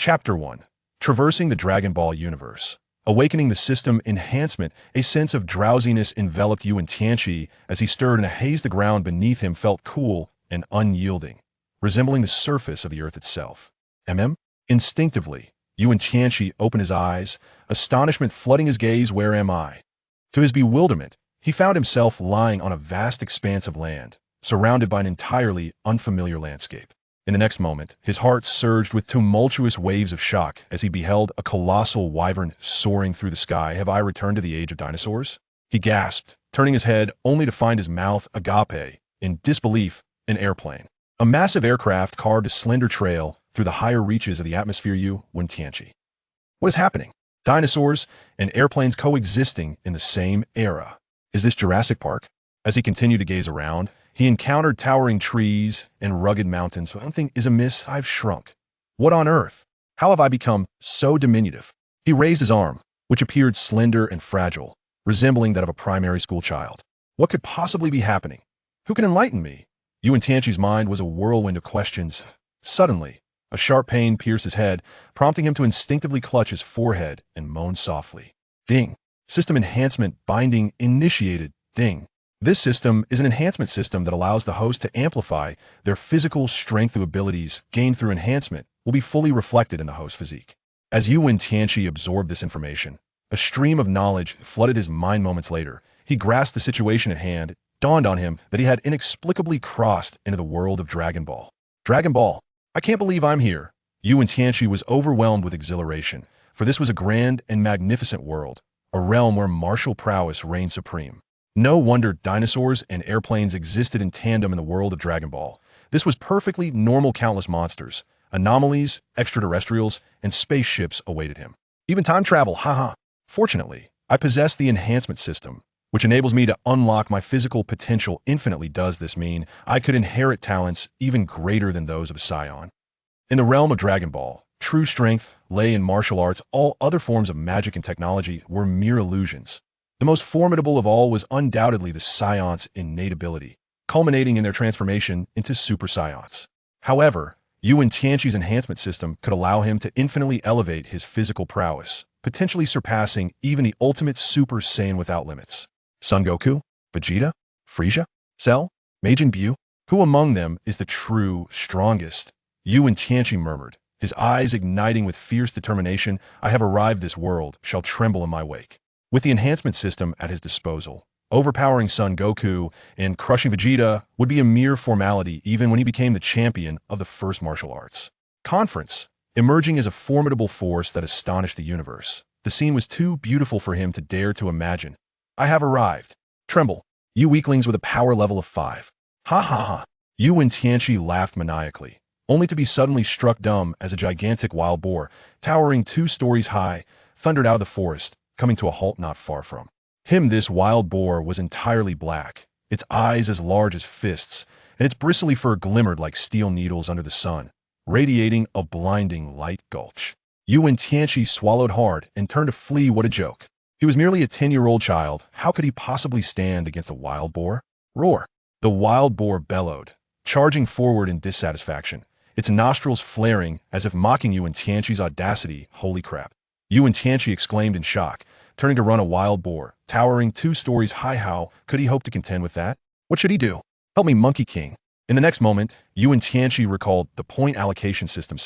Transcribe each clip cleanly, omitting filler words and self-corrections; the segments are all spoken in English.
Chapter 1. Traversing the Dragon Ball Universe. Awakening the system enhancement, a sense of drowsiness enveloped Wen Tianqi as he stirred in a haze. The ground beneath him felt cool and unyielding, resembling the surface of the earth itself. Instinctively, Wen Tianqi opened his eyes, astonishment flooding his gaze. Where am I? To his bewilderment, he found himself lying on a vast expanse of land, surrounded by an entirely unfamiliar landscape. In the next moment, his heart surged with tumultuous waves of shock as he beheld a colossal wyvern soaring through the sky. Have I returned to the age of dinosaurs? He gasped, turning his head only to find his mouth agape, in disbelief, an airplane. A massive aircraft carved a slender trail through the higher reaches of the atmosphere. Wen Tianqi. What is happening? Dinosaurs and airplanes coexisting in the same era. Is this Jurassic Park? As he continued to gaze around, he encountered towering trees and rugged mountains. Something is amiss. I've shrunk. What on earth? How have I become so diminutive? He raised his arm, which appeared slender and fragile, resembling that of a primary school child. What could possibly be happening? Who can enlighten me? Wen Tianqi's mind was a whirlwind of questions. Suddenly, a sharp pain pierced his head, prompting him to instinctively clutch his forehead and moan softly. Ding. System enhancement binding initiated. Ding. This system is an enhancement system that allows the host to amplify their physical strength through abilities gained through enhancement will be fully reflected in the host physique. As Wen Tianqi absorbed this information, a stream of knowledge flooded his mind. Moments later, he grasped the situation at hand. It dawned on him that he had inexplicably crossed into the world of Dragon Ball. Dragon Ball! I can't believe I'm here. Wen Tianqi was overwhelmed with exhilaration, for this was a grand and magnificent world, a realm where martial prowess reigned supreme. No wonder dinosaurs and airplanes existed in tandem in the world of Dragon Ball. This was perfectly normal. Countless monsters, anomalies, extraterrestrials, and spaceships awaited him. Even time travel, haha. Fortunately, I possess the enhancement system, which enables me to unlock my physical potential infinitely. Does this mean I could inherit talents even greater than those of a Saiyan? In the realm of Dragon Ball, true strength lay in martial arts. All other forms of magic and technology were mere illusions. The most formidable of all was undoubtedly the Saiyans' innate ability, culminating in their transformation into Super Saiyans. However, Wen Tianqi's enhancement system could allow him to infinitely elevate his physical prowess, potentially surpassing even the ultimate Super Saiyan without limits. Son Goku? Vegeta? Frieza? Cell? Majin Buu? Who among them is the true, strongest? Wen Tianqi murmured, his eyes igniting with fierce determination. I have arrived. This world shall tremble in my wake. With the enhancement system at his disposal, overpowering Son Goku and crushing Vegeta would be a mere formality even when he became the champion of the first martial arts conference, emerging as a formidable force that astonished the universe. The scene was too beautiful for him to dare to imagine. I have arrived. Tremble, you weaklings with a power level of 5. Ha ha ha. Wen Tianqi laughed maniacally, only to be suddenly struck dumb as a gigantic wild boar, towering 2 stories high, thundered out of the forest, coming to a halt not far from him. This wild boar was entirely black, its eyes as large as fists, and its bristly fur glimmered like steel needles under the sun, radiating a blinding light. Gulch. Wen Tianqi swallowed hard and turned to flee. What a joke. He was merely a 10-year-old child. How could he possibly stand against a wild boar? Roar. The wild boar bellowed, charging forward in dissatisfaction, its nostrils flaring as if mocking Wen Tianqi's audacity. Holy crap. Wen Tianqi exclaimed in shock, turning to run. A wild boar, towering 2 stories high. How could he hope to contend with that? What should he do? Help me, Monkey King. In the next moment, Wen Tianqi recalled the point allocation system.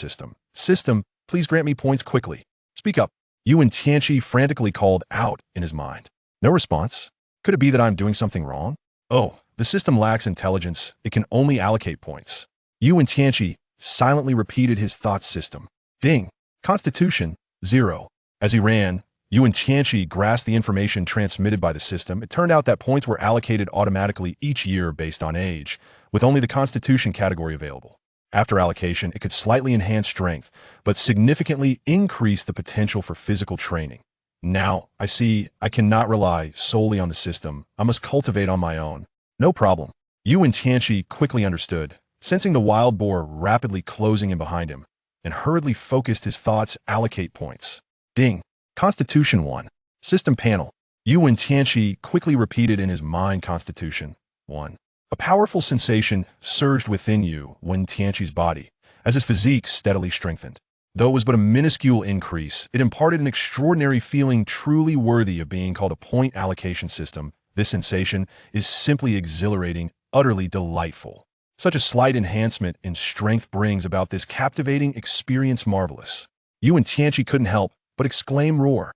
System, please grant me points quickly. Speak up. Wen Tianqi frantically called out in his mind. No response. Could it be that I'm doing something wrong? Oh, the system lacks intelligence. It can only allocate points. Wen Tianqi silently repeated his thoughts. System. Ding. Constitution. 0. As he ran, Wen Tianqi grasped the information transmitted by the system. It turned out that points were allocated automatically each year based on age, with only the Constitution category available. After allocation, it could slightly enhance strength, but significantly increase the potential for physical training. Now, I see I cannot rely solely on the system. I must cultivate on my own. No problem. Wen Tianqi quickly understood, sensing the wild boar rapidly closing in behind him, and hurriedly focused his thoughts. Allocate points. Ding. Constitution 1. System panel. Wen Tianqi quickly repeated in his mind. Constitution 1. A powerful sensation surged within Wen Tianqi's body as his physique steadily strengthened. Though it was but a minuscule increase, it imparted an extraordinary feeling truly worthy of being called a point allocation system. This sensation is simply exhilarating, utterly delightful. Such a slight enhancement in strength brings about this captivating experience marvelous. Wen Tianqi couldn't help but exclaim roar.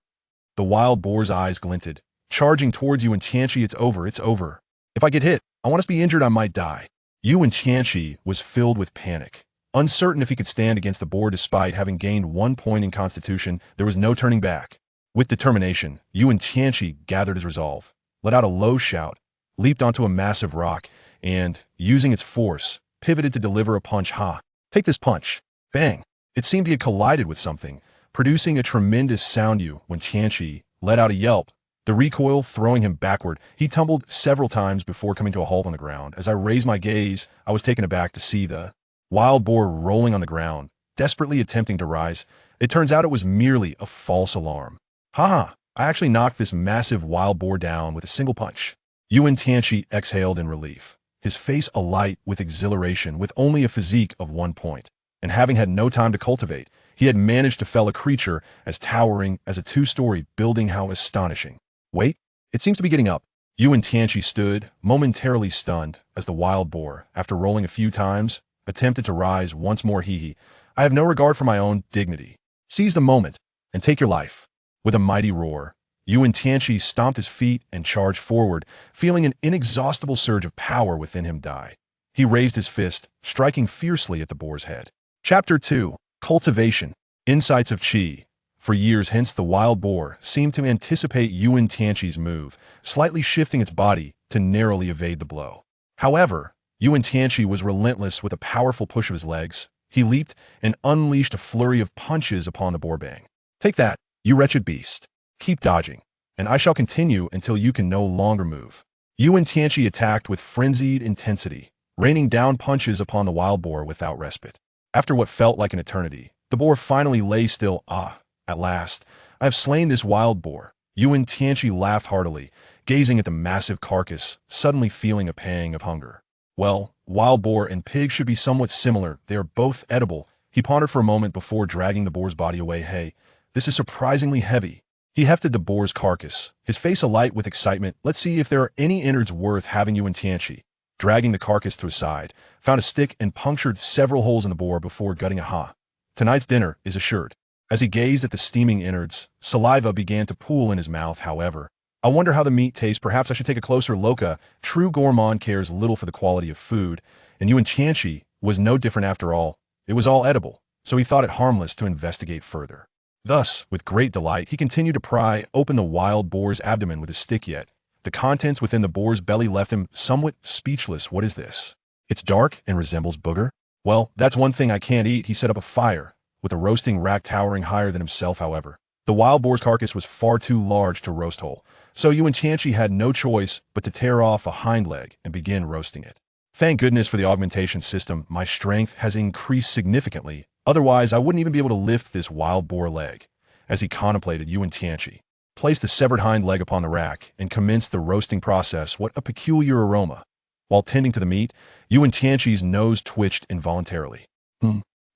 The wild boar's eyes glinted, charging towards Wen Tianqi. It's over, it's over. If I get hit, I want us to be injured, I might die. Wen Tianqi was filled with panic. Uncertain if he could stand against the boar despite having gained 1 point in constitution, there was no turning back. With determination, Wen Tianqi gathered his resolve, let out a low shout, leaped onto a massive rock, and, using its force, pivoted to deliver a punch. Ha! Take this punch. Bang! It seemed he had collided with something, producing a tremendous sound. Wen Tianqi let out a yelp, the recoil throwing him backward. He tumbled several times before coming to a halt on the ground. As I raised my gaze, I was taken aback to see the wild boar rolling on the ground, desperately attempting to rise. It turns out it was merely a false alarm. Ha! I actually knocked this massive wild boar down with a single punch. Wen Tianqi exhaled in relief, his face alight with exhilaration. With only a physique of 1 point, and having had no time to cultivate, he had managed to fell a creature as towering as a 2-story building. How astonishing. Wait, it seems to be getting up. Wen Tianqi stood, momentarily stunned, as the wild boar, after rolling a few times, attempted to rise once more. I have no regard for my own dignity. Seize the moment, and take your life. With a mighty roar, Wen Tianqi stomped his feet and charged forward, feeling an inexhaustible surge of power within him die. He raised his fist, striking fiercely at the boar's head. Chapter 2. Cultivation. Insights of Qi. For years hence the wild boar seemed to anticipate Wen Tianqi's move, slightly shifting its body to narrowly evade the blow. However, Wen Tianqi was relentless. With a powerful push of his legs, he leaped and unleashed a flurry of punches upon the boar. Bang. Take that, you wretched beast. Keep dodging, and I shall continue until you can no longer move. Wen Tianqi attacked with frenzied intensity, raining down punches upon the wild boar without respite. After what felt like an eternity, the boar finally lay still. Ah, at last, I have slain this wild boar. Wen Tianqi laughed heartily, gazing at the massive carcass, suddenly feeling a pang of hunger. Well, wild boar and pig should be somewhat similar. They are both edible. He pondered for a moment before dragging the boar's body away. Hey, this is surprisingly heavy. He hefted the boar's carcass, his face alight with excitement. Let's see if there are any innards worth having. Wen Tianqi, dragging the carcass to his side, found a stick and punctured several holes in the boar before gutting a ha. Tonight's dinner is assured. As he gazed at the steaming innards, saliva began to pool in his mouth. However, I wonder how the meat tastes. Perhaps I should take a closer look. A true gourmand cares little for the quality of food, and Wen Tianqi was no different after all. It was all edible, so he thought it harmless to investigate further. Thus, with great delight, he continued to pry open the wild boar's abdomen with his stick. Yet the contents within the boar's belly left him somewhat speechless. What is this? It's dark and resembles booger. Well, that's one thing I can't eat. He set up a fire, with a roasting rack towering higher than himself. However, the wild boar's carcass was far too large to roast whole, so Wen Tianqi had no choice but to tear off a hind leg and begin roasting it. Thank goodness for the augmentation system. My strength has increased significantly. Otherwise, I wouldn't even be able to lift this wild boar leg. As he contemplated, Wen Tianqi placed the severed hind leg upon the rack and commenced the roasting process. What a peculiar aroma. While tending to the meat, Wen Tianqi's nose twitched involuntarily.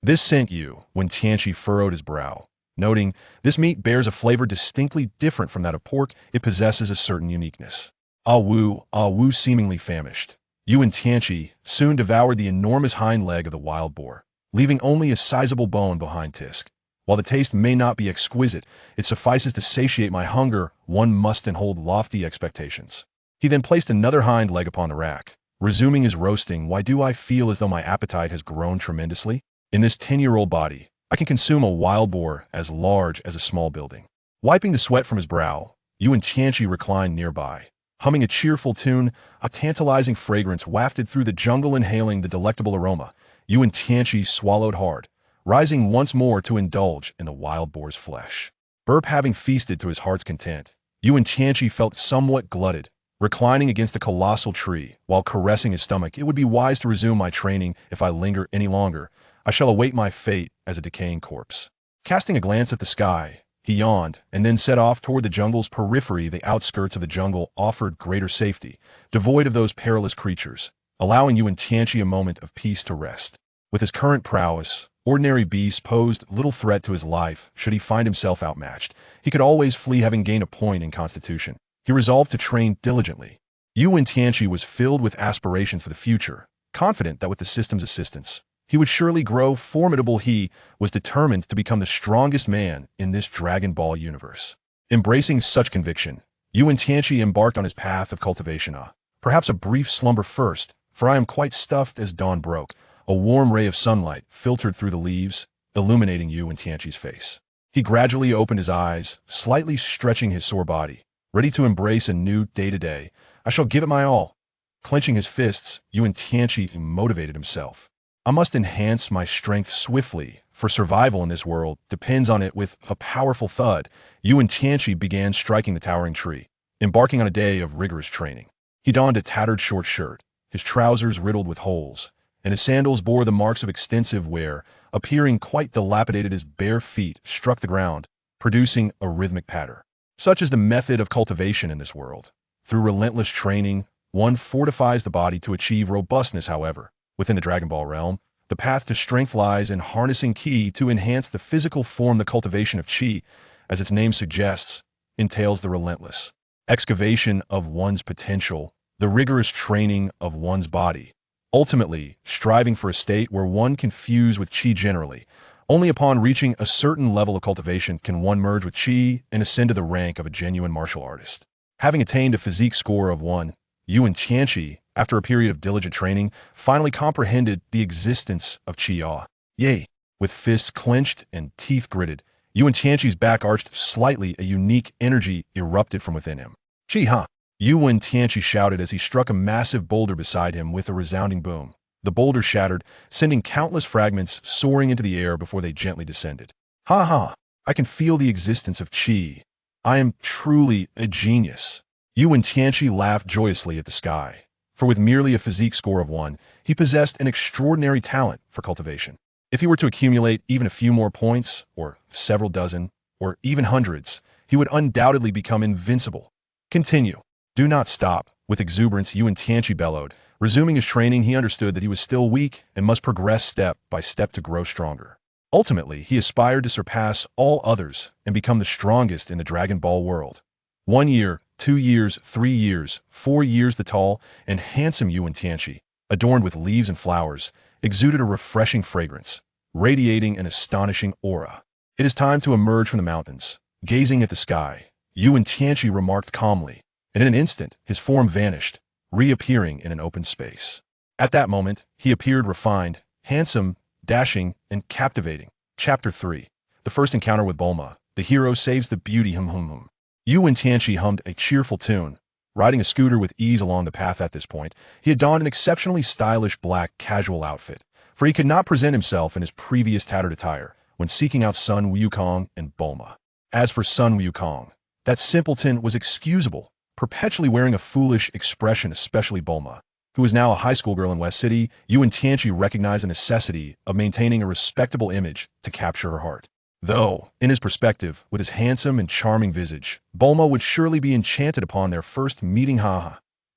This scent. Wen Tianqi furrowed his brow, noting, this meat bears a flavor distinctly different from that of pork. It possesses a certain uniqueness. Ah Wu, seemingly famished, Wen Tianqi soon devoured the enormous hind leg of the wild boar, leaving only a sizable bone behind. Tisk. While the taste may not be exquisite, it suffices to satiate my hunger. One mustn't hold lofty expectations. He then placed another hind leg upon the rack, resuming his roasting. Why do I feel as though my appetite has grown tremendously? In this 10-year-old body, I can consume a wild boar as large as a small building. Wiping the sweat from his brow, Wen Tianqi reclined nearby, humming a cheerful tune. A tantalizing fragrance wafted through the jungle, inhaling the delectable aroma. Wen Tianqi swallowed hard, rising once more to indulge in the wild boar's flesh. Burp. Having feasted to his heart's content, Wen Tianqi felt somewhat glutted, reclining against a colossal tree while caressing his stomach. It would be wise to resume my training. If I linger any longer, I shall await my fate as a decaying corpse. Casting a glance at the sky, he yawned and then set off toward the jungle's periphery. The outskirts of the jungle offered greater safety, devoid of those perilous creatures, allowing Wen Tianqi a moment of peace to rest. With his current prowess, Ordinary beasts posed little threat to his life should he find himself outmatched. He could always flee, having gained a point in constitution. He resolved to train diligently. Wen Tianqi was filled with aspiration for the future, confident that with the system's assistance, he would surely grow formidable. He was determined to become the strongest man in this Dragon Ball universe. Embracing such conviction, Wen Tianqi embarked on his path of cultivation. Perhaps a brief slumber first, for I am quite stuffed. As dawn broke, a warm ray of sunlight filtered through the leaves, illuminating Wen Tianqi's face. He gradually opened his eyes, slightly stretching his sore body, ready to embrace a new day-to-day. I shall give it my all. Clenching his fists, Wen Tianqi motivated himself. I must enhance my strength swiftly, for survival in this world depends on it. With a powerful thud, Wen Tianqi began striking the towering tree, embarking on a day of rigorous training. He donned a tattered short shirt, his trousers riddled with holes, and his sandals bore the marks of extensive wear, appearing quite dilapidated. His bare feet struck the ground, producing a rhythmic patter. Such is the method of cultivation in this world. Through relentless training, one fortifies the body to achieve robustness. However, within the Dragon Ball realm, the path to strength lies in harnessing Qi to enhance the physical form. The cultivation of Qi, as its name suggests, entails the relentless excavation of one's potential, the rigorous training of one's body, ultimately striving for a state where one can fuse with Qi generally. Only upon reaching a certain level of cultivation can one merge with Qi and ascend to the rank of a genuine martial artist. Having attained a physique score of 1, Wen Tianqi, after a period of diligent training, finally comprehended the existence of Qi. Yea, with fists clenched and teeth gritted, Wen Tianqi's back arched slightly. A unique energy erupted from within him. Qi. Wen Tianqi shouted as he struck a massive boulder beside him with a resounding boom. The boulder shattered, sending countless fragments soaring into the air before they gently descended. Ha! I can feel the existence of Qi. I am truly a genius. Wen Tianqi laughed joyously at the sky, for with merely a physique score of 1, he possessed an extraordinary talent for cultivation. If he were to accumulate even a few more points, or several dozen, or even hundreds, he would undoubtedly become invincible. Continue. Do not stop. With exuberance, Wen Tianqi bellowed. Resuming his training, he understood that he was still weak and must progress step by step to grow stronger. Ultimately, he aspired to surpass all others and become the strongest in the Dragon Ball world. 1 year, 2 years, 3 years, 4 years. The tall and handsome Wen Tianqi, adorned with leaves and flowers, exuded a refreshing fragrance, radiating an astonishing aura. It is time to emerge from the mountains. Gazing at the sky, Wen Tianqi remarked calmly, and in an instant his form vanished, reappearing in an open space. At that moment, he appeared refined, handsome, dashing, and captivating. Chapter 3. The first encounter with Bulma. The hero saves the beauty. Wen Tianqi hummed a cheerful tune, riding a scooter with ease along the path. At this point, he had donned an exceptionally stylish black casual outfit, for he could not present himself in his previous tattered attire when seeking out Sun Wukong and Bulma. As for Sun Wukong, that simpleton was excusable, perpetually wearing a foolish expression, especially Bulma, who was now a high school girl in West City. Wen Tianqi recognized the necessity of maintaining a respectable image to capture her heart. Though, in his perspective, with his handsome and charming visage, Bulma would surely be enchanted upon their first meeting.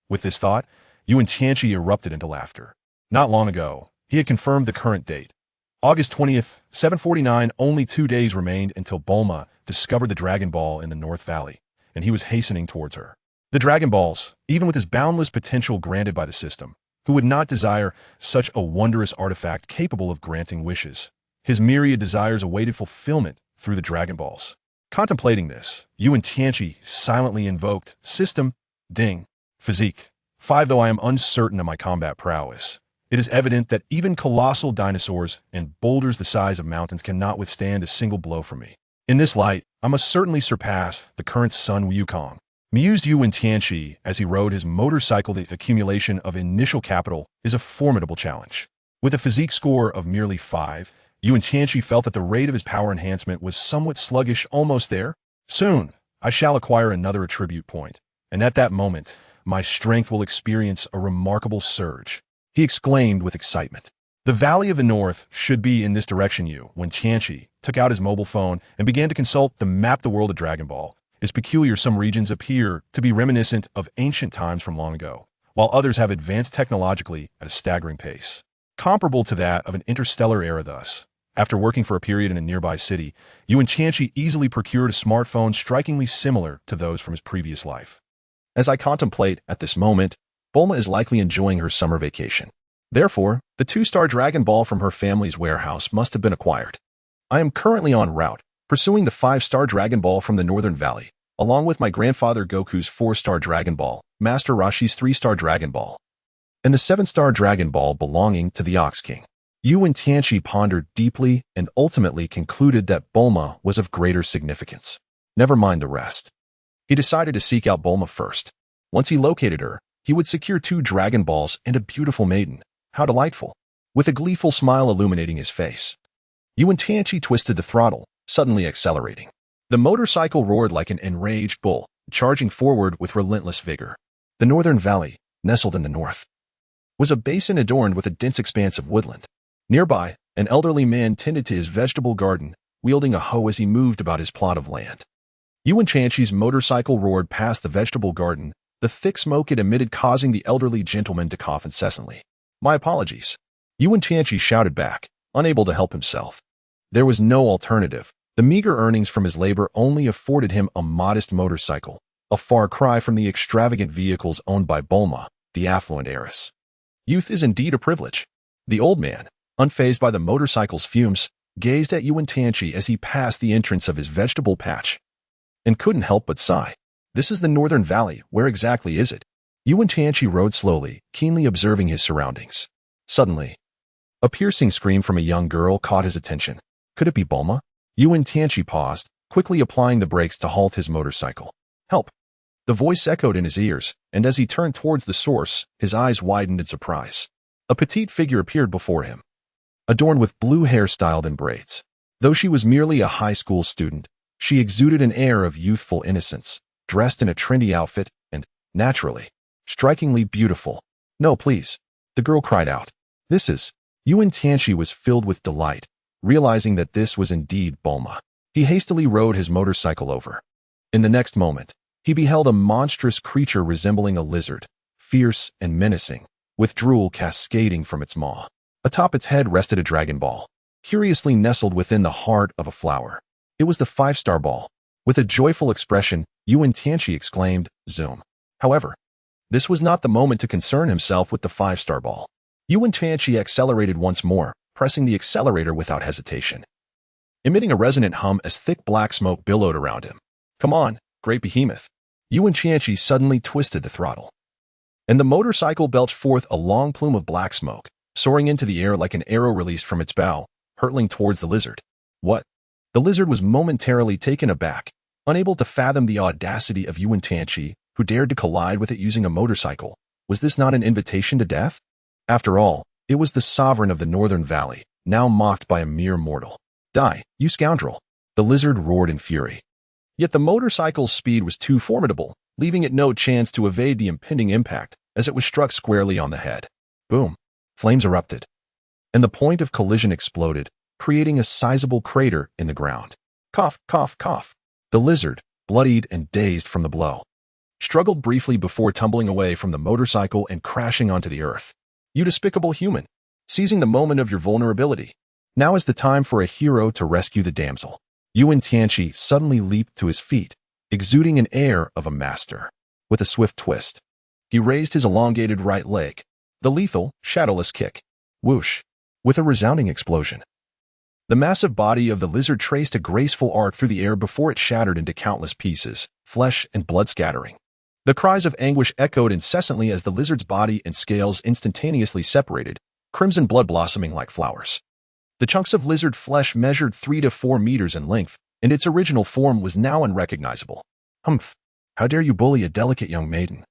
With this thought, Wen Tianqi erupted into laughter. Not long ago, he had confirmed the current date. August 20th, 749. Only 2 days remained until Bulma discovered the Dragon Ball in the North Valley, and he was hastening towards her. The Dragon Balls, even with his boundless potential granted by the system, who would not desire such a wondrous artifact capable of granting wishes? His myriad desires awaited fulfillment through the Dragon Balls. Contemplating this, Wen Tianqi silently invoked System, Ding, Physique. 5. Though I am uncertain of my combat prowess, it is evident that even colossal dinosaurs and boulders the size of mountains cannot withstand a single blow from me. In this light, I must certainly surpass the current Sun Wukong. Mused Wen Tianqi as he rode his motorcycle. The accumulation of initial capital is a formidable challenge. With a physique score of merely 5, Wen Tianqi felt that the rate of his power enhancement was somewhat sluggish. Almost there. Soon, I shall acquire another attribute point, and at that moment, my strength will experience a remarkable surge, he exclaimed with excitement. The Valley of the North should be in this direction. Wen Tianqi took out his mobile phone and began to consult the map. The world of Dragon Ball is peculiar. Some regions appear to be reminiscent of ancient times from long ago, while others have advanced technologically at a staggering pace, comparable to that of an interstellar era. Thus, After working for a period in a nearby city, Wen Tianqi easily procured a smartphone strikingly similar to those from his previous life. As I contemplate, at this moment, Bulma is likely enjoying her summer vacation. Therefore, the 2-star Dragon Ball from her family's warehouse must have been acquired. I am currently en route, pursuing the 5-star Dragon Ball from the Northern Valley, along with my grandfather Goku's 4-star Dragon Ball, Master Roshi's 3-star Dragon Ball, and the 7-star Dragon Ball belonging to the Ox King. Wen Tianqi pondered deeply and ultimately concluded that Bulma was of greater significance. Never mind the rest. He decided to seek out Bulma first. Once he located her, he would secure 2 Dragon Balls and a beautiful maiden. How delightful! With a gleeful smile illuminating his face, Wen Tianqi twisted the throttle, suddenly accelerating. The motorcycle roared like an enraged bull, charging forward with relentless vigor. The Northern Valley, nestled in the north, was a basin adorned with a dense expanse of woodland. Nearby, an elderly man tended to his vegetable garden, wielding a hoe as he moved about his plot of land. Wen Tianqi's motorcycle roared past the vegetable garden, the thick smoke it emitted causing the elderly gentleman to cough incessantly. My apologies. Wen Tianqi shouted back, unable to help himself. There was no alternative. The meager earnings from his labor only afforded him a modest motorcycle, a far cry from the extravagant vehicles owned by Bulma, the affluent heiress. Youth is indeed a privilege. The old man, unfazed by the motorcycle's fumes, gazed at Wen Tianqi as he passed the entrance of his vegetable patch, and couldn't help but sigh. This is the Northern Valley. Where exactly is it? Wen Tianqi rode slowly, keenly observing his surroundings. Suddenly, a piercing scream from a young girl caught his attention. Could it be Bulma? Wen Tianqi paused, quickly applying the brakes to halt his motorcycle. Help! The voice echoed in his ears, and as he turned towards the source, his eyes widened in surprise. A petite figure appeared before him, adorned with blue hair styled in braids. Though she was merely a high school student, she exuded an air of youthful innocence, dressed in a trendy outfit, and, naturally, strikingly beautiful. No, please, the girl cried out. This is... Wen Tianqi was filled with delight, realizing that this was indeed Bulma. He hastily rode his motorcycle over. In the next moment, he beheld a monstrous creature resembling a lizard, fierce and menacing, with drool cascading from its maw. Atop its head rested a Dragon Ball, curiously nestled within the heart of a flower. It was the 5-star ball. With a joyful expression, Wen Tianqi exclaimed, Zoom. However, this was not the moment to concern himself with the 5-star ball. Wen Tianqi accelerated once more, pressing the accelerator without hesitation, emitting a resonant hum as thick black smoke billowed around him. Come on, great behemoth. Wen Tianqi suddenly twisted the throttle, and the motorcycle belched forth a long plume of black smoke, soaring into the air like an arrow released from its bow, hurtling towards the lizard. What? The lizard was momentarily taken aback, unable to fathom the audacity of Wen Tianqi, who dared to collide with it using a motorcycle. Was this not an invitation to death? After all, it was the sovereign of the Northern Valley, now mocked by a mere mortal. Die, you scoundrel! The lizard roared in fury. Yet the motorcycle's speed was too formidable, leaving it no chance to evade the impending impact, as it was struck squarely on the head. Boom! Flames erupted, and the point of collision exploded, creating a sizable crater in the ground. Cough, cough, cough. The lizard, bloodied and dazed from the blow, struggled briefly before tumbling away from the motorcycle and crashing onto the earth. You despicable human! Seizing the moment of your vulnerability. Now is the time for a hero to rescue the damsel. Wen Tianqi suddenly leaped to his feet, exuding an air of a master. With a swift twist, he raised his elongated right leg. The lethal, shadowless kick. Whoosh! With a resounding explosion, the massive body of the lizard traced a graceful arc through the air before it shattered into countless pieces, flesh and blood scattering. The cries of anguish echoed incessantly as the lizard's body and scales instantaneously separated, crimson blood blossoming like flowers. The chunks of lizard flesh measured 3 to 4 meters in length, and its original form was now unrecognizable. Humph! How dare you bully a delicate young maiden?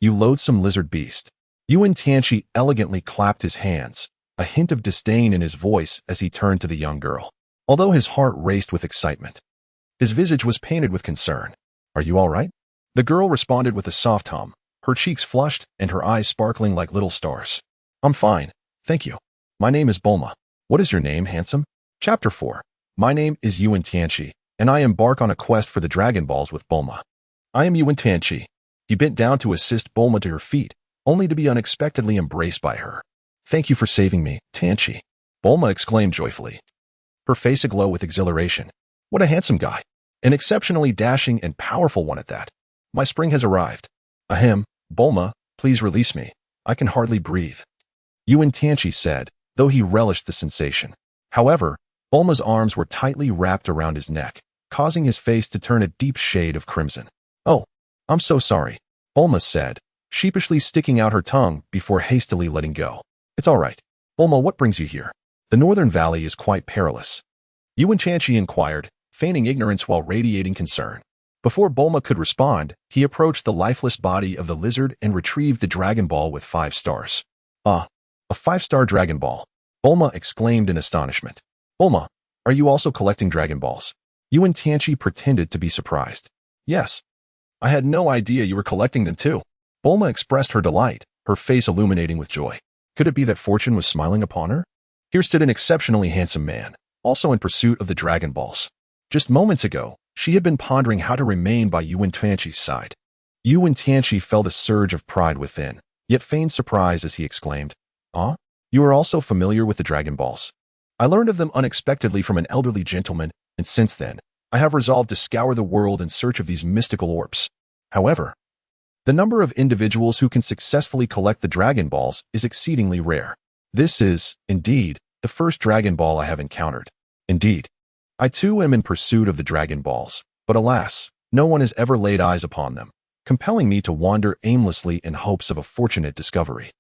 You loathsome lizard beast! Wen Tianqi elegantly clapped his hands, a hint of disdain in his voice as he turned to the young girl. Although his heart raced with excitement, his visage was painted with concern. Are you all right? The girl responded with a soft hum, her cheeks flushed and her eyes sparkling like little stars. I'm fine, thank you. My name is Bulma. What is your name, handsome? Chapter 4. My name is Wen Tianqi, and I embark on a quest for the Dragon Balls with Bulma. I am Wen Tianqi. He bent down to assist Bulma to her feet, only to be unexpectedly embraced by her. Thank you for saving me, Tianqi. Bulma exclaimed joyfully. her face aglow with exhilaration. What a handsome guy. An exceptionally dashing and powerful one at that. My spring has arrived. Ahem, Bulma, please release me. I can hardly breathe. Wen Tianqi said, though he relished the sensation. However, Bulma's arms were tightly wrapped around his neck, causing his face to turn a deep shade of crimson. Oh, I'm so sorry, Bulma said, sheepishly sticking out her tongue before hastily letting go. It's all right. Bulma, what brings you here? The northern valley is quite perilous. Wen Tianqi inquired, feigning ignorance while radiating concern. Before Bulma could respond, he approached the lifeless body of the lizard and retrieved the Dragon Ball with 5 stars. Ah, a 5-star Dragon Ball. Bulma exclaimed in astonishment. Bulma, are you also collecting Dragon Balls? Wen Tianqi pretended to be surprised. Yes. I had no idea you were collecting them too. Bulma expressed her delight, her face illuminating with joy. Could it be that fortune was smiling upon her? Here stood an exceptionally handsome man, also in pursuit of the Dragon Balls. Just moments ago, she had been pondering how to remain by Wen Tianqi's side. Wen Tianqi felt a surge of pride within, yet feigned surprise as he exclaimed, Ah, you are also familiar with the Dragon Balls. I learned of them unexpectedly from an elderly gentleman, and since then, I have resolved to scour the world in search of these mystical orbs. However, the number of individuals who can successfully collect the Dragon Balls is exceedingly rare. This is, indeed, the first Dragon Ball I have encountered. Indeed, I too am in pursuit of the Dragon Balls, but alas, no one has ever laid eyes upon them, compelling me to wander aimlessly in hopes of a fortunate discovery.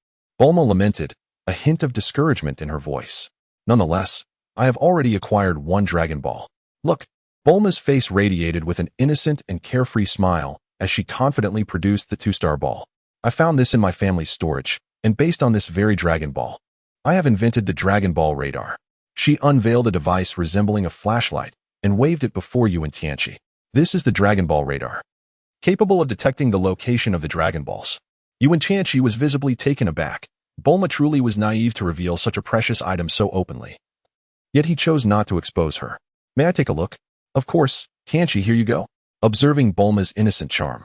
Bulma lamented, a hint of discouragement in her voice. Nonetheless, I have already acquired 1 Dragon Ball. Look, Bulma's face radiated with an innocent and carefree smile as she confidently produced the 2-star ball. I found this in my family's storage, and based on this very Dragon Ball, I have invented the Dragon Ball radar. She unveiled a device resembling a flashlight and waved it before Wen Tianqi. This is the Dragon Ball radar, capable of detecting the location of the Dragon Balls. Wen Tianqi was visibly taken aback. Bulma truly was naive to reveal such a precious item so openly. Yet he chose not to expose her. May I take a look? Of course, Tianqi, here you go. Observing Bulma's innocent charm,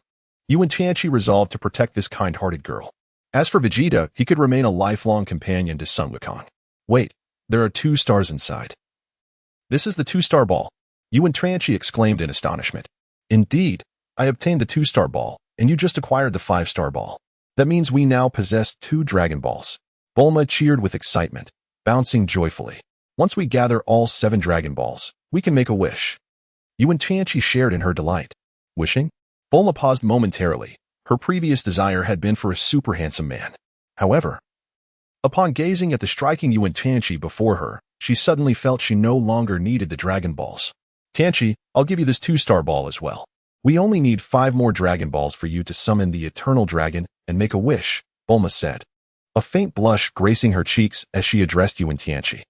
Wen Tianqi resolved to protect this kind-hearted girl. As for Vegeta, he could remain a lifelong companion to Sun Wukong. Wait, there are 2 stars inside. This is the 2-star ball, Wen Tianqi exclaimed in astonishment. Indeed, I obtained the 2-star ball, and you just acquired the 5-star ball. That means we now possess 2 Dragon Balls. Bulma cheered with excitement, bouncing joyfully. Once we gather all 7 Dragon Balls, we can make a wish. Wen Tianqi shared in her delight. Wishing? Bulma paused momentarily. Her previous desire had been for a super handsome man. However, upon gazing at the striking Wen Tianqi before her, she suddenly felt she no longer needed the Dragon Balls. Tianqi, I'll give you this 2-star ball as well. We only need 5 more Dragon Balls for you to summon the Eternal Dragon and make a wish, Bulma said. A faint blush gracing her cheeks as she addressed Wen Tianqi.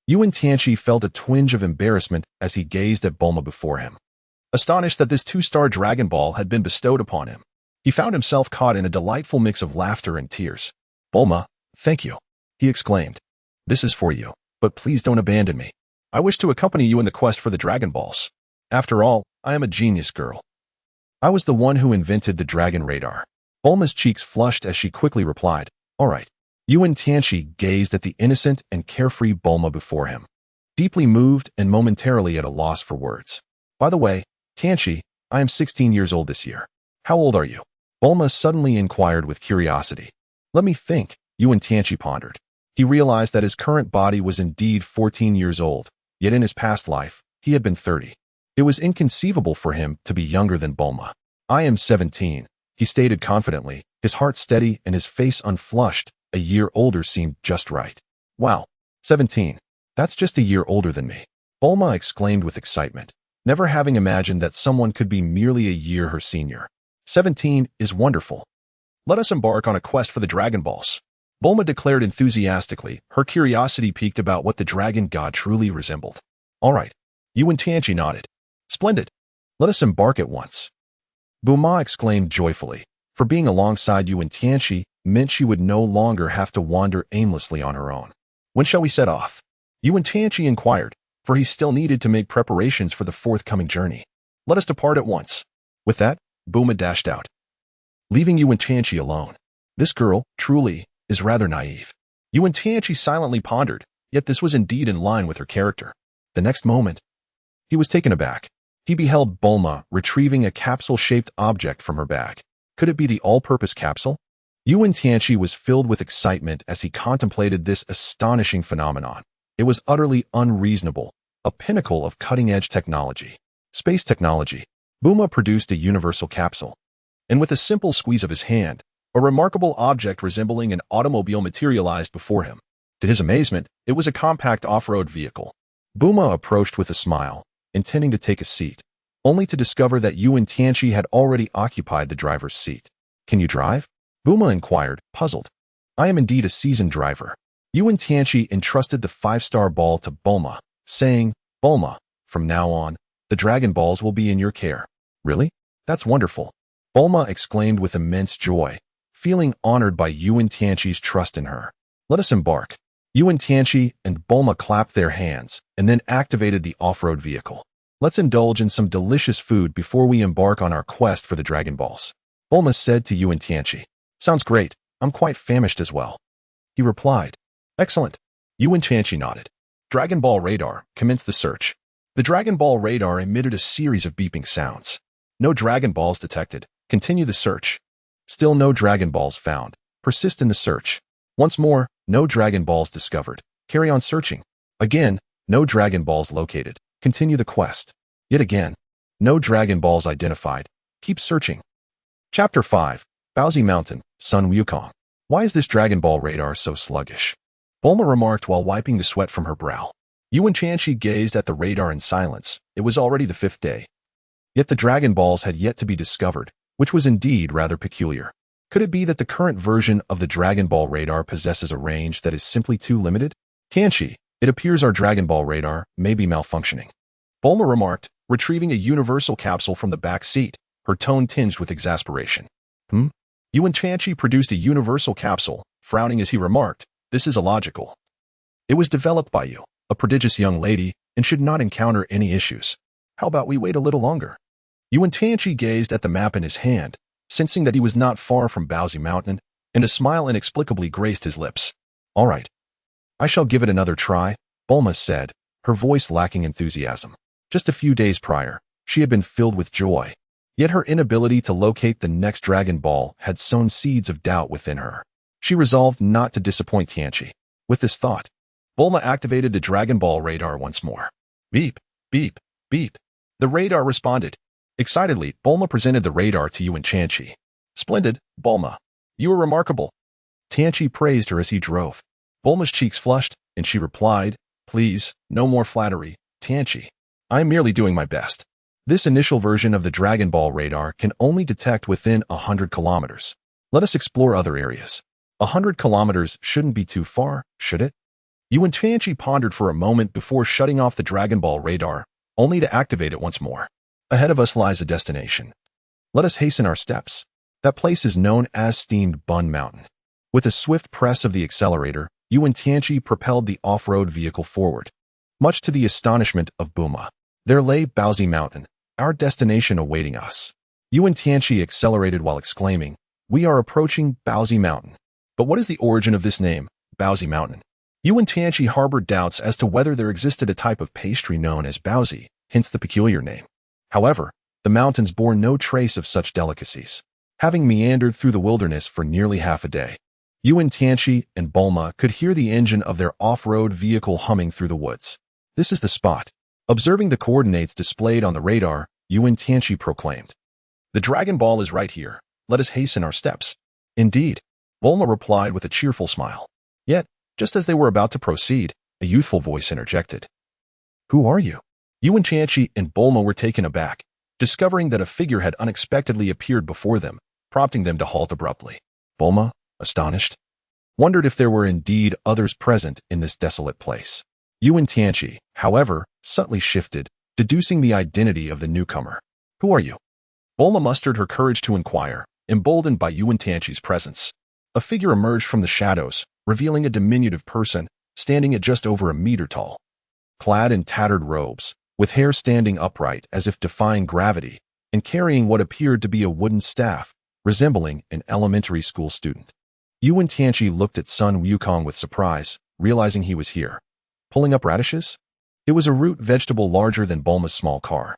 Wen Tianqi felt a twinge of embarrassment as he gazed at Bulma before him. Astonished that this 2-star Dragon Ball had been bestowed upon him, he found himself caught in a delightful mix of laughter and tears. Bulma, thank you, he exclaimed. This is for you, but please don't abandon me. I wish to accompany you in the quest for the Dragon Balls. After all, I am a genius girl. I was the one who invented the Dragon Radar. Bulma's cheeks flushed as she quickly replied, all right. Wen Tianqi gazed at the innocent and carefree Bulma before him, deeply moved and momentarily at a loss for words. By the way, Tianqi, I am 16 years old this year. How old are you? Bulma suddenly inquired with curiosity. Let me think, Wen Tianqi pondered. He realized that his current body was indeed 14 years old, yet in his past life, he had been 30. It was inconceivable for him to be younger than Bulma. I am 17, he stated confidently, his heart steady and his face unflushed. A year older seemed just right. Wow, 17. That's just a year older than me. Bulma exclaimed with excitement, never having imagined that someone could be merely a year her senior. 17 is wonderful. Let us embark on a quest for the Dragon Balls. Bulma declared enthusiastically, her curiosity piqued about what the Dragon God truly resembled. All right. Wen Tianqi nodded. Splendid. Let us embark at once. Bulma exclaimed joyfully, for being alongside Wen Tianqi meant she would no longer have to wander aimlessly on her own. When shall we set off? Wen Tianqi inquired, for he still needed to make preparations for the forthcoming journey. Let us depart at once. With that, Bulma dashed out, leaving Wen Tianqi alone. This girl, truly, is rather naive. Wen Tianqi silently pondered, yet this was indeed in line with her character. The next moment, he was taken aback. He beheld Bulma retrieving a capsule-shaped object from her bag. Could it be the all-purpose capsule? Wen Tianqi was filled with excitement as he contemplated this astonishing phenomenon. It was utterly unreasonable, a pinnacle of cutting-edge technology. Space technology. Bulma produced a universal capsule, and with a simple squeeze of his hand, a remarkable object resembling an automobile materialized before him. To his amazement, it was a compact off-road vehicle. Bulma approached with a smile, intending to take a seat, only to discover that Wen Tianqi had already occupied the driver's seat. "Can you drive?" Bulma inquired, puzzled. "I am indeed a seasoned driver." Wen Tianqi entrusted the 5-star ball to Bulma, saying, "Bulma, from now on, the Dragon Balls will be in your care." "Really? That's wonderful." Bulma exclaimed with immense joy, feeling honored by Wen Tianqi's trust in her. "Let us embark." Wen Tianqi and Bulma clapped their hands and then activated the off-road vehicle. "Let's indulge in some delicious food before we embark on our quest for the Dragon Balls," Bulma said to Wen Tianqi. "Sounds great. I'm quite famished as well," he replied. "Excellent." Wen Tianqi nodded. Dragon Ball radar, commence the search. The Dragon Ball radar emitted a series of beeping sounds. No Dragon Balls detected. Continue the search. Still no Dragon Balls found. Persist in the search. Once more, no Dragon Balls discovered. Carry on searching. Again, no Dragon Balls located. Continue the quest. Yet again, no Dragon Balls identified. Keep searching. Chapter 5. Baozi Mountain, Sun Wukong. Why is this Dragon Ball radar so sluggish? Bulma remarked while wiping the sweat from her brow. Wen Tianqi gazed at the radar in silence. It was already the 5th day. Yet the Dragon Balls had yet to be discovered, which was indeed rather peculiar. Could it be that the current version of the Dragon Ball radar possesses a range that is simply too limited? "Tianqi, it appears our Dragon Ball radar may be malfunctioning," Bulma remarked, retrieving a universal capsule from the back seat, her tone tinged with exasperation. Wen Tianqi produced a universal capsule, frowning as he remarked, "This is illogical. It was developed by you, a prodigious young lady, and should not encounter any issues. How about we wait a little longer?" Wen Tianqi gazed at the map in his hand, sensing that he was not far from Baozi Mountain, and a smile inexplicably graced his lips. "All right. I shall give it another try," Bulma said, her voice lacking enthusiasm. Just a few days prior, she had been filled with joy. Yet her inability to locate the next Dragon Ball had sown seeds of doubt within her. She resolved not to disappoint Tianqi. With this thought, Bulma activated the Dragon Ball radar once more. Beep, beep, beep. The radar responded. Excitedly, Bulma presented the radar to Wen Tianqi. "Splendid, Bulma. You are remarkable." Tianqi praised her as he drove. Bulma's cheeks flushed, and she replied, "Please, no more flattery, Tianqi. I am merely doing my best. This initial version of the Dragon Ball radar can only detect within 100 kilometers. Let us explore other areas. 100 kilometers shouldn't be too far, should it?" Wen Tianqi pondered for a moment before shutting off the Dragon Ball radar, only to activate it once more. "Ahead of us lies a destination. Let us hasten our steps. That place is known as Steamed Bun Mountain." With a swift press of the accelerator, Wen Tianqi propelled the off-road vehicle forward. Much to the astonishment of Bulma, there lay Baozi Mountain, our destination awaiting us. Wen Tianqi accelerated while exclaiming, "We are approaching Baozi Mountain." But what is the origin of this name, Baozi Mountain? Wen Tianqi harbored doubts as to whether there existed a type of pastry known as Baozi, hence the peculiar name. However, the mountains bore no trace of such delicacies. Having meandered through the wilderness for nearly half a day, Wen Tianqi and Bulma could hear the engine of their off-road vehicle humming through the woods. "This is the spot." Observing the coordinates displayed on the radar, Wen Tianqi proclaimed, "The Dragon Ball is right here. Let us hasten our steps." "Indeed," Bulma replied with a cheerful smile. Yet, just as they were about to proceed, a youthful voice interjected. "Who are you?" Wen Tianqi and Bulma were taken aback, discovering that a figure had unexpectedly appeared before them, prompting them to halt abruptly. Bulma, astonished, wondered if there were indeed others present in this desolate place. Wen Tianqi, however, subtly shifted, deducing the identity of the newcomer. "Who are you?" Bulma mustered her courage to inquire, emboldened by Wen Tianqi's presence. A figure emerged from the shadows, revealing a diminutive person, standing at just over a meter tall. Clad in tattered robes, with hair standing upright as if defying gravity, and carrying what appeared to be a wooden staff, resembling an elementary school student. Wen Tianqi looked at Sun Wukong with surprise, realizing he was here. "Pulling up radishes?" It was a root vegetable larger than Bulma's small car.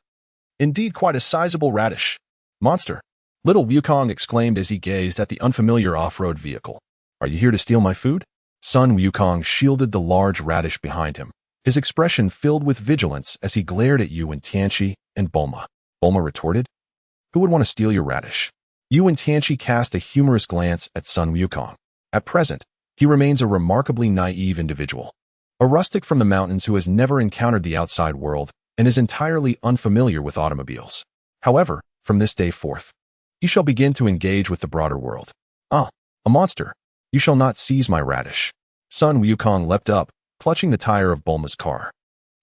Indeed, quite a sizable radish. Monster! Little Wukong exclaimed as he gazed at the unfamiliar off-road vehicle. Are you here to steal my food? Son Wukong shielded the large radish behind him, his expression filled with vigilance as he glared at Wen Tianqi and Bulma. Bulma retorted, who would want to steal your radish? Wen Tianqi cast a humorous glance at Son Wukong. At present, he remains a remarkably naive individual. A rustic from the mountains who has never encountered the outside world and is entirely unfamiliar with automobiles. However, from this day forth, he shall begin to engage with the broader world. Ah, a monster! You shall not seize my radish. Son Wukong leapt up, clutching the tire of Bulma's car,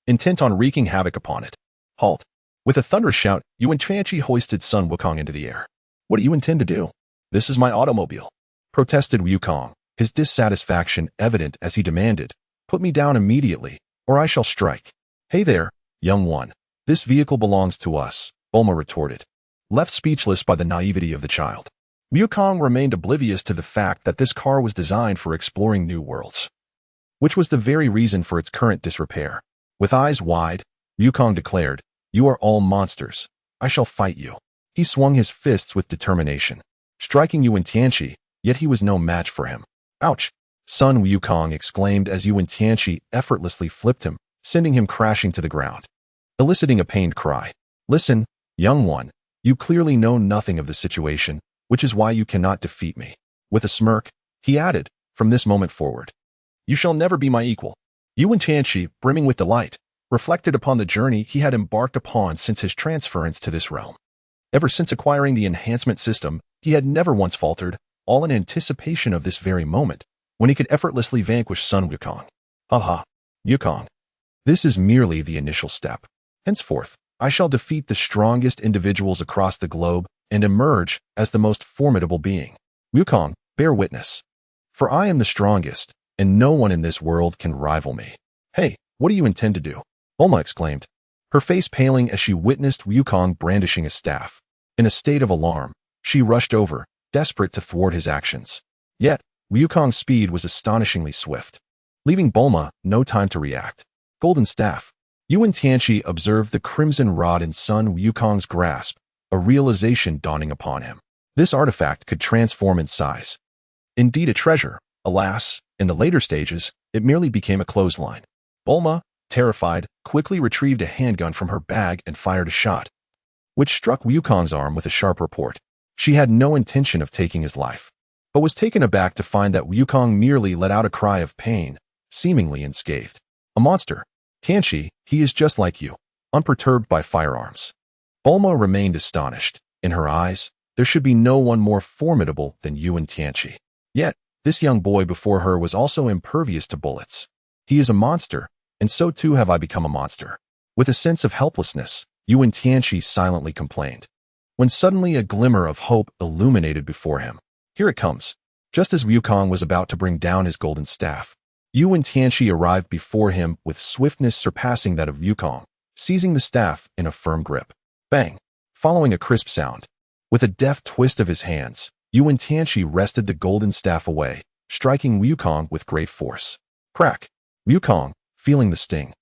intent on wreaking havoc upon it. Halt! With a thunderous shout, Wen Tianqi hoisted Son Wukong into the air. What do you intend to do? This is my automobile, protested Wukong, his dissatisfaction evident as he demanded, put me down immediately, or I shall strike. Hey there, young one. This vehicle belongs to us, Bulma retorted, left speechless by the naivety of the child. Wukong remained oblivious to the fact that this car was designed for exploring new worlds, which was the very reason for its current disrepair. With eyes wide, Wukong declared, you are all monsters. I shall fight you. He swung his fists with determination, striking Wen Tianqi, yet he was no match for him. Ouch! Son Wukong exclaimed as Wen Tianqi effortlessly flipped him, sending him crashing to the ground, eliciting a pained cry. Listen, young one, you clearly know nothing of the situation, which is why you cannot defeat me. With a smirk, he added, from this moment forward, you shall never be my equal. Wen Tianqi, brimming with delight, reflected upon the journey he had embarked upon since his transference to this realm. Ever since acquiring the enhancement system, he had never once faltered, all in anticipation of this very moment, when he could effortlessly vanquish Son Wukong. Haha, Wukong. This is merely the initial step. Henceforth, I shall defeat the strongest individuals across the globe and emerge as the most formidable being. Wukong, bear witness. For I am the strongest, and no one in this world can rival me. Hey, what do you intend to do? Bulma exclaimed, her face paling as she witnessed Wukong brandishing a staff. In a state of alarm, she rushed over, desperate to thwart his actions. Yet, Wukong's speed was astonishingly swift, leaving Bulma no time to react. Golden staff. Wen Tianqi observed the crimson rod in Son Wukong's grasp, a realization dawning upon him. This artifact could transform in size. Indeed a treasure. Alas, in the later stages, it merely became a clothesline. Bulma, terrified, quickly retrieved a handgun from her bag and fired a shot, which struck Wukong's arm with a sharp report. She had no intention of taking his life, but was taken aback to find that Wukong merely let out a cry of pain, seemingly unscathed. A monster. Tianqi, he is just like you, unperturbed by firearms. Bulma remained astonished. In her eyes, there should be no one more formidable than Wen Tianqi. Yet, this young boy before her was also impervious to bullets. He is a monster, and so too have I become a monster. With a sense of helplessness, Wen Tianqi silently complained, when suddenly a glimmer of hope illuminated before him. Here it comes. Just as Wukong was about to bring down his golden staff, Wen Tianqi arrived before him with swiftness surpassing that of Wukong, seizing the staff in a firm grip. Bang! Following a crisp sound. With a deft twist of his hands, Wen Tianqi wrested the golden staff away, striking Wukong with great force. Crack! Wukong, feeling the sting,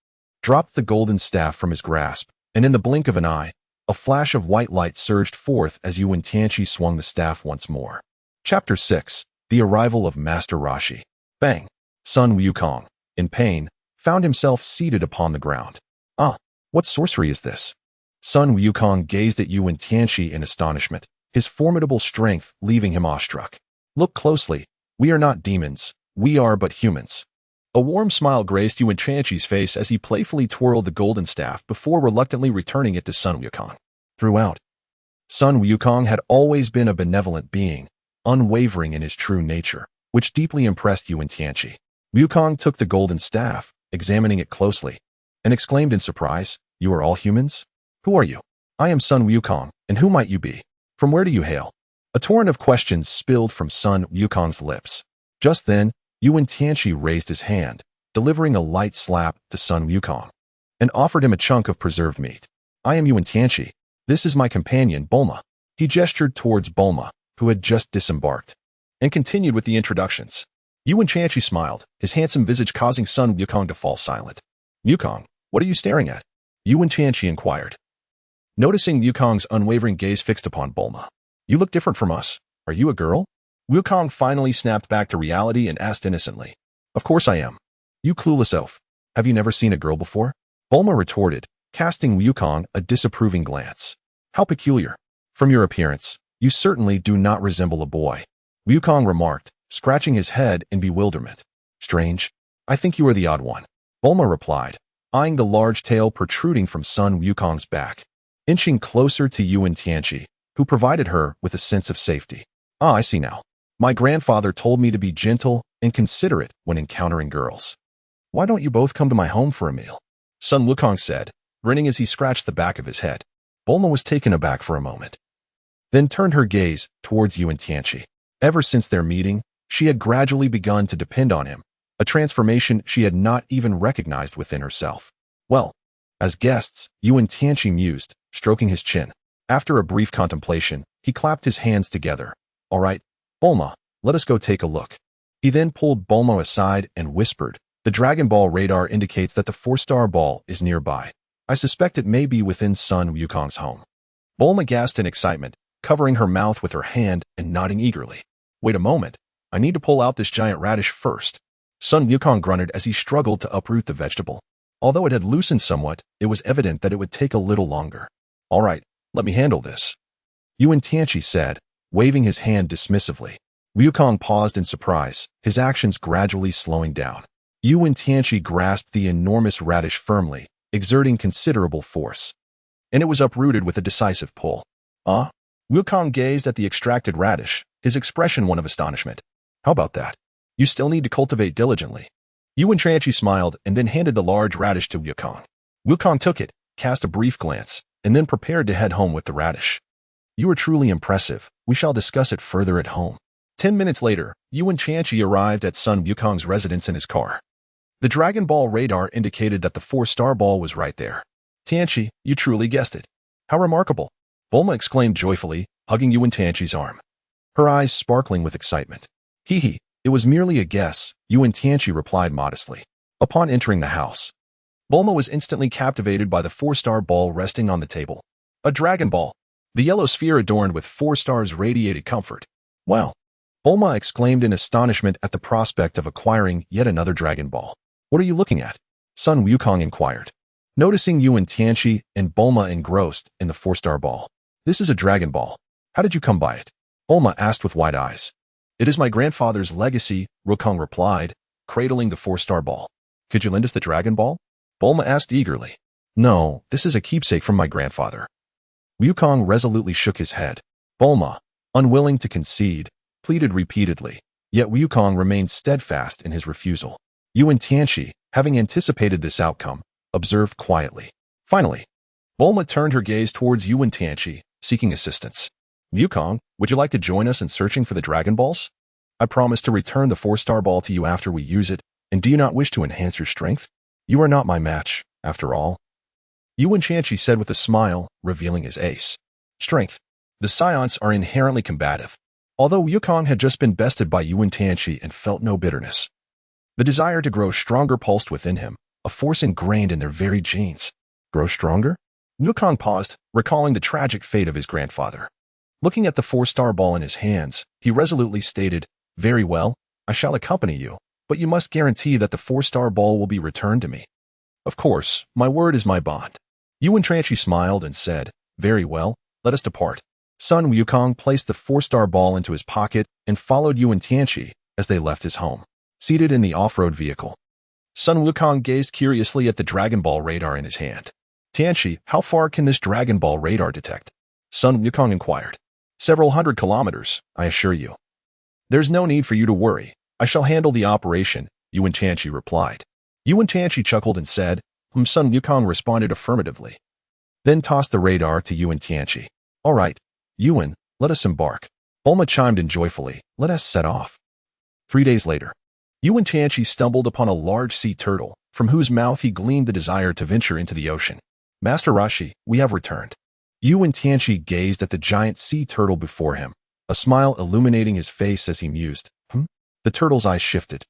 dropped the golden staff from his grasp, and in the blink of an eye, a flash of white light surged forth as Wen Tianqi swung the staff once more. Chapter 6. The Arrival of Master Roshi. Bang! Son Wukong, in pain, found himself seated upon the ground. Ah, what sorcery is this? Son Wukong gazed at Wen Tianqi in astonishment, his formidable strength leaving him awestruck. Look closely. We are not demons. We are but humans. A warm smile graced Wen Tianqi's face as he playfully twirled the golden staff before reluctantly returning it to Son Wukong. Throughout, Son Wukong had always been a benevolent being, unwavering in his true nature, which deeply impressed Wen Tianqi. Wukong took the golden staff, examining it closely, and exclaimed in surprise, "You are all humans? Who are you?" "I am Son Wukong, and who might you be? From where do you hail?" A torrent of questions spilled from Son Wukong's lips. Just then, Wen Tianqi raised his hand, delivering a light slap to Son Wukong, and offered him a chunk of preserved meat. "I am Wen Tianqi. This is my companion, Bulma." He gestured towards Bulma, who had just disembarked, and continued with the introductions. Wen Tianqi smiled, his handsome visage causing Son Wukong to fall silent. "Wukong, What are you staring at? Wen Tianqi inquired, noticing Wukong's unwavering gaze fixed upon Bulma. You look different from us. Are you a girl? Wukong finally snapped back to reality and asked innocently. Of course I am. You clueless oaf. Have you never seen a girl before? Bulma retorted, casting Wukong a disapproving glance. How peculiar. From your appearance, you certainly do not resemble a boy. Wukong remarked, scratching his head in bewilderment. Strange. I think you are the odd one. Bulma replied, eyeing the large tail protruding from Sun Wukong's back, inching closer to Wen Tianqi, who provided her with a sense of safety. Ah, I see now. My grandfather told me to be gentle and considerate when encountering girls. Why don't you both come to my home for a meal? Sun Wukong said, grinning as he scratched the back of his head. Bulma was taken aback for a moment, then turned her gaze towards Wen Tianqi. Ever since their meeting, she had gradually begun to depend on him, a transformation she had not even recognized within herself. Well, as guests, Wen Tianqi mused, stroking his chin. After a brief contemplation, he clapped his hands together. All right, Bulma, let us go take a look. He then pulled Bulma aside and whispered, the Dragon Ball radar indicates that the 4-star ball is nearby. I suspect it may be within Sun Wukong's home. Bulma gasped in excitement, covering her mouth with her hand and nodding eagerly. Wait a moment, I need to pull out this giant radish first. Sun Wukong grunted as he struggled to uproot the vegetable. Although it had loosened somewhat, it was evident that it would take a little longer. All right, let me handle this. Wen Tianqi said, waving his hand dismissively. Wukong paused in surprise, his actions gradually slowing down. Wen Tianqi grasped the enormous radish firmly, exerting considerable force, and it was uprooted with a decisive pull. Ah? Wukong gazed at the extracted radish, his expression one of astonishment. How about that? You still need to cultivate diligently. Wen Tianqi smiled and then handed the large radish to Wukong. Wukong took it, cast a brief glance, and then prepared to head home with the radish. You are truly impressive. We shall discuss it further at home. 10 minutes later, Wen Tianqi arrived at Sun Wukong's residence in his car. The Dragon Ball radar indicated that the 4-star ball was right there. Tianqi, you truly guessed it. How remarkable. Bulma exclaimed joyfully, hugging Wen Tianqi's arm, her eyes sparkling with excitement. Hee, it was merely a guess, Wen Tianqi replied modestly. Upon entering the house, Bulma was instantly captivated by the 4-star ball resting on the table. A Dragon Ball. The yellow sphere adorned with 4 stars radiated comfort. Wow. Bulma exclaimed in astonishment at the prospect of acquiring yet another Dragon Ball. What are you looking at? Sun Wukong inquired, noticing Wen Tianqi and Bulma engrossed in the 4-star ball. This is a Dragon Ball. How did you come by it? Bulma asked with wide eyes. It is my grandfather's legacy, Wukong replied, cradling the 4-star ball. Could you lend us the Dragon Ball? Bulma asked eagerly. No, this is a keepsake from my grandfather. Wukong resolutely shook his head. Bulma, unwilling to concede, pleaded repeatedly, yet Wukong remained steadfast in his refusal. Wen Tianqi, having anticipated this outcome, observed quietly. Finally, Bulma turned her gaze towards Wen Tianqi, seeking assistance. Wukong, would you like to join us in searching for the Dragon Balls? I promise to return the 4-star ball to you after we use it, and do you not wish to enhance your strength? You are not my match, after all. Wen Tianqi said with a smile, revealing his ace. Strength. The Saiyans are inherently combative. Although Wukong had just been bested by Wen Tianqi and felt no bitterness, the desire to grow stronger pulsed within him, a force ingrained in their very genes. Grow stronger? Wukong paused, recalling the tragic fate of his grandfather. Looking at the 4-star ball in his hands, he resolutely stated, Very well, I shall accompany you, but you must guarantee that the 4-star ball will be returned to me. Of course, my word is my bond. Wen Tianqi smiled and said, Very well, let us depart. Sun Wukong placed the 4-star ball into his pocket and followed Wen Tianqi as they left his home. Seated in the off-road vehicle, Sun Wukong gazed curiously at the Dragon Ball radar in his hand. Tianqi, how far can this Dragon Ball radar detect? Sun Wukong inquired. Several hundred kilometers, I assure you. There's no need for you to worry. I shall handle the operation, Wen Tianqi replied. Wen Tianqi chuckled and said, Sun Wukong responded affirmatively, then tossed the radar to Wen Tianqi. All right, Wen, let us embark. Bulma chimed in joyfully, let us set off. 3 days later, Wen Tianqi stumbled upon a large sea turtle, from whose mouth he gleaned the desire to venture into the ocean. Master Roshi, we have returned. Wen Tianqi gazed at the giant sea turtle before him, a smile illuminating his face as he mused. The turtle's eyes shifted,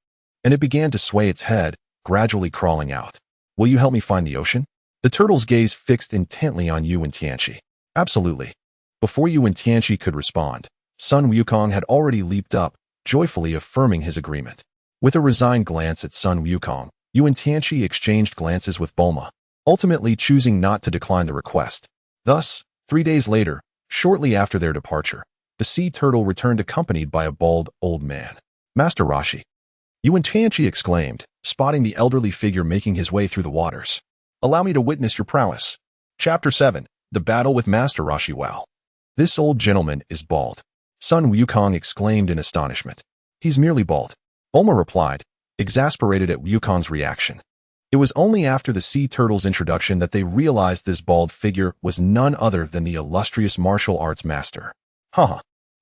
and it began to sway its head, gradually crawling out. Will you help me find the ocean? The turtle's gaze fixed intently on Wen Tianqi. Absolutely. Before Wen Tianqi could respond, Sun Wukong had already leaped up, joyfully affirming his agreement. With a resigned glance at Sun Wukong, Wen Tianqi exchanged glances with Bulma, ultimately choosing not to decline the request. Thus, 3 days later, shortly after their departure, the sea turtle returned accompanied by a bald, old man. Master Roshi. Wen Tianqi exclaimed, spotting the elderly figure making his way through the waters. Allow me to witness your prowess. Chapter 7. The Battle with Master Roshi. Wow. This old gentleman is bald. Sun Wukong exclaimed in astonishment. He's merely bald. Bulma replied, exasperated at Wukong's reaction. It was only after the sea turtle's introduction that they realized this bald figure was none other than the illustrious martial arts master. Haha.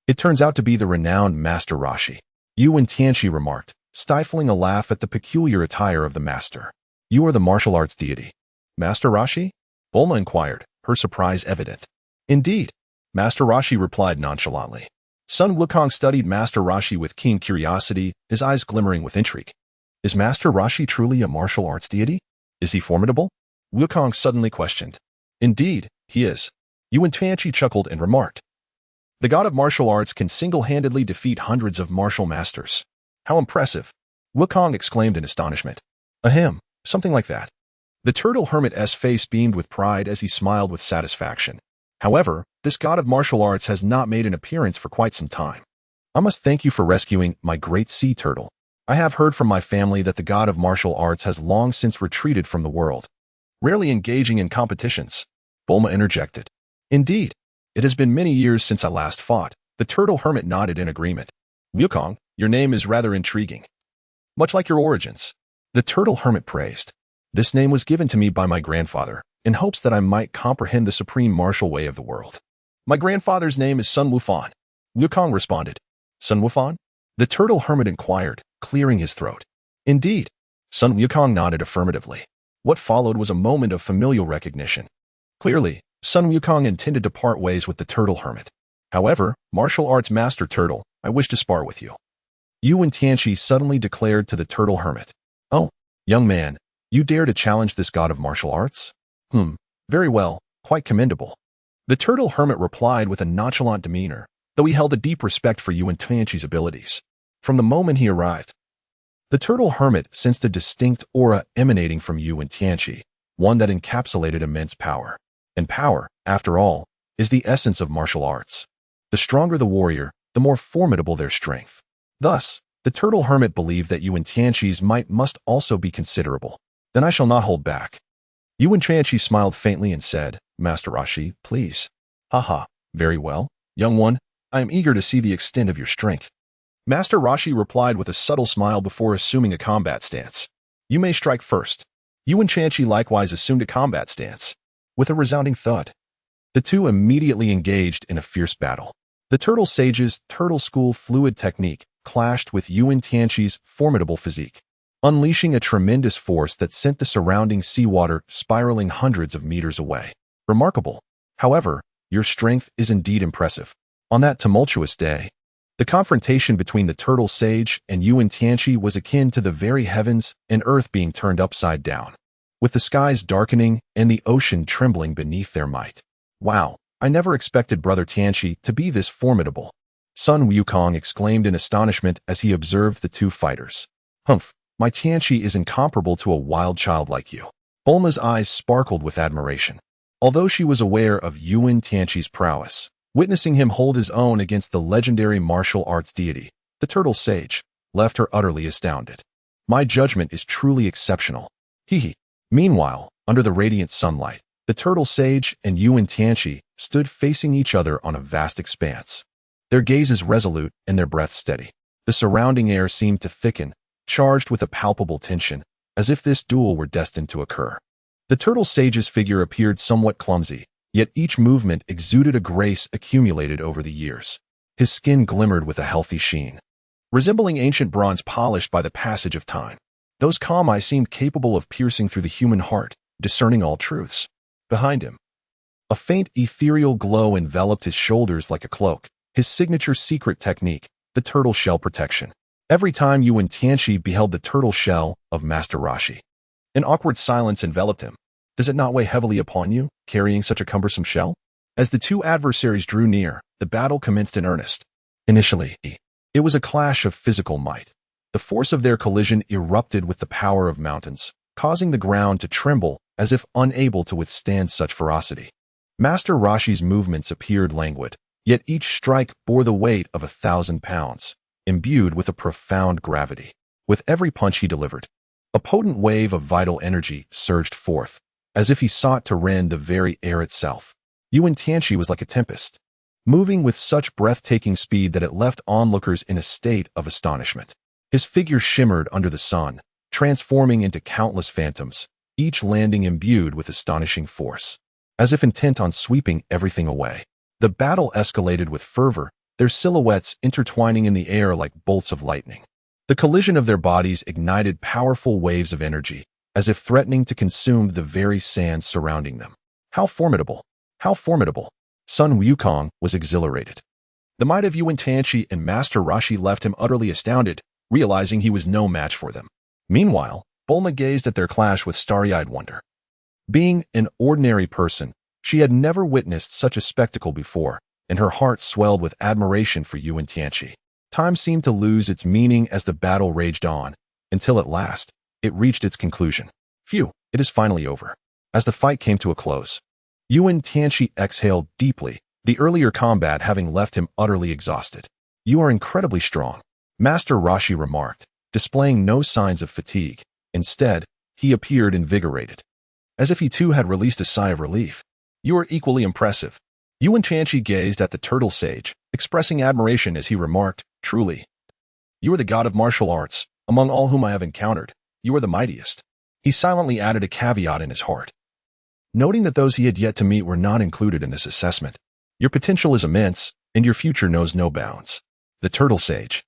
It turns out to be the renowned Master Roshi. Wen Tianqi remarked, stifling a laugh at the peculiar attire of the master. You are the martial arts deity. Master Roshi? Bulma inquired, her surprise evident. Indeed. Master Roshi replied nonchalantly. Sun Wukong studied Master Roshi with keen curiosity, his eyes glimmering with intrigue. Is Master Roshi truly a martial arts deity? Is he formidable? Wukong suddenly questioned. Indeed, he is. Wen Tianqi chuckled and remarked. The god of martial arts can single-handedly defeat hundreds of martial masters. How impressive! Wukong exclaimed in astonishment. Ahem, something like that. The turtle hermit's face beamed with pride as he smiled with satisfaction. However, this god of martial arts has not made an appearance for quite some time. I must thank you for rescuing my great sea turtle. I have heard from my family that the god of martial arts has long since retreated from the world, rarely engaging in competitions. Bulma interjected. Indeed, it has been many years since I last fought. The turtle hermit nodded in agreement. Wukong, your name is rather intriguing. Much like your origins. The turtle hermit praised. This name was given to me by my grandfather, in hopes that I might comprehend the supreme martial way of the world. My grandfather's name is Sun Wufan. Wukong responded. Sun Wufan? The turtle hermit inquired, clearing his throat. Indeed. Sun Wukong nodded affirmatively. What followed was a moment of familial recognition. Clearly, Sun Wukong intended to part ways with the turtle hermit. However, martial arts master turtle, I wish to spar with you. Wen Tianqi suddenly declared to the turtle hermit. Oh, young man, you dare to challenge this god of martial arts? Very well, quite commendable. The turtle hermit replied with a nonchalant demeanor, though he held a deep respect for Wen Tianqi's abilities. From the moment he arrived, the turtle hermit sensed a distinct aura emanating from Wen Tianqi, one that encapsulated immense power. And power, after all, is the essence of martial arts. The stronger the warrior, the more formidable their strength. Thus, the turtle hermit believed that Wen Tianqi's might must also be considerable. Then I shall not hold back. Wen Tianqi smiled faintly and said, Master Roshi, please. Haha, very well, young one, I am eager to see the extent of your strength. Master Roshi replied with a subtle smile before assuming a combat stance. You may strike first. Wen Tianqi likewise assumed a combat stance. With a resounding thud, the two immediately engaged in a fierce battle. The turtle sage's turtle school fluid technique clashed with Wen Tianqi's formidable physique, unleashing a tremendous force that sent the surrounding seawater spiraling hundreds of meters away. Remarkable. However, your strength is indeed impressive. On that tumultuous day, the confrontation between the turtle sage and Wen Tianqi was akin to the very heavens and earth being turned upside down, with the skies darkening and the ocean trembling beneath their might. Wow, I never expected Brother Tianqi to be this formidable. Sun Wukong exclaimed in astonishment as he observed the two fighters. Humph, my Tianqi is incomparable to a wild child like you. Bulma's eyes sparkled with admiration. Although she was aware of Wen Tianqi's prowess, witnessing him hold his own against the legendary martial arts deity, the turtle sage, left her utterly astounded. My judgment is truly exceptional. Hee. Meanwhile, under the radiant sunlight, the turtle sage and Wen Tianqi stood facing each other on a vast expanse. Their gazes resolute and their breath steady. The surrounding air seemed to thicken, charged with a palpable tension, as if this duel were destined to occur. The turtle sage's figure appeared somewhat clumsy, yet each movement exuded a grace accumulated over the years. His skin glimmered with a healthy sheen, resembling ancient bronze polished by the passage of time. Those calm eyes seemed capable of piercing through the human heart, discerning all truths. Behind him, a faint ethereal glow enveloped his shoulders like a cloak, his signature secret technique, the turtle shell protection. Every time Wen Tianqi beheld the turtle shell of Master Roshi, An awkward silence enveloped him. Does it not weigh heavily upon you, carrying such a cumbersome shell? As the two adversaries drew near, the battle commenced in earnest. Initially, it was a clash of physical might. The force of their collision erupted with the power of mountains, causing the ground to tremble as if unable to withstand such ferocity. Master Roshi's movements appeared languid, yet each strike bore the weight of 1,000 pounds, imbued with a profound gravity. With every punch he delivered, a potent wave of vital energy surged forth, as if he sought to rend the very air itself. Wen Tianqi was like a tempest, moving with such breathtaking speed that it left onlookers in a state of astonishment. His figure shimmered under the sun, transforming into countless phantoms, each landing imbued with astonishing force, as if intent on sweeping everything away. The battle escalated with fervor, their silhouettes intertwining in the air like bolts of lightning. The collision of their bodies ignited powerful waves of energy, as if threatening to consume the very sands surrounding them. How formidable! How formidable! Sun Wukong was exhilarated. The might of Wen Tianqi and Master Roshi left him utterly astounded, realizing he was no match for them. Meanwhile, Bulma gazed at their clash with starry-eyed wonder. Being an ordinary person, she had never witnessed such a spectacle before, and her heart swelled with admiration for Wen Tianqi. Time seemed to lose its meaning as the battle raged on, until at last, it reached its conclusion. Phew, it is finally over. As the fight came to a close, Wen Tianqi exhaled deeply, the earlier combat having left him utterly exhausted. You are incredibly strong, Master Roshi remarked, displaying no signs of fatigue. Instead, he appeared invigorated, as if he too had released a sigh of relief. You are equally impressive. Wen Tianqi gazed at the turtle sage, expressing admiration as he remarked, truly, you are the god of martial arts. Among all whom I have encountered, you are the mightiest. He silently added a caveat in his heart, noting that those he had yet to meet were not included in this assessment. Your potential is immense, and your future knows no bounds. The turtle sage,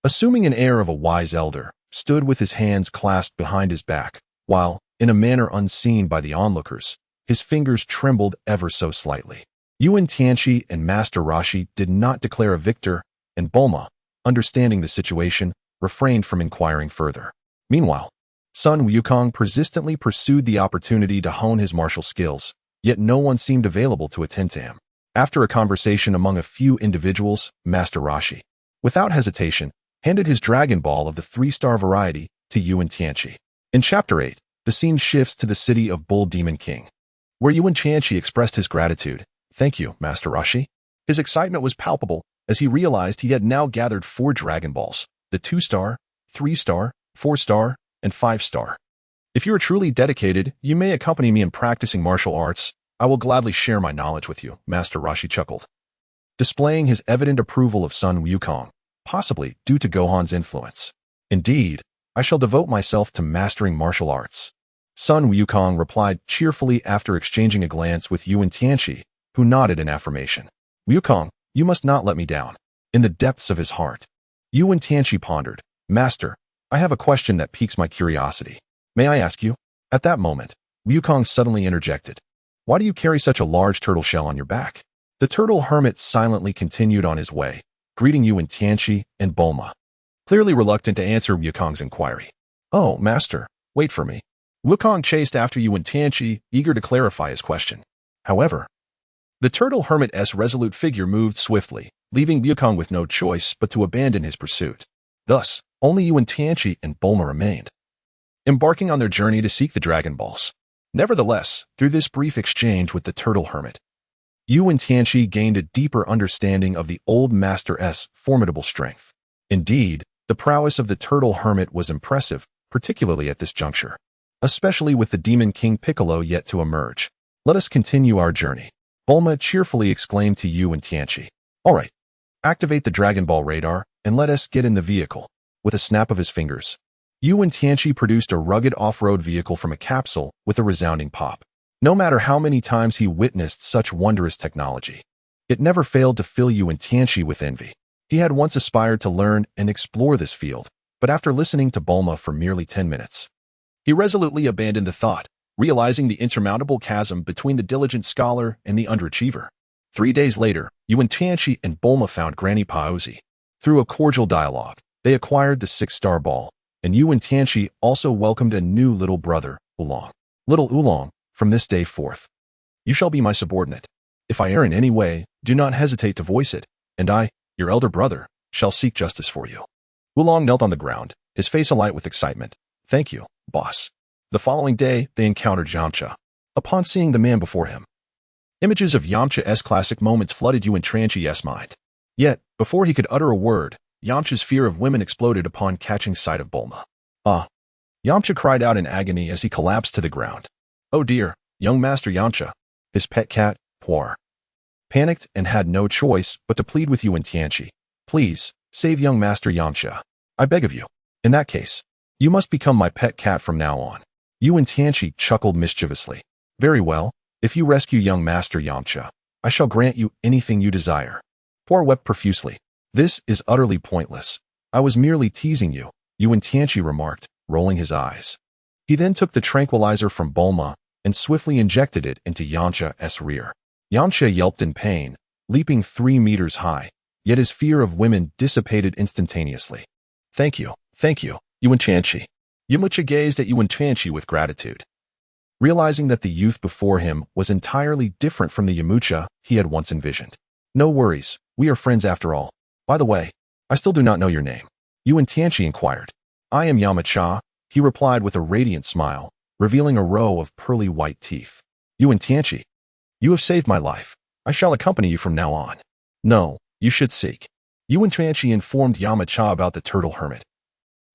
assuming an air of a wise elder, stood with his hands clasped behind his back, while, in a manner unseen by the onlookers, his fingers trembled ever so slightly. Wen Tianqi and Master Roshi did not declare a victor, and Bulma, understanding the situation, refrained from inquiring further. Meanwhile, Sun Wukong persistently pursued the opportunity to hone his martial skills, yet no one seemed available to attend to him. After a conversation among a few individuals, Master Roshi, without hesitation, handed his Dragon Ball of the 3-star variety to Wen Tianqi. In Chapter 8, the scene shifts to the city of Bull Demon King, where Wen Tianqi expressed his gratitude. Thank you, Master Roshi. His excitement was palpable as he realized he had now gathered 4 Dragon Balls, the 2-star, 3-star, 4-star, and 5-star. If you are truly dedicated, you may accompany me in practicing martial arts. I will gladly share my knowledge with you, Master Roshi chuckled, displaying his evident approval of Sun Wukong, possibly due to Gohan's influence. Indeed, I shall devote myself to mastering martial arts. Sun Wukong replied cheerfully after exchanging a glance with Wen Tianqi, who nodded in affirmation. Wukong, you must not let me down. In the depths of his heart, Wen Tianqi pondered. Master, I have a question that piques my curiosity. May I ask you? At that moment, Wukong suddenly interjected. Why do you carry such a large turtle shell on your back? The turtle hermit silently continued on his way, greeting Wen Tianqi and Bulma, clearly reluctant to answer Wukong's inquiry. Oh, Master, wait for me. Wukong chased after Wen Tianqi, eager to clarify his question. However, the turtle hermit's resolute figure moved swiftly, leaving Wukong with no choice but to abandon his pursuit. Thus, only Wen Tianqi and Bulma remained, embarking on their journey to seek the Dragon Balls. Nevertheless, through this brief exchange with the turtle hermit, Wen Tianqi gained a deeper understanding of the old master's formidable strength. Indeed, the prowess of the turtle hermit was impressive, particularly at this juncture, especially with the Demon King Piccolo yet to emerge. Let us continue our journey, Bulma cheerfully exclaimed to Wen Tianqi. All right, activate the Dragon Ball radar, and let us get in the vehicle. With a snap of his fingers, Wen Tianqi produced a rugged off-road vehicle from a capsule with a resounding pop. No matter how many times he witnessed such wondrous technology, it never failed to fill Wen Tianqi with envy. He had once aspired to learn and explore this field, but after listening to Bulma for merely 10 minutes, he resolutely abandoned the thought, realizing the insurmountable chasm between the diligent scholar and the underachiever. 3 days later, Wen Tianqi and Bulma found Granny Baozi. Through a cordial dialogue, they acquired the 6-star ball, and Wen Tianqi also welcomed a new little brother, Oolong. Little Oolong, from this day forth, you shall be my subordinate. If I err in any way, do not hesitate to voice it, and I, your elder brother, shall seek justice for you. Oolong knelt on the ground, his face alight with excitement. Thank you, boss. The following day, they encountered Yamcha. Upon seeing the man before him, images of Yamcha's classic moments flooded Wen Tianqi's mind. Yet, before he could utter a word, Yamcha's fear of women exploded upon catching sight of Bulma. Ah! Yamcha cried out in agony as he collapsed to the ground. Oh dear, young Master Yamcha. His pet cat, Poir, panicked and had no choice but to plead with Wen Tianqi. Please, save young Master Yamcha. I beg of you. In that case, you must become my pet cat from now on. Wen Tianqi chuckled mischievously. Very well, if you rescue young Master Yamcha, I shall grant you anything you desire. Poir wept profusely. This is utterly pointless. I was merely teasing you, Wen Tianqi remarked, rolling his eyes. He then took the tranquilizer from Bulma and swiftly injected it into Yamcha's rear. Yamcha yelped in pain, leaping 3 meters high, yet his fear of women dissipated instantaneously. Thank you, Wen Tianqi. Yamcha gazed at Wen Tianqi with gratitude, realizing that the youth before him was entirely different from the Yamcha he had once envisioned. No worries, we are friends after all. By the way, I still do not know your name. Wen Tianqi inquired. I am Yamcha, he replied with a radiant smile, revealing a row of pearly white teeth. Wen Tianqi, you have saved my life. I shall accompany you from now on. No, you should seek. Wen Tianqi informed Yamcha about the turtle hermit,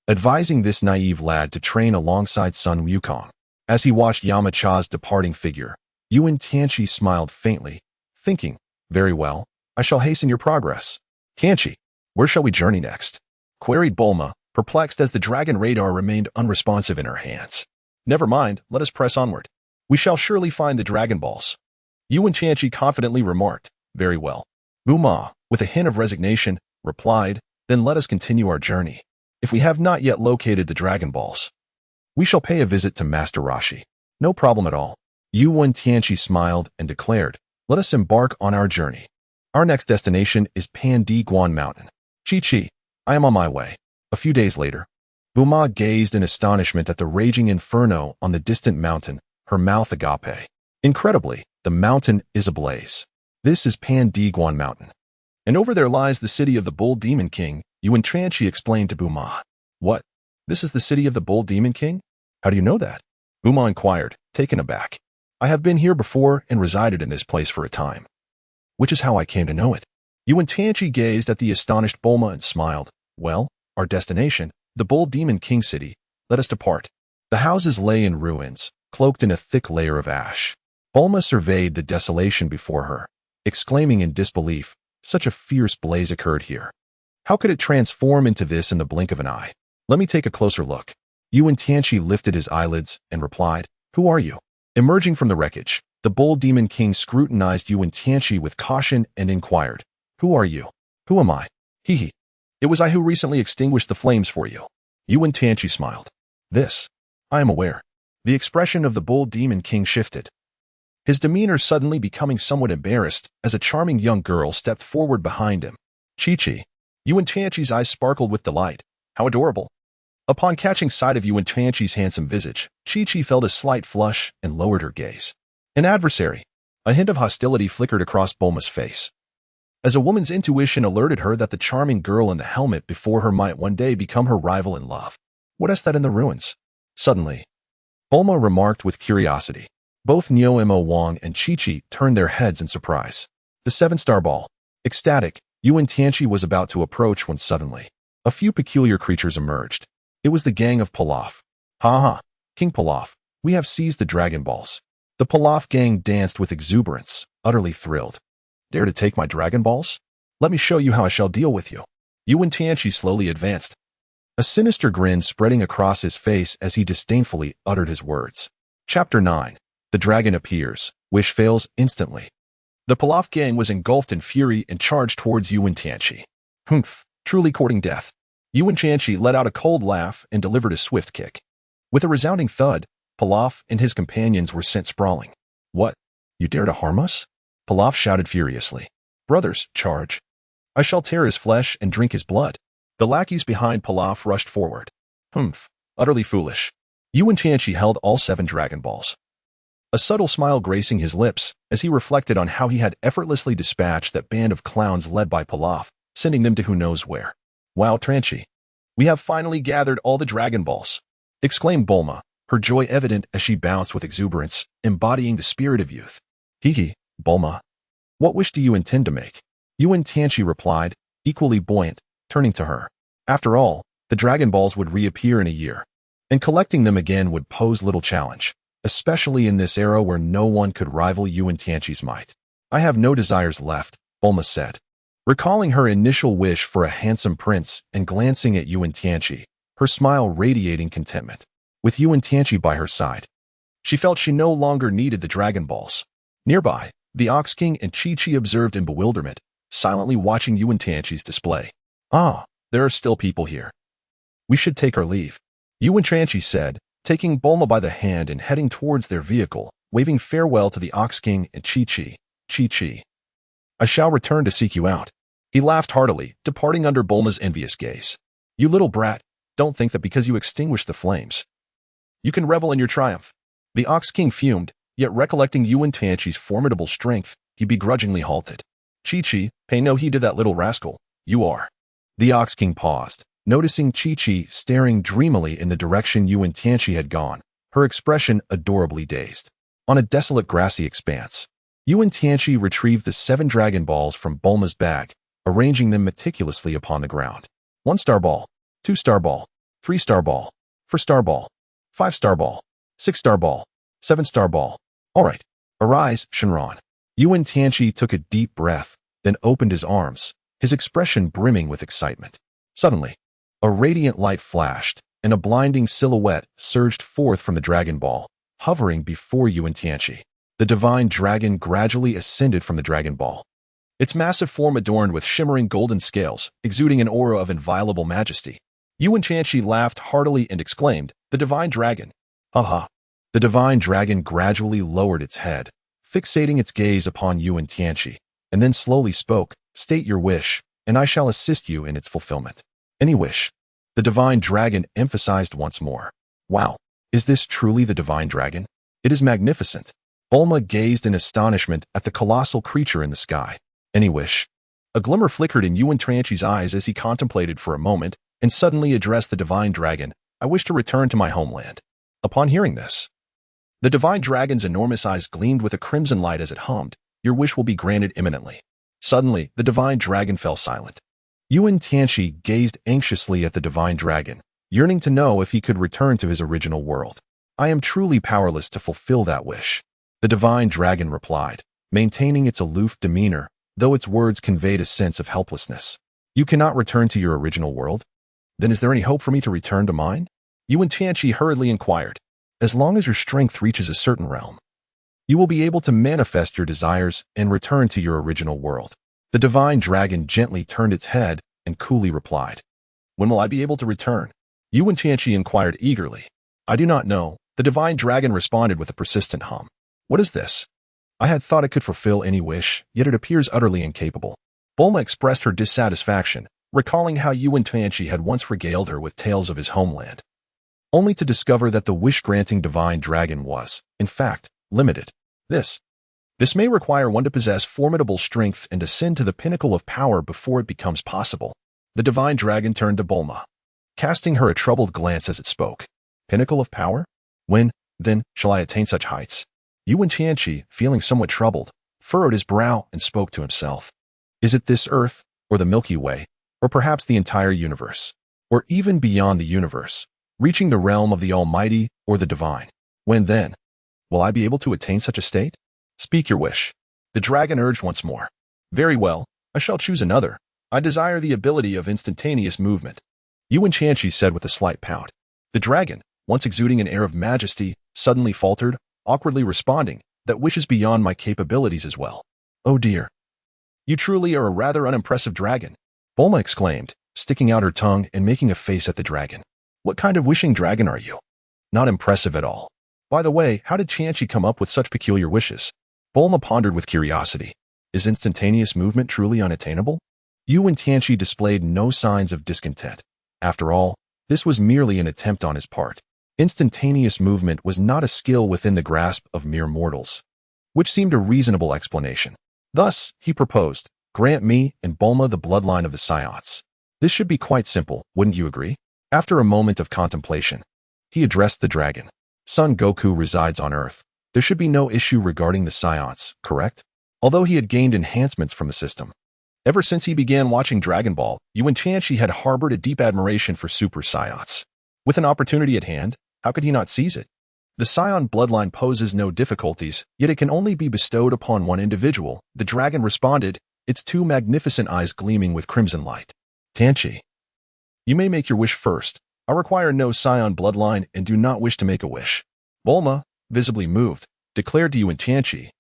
advising this naive lad to train alongside son Wukong. As he watched Yamcha's departing figure, Wen Tianqi smiled faintly, thinking, very well, I shall hasten your progress. Tianqi, where shall we journey next? Queried Bulma, perplexed as the dragon radar remained unresponsive in her hands. Never mind, let us press onward. We shall surely find the Dragon Balls. Wen Tianqi confidently remarked. Very well. Bulma, with a hint of resignation, replied, then let us continue our journey. If we have not yet located the Dragon Balls, we shall pay a visit to Master Roshi. No problem at all. Wen Tianqi smiled and declared, let us embark on our journey. Our next destination is Pandiguan Mountain. Chi-Chi, I am on my way. A few days later, Bulma gazed in astonishment at the raging inferno on the distant mountain, her mouth agape. Incredibly, the mountain is ablaze. This is Pandiguan Mountain. And over there lies the city of the Bull Demon King, Wen Tianqi explained to Bulma. What? This is the city of the Bull Demon King? How do you know that? Bulma inquired, taken aback. I have been here before and resided in this place for a time, which is how I came to know it. Wen Tianqi gazed at the astonished Bulma and smiled. Well, our destination, the Bull Demon King City, let us depart. The houses lay in ruins, cloaked in a thick layer of ash. Bulma surveyed the desolation before her, exclaiming in disbelief, such a fierce blaze occurred here. How could it transform into this in the blink of an eye? Let me take a closer look. Wen Tianqi lifted his eyelids and replied, who are you? Emerging from the wreckage, the Bull Demon King scrutinized Wen Tianqi with caution and inquired, who are you? Who am I? Hee. It was I who recently extinguished the flames for you. Wen Tianqi smiled. This, I am aware. The expression of the Bull Demon King shifted, his demeanor suddenly becoming somewhat embarrassed as a charming young girl stepped forward behind him. Chi-Chi. Wen Tianqi's eyes sparkled with delight. How adorable. Upon catching sight of Wen Tianqi's handsome visage, Chi-Chi felt a slight flush and lowered her gaze. An adversary. A hint of hostility flickered across Bulma's face, as a woman's intuition alerted her that the charming girl in the helmet before her might one day become her rival in love. What is that in the ruins? Suddenly, Bulma remarked with curiosity. Both Neo-Mo Wang and Chi-Chi turned their heads in surprise. The 7-star ball. Ecstatic, Wen Tianqi was about to approach when suddenly, a few peculiar creatures emerged. It was the gang of Pilaf. Ha ha, King Pilaf, we have seized the Dragon Balls. The Pilaf gang danced with exuberance, utterly thrilled. Dare to take my Dragon Balls? Let me show you how I shall deal with you. Wen Tianqi slowly advanced, a sinister grin spreading across his face as he disdainfully uttered his words. Chapter 9. The Dragon Appears. Wish fails instantly. The Pilaf gang was engulfed in fury and charged towards Wen Tianqi. Humph, truly courting death. Wen Tianqi let out a cold laugh and delivered a swift kick. With a resounding thud, Pilaf and his companions were sent sprawling. What? You dare to harm us? Pilaf shouted furiously. Brothers, charge. I shall tear his flesh and drink his blood. The lackeys behind Pilaf rushed forward. Humph. Utterly foolish. Wen Tianqi held all 7 Dragon Balls. A subtle smile gracing his lips as he reflected on how he had effortlessly dispatched that band of clowns led by Pilaf, sending them to who knows where. Wow, Tianqi. We have finally gathered all the Dragon Balls, exclaimed Bulma, her joy evident as she bounced with exuberance, embodying the spirit of youth. Hee, Bulma. What wish do you intend to make? Wen Tianqi replied, equally buoyant, turning to her. After all, the Dragon Balls would reappear in a year, and collecting them again would pose little challenge, especially in this era where no one could rival Wen Tianqi's might. I have no desires left, Bulma said, recalling her initial wish for a handsome prince and glancing at Wen Tianqi, her smile radiating contentment. With Wen Tianqi by her side, she felt she no longer needed the Dragon Balls. Nearby, the Ox King and Chi-Chi observed in bewilderment, silently watching Wen Tianqi's display. Ah, there are still people here. We should take our leave, Wen Tianqi said, taking Bulma by the hand and heading towards their vehicle, waving farewell to the Ox King and Chi-Chi. Chi-Chi. I shall return to seek you out. He laughed heartily, departing under Bulma's envious gaze. You little brat, don't think that because you extinguished the flames, you can revel in your triumph. The Ox King fumed, yet recollecting Wen Tianqi's formidable strength, he begrudgingly halted. Chi-Chi, pay no heed to that little rascal. You are. The Ox King paused, noticing Chi-Chi staring dreamily in the direction Wen Tianqi had gone, her expression adorably dazed. On a desolate grassy expanse, Wen Tianqi retrieved the 7 Dragon Balls from Bulma's bag, arranging them meticulously upon the ground. 1-star ball, 2-star ball, 3-star ball, 4-star ball, 5-star ball, 6-star ball, 7-star ball. All right, arise, Shenron. Wen Tianqi took a deep breath, then opened his arms, his expression brimming with excitement. Suddenly, a radiant light flashed, and a blinding silhouette surged forth from the Dragon Ball, hovering before Wen Tianqi. The divine dragon gradually ascended from the Dragon Ball, its massive form adorned with shimmering golden scales, exuding an aura of inviolable majesty. Wen Tianqi laughed heartily and exclaimed, "The divine dragon!" Ha! The divine dragon gradually lowered its head, fixating its gaze upon Wen Tianqi, and then slowly spoke, "State your wish, and I shall assist you in its fulfillment." Any wish, the divine dragon emphasized once more. Wow, is this truly the divine dragon? It is magnificent. Bulma gazed in astonishment at the colossal creature in the sky. Any wish? A glimmer flickered in Wen Tianqi's eyes as he contemplated for a moment, and suddenly addressed the divine dragon. I wish to return to my homeland. Upon hearing this, the divine dragon's enormous eyes gleamed with a crimson light as it hummed, Your wish will be granted imminently. Suddenly, the divine dragon fell silent. Wen Tianqi gazed anxiously at the divine dragon, yearning to know if he could return to his original world. I am truly powerless to fulfill that wish, the divine dragon replied, maintaining its aloof demeanor, though its words conveyed a sense of helplessness. You cannot return to your original world? Then is there any hope for me to return to mine? Wen Tianqi hurriedly inquired. As long as your strength reaches a certain realm, you will be able to manifest your desires and return to your original world. The divine dragon gently turned its head and coolly replied. When will I be able to return? Wen Tianqi inquired eagerly. I do not know, the divine dragon responded with a persistent hum. What is this? I had thought it could fulfill any wish, yet it appears utterly incapable. Bulma expressed her dissatisfaction, recalling how Wen Tianqi had once regaled her with tales of his homeland, only to discover that the wish-granting divine dragon was, in fact, limited. This may require one to possess formidable strength and ascend to the pinnacle of power before it becomes possible. The divine dragon turned to Bulma, casting her a troubled glance as it spoke. Pinnacle of power? When, then, shall I attain such heights? Wen Tianqi, feeling somewhat troubled, furrowed his brow and spoke to himself. Is it this Earth, or the Milky Way, or perhaps the entire universe, or even beyond the universe, reaching the realm of the Almighty or the Divine? When then will I be able to attain such a state? Speak your wish. The dragon urged once more. Very well, I shall choose another. I desire the ability of instantaneous movement, Wen Tianqi said with a slight pout. The dragon, once exuding an air of majesty, suddenly faltered, awkwardly responding, that wish is beyond my capabilities as well. Oh dear. You truly are a rather unimpressive dragon, Bulma exclaimed, sticking out her tongue and making a face at the dragon. What kind of wishing dragon are you? Not impressive at all. By the way, how did Tianqi come up with such peculiar wishes? Bulma pondered with curiosity. Is instantaneous movement truly unattainable? Wen Tianqi displayed no signs of discontent. After all, This was merely an attempt on his part. Instantaneous movement was not a skill within the grasp of mere mortals, which seemed a reasonable explanation. Thus, he proposed, grant me and Bulma the bloodline of the Saiyans. This should be quite simple, wouldn't you agree? After a moment of contemplation, he addressed the dragon. Son Goku resides on Earth. There should be no issue regarding the Saiyans, correct? Although he had gained enhancements from the system. Ever since he began watching Dragon Ball, Wen Tianqi had harbored a deep admiration for Super Saiyans. With an opportunity at hand, how could he not seize it? The Saiyan bloodline poses no difficulties, yet it can only be bestowed upon one individual. The dragon responded, its two magnificent eyes gleaming with crimson light. Tianqi, you may make your wish first. I require no Saiyan bloodline and do not wish to make a wish. Bulma, visibly moved, declared to Wen Tianqi,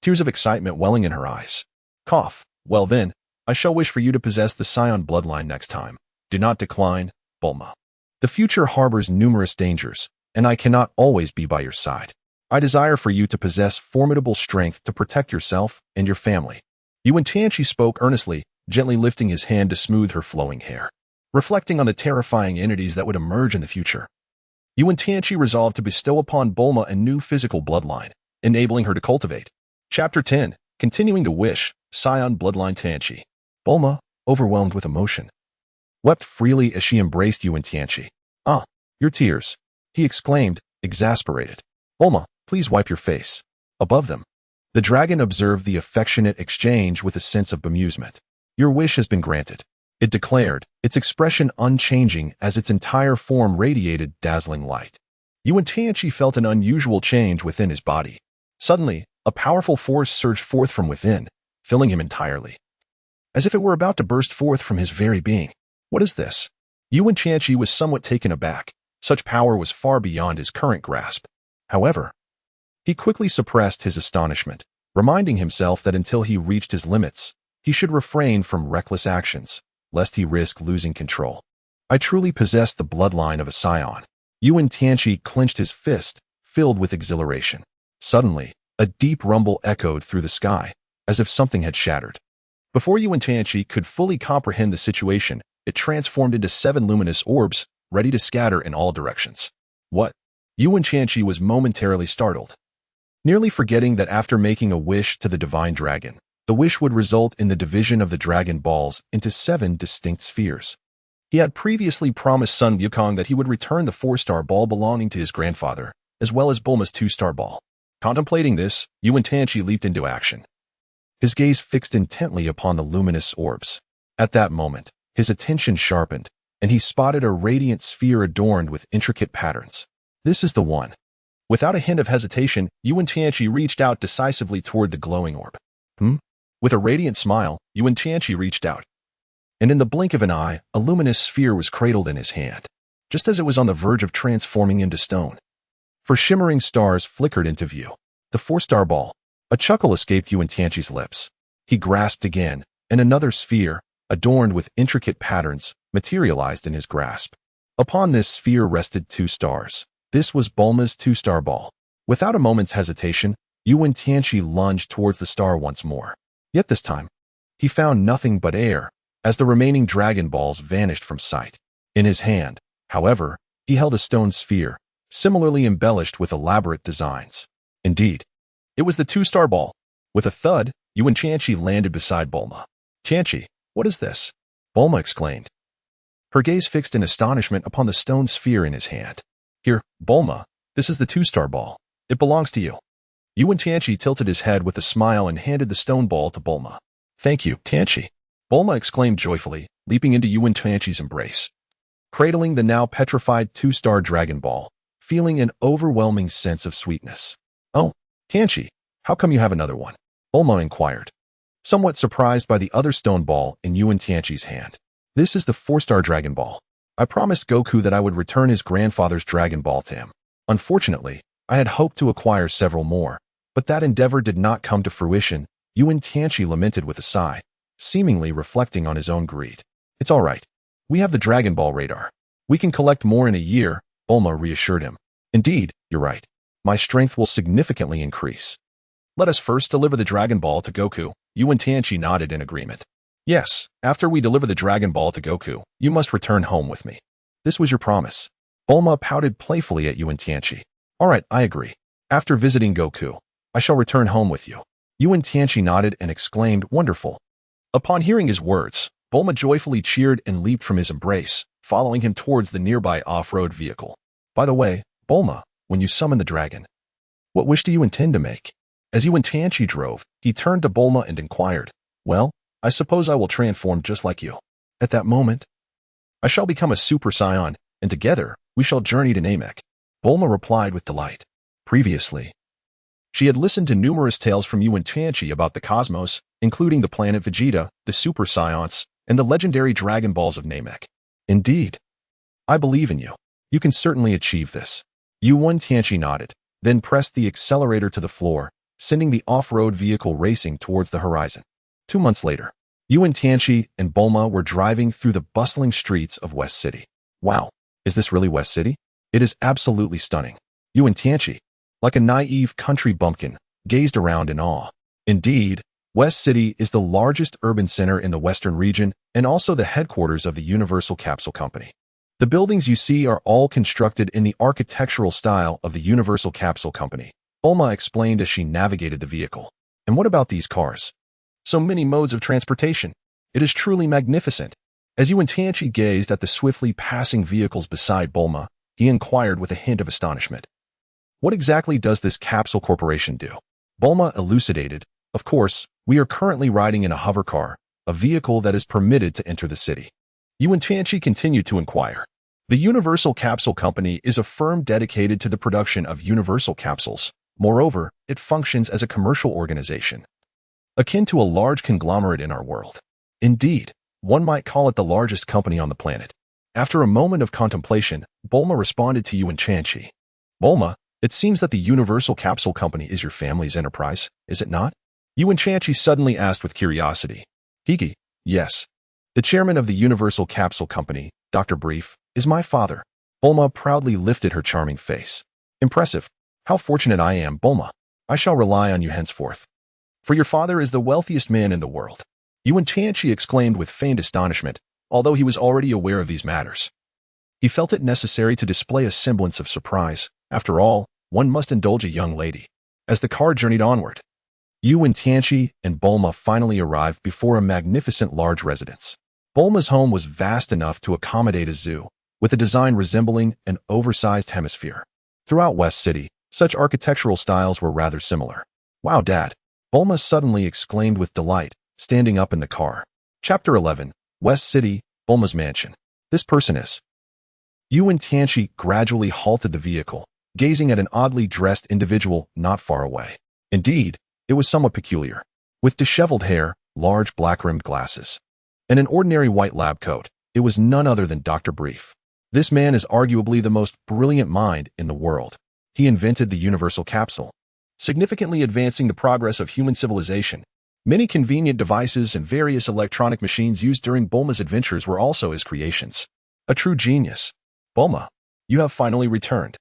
tears of excitement welling in her eyes. Cough. Well then, I shall wish for you to possess the Saiyan bloodline next time. Do not decline, Bulma. The future harbors numerous dangers, and I cannot always be by your side. I desire for you to possess formidable strength to protect yourself and your family. Wen Tianqi spoke earnestly, gently lifting his hand to smooth her flowing hair. Reflecting on the terrifying entities that would emerge in the future, Wen Tianqi resolved to bestow upon Bulma a new physical bloodline, enabling her to cultivate. Chapter 10. Continuing to wish, Saiyan bloodline Tianqi. Bulma, overwhelmed with emotion, wept freely as she embraced Wen Tianqi. Ah, your tears, he exclaimed, exasperated. Bulma, please wipe your face. Above them, the dragon observed the affectionate exchange with a sense of bemusement. Your wish has been granted, it declared, its expression unchanging as its entire form radiated dazzling light. Wen Tianqi felt an unusual change within his body. Suddenly, a powerful force surged forth from within, filling him entirely, as if it were about to burst forth from his very being. What is this? Wen Tianqi was somewhat taken aback. Such power was far beyond his current grasp. However, he quickly suppressed his astonishment, reminding himself that until he reached his limits, he should refrain from reckless actions, lest he risk losing control. I truly possess the bloodline of a Saiyan. Wen Tianqi clenched his fist, filled with exhilaration. Suddenly, a deep rumble echoed through the sky, as if something had shattered. Before Wen Tianqi could fully comprehend the situation, it transformed into 7 luminous orbs, ready to scatter in all directions. What? Wen Tianqi was momentarily startled, nearly forgetting that after making a wish to the divine dragon, the wish would result in the division of the Dragon Balls into 7 distinct spheres. He had previously promised son Wukong that he would return the 4-star ball belonging to his grandfather, as well as Bulma's 2-star ball. Contemplating this, Wen Tianqi leaped into action, his gaze fixed intently upon the luminous orbs. At that moment, his attention sharpened, and he spotted a radiant sphere adorned with intricate patterns. This is the one. Without a hint of hesitation, Wen Tianqi reached out decisively toward the glowing orb. With a radiant smile, Wen Tianqi reached out, and in the blink of an eye, a luminous sphere was cradled in his hand, just as it was on the verge of transforming into stone. For shimmering stars flickered into view. The 4-star ball. A chuckle escaped Wen Tianqi's lips. He grasped again, and another sphere, adorned with intricate patterns, materialized in his grasp. Upon this sphere rested 2 stars. This was Bulma's 2-star ball. Without a moment's hesitation, Wen Tianqi lunged towards the star once more. Yet this time, he found nothing but air, as the remaining Dragon Balls vanished from sight. In his hand, however, he held a stone sphere, similarly embellished with elaborate designs. Indeed, it was the 2-star ball. With a thud, Wen Tianqi landed beside Bulma. Tianqi, what is this? Bulma exclaimed, her gaze fixed in astonishment upon the stone sphere in his hand. Here, Bulma, this is the 2-star ball. It belongs to you. Wen Tianqi tilted his head with a smile and handed the stone ball to Bulma. Thank you, Tianqi. Bulma exclaimed joyfully, leaping into Wen Tianqi's embrace, cradling the now petrified 2-star Dragon Ball, feeling an overwhelming sense of sweetness. Oh, Tianqi, how come you have another one? Bulma inquired, somewhat surprised by the other stone ball in Wen Tianqi's hand. This is the 4-star Dragon Ball. I promised Goku that I would return his grandfather's Dragon Ball to him. Unfortunately, I had hoped to acquire several more, but that endeavor did not come to fruition. Wen Tianqi lamented with a sigh, seemingly reflecting on his own greed. It's all right. We have the Dragon Ball radar. We can collect more in a year, Bulma reassured him. Indeed, you're right. My strength will significantly increase. Let us first deliver the Dragon Ball to Goku. Wen Tianqi nodded in agreement. Yes, after we deliver the Dragon Ball to Goku, you must return home with me. This was your promise. Bulma pouted playfully at Wen Tianqi. All right, I agree. After visiting Goku, I shall return home with you. Wen Tianqi nodded and exclaimed, wonderful. Upon hearing his words, Bulma joyfully cheered and leaped from his embrace, following him towards the nearby off-road vehicle. By the way, Bulma, when you summon the dragon, what wish do you intend to make? As Wen Tianqi drove, he turned to Bulma and inquired, well, I suppose I will transform just like you. At that moment, I shall become a Super Saiyan, and together, we shall journey to Namek. Bulma replied with delight. Previously, she had listened to numerous tales from Wen Tianqi about the cosmos, including the planet Vegeta, the Super Saiyans, and the legendary Dragon Balls of Namek. Indeed, I believe in you. You can certainly achieve this. Wen Tianqi nodded, then pressed the accelerator to the floor, sending the off-road vehicle racing towards the horizon. 2 months later, Wen Tianqi and Bulma were driving through the bustling streets of West City. Wow, is this really West City? It is absolutely stunning. Wen Tianqi, like a naive country bumpkin, gazed around in awe. Indeed, West City is the largest urban center in the Western region and also the headquarters of the Universal Capsule Company. The buildings you see are all constructed in the architectural style of the Universal Capsule Company, Bulma explained as she navigated the vehicle. And what about these cars? So many modes of transportation. It is truly magnificent. As Wen Tianqi gazed at the swiftly passing vehicles beside Bulma, he inquired with a hint of astonishment. What exactly does this capsule corporation do? Bulma elucidated, of course, we are currently riding in a hover car, a vehicle that is permitted to enter the city. Wen Tianqi continued to inquire. The Universal Capsule Company is a firm dedicated to the production of universal capsules. Moreover, it functions as a commercial organization, akin to a large conglomerate in our world. Indeed, one might call it the largest company on the planet. After a moment of contemplation, Bulma responded to Wen Tianqi. Bulma, it seems that the Universal Capsule Company is your family's enterprise, is it not? Wen Tianqi suddenly asked with curiosity. Higi, yes. The chairman of the Universal Capsule Company, Dr. Brief, is my father. Bulma proudly lifted her charming face. Impressive. How fortunate I am, Bulma. I shall rely on you henceforth. For your father is the wealthiest man in the world. Wen Tianqi exclaimed with feigned astonishment, although he was already aware of these matters. He felt it necessary to display a semblance of surprise. After all, one must indulge a young lady. As the car journeyed onward, Wen Tianqi and Bulma finally arrived before a magnificent large residence. Bulma's home was vast enough to accommodate a zoo, with a design resembling an oversized hemisphere. Throughout West City, such architectural styles were rather similar. Wow, Dad! Bulma suddenly exclaimed with delight, standing up in the car. Chapter 11, West City, Bulma's mansion. This person is. Wen Tianqi gradually halted the vehicle, gazing at an oddly dressed individual not far away. Indeed, it was somewhat peculiar. With disheveled hair, large black-rimmed glasses, and an ordinary white lab coat, it was none other than Dr. Brief. This man is arguably the most brilliant mind in the world. He invented the universal capsule, significantly advancing the progress of human civilization. Many convenient devices and various electronic machines used during Bulma's adventures were also his creations. A true genius. Bulma, you have finally returned.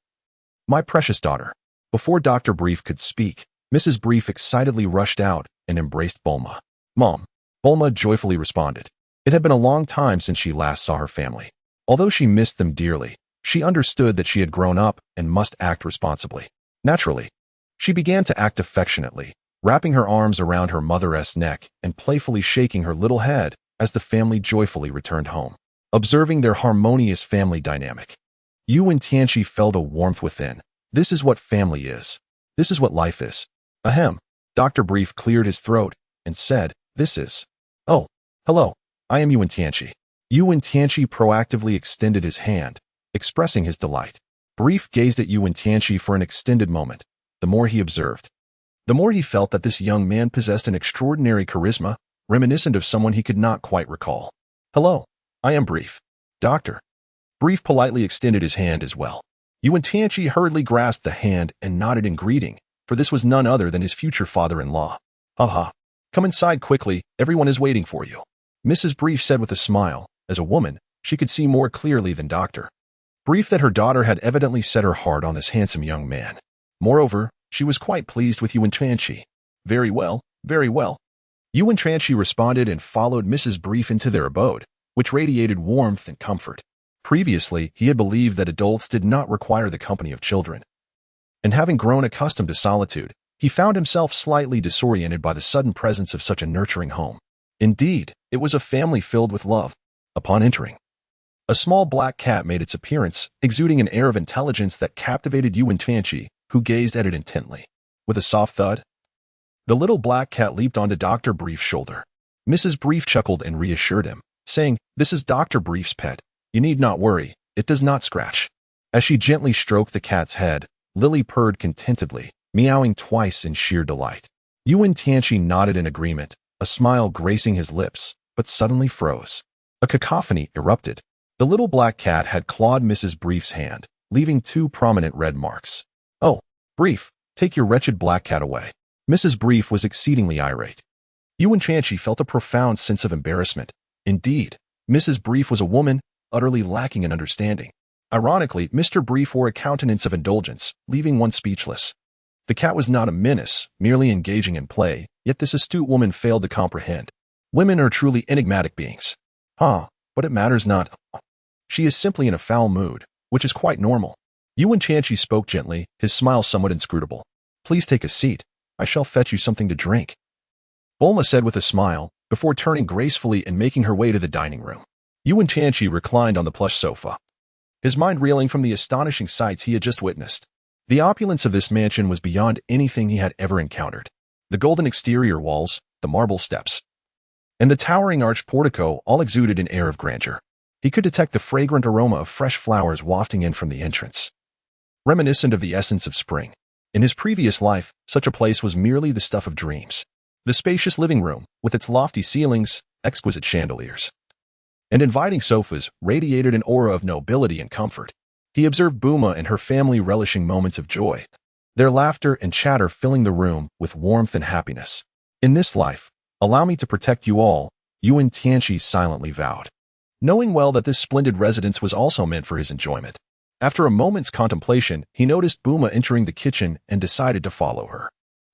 My precious daughter. Before Dr. Brief could speak, Mrs. Brief excitedly rushed out and embraced Bulma. Mom, Bulma joyfully responded. It had been a long time since she last saw her family. Although she missed them dearly, she understood that she had grown up and must act responsibly. Naturally, she began to act affectionately, wrapping her arms around her mother's neck and playfully shaking her little head as the family joyfully returned home. Observing their harmonious family dynamic, Wen Tianqi felt a warmth within. This is what family is. This is what life is. Ahem. Dr. Brief cleared his throat and said, this is. Oh, hello. I am Wen Tianqi. Wen Tianqi proactively extended his hand, expressing his delight. Brief gazed at Wen Tianqi for an extended moment. The more he observed, the more he felt that this young man possessed an extraordinary charisma, reminiscent of someone he could not quite recall. Hello, I am Brief. Doctor. Brief politely extended his hand as well. Wen Tianqi hurriedly grasped the hand and nodded in greeting, for this was none other than his future father-in-law. Haha. Come inside quickly, everyone is waiting for you. Mrs. Brief said with a smile. As a woman, she could see more clearly than Dr. Brief that her daughter had evidently set her heart on this handsome young man. Moreover, she was quite pleased with Wen Tianqi. Very well, very well. Wen Tianqi responded and followed Mrs. Brief into their abode, which radiated warmth and comfort. Previously, he had believed that adults did not require the company of children. And having grown accustomed to solitude, he found himself slightly disoriented by the sudden presence of such a nurturing home. Indeed, it was a family filled with love. Upon entering, a small black cat made its appearance, exuding an air of intelligence that captivated Wen Tianqi, who gazed at it intently. With a soft thud, the little black cat leaped onto Dr. Brief's shoulder. Mrs. Brief chuckled and reassured him, saying, "This is Dr. Brief's pet. You need not worry, it does not scratch." As she gently stroked the cat's head, Lily purred contentedly, meowing twice in sheer delight. Wen Tianqi nodded in agreement, a smile gracing his lips, but suddenly froze. A cacophony erupted. The little black cat had clawed Mrs. Brief's hand, leaving 2 prominent red marks. "Oh, Brief, take your wretched black cat away." Mrs. Brief was exceedingly irate. Wen Tianqi felt a profound sense of embarrassment. Indeed, Mrs. Brief was a woman, utterly lacking in understanding. Ironically, Mr. Brief wore a countenance of indulgence, leaving one speechless. The cat was not a menace, merely engaging in play, yet this astute woman failed to comprehend. Women are truly enigmatic beings. But it matters not. She is simply in a foul mood, which is quite normal. Wen Tianqi spoke gently, his smile somewhat inscrutable. "Please take a seat. I shall fetch you something to drink." Bulma said with a smile, before turning gracefully and making her way to the dining room. Wen Tianqi reclined on the plush sofa, his mind reeling from the astonishing sights he had just witnessed. The opulence of this mansion was beyond anything he had ever encountered. The golden exterior walls, the marble steps, and the towering arched portico all exuded an air of grandeur. He could detect the fragrant aroma of fresh flowers wafting in from the entrance, reminiscent of the essence of spring. In his previous life, such a place was merely the stuff of dreams. The spacious living room, with its lofty ceilings, exquisite chandeliers, and inviting sofas, radiated an aura of nobility and comfort. He observed Bulma and her family relishing moments of joy, their laughter and chatter filling the room with warmth and happiness. "In this life, allow me to protect you all," Wen Tianqi silently vowed, knowing well that this splendid residence was also meant for his enjoyment. After a moment's contemplation, he noticed Bulma entering the kitchen and decided to follow her.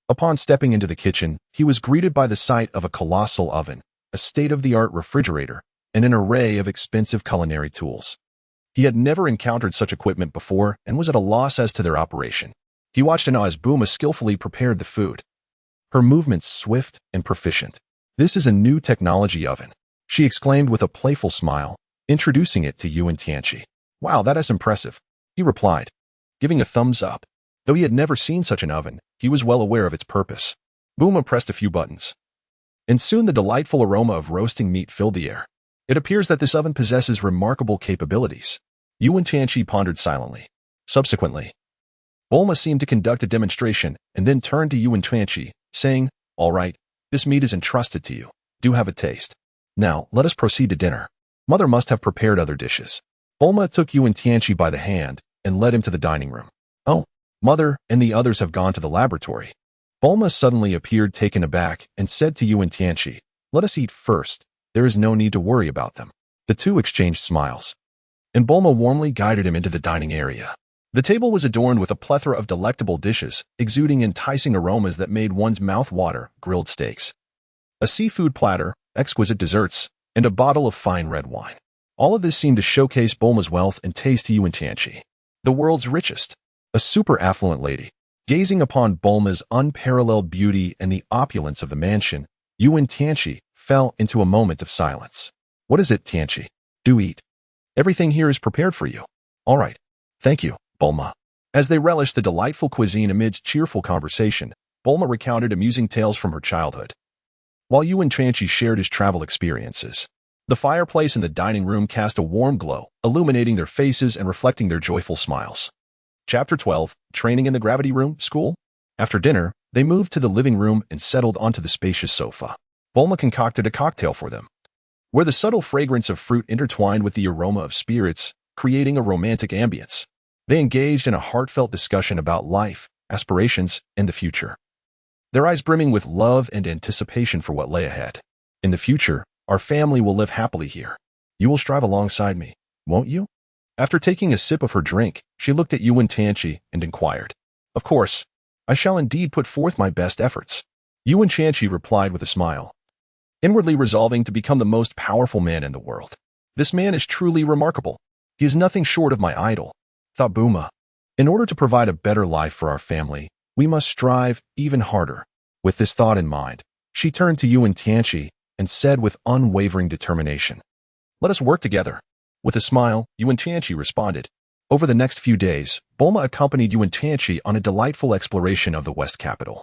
Upon stepping into the kitchen, he was greeted by the sight of a colossal oven, a state-of-the-art refrigerator, and an array of expensive culinary tools. He had never encountered such equipment before and was at a loss as to their operation. He watched in awe as Bulma skillfully prepared the food, her movements swift and proficient. "This is a new technology oven," she exclaimed with a playful smile, introducing it to Wen Tianqi. "Wow, that is impressive," he replied, giving a thumbs up. Though he had never seen such an oven, he was well aware of its purpose. Bulma pressed a few buttons, and soon the delightful aroma of roasting meat filled the air. It appears that this oven possesses remarkable capabilities. Wen Tianqi pondered silently. Subsequently, Bulma seemed to conduct a demonstration and then turned to Wen Tianqi, saying, "All right, this meat is entrusted to you. Do have a taste. Now, let us proceed to dinner. Mother must have prepared other dishes." Bulma took Wen Tianqi by the hand and led him to the dining room. "Oh, Mother and the others have gone to the laboratory." Bulma suddenly appeared taken aback and said to Wen Tianqi, "Let us eat first. There is no need to worry about them." The two exchanged smiles, and Bulma warmly guided him into the dining area. The table was adorned with a plethora of delectable dishes, exuding enticing aromas that made one's mouth water: grilled steaks, a seafood platter, exquisite desserts, and a bottle of fine red wine. All of this seemed to showcase Bulma's wealth and taste to Wen Tianqi, the world's richest, a super affluent lady. Gazing upon Bulma's unparalleled beauty and the opulence of the mansion, Wen Tianqi fell into a moment of silence. "What is it, Tianqi? Do eat. Everything here is prepared for you." "All right. Thank you, Bulma." As they relished the delightful cuisine amidst cheerful conversation, Bulma recounted amusing tales from her childhood, while Wen Tianqi shared his travel experiences. The fireplace in the dining room cast a warm glow, illuminating their faces and reflecting their joyful smiles. Chapter 12, Training in the Gravity Room, School? After dinner, they moved to the living room and settled onto the spacious sofa. Bulma concocted a cocktail for them, where the subtle fragrance of fruit intertwined with the aroma of spirits, creating a romantic ambience. They engaged in a heartfelt discussion about life, aspirations, and the future, their eyes brimming with love and anticipation for what lay ahead. "In the future, our family will live happily here. You will strive alongside me, won't you?" After taking a sip of her drink, she looked at Wen Tianqi and inquired. "Of course, I shall indeed put forth my best efforts," Wen Tianqi replied with a smile, inwardly resolving to become the most powerful man in the world. "This man is truly remarkable. He is nothing short of my idol, thought Bulma. In order to provide a better life for our family, we must strive even harder. With this thought in mind, she turned to Wen Tianqi and said with unwavering determination, "Let us work together." With a smile, Wen Tianqi responded. Over the next few days, Bulma accompanied Wen Tianqi on a delightful exploration of the West capital.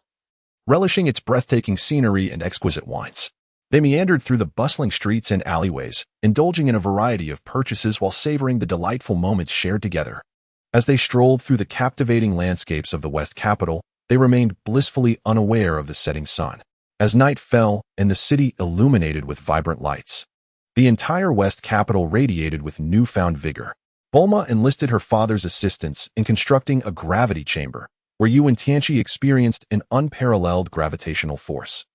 Relishing its breathtaking scenery and exquisite wines, they meandered through the bustling streets and alleyways, indulging in a variety of purchases while savoring the delightful moments shared together. As they strolled through the captivating landscapes of the West capital, they remained blissfully unaware of the setting sun. As night fell and the city illuminated with vibrant lights, the entire West capital radiated with newfound vigor. Bulma enlisted her father's assistance in constructing a gravity chamber, where Wen Tianqi experienced an unparalleled gravitational force.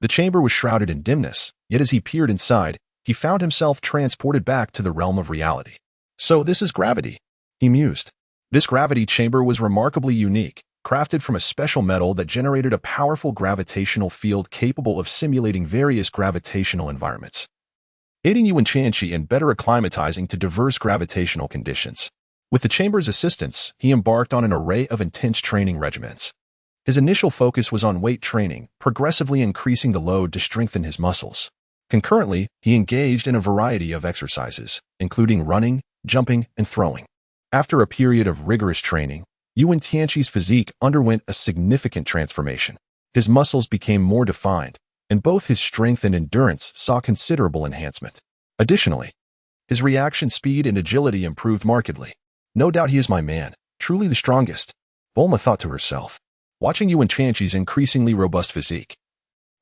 The chamber was shrouded in dimness, yet as he peered inside, he found himself transported back to the realm of reality. So this is gravity, he mused. This gravity chamber was remarkably unique, crafted from a special metal that generated a powerful gravitational field capable of simulating various gravitational environments, aiding Wen Tianqi in better acclimatizing to diverse gravitational conditions. With the chamber's assistance, he embarked on an array of intense training regimens. His initial focus was on weight training, progressively increasing the load to strengthen his muscles. Concurrently, he engaged in a variety of exercises, including running, jumping, and throwing. After a period of rigorous training, Wen Tianqi's physique underwent a significant transformation. His muscles became more defined, and both his strength and endurance saw considerable enhancement. Additionally, his reaction speed and agility improved markedly. No doubt he is my man, truly the strongest, Bulma thought to herself, watching Wen Tianqi's increasingly robust physique.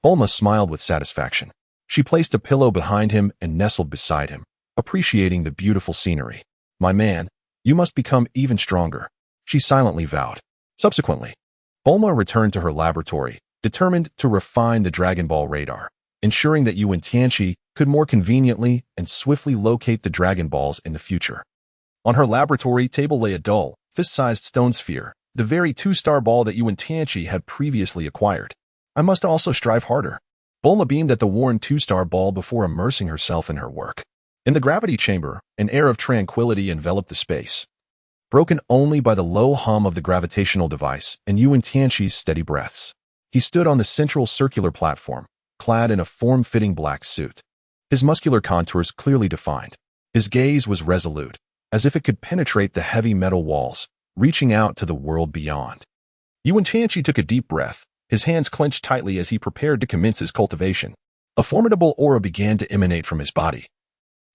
Bulma smiled with satisfaction. She placed a pillow behind him and nestled beside him, appreciating the beautiful scenery. My man, you must become even stronger, she silently vowed. Subsequently, Bulma returned to her laboratory, determined to refine the Dragon Ball radar, ensuring that Wen Tianqi could more conveniently and swiftly locate the Dragon Balls in the future. On her laboratory table lay a dull, fist-sized stone sphere, the very two-star ball that Wen Tianqi had previously acquired. I must also strive harder. Bulma beamed at the worn two-star ball before immersing herself in her work. In the gravity chamber, an air of tranquility enveloped the space, broken only by the low hum of the gravitational device and Wen Tianqi's steady breaths. He stood on the central circular platform, clad in a form-fitting black suit. His muscular contours clearly defined. His gaze was resolute, as if it could penetrate the heavy metal walls, reaching out to the world beyond. Wen Tianqi took a deep breath, his hands clenched tightly as he prepared to commence his cultivation. A formidable aura began to emanate from his body,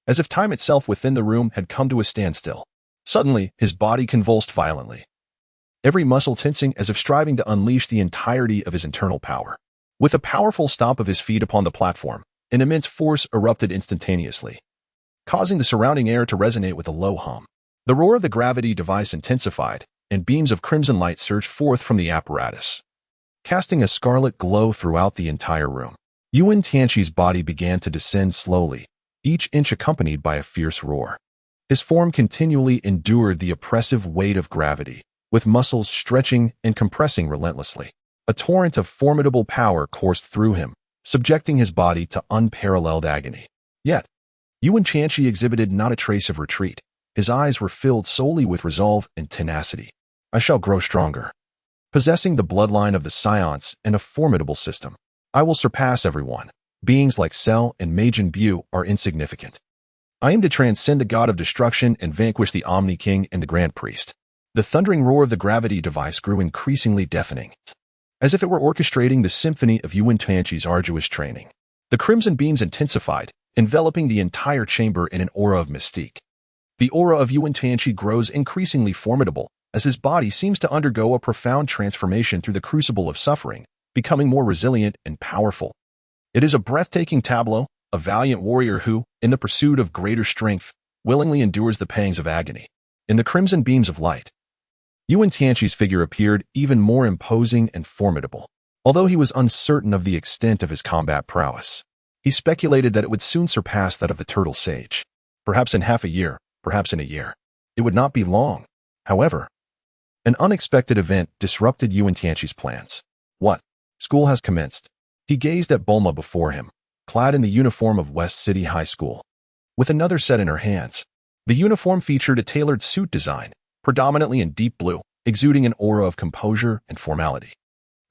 as if time itself within the room had come to a standstill. Suddenly, his body convulsed violently, every muscle tensing as if striving to unleash the entirety of his internal power. With a powerful stomp of his feet upon the platform, an immense force erupted instantaneously, causing the surrounding air to resonate with a low hum. The roar of the gravity device intensified, and beams of crimson light surged forth from the apparatus, casting a scarlet glow throughout the entire room. Wen Tianqi's body began to descend slowly, each inch accompanied by a fierce roar. His form continually endured the oppressive weight of gravity, with muscles stretching and compressing relentlessly. A torrent of formidable power coursed through him, subjecting his body to unparalleled agony. Yet, Wen Tianqi exhibited not a trace of retreat. His eyes were filled solely with resolve and tenacity. I shall grow stronger. Possessing the bloodline of the Saiyans and a formidable system, I will surpass everyone. Beings like Cell and Majin Buu are insignificant. I aim to transcend the god of destruction and vanquish the Omni King and the Grand Priest. The thundering roar of the gravity device grew increasingly deafening, as if it were orchestrating the symphony of Wen Tianqi's arduous training. The crimson beams intensified, enveloping the entire chamber in an aura of mystique. The aura of Wen Tianqi grows increasingly formidable, as his body seems to undergo a profound transformation through the crucible of suffering, becoming more resilient and powerful. It is a breathtaking tableau, a valiant warrior who, in the pursuit of greater strength, willingly endures the pangs of agony. In the crimson beams of light, Wen Tianqi's figure appeared even more imposing and formidable. Although he was uncertain of the extent of his combat prowess, he speculated that it would soon surpass that of the Turtle Sage. Perhaps in half a year, perhaps in a year. It would not be long. However, an unexpected event disrupted Wen Tianqi's plans. What? School has commenced. He gazed at Bulma before him, clad in the uniform of West City High School, with another set in her hands. The uniform featured a tailored suit design, predominantly in deep blue, exuding an aura of composure and formality.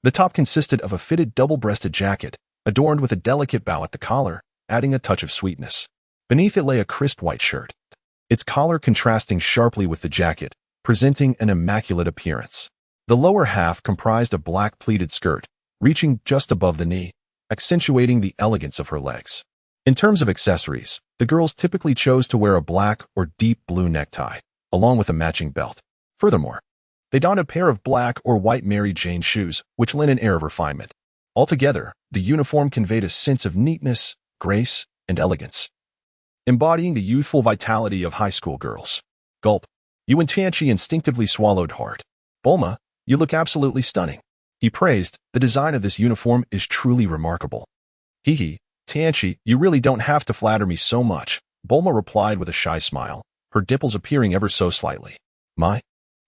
The top consisted of a fitted double-breasted jacket, adorned with a delicate bow at the collar, adding a touch of sweetness. Beneath it lay a crisp white shirt, its collar contrasting sharply with the jacket, presenting an immaculate appearance. The lower half comprised a black pleated skirt, reaching just above the knee, accentuating the elegance of her legs. In terms of accessories, the girls typically chose to wear a black or deep blue necktie, along with a matching belt. Furthermore, they donned a pair of black or white Mary Jane shoes, which lent an air of refinement. Altogether, the uniform conveyed a sense of neatness, grace, and elegance, embodying the youthful vitality of high school girls. Gulp. Wen Tianqi instinctively swallowed hard. Bulma, you look absolutely stunning. He praised, the design of this uniform is truly remarkable. Hee, Tianqi, you really don't have to flatter me so much, Bulma replied with a shy smile, her dimples appearing ever so slightly.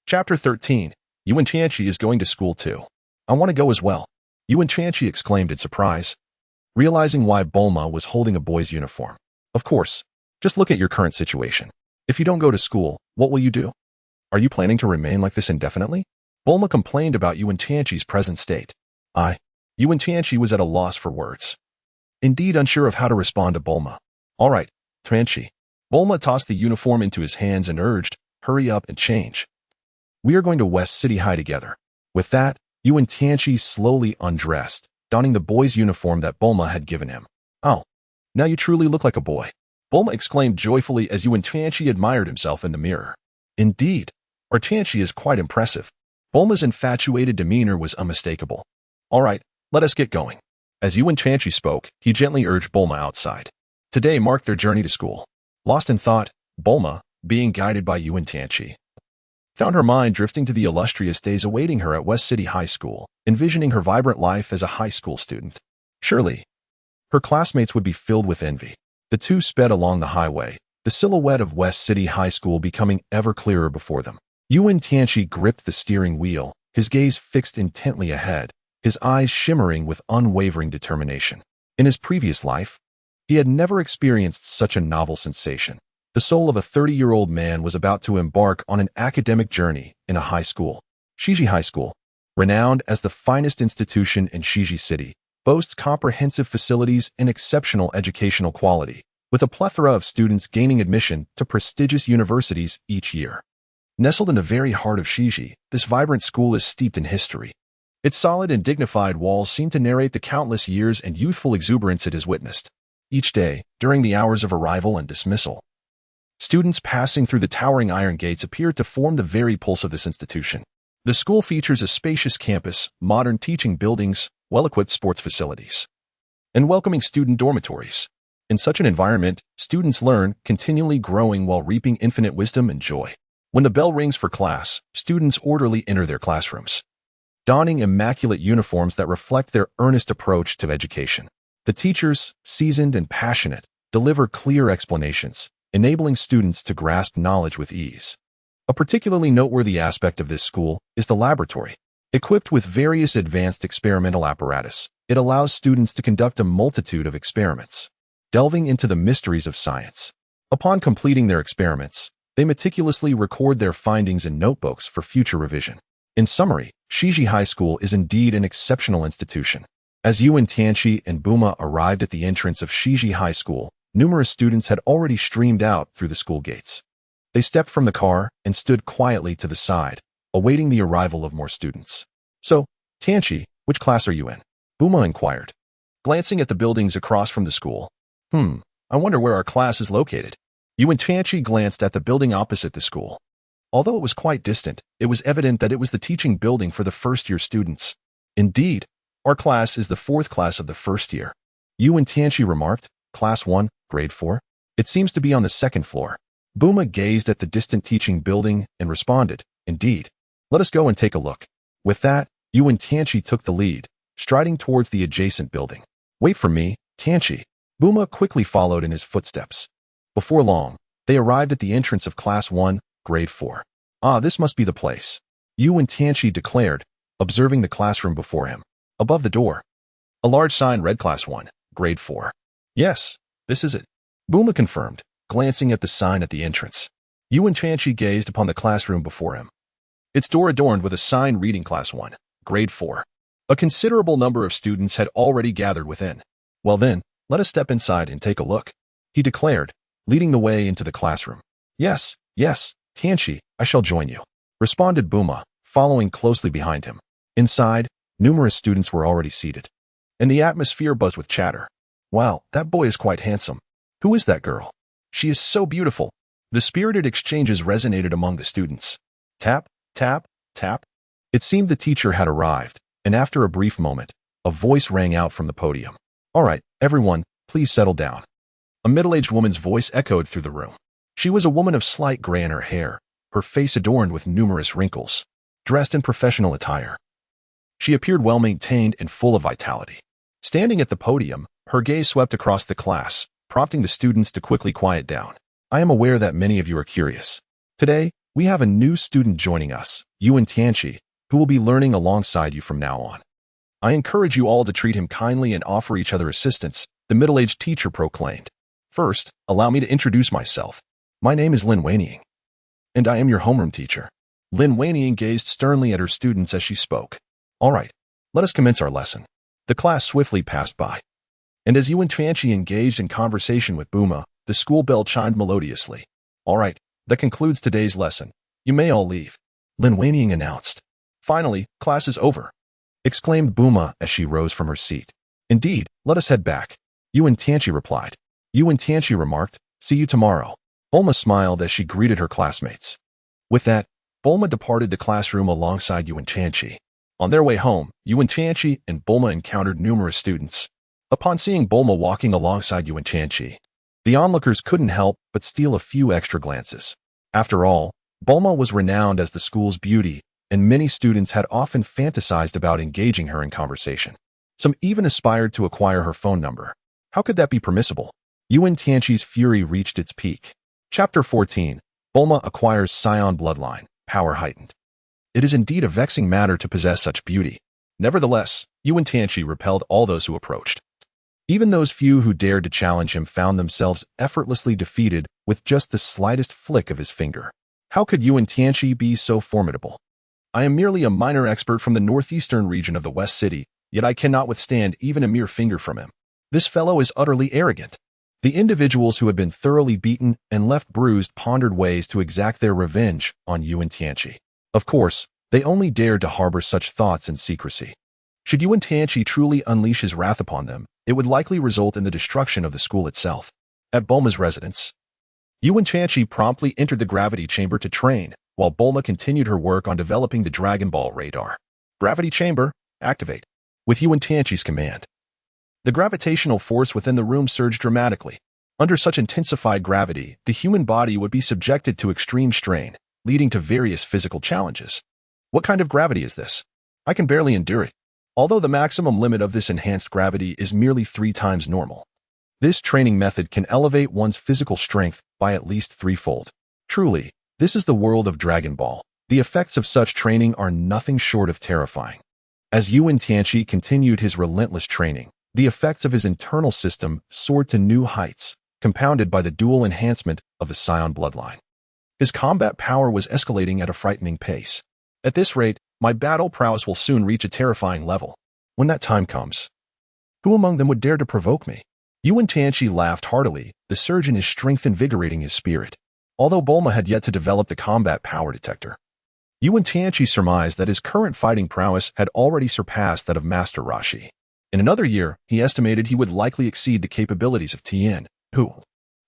Chapter 13. Wen Tianqi is going to school too. I want to go as well. Wen Tianqi exclaimed in surprise, realizing why Bulma was holding a boy's uniform. Of course, just look at your current situation. If you don't go to school, what will you do? Are you planning to remain like this indefinitely? Bulma complained about Wen Tianqi's present state. Wen Tianqi was at a loss for words, indeed unsure of how to respond to Bulma. All right, Tianqi. Bulma tossed the uniform into his hands and urged, hurry up and change. We are going to West City High together. With that, Wen Tianqi slowly undressed, donning the boy's uniform that Bulma had given him. Oh, now you truly look like a boy, Bulma exclaimed joyfully as Wen Tianqi admired himself in the mirror. Indeed, our Tianqi is quite impressive. Bulma's infatuated demeanor was unmistakable. All right, let us get going. As Wen Tianqi spoke, he gently urged Bulma outside. Today marked their journey to school. Lost in thought, Bulma, being guided by Wen Tianqi, found her mind drifting to the illustrious days awaiting her at West City High School, envisioning her vibrant life as a high school student. Surely, her classmates would be filled with envy. The two sped along the highway, the silhouette of West City High School becoming ever clearer before them. Wen Tianqi gripped the steering wheel, his gaze fixed intently ahead, his eyes shimmering with unwavering determination. In his previous life, he had never experienced such a novel sensation. The soul of a 30-year-old man was about to embark on an academic journey in a high school. Shiji High School, renowned as the finest institution in Shiji City, boasts comprehensive facilities and exceptional educational quality, with a plethora of students gaining admission to prestigious universities each year. Nestled in the very heart of Shiji, this vibrant school is steeped in history. Its solid and dignified walls seem to narrate the countless years and youthful exuberance it has witnessed. Each day, during the hours of arrival and dismissal, students passing through the towering iron gates appear to form the very pulse of this institution. The school features a spacious campus, modern teaching buildings, well-equipped sports facilities, and welcoming student dormitories. In such an environment, students learn, continually growing while reaping infinite wisdom and joy. When the bell rings for class, students orderly enter their classrooms, donning immaculate uniforms that reflect their earnest approach to education. The teachers, seasoned and passionate, deliver clear explanations, enabling students to grasp knowledge with ease. A particularly noteworthy aspect of this school is the laboratory. Equipped with various advanced experimental apparatus, it allows students to conduct a multitude of experiments, delving into the mysteries of science. Upon completing their experiments, they meticulously record their findings in notebooks for future revision. In summary, Shiji High School is indeed an exceptional institution. As Wen Tianqi and Bulma arrived at the entrance of Shiji High School, numerous students had already streamed out through the school gates. They stepped from the car and stood quietly to the side, awaiting the arrival of more students. So, Tianqi, which class are you in? Bulma inquired, glancing at the buildings across from the school. I wonder where our class is located. Wen Tianqi glanced at the building opposite the school. Although it was quite distant, it was evident that it was the teaching building for the first-year students. Indeed, our class is the fourth class of the first year. Wen Tianqi remarked, Class 1, Grade 4. It seems to be on the second floor. Bulma gazed at the distant teaching building and responded, Indeed. Let us go and take a look. With that, Wen Tianqi took the lead, striding towards the adjacent building. Wait for me, Tianqi. Bulma quickly followed in his footsteps. Before long, they arrived at the entrance of Class 1, Grade 4. Ah, this must be the place, Wen Tianqi declared, observing the classroom before him. Above the door, a large sign read Class 1, Grade 4. Yes, this is it, Bulma confirmed, glancing at the sign at the entrance. Wen Tianqi gazed upon the classroom before him. Its door adorned with a sign reading Class 1, Grade 4. A considerable number of students had already gathered within. Well then, let us step inside and take a look, he declared, leading the way into the classroom. Yes, Tianqi, I shall join you, responded Bulma, following closely behind him. Inside, numerous students were already seated, and the atmosphere buzzed with chatter. Wow, that boy is quite handsome. Who is that girl? She is so beautiful. The spirited exchanges resonated among the students. Tap, tap, tap. It seemed the teacher had arrived, and after a brief moment, a voice rang out from the podium. All right, everyone, please settle down. A middle-aged woman's voice echoed through the room. She was a woman of slight gray in her hair, her face adorned with numerous wrinkles, dressed in professional attire. She appeared well-maintained and full of vitality. Standing at the podium, her gaze swept across the class, prompting the students to quickly quiet down. I am aware that many of you are curious. Today, we have a new student joining us, Wen Tianqi, who will be learning alongside you from now on. I encourage you all to treat him kindly and offer each other assistance, the middle-aged teacher proclaimed. First, allow me to introduce myself. My name is Lin Wanying, and I am your homeroom teacher. Lin Wanying gazed sternly at her students as she spoke. All right, let us commence our lesson. The class swiftly passed by, and as Wen Tianqi engaged in conversation with Bulma, the school bell chimed melodiously. All right, that concludes today's lesson. You may all leave, Lin Wanying announced. Finally, class is over, exclaimed Bulma as she rose from her seat. Indeed, let us head back, Wen Tianqi replied. Wen Tianqi remarked, see you tomorrow. Bulma smiled as she greeted her classmates. With that, Bulma departed the classroom alongside Wen Tianqi. On their way home, Wen Tianqi and Bulma encountered numerous students. Upon seeing Bulma walking alongside Wen Tianqi, the onlookers couldn't help but steal a few extra glances. After all, Bulma was renowned as the school's beauty, and many students had often fantasized about engaging her in conversation. Some even aspired to acquire her phone number. How could that be permissible? Wen Tianqi's fury reached its peak. Chapter 14. Bulma acquires Saiyan bloodline, power heightened. It is indeed a vexing matter to possess such beauty. Nevertheless, Wen Tianqi repelled all those who approached. Even those few who dared to challenge him found themselves effortlessly defeated with just the slightest flick of his finger. How could Wen Tianqi be so formidable? I am merely a minor expert from the northeastern region of the West City, yet I cannot withstand even a mere finger from him. This fellow is utterly arrogant. The individuals who had been thoroughly beaten and left bruised pondered ways to exact their revenge on Wen Tianqi. Of course, they only dared to harbor such thoughts in secrecy. Should Wen Tianqi truly unleash his wrath upon them, it would likely result in the destruction of the school itself. At Bulma's residence, Wen Tianqi promptly entered the gravity chamber to train, while Bulma continued her work on developing the Dragon Ball radar. Gravity chamber, activate. With Wen Tianqi's command, the gravitational force within the room surged dramatically. Under such intensified gravity, the human body would be subjected to extreme strain, leading to various physical challenges. What kind of gravity is this? I can barely endure it. Although the maximum limit of this enhanced gravity is merely 3 times normal. This training method can elevate one's physical strength by at least threefold. Truly, this is the world of Dragon Ball. The effects of such training are nothing short of terrifying. As Wen Tianqi continued his relentless training, the effects of his internal system soared to new heights, compounded by the dual enhancement of the Saiyan bloodline. His combat power was escalating at a frightening pace. At this rate, my battle prowess will soon reach a terrifying level. When that time comes, who among them would dare to provoke me? Wen Tianqi laughed heartily, the surge in his strength invigorating his spirit. Although Bulma had yet to develop the combat power detector, Wen Tianqi surmised that his current fighting prowess had already surpassed that of Master Roshi. In another year, he estimated he would likely exceed the capabilities of Tien, who,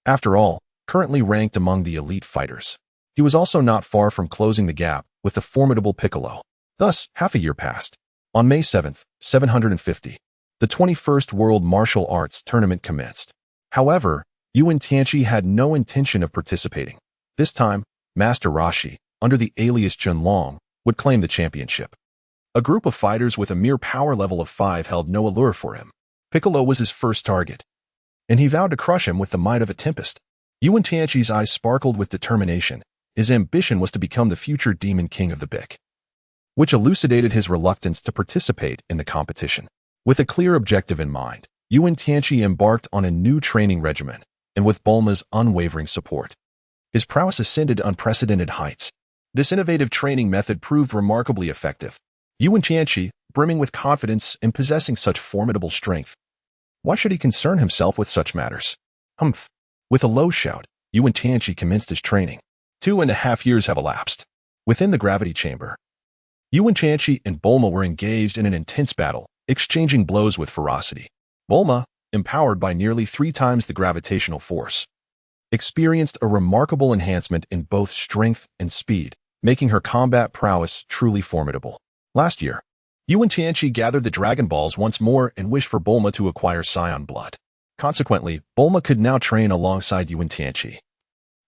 after all, currently ranked among the elite fighters. He was also not far from closing the gap with the formidable Piccolo. Thus, half a year passed. On May 7th, 750, the 21st World Martial Arts Tournament commenced. However, Wen Tianqi had no intention of participating. This time, Master Roshi, under the alias Junlong, would claim the championship. A group of fighters with a mere power level of 5 held no allure for him. Piccolo was his first target, and he vowed to crush him with the might of a tempest. Wen Tianqi's eyes sparkled with determination. His ambition was to become the future Demon King of the Bic, which elucidated his reluctance to participate in the competition. With a clear objective in mind, Wen Tianqi embarked on a new training regimen, and with Bulma's unwavering support, His prowess ascended to unprecedented heights. This innovative training method proved remarkably effective. Wen Tianqi, brimming with confidence and possessing such formidable strength. Why should he concern himself with such matters? Humph. With a low shout, Wen Tianqi commenced his training. 2.5 years have elapsed. Within the gravity chamber, Wen Tianqi and Bulma were engaged in an intense battle, exchanging blows with ferocity. Bulma, empowered by nearly 3 times the gravitational force, experienced a remarkable enhancement in both strength and speed, making her combat prowess truly formidable. Last year, Wen Tianqi gathered the Dragon Balls once more and wished for Bulma to acquire Saiyan blood. Consequently, Bulma could now train alongside Wen Tianqi,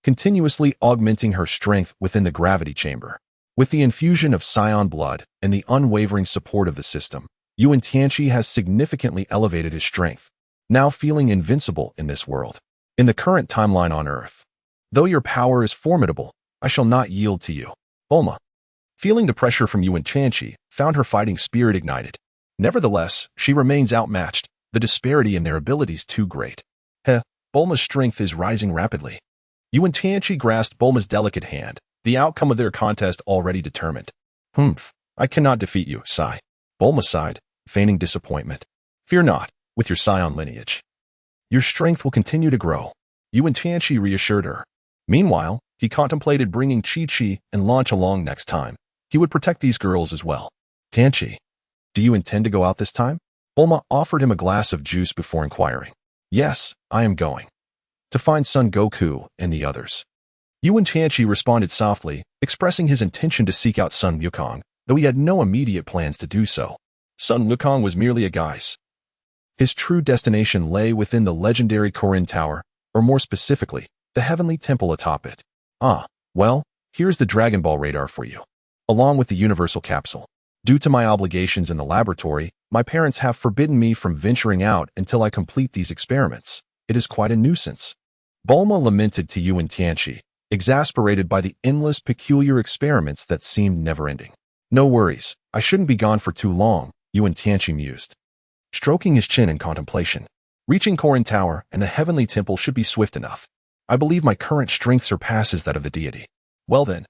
continuously augmenting her strength within the gravity chamber. With the infusion of Saiyan blood and the unwavering support of the system, Wen Tianqi has significantly elevated his strength, now feeling invincible in this world. In the current timeline on Earth, though your power is formidable, I shall not yield to you. Bulma, feeling the pressure from Wen Tianqi, found her fighting spirit ignited. Nevertheless, she remains outmatched, the disparity in their abilities too great. Bulma's strength is rising rapidly. Wen Tianqi grasped Bulma's delicate hand, the outcome of their contest already determined. I cannot defeat you, sigh. Bulma sighed, feigning disappointment. Fear not, with your Saiyan lineage. Your strength will continue to grow. Wen Tianqi reassured her. Meanwhile, he contemplated bringing Chi-Chi and Launch along next time. He would protect these girls as well. Tianqi, do you intend to go out this time? Bulma offered him a glass of juice before inquiring. Yes, I am going. To find Son Goku and the others. Wen Tianqi responded softly, expressing his intention to seek out Son Wukong, though he had no immediate plans to do so. Son Wukong was merely a guise. His true destination lay within the legendary Korin Tower, or more specifically, the Heavenly Temple atop it. Well, here's the Dragon Ball radar for you, along with the Universal Capsule. Due to my obligations in the laboratory, my parents have forbidden me from venturing out until I complete these experiments. It is quite a nuisance. Bulma lamented to Wen Tianqi, exasperated by the endless peculiar experiments that seemed never-ending. No worries, I shouldn't be gone for too long, Wen Tianqi mused, stroking his chin in contemplation. Reaching Korin Tower and the Heavenly Temple should be swift enough. I believe my current strength surpasses that of the deity. Well then,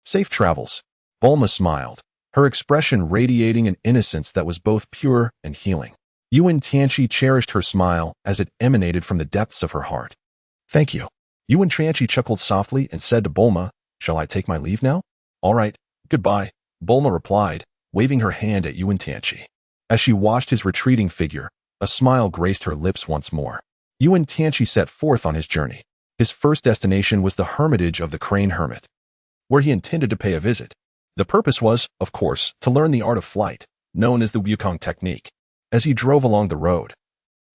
safe travels. Bulma smiled, her expression radiating an innocence that was both pure and healing. Wen Tianqi cherished her smile as it emanated from the depths of her heart. Thank you. Wen Tianqi chuckled softly and said to Bulma, shall I take my leave now? All right, goodbye, Bulma replied, waving her hand at Wen Tianqi. As she watched his retreating figure, a smile graced her lips once more. Wen Tianqi set forth on his journey. His first destination was the hermitage of the Crane Hermit, where he intended to pay a visit. The purpose was, of course, to learn the art of flight, known as the Wukong technique. As he drove along the road,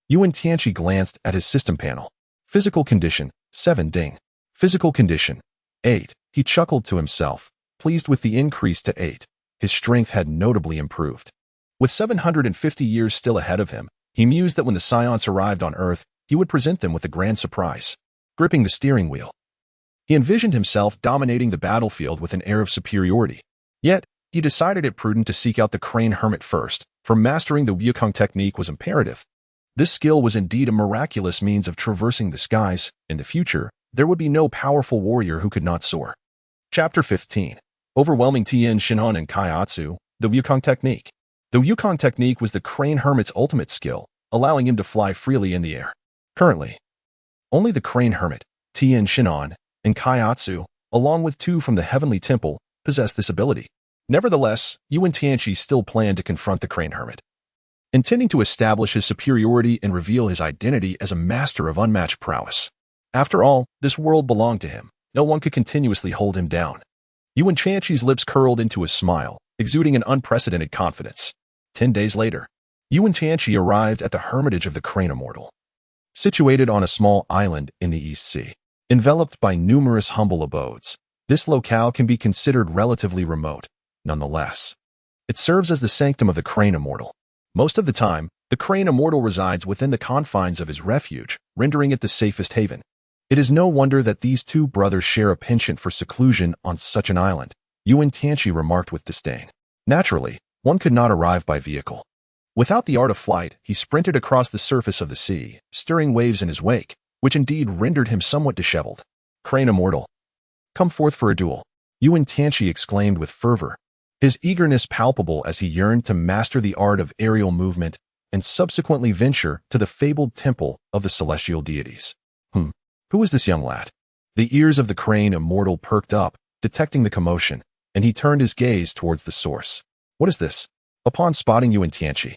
Wen Tianqi glanced at his system panel. Physical condition, 7 ding. Physical condition, 8. He chuckled to himself, pleased with the increase to 8. His strength had notably improved. With 750 years still ahead of him, he mused that when the Saiyans arrived on Earth, he would present them with a grand surprise. Gripping the steering wheel, he envisioned himself dominating the battlefield with an air of superiority. Yet, he decided it prudent to seek out the Crane Hermit first, for mastering the Wukong technique was imperative. This skill was indeed a miraculous means of traversing the skies. In the future, there would be no powerful warrior who could not soar. Chapter 15. Overwhelming Tien Shinhan and Kaiatsu, the Wukong technique. The Wukong technique was the Crane Hermit's ultimate skill, allowing him to fly freely in the air. Currently, only the Crane Hermit, Tien Shinhan, and Kaiatsu, along with 2 from the Heavenly Temple, possess this ability. Nevertheless, Wen Tianqi still planned to confront the Crane Hermit, intending to establish his superiority and reveal his identity as a master of unmatched prowess. After all, this world belonged to him. No one could continuously hold him down. Wen Tianqi's lips curled into a smile, exuding an unprecedented confidence. 10 days later, Wen Tianqi arrived at the hermitage of the Crane Immortal, situated on a small island in the East Sea. Enveloped by numerous humble abodes, this locale can be considered relatively remote. Nonetheless, it serves as the sanctum of the Crane Immortal. Most of the time, the Crane Immortal resides within the confines of his refuge, rendering it the safest haven. It is no wonder that these 2 brothers share a penchant for seclusion on such an island, Wen Tianqi remarked with disdain. Naturally, one could not arrive by vehicle. Without the art of flight, he sprinted across the surface of the sea, stirring waves in his wake, which indeed rendered him somewhat disheveled. Crane Immortal, Come forth for a duel. Wen Tianqi exclaimed with fervor, his eagerness palpable as he yearned to master the art of aerial movement and subsequently venture to the fabled temple of the celestial deities. Who is this young lad? The ears of the crane immortal perked up, detecting the commotion, and he turned his gaze towards the source. What is this? Upon spotting Wen Tianqi,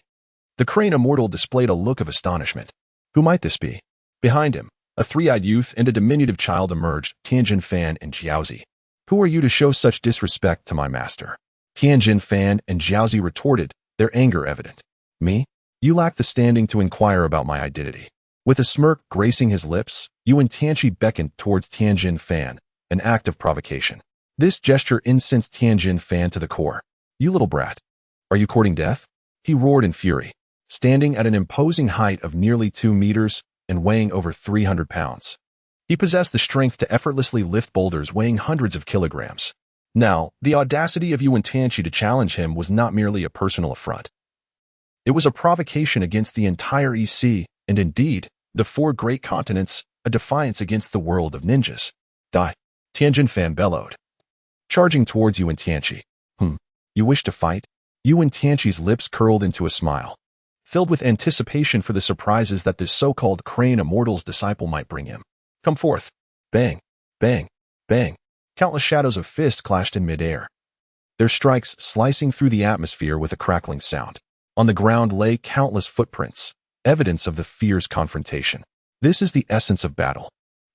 the crane immortal displayed a look of astonishment. Who might this be? Behind him, a three-eyed youth and a diminutive child emerged, Tianjin Fan and Jiaozi. Who are you to show such disrespect to my master? Tianjin Fan and Jiaozi retorted, their anger evident. Me? You lack the standing to inquire about my identity. With a smirk gracing his lips, Wen Tianqi beckoned towards Tianjin Fan, an act of provocation. This gesture incensed Tianjin Fan to the core. You little brat. Are you courting death? He roared in fury, standing at an imposing height of nearly 2 meters and weighing over 300 pounds. He possessed the strength to effortlessly lift boulders weighing hundreds of kilograms. Now, the audacity of Wen Tianqi to challenge him was not merely a personal affront. It was a provocation against the entire EC, and indeed, the 4 great continents, a defiance against the world of ninjas. Die! Tianjin Fan bellowed, charging towards Wen Tianqi. You wish to fight? Wen Tianqi's lips curled into a smile, filled with anticipation for the surprises that this so-called crane immortal's disciple might bring him. Come forth. Bang, bang, bang. Countless shadows of fists clashed in midair, their strikes slicing through the atmosphere with a crackling sound. On the ground lay countless footprints, evidence of the fierce confrontation. This is the essence of battle.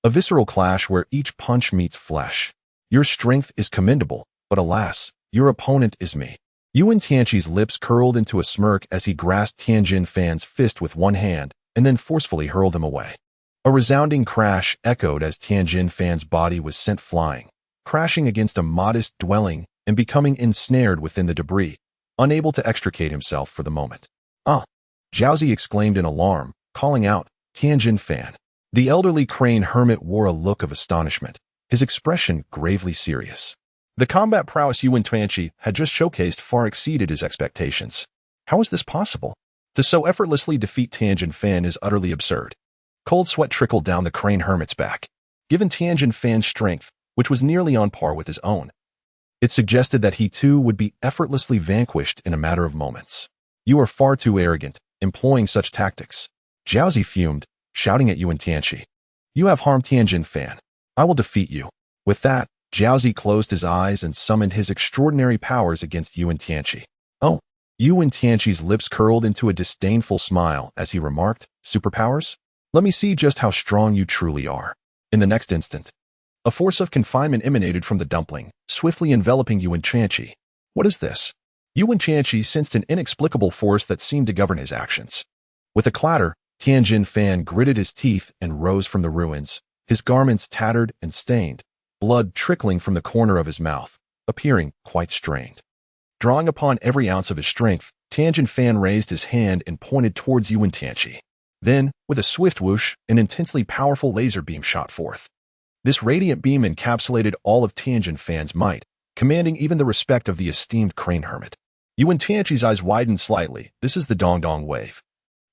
A visceral clash where each punch meets flesh. Your strength is commendable, but alas, your opponent is me. Wen Tianqi's lips curled into a smirk as he grasped Tianjin Fan's fist with one hand and then forcefully hurled him away. A resounding crash echoed as Tianjin Fan's body was sent flying, crashing against a modest dwelling and becoming ensnared within the debris, unable to extricate himself for the moment. Jiaozi exclaimed in alarm, calling out, Tianjin Fan. The elderly crane hermit wore a look of astonishment, his expression gravely serious. The combat prowess Wen Tianqi had just showcased far exceeded his expectations. How is this possible? To so effortlessly defeat Tianjin Fan is utterly absurd. Cold sweat trickled down the crane hermit's back. Given Tianjin Fan's strength, which was nearly on par with his own, it suggested that he too would be effortlessly vanquished in a matter of moments. You are far too arrogant, employing such tactics. Jiaozi fumed, shouting at Wen Tianqi. You have harmed Tianjin Fan. I will defeat you. With that, Jiaozi closed his eyes and summoned his extraordinary powers against Wen Tianqi. Oh, Wen Tianqi's lips curled into a disdainful smile as he remarked, superpowers? Let me see just how strong you truly are. In the next instant, a force of confinement emanated from the dumpling, swiftly enveloping Wen Tianqi. What is this? Wen Tianqi sensed an inexplicable force that seemed to govern his actions. With a clatter, Tianjin Fan gritted his teeth and rose from the ruins, his garments tattered and stained, blood trickling from the corner of his mouth, appearing quite strained. Drawing upon every ounce of his strength, Tianjin Fan raised his hand and pointed towards Wen Tianqi. Then, with a swift whoosh, an intensely powerful laser beam shot forth. This radiant beam encapsulated all of Tianjin Fan's might, commanding even the respect of the esteemed crane hermit. Wen Tianqi's eyes widened slightly. This is the Dong Dong wave.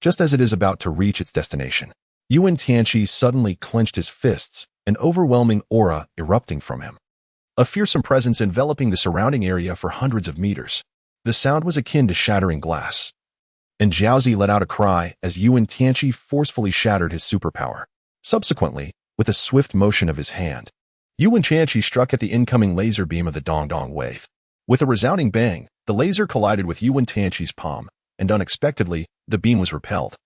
Just as it is about to reach its destination, Wen Tianqi suddenly clenched his fists, an overwhelming aura erupting from him. A fearsome presence enveloping the surrounding area for hundreds of meters. The sound was akin to shattering glass. And Jiaozi let out a cry as Wen Tianqi forcefully shattered his superpower. Subsequently, with a swift motion of his hand, Wen Tianqi struck at the incoming laser beam of the Dong Dong wave. With a resounding bang, the laser collided with Wen Tianqi's palm, and unexpectedly, the beam was repelled.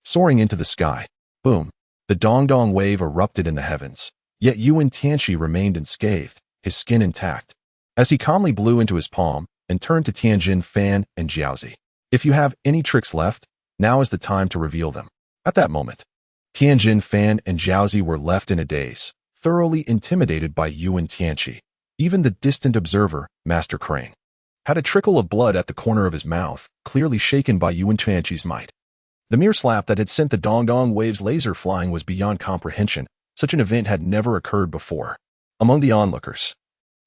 Soaring into the sky, boom, the Dong Dong wave erupted in the heavens, yet Wen Tianqi remained unscathed, his skin intact, as he calmly blew into his palm and turned to Tianjin Fan and Jiaozi. If you have any tricks left, now is the time to reveal them. At that moment, Tianjin Fan and Jiaozi were left in a daze, thoroughly intimidated by Wen Tianqi. Even the distant observer, Master Crane, had a trickle of blood at the corner of his mouth, clearly shaken by Wen Tianqi's might. The mere slap that had sent the Dong Dong wave's laser flying was beyond comprehension. Such an event had never occurred before. Among the onlookers,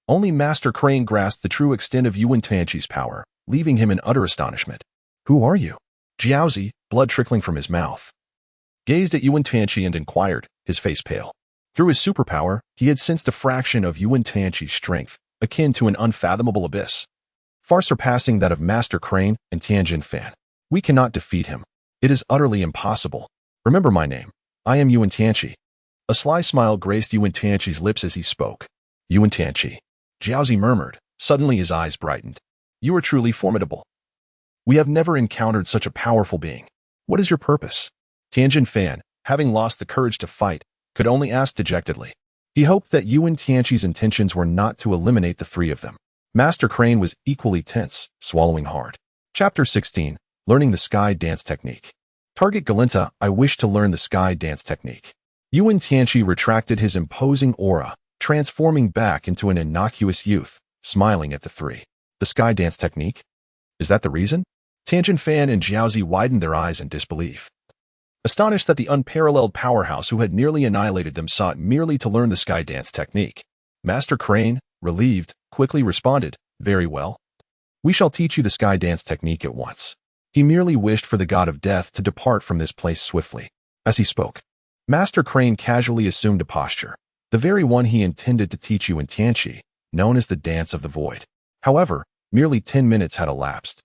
only Master Crane grasped the true extent of Wen Tianqi's power, leaving him in utter astonishment. Who are you? Jiaozi, blood trickling from his mouth, gazed at Wen Tianqi and inquired, his face pale. Through his superpower, he had sensed a fraction of Wen Tianqi's strength, akin to an unfathomable abyss, far surpassing that of Master Crane and Tianjin Fan. We cannot defeat him. It is utterly impossible. Remember my name. I am Wen Tianqi. A sly smile graced Wen Tianqi's lips as he spoke. Wen Tianqi. Baozi murmured. Suddenly his eyes brightened. You are truly formidable. We have never encountered such a powerful being. What is your purpose? Tianjin Fan, having lost the courage to fight, could only ask dejectedly. He hoped that Wen Tianqi's intentions were not to eliminate the three of them. Master Crane was equally tense, swallowing hard. Chapter 16. Learning the Sky Dance Technique. Target Galinta, I wish to learn the Sky Dance Technique. Wen Tianqi retracted his imposing aura, transforming back into an innocuous youth, smiling at the three. The Sky Dance Technique? Is that the reason? Tianjin Fan and Baozi widened their eyes in disbelief. Astonished that the unparalleled powerhouse who had nearly annihilated them sought merely to learn the Sky Dance Technique. Master Crane, relieved, quickly responded, very well. We shall teach you the Sky Dance Technique at once. He merely wished for the god of death to depart from this place swiftly. As he spoke, Master Crane casually assumed a posture, the very one he intended to teach Wen Tianqi, known as the Dance of the Void. However, merely 10 minutes had elapsed,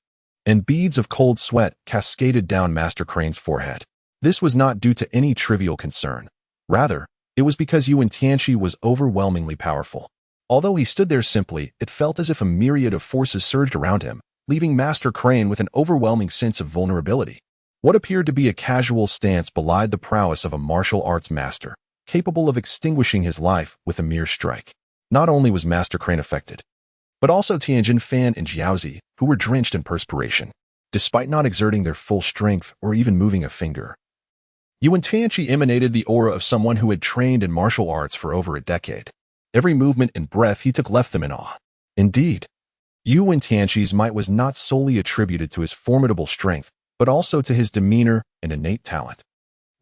and beads of cold sweat cascaded down Master Crane's forehead. This was not due to any trivial concern. Rather, it was because Wen Tianqi was overwhelmingly powerful. Although he stood there simply, it felt as if a myriad of forces surged around him, leaving Master Crane with an overwhelming sense of vulnerability. What appeared to be a casual stance belied the prowess of a martial arts master, capable of extinguishing his life with a mere strike. Not only was Master Crane affected, but also Tianjin Fan and Baozi, who were drenched in perspiration, despite not exerting their full strength or even moving a finger. Wen Tianqi emanated the aura of someone who had trained in martial arts for over a decade. Every movement and breath he took left them in awe. Indeed, Wen Tianqi's might was not solely attributed to his formidable strength, but also to his demeanor and innate talent.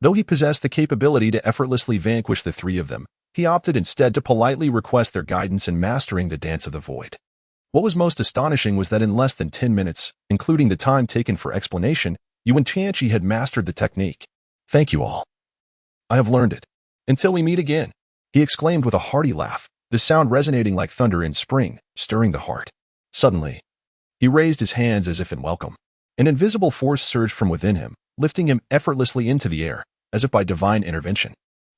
Though he possessed the capability to effortlessly vanquish the three of them, he opted instead to politely request their guidance in mastering the Dance of the Void. What was most astonishing was that in less than 10 minutes, including the time taken for explanation, Wen Tianqi had mastered the technique. Thank you all. I have learned it. Until we meet again, he exclaimed with a hearty laugh, the sound resonating like thunder in spring, stirring the heart. Suddenly, he raised his hands as if in welcome. An invisible force surged from within him, lifting him effortlessly into the air, as if by divine intervention.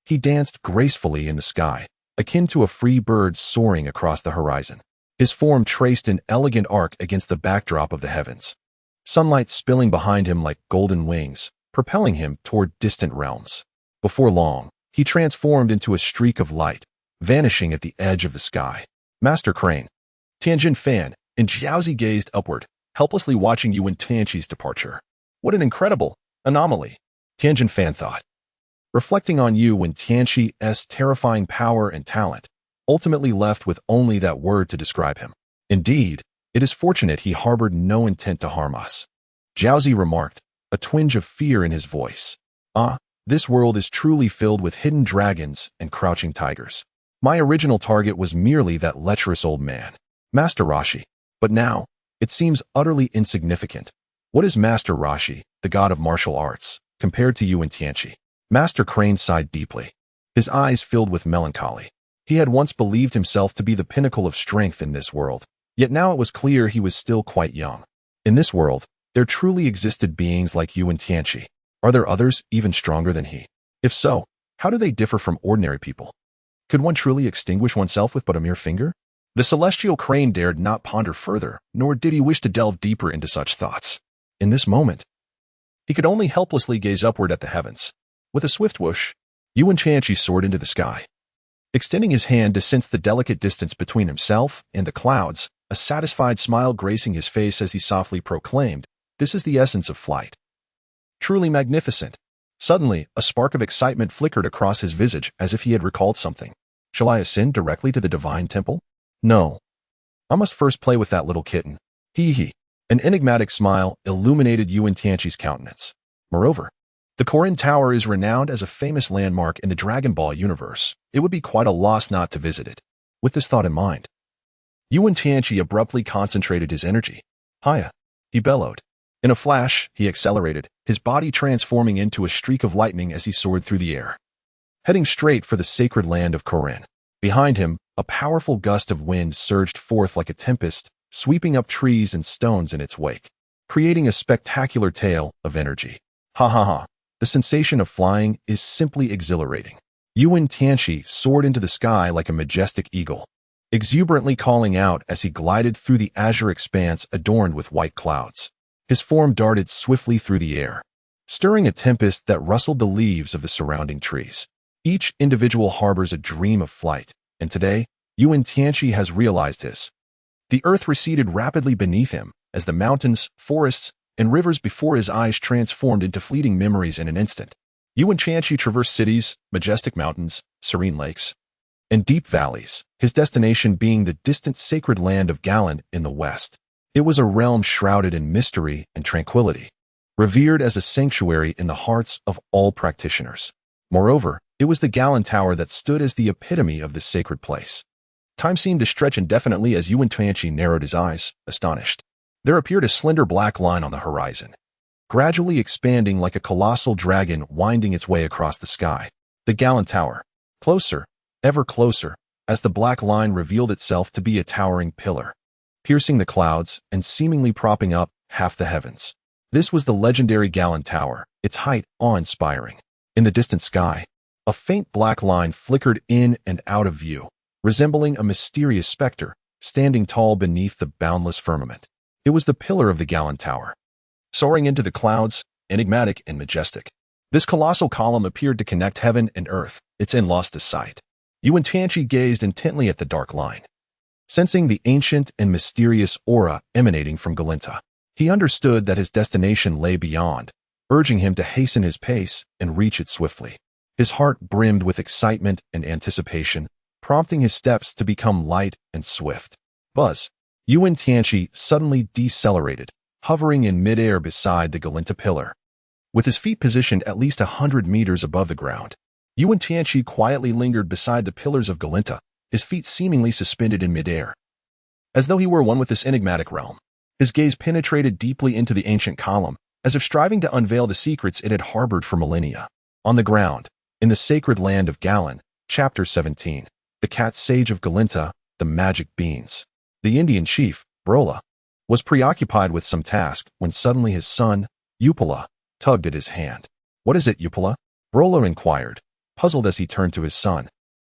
He danced gracefully in the sky, akin to a free bird soaring across the horizon. His form traced an elegant arc against the backdrop of the heavens, sunlight spilling behind him like golden wings, propelling him toward distant realms. Before long, he transformed into a streak of light, vanishing at the edge of the sky. Master Crane, Tianjin Fan, and Baozi gazed upward, helplessly watching Wen Tianqi's departure. What an incredible anomaly, Tianjin Fan thought, reflecting on Wen Tianqi's terrifying power and talent, ultimately left with only that word to describe him. Indeed, it is fortunate he harbored no intent to harm us. Baozi remarked, a twinge of fear in his voice. This world is truly filled with hidden dragons and crouching tigers. My original target was merely that lecherous old man, Master Roshi. But now, it seems utterly insignificant. What is Master Roshi, the god of martial arts, compared to Wen Tianqi? Master Crane sighed deeply. His eyes filled with melancholy. He had once believed himself to be the pinnacle of strength in this world, yet now it was clear he was still quite young. In this world, there truly existed beings like Wen Tianqi. Are there others even stronger than he? If so, how do they differ from ordinary people? Could one truly extinguish oneself with but a mere finger? The celestial Crane dared not ponder further, nor did he wish to delve deeper into such thoughts. In this moment, he could only helplessly gaze upward at the heavens. With a swift whoosh, Wen Tianqi soared into the sky. Extending his hand to sense the delicate distance between himself and the clouds, a satisfied smile gracing his face as he softly proclaimed, "This is the essence of flight. Truly magnificent." Suddenly, a spark of excitement flickered across his visage as if he had recalled something. Shall I ascend directly to the divine temple? No. I must first play with that little kitten. Hee. An enigmatic smile illuminated Wen Tianqi's countenance. Moreover, the Korin Tower is renowned as a famous landmark in the Dragon Ball universe. It would be quite a loss not to visit it. With this thought in mind, Wen Tianqi abruptly concentrated his energy. Hiya, he bellowed. In a flash, he accelerated, his body transforming into a streak of lightning as he soared through the air. heading straight for the sacred land of Korin. Behind him, a powerful gust of wind surged forth like a tempest, sweeping up trees and stones in its wake, creating a spectacular tale of energy. Ha ha ha. The sensation of flying is simply exhilarating. Wen Tianqi soared into the sky like a majestic eagle, exuberantly calling out as he glided through the azure expanse adorned with white clouds. His form darted swiftly through the air, stirring a tempest that rustled the leaves of the surrounding trees. Each individual harbors a dream of flight, and today, Wen Tianqi has realized this. The earth receded rapidly beneath him as the mountains, forests, and rivers before his eyes transformed into fleeting memories in an instant. Wen Tianqi traversed cities, majestic mountains, serene lakes, and deep valleys, his destination being the distant sacred land of Galan in the west. It was a realm shrouded in mystery and tranquility, revered as a sanctuary in the hearts of all practitioners. Moreover, it was the Galan Tower that stood as the epitome of this sacred place. Time seemed to stretch indefinitely as Wen Tianqi narrowed his eyes, astonished. There appeared a slender black line on the horizon, gradually expanding like a colossal dragon winding its way across the sky. The Galan Tower. Closer, ever closer, as the black line revealed itself to be a towering pillar, piercing the clouds and seemingly propping up half the heavens. This was the legendary Galan Tower, its height awe-inspiring. In the distant sky, a faint black line flickered in and out of view, resembling a mysterious specter, standing tall beneath the boundless firmament. It was the pillar of the Galan Tower, soaring into the clouds, enigmatic and majestic. This colossal column appeared to connect heaven and earth, its end lost to sight. Wen Tianqi gazed intently at the dark line, sensing the ancient and mysterious aura emanating from Galinta. He understood that his destination lay beyond, urging him to hasten his pace and reach it swiftly. His heart brimmed with excitement and anticipation, prompting his steps to become light and swift. Buzz. Wen Tianqi suddenly decelerated, hovering in midair beside the Galinta pillar. With his feet positioned at least 100 meters above the ground, Wen Tianqi quietly lingered beside the pillars of Galinta, his feet seemingly suspended in midair. As though he were one with this enigmatic realm, his gaze penetrated deeply into the ancient column, as if striving to unveil the secrets it had harbored for millennia. On the ground, in the sacred land of Galan, Chapter 17, the cat sage of Galinta, the magic beans. The Indian chief, Brola, was preoccupied with some task when suddenly his son, Upala, tugged at his hand. "What is it, Upala?" Brola inquired, puzzled as he turned to his son,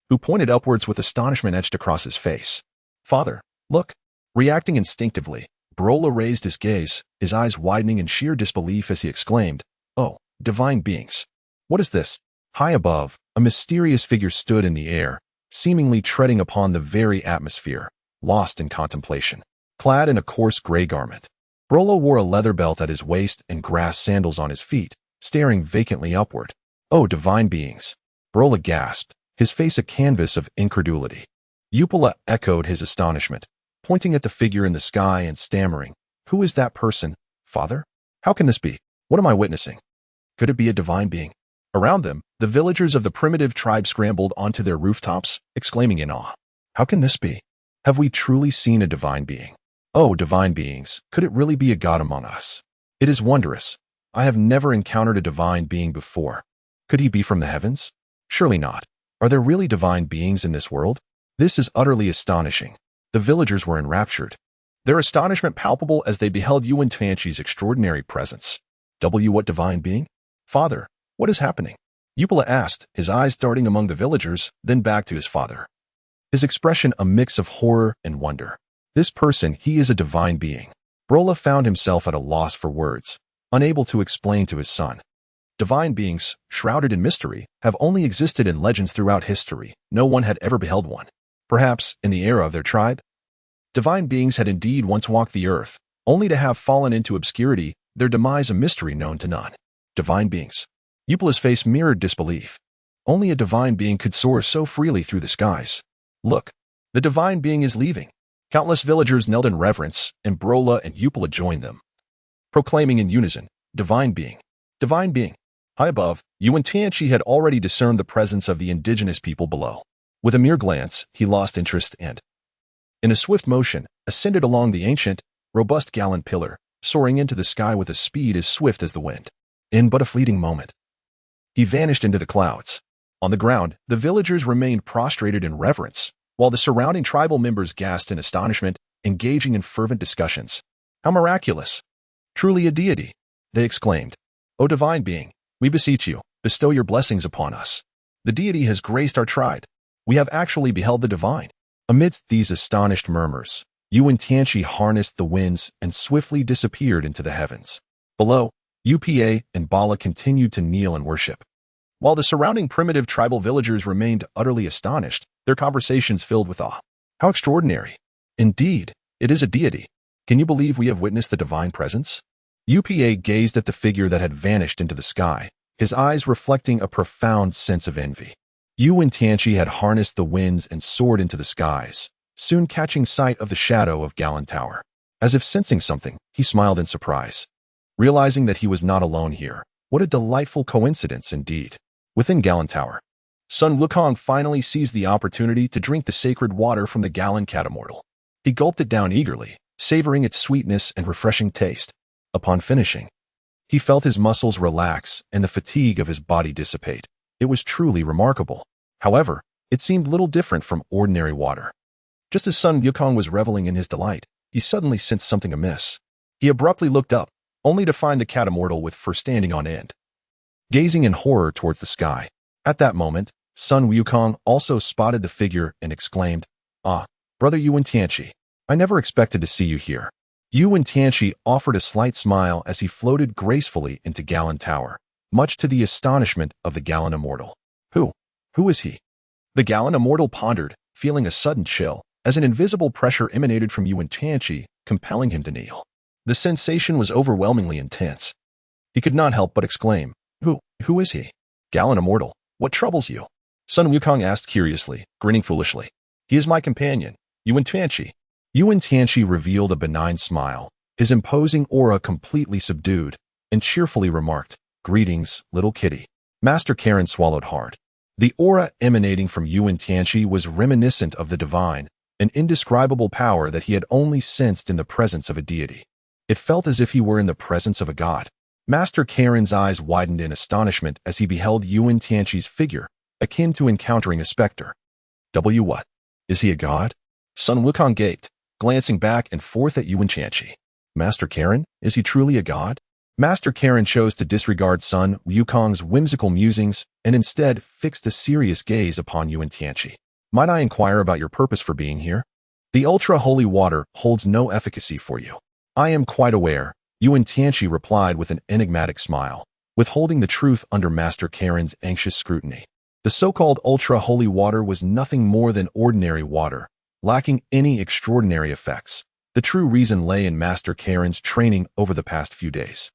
who pointed upwards with astonishment etched across his face. "Father, look." Reacting instinctively, Brola raised his gaze, his eyes widening in sheer disbelief as he exclaimed, "Oh, divine beings! What is this?" High above, a mysterious figure stood in the air, seemingly treading upon the very atmosphere, lost in contemplation. Clad in a coarse gray garment, Brola wore a leather belt at his waist and grass sandals on his feet, staring vacantly upward. "Oh, divine beings!" Brola gasped, his face a canvas of incredulity. Upala echoed his astonishment, pointing at the figure in the sky and stammering, "Who is that person, father? How can this be? What am I witnessing? Could it be a divine being?" Around them, the villagers of the primitive tribe scrambled onto their rooftops, exclaiming in awe, "How can this be? Have we truly seen a divine being? Oh, divine beings, could it really be a god among us? It is wondrous. I have never encountered a divine being before. Could he be from the heavens? Surely not. Are there really divine beings in this world? This is utterly astonishing." The villagers were enraptured, their astonishment palpable as they beheld Wen Tianqi's extraordinary presence. What divine being? "Father, what is happening?" Upala asked, his eyes darting among the villagers, then back to his father, his expression a mix of horror and wonder. "This person, he is a divine being." Brola found himself at a loss for words, unable to explain to his son. Divine beings, shrouded in mystery, have only existed in legends throughout history. No one had ever beheld one. Perhaps, in the era of their tribe, divine beings had indeed once walked the earth, only to have fallen into obscurity, their demise a mystery known to none. Divine beings. Upala's face mirrored disbelief. Only a divine being could soar so freely through the skies. "Look, the divine being is leaving." Countless villagers knelt in reverence, and Brola and Upala joined them, proclaiming in unison, "Divine being! Divine being!" High above, Wen Tianqi had already discerned the presence of the indigenous people below. With a mere glance, he lost interest and, in a swift motion, ascended along the ancient, robust Galan pillar, soaring into the sky with a speed as swift as the wind. In but a fleeting moment, he vanished into the clouds. On the ground, the villagers remained prostrated in reverence, while the surrounding tribal members gasped in astonishment, engaging in fervent discussions. How miraculous! Truly a deity, they exclaimed. O divine being, we beseech you, bestow your blessings upon us. The deity has graced our tribe. We have actually beheld the divine. Amidst these astonished murmurs, Wen Tianqi harnessed the winds and swiftly disappeared into the heavens. Below, Upa and Bala continued to kneel and worship. While the surrounding primitive tribal villagers remained utterly astonished, their conversations filled with awe. How extraordinary! Indeed, it is a deity. Can you believe we have witnessed the divine presence? Upa gazed at the figure that had vanished into the sky, his eyes reflecting a profound sense of envy. Wen Tianqi had harnessed the winds and soared into the skies, soon catching sight of the shadow of Galan Tower. As if sensing something, he smiled in surprise. Realizing that he was not alone here, what a delightful coincidence indeed. Within Galan Tower, Sun Wukong finally seized the opportunity to drink the sacred water from the Galan cat immortal. He gulped it down eagerly, savoring its sweetness and refreshing taste. Upon finishing, he felt his muscles relax and the fatigue of his body dissipate. It was truly remarkable. However, it seemed little different from ordinary water. Just as Sun Wukong was reveling in his delight, he suddenly sensed something amiss. He abruptly looked up, only to find the cat immortal with fur standing on end, gazing in horror towards the sky. At that moment, Sun Wukong also spotted the figure and exclaimed, "Ah, brother Wen Tianqi, I never expected to see you here." Wen Tianqi offered a slight smile as he floated gracefully into Galan Tower, much to the astonishment of the Galan immortal. Who is he? The Galan immortal pondered, feeling a sudden chill, as an invisible pressure emanated from Wen Tianqi, compelling him to kneel. The sensation was overwhelmingly intense. He could not help but exclaim, Who is he? Galan immortal, what troubles you? Sun Wukong asked curiously, grinning foolishly. He is my companion, Wen Tianqi. Wen Tianqi revealed a benign smile, his imposing aura completely subdued, and cheerfully remarked, "Greetings, little kitty." Master Karen swallowed hard. The aura emanating from Wen Tianqi was reminiscent of the divine, an indescribable power that he had only sensed in the presence of a deity. It felt as if he were in the presence of a god. Master Karen's eyes widened in astonishment as he beheld Wen Tianqi's figure, akin to encountering a specter. What? Is he a god? Sun Wukong gaped, glancing back and forth at Wen Tianqi. Master Karen, is he truly a god? Master Karen chose to disregard Sun Wukong's whimsical musings and instead fixed a serious gaze upon Wen Tianqi. Might I inquire about your purpose for being here? The ultra-holy water holds no efficacy for you. I am quite aware, Wen Tianqi replied with an enigmatic smile, withholding the truth under Master Karen's anxious scrutiny. The so-called ultra-holy water was nothing more than ordinary water, lacking any extraordinary effects. The true reason lay in Master Karen's training over the past few days.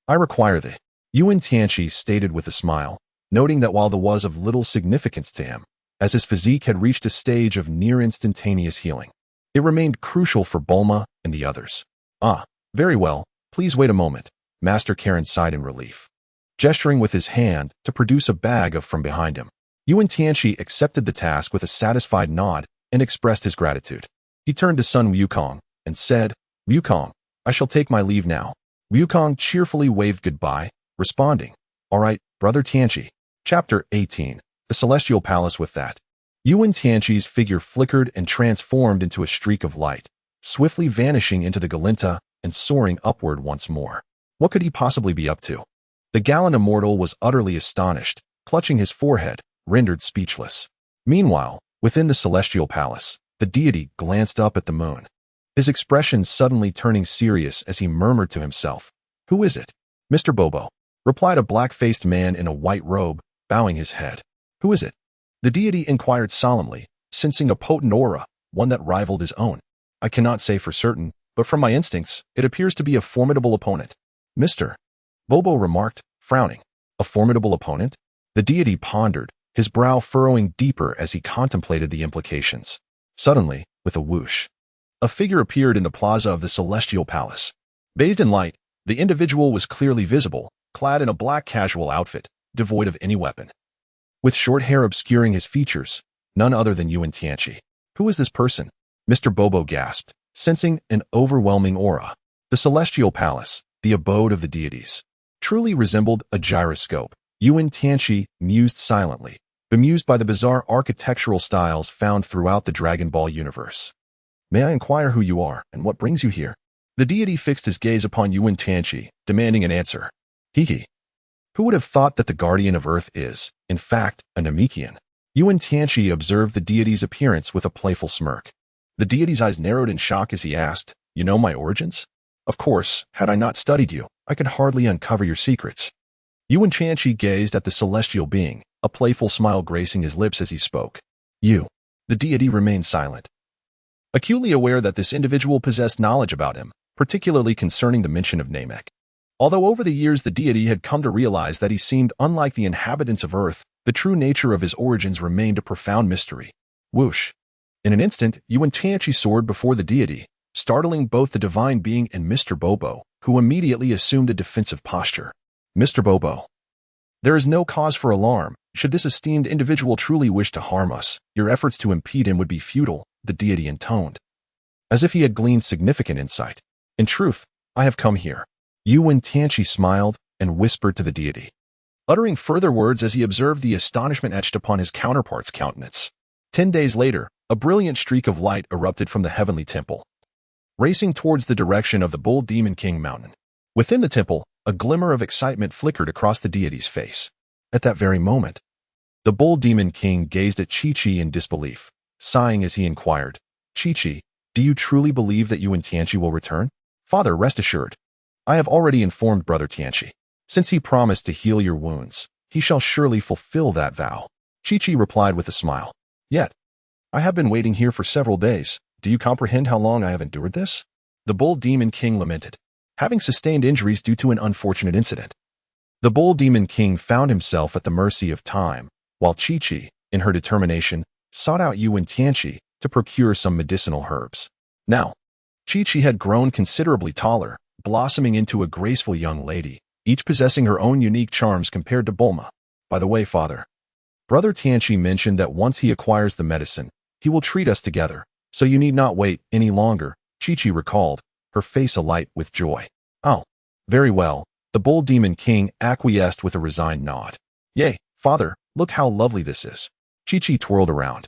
I require the Wen Tianqi stated with a smile, noting that while there was of little significance to him, as his physique had reached a stage of near-instantaneous healing, it remained crucial for Bulma and the others. Ah, very well, please wait a moment, Master Karen sighed in relief, gesturing with his hand to produce a bag from behind him. Wen Tianqi accepted the task with a satisfied nod and expressed his gratitude. He turned to Sun Wukong and said, "Wukong, I shall take my leave now." Wukong cheerfully waved goodbye, responding, "All right, brother Tianqi." Chapter 18. The Celestial Palace. With that, Wen Tianqi's figure flickered and transformed into a streak of light, swiftly vanishing into the Galinta and soaring upward once more. What could he possibly be up to? The Galan immortal was utterly astonished, clutching his forehead, rendered speechless. Meanwhile, within the Celestial Palace, the deity glanced up at the moon, his expression suddenly turning serious as he murmured to himself, "Who is it?" "Mr. Bobo," replied a black-faced man in a white robe, bowing his head. "Who is it?" The deity inquired solemnly, sensing a potent aura, one that rivaled his own. "I cannot say for certain, but from my instincts, it appears to be a formidable opponent." "Mr. Bobo remarked, frowning. "A formidable opponent?" The deity pondered, his brow furrowing deeper as he contemplated the implications. Suddenly, with a whoosh, a figure appeared in the plaza of the Celestial Palace. Bathed in light, the individual was clearly visible, clad in a black casual outfit, devoid of any weapon. With short hair obscuring his features, none other than Wen Tianqi. "Who is this person?" Mr. Bobo gasped, sensing an overwhelming aura. The Celestial Palace, the abode of the deities, truly resembled a gyroscope. Wen Tianqi mused silently, bemused by the bizarre architectural styles found throughout the Dragon Ball universe. May I inquire who you are and what brings you here? The deity fixed his gaze upon Wen Tianqi, demanding an answer. He. Who would have thought that the guardian of Earth is, in fact, a Namekian? Wen Tianqi observed the deity's appearance with a playful smirk. The deity's eyes narrowed in shock as he asked, You know my origins? Of course, had I not studied you, I could hardly uncover your secrets. Wen Tianqi gazed at the celestial being, a playful smile gracing his lips as he spoke. You. The deity remained silent, acutely aware that this individual possessed knowledge about him, particularly concerning the mention of Namek. Although over the years the deity had come to realize that he seemed unlike the inhabitants of Earth, the true nature of his origins remained a profound mystery. Whoosh! In an instant, Wen Tianqi soared before the deity, startling both the divine being and Mr. Bobo, who immediately assumed a defensive posture. Mr. Bobo. There is no cause for alarm. Should this esteemed individual truly wish to harm us, your efforts to impede him would be futile, the deity intoned, as if he had gleaned significant insight. In truth, I have come here. Wen Tianqi smiled and whispered to the deity, uttering further words as he observed the astonishment etched upon his counterpart's countenance. 10 days later, a brilliant streak of light erupted from the heavenly temple, racing towards the direction of the Bull Demon King mountain. Within the temple, a glimmer of excitement flickered across the deity's face. At that very moment, the Bull Demon King gazed at Chi-Chi in disbelief, sighing as he inquired, Chi-Chi, do you truly believe that Wen Tianqi will return? Father, rest assured. I have already informed Brother Tianqi. Since he promised to heal your wounds, he shall surely fulfill that vow. Chi-Chi replied with a smile. Yet, I have been waiting here for several days. Do you comprehend how long I have endured this? The Bull Demon King lamented, having sustained injuries due to an unfortunate incident. The Bull Demon King found himself at the mercy of time, while Chi-Chi, in her determination, sought out Wen Tianqi to procure some medicinal herbs. Now, Chi-Chi had grown considerably taller, blossoming into a graceful young lady, each possessing her own unique charms compared to Bulma. By the way, Father, Brother Tianqi mentioned that once he acquires the medicine, he will treat us together, so you need not wait any longer, Chi-Chi recalled, her face alight with joy. Oh, very well, the Bull Demon King acquiesced with a resigned nod. Yay, Father, look how lovely this is. Chi-Chi twirled around,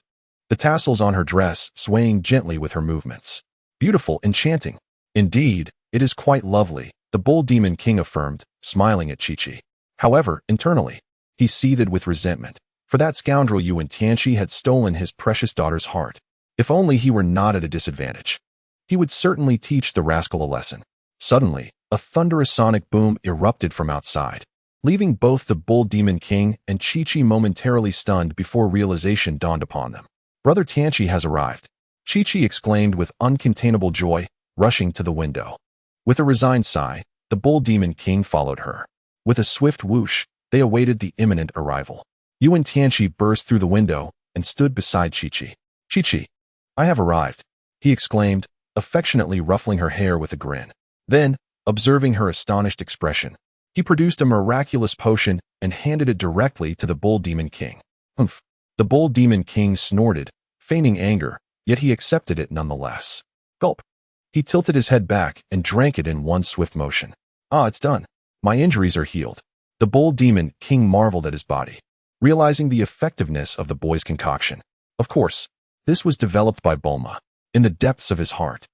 the tassels on her dress swaying gently with her movements. Beautiful, enchanting. Indeed, it is quite lovely, the Bull Demon King affirmed, smiling at Chi-Chi. However, internally, he seethed with resentment, for that scoundrel Wen Tianqi had stolen his precious daughter's heart. If only he were not at a disadvantage. He would certainly teach the rascal a lesson. Suddenly, a thunderous sonic boom erupted from outside, leaving both the Bull Demon King and Chi-Chi momentarily stunned before realization dawned upon them. Brother Tianqi has arrived. Chi-Chi exclaimed with uncontainable joy, rushing to the window. With a resigned sigh, the Bull Demon King followed her. With a swift whoosh, they awaited the imminent arrival. Wen Tianqi burst through the window and stood beside Chi-Chi. Chi-Chi, I have arrived, he exclaimed, affectionately ruffling her hair with a grin. Then, observing her astonished expression, he produced a miraculous potion and handed it directly to the Bull Demon King. Humph! The Bull Demon King snorted, feigning anger, yet he accepted it nonetheless. Gulp! He tilted his head back and drank it in one swift motion. Ah, it's done. My injuries are healed. The Bull Demon King marveled at his body, realizing the effectiveness of the boy's concoction. Of course, this was developed by Bulma, in the depths of his heart.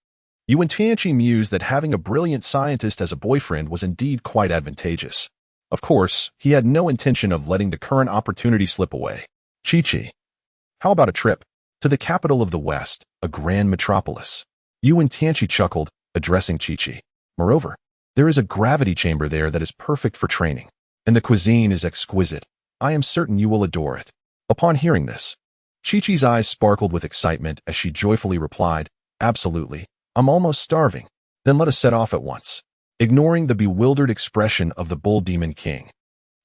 Wen Tianqi mused that having a brilliant scientist as a boyfriend was indeed quite advantageous. Of course, he had no intention of letting the current opportunity slip away. Chi-Chi, how about a trip to the capital of the West, a grand metropolis? Wen Tianqi chuckled, addressing Chi-Chi. Moreover, there is a gravity chamber there that is perfect for training, and the cuisine is exquisite. I am certain you will adore it. Upon hearing this, Chi-Chi's eyes sparkled with excitement as she joyfully replied, Absolutely. I'm almost starving. Then let us set off at once. Ignoring the bewildered expression of the Bull Demon King,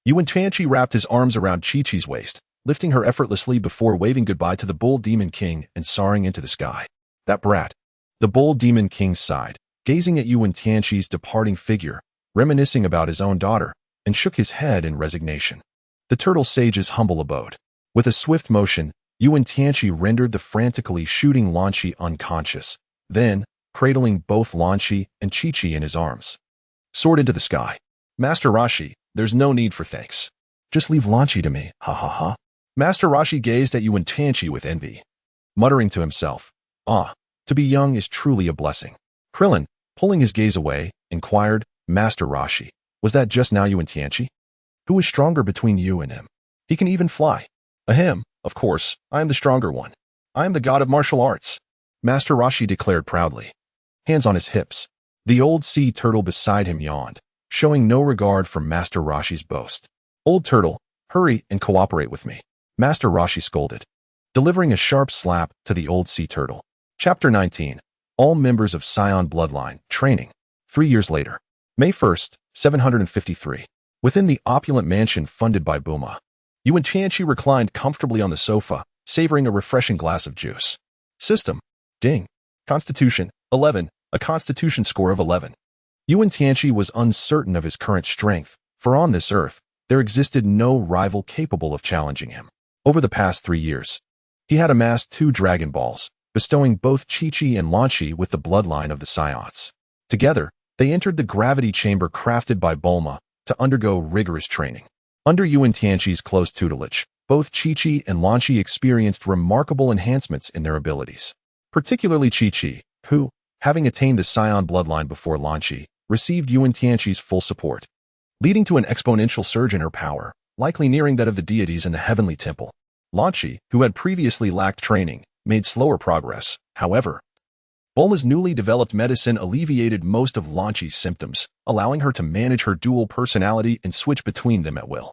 Wen Tianqi wrapped his arms around Chi-Chi's waist, lifting her effortlessly before waving goodbye to the Bull Demon King and soaring into the sky. That brat. The Bull Demon King sighed, gazing at Wen Tianqi's departing figure, reminiscing about his own daughter, and shook his head in resignation. The turtle sage's humble abode. With a swift motion, Wen Tianqi rendered the frantically shooting Lan Shi unconscious, then, cradling both Lan Shi and Chi-Chi in his arms, soared into the sky. Master Roshi, there's no need for thanks. Just leave Lan Shi to me, ha ha ha. Master Roshi gazed at Wen Tianqi with envy, muttering to himself, "Ah, to be young is truly a blessing." Krillin, pulling his gaze away, inquired, "Master Roshi, was that just now Wen Tianqi? Who is stronger between you and him? He can even fly." "Ahem, of course, I am the stronger one. I am the god of martial arts," Master Roshi declared proudly. Hands on his hips, the old sea turtle beside him yawned, showing no regard for Master Roshi's boast. "Old turtle, hurry and cooperate with me," Master Roshi scolded, delivering a sharp slap to the old sea turtle. Chapter 19. All members of Saiyan bloodline, training. 3 years later. May 1st, 753. Within the opulent mansion funded by Bulma, Wen Tianqi reclined comfortably on the sofa, savoring a refreshing glass of juice. System. Ding. Constitution. 11. A constitution score of 11. Wen Tianqi was uncertain of his current strength, for on this earth, there existed no rival capable of challenging him. Over the past 3 years, he had amassed 2 Dragon Balls, bestowing both Chi-Chi and Lan-Chi with the bloodline of the Saiyans. Together, they entered the gravity chamber crafted by Bulma to undergo rigorous training. Under Wen Tianqi's close tutelage, both Chi-Chi and Lan-Chi experienced remarkable enhancements in their abilities. Particularly Chi-Chi, who, having attained the Saiyan bloodline before Lan-Chi, received Wen Tianqi's full support, leading to an exponential surge in her power, likely nearing that of the deities in the heavenly temple. Lan-Chi, who had previously lacked training, made slower progress. However, Bulma's newly developed medicine alleviated most of Lan-Chi's symptoms, allowing her to manage her dual personality and switch between them at will.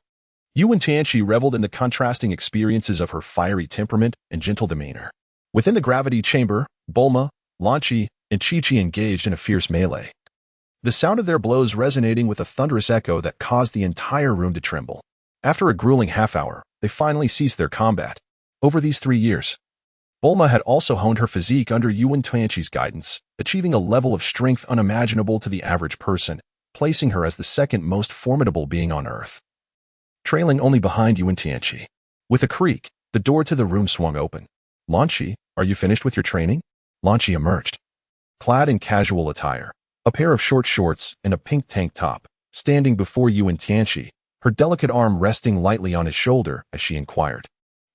Wen Tianqi reveled in the contrasting experiences of her fiery temperament and gentle demeanor. Within the gravity chamber, Bulma, Lan-Chi, and Chi-Chi engaged in a fierce melee, the sound of their blows resonating with a thunderous echo that caused the entire room to tremble. After a grueling half-hour, they finally ceased their combat. Over these 3 years, Bulma had also honed her physique under Wen Tianqi's guidance, achieving a level of strength unimaginable to the average person, placing her as the second most formidable being on Earth. Trailing only behind Wen Tianqi. With a creak, the door to the room swung open. "Lan-Chi, are you finished with your training?" Lan-Chi emerged, clad in casual attire, a pair of short shorts and a pink tank top, standing before Wen Tianqi, her delicate arm resting lightly on his shoulder as she inquired,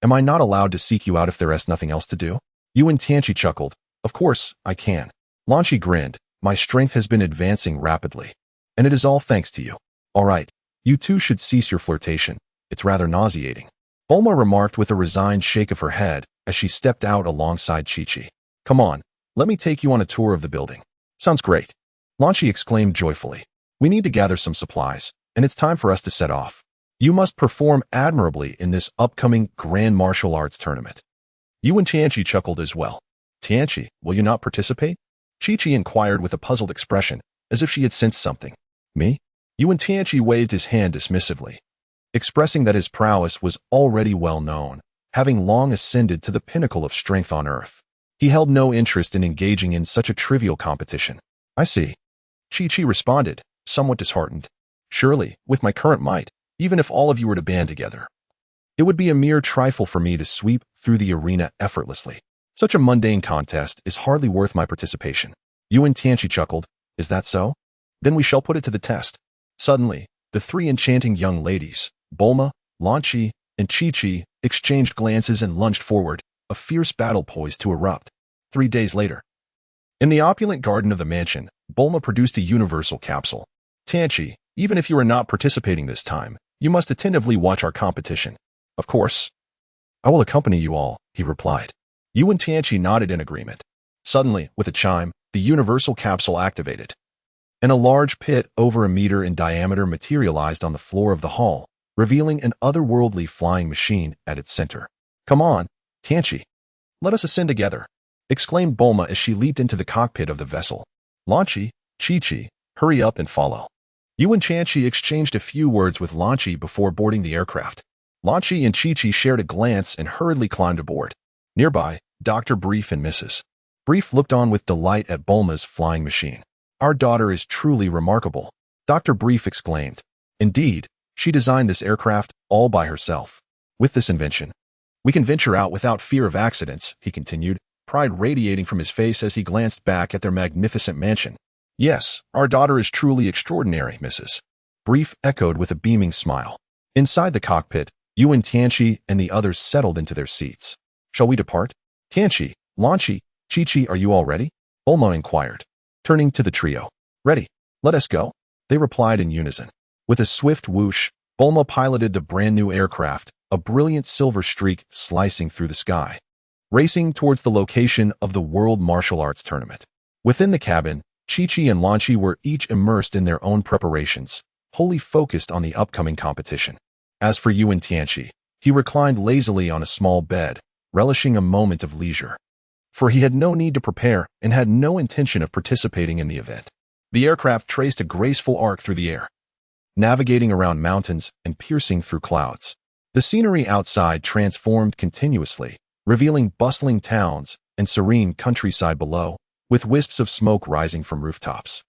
"Am I not allowed to seek you out if there is nothing else to do?" Wen Tianqi chuckled, "Of course, I can." Lan-Chi grinned, "My strength has been advancing rapidly, and it is all thanks to you. All right, you two should cease your flirtation. It's rather nauseating." Bulma remarked with a resigned shake of her head as she stepped out alongside Chi-Chi. "Come on, let me take you on a tour of the building." "Sounds great," Lan-Chi exclaimed joyfully. "We need to gather some supplies, and it's time for us to set off. You must perform admirably in this upcoming Grand Martial Arts Tournament." Wen Tianqi chuckled as well. "Tianqi, will you not participate?" Chi-Chi inquired with a puzzled expression, as if she had sensed something. "Me?" Wen Tianqi waved his hand dismissively, expressing that his prowess was already well known, having long ascended to the pinnacle of strength on Earth. He held no interest in engaging in such a trivial competition. "I see," Chi-Chi responded, somewhat disheartened. "Surely, with my current might, even if all of you were to band together, it would be a mere trifle for me to sweep through the arena effortlessly. Such a mundane contest is hardly worth my participation." Wen Tianqi chuckled. "Is that so? Then we shall put it to the test." Suddenly, the 3 enchanting young ladies, Bulma, Lan-Chi, and Chi-Chi, exchanged glances and lunged forward, a fierce battle poised to erupt. 3 days later. In the opulent garden of the mansion, Bulma produced a universal capsule. "Tianqi, even if you are not participating this time, you must attentively watch our competition." "Of course. I will accompany you all," he replied. Wen Tianqi nodded in agreement. Suddenly, with a chime, the universal capsule activated, and a large pit over a meter in diameter materialized on the floor of the hall, revealing an otherworldly flying machine at its center. "Come on, Tianqi, let us ascend together," exclaimed Bulma as she leaped into the cockpit of the vessel. "Lan-Chi, Chi-Chi, hurry up and follow." Wen Tianqi exchanged a few words with Lan-Chi before boarding the aircraft. Lan-Chi and Chi-Chi shared a glance and hurriedly climbed aboard. Nearby, Dr. Brief and Mrs. Brief looked on with delight at Bulma's flying machine. "Our daughter is truly remarkable," Dr. Brief exclaimed. "Indeed, she designed this aircraft all by herself. With this invention, we can venture out without fear of accidents," he continued, pride radiating from his face as he glanced back at their magnificent mansion. "Yes, our daughter is truly extraordinary," Mrs. Brief echoed with a beaming smile. Inside the cockpit, Wen Tianqi and the others settled into their seats. Shall we depart? Tianqi, Lanqi, Chi-Chi, are you all ready? Bulma inquired, turning to the trio. Ready. Let us go. They replied in unison. With a swift whoosh, Bulma piloted the brand new aircraft, a brilliant silver streak slicing through the sky, racing towards the location of the World Martial Arts Tournament. Within the cabin, Chi-Chi and Lanqi were each immersed in their own preparations, wholly focused on the upcoming competition. As for Wen Tianqi, he reclined lazily on a small bed, relishing a moment of leisure. For he had no need to prepare and had no intention of participating in the event. The aircraft traced a graceful arc through the air, navigating around mountains and piercing through clouds. The scenery outside transformed continuously, revealing bustling towns and serene countryside below, with wisps of smoke rising from rooftops.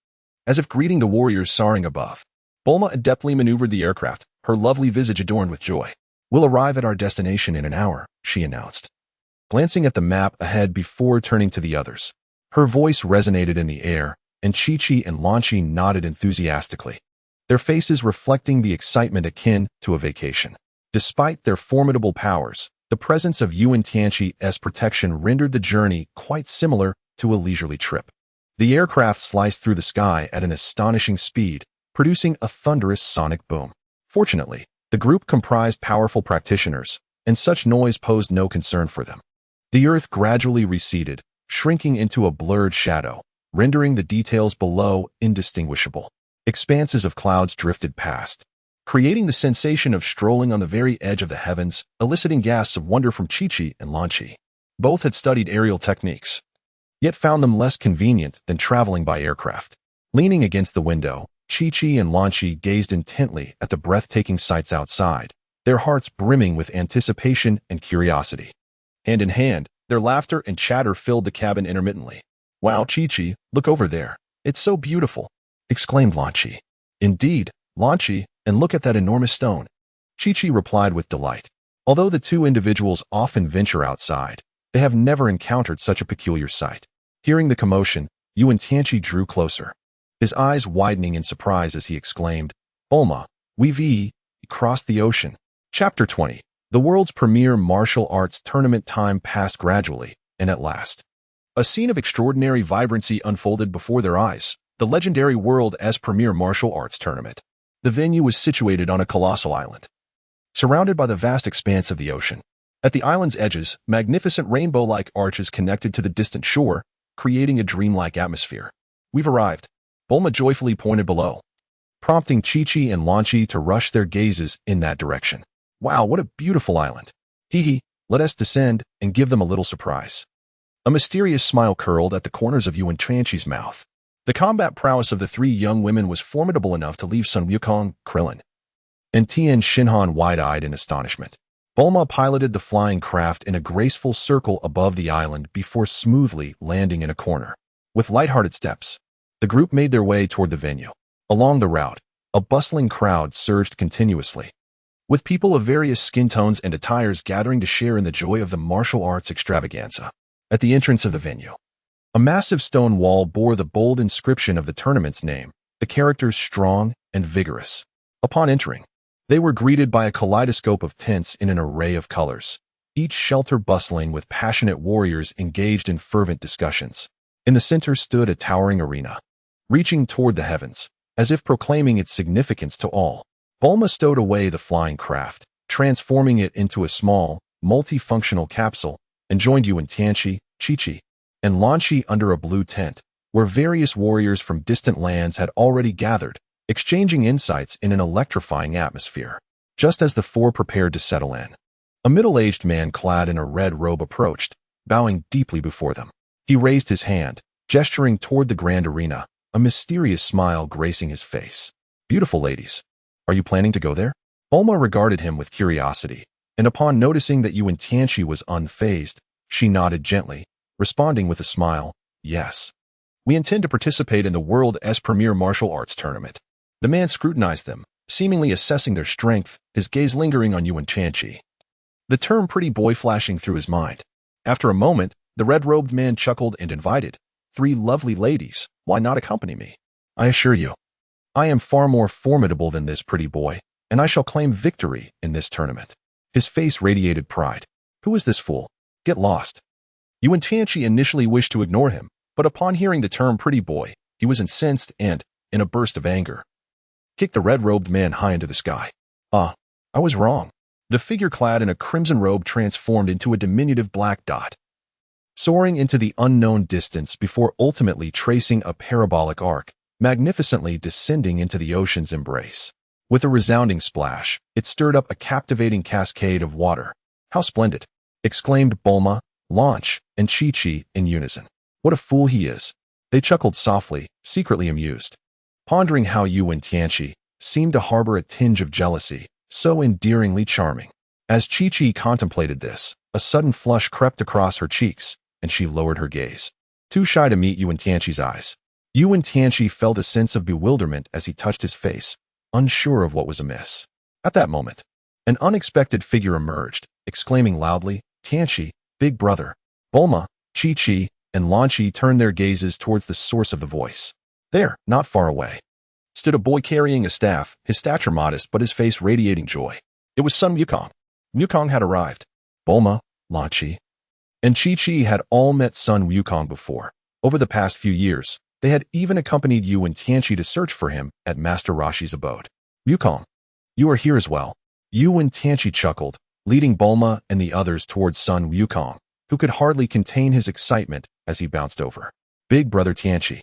As if greeting the warriors soaring above, Bulma adeptly maneuvered the aircraft, her lovely visage adorned with joy. We'll arrive at our destination in an hour, she announced, glancing at the map ahead before turning to the others. Her voice resonated in the air, and Chi-Chi and Lanqi nodded enthusiastically, their faces reflecting the excitement akin to a vacation. Despite their formidable powers, the presence of Wen Tianqi's protection rendered the journey quite similar to a leisurely trip. The aircraft sliced through the sky at an astonishing speed, producing a thunderous sonic boom. Fortunately, the group comprised powerful practitioners, and such noise posed no concern for them. The earth gradually receded, shrinking into a blurred shadow, rendering the details below indistinguishable. Expanses of clouds drifted past, creating the sensation of strolling on the very edge of the heavens, eliciting gasps of wonder from Chi-Chi and Lanqi. Both had studied aerial techniques, yet found them less convenient than traveling by aircraft. Leaning against the window, Chi-Chi and Lanqi gazed intently at the breathtaking sights outside, their hearts brimming with anticipation and curiosity. Hand in hand, their laughter and chatter filled the cabin intermittently. Wow, Chi-Chi, look over there. It's so beautiful, exclaimed Lanqi. Indeed, Lanqi, and look at that enormous stone, Chi-Chi replied with delight. Although the two individuals often venture outside, they have never encountered such a peculiar sight. Hearing the commotion, Wen Tianqi drew closer, his eyes widening in surprise as he exclaimed, Bulma, we've crossed the ocean. Chapter 20. The world's premier martial arts tournament time passed gradually, and at last, a scene of extraordinary vibrancy unfolded before their eyes, the legendary world's premier martial arts tournament. The venue was situated on a colossal island, surrounded by the vast expanse of the ocean. At the island's edges, magnificent rainbow-like arches connected to the distant shore, creating a dreamlike atmosphere. We've arrived. Bulma joyfully pointed below, prompting Chi-Chi and Lanqi to rush their gazes in that direction. Wow, what a beautiful island. Hee, let us descend and give them a little surprise. A mysterious smile curled at the corners of Wen Tianqi's mouth. The combat prowess of the three young women was formidable enough to leave Sun Wukong, Krillin, and Tien Shinhan wide-eyed in astonishment. Bulma piloted the flying craft in a graceful circle above the island before smoothly landing in a corner. With lighthearted steps, the group made their way toward the venue. Along the route, a bustling crowd surged continuously, with people of various skin tones and attires gathering to share in the joy of the martial arts extravaganza. At the entrance of the venue, a massive stone wall bore the bold inscription of the tournament's name, the characters strong and vigorous. Upon entering, they were greeted by a kaleidoscope of tents in an array of colors, each shelter bustling with passionate warriors engaged in fervent discussions. In the center stood a towering arena, reaching toward the heavens, as if proclaiming its significance to all. Bulma stowed away the flying craft, transforming it into a small, multifunctional capsule, and joined Wen Tianqi, Chi-Chi, and Lanqi under a blue tent, where various warriors from distant lands had already gathered, exchanging insights in an electrifying atmosphere. Just as the four prepared to settle in, a middle-aged man clad in a red robe approached, bowing deeply before them. He raised his hand, gesturing toward the grand arena, a mysterious smile gracing his face. Beautiful ladies, are you planning to go there? Bulma regarded him with curiosity, and upon noticing that Wen Tianqi was unfazed, she nodded gently, responding with a smile, yes. We intend to participate in the world's premier martial arts tournament. The man scrutinized them, seemingly assessing their strength, his gaze lingering on Wen Tianqi, the term pretty boy flashing through his mind. After a moment, the red-robed man chuckled and invited, 3 lovely ladies, why not accompany me? I assure you, I am far more formidable than this pretty boy, and I shall claim victory in this tournament. His face radiated pride. Who is this fool? Get lost. Wen Tianqi initially wished to ignore him, but upon hearing the term pretty boy, he was incensed and, in a burst of anger, kicked the red-robed man high into the sky. Ah, I was wrong. The figure clad in a crimson robe transformed into a diminutive black dot, soaring into the unknown distance before ultimately tracing a parabolic arc, magnificently descending into the ocean's embrace. With a resounding splash, it stirred up a captivating cascade of water. How splendid! Exclaimed Bulma, Launch, and Chi-Chi in unison. What a fool he is! They chuckled softly, secretly amused, pondering how Wen Tianqi seemed to harbor a tinge of jealousy, so endearingly charming. As Chi-Chi contemplated this, a sudden flush crept across her cheeks, and she lowered her gaze. Too shy to meet Wen Tianqi's eyes, Wen Tianqi felt a sense of bewilderment as he touched his face, unsure of what was amiss. At that moment, an unexpected figure emerged, exclaiming loudly, Tianqi, big brother. Bulma, Chi-Chi, and Lan Chi turned their gazes towards the source of the voice. There, not far away, stood a boy carrying a staff, his stature modest but his face radiating joy. It was son Wukong. Wukong had arrived. Bulma, Lan Chi, and Chi-Chi had all met son Wukong before. Over the past few years, they had even accompanied Wen Tianqi to search for him at Master Roshi's abode. Wukong, you are here as well. Wen Tianqi chuckled, leading Bulma and the others towards son Wukong, who could hardly contain his excitement as he bounced over. Big brother Tianqi,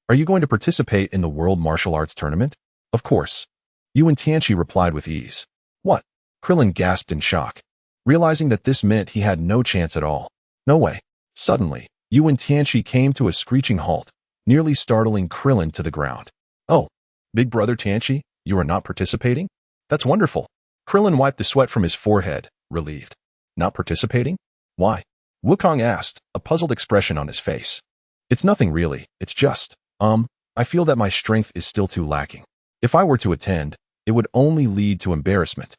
are you going to participate in the World Martial Arts Tournament? Of course. Wen Tianqi replied with ease. What? Krillin gasped in shock, realizing that this meant he had no chance at all. No way. Suddenly, Wen Tianqi came to a screeching halt, nearly startling Krillin to the ground. Oh, big brother Tianqi, you are not participating? That's wonderful. Krillin wiped the sweat from his forehead, relieved. Not participating? Why? Wukong asked, a puzzled expression on his face. It's nothing really, it's just, I feel that my strength is still too lacking. If I were to attend, it would only lead to embarrassment.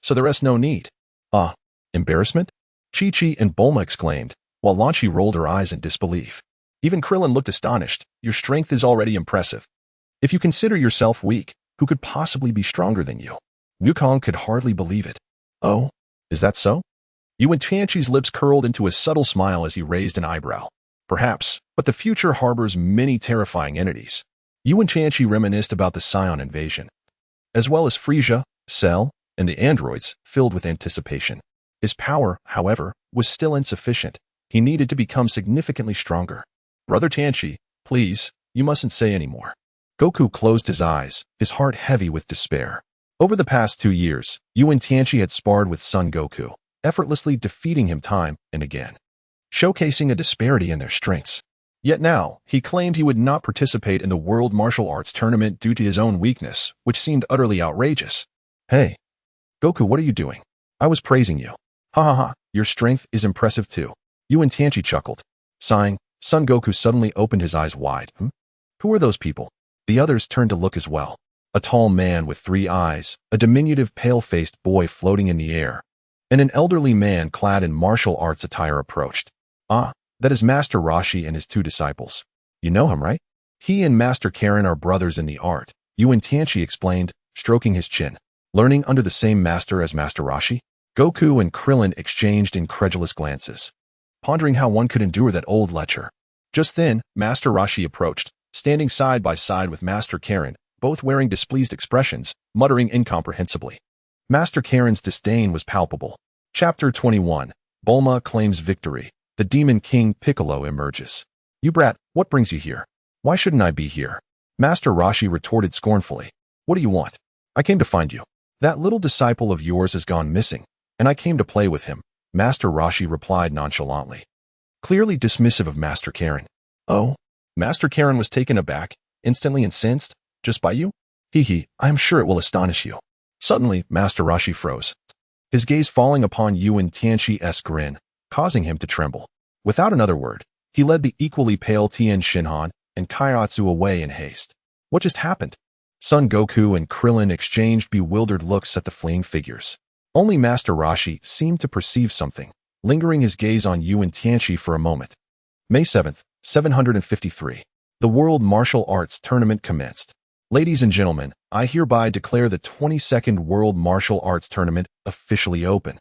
So the rest no need. Ah, embarrassment? Chi-Chi and Bulma exclaimed, while Lan Chi rolled her eyes in disbelief. Even Krillin looked astonished. Your strength is already impressive. If you consider yourself weak, who could possibly be stronger than you? Wukong could hardly believe it. Oh, is that so? Wen Tianqi's lips curled into a subtle smile as he raised an eyebrow. Perhaps, but the future harbors many terrifying entities. Wen Tianqi reminisced about the Scion invasion, as well as Frieza, Cell, and the androids, filled with anticipation. His power, however, was still insufficient. He needed to become significantly stronger. Brother Tianqi, please, you mustn't say any more. Goku closed his eyes, his heart heavy with despair. Over the past 2 years, Wen Tianqi had sparred with Son Goku, effortlessly defeating him time and again, showcasing a disparity in their strengths. Yet now, he claimed he would not participate in the World Martial Arts Tournament due to his own weakness, which seemed utterly outrageous. Hey, Goku, what are you doing? I was praising you. Ha ha ha, your strength is impressive too. Wen Tianqi chuckled. Sighing, Son Goku suddenly opened his eyes wide. Who are those people? The others turned to look as well. A tall man with 3 eyes, a diminutive pale-faced boy floating in the air, and an elderly man clad in martial arts attire approached. Ah, that is Master Roshi and his 2 disciples. You know him, right? He and Master Karen are brothers in the art, Wen Tianqi explained, stroking his chin. Learning under the same master as Master Roshi? Goku and Krillin exchanged incredulous glances, pondering how one could endure that old lecher. Just then, Master Roshi approached, standing side by side with Master Karen, both wearing displeased expressions, muttering incomprehensibly. Master Karen's disdain was palpable. Chapter 21. Bulma claims victory. The Demon King Piccolo emerges. You brat, what brings you here? Why shouldn't I be here? Master Roshi retorted scornfully. What do you want? I came to find you. That little disciple of yours has gone missing, and I came to play with him, Master Roshi replied nonchalantly, clearly dismissive of Master Karen. Oh? Master Karen was taken aback, instantly incensed. Just by you? Hee, I am sure it will astonish you. Suddenly, Master Roshi froze, his gaze falling upon Wen Tianqi's grin, causing him to tremble. Without another word, he led the equally pale Tien Shinhan and Kaiatsu away in haste. What just happened? Son Goku and Krillin exchanged bewildered looks at the fleeing figures. Only Master Roshi seemed to perceive something, lingering his gaze on Wen Tianqi for a moment. May 7th, 753. The World Martial Arts Tournament commenced. Ladies and gentlemen, I hereby declare the 22nd World Martial Arts Tournament officially open.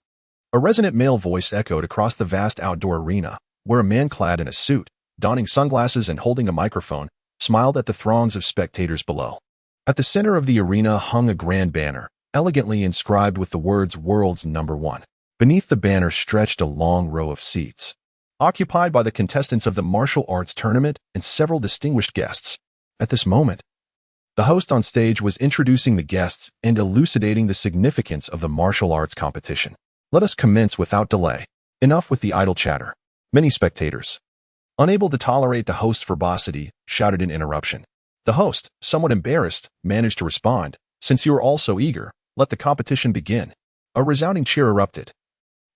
A resonant male voice echoed across the vast outdoor arena, where a man clad in a suit, donning sunglasses and holding a microphone, smiled at the throngs of spectators below. At the center of the arena hung a grand banner, elegantly inscribed with the words "World's Number One." Beneath the banner stretched a long row of seats, occupied by the contestants of the martial arts tournament and several distinguished guests. At this moment, the host on stage was introducing the guests and elucidating the significance of the martial arts competition. Let us commence without delay. Enough with the idle chatter. Many spectators, unable to tolerate the host's verbosity, shouted in interruption. The host, somewhat embarrassed, managed to respond, "Since you are all so eager, let the competition begin." A resounding cheer erupted,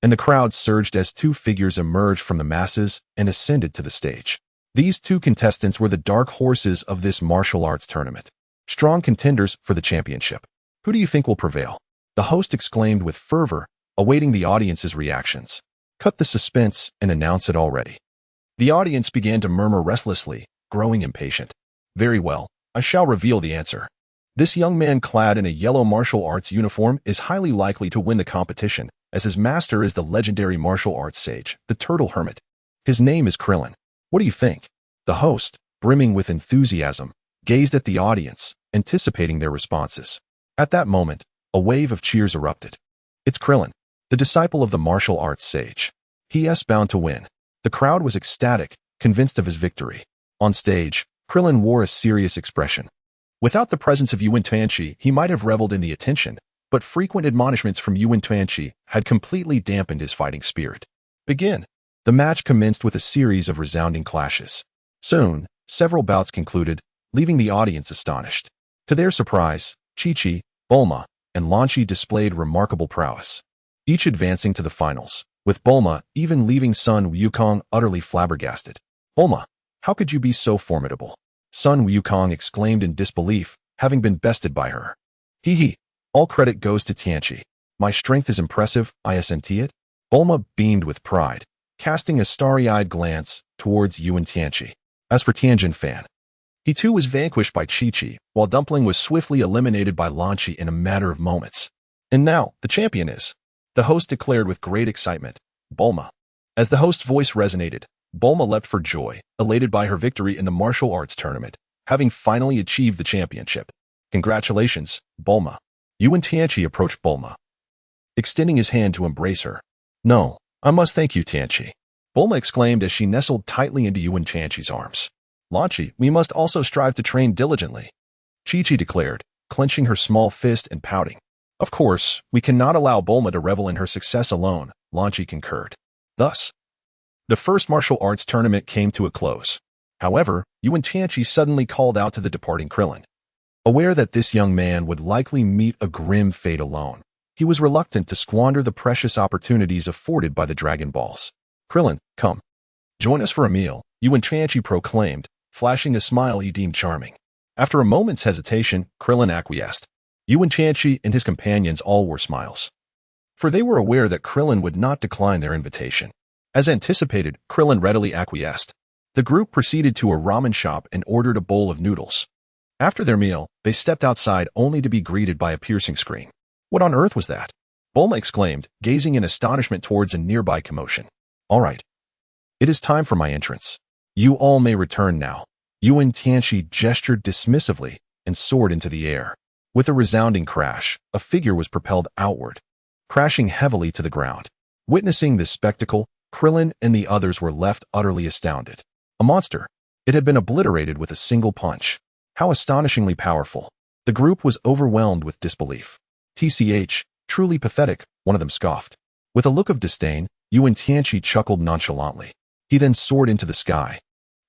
and the crowd surged as two figures emerged from the masses and ascended to the stage. These two contestants were the dark horses of this martial arts tournament, strong contenders for the championship. Who do you think will prevail? The host exclaimed with fervor, awaiting the audience's reactions. Cut the suspense and announce it already. The audience began to murmur restlessly, growing impatient. Very well, I shall reveal the answer. This young man clad in a yellow martial arts uniform is highly likely to win the competition, as his master is the legendary martial arts sage, the Turtle Hermit. His name is Krillin. What do you think? The host, brimming with enthusiasm, gazed at the audience, anticipating their responses. At that moment, a wave of cheers erupted. It's Krillin, the disciple of the martial arts sage. He is bound to win. The crowd was ecstatic, convinced of his victory. On stage, Krillin wore a serious expression. Without the presence of Wen Tianqi, he might have reveled in the attention, but frequent admonishments from Wen Tianqi had completely dampened his fighting spirit. Begin. The match commenced with a series of resounding clashes. Soon, several bouts concluded, leaving the audience astonished. To their surprise, Chi-Chi, Bulma, and Lanchi displayed remarkable prowess, each advancing to the finals, with Bulma even leaving son Wukong utterly flabbergasted. Bulma, how could you be so formidable? Son Wukong exclaimed in disbelief, having been bested by her. Hee, all credit goes to Tianqi. My strength is impressive, isn't it? Bulma beamed with pride, casting a starry-eyed glance towards Wen Tianqi. As for Tianjin Fan, he too was vanquished by Chi-Chi, while Dumpling was swiftly eliminated by Lanchi in a matter of moments. And now, the champion is, the host declared with great excitement, Bulma. As the host's voice resonated, Bulma leapt for joy, elated by her victory in the martial arts tournament, having finally achieved the championship. Congratulations, Bulma. Wen Tianqi approached Bulma, extending his hand to embrace her. No, I must thank you, Tianqi. Bulma exclaimed as she nestled tightly into Wen Tianqi's arms. Lanchi, we must also strive to train diligently, Chi-Chi declared, clenching her small fist and pouting. Of course, we cannot allow Bulma to revel in her success alone, Lanchi concurred. Thus, the first martial arts tournament came to a close. However, Wen Tianqi suddenly called out to the departing Krillin. Aware that this young man would likely meet a grim fate alone, he was reluctant to squander the precious opportunities afforded by the Dragon Balls. Krillin, come. Join us for a meal, Wen Tianqi proclaimed, flashing a smile he deemed charming. After a moment's hesitation, Krillin acquiesced. Wen Tianqi and his companions all wore smiles, for they were aware that Krillin would not decline their invitation. As anticipated, Krillin readily acquiesced. The group proceeded to a ramen shop and ordered a bowl of noodles. After their meal, they stepped outside only to be greeted by a piercing scream. What on earth was that? Bulma exclaimed, gazing in astonishment towards a nearby commotion. All right. It is time for my entrance. You all may return now. Wen Tianqi gestured dismissively and soared into the air. With a resounding crash, a figure was propelled outward, crashing heavily to the ground. Witnessing this spectacle, Krillin and the others were left utterly astounded. A monster. It had been obliterated with a single punch. How astonishingly powerful. The group was overwhelmed with disbelief. TCH, truly pathetic, one of them scoffed. With a look of disdain, Wen Tianqi chuckled nonchalantly. He then soared into the sky,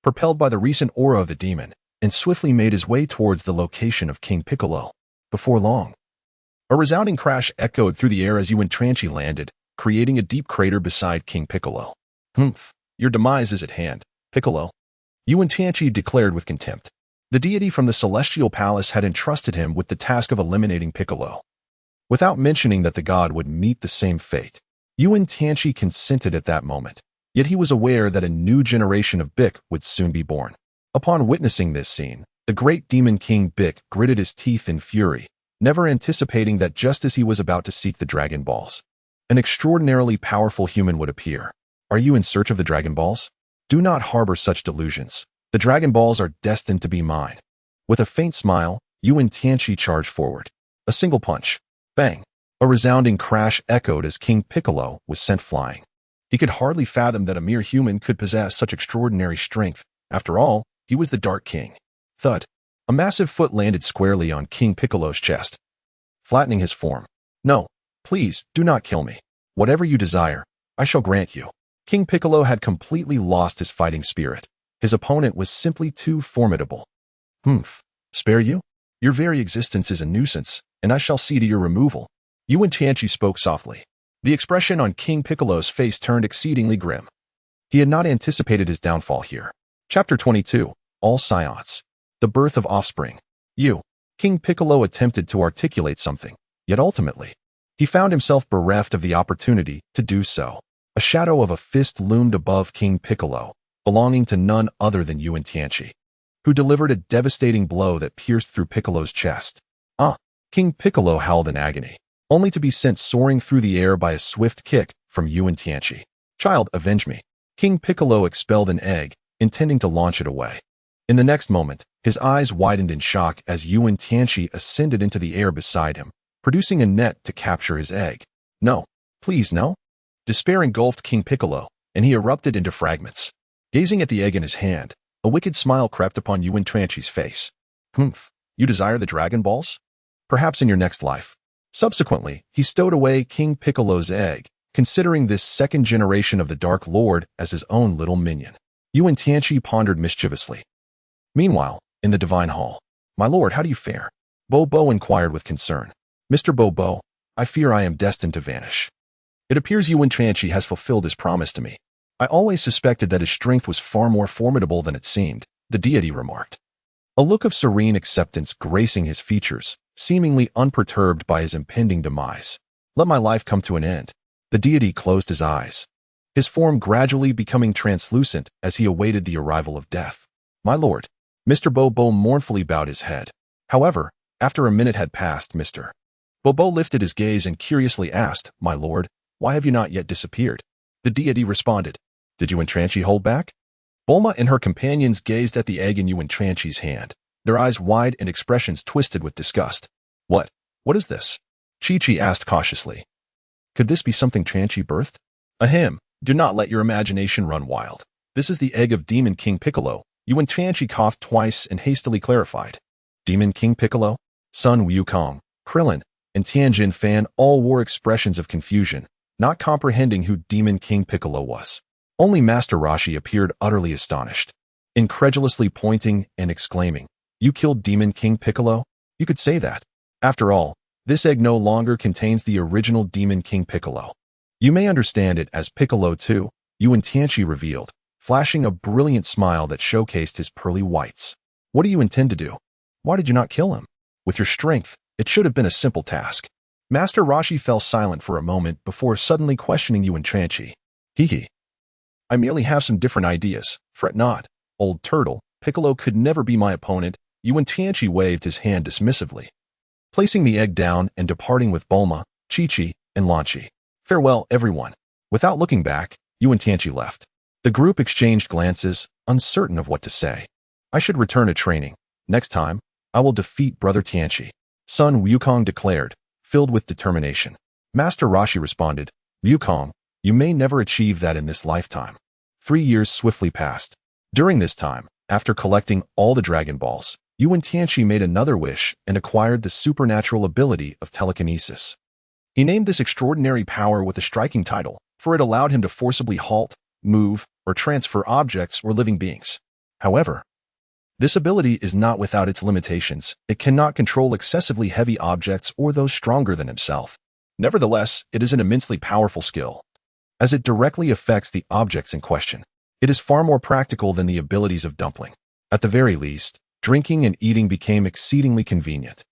propelled by the recent aura of the demon, and swiftly made his way towards the location of King Piccolo. Before long, a resounding crash echoed through the air as Wen Tianqi landed, creating a deep crater beside King Piccolo. Humph, your demise is at hand, Piccolo, Wen Tianqi declared with contempt. The deity from the Celestial Palace had entrusted him with the task of eliminating Piccolo, without mentioning that the god would meet the same fate. Wen Tianqi consented at that moment, yet he was aware that a new generation of Bic would soon be born. Upon witnessing this scene, the great demon king Bic gritted his teeth in fury, never anticipating that just as he was about to seek the Dragon Balls, an extraordinarily powerful human would appear. Are you in search of the Dragon Balls? Do not harbor such delusions. The Dragon Balls are destined to be mine. With a faint smile, Wen Tianqi charged forward. A single punch. Bang! A resounding crash echoed as King Piccolo was sent flying. He could hardly fathom that a mere human could possess such extraordinary strength. After all, he was the Dark King. Thud. A massive foot landed squarely on King Piccolo's chest, flattening his form. No, please, do not kill me. Whatever you desire, I shall grant you. King Piccolo had completely lost his fighting spirit. His opponent was simply too formidable. Spare you? Your very existence is a nuisance, and I shall see to your removal. Wen Tianqi spoke softly. The expression on King Piccolo's face turned exceedingly grim. He had not anticipated his downfall here. Chapter 22. All Scions. The Birth of Offspring. King Piccolo attempted to articulate something, yet ultimately, he found himself bereft of the opportunity to do so. A shadow of a fist loomed above King Piccolo, belonging to none other than Wen Tianqi, who delivered a devastating blow that pierced through Piccolo's chest. King Piccolo howled in agony, only to be sent soaring through the air by a swift kick from Wen Tianqi. Child, avenge me. King Piccolo expelled an egg, intending to launch it away. In the next moment, his eyes widened in shock as Wen Tianqi ascended into the air beside him, producing a net to capture his egg. No, please no. Despair engulfed King Piccolo, and he erupted into fragments. Gazing at the egg in his hand, a wicked smile crept upon Wen Tianqi's face. You desire the Dragon Balls? Perhaps in your next life. Subsequently, he stowed away King Piccolo's egg, considering this second generation of the Dark Lord as his own little minion. Wen Tianqi pondered mischievously. Meanwhile, in the Divine Hall, "My lord, how do you fare?" Bo inquired with concern. "Mr. Bo, I fear I am destined to vanish. It appears Wen Tianqi has fulfilled his promise to me. I always suspected that his strength was far more formidable than it seemed," the deity remarked. A look of serene acceptance gracing his features, seemingly unperturbed by his impending demise. "Let my life come to an end." The deity closed his eyes, his form gradually becoming translucent as he awaited the arrival of death. "My lord." Mr. Bo mournfully bowed his head. However, after a minute had passed, Mr. Bo lifted his gaze and curiously asked, "My lord, why have you not yet disappeared?" The deity responded, "Did Wen Tianqi hold back?" Bulma and her companions gazed at the egg in Wen Tianqi's hand, their eyes wide and expressions twisted with disgust. What is this?" Chi asked cautiously. "Could this be something Tianqi birthed?" "Ahem, do not let your imagination run wild. This is the egg of Demon King Piccolo." Wen Tianqi coughed twice and hastily clarified. Demon King Piccolo? Sun Wukong, Krillin, and Tianjin Fan all wore expressions of confusion, not comprehending who Demon King Piccolo was. Only Master Roshi appeared utterly astonished, incredulously pointing and exclaiming, "You killed Demon King Piccolo? You could say that. After all, this egg no longer contains the original Demon King Piccolo. You may understand it as Piccolo too," Wen Tianqi revealed, flashing a brilliant smile that showcased his pearly whites. "What do you intend to do? Why did you not kill him? With your strength, it should have been a simple task." Master Roshi fell silent for a moment before suddenly questioning Wen Tianqi. I merely have some different ideas. Fret not, old turtle. Piccolo could never be my opponent." Wen Tianqi waved his hand dismissively, placing the egg down and departing with Bulma, Chi, and Lanchi. "Farewell, everyone." Without looking back, Wen Tianqi left. The group exchanged glances, uncertain of what to say. "I should return to training. Next time, I will defeat Brother Tianqi," Sun Wukong declared, filled with determination. Master Roshi responded, "Wukong, you may never achieve that in this lifetime." 3 years swiftly passed. During this time, after collecting all the Dragon Balls, Wen Tianqi made another wish and acquired the supernatural ability of telekinesis. He named this extraordinary power with a striking title, for it allowed him to forcibly halt, move, or transfer objects or living beings. However, this ability is not without its limitations. It cannot control excessively heavy objects or those stronger than himself. Nevertheless, it is an immensely powerful skill, as it directly affects the objects in question. It is far more practical than the abilities of Dumpling. At the very least, drinking and eating became exceedingly convenient.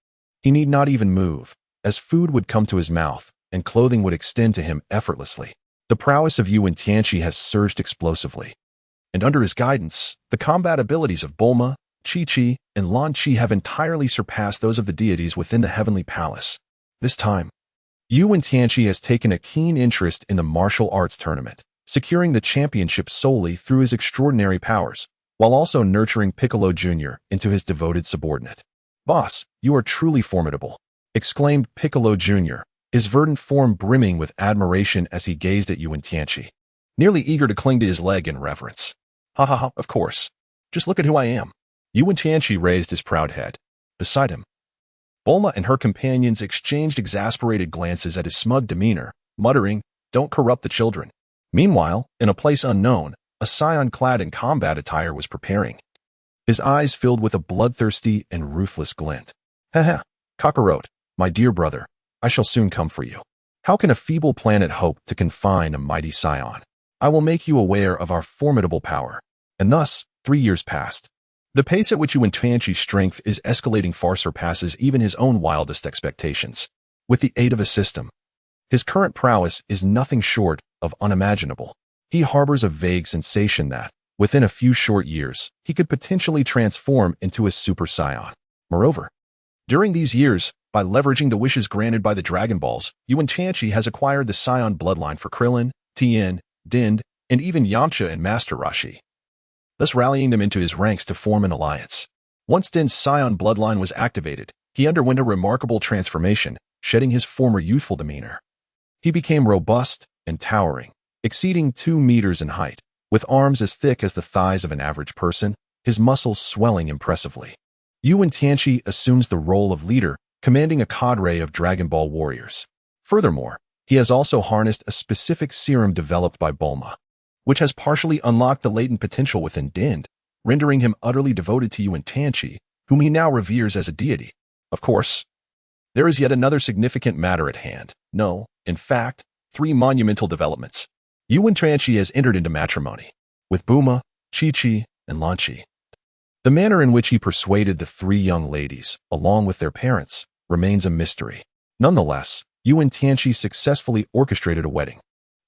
He need not even move, as food would come to his mouth, and clothing would extend to him effortlessly. The prowess of Wen Tianqi has surged explosively, and under his guidance, the combat abilities of Bulma, Chi, and Lan Chi have entirely surpassed those of the deities within the Heavenly Palace. This time, Wen Tianqi has taken a keen interest in the martial arts tournament, securing the championship solely through his extraordinary powers, while also nurturing Piccolo Jr. into his devoted subordinate. "Boss, you are truly formidable," exclaimed Piccolo Jr., his verdant form brimming with admiration as he gazed at Wen Tianqi, nearly eager to cling to his leg in reverence. "Ha ha ha, of course. Just look at who I am." Wen Tianqi raised his proud head. Beside him, Bulma and her companions exchanged exasperated glances at his smug demeanor, muttering, "Don't corrupt the children." Meanwhile, in a place unknown, a scion clad in combat attire was preparing. His eyes filled with a bloodthirsty and ruthless glint. "Haha, Kakarot, my dear brother, I shall soon come for you. How can a feeble planet hope to confine a mighty scion? I will make you aware of our formidable power." And thus, 3 years passed. The pace at which Wen Tianqi's strength is escalating far surpasses even his own wildest expectations. With the aid of a system, his current prowess is nothing short of unimaginable. He harbors a vague sensation that, within a few short years, he could potentially transform into a Super Saiyan. Moreover, during these years, by leveraging the wishes granted by the Dragon Balls, Wen Tianqi has acquired the Saiyan bloodline for Krillin, Tien, Din, and even Yamcha and Master Roshi, thus rallying them into his ranks to form an alliance. Once Din's Saiyan bloodline was activated, he underwent a remarkable transformation, shedding his former youthful demeanor. He became robust and towering, exceeding 2 meters in height, with arms as thick as the thighs of an average person, his muscles swelling impressively. Wen Tianqi assumes the role of leader, commanding a cadre of Dragon Ball warriors. Furthermore, he has also harnessed a specific serum developed by Bulma, which has partially unlocked the latent potential within Din, rendering him utterly devoted to Wen Tianqi, whom he now reveres as a deity. Of course, there is yet another significant matter at hand. No, in fact, 3 monumental developments. Wen Tianqi has entered into matrimony with Bulma, Chi-Chi, and Lanchi. The manner in which he persuaded the 3 young ladies, along with their parents, remains a mystery. Nonetheless, Wen Tianqi successfully orchestrated a wedding,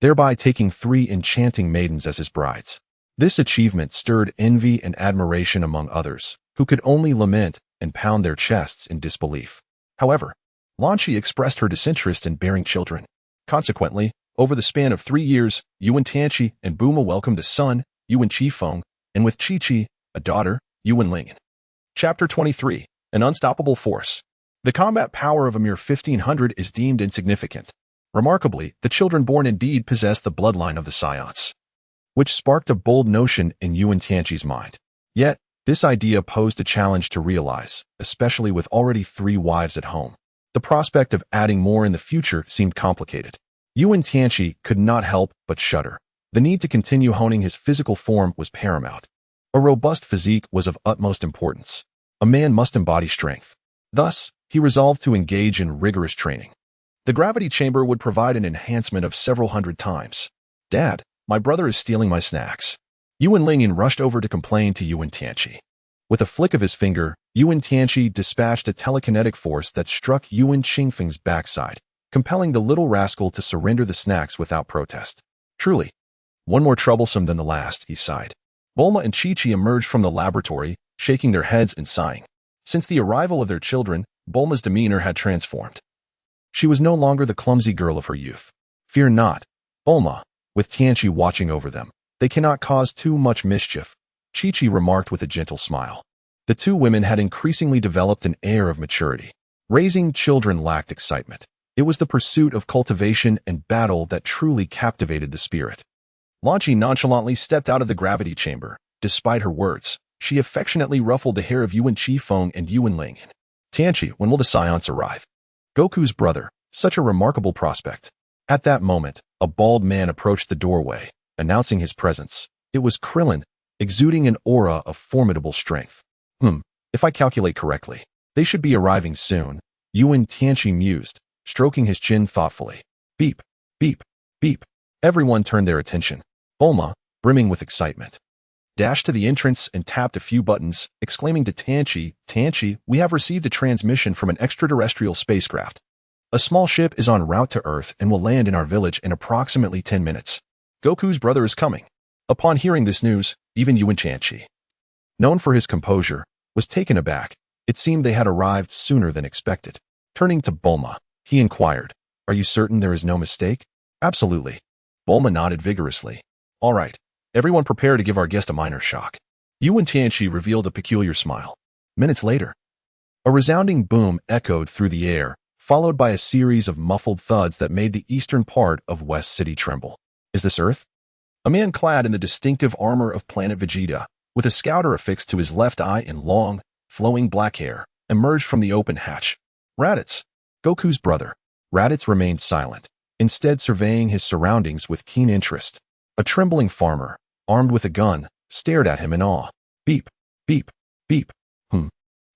thereby taking 3 enchanting maidens as his brides. This achievement stirred envy and admiration among others, who could only lament and pound their chests in disbelief. However, Lanchi expressed her disinterest in bearing children. Consequently, over the span of 3 years, Wen Tianqi and Bulma welcomed a son, Wen Qifeng, and with Chi-Chi, a daughter, Wen Lingyan. Chapter 23. An Unstoppable Force. The combat power of a mere 1,500 is deemed insignificant. Remarkably, the children born indeed possess the bloodline of the Saiyans, which sparked a bold notion in Wen Tianqi's mind. Yet, this idea posed a challenge to realize, especially with already 3 wives at home. The prospect of adding more in the future seemed complicated. Wen Tianqi could not help but shudder. The need to continue honing his physical form was paramount. A robust physique was of utmost importance. A man must embody strength. Thus, he resolved to engage in rigorous training. The gravity chamber would provide an enhancement of several hundred times. "Dad, my brother is stealing my snacks." Wen Lingyan rushed over to complain to Wen Tianqi. With a flick of his finger, Wen Tianqi dispatched a telekinetic force that struck Wen Qingfeng's backside, compelling the little rascal to surrender the snacks without protest. "Truly, one more troublesome than the last," he sighed. Bulma and Chi-Chi emerged from the laboratory, shaking their heads and sighing. Since the arrival of their children, Bulma's demeanor had transformed. She was no longer the clumsy girl of her youth. "Fear not, Bulma," with Tianqi watching over them. "They cannot cause too much mischief," Chi-Chi remarked with a gentle smile. The 2 women had increasingly developed an air of maturity. Raising children lacked excitement. It was the pursuit of cultivation and battle that truly captivated the spirit. Lanchi nonchalantly stepped out of the gravity chamber. Despite her words, she affectionately ruffled the hair of Wen Qifeng and Wen Lingyan. "Tianqi, when will the Saiyans arrive?" Goku's brother, such a remarkable prospect. At that moment, a bald man approached the doorway, announcing his presence. It was Krillin, exuding an aura of formidable strength. If I calculate correctly, they should be arriving soon," Wen Tianqi mused, stroking his chin thoughtfully. Beep, beep, beep. Everyone turned their attention. Bulma, brimming with excitement, dashed to the entrance and tapped a few buttons, exclaiming to Tianqi, "Tianqi, we have received a transmission from an extraterrestrial spacecraft. A small ship is en route to Earth and will land in our village in approximately 10 minutes. Goku's brother is coming." Upon hearing this news, even Wen Tianqi, known for his composure, was taken aback. It seemed they had arrived sooner than expected. Turning to Bulma, he inquired, Are you certain there is no mistake? Absolutely. Bulma nodded vigorously. All right. Everyone prepare to give our guest a minor shock. Wen Tianqi revealed a peculiar smile. Minutes later, a resounding boom echoed through the air, followed by a series of muffled thuds that made the eastern part of West City tremble. Is this Earth? A man clad in the distinctive armor of planet Vegeta, with a scouter affixed to his left eye and long, flowing black hair, emerged from the open hatch. Raditz, Goku's brother. Raditz remained silent, instead surveying his surroundings with keen interest. A trembling farmer, armed with a gun, stared at him in awe. Beep, beep, beep.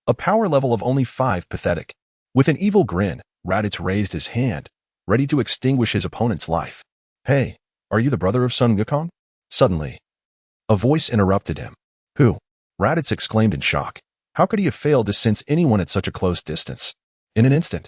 A power level of only 5, pathetic. With an evil grin, Raditz raised his hand, ready to extinguish his opponent's life. Hey, are you the brother of Son Wukong? Suddenly, a voice interrupted him. Who? Raditz exclaimed in shock. How could he have failed to sense anyone at such a close distance? In an instant,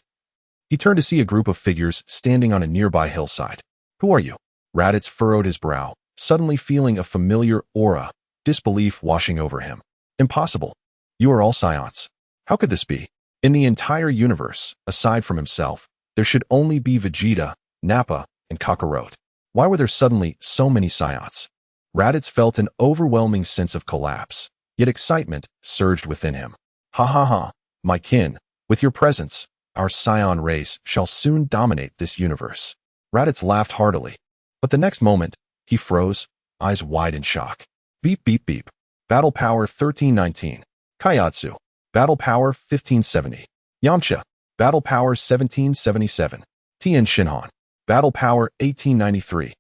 he turned to see a group of figures standing on a nearby hillside. Who are you? Raditz furrowed his brow, suddenly feeling a familiar aura, disbelief washing over him. Impossible. You are all Saiyans. How could this be? In the entire universe, aside from himself, there should only be Vegeta, Nappa, and Kakarot. Why were there suddenly so many Saiyans? Raditz felt an overwhelming sense of collapse, yet excitement surged within him. Ha ha ha, my kin, with your presence, our Saiyan race shall soon dominate this universe. Raditz laughed heartily, but the next moment, he froze, eyes wide in shock. Beep beep beep. Battle Power 1319. Kaiatsu, Battle Power 1570. Yamcha, Battle Power 1777. Tien Shinhan, Battle Power 1893.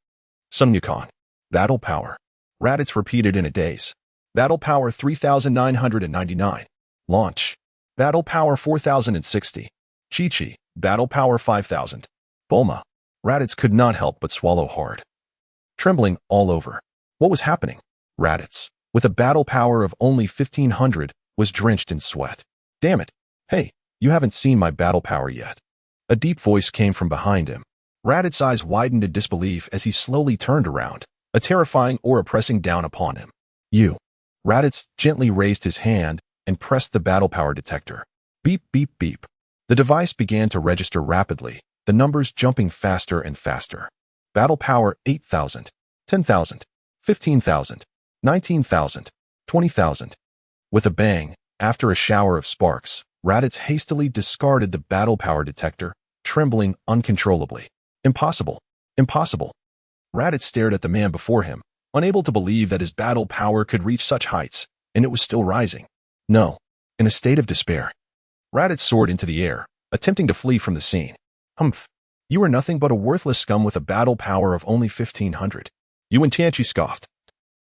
Sun Wukong, Battle Power. Raditz repeated in a daze. Battle Power 3999. Launch, Battle Power 4060. Chi-Chi, Battle Power 5000. Bulma. Raditz could not help but swallow hard. Trembling all over. What was happening? Raditz, with a battle power of only 1500, was drenched in sweat. Damn it. Hey, you haven't seen my battle power yet. A deep voice came from behind him. Raditz's eyes widened in disbelief as he slowly turned around, a terrifying aura pressing down upon him. You. Raditz gently raised his hand and pressed the battle power detector. Beep, beep, beep. The device began to register rapidly, the numbers jumping faster and faster. Battle power 8,000, 10,000, 15,000, 19,000, 20,000. With a bang, after a shower of sparks, Raditz hastily discarded the battle power detector, trembling uncontrollably. Impossible. Impossible. Raditz stared at the man before him, unable to believe that his battle power could reach such heights, and it was still rising. No. In a state of despair, Raditz soared into the air, attempting to flee from the scene. Humph. You are nothing but a worthless scum with a battle power of only 1,500. Wen Tianqi scoffed.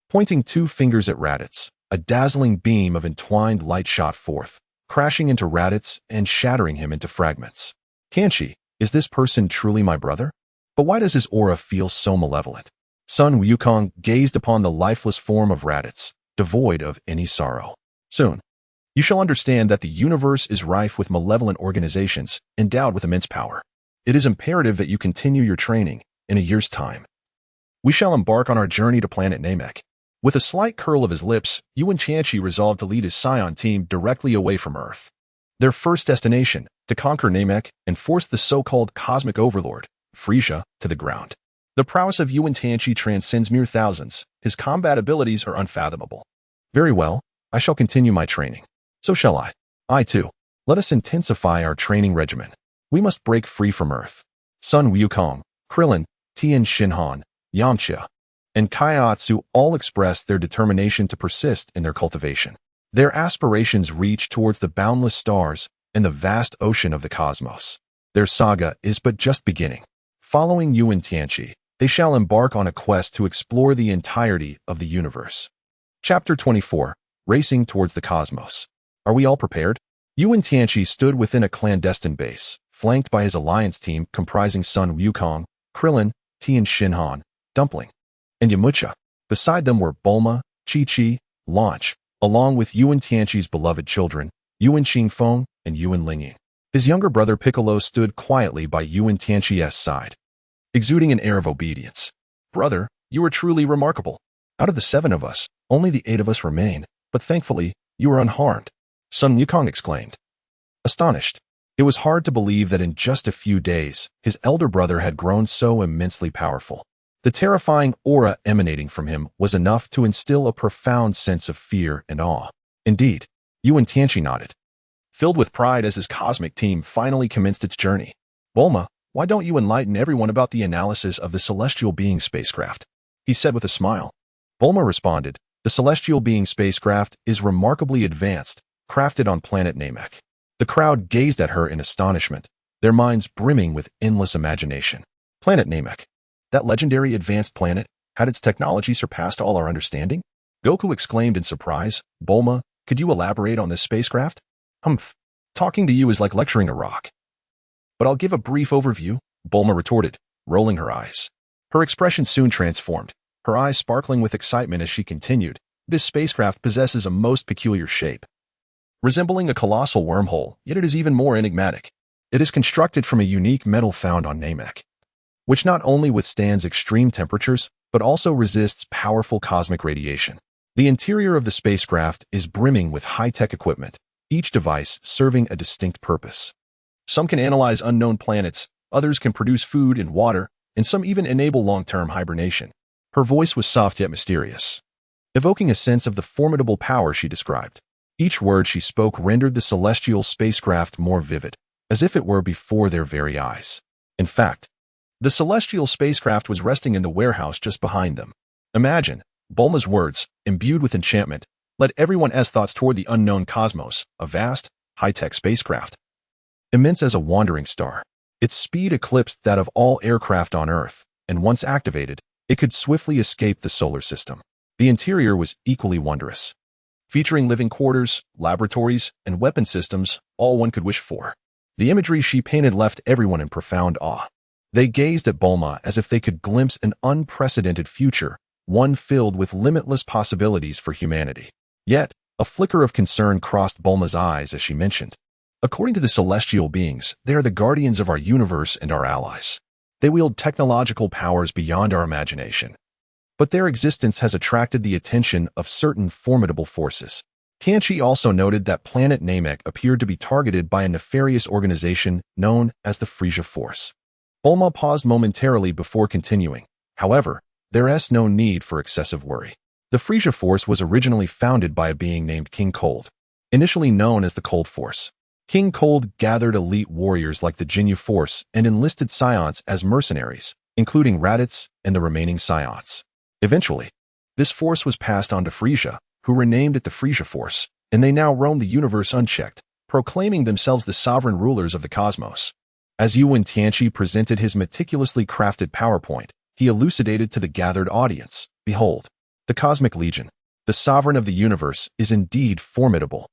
Pointing 2 fingers at Raditz, a dazzling beam of entwined light shot forth, crashing into Raditz and shattering him into fragments. Tianqi, is this person truly my brother? But why does his aura feel so malevolent? Sun Wukong gazed upon the lifeless form of Raditz, devoid of any sorrow. Soon, you shall understand that the universe is rife with malevolent organizations endowed with immense power. It is imperative that you continue your training. In a year's time, we shall embark on our journey to planet Namek. With a slight curl of his lips, Wen Tianqi resolved to lead his Saiyan team directly away from Earth. Their first destination, to conquer Namek and force the so-called cosmic overlord, Frieza, to the ground. The prowess of Wen Tianqi transcends mere thousands. His combat abilities are unfathomable. Very well, I shall continue my training. So shall I. I too. Let us intensify our training regimen. We must break free from Earth. Sun Wukong, Krillin, Tien Shinhan, Yamcha, and Kaiatsu all expressed their determination to persist in their cultivation. Their aspirations reach towards the boundless stars and the vast ocean of the cosmos. Their saga is but just beginning. Following Wen Tianqi, they shall embark on a quest to explore the entirety of the universe. Chapter 24, Racing Towards the Cosmos. Are we all prepared? Wen Tianqi stood within a clandestine base, flanked by his alliance team comprising Sun Wukong, Krillin, Tien Shinhan, Dumpling, and Yamcha. Beside them were Bulma, Chi-Chi, Launch, along with Wen Tianqi's beloved children, Yuan Xingfeng and Yuan Lingying. His younger brother Piccolo stood quietly by Wen Tianqi's side, exuding an air of obedience. Brother, you are truly remarkable. Out of the 7 of us, only the 8 of us remain, but thankfully, you are unharmed, Sun Wukong exclaimed. Astonished, It was hard to believe that in just a few days, his elder brother had grown so immensely powerful. The terrifying aura emanating from him was enough to instill a profound sense of fear and awe. Indeed, Wen Tianqi nodded, filled with pride as his cosmic team finally commenced its journey. Bulma, why don't you enlighten everyone about the analysis of the celestial being spacecraft? He said with a smile. Bulma responded, the celestial being spacecraft is remarkably advanced, crafted on planet Namek. The crowd gazed at her in astonishment, their minds brimming with endless imagination. Planet Namek. That legendary advanced planet, had its technology surpassed all our understanding? Goku exclaimed in surprise. Bulma, could you elaborate on this spacecraft? Humph. Talking to you is like lecturing a rock. But I'll give a brief overview, Bulma retorted, rolling her eyes. Her expression soon transformed, her eyes sparkling with excitement as she continued. This spacecraft possesses a most peculiar shape. Resembling a colossal wormhole, yet it is even more enigmatic. It is constructed from a unique metal found on Namek, which not only withstands extreme temperatures, but also resists powerful cosmic radiation. The interior of the spacecraft is brimming with high-tech equipment, each device serving a distinct purpose. Some can analyze unknown planets, others can produce food and water, and some even enable long-term hibernation. Her voice was soft yet mysterious, evoking a sense of the formidable power she described. Each word she spoke rendered the celestial spacecraft more vivid, as if it were before their very eyes. In fact, the celestial spacecraft was resting in the warehouse just behind them. Imagine, Bulma's words, imbued with enchantment, led everyone's thoughts toward the unknown cosmos, a vast, high-tech spacecraft. Immense as a wandering star, its speed eclipsed that of all aircraft on Earth, and once activated, it could swiftly escape the solar system. The interior was equally wondrous, featuring living quarters, laboratories, and weapon systems, all one could wish for. The imagery she painted left everyone in profound awe. They gazed at Bulma as if they could glimpse an unprecedented future, one filled with limitless possibilities for humanity. Yet, a flicker of concern crossed Bulma's eyes as she mentioned, according to the celestial beings, they are the guardians of our universe and our allies. They wield technological powers beyond our imagination. But their existence has attracted the attention of certain formidable forces. Tianqi also noted that planet Namek appeared to be targeted by a nefarious organization known as the Frieza Force. Bulma paused momentarily before continuing. However, there is no need for excessive worry. The Frieza Force was originally founded by a being named King Cold, initially known as the Cold Force. King Cold gathered elite warriors like the Ginyu Force and enlisted Saiyans as mercenaries, including Raditz and the remaining Saiyans. Eventually, this force was passed on to Frieza, who renamed it the Frieza Force, and they now roam the universe unchecked, proclaiming themselves the sovereign rulers of the cosmos. As Wen Tianqi presented his meticulously crafted PowerPoint, he elucidated to the gathered audience, behold, the Cosmic Legion, the sovereign of the universe, is indeed formidable.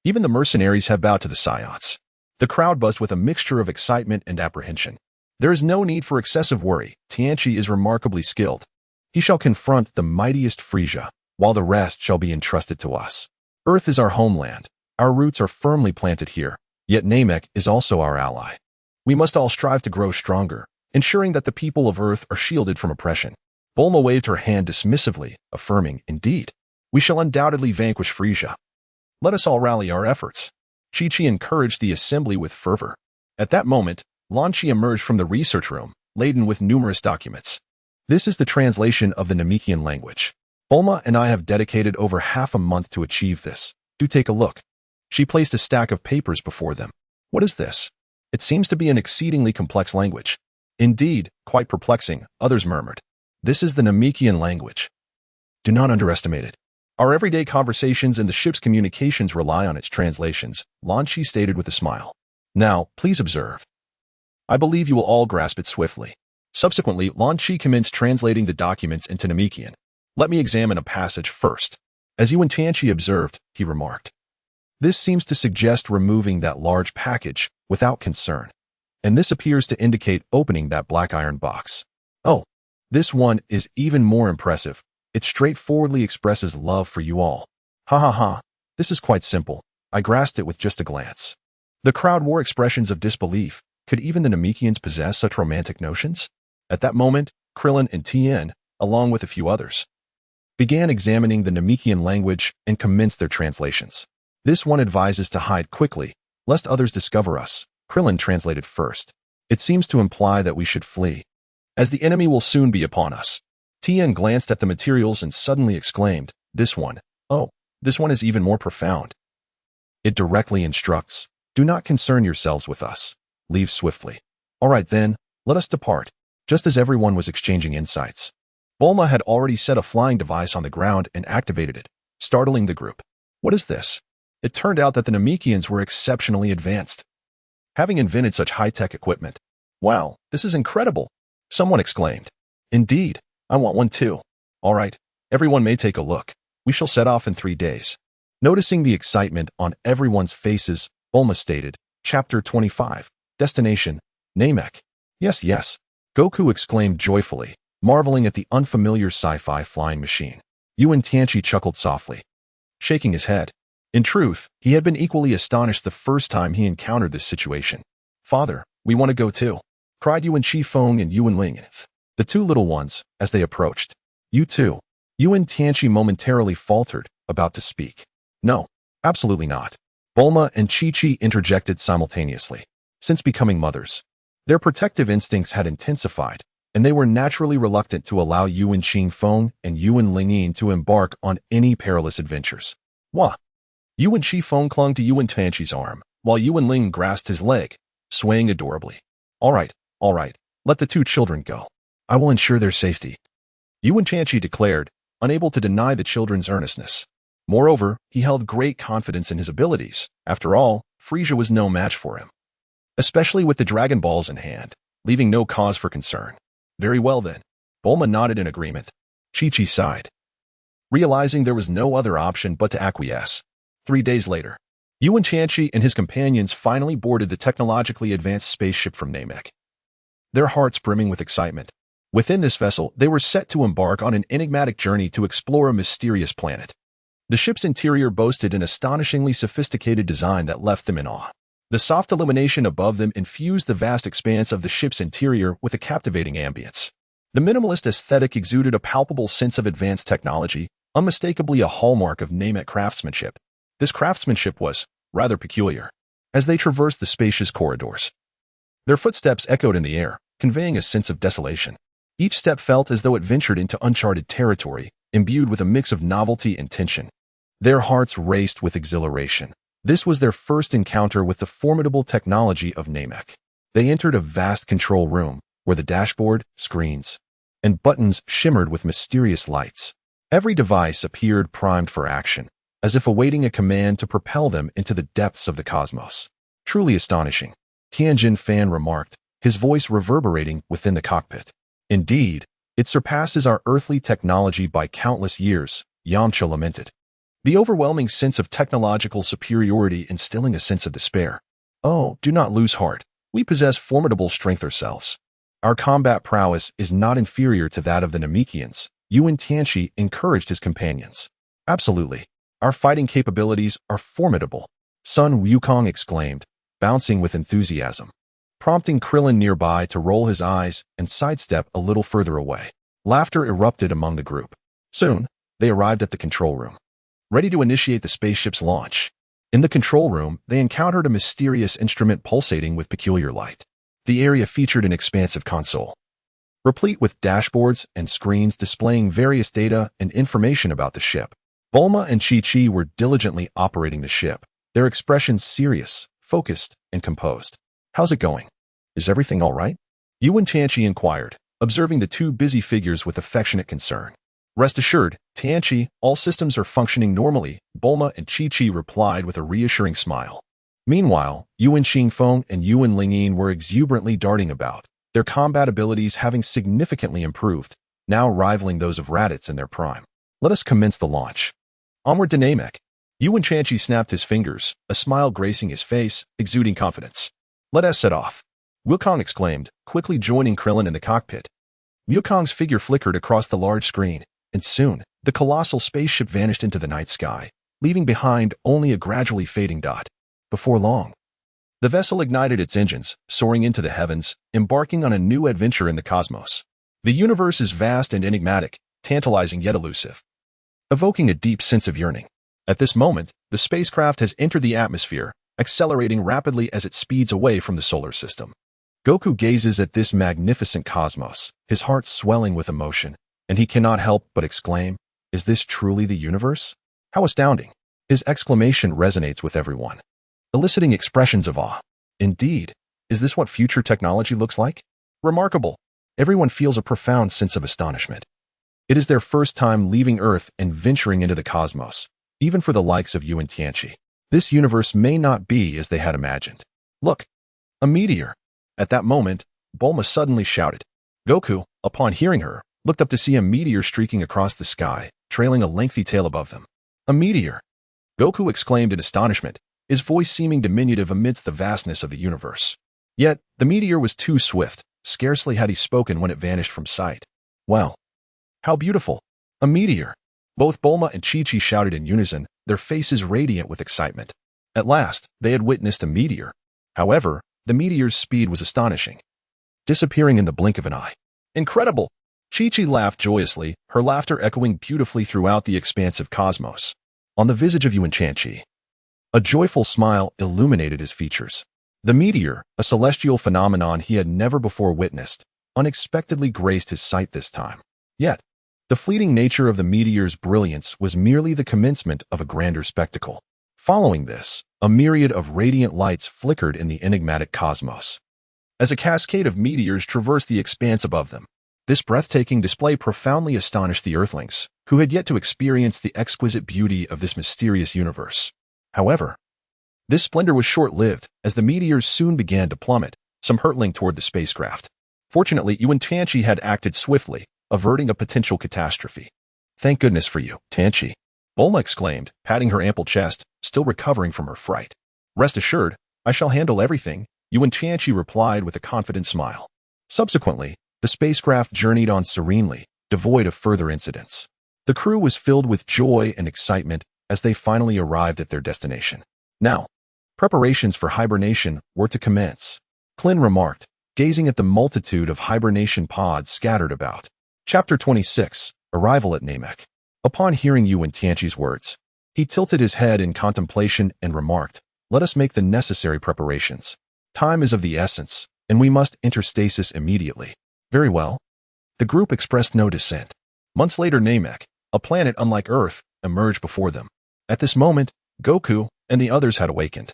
Even the mercenaries have bowed to the Saiyans. The crowd buzzed with a mixture of excitement and apprehension. There is no need for excessive worry. Tianqi is remarkably skilled. He shall confront the mightiest Frieza, while the rest shall be entrusted to us. Earth is our homeland. Our roots are firmly planted here, yet Namek is also our ally. We must all strive to grow stronger, ensuring that the people of Earth are shielded from oppression. Bulma waved her hand dismissively, affirming, indeed, we shall undoubtedly vanquish Frieza. Let us all rally our efforts. Chi-Chi encouraged the assembly with fervor. At that moment, Lan Chi emerged from the research room, laden with numerous documents. This is the translation of the Namekian language. Bulma and I have dedicated over half a month to achieve this. Do take a look. She placed a stack of papers before them. What is this? It seems to be an exceedingly complex language. Indeed, quite perplexing, others murmured. This is the Namekian language. Do not underestimate it. Our everyday conversations and the ship's communications rely on its translations, Lan Chi stated with a smile. Now, please observe. I believe you will all grasp it swiftly. Subsequently, Lan Chi commenced translating the documents into Namekian. Let me examine a passage first. As Wen Tianqi observed, he remarked, this seems to suggest removing that large package without concern, and this appears to indicate opening that black iron box. Oh, this one is even more impressive. It straightforwardly expresses love for you all. Ha ha ha, this is quite simple. I grasped it with just a glance. The crowd wore expressions of disbelief. Could even the Namekians possess such romantic notions? At that moment, Krillin and Tien, along with a few others, began examining the Namekian language and commenced their translations. This one advises to hide quickly, lest others discover us, Krillin translated first. It seems to imply that we should flee, as the enemy will soon be upon us. Tien glanced at the materials and suddenly exclaimed, this one, oh, this one is even more profound. It directly instructs, do not concern yourselves with us. Leave swiftly. All right then, let us depart. Just as everyone was exchanging insights, Bulma had already set a flying device on the ground and activated it, startling the group. What is this? It turned out that the Namekians were exceptionally advanced, having invented such high-tech equipment. Wow, this is incredible, someone exclaimed. Indeed, I want one too. All right, everyone may take a look. We shall set off in 3 days. Noticing the excitement on everyone's faces, Bulma stated, Chapter 25, Destination, Namek. Yes, yes, Goku exclaimed joyfully, marveling at the unfamiliar sci-fi flying machine. Wen Tianqi chuckled softly, shaking his head. In truth, he had been equally astonished the first time he encountered this situation. Father, we want to go too, cried Yuan Shifeng and Yuan Ling, the two little ones, as they approached. You too. Wen Tianqi momentarily faltered, about to speak. No, absolutely not. Bulma and Chi-Chi interjected simultaneously. Since becoming mothers, their protective instincts had intensified, and they were naturally reluctant to allow Yuan Shifeng and Yuan Lingyin to embark on any perilous adventures. Wah! Yuan Shifeng clung to Yuan Tianqi's arm, while Yuan Ling grasped his leg, swaying adorably. All right, let the two children go. I will ensure their safety, Yuan Tianqi declared, unable to deny the children's earnestness. Moreover, he held great confidence in his abilities. After all, Frieza was no match for him, especially with the Dragon Balls in hand, leaving no cause for concern. Very well then. Bulma nodded in agreement. Chi-Chi sighed, realizing there was no other option but to acquiesce. 3 days later, Yuan Tianqi and his companions finally boarded the technologically advanced spaceship from Namek, their hearts brimming with excitement. Within this vessel, they were set to embark on an enigmatic journey to explore a mysterious planet. The ship's interior boasted an astonishingly sophisticated design that left them in awe. The soft illumination above them infused the vast expanse of the ship's interior with a captivating ambience. The minimalist aesthetic exuded a palpable sense of advanced technology, unmistakably a hallmark of Namek craftsmanship. This craftsmanship was rather peculiar. As they traversed the spacious corridors, their footsteps echoed in the air, conveying a sense of desolation. Each step felt as though it ventured into uncharted territory, imbued with a mix of novelty and tension. Their hearts raced with exhilaration. This was their first encounter with the formidable technology of Namek. They entered a vast control room, where the dashboard, screens, and buttons shimmered with mysterious lights. Every device appeared primed for action, as if awaiting a command to propel them into the depths of the cosmos. Truly astonishing, Tianjin Fan remarked, his voice reverberating within the cockpit. Indeed, it surpasses our earthly technology by countless years, Yamcha lamented, the overwhelming sense of technological superiority instilling a sense of despair. Oh, do not lose heart. We possess formidable strength ourselves. Our combat prowess is not inferior to that of the Namekians, Yuan Tianqi encouraged his companions. Absolutely. Our fighting capabilities are formidable, Sun Wukong exclaimed, bouncing with enthusiasm, prompting Krillin nearby to roll his eyes and sidestep a little further away. Laughter erupted among the group. Soon, they arrived at the control room, ready to initiate the spaceship's launch. In the control room, they encountered a mysterious instrument pulsating with peculiar light. The area featured an expansive console, replete with dashboards and screens displaying various data and information about the ship. Bulma and Chi-Chi were diligently operating the ship, their expressions serious, focused, and composed. How's it going? Is everything all right? Yuan Tianqi inquired, observing the two busy figures with affectionate concern. Rest assured, Tianqi, all systems are functioning normally, Bulma and Chi-Chi replied with a reassuring smile. Meanwhile, Yuan Shifeng and Yuan Lingyin were exuberantly darting about, their combat abilities having significantly improved, now rivaling those of Raditz in their prime. Let us commence the launch. Onward to Namek. Yuan Tianqi snapped his fingers, a smile gracing his face, exuding confidence. Let us set off. Wukong exclaimed, quickly joining Krillin in the cockpit. Wukong's figure flickered across the large screen, and soon, the colossal spaceship vanished into the night sky, leaving behind only a gradually fading dot. Before long, the vessel ignited its engines, soaring into the heavens, embarking on a new adventure in the cosmos. The universe is vast and enigmatic, tantalizing yet elusive, evoking a deep sense of yearning. At this moment, the spacecraft has entered the atmosphere, accelerating rapidly as it speeds away from the solar system. Goku gazes at this magnificent cosmos, his heart swelling with emotion, and he cannot help but exclaim, "Is this truly the universe?" How astounding! His exclamation resonates with everyone, eliciting expressions of awe. Indeed, is this what future technology looks like? Remarkable! Everyone feels a profound sense of astonishment. It is their first time leaving Earth and venturing into the cosmos, even for the likes of Wen Tianqi. This universe may not be as they had imagined. Look, a meteor! At that moment, Bulma suddenly shouted. Goku, upon hearing her, looked up to see a meteor streaking across the sky, trailing a lengthy tail above them. A meteor! Goku exclaimed in astonishment, his voice seeming diminutive amidst the vastness of the universe. Yet, the meteor was too swift. Scarcely had he spoken when it vanished from sight. Wow! How beautiful! A meteor! Both Bulma and Chi-Chi shouted in unison, their faces radiant with excitement. At last, they had witnessed a meteor. However, the meteor's speed was astonishing, disappearing in the blink of an eye. Incredible! Chi-Chi laughed joyously, her laughter echoing beautifully throughout the expansive cosmos. On the visage of Wen Tianqi, a joyful smile illuminated his features. The meteor, a celestial phenomenon he had never before witnessed, unexpectedly graced his sight this time. Yet, the fleeting nature of the meteor's brilliance was merely the commencement of a grander spectacle. Following this, a myriad of radiant lights flickered in the enigmatic cosmos, as a cascade of meteors traversed the expanse above them. This breathtaking display profoundly astonished the Earthlings, who had yet to experience the exquisite beauty of this mysterious universe. However, this splendor was short-lived, as the meteors soon began to plummet, some hurtling toward the spacecraft. Fortunately, Wen Tianqi had acted swiftly, averting a potential catastrophe. Thank goodness for you, Tianqi, Bulma exclaimed, patting her ample chest, still recovering from her fright. Rest assured, I shall handle everything, Wen Tianqi replied with a confident smile. Subsequently, the spacecraft journeyed on serenely, devoid of further incidents. The crew was filled with joy and excitement as they finally arrived at their destination. Now, preparations for hibernation were to commence, Klin remarked, gazing at the multitude of hibernation pods scattered about. Chapter 26, Arrival at Namek. Upon hearing Wen Tianqi's words, he tilted his head in contemplation and remarked, "Let us make the necessary preparations. Time is of the essence, and we must enter stasis immediately." Very well. The group expressed no dissent. Months later, Namek, a planet unlike Earth, emerged before them. At this moment, Goku and the others had awakened,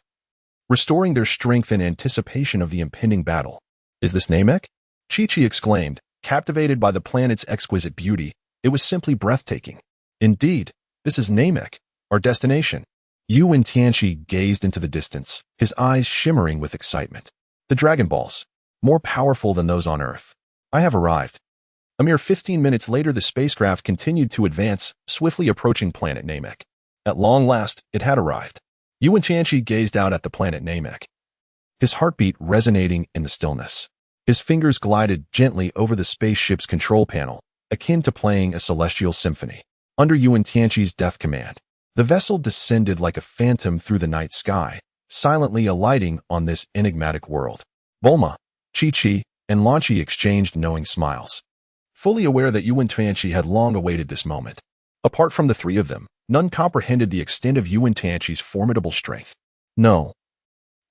restoring their strength in anticipation of the impending battle. Is this Namek? Chi-Chi exclaimed, captivated by the planet's exquisite beauty. It was simply breathtaking. Indeed, this is Namek, our destination. Wen Tianqi gazed into the distance, his eyes shimmering with excitement. The Dragon Balls, more powerful than those on Earth. I have arrived. A mere 15 minutes later, the spacecraft continued to advance, swiftly approaching planet Namek. At long last, it had arrived. Wen Tianqi gazed out at the planet Namek, his heartbeat resonating in the stillness. His fingers glided gently over the spaceship's control panel, akin to playing a celestial symphony. Under Wen Tianqi's deft command, the vessel descended like a phantom through the night sky, silently alighting on this enigmatic world. Bulma, Chi-Chi, and Lan Chi exchanged knowing smiles, fully aware that Wen Tianqi had long awaited this moment. Apart from the three of them, none comprehended the extent of Wen Tianqi's formidable strength. No.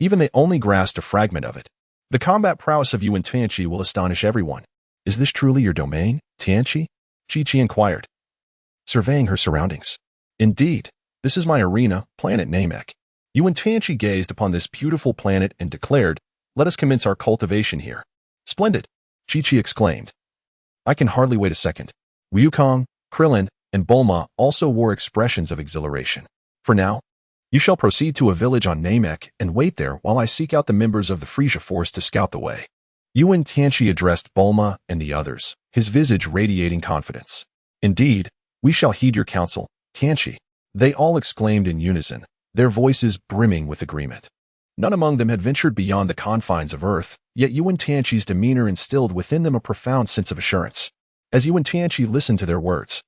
Even they only grasped a fragment of it. The combat prowess of Wen Tianqi will astonish everyone. Is this truly your domain, Tianqi? Chi-Chi inquired, surveying her surroundings. Indeed, this is my arena, planet Namek. Wen Tianqi gazed upon this beautiful planet and declared, "Let us commence our cultivation here." Splendid, Chi-Chi exclaimed. I can hardly wait a second. Wukong, Krillin, and Bulma also wore expressions of exhilaration. For now, you shall proceed to a village on Namek and wait there while I seek out the members of the Frieza force to scout the way. Wen Tianqi addressed Bulma and the others, his visage radiating confidence. Indeed, we shall heed your counsel, Tianqi. They all exclaimed in unison, their voices brimming with agreement. None among them had ventured beyond the confines of Earth, yet Wen Tianqi's demeanor instilled within them a profound sense of assurance. As Wen Tianqi listened to their words,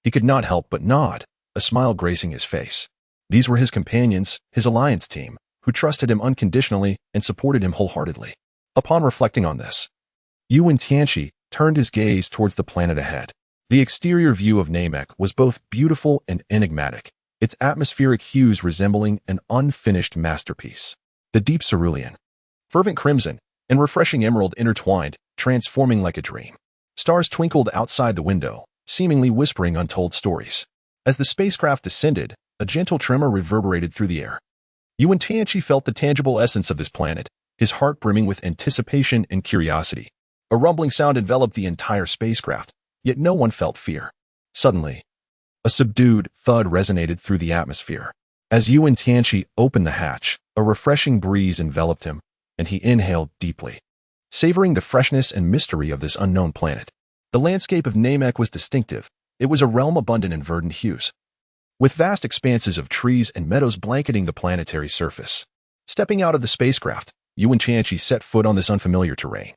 he could not help but nod, a smile gracing his face. These were his companions, his alliance team, who trusted him unconditionally and supported him wholeheartedly. Upon reflecting on this, Wen Tianqi turned his gaze towards the planet ahead. The exterior view of Namek was both beautiful and enigmatic, its atmospheric hues resembling an unfinished masterpiece. The deep cerulean, fervent crimson, and refreshing emerald intertwined, transforming like a dream. Stars twinkled outside the window, seemingly whispering untold stories. As the spacecraft descended, a gentle tremor reverberated through the air. Wen Tianqi felt the tangible essence of this planet, his heart brimming with anticipation and curiosity. A rumbling sound enveloped the entire spacecraft, yet no one felt fear. Suddenly, a subdued thud resonated through the atmosphere. As Wen Tianqi opened the hatch, a refreshing breeze enveloped him, and he inhaled deeply, savoring the freshness and mystery of this unknown planet. The landscape of Namek was distinctive. It was a realm abundant in verdant hues, with vast expanses of trees and meadows blanketing the planetary surface. Stepping out of the spacecraft, Wen Tianqi set foot on this unfamiliar terrain,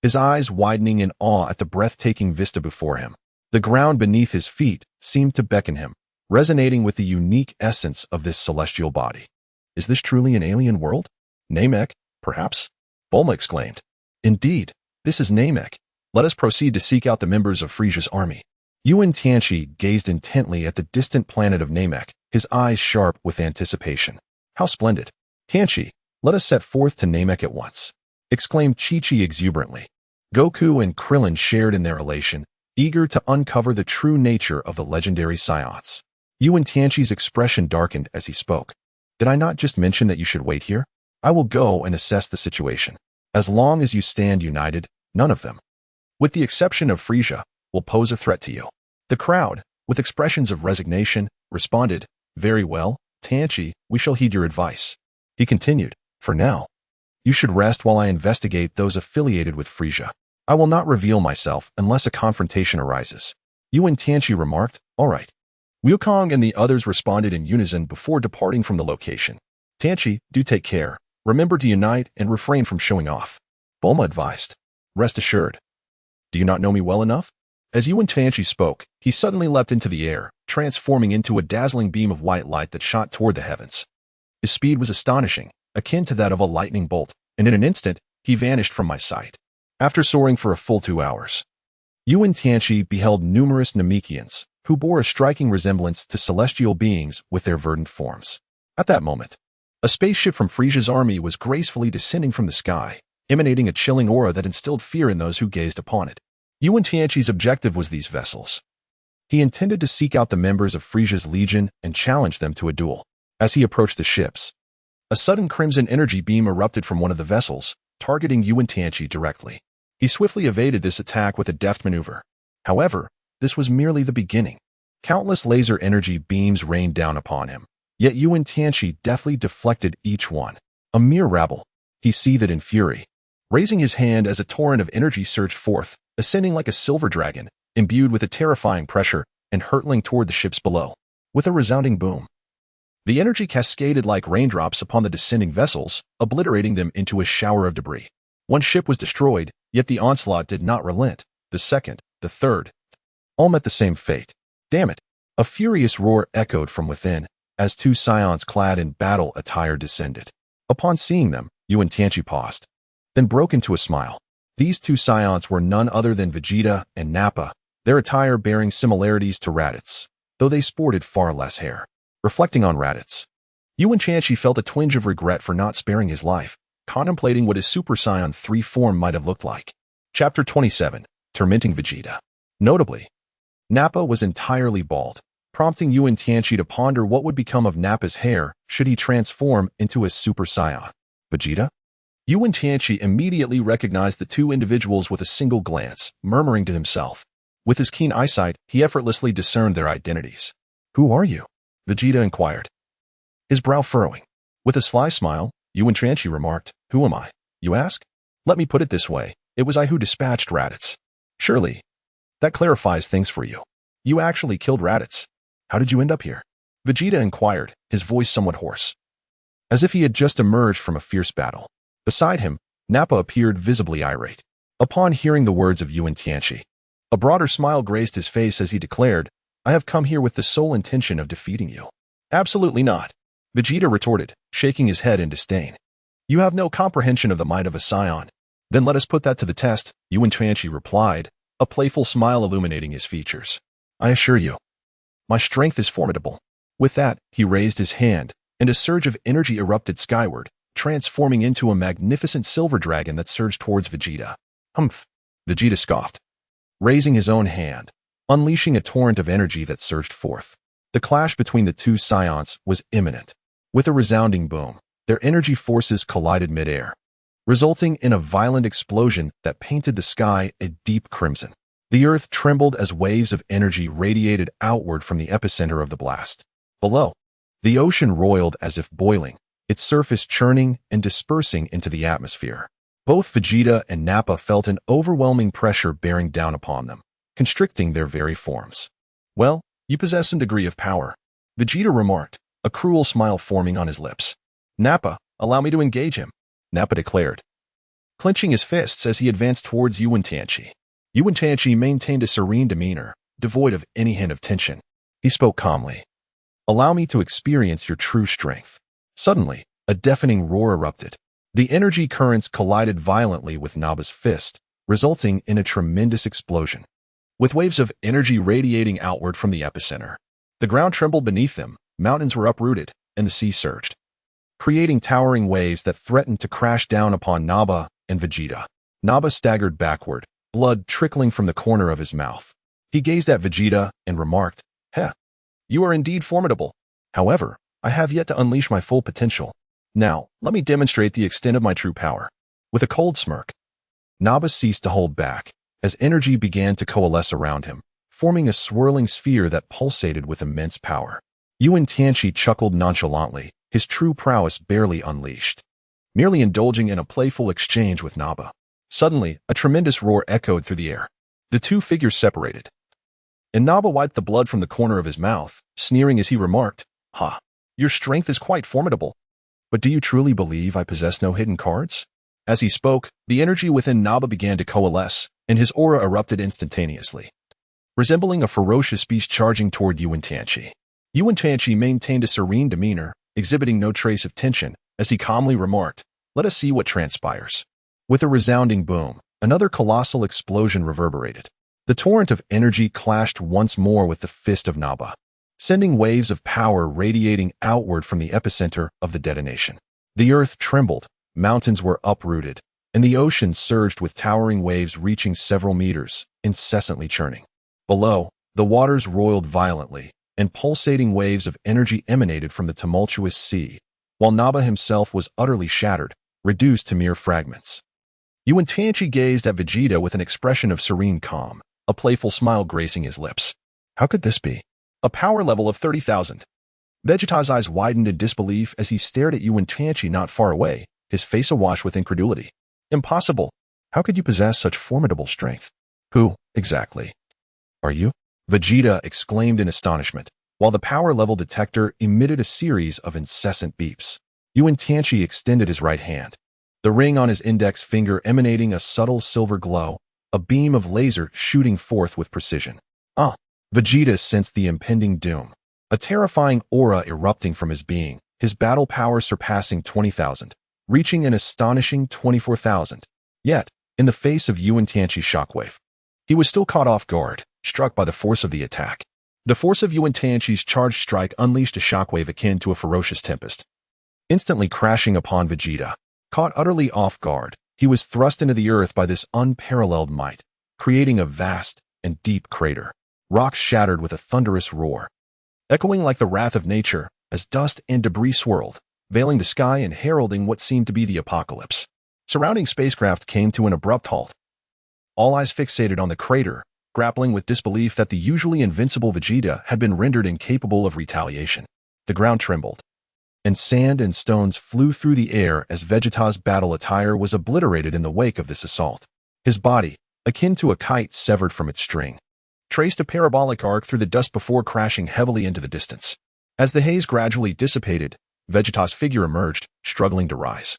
his eyes widening in awe at the breathtaking vista before him. The ground beneath his feet seemed to beckon him, resonating with the unique essence of this celestial body. Is this truly an alien world? Namek, perhaps? Bulma exclaimed. Indeed, this is Namek. Let us proceed to seek out the members of Frieza's army. Wen Tianqi gazed intently at the distant planet of Namek, his eyes sharp with anticipation. How splendid! Tianqi, let us set forth to Namek at once, exclaimed Chi-Chi exuberantly. Goku and Krillin shared in their elation, eager to uncover the true nature of the legendary Saiyans. Wen Tianqi's expression darkened as he spoke. Did I not just mention that you should wait here? I will go and assess the situation. As long as you stand united, none of them, with the exception of Frieza, will pose a threat to you. The crowd, with expressions of resignation, responded, Very well, Tianqi, we shall heed your advice. He continued, For now, you should rest while I investigate those affiliated with Frieza. I will not reveal myself unless a confrontation arises. Wen Tianqi remarked, All right. Wukong and the others responded in unison before departing from the location. Tianqi, do take care. Remember to unite and refrain from showing off. Bulma advised. Rest assured. Do you not know me well enough? As Wen Tianqi spoke, he suddenly leapt into the air, transforming into a dazzling beam of white light that shot toward the heavens. His speed was astonishing, akin to that of a lightning bolt, and in an instant, he vanished from my sight. After soaring for a full 2 hours, Wen Tianqi beheld numerous Namekians, who bore a striking resemblance to celestial beings with their verdant forms. At that moment, a spaceship from Frieza's army was gracefully descending from the sky, emanating a chilling aura that instilled fear in those who gazed upon it. Wen Tianqi's objective was these vessels. He intended to seek out the members of Frieza's legion and challenge them to a duel. As he approached the ships, a sudden crimson energy beam erupted from one of the vessels, targeting Wen Tianqi directly. He swiftly evaded this attack with a deft maneuver. However, this was merely the beginning. Countless laser energy beams rained down upon him, yet Wen Tianqi deftly deflected each one. A mere rabble, he seethed in fury, raising his hand as a torrent of energy surged forth, ascending like a silver dragon, imbued with a terrifying pressure, and hurtling toward the ships below. With a resounding boom, the energy cascaded like raindrops upon the descending vessels, obliterating them into a shower of debris. One ship was destroyed, yet the onslaught did not relent. The second, the third, all met the same fate. Damn it! A furious roar echoed from within, as 2 Saiyans clad in battle attire descended. Upon seeing them, Wen Tianqi paused, then broke into a smile. These 2 Saiyans were none other than Vegeta and Nappa, their attire bearing similarities to Raditz, though they sported far less hair. Reflecting on Raditz, Wen Tianqi felt a twinge of regret for not sparing his life, contemplating what his Super Saiyan 3 form might have looked like. Chapter 27, Tormenting Vegeta. Notably, Nappa was entirely bald, prompting Wen Tianqi to ponder what would become of Nappa's hair should he transform into a Super Saiyan. Vegeta? Wen Tianqi immediately recognized the 2 individuals with a single glance, murmuring to himself. With his keen eyesight, he effortlessly discerned their identities. Who are you? Vegeta inquired, his brow furrowing. With a sly smile, Wen Tianqi remarked, Who am I, you ask? Let me put it this way. It was I who dispatched Raditz. Surely, that clarifies things for you. You actually killed Raditz. How did you end up here? Vegeta inquired, his voice somewhat hoarse, as if he had just emerged from a fierce battle. Beside him, Nappa appeared visibly irate. Upon hearing the words of Wen Tianqi, a broader smile graced his face as he declared, I have come here with the sole intention of defeating you. Absolutely not, Vegeta retorted, shaking his head in disdain. You have no comprehension of the might of a Saiyan. Then let us put that to the test, Wen Tianqi replied, a playful smile illuminating his features. I assure you, my strength is formidable. With that, he raised his hand, and a surge of energy erupted skyward, transforming into a magnificent silver dragon that surged towards Vegeta. Humph! Vegeta scoffed, raising his own hand, unleashing a torrent of energy that surged forth. The clash between the two Saiyans was imminent. With a resounding boom, their energy forces collided midair, resulting in a violent explosion that painted the sky a deep crimson. The earth trembled as waves of energy radiated outward from the epicenter of the blast. Below, the ocean roiled as if boiling, its surface churning and dispersing into the atmosphere. Both Vegeta and Nappa felt an overwhelming pressure bearing down upon them, constricting their very forms. "Well, you possess some degree of power," Vegeta remarked, a cruel smile forming on his lips. "Nappa, allow me to engage him," Nappa declared, clenching his fists as he advanced towards Wen Tianqi. Wen Tianqi maintained a serene demeanor, devoid of any hint of tension. He spoke calmly. "Allow me to experience your true strength." Suddenly, a deafening roar erupted. The energy currents collided violently with Nappa's fist, resulting in a tremendous explosion. With waves of energy radiating outward from the epicenter, the ground trembled beneath them, mountains were uprooted, and the sea surged, creating towering waves that threatened to crash down upon Nappa and Vegeta. Nappa staggered backward, blood trickling from the corner of his mouth. He gazed at Vegeta and remarked, "Heh, you are indeed formidable. However, I have yet to unleash my full potential. Now, let me demonstrate the extent of my true power." With a cold smirk, Nappa ceased to hold back, as energy began to coalesce around him, forming a swirling sphere that pulsated with immense power. Wen Tianqi chuckled nonchalantly, his true prowess barely unleashed, merely indulging in a playful exchange with Nappa. Suddenly, a tremendous roar echoed through the air. The two figures separated, and Nappa wiped the blood from the corner of his mouth, sneering as he remarked, "Ha, your strength is quite formidable. But do you truly believe I possess no hidden cards?" As he spoke, the energy within Nappa began to coalesce, and his aura erupted instantaneously, resembling a ferocious beast charging toward Wen Tianqi. Wen Tianqi maintained a serene demeanor, exhibiting no trace of tension, as he calmly remarked, "Let us see what transpires." With a resounding boom, another colossal explosion reverberated. The torrent of energy clashed once more with the fist of Nappa, sending waves of power radiating outward from the epicenter of the detonation. The earth trembled, mountains were uprooted, and the ocean surged with towering waves reaching several meters, incessantly churning. Below, the waters roiled violently, and pulsating waves of energy emanated from the tumultuous sea, while Nappa himself was utterly shattered, reduced to mere fragments. Wen Tianqi gazed at Vegeta with an expression of serene calm, a playful smile gracing his lips. How could this be? A power level of 30,000. Vegeta's eyes widened in disbelief as he stared at Wen Tianqi not far away, his face awash with incredulity. "Impossible! How could you possess such formidable strength? Who, exactly, are you?" Vegeta exclaimed in astonishment, while the power level detector emitted a series of incessant beeps. Wen Tianqi extended his right hand, the ring on his index finger emanating a subtle silver glow, a beam of laser shooting forth with precision. "Ah!" Vegeta sensed the impending doom, a terrifying aura erupting from his being, his battle power surpassing 20,000, reaching an astonishing 24,000. Yet, in the face of Wen Tianqi's shockwave, he was still caught off guard, struck by the force of the attack. The force of Wen Tianqi's charged strike unleashed a shockwave akin to a ferocious tempest, instantly crashing upon Vegeta. Caught utterly off guard, he was thrust into the earth by this unparalleled might, creating a vast and deep crater. Rocks shattered with a thunderous roar, echoing like the wrath of nature as dust and debris swirled, veiling the sky and heralding what seemed to be the apocalypse. Surrounding spacecraft came to an abrupt halt, all eyes fixated on the crater, grappling with disbelief that the usually invincible Vegeta had been rendered incapable of retaliation. The ground trembled, and sand and stones flew through the air as Vegeta's battle attire was obliterated in the wake of this assault. His body, akin to a kite severed from its string, traced a parabolic arc through the dust before crashing heavily into the distance. As the haze gradually dissipated, Vegeta's figure emerged, struggling to rise.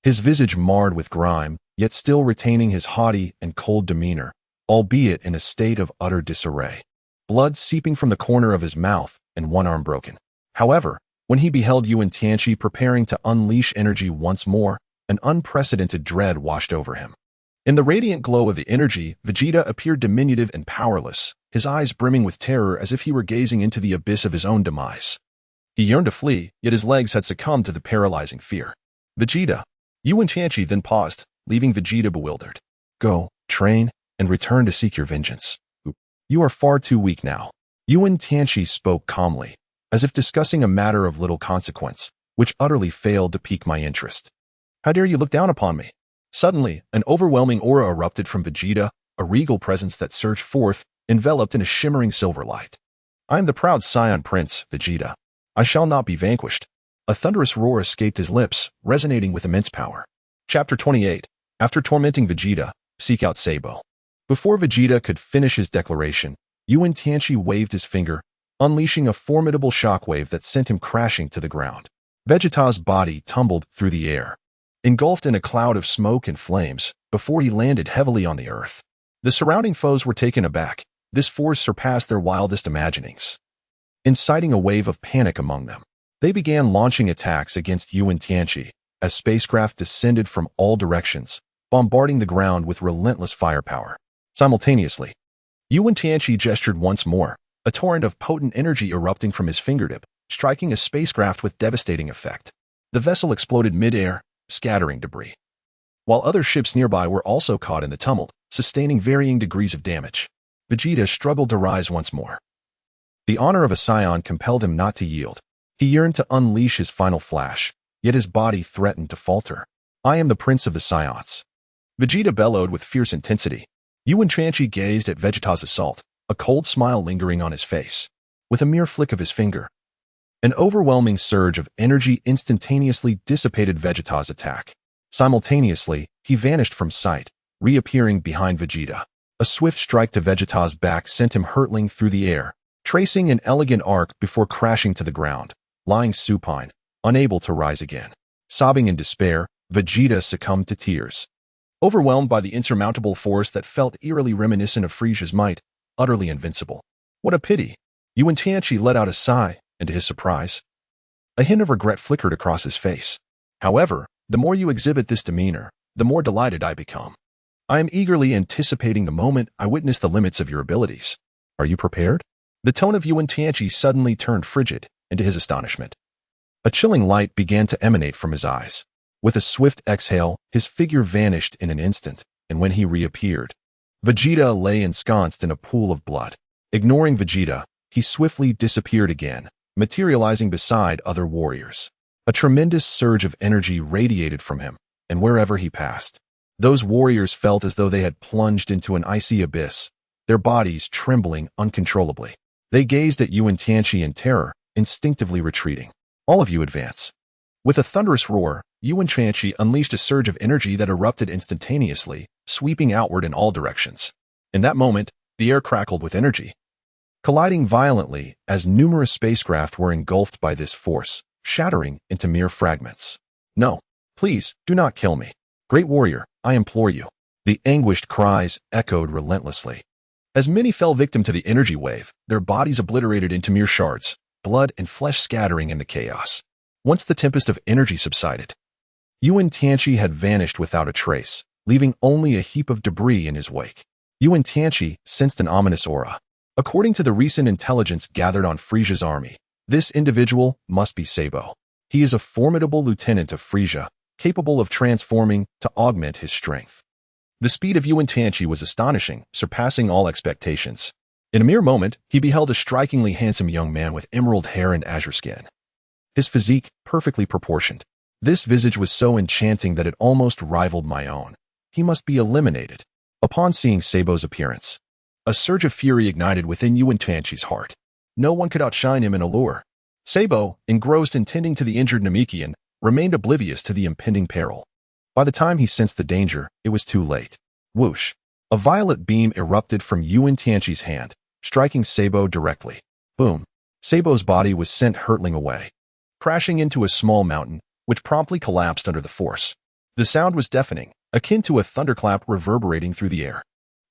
His visage marred with grime, yet still retaining his haughty and cold demeanor, albeit in a state of utter disarray. Blood seeping from the corner of his mouth and one arm broken. However, when he beheld Wen Tianqi preparing to unleash energy once more, an unprecedented dread washed over him. In the radiant glow of the energy, Vegeta appeared diminutive and powerless, his eyes brimming with terror as if he were gazing into the abyss of his own demise. He yearned to flee, yet his legs had succumbed to the paralyzing fear. Vegeta. Wen Tianqi then paused, leaving Vegeta bewildered. Go, train, and return to seek your vengeance. You are far too weak now. Wen Tianqi spoke calmly, as if discussing a matter of little consequence, which utterly failed to pique my interest. How dare you look down upon me? Suddenly, an overwhelming aura erupted from Vegeta, a regal presence that surged forth, enveloped in a shimmering silver light. I am the proud Saiyan Prince, Vegeta. I shall not be vanquished. A thunderous roar escaped his lips, resonating with immense power. Chapter 28. After tormenting Vegeta, seek out Sabo. Before Vegeta could finish his declaration, Wen Tianqi waved his finger, unleashing a formidable shockwave that sent him crashing to the ground. Vegeta's body tumbled through the air, engulfed in a cloud of smoke and flames, before he landed heavily on the earth. The surrounding foes were taken aback. This force surpassed their wildest imaginings, inciting a wave of panic among them. They began launching attacks against Wen Tianqi, as spacecraft descended from all directions, bombarding the ground with relentless firepower. Simultaneously, Wen Tianqi gestured once more, a torrent of potent energy erupting from his fingertip, striking a spacecraft with devastating effect. The vessel exploded mid-air, scattering debris, while other ships nearby were also caught in the tumult, sustaining varying degrees of damage. Vegeta struggled to rise once more. The honor of a Saiyan compelled him not to yield. He yearned to unleash his final flash, yet his body threatened to falter. I am the Prince of the Saiyans. Vegeta bellowed with fierce intensity. Wen Tianqi gazed at Vegeta's assault, a cold smile lingering on his face. With a mere flick of his finger, an overwhelming surge of energy instantaneously dissipated Vegeta's attack. Simultaneously, he vanished from sight, reappearing behind Vegeta. A swift strike to Vegeta's back sent him hurtling through the air, tracing an elegant arc before crashing to the ground, lying supine, unable to rise again. Sobbing in despair, Vegeta succumbed to tears. Overwhelmed by the insurmountable force that felt eerily reminiscent of Frieza's might, utterly invincible. What a pity! Wen Tianqi let out a sigh, and to his surprise, a hint of regret flickered across his face. However, the more you exhibit this demeanor, the more delighted I become. I am eagerly anticipating the moment I witness the limits of your abilities. Are you prepared? The tone of Wen Tianqi suddenly turned frigid, and to his astonishment, a chilling light began to emanate from his eyes. With a swift exhale, his figure vanished in an instant, and when he reappeared, Vegeta lay ensconced in a pool of blood. Ignoring Vegeta, he swiftly disappeared again, materializing beside other warriors. A tremendous surge of energy radiated from him, and wherever he passed, those warriors felt as though they had plunged into an icy abyss, their bodies trembling uncontrollably. They gazed at Wen Tianqi in terror, instinctively retreating. All of you advance. With a thunderous roar, Wen Tianqi unleashed a surge of energy that erupted instantaneously, sweeping outward in all directions. In that moment, the air crackled with energy, colliding violently as numerous spacecraft were engulfed by this force, shattering into mere fragments. No, please, do not kill me. Great warrior, I implore you. The anguished cries echoed relentlessly. As many fell victim to the energy wave, their bodies obliterated into mere shards, blood and flesh scattering in the chaos. Once the tempest of energy subsided, Wen Tianqi had vanished without a trace, leaving only a heap of debris in his wake. Wen Tianqi sensed an ominous aura. According to the recent intelligence gathered on Frieza's army, this individual must be Sabo. He is a formidable lieutenant of Frieza, capable of transforming to augment his strength. The speed of Wen Tianqi was astonishing, surpassing all expectations. In a mere moment, he beheld a strikingly handsome young man with emerald hair and azure skin. His physique, perfectly proportioned. This visage was so enchanting that it almost rivaled my own. He must be eliminated. Upon seeing Sabo's appearance, a surge of fury ignited within Wen Tianqi's heart. No one could outshine him in allure. Sabo, engrossed in tending to the injured Namekian, remained oblivious to the impending peril. By the time he sensed the danger, it was too late. Whoosh! A violet beam erupted from Wen Tianqi's hand, striking Sabo directly. Boom! Sabo's body was sent hurtling away, crashing into a small mountain, which promptly collapsed under the force. The sound was deafening, akin to a thunderclap reverberating through the air.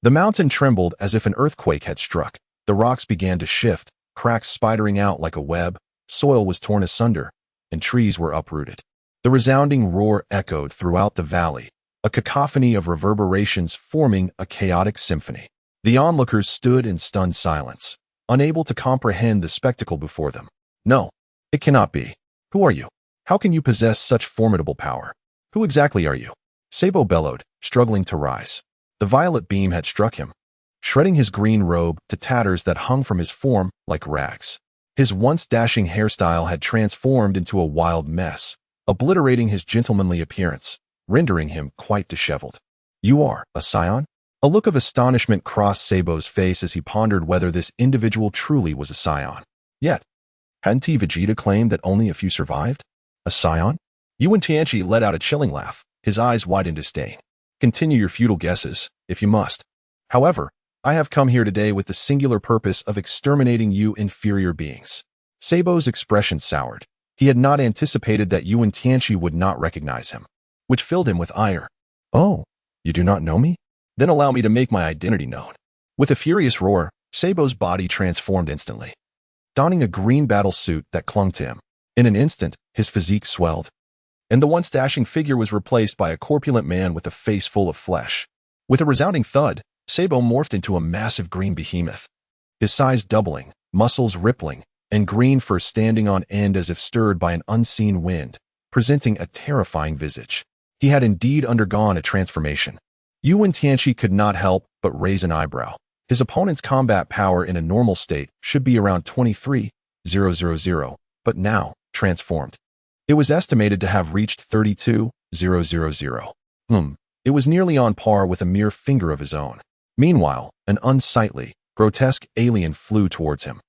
The mountain trembled as if an earthquake had struck. The rocks began to shift, cracks spidering out like a web, soil was torn asunder, and trees were uprooted. The resounding roar echoed throughout the valley, a cacophony of reverberations forming a chaotic symphony. The onlookers stood in stunned silence, unable to comprehend the spectacle before them. No, It cannot be. Who are you? How can you possess such formidable power? Who exactly are you? Sabo bellowed, struggling to rise. The violet beam had struck him, shredding his green robe to tatters that hung from his form like rags. His once dashing hairstyle had transformed into a wild mess, obliterating his gentlemanly appearance, rendering him quite disheveled. You are a scion? A look of astonishment crossed Sabo's face as he pondered whether this individual truly was a scion. Yet, hadn't Vegeta claimed that only a few survived? A scion? Wen Tianqi let out a chilling laugh, his eyes wide in disdain. Continue your futile guesses, if you must. However, I have come here today with the singular purpose of exterminating you inferior beings. Sabo's expression soured. He had not anticipated that Wen Tianqi would not recognize him, which filled him with ire. Oh, you do not know me? Then allow me to make my identity known. With a furious roar, Sabo's body transformed instantly, donning a green battle suit that clung to him. In an instant, his physique swelled, and the once dashing figure was replaced by a corpulent man with a face full of flesh. With a resounding thud, Sabo morphed into a massive green behemoth, his size doubling, muscles rippling, and green fur standing on end as if stirred by an unseen wind, presenting a terrifying visage. He had indeed undergone a transformation. Wen Tianqi could not help but raise an eyebrow. His opponent's combat power in a normal state should be around 23,000, but now, transformed, it was estimated to have reached 32,000. It was nearly on par with a mere finger of his own. Meanwhile, an unsightly, grotesque alien flew towards him.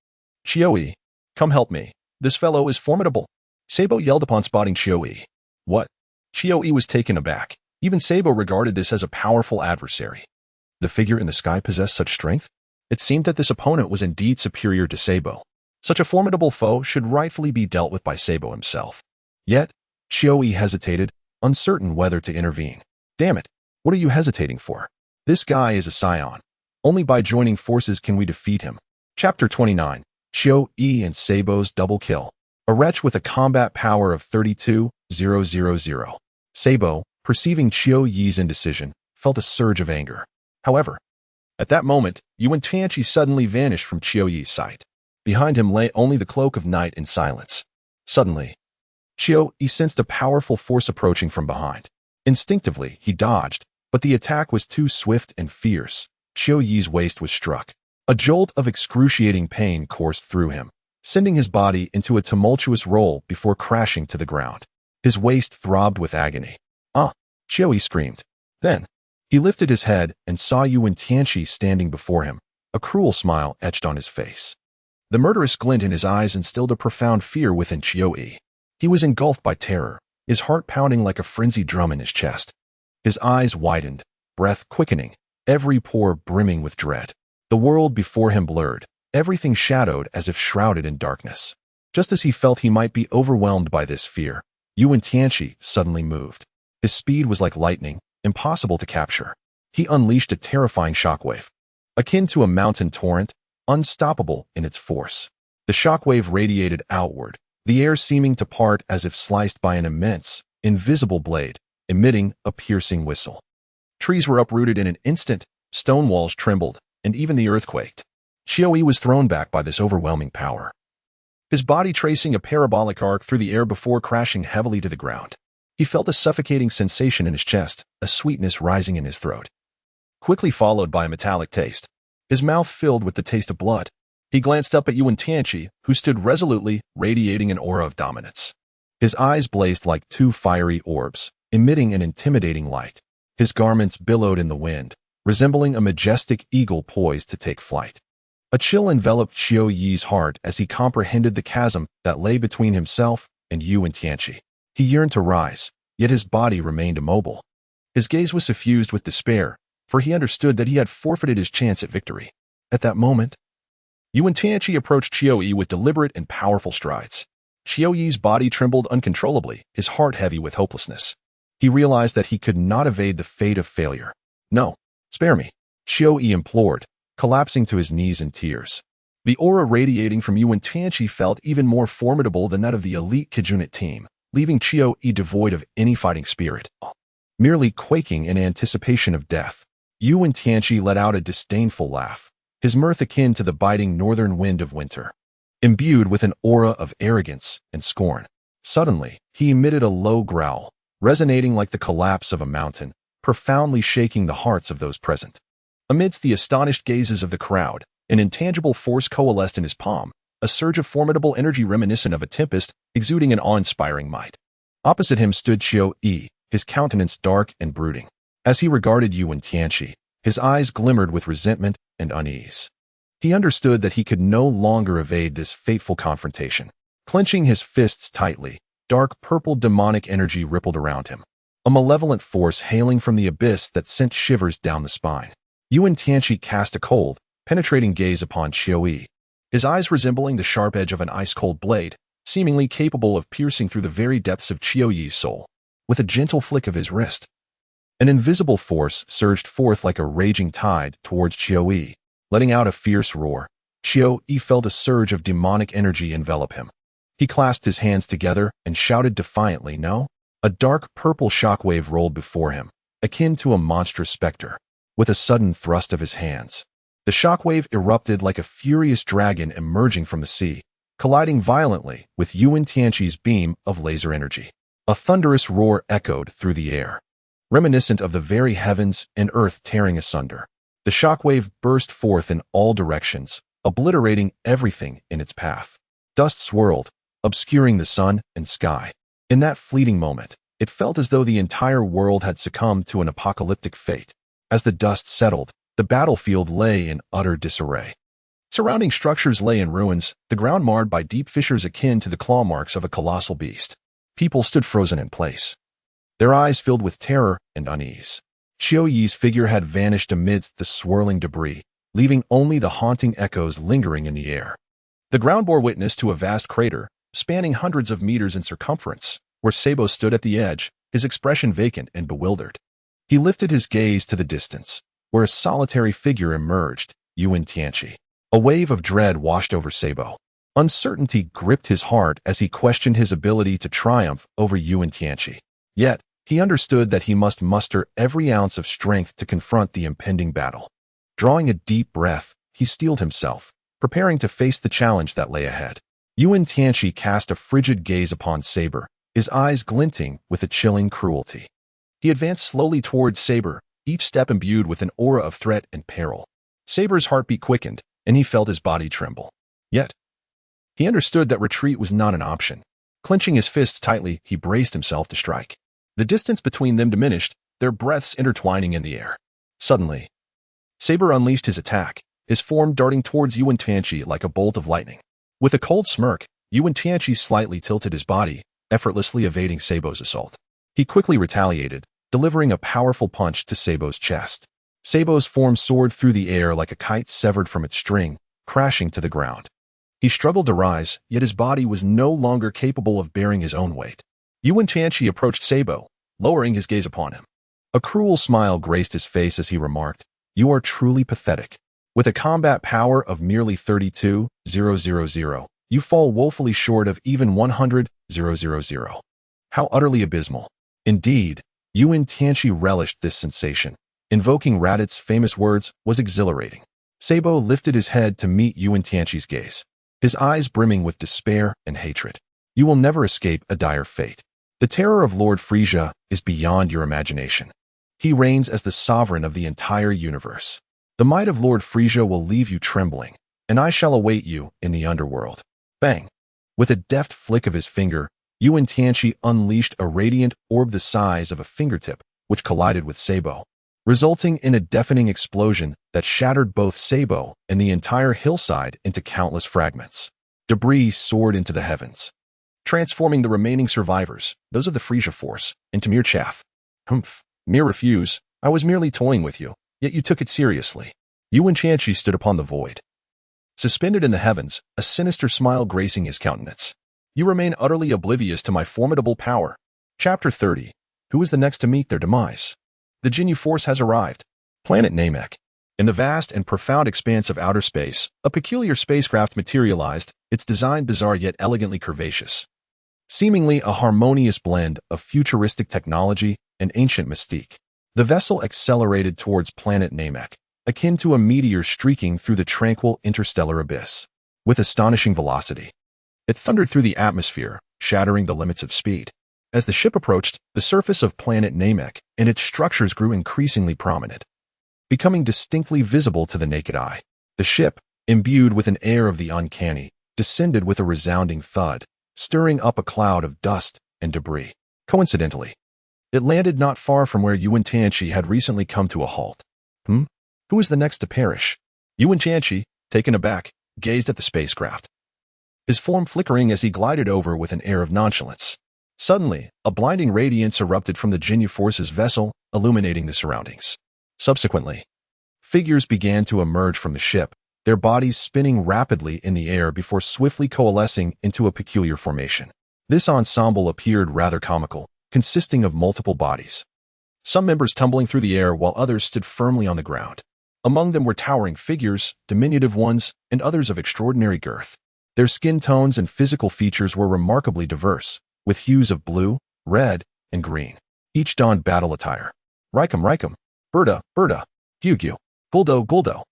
Chioe, come help me. This fellow is formidable. Sabo yelled upon spotting Chioe. What? Chioe was taken aback. Even Sabo regarded this as a powerful adversary. The figure in the sky possessed such strength? It seemed that this opponent was indeed superior to Sabo. Such a formidable foe should rightfully be dealt with by Sabo himself. Yet, Chioe hesitated, uncertain whether to intervene. Damn it, what are you hesitating for? This guy is a scion. Only by joining forces can we defeat him. Chapter 29, Chioe and Sabo's Double Kill. A wretch with a combat power of 32,000. Sabo, perceiving Chioe's indecision, felt a surge of anger. However, at that moment, Wen Tianqi suddenly vanished from Chioe's sight. Behind him lay only the cloak of night and silence. Suddenly, Chioe sensed a powerful force approaching from behind. Instinctively, he dodged, but the attack was too swift and fierce. Chioe's waist was struck. A jolt of excruciating pain coursed through him, sending his body into a tumultuous roll before crashing to the ground. His waist throbbed with agony. Ah! Chioe screamed. Then, he lifted his head and saw Wen Tianqi standing before him, a cruel smile etched on his face. The murderous glint in his eyes instilled a profound fear within Chioe. He was engulfed by terror, his heart pounding like a frenzied drum in his chest. His eyes widened, breath quickening, every pore brimming with dread. The world before him blurred, everything shadowed as if shrouded in darkness. Just as he felt he might be overwhelmed by this fear, Wen Tianqi suddenly moved. His speed was like lightning, impossible to capture. He unleashed a terrifying shockwave, akin to a mountain torrent, unstoppable in its force. The shockwave radiated outward, the air seeming to part as if sliced by an immense, invisible blade, emitting a piercing whistle. Trees were uprooted in an instant, stone walls trembled, and even the earth quaked. Chioe was thrown back by this overwhelming power, his body tracing a parabolic arc through the air before crashing heavily to the ground. He felt a suffocating sensation in his chest, a sweetness rising in his throat, quickly followed by a metallic taste. His mouth filled with the taste of blood. He glanced up at Wen Tianqi, who stood resolutely, radiating an aura of dominance. His eyes blazed like two fiery orbs, emitting an intimidating light. His garments billowed in the wind, resembling a majestic eagle poised to take flight. A chill enveloped Chioe's heart as he comprehended the chasm that lay between himself and Wen Tianqi. He yearned to rise, yet his body remained immobile. His gaze was suffused with despair, for he understood that he had forfeited his chance at victory. At that moment, Wen Tianqi approached Chioe with deliberate and powerful strides. Chioe's body trembled uncontrollably, his heart heavy with hopelessness. He realized that he could not evade the fate of failure. No, spare me, Chioe implored, collapsing to his knees in tears. The aura radiating from Wen Tianqi felt even more formidable than that of the elite Kijunit team, leaving Chioe devoid of any fighting spirit, merely quaking in anticipation of death. Wen Tianqi let out a disdainful laugh, his mirth akin to the biting northern wind of winter. imbued with an aura of arrogance and scorn. Suddenly, he emitted a low growl, resonating like the collapse of a mountain, profoundly shaking the hearts of those present. Amidst the astonished gazes of the crowd, an intangible force coalesced in his palm, a surge of formidable energy reminiscent of a tempest, exuding an awe-inspiring might. Opposite him stood Qiu-Yi, his countenance dark and brooding. As he regarded Wen Tianqi, his eyes glimmered with resentment and unease. He understood that he could no longer evade this fateful confrontation. Clenching his fists tightly, dark purple demonic energy rippled around him, a malevolent force hailing from the abyss that sent shivers down the spine. Wen Tianqi cast a cold, penetrating gaze upon Qiu-Yi, his eyes resembling the sharp edge of an ice-cold blade, seemingly capable of piercing through the very depths of Qiu-Yi's soul. With a gentle flick of his wrist, an invisible force surged forth like a raging tide towards Qiu-Yi. Letting out a fierce roar, Qiu-Yi felt a surge of demonic energy envelop him. He clasped his hands together and shouted defiantly, "No!" A dark purple shockwave rolled before him, akin to a monstrous specter. With a sudden thrust of his hands, the shockwave erupted like a furious dragon emerging from the sea, colliding violently with Wen Tianqi's beam of laser energy. A thunderous roar echoed through the air, reminiscent of the very heavens and earth tearing asunder. The shockwave burst forth in all directions, obliterating everything in its path. Dust swirled, obscuring the sun and sky. In that fleeting moment, it felt as though the entire world had succumbed to an apocalyptic fate. As the dust settled, the battlefield lay in utter disarray. Surrounding structures lay in ruins, the ground marred by deep fissures akin to the claw marks of a colossal beast. People stood frozen in place, their eyes filled with terror and unease. Qiu-Yi's figure had vanished amidst the swirling debris, leaving only the haunting echoes lingering in the air. The ground bore witness to a vast crater, spanning hundreds of meters in circumference, where Sabo stood at the edge, his expression vacant and bewildered. He lifted his gaze to the distance, where a solitary figure emerged, Wen Tianqi. A wave of dread washed over Sabo. Uncertainty gripped his heart as he questioned his ability to triumph over Wen Tianqi. Yet, he understood that he must muster every ounce of strength to confront the impending battle. Drawing a deep breath, he steeled himself, preparing to face the challenge that lay ahead. Wen Tianqi cast a frigid gaze upon Saber, his eyes glinting with a chilling cruelty. He advanced slowly towards Saber, each step imbued with an aura of threat and peril. Saber's heartbeat quickened, and he felt his body tremble. Yet, he understood that retreat was not an option. Clenching his fists tightly, he braced himself to strike. The distance between them diminished, their breaths intertwining in the air. Suddenly, Saber unleashed his attack, his form darting towards Wen Tianqi like a bolt of lightning. With a cold smirk, Wen Tianqi slightly tilted his body, effortlessly evading Sabo's assault. He quickly retaliated, delivering a powerful punch to Sabo's chest. Sabo's form soared through the air like a kite severed from its string, crashing to the ground. He struggled to rise, yet his body was no longer capable of bearing his own weight. Wen Tianqi approached Sabo, lowering his gaze upon him. A cruel smile graced his face as he remarked, "You are truly pathetic. With a combat power of merely 32,000, you fall woefully short of even 100,000. How utterly abysmal." Indeed, Wen Tianqi relished this sensation. Invoking Raditz' famous words was exhilarating. Sabo lifted his head to meet Wen Tianqi's gaze, his eyes brimming with despair and hatred. "You will never escape a dire fate. The terror of Lord Frieza is beyond your imagination. He reigns as the sovereign of the entire universe. The might of Lord Frieza will leave you trembling, and I shall await you in the underworld." Bang! With a deft flick of his finger, Wen Tianqi unleashed a radiant orb the size of a fingertip, which collided with Sabo, resulting in a deafening explosion that shattered both Sabo and the entire hillside into countless fragments. Debris soared into the heavens, transforming the remaining survivors, those of the Frieza force, into mere chaff. "Humph, mere refuse. I was merely toying with you, yet you took it seriously." Wen Tianqi stood upon the void, suspended in the heavens, a sinister smile gracing his countenance. "You remain utterly oblivious to my formidable power." Chapter 30. Who is the next to meet their demise? The Ginyu force has arrived. Planet Namek. In the vast and profound expanse of outer space, a peculiar spacecraft materialized, its design bizarre yet elegantly curvaceous, seemingly a harmonious blend of futuristic technology and ancient mystique. The vessel accelerated towards planet Namek, akin to a meteor streaking through the tranquil interstellar abyss. with astonishing velocity. It thundered through the atmosphere, shattering the limits of speed. As the ship approached, the surface of planet Namek and its structures grew increasingly prominent, becoming distinctly visible to the naked eye. The ship, imbued with an air of the uncanny, descended with a resounding thud, stirring up a cloud of dust and debris. Coincidentally, it landed not far from where Wen Tianqi had recently come to a halt. Who was the next to perish? Wen Tianqi, taken aback, gazed at the spacecraft, his form flickering as he glided over with an air of nonchalance. Suddenly, a blinding radiance erupted from the Ginyu Force's vessel, illuminating the surroundings. Subsequently, figures began to emerge from the ship, their bodies spinning rapidly in the air before swiftly coalescing into a peculiar formation. This ensemble appeared rather comical, consisting of multiple bodies, some members tumbling through the air while others stood firmly on the ground. Among them were towering figures, diminutive ones, and others of extraordinary girth. Their skin tones and physical features were remarkably diverse, with hues of blue, red, and green. Each donned battle attire. Raikum, Berta, Gyu, Guldo,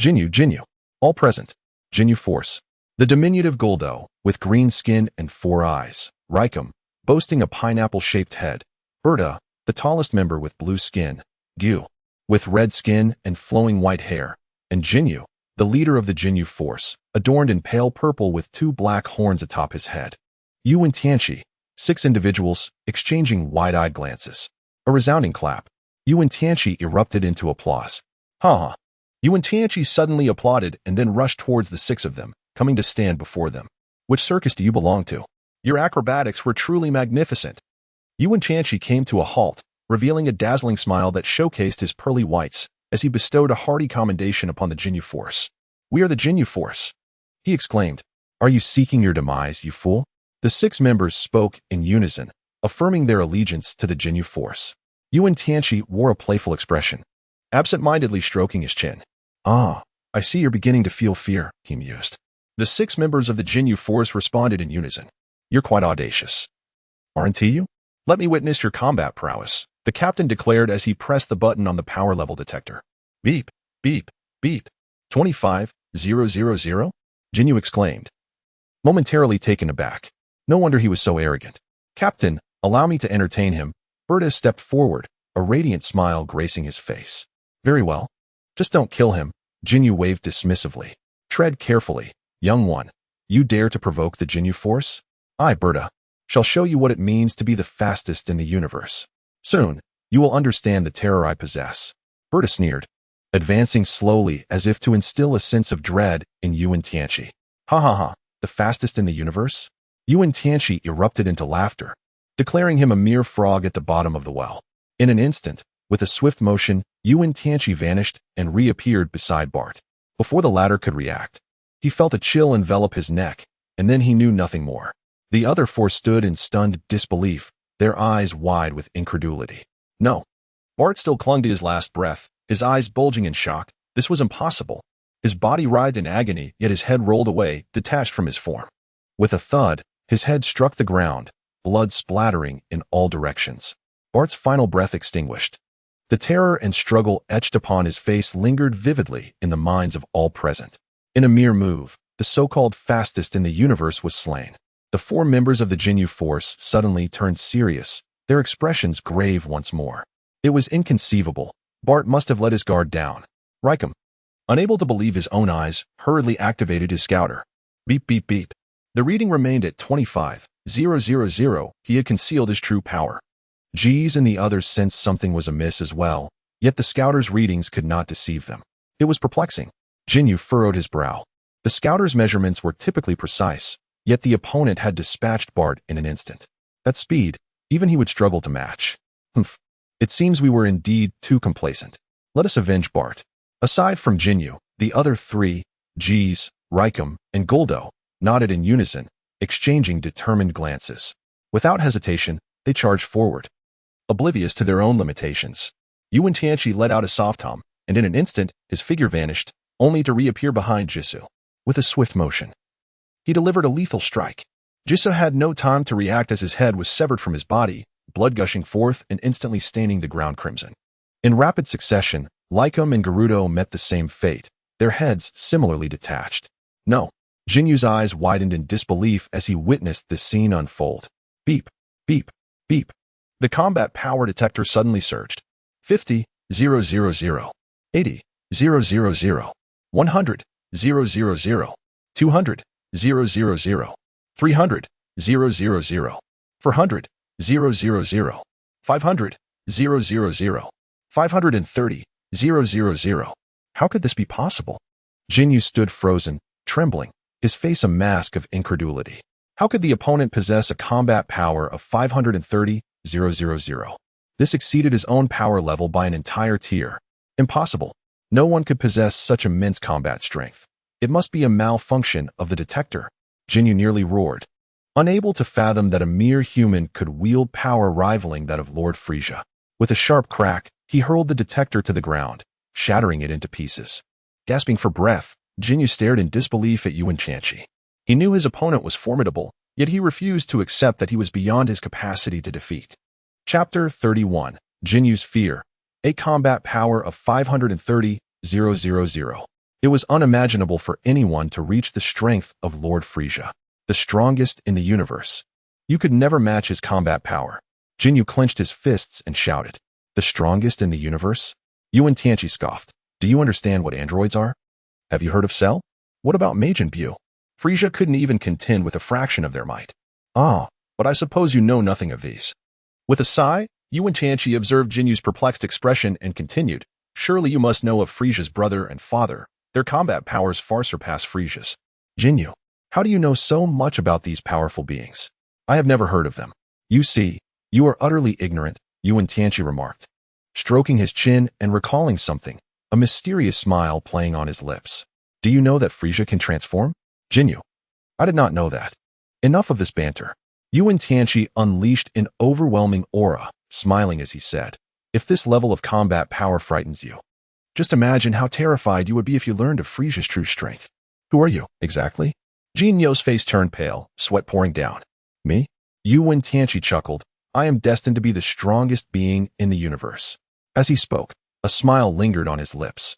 Ginyu, all present. Ginyu Force. The diminutive Guldo, with green skin and 4 eyes. Raikum, boasting a pineapple-shaped head. Berta, the tallest member with blue skin. Gyu, with red skin and flowing white hair. And Ginyu, the leader of the Ginyu Force, adorned in pale purple with 2 black horns atop his head. Wen Tianqi, 6 individuals, exchanging wide-eyed glances. A resounding clap. Wen Tianqi erupted into applause. Ha! Wen Tianqi suddenly applauded and then rushed towards the 6 of them, coming to stand before them. Which circus do you belong to? Your acrobatics were truly magnificent. Wen Tianqi came to a halt, revealing a dazzling smile that showcased his pearly whites, as he bestowed a hearty commendation upon the Ginyu Force. We are the Ginyu Force, he exclaimed. Are you seeking your demise, you fool? The 6 members spoke in unison, affirming their allegiance to the Ginyu Force. Wen Tianqi wore a playful expression, absent-mindedly stroking his chin. Ah, I see you're beginning to feel fear, he mused. The 6 members of the Ginyu Force responded in unison. You're quite audacious. Aren't you? Let me witness your combat prowess, the captain declared as he pressed the button on the power level detector. Beep, beep, beep. 25,000? Ginyu exclaimed, momentarily taken aback. No wonder he was so arrogant. Captain, allow me to entertain him. Berta stepped forward, a radiant smile gracing his face. Very well. Just don't kill him, Ginyu waved dismissively. Tread carefully, young one. You dare to provoke the Ginyu Force? I, Berta, shall show you what it means to be the fastest in the universe. Soon, you will understand the terror I possess. Berta sneered, advancing slowly as if to instill a sense of dread in Wen Tianqi. Ha, the fastest in the universe? Wen Tianqi erupted into laughter, declaring him a mere frog at the bottom of the well. In an instant, with a swift motion, Wen Tianqi vanished and reappeared beside Bart. Before the latter could react, he felt a chill envelop his neck, and then he knew nothing more. The other 4 stood in stunned disbelief, their eyes wide with incredulity. No. Bart still clung to his last breath, his eyes bulging in shock. This was impossible. His body writhed in agony, yet his head rolled away, detached from his form. With a thud, his head struck the ground, blood splattering in all directions. Bart's final breath extinguished. The terror and struggle etched upon his face lingered vividly in the minds of all present. In a mere move, the so-called fastest in the universe was slain. The 4 members of the Ginyu Force suddenly turned serious, their expressions grave once more. It was inconceivable. Bart must have let his guard down. Raikum, unable to believe his own eyes, hurriedly activated his scouter. Beep, beep, beep. The reading remained at 25,000. He had concealed his true power. Jeez and the others sensed something was amiss as well, yet the scouter's readings could not deceive them. It was perplexing. Ginyu furrowed his brow. The scouter's measurements were typically precise, yet the opponent had dispatched Bart in an instant. At speed, even he would struggle to match. Humph. It seems we were indeed too complacent. Let us avenge Bart. Aside from Ginyu, the other 3, Gs, Raikum, and Guldo, nodded in unison, exchanging determined glances. Without hesitation, they charged forward, oblivious to their own limitations. Wen Tianqi let out a soft hum, and in an instant, his figure vanished, only to reappear behind Jisoo. With a swift motion, he delivered a lethal strike. Jisoo had no time to react as his head was severed from his body, blood gushing forth and instantly staining the ground crimson. In rapid succession, Lycum and Gerudo met the same fate, their heads similarly detached. No, Jinyu's eyes widened in disbelief as he witnessed this scene unfold. Beep, beep, beep. The combat power detector suddenly surged. 50, 000, 80, 000, 100, 000, 200, 000, 300, 000, 400, 000, 500, 000, 530, 000. How could this be possible? Ginyu stood frozen, trembling, his face a mask of incredulity. How could the opponent possess a combat power of 530, 000? This exceeded his own power level by an entire tier. Impossible. No one could possess such immense combat strength. It must be a malfunction of the detector. Ginyu nearly roared, unable to fathom that a mere human could wield power rivaling that of Lord Frieza. With a sharp crack, he hurled the detector to the ground, shattering it into pieces. Gasping for breath, Ginyu stared in disbelief at Wen Tianqi. He knew his opponent was formidable, yet he refused to accept that he was beyond his capacity to defeat. Chapter 31. Jinyu's Fear. A combat power of 530, 000. It was unimaginable for anyone to reach the strength of Lord Frieza, the strongest in the universe. You could never match his combat power. Ginyu clenched his fists and shouted, "The strongest in the universe?" Wen Tianqi scoffed. "Do you understand what androids are? Have you heard of Cell? What about Majin Buu? Frieza couldn't even contend with a fraction of their might. Ah, but I suppose you know nothing of these." With a sigh, Wen Tianqi observed Jinyu's perplexed expression and continued, "Surely you must know of Frieza's brother and father. Their combat powers far surpass Frieza's." "Ginyu, how do you know so much about these powerful beings? I have never heard of them." "You see, you are utterly ignorant," Wen Tianqi remarked, stroking his chin and recalling something, a mysterious smile playing on his lips. "Do you know that Frieza can transform?" "Ginyu, I did not know that." Enough of this banter. Wen Tianqi unleashed an overwhelming aura, smiling as he said, "If this level of combat power frightens you, just imagine how terrified you would be if you learned of Frieza's true strength." "Who are you, exactly?" Ginyo's face turned pale, sweat pouring down. "Me?" Wen Tianqi chuckled. "I am destined to be the strongest being in the universe." As he spoke, a smile lingered on his lips.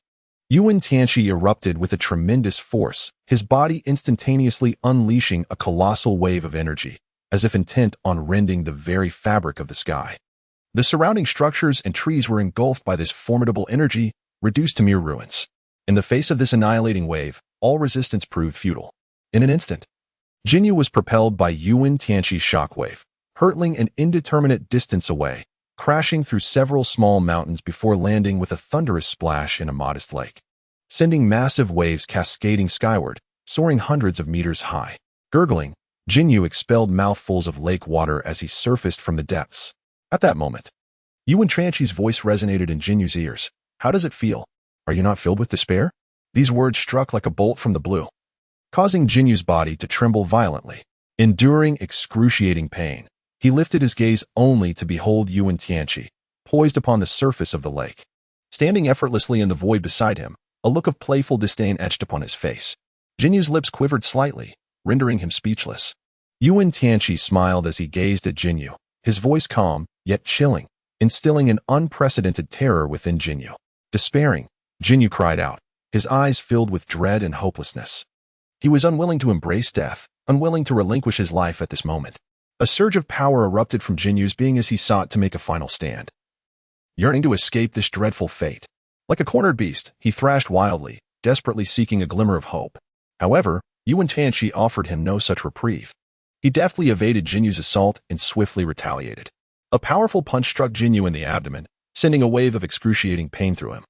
Wen Tianqi erupted with a tremendous force, his body instantaneously unleashing a colossal wave of energy, as if intent on rending the very fabric of the sky. The surrounding structures and trees were engulfed by this formidable energy, reduced to mere ruins. In the face of this annihilating wave, all resistance proved futile. In an instant, Ginyu was propelled by Wen Tianqi's shockwave, hurtling an indeterminate distance away, crashing through several small mountains before landing with a thunderous splash in a modest lake, sending massive waves cascading skyward, soaring hundreds of meters high. Gurgling, Ginyu expelled mouthfuls of lake water as he surfaced from the depths. At that moment, Wen Tianqi's voice resonated in Jinyu's ears. "How does it feel? Are you not filled with despair?" These words struck like a bolt from the blue, causing Jinyu's body to tremble violently. Enduring excruciating pain, he lifted his gaze only to behold Wen Tianqi, poised upon the surface of the lake. Standing effortlessly in the void beside him, a look of playful disdain etched upon his face. Jinyu's lips quivered slightly, rendering him speechless. Wen Tianqi smiled as he gazed at Ginyu, his voice calm, yet chilling, instilling an unprecedented terror within Ginyu. Despairing, Ginyu cried out, his eyes filled with dread and hopelessness. He was unwilling to embrace death, unwilling to relinquish his life at this moment. A surge of power erupted from Jinyu's being as he sought to make a final stand, yearning to escape this dreadful fate. Like a cornered beast, he thrashed wildly, desperately seeking a glimmer of hope. However, Wen Tianqi offered him no such reprieve. He deftly evaded Jinyu's assault and swiftly retaliated. A powerful punch struck Ginyu in the abdomen, sending a wave of excruciating pain through him,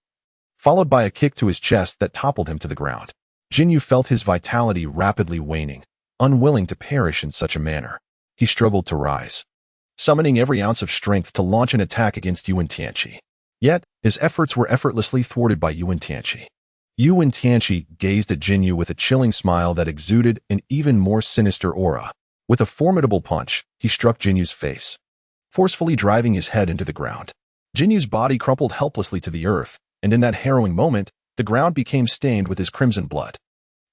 followed by a kick to his chest that toppled him to the ground. Ginyu felt his vitality rapidly waning, unwilling to perish in such a manner. He struggled to rise, summoning every ounce of strength to launch an attack against Wen Tianqi. Yet, his efforts were effortlessly thwarted by Wen Tianqi. Wen Tianqi gazed at Ginyu with a chilling smile that exuded an even more sinister aura. With a formidable punch, he struck Jinyu's face, forcefully driving his head into the ground. Jinyu's body crumpled helplessly to the earth, and in that harrowing moment, the ground became stained with his crimson blood.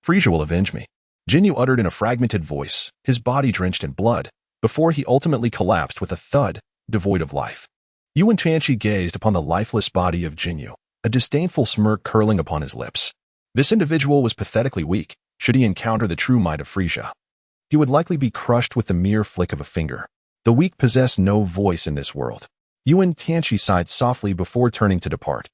"Frieza will avenge me," Ginyu uttered in a fragmented voice, his body drenched in blood, before he ultimately collapsed with a thud, devoid of life. Wen Tianqi gazed upon the lifeless body of Ginyu, a disdainful smirk curling upon his lips. This individual was pathetically weak. Should he encounter the true might of Frieza, he would likely be crushed with the mere flick of a finger. The weak possess no voice in this world. Wen Tianqi sighed softly before turning to depart.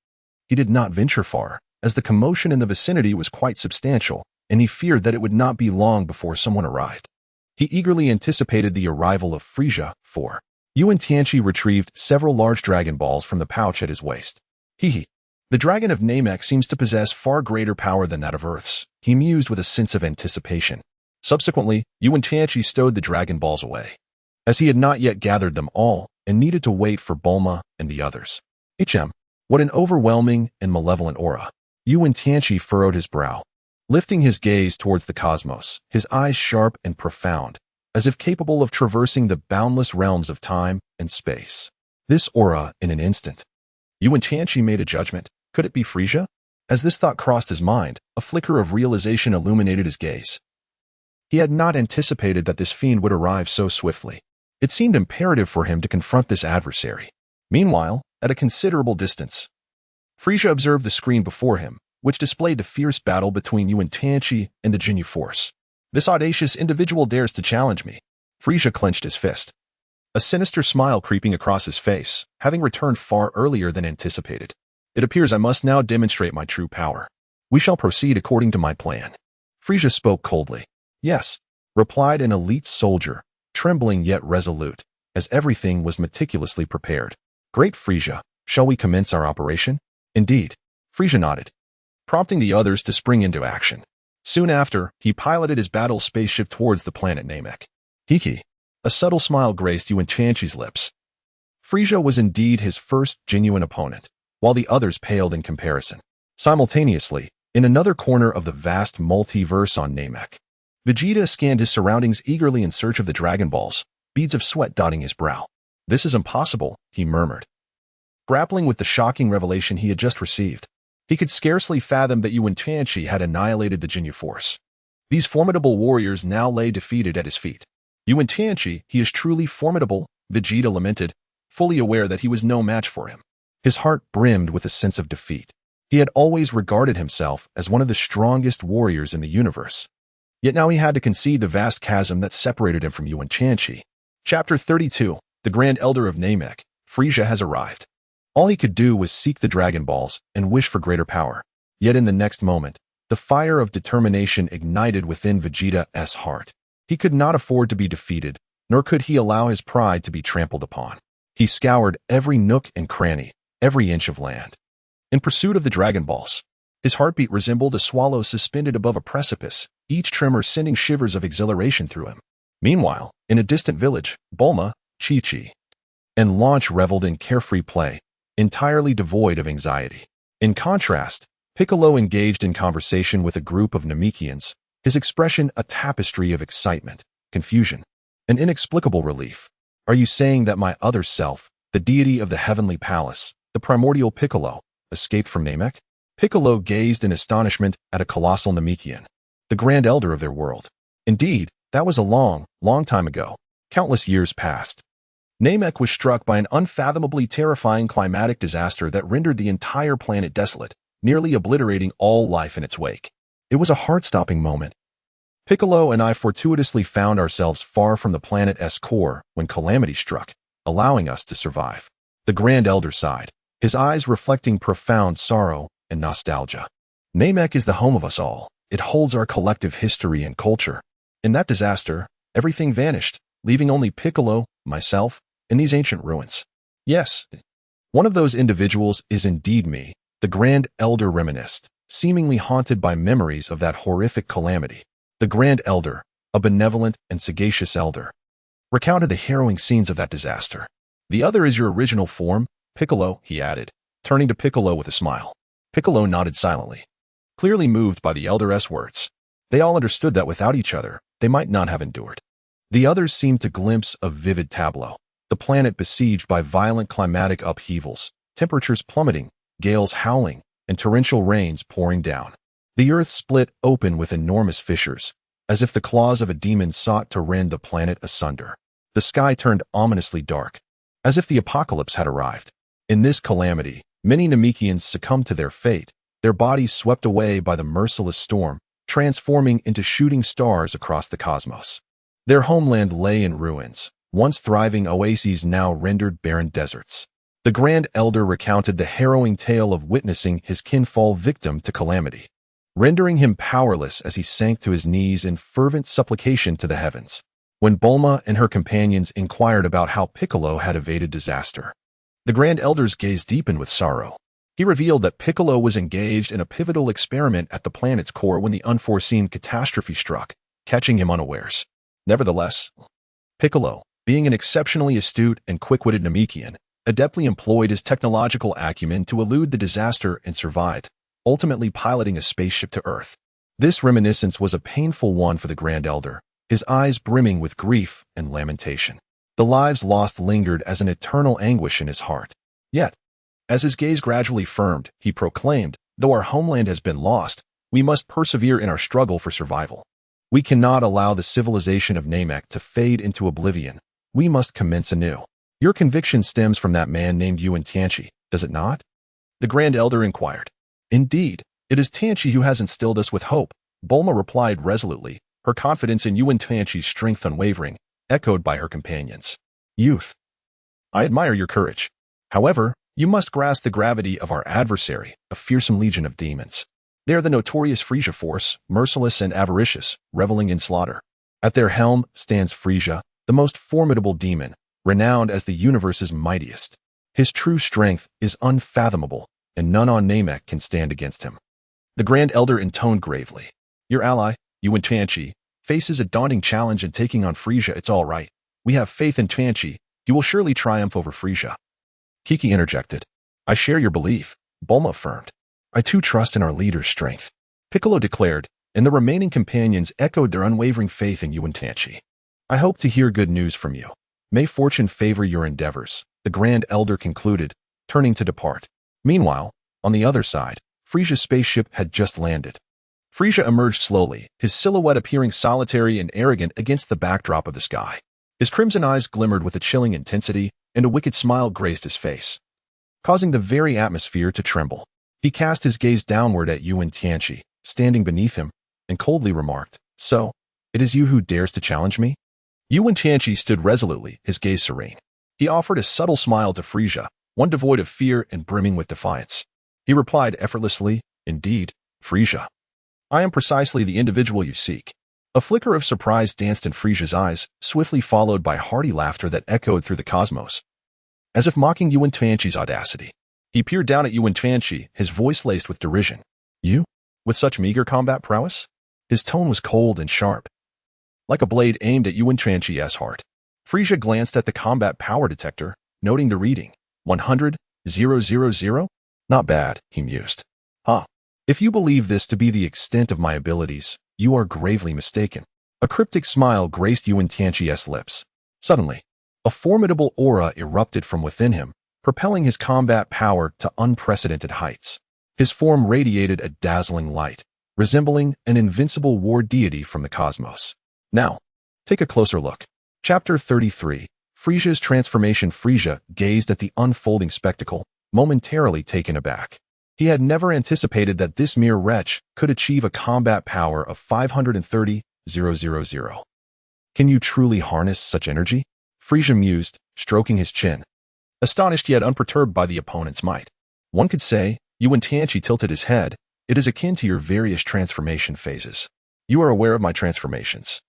He did not venture far, as the commotion in the vicinity was quite substantial, and he feared that it would not be long before someone arrived. He eagerly anticipated the arrival of Frieza, for Wen Tianqi retrieved several large Dragon Balls from the pouch at his waist. The dragon of Namek seems to possess far greater power than that of Earth's, he mused with a sense of anticipation. Subsequently, Wen Tianqi stowed the Dragon Balls away, as he had not yet gathered them all and needed to wait for Bulma and the others. What an overwhelming and malevolent aura. Wen Tianqi furrowed his brow, lifting his gaze towards the cosmos, his eyes sharp and profound, as if capable of traversing the boundless realms of time and space. This aura in an instant. Wen Tianqi made a judgment. Could it be Frieza? As this thought crossed his mind, a flicker of realization illuminated his gaze. He had not anticipated that this fiend would arrive so swiftly. It seemed imperative for him to confront this adversary. Meanwhile, at a considerable distance, Frieza observed the screen before him, which displayed the fierce battle between Wen Tianqi and the Ginyu force. This audacious individual dares to challenge me. Frieza clenched his fist, a sinister smile creeping across his face, having returned far earlier than anticipated. It appears I must now demonstrate my true power. We shall proceed according to my plan. Frieza spoke coldly. Yes, replied an elite soldier, trembling yet resolute, as everything was meticulously prepared. Great Frieza, shall we commence our operation? Indeed. Frieza nodded, prompting the others to spring into action. Soon after, he piloted his battle spaceship towards the planet Namek. A subtle smile graced Wen Tianqi's lips. Frieza was indeed his first genuine opponent, while the others paled in comparison. Simultaneously, in another corner of the vast multiverse on Namek, Vegeta scanned his surroundings eagerly in search of the Dragon Balls, beads of sweat dotting his brow. This is impossible, he murmured, grappling with the shocking revelation he had just received. He could scarcely fathom that Wen Tianqi had annihilated the Ginyu force. These formidable warriors now lay defeated at his feet. Wen Tianqi, he is truly formidable, Vegeta lamented, fully aware that he was no match for him. His heart brimmed with a sense of defeat. He had always regarded himself as one of the strongest warriors in the universe. Yet now he had to concede the vast chasm that separated him from Wen Tianqi. Chapter 32. The Grand Elder of Namek, Frieza has arrived. All he could do was seek the Dragon Balls and wish for greater power. Yet in the next moment, the fire of determination ignited within Vegeta's heart. He could not afford to be defeated, nor could he allow his pride to be trampled upon. He scoured every nook and cranny, every inch of land, in pursuit of the Dragon Balls. His heartbeat resembled a swallow suspended above a precipice, each tremor sending shivers of exhilaration through him. Meanwhile, in a distant village, Bulma, Chi-Chi, and Launch reveled in carefree play, entirely devoid of anxiety. In contrast, Piccolo engaged in conversation with a group of Namekians, his expression a tapestry of excitement, confusion, and inexplicable relief. Are you saying that my other self, the deity of the heavenly palace, the primordial Piccolo, escaped from Namek? Piccolo gazed in astonishment at a colossal Namekian, the grand elder of their world. Indeed, that was a long, long time ago. Countless years passed. Namek was struck by an unfathomably terrifying climatic disaster that rendered the entire planet desolate, nearly obliterating all life in its wake. It was a heart-stopping moment. Piccolo and I fortuitously found ourselves far from the planet's core when calamity struck, allowing us to survive. The Grand Elder sighed, his eyes reflecting profound sorrow and nostalgia. Namek is the home of us all. It holds our collective history and culture. In that disaster, everything vanished, leaving only Piccolo, myself, and these ancient ruins. Yes, one of those individuals is indeed me, the Grand Elder reminisced, seemingly haunted by memories of that horrific calamity. The Grand Elder, a benevolent and sagacious elder, recounted the harrowing scenes of that disaster. The other is your original form, Piccolo, he added, turning to Piccolo with a smile. Piccolo nodded silently, clearly moved by the elder's words. They all understood that without each other, they might not have endured. The others seemed to glimpse a vivid tableau. The planet besieged by violent climatic upheavals, temperatures plummeting, gales howling, and torrential rains pouring down. The earth split open with enormous fissures, as if the claws of a demon sought to rend the planet asunder. The sky turned ominously dark, as if the apocalypse had arrived. In this calamity, many Namekians succumbed to their fate, their bodies swept away by the merciless storm, transforming into shooting stars across the cosmos. Their homeland lay in ruins, once thriving oases now rendered barren deserts. The Grand Elder recounted the harrowing tale of witnessing his kin fall victim to calamity, rendering him powerless as he sank to his knees in fervent supplication to the heavens. When Bulma and her companions inquired about how Piccolo had evaded disaster, the Grand Elder's gaze deepened with sorrow. He revealed that Piccolo was engaged in a pivotal experiment at the planet's core when the unforeseen catastrophe struck, catching him unawares. Nevertheless, Piccolo, being an exceptionally astute and quick-witted Namekian, adeptly employed his technological acumen to elude the disaster and survived, ultimately piloting a spaceship to Earth. This reminiscence was a painful one for the Grand Elder, his eyes brimming with grief and lamentation. The lives lost lingered as an eternal anguish in his heart. Yet, as his gaze gradually firmed, he proclaimed, "Though our homeland has been lost, we must persevere in our struggle for survival. We cannot allow the civilization of Namek to fade into oblivion. We must commence anew." Your conviction stems from that man named Wen Tianqi, does it not? The Grand Elder inquired. Indeed, it is Tianqi who has instilled us with hope, Bulma replied resolutely, her confidence in Wen Tianqi's strength unwavering, echoed by her companions. Youth, I admire your courage. However, you must grasp the gravity of our adversary, a fearsome legion of demons. They are the notorious Frieza force, merciless and avaricious, reveling in slaughter. At their helm stands Frieza, the most formidable demon, renowned as the universe's mightiest. His true strength is unfathomable, and none on Namek can stand against him. The Grand Elder intoned gravely. Your ally, Wen Tianqi, faces a daunting challenge in taking on Frieza. It's all right. We have faith in Tianqi. He will surely triumph over Frieza. Kiki interjected. I share your belief, Bulma affirmed. I too trust in our leader's strength, Piccolo declared, and the remaining companions echoed their unwavering faith in Wen Tianqi. I hope to hear good news from you. May fortune favor your endeavors, the Grand Elder concluded, turning to depart. Meanwhile, on the other side, Frieza's spaceship had just landed. Frieza emerged slowly, his silhouette appearing solitary and arrogant against the backdrop of the sky. His crimson eyes glimmered with a chilling intensity, and a wicked smile graced his face, causing the very atmosphere to tremble. He cast his gaze downward at Wen Tianqi, standing beneath him, and coldly remarked, So, it is you who dares to challenge me? Wen Tianqi stood resolutely, his gaze serene. He offered a subtle smile to Frieza, one devoid of fear and brimming with defiance. He replied effortlessly, Indeed, Frieza. I am precisely the individual you seek. A flicker of surprise danced in Frieza's eyes, swiftly followed by hearty laughter that echoed through the cosmos, as if mocking Wen Tianqi's audacity. He peered down at Wen Tianqi, his voice laced with derision. You? With such meager combat prowess? His tone was cold and sharp, like a blade aimed at Wen Tianqi's heart. Frieza glanced at the combat power detector, noting the reading. 100,000? Not bad, he mused. Huh. If you believe this to be the extent of my abilities, you are gravely mistaken. A cryptic smile graced Wen Tianqi's lips. Suddenly, a formidable aura erupted from within him, propelling his combat power to unprecedented heights. His form radiated a dazzling light, resembling an invincible war deity from the cosmos. Now, take a closer look. Chapter 33, Frieza's Transformation. Frieza gazed at the unfolding spectacle, momentarily taken aback. He had never anticipated that this mere wretch could achieve a combat power of 530,000. Can you truly harness such energy? Frieza mused, stroking his chin, astonished yet unperturbed by the opponent's might. One could say, Wen Tianqi tilted his head, it is akin to your various transformation phases. You are aware of my transformations.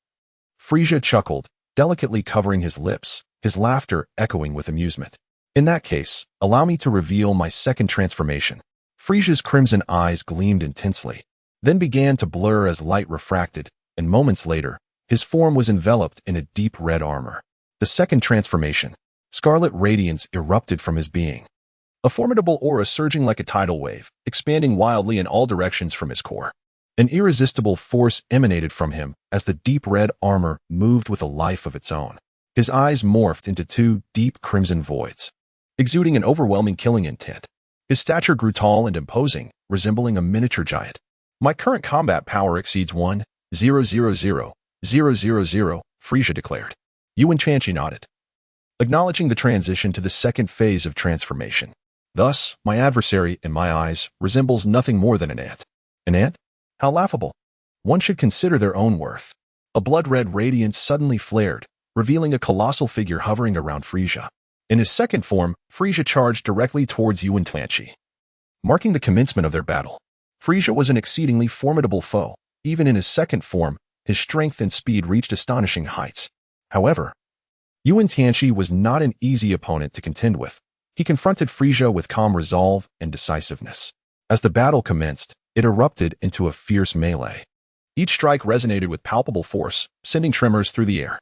Frieza chuckled, delicately covering his lips, his laughter echoing with amusement. In that case, allow me to reveal my second transformation. Frieza's crimson eyes gleamed intensely, then began to blur as light refracted, and moments later, his form was enveloped in a deep red armor. The second transformation, scarlet radiance erupted from his being, a formidable aura surging like a tidal wave, expanding wildly in all directions from his core. An irresistible force emanated from him as the deep red armor moved with a life of its own. His eyes morphed into two deep crimson voids, exuding an overwhelming killing intent. His stature grew tall and imposing, resembling a miniature giant. My current combat power exceeds 1,000,000, Frieza declared. Wen Tianqi nodded, acknowledging the transition to the second phase of transformation. Thus, my adversary, in my eyes, resembles nothing more than an ant. An ant? How laughable. One should consider their own worth. A blood-red radiance suddenly flared, revealing a colossal figure hovering around Frieza. In his second form, Frieza charged directly towards Wen Tianqi, marking the commencement of their battle. Frieza was an exceedingly formidable foe. Even in his second form, his strength and speed reached astonishing heights. However, Wen Tianqi was not an easy opponent to contend with. He confronted Frieza with calm resolve and decisiveness. As the battle commenced, it erupted into a fierce melee. Each strike resonated with palpable force, sending tremors through the air.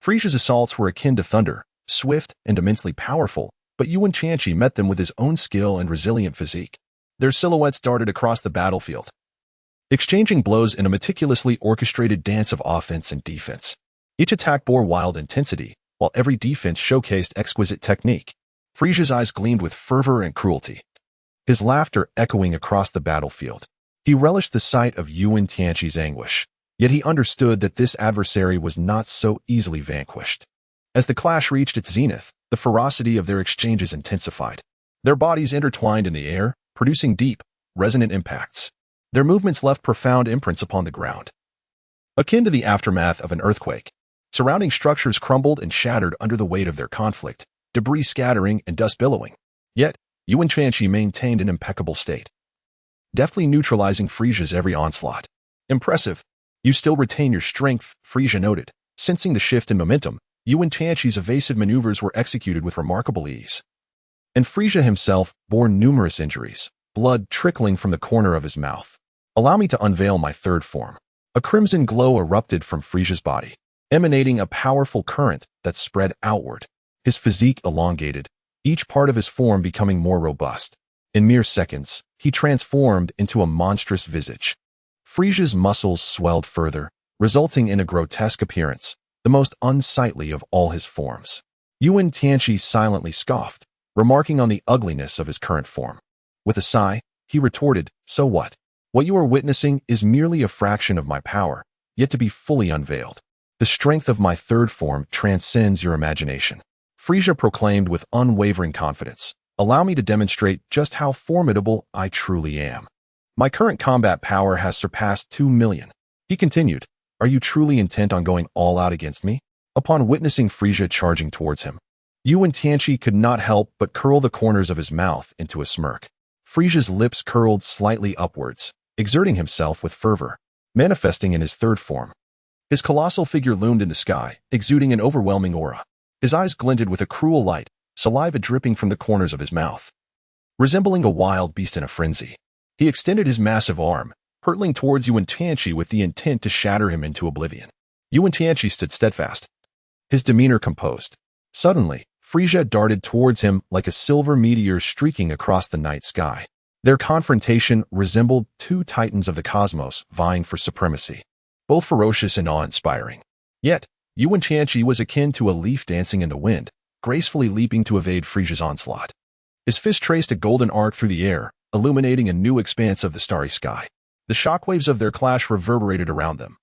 Frieza's assaults were akin to thunder, swift and immensely powerful, but Wen Tianqi met them with his own skill and resilient physique. Their silhouettes darted across the battlefield, exchanging blows in a meticulously orchestrated dance of offense and defense. Each attack bore wild intensity, while every defense showcased exquisite technique. Frieza's eyes gleamed with fervor and cruelty, his laughter echoing across the battlefield. He relished the sight of Wen Tianqi's anguish, yet he understood that this adversary was not so easily vanquished. As the clash reached its zenith, the ferocity of their exchanges intensified. Their bodies intertwined in the air, producing deep, resonant impacts. Their movements left profound imprints upon the ground, akin to the aftermath of an earthquake. Surrounding structures crumbled and shattered under the weight of their conflict, debris scattering and dust billowing. Yet, Wen Tianqi maintained an impeccable state, deftly neutralizing Frieza's every onslaught. Impressive. You still retain your strength, Frieza noted. Sensing the shift in momentum, Wen Tianqi's evasive maneuvers were executed with remarkable ease. And Frieza himself bore numerous injuries, blood trickling from the corner of his mouth. Allow me to unveil my third form. A crimson glow erupted from Frieza's body, emanating a powerful current that spread outward. His physique elongated, each part of his form becoming more robust. In mere seconds, he transformed into a monstrous visage. Frieza's muscles swelled further, resulting in a grotesque appearance, the most unsightly of all his forms. Wen Tianqi silently scoffed, remarking on the ugliness of his current form. With a sigh, he retorted, "So what? What you are witnessing is merely a fraction of my power, yet to be fully unveiled. The strength of my third form transcends your imagination." Frieza proclaimed with unwavering confidence, "Allow me to demonstrate just how formidable I truly am. My current combat power has surpassed 2 million. He continued, "Are you truly intent on going all out against me?" Upon witnessing Frieza charging towards him, Wen Tianqi could not help but curl the corners of his mouth into a smirk. Frieza's lips curled slightly upwards, exerting himself with fervor, manifesting in his third form. His colossal figure loomed in the sky, exuding an overwhelming aura. His eyes glinted with a cruel light, saliva dripping from the corners of his mouth. Resembling a wild beast in a frenzy, he extended his massive arm, hurtling towards Wen Tianqi with the intent to shatter him into oblivion. Wen Tianqi stood steadfast, his demeanor composed. Suddenly, Frieza darted towards him like a silver meteor streaking across the night sky. Their confrontation resembled two titans of the cosmos vying for supremacy, both ferocious and awe-inspiring. Yet, Wen Tianqi was akin to a leaf dancing in the wind, gracefully leaping to evade Frieza's onslaught. His fist traced a golden arc through the air, illuminating a new expanse of the starry sky. The shockwaves of their clash reverberated around them,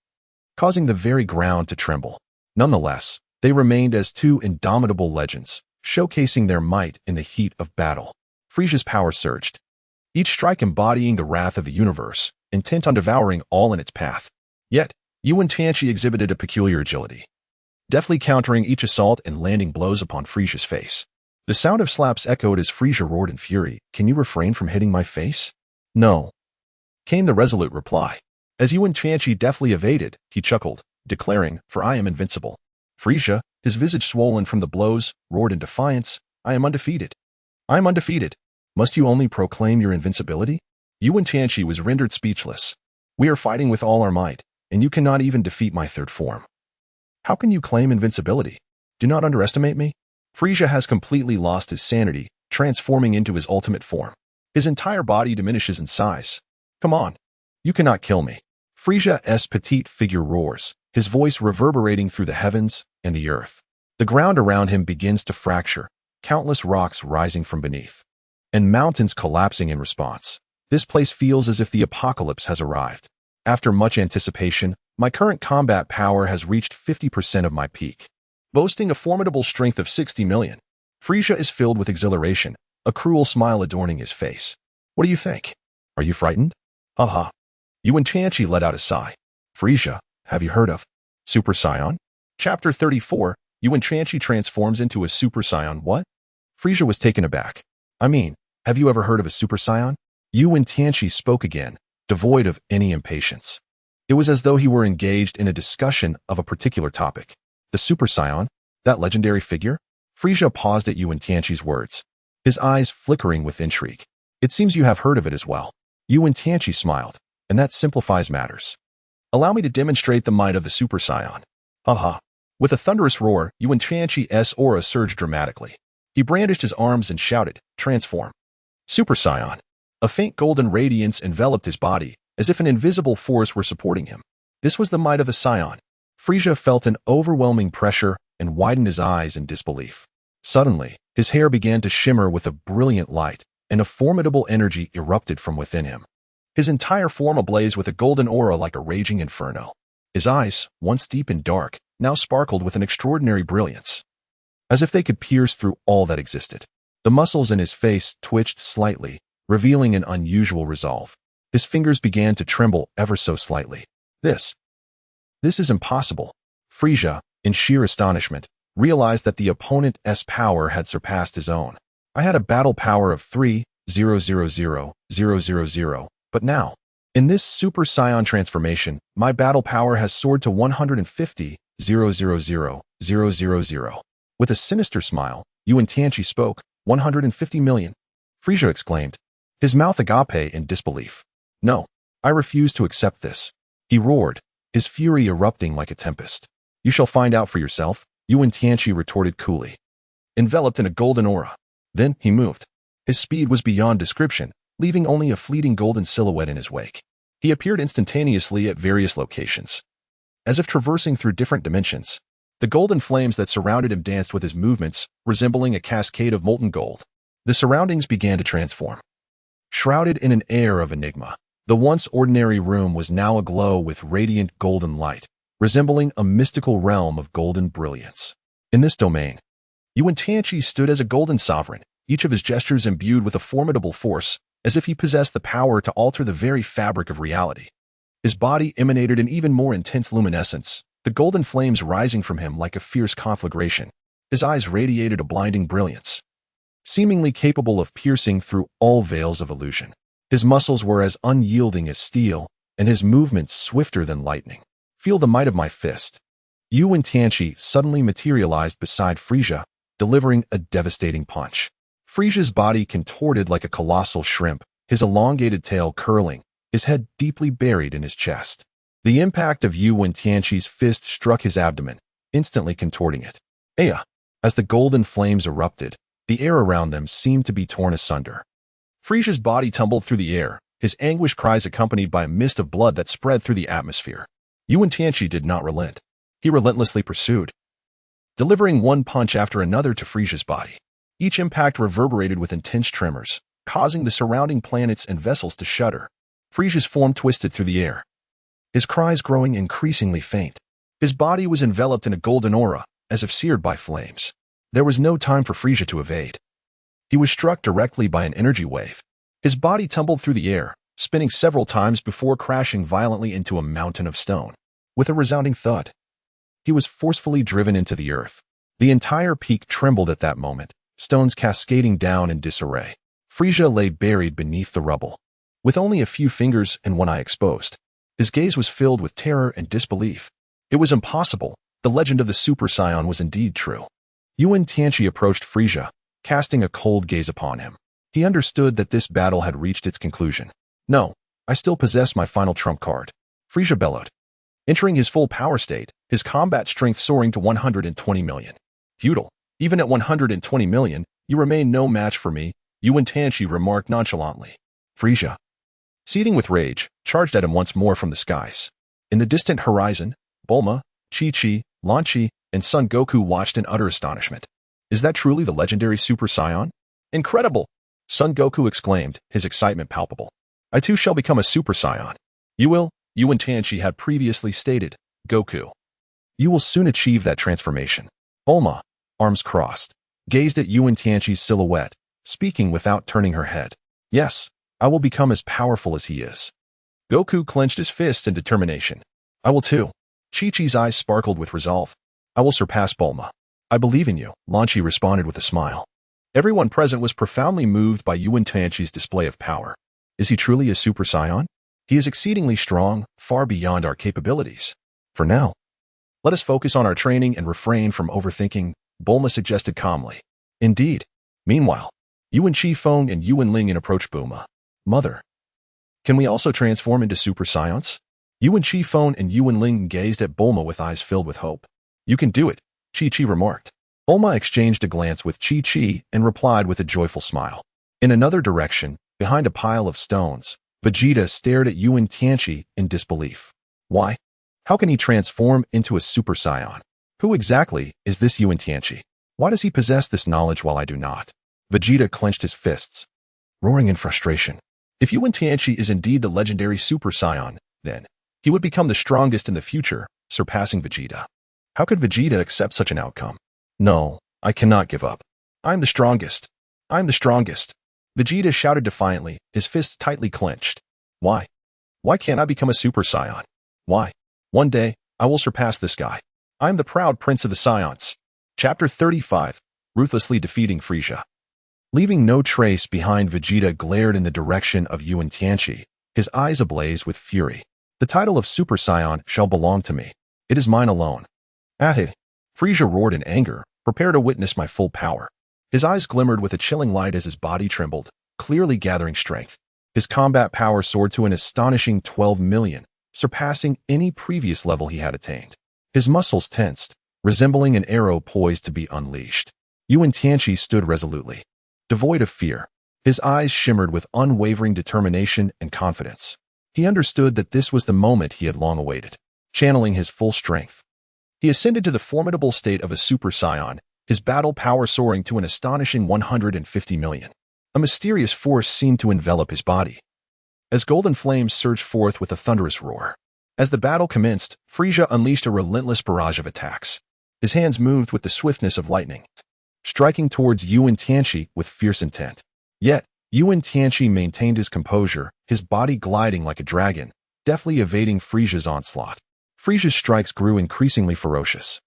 causing the very ground to tremble. Nonetheless, they remained as two indomitable legends, showcasing their might in the heat of battle. Frieza's power surged, each strike embodying the wrath of the universe, intent on devouring all in its path. Yet, Wen Tianqi exhibited a peculiar agility, deftly countering each assault and landing blows upon Frieza's face. The sound of slaps echoed as Frieza roared in fury, "Can you refrain from hitting my face?" "No," came the resolute reply. As Wen Tianqi deftly evaded, he chuckled, declaring, "For I am invincible." Frieza, his visage swollen from the blows, roared in defiance, "I am undefeated. I am undefeated. Must you only proclaim your invincibility?" Wen Tianqi was rendered speechless. "We are fighting with all our might, and you cannot even defeat my third form. How can you claim invincibility? Do not underestimate me." Frieza has completely lost his sanity, transforming into his ultimate form. His entire body diminishes in size. "Come on. You cannot kill me." Frieza's petite figure roars, his voice reverberating through the heavens and the earth. The ground around him begins to fracture, countless rocks rising from beneath, and mountains collapsing in response. This place feels as if the apocalypse has arrived. After much anticipation, my current combat power has reached 50% of my peak, boasting a formidable strength of 60 million. Frieza is filled with exhilaration, a cruel smile adorning his face. What do you think? Are you frightened? Haha. Wen Tianqi let out a sigh. Frieza, have you heard of Super Saiyan? Chapter 34, Wen Tianqi transforms into a Super Saiyan. What? Frieza was taken aback. I mean, have you ever heard of a Super Saiyan? Wen Tianqi spoke again, devoid of any impatience. It was as though he were engaged in a discussion of a particular topic. The Super Saiyan? That legendary figure? Frieza paused at Wen Tianqi's words, his eyes flickering with intrigue. It seems you have heard of it as well. Wen Tianqi smiled, and that simplifies matters. Allow me to demonstrate the might of the Super Saiyan. Haha. With a thunderous roar, Wen Tianqi's aura surged dramatically. He brandished his arms and shouted, transform. Super Saiyan. A faint golden radiance enveloped his body, as if an invisible force were supporting him. This was the might of a Saiyan. Frieza felt an overwhelming pressure and widened his eyes in disbelief. Suddenly, his hair began to shimmer with a brilliant light, and a formidable energy erupted from within him. His entire form ablaze with a golden aura like a raging inferno. His eyes, once deep and dark, now sparkled with an extraordinary brilliance, as if they could pierce through all that existed. The muscles in his face twitched slightly, revealing an unusual resolve. His fingers began to tremble ever so slightly. This is impossible. Frieza, in sheer astonishment, realized that the opponent's power had surpassed his own. I had a battle power of 3,000,000, but now, in this Super Saiyan transformation, my battle power has soared to 150,000,000. With a sinister smile, Wen Tianqi spoke, 150 million. Frieza exclaimed, his mouth agape in disbelief. No, I refuse to accept this. He roared, his fury erupting like a tempest. You shall find out for yourself, Wen Tianqi retorted coolly, enveloped in a golden aura. Then he moved. His speed was beyond description, leaving only a fleeting golden silhouette in his wake. He appeared instantaneously at various locations, as if traversing through different dimensions. The golden flames that surrounded him danced with his movements, resembling a cascade of molten gold. The surroundings began to transform. Shrouded in an air of enigma, the once ordinary room was now aglow with radiant golden light, resembling a mystical realm of golden brilliance. In this domain, Wen Tianqi stood as a golden sovereign, each of his gestures imbued with a formidable force, as if he possessed the power to alter the very fabric of reality. His body emanated an even more intense luminescence, the golden flames rising from him like a fierce conflagration. His eyes radiated a blinding brilliance, seemingly capable of piercing through all veils of illusion. His muscles were as unyielding as steel, and his movements swifter than lightning. Feel the might of my fist. Wen Tianqi suddenly materialized beside Frieza, delivering a devastating punch. Frieza's body contorted like a colossal shrimp, his elongated tail curling, his head deeply buried in his chest. The impact of Wen Tianqi's fist struck his abdomen, instantly contorting it. Aya! As the golden flames erupted, the air around them seemed to be torn asunder. Frieza's body tumbled through the air, his anguished cries accompanied by a mist of blood that spread through the atmosphere. Wen Tianqi did not relent. He relentlessly pursued, delivering one punch after another to Frieza's body. Each impact reverberated with intense tremors, causing the surrounding planets and vessels to shudder. Frieza's form twisted through the air, his cries growing increasingly faint. His body was enveloped in a golden aura, as if seared by flames. There was no time for Frieza to evade. He was struck directly by an energy wave. His body tumbled through the air, spinning several times before crashing violently into a mountain of stone. With a resounding thud, he was forcefully driven into the earth. The entire peak trembled at that moment, stones cascading down in disarray. Frieza lay buried beneath the rubble, with only a few fingers and one eye exposed. His gaze was filled with terror and disbelief. It was impossible. The legend of the Super Saiyan was indeed true. Wen Tianqi approached Frieza, casting a cold gaze upon him. He understood that this battle had reached its conclusion. No, I still possess my final trump card. Frieza bellowed, entering his full power state, his combat strength soaring to 120 million. Futile. Even at 120 million, you remain no match for me, Wen Tianqi remarked nonchalantly. Frieza, seething with rage, charged at him once more from the skies. In the distant horizon, Bulma, Chi-Chi, Lan-Chi, and Son Goku watched in utter astonishment. Is that truly the legendary Super Saiyan? Incredible! Son Goku exclaimed, his excitement palpable. I too shall become a Super Saiyan. You will, Wen Tianqi had previously stated. Goku, you will soon achieve that transformation. Bulma, arms crossed, gazed at Wen Tianqi's silhouette, speaking without turning her head. Yes, I will become as powerful as he is. Goku clenched his fists in determination. I will too. Chi-Chi's eyes sparkled with resolve. I will surpass Bulma. I believe in you, Lan Chi responded with a smile. Everyone present was profoundly moved by Wen Tianqi's display of power. Is he truly a Super Saiyan? He is exceedingly strong, far beyond our capabilities. For now, let us focus on our training and refrain from overthinking, Bulma suggested calmly. Indeed. Meanwhile, Yuan Qifeng and Yuan Lingyan approached Bulma. Mother, can we also transform into Super Saiyans? Yuan Qifeng and Yuan Lingyan gazed at Bulma with eyes filled with hope. You can do it, Chi-Chi remarked. Bulma exchanged a glance with Chi-Chi and replied with a joyful smile. In another direction, behind a pile of stones, Vegeta stared at Wen Tianqi in disbelief. Why? How can he transform into a Super Saiyan? Who exactly is this Wen Tianqi? Why does he possess this knowledge while I do not? Vegeta clenched his fists, roaring in frustration. If Wen Tianqi is indeed the legendary Super Saiyan, then he would become the strongest in the future, surpassing Vegeta. How could Vegeta accept such an outcome? No, I cannot give up. I'm the strongest. I'm the strongest. Vegeta shouted defiantly, his fists tightly clenched. Why? Why can't I become a Super Saiyan? Why? One day, I will surpass this guy. I'm the proud prince of the Saiyans. Chapter 35, Ruthlessly Defeating Frieza. Leaving no trace behind, Vegeta glared in the direction of Wen Tianqi, his eyes ablaze with fury. The title of Super Saiyan shall belong to me. It is mine alone. Ahe! Frieza roared in anger, prepare to witness my full power. His eyes glimmered with a chilling light as his body trembled, clearly gathering strength. His combat power soared to an astonishing 12 million, surpassing any previous level he had attained. His muscles tensed, resembling an arrow poised to be unleashed. Wen Tianqi stood resolutely, devoid of fear. His eyes shimmered with unwavering determination and confidence. He understood that this was the moment he had long awaited. Channeling his full strength, he ascended to the formidable state of a Super Saiyan, his battle power soaring to an astonishing 150 million. A mysterious force seemed to envelop his body, as golden flames surged forth with a thunderous roar. As the battle commenced, Frieza unleashed a relentless barrage of attacks. His hands moved with the swiftness of lightning, striking towards Wen Tianqi with fierce intent. Yet, Wen Tianqi maintained his composure, his body gliding like a dragon, deftly evading Frieza's onslaught. Frieza's strikes grew increasingly ferocious,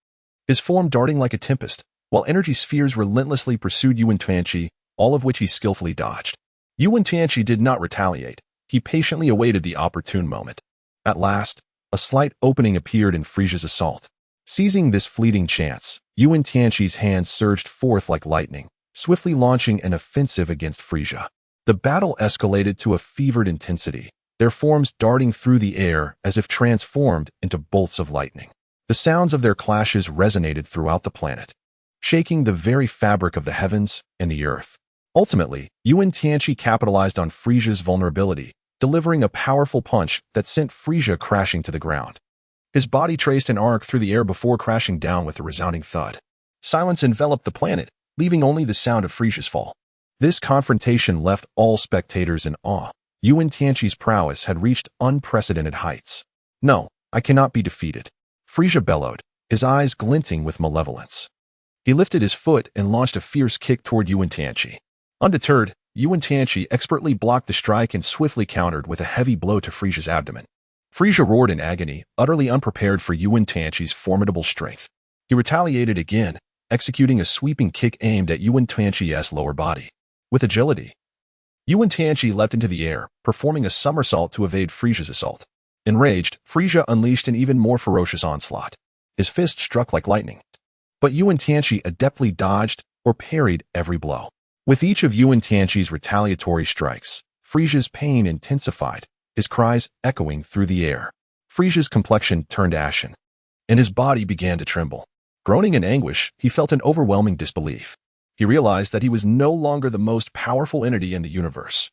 his form darting like a tempest, while energy spheres relentlessly pursued Wen Tianqi, all of which he skillfully dodged. Wen Tianqi did not retaliate. He patiently awaited the opportune moment. At last, a slight opening appeared in Frieza's assault. Seizing this fleeting chance, Wen Tianqi's hands surged forth like lightning, swiftly launching an offensive against Frieza. The battle escalated to a fevered intensity, their forms darting through the air as if transformed into bolts of lightning. The sounds of their clashes resonated throughout the planet, shaking the very fabric of the heavens and the earth. Ultimately, Wen Tianqi capitalized on Frieza's vulnerability, delivering a powerful punch that sent Frieza crashing to the ground. His body traced an arc through the air before crashing down with a resounding thud. Silence enveloped the planet, leaving only the sound of Frieza's fall. This confrontation left all spectators in awe. Wen Tianqi's prowess had reached unprecedented heights. No, I cannot be defeated, Frieza bellowed, his eyes glinting with malevolence. He lifted his foot and launched a fierce kick toward Wen Tianqi. Undeterred, Wen Tianqi expertly blocked the strike and swiftly countered with a heavy blow to Frieza's abdomen. Frieza roared in agony, utterly unprepared for Wen Tianqi's formidable strength. He retaliated again, executing a sweeping kick aimed at Wen Tianqi's lower body. With agility, Wen Tianqi leapt into the air, performing a somersault to evade Frieza's assault. Enraged, Frieza unleashed an even more ferocious onslaught. His fist struck like lightning, but Wen Tianqi adeptly dodged or parried every blow. With each of Wen Tianqi's retaliatory strikes, Frieza's pain intensified, his cries echoing through the air. Frieza's complexion turned ashen, and his body began to tremble. Groaning in anguish, he felt an overwhelming disbelief. He realized that he was no longer the most powerful entity in the universe.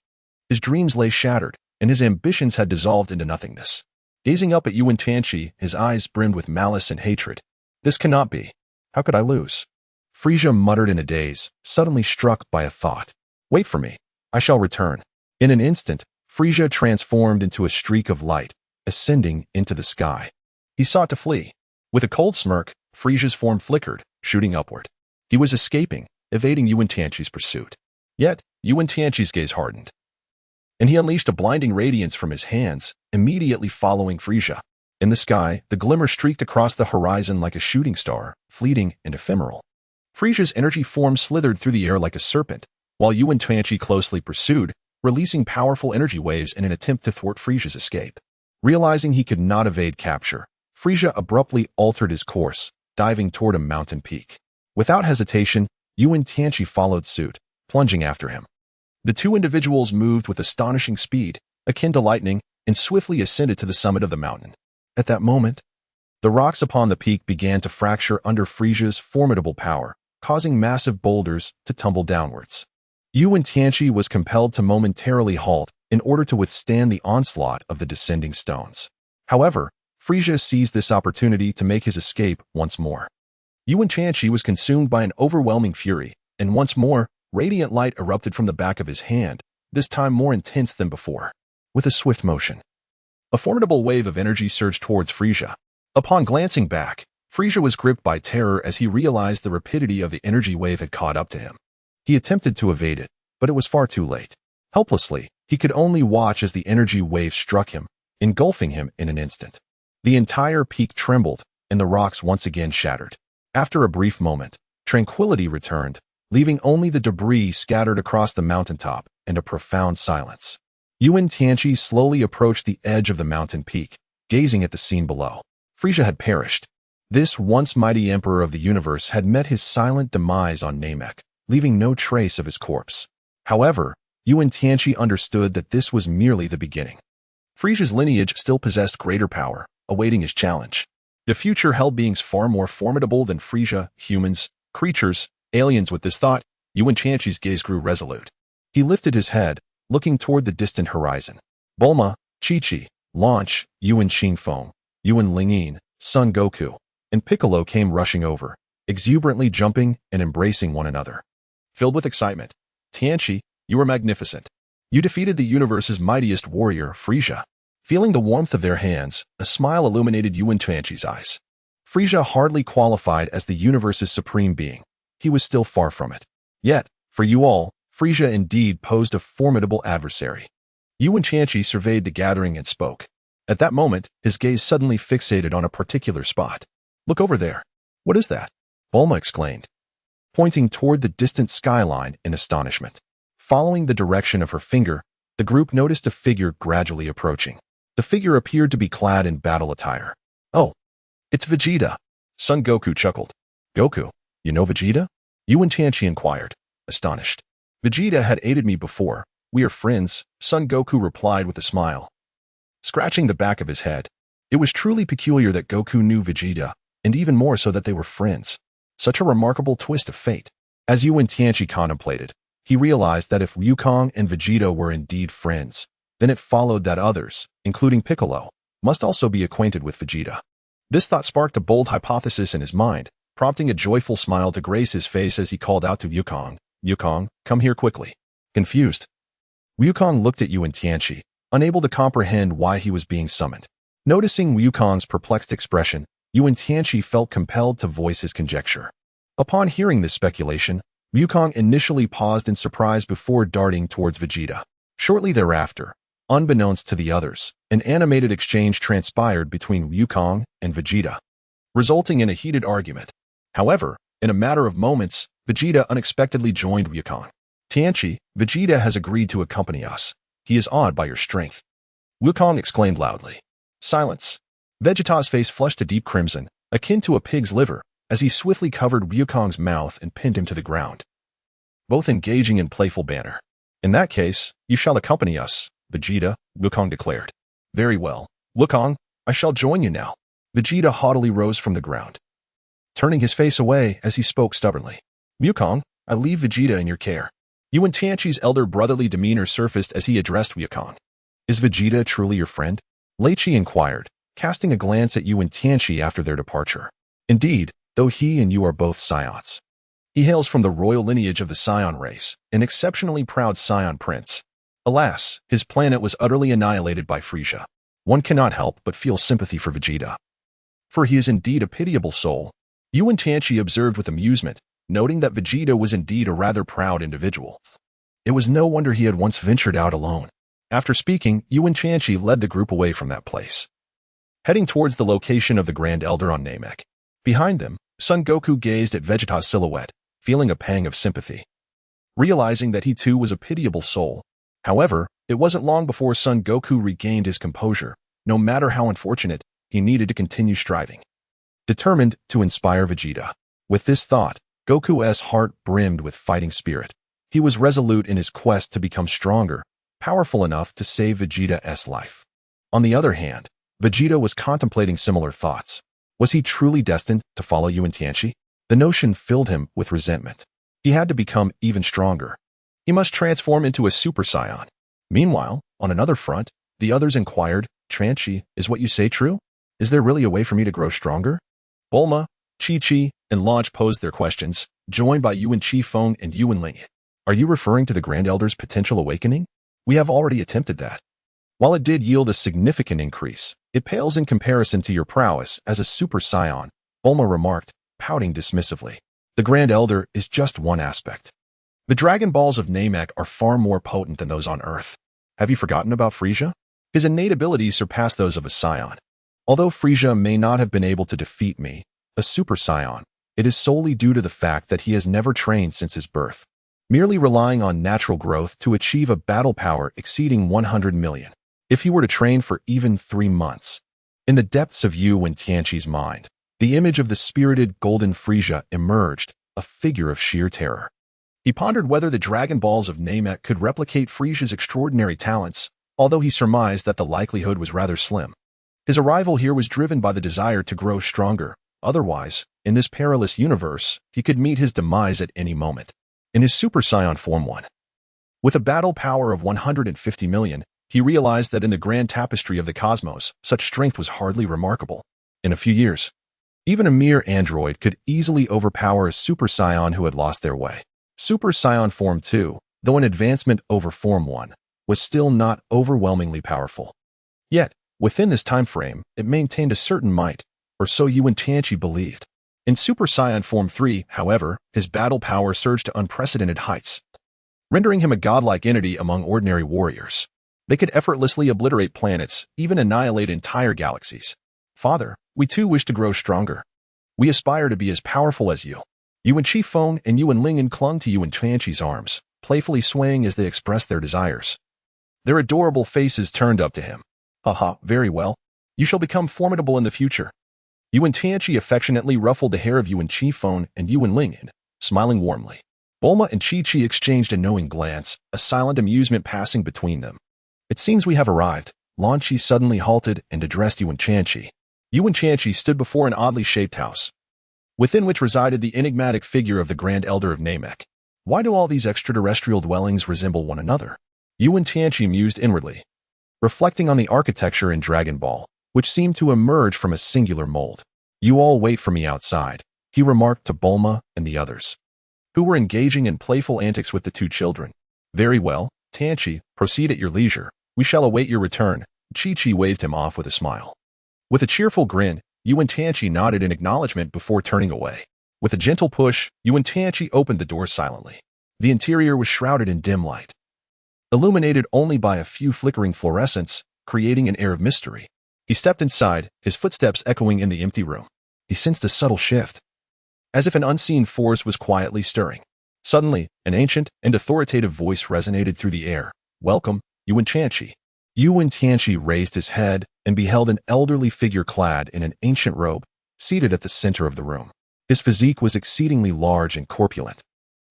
His dreams lay shattered, and his ambitions had dissolved into nothingness. Gazing up at Wen Tianqi, his eyes brimmed with malice and hatred. This cannot be. How could I lose? Frieza muttered in a daze, suddenly struck by a thought. Wait for me. I shall return. In an instant, Frieza transformed into a streak of light, ascending into the sky. He sought to flee. With a cold smirk, Frieza's form flickered, shooting upward. He was escaping, evading Wen Tianqi's pursuit. Yet, Wen Tianqi's gaze hardened, and he unleashed a blinding radiance from his hands, immediately following Frieza. In the sky, the glimmer streaked across the horizon like a shooting star, fleeting and ephemeral. Frieza's energy form slithered through the air like a serpent, while Wen Tianqi closely pursued, releasing powerful energy waves in an attempt to thwart Frieza's escape. Realizing he could not evade capture, Frieza abruptly altered his course, diving toward a mountain peak. Without hesitation, Wen Tianqi followed suit, plunging after him. The two individuals moved with astonishing speed, akin to lightning, and swiftly ascended to the summit of the mountain. At that moment, the rocks upon the peak began to fracture under Frieza's formidable power, causing massive boulders to tumble downwards. Wen Tianqi was compelled to momentarily halt in order to withstand the onslaught of the descending stones. However, Frieza seized this opportunity to make his escape once more. Wen Tianqi was consumed by an overwhelming fury, and once more, radiant light erupted from the back of his hand, this time more intense than before. With a swift motion, a formidable wave of energy surged towards Frieza. Upon glancing back, Frieza was gripped by terror as he realized the rapidity of the energy wave had caught up to him. He attempted to evade it, but it was far too late. Helplessly, he could only watch as the energy wave struck him, engulfing him in an instant. The entire peak trembled, and the rocks once again shattered. After a brief moment, tranquility returned, leaving only the debris scattered across the mountaintop and a profound silence. Wen Tianqi slowly approached the edge of the mountain peak, gazing at the scene below. Frieza had perished. This once mighty emperor of the universe had met his silent demise on Namek, leaving no trace of his corpse. However, Wen Tianqi understood that this was merely the beginning. Frieza's lineage still possessed greater power, awaiting his challenge. The future held beings far more formidable than Frieza, humans, creatures, aliens. With this thought, Wen Tianqi's gaze grew resolute. He lifted his head, looking toward the distant horizon. Bulma, Chi-Chi, Launch, Wen Xingfeng, Wen Lingyin, Son Goku, and Piccolo came rushing over, exuberantly jumping and embracing one another. Filled with excitement, Tianqi, you were magnificent. You defeated the universe's mightiest warrior, Frieza. Feeling the warmth of their hands, a smile illuminated Wen Tianqi's eyes. Frieza hardly qualified as the universe's supreme being. He was still far from it. Yet, for you all, Frieza indeed posed a formidable adversary. Wen Tianqi surveyed the gathering and spoke. At that moment, his gaze suddenly fixated on a particular spot. Look over there. What is that? Bulma exclaimed, pointing toward the distant skyline in astonishment. Following the direction of her finger, the group noticed a figure gradually approaching. The figure appeared to be clad in battle attire. Oh, it's Vegeta. Son Goku chuckled. Goku, you know Vegeta? Wen Tianqi inquired, astonished. Vegeta had aided me before. We are friends, Son Goku replied with a smile. Scratching the back of his head, it was truly peculiar that Goku knew Vegeta, and even more so that they were friends. Such a remarkable twist of fate. As Wen Tianqi contemplated, he realized that if Wukong and Vegeta were indeed friends, then it followed that others, including Piccolo, must also be acquainted with Vegeta. This thought sparked a bold hypothesis in his mind, prompting a joyful smile to grace his face as he called out to Wukong, Wukong, come here quickly. Confused, Wukong looked at Wen Tianqi, unable to comprehend why he was being summoned. Noticing Wukong's perplexed expression, Wen Tianqi felt compelled to voice his conjecture. Upon hearing this speculation, Wukong initially paused in surprise before darting towards Vegeta. Shortly thereafter, unbeknownst to the others, an animated exchange transpired between Wukong and Vegeta, resulting in a heated argument. However, in a matter of moments, Vegeta unexpectedly joined Wukong. Tianqi, Vegeta has agreed to accompany us. He is awed by your strength. Wukong exclaimed loudly. Silence. Vegeta's face flushed a deep crimson, akin to a pig's liver, as he swiftly covered Wukong's mouth and pinned him to the ground, both engaging in playful banter. In that case, you shall accompany us, Vegeta, Wukong declared. Very well, Wukong, I shall join you now. Vegeta haughtily rose from the ground, turning his face away as he spoke stubbornly. Wukong, I leave Vegeta in your care. Wen Tianqi's elder brotherly demeanor surfaced as he addressed Wukong. Is Vegeta truly your friend? Lei Chi inquired, casting a glance at Wen Tianqi after their departure. Indeed, though he and you are both Saiyans. He hails from the royal lineage of the Saiyan race, an exceptionally proud Saiyan prince. Alas, his planet was utterly annihilated by Frieza. One cannot help but feel sympathy for Vegeta, for he is indeed a pitiable soul. Wen Tianqi observed with amusement, noting that Vegeta was indeed a rather proud individual. It was no wonder he had once ventured out alone. After speaking, Wen Tianqi led the group away from that place, heading towards the location of the Grand Elder on Namek. Behind them, Son Goku gazed at Vegeta's silhouette, feeling a pang of sympathy, realizing that he too was a pitiable soul. However, it wasn't long before Son Goku regained his composure. No matter how unfortunate, he needed to continue striving, determined to inspire Vegeta. With this thought, Goku's heart brimmed with fighting spirit. He was resolute in his quest to become stronger, powerful enough to save Vegeta's life. On the other hand, Vegeta was contemplating similar thoughts. Was he truly destined to follow Wen Tianqi? The notion filled him with resentment. He had to become even stronger. He must transform into a Super Saiyan. Meanwhile, on another front, the others inquired, Tianqi, is what you say true? Is there really a way for me to grow stronger? Bulma, Chi-Chi, and Launch posed their questions, joined by Yuan Chi-Feng and Yuan Ling. Are you referring to the Grand Elder's potential awakening? We have already attempted that. While it did yield a significant increase, it pales in comparison to your prowess as a Super Saiyan, Bulma remarked, pouting dismissively. The Grand Elder is just one aspect. The Dragon Balls of Namek are far more potent than those on Earth. Have you forgotten about Frieza? His innate abilities surpass those of a Saiyan. Although Frieza may not have been able to defeat me, a Super Saiyan, it is solely due to the fact that he has never trained since his birth, merely relying on natural growth to achieve a battle power exceeding 100 million. If he were to train for even 3 months. In the depths of Wen Tianqi's mind, the image of the spirited golden Frieza emerged, a figure of sheer terror. He pondered whether the Dragon Balls of Namek could replicate Frieza's extraordinary talents, although he surmised that the likelihood was rather slim. His arrival here was driven by the desire to grow stronger. Otherwise, in this perilous universe, he could meet his demise at any moment. In his Super Saiyan Form 1, with a battle power of 150 million, he realized that in the grand tapestry of the cosmos, such strength was hardly remarkable. In a few years, even a mere android could easily overpower a Super Saiyan who had lost their way. Super Saiyan Form 2, though an advancement over Form 1, was still not overwhelmingly powerful. Yet, within this time frame, it maintained a certain might, or so Wen Tianqi believed. In Super Saiyan Form 3, however, his battle power surged to unprecedented heights, rendering him a godlike entity among ordinary warriors. They could effortlessly obliterate planets, even annihilate entire galaxies. Father, we too wish to grow stronger. We aspire to be as powerful as you. Yuan Chi-Feng and Yuan Ling clung to Wen Tianqi's arms, playfully swaying as they expressed their desires. Their adorable faces turned up to him. Haha, very well. You shall become formidable in the future. Wen Tianqi affectionately ruffled the hair of Yuan Chi-Feng and Yuan Ling, smiling warmly. Bulma and Chi-Chi exchanged a knowing glance, a silent amusement passing between them. It seems we have arrived. Lan Chi suddenly halted and addressed Wen Tianqi. Wen Tianqi stood before an oddly shaped house, within which resided the enigmatic figure of the Grand Elder of Namek. Why do all these extraterrestrial dwellings resemble one another? Wen Tianqi mused inwardly, reflecting on the architecture in Dragon Ball, which seemed to emerge from a singular mold. You all wait for me outside, he remarked to Bulma and the others, who were engaging in playful antics with the two children. Very well, Tianqi, proceed at your leisure. We shall await your return. Chi-Chi waved him off with a smile. With a cheerful grin, Wen Tianqi nodded in acknowledgement before turning away. With a gentle push, Wen Tianqi opened the door silently. The interior was shrouded in dim light, illuminated only by a few flickering fluorescents, creating an air of mystery. He stepped inside, his footsteps echoing in the empty room. He sensed a subtle shift, as if an unseen force was quietly stirring. Suddenly, an ancient and authoritative voice resonated through the air. Welcome, Wen Tianqi. Wen Tianqi raised his head and beheld an elderly figure clad in an ancient robe, seated at the center of the room. His physique was exceedingly large and corpulent,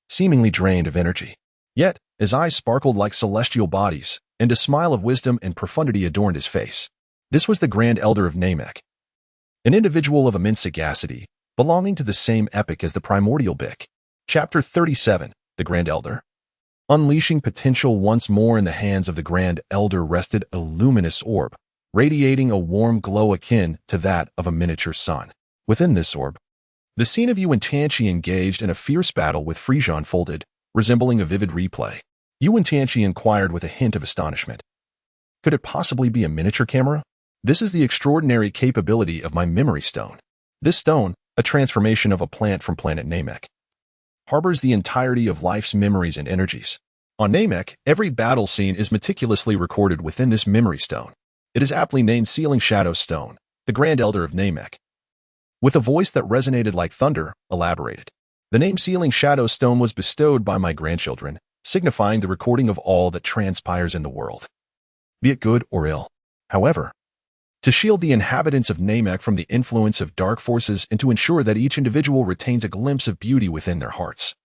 seemingly drained of energy. Yet, his eyes sparkled like celestial bodies, and a smile of wisdom and profundity adorned his face. This was the Grand Elder of Namek, an individual of immense sagacity, belonging to the same epoch as the primordial Bic. Chapter 37, The Grand Elder. Unleashing potential once more in the hands of the Grand Elder rested a luminous orb, radiating a warm glow akin to that of a miniature sun. Within this orb, the scene of Wen Tianqi engaged in a fierce battle with Frieza unfolded, resembling a vivid replay. Wen Tianqi inquired with a hint of astonishment. Could it possibly be a miniature camera? This is the extraordinary capability of my memory stone. This stone, a transformation of a plant from planet Namek, harbors the entirety of life's memories and energies. On Namek, every battle scene is meticulously recorded within this memory stone. It is aptly named Sealing Shadow Stone, the Grand Elder of Namek. With a voice that resonated like thunder, elaborated. The name Sealing Shadow Stone was bestowed by my grandchildren, signifying the recording of all that transpires in the world, be it good or ill. However, to shield the inhabitants of Namek from the influence of dark forces and to ensure that each individual retains a glimpse of beauty within their hearts.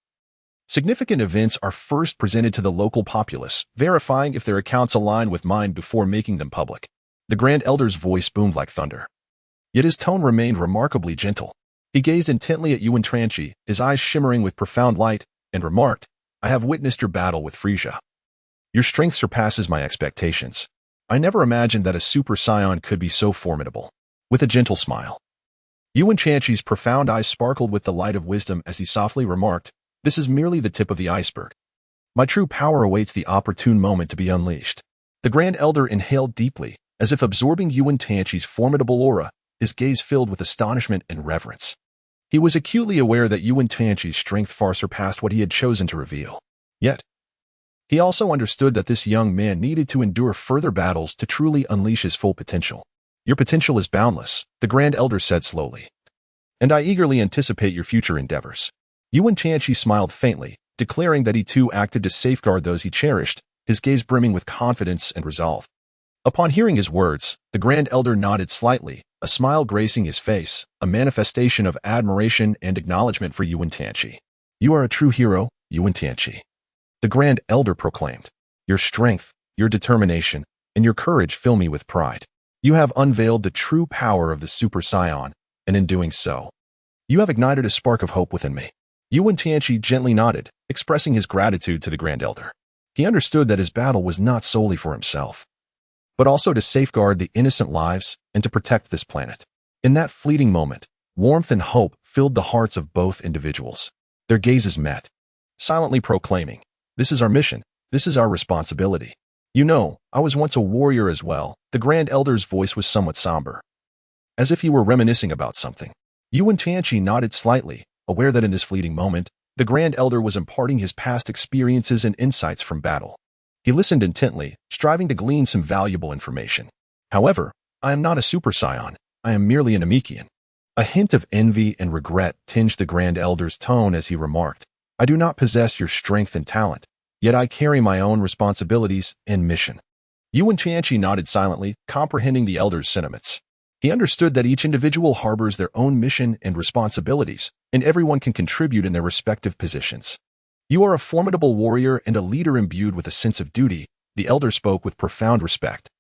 Significant events are first presented to the local populace, verifying if their accounts align with mine before making them public. The Grand Elder's voice boomed like thunder. Yet his tone remained remarkably gentle. He gazed intently at Wen Tianqi, his eyes shimmering with profound light, and remarked, I have witnessed your battle with Frieza. Your strength surpasses my expectations. I never imagined that a Super Saiyan could be so formidable. With a gentle smile, Wen Tianqi's profound eyes sparkled with the light of wisdom as he softly remarked, this is merely the tip of the iceberg. My true power awaits the opportune moment to be unleashed. The Grand Elder inhaled deeply, as if absorbing Wen Tianqi's formidable aura, his gaze filled with astonishment and reverence. He was acutely aware that Wen Tianqi's strength far surpassed what he had chosen to reveal. Yet, he also understood that this young man needed to endure further battles to truly unleash his full potential. Your potential is boundless, the Grand Elder said slowly. And I eagerly anticipate your future endeavors. Wen Tianqi smiled faintly, declaring that he too acted to safeguard those he cherished, his gaze brimming with confidence and resolve. Upon hearing his words, the Grand Elder nodded slightly, a smile gracing his face, a manifestation of admiration and acknowledgement for Wen Tianqi. You are a true hero, Wen Tianqi. The Grand Elder proclaimed. Your strength, your determination, and your courage fill me with pride. You have unveiled the true power of the Super Saiyan, and in doing so, you have ignited a spark of hope within me. Wen Tianqi gently nodded, expressing his gratitude to the Grand Elder. He understood that his battle was not solely for himself, but also to safeguard the innocent lives and to protect this planet. In that fleeting moment, warmth and hope filled the hearts of both individuals. Their gazes met, silently proclaiming, this is our mission, this is our responsibility. You know, I was once a warrior as well. The Grand Elder's voice was somewhat somber, as if he were reminiscing about something. Wen Tianqi nodded slightly, aware that in this fleeting moment, the Grand Elder was imparting his past experiences and insights from battle. He listened intently, striving to glean some valuable information. However, I am not a Super Saiyan, I am merely an Namekian. A hint of envy and regret tinged the Grand Elder's tone as he remarked, I do not possess your strength and talent, yet I carry my own responsibilities and mission. Wen Tianqi nodded silently, comprehending the Elder's sentiments. He understood that each individual harbors their own mission and responsibilities, and everyone can contribute in their respective positions. You are a formidable warrior and a leader imbued with a sense of duty, the Elder spoke with profound respect.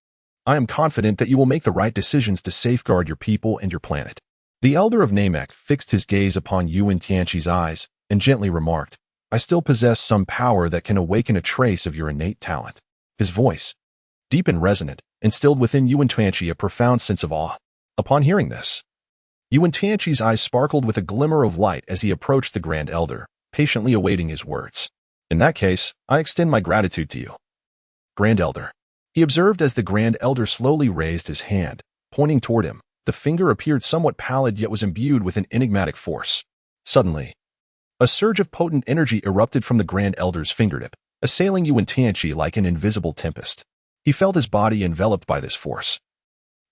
I am confident that you will make the right decisions to safeguard your people and your planet. The Elder of Namek fixed his gaze upon Wen Tianqi's eyes and gently remarked, I still possess some power that can awaken a trace of your innate talent. His voice, deep and resonant, instilled within Wen Tianqi a profound sense of awe. Upon hearing this, Wen Tianqi's eyes sparkled with a glimmer of light as he approached the Grand Elder, patiently awaiting his words. In that case, I extend my gratitude to you, Grand Elder. He observed as the Grand Elder slowly raised his hand, pointing toward him. The finger appeared somewhat pallid yet was imbued with an enigmatic force. Suddenly, a surge of potent energy erupted from the Grand Elder's fingertip, assailing Wen Tianqi like an invisible tempest. He felt his body enveloped by this force,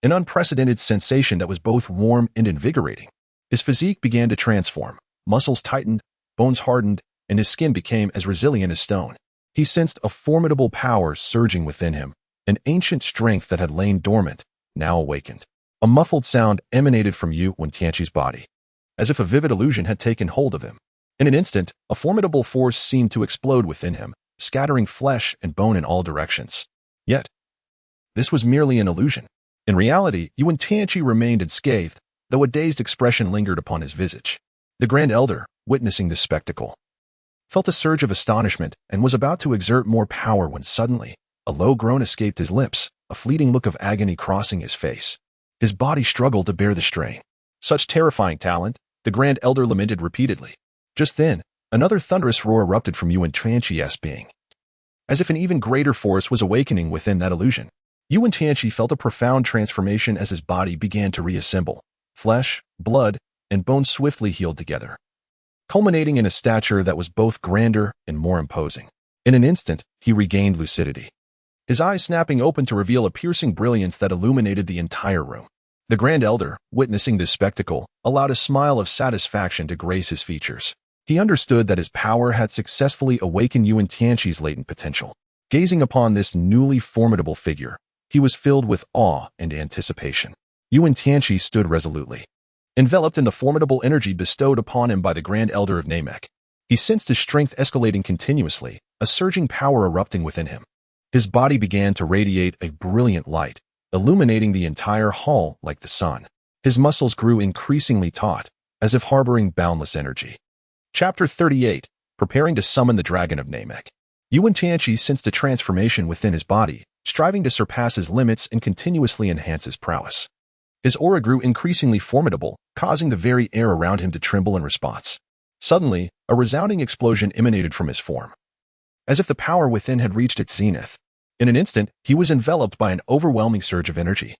an unprecedented sensation that was both warm and invigorating. His physique began to transform, muscles tightened, bones hardened, and his skin became as resilient as stone. He sensed a formidable power surging within him, an ancient strength that had lain dormant, now awakened. A muffled sound emanated from Wen Tianqi's body, as if a vivid illusion had taken hold of him. In an instant, a formidable force seemed to explode within him, scattering flesh and bone in all directions. Yet, this was merely an illusion. In reality, Wen Tianqi remained unscathed, though a dazed expression lingered upon his visage. The Grand Elder, witnessing this spectacle, felt a surge of astonishment and was about to exert more power when suddenly, a low groan escaped his lips, a fleeting look of agony crossing his face. His body struggled to bear the strain. Such terrifying talent, the Grand Elder lamented repeatedly. Just then, another thunderous roar erupted from Wen Tianqi's being, as if an even greater force was awakening within that illusion. Wen Tianqi felt a profound transformation as his body began to reassemble. Flesh, blood, and bones swiftly healed together, culminating in a stature that was both grander and more imposing. In an instant, he regained lucidity, his eyes snapping open to reveal a piercing brilliance that illuminated the entire room. The Grand Elder, witnessing this spectacle, allowed a smile of satisfaction to grace his features. He understood that his power had successfully awakened Wen Tianqi's latent potential. Gazing upon this newly formidable figure, he was filled with awe and anticipation. Wen Tianqi stood resolutely, enveloped in the formidable energy bestowed upon him by the Grand Elder of Namek. He sensed his strength escalating continuously, a surging power erupting within him. His body began to radiate a brilliant light, illuminating the entire hall like the sun. His muscles grew increasingly taut, as if harboring boundless energy. Chapter 38, Preparing to Summon the Dragon of Namek. Wen Tianqi sensed a transformation within his body, striving to surpass his limits and continuously enhance his prowess. His aura grew increasingly formidable, causing the very air around him to tremble in response. Suddenly, a resounding explosion emanated from his form, as if the power within had reached its zenith. In an instant, he was enveloped by an overwhelming surge of energy,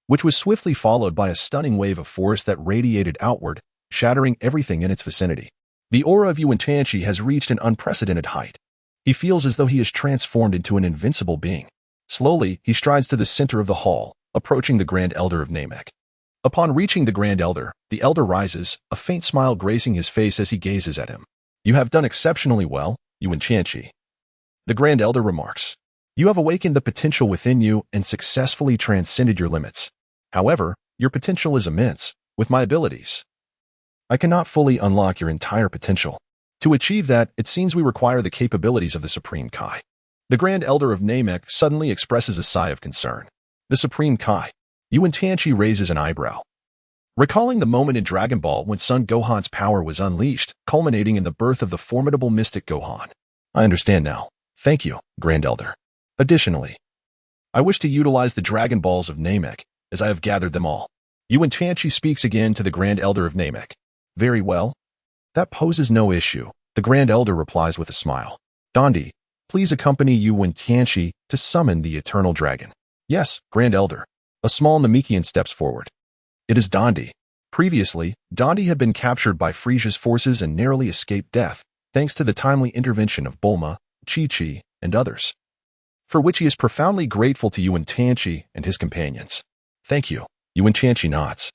which was swiftly followed by a stunning wave of force that radiated outward, shattering everything in its vicinity. The aura of Wen Tianqi has reached an unprecedented height. He feels as though he is transformed into an invincible being. Slowly, he strides to the center of the hall, approaching the Grand Elder of Namek. Upon reaching the Grand Elder, the Elder rises, a faint smile gracing his face as he gazes at him. "You have done exceptionally well, Wen Tianqi," the Grand Elder remarks. "You have awakened the potential within you and successfully transcended your limits. However, your potential is immense. With my abilities, I cannot fully unlock your entire potential. To achieve that, it seems we require the capabilities of the Supreme Kai." The Grand Elder of Namek suddenly expresses a sigh of concern. The Supreme Kai. Wen Tianqi raises an eyebrow, recalling the moment in Dragon Ball when Son Gohan's power was unleashed, culminating in the birth of the formidable mystic Gohan. "I understand now. Thank you, Grand Elder. Additionally, I wish to utilize the Dragon Balls of Namek, as I have gathered them all." Wen Tianqi speaks again to the Grand Elder of Namek. "Very well. That poses no issue," the Grand Elder replies with a smile. "Dandi, please accompany Wen Tianqi to summon the Eternal Dragon." "Yes, Grand Elder." A small Namekian steps forward. It is Dandi. Previously, Dandi had been captured by Frieza's forces and narrowly escaped death, thanks to the timely intervention of Bulma, Chi-Chi, and others, for which he is profoundly grateful to Wen Tianqi and his companions. "Thank you," Wen Tianqi nods,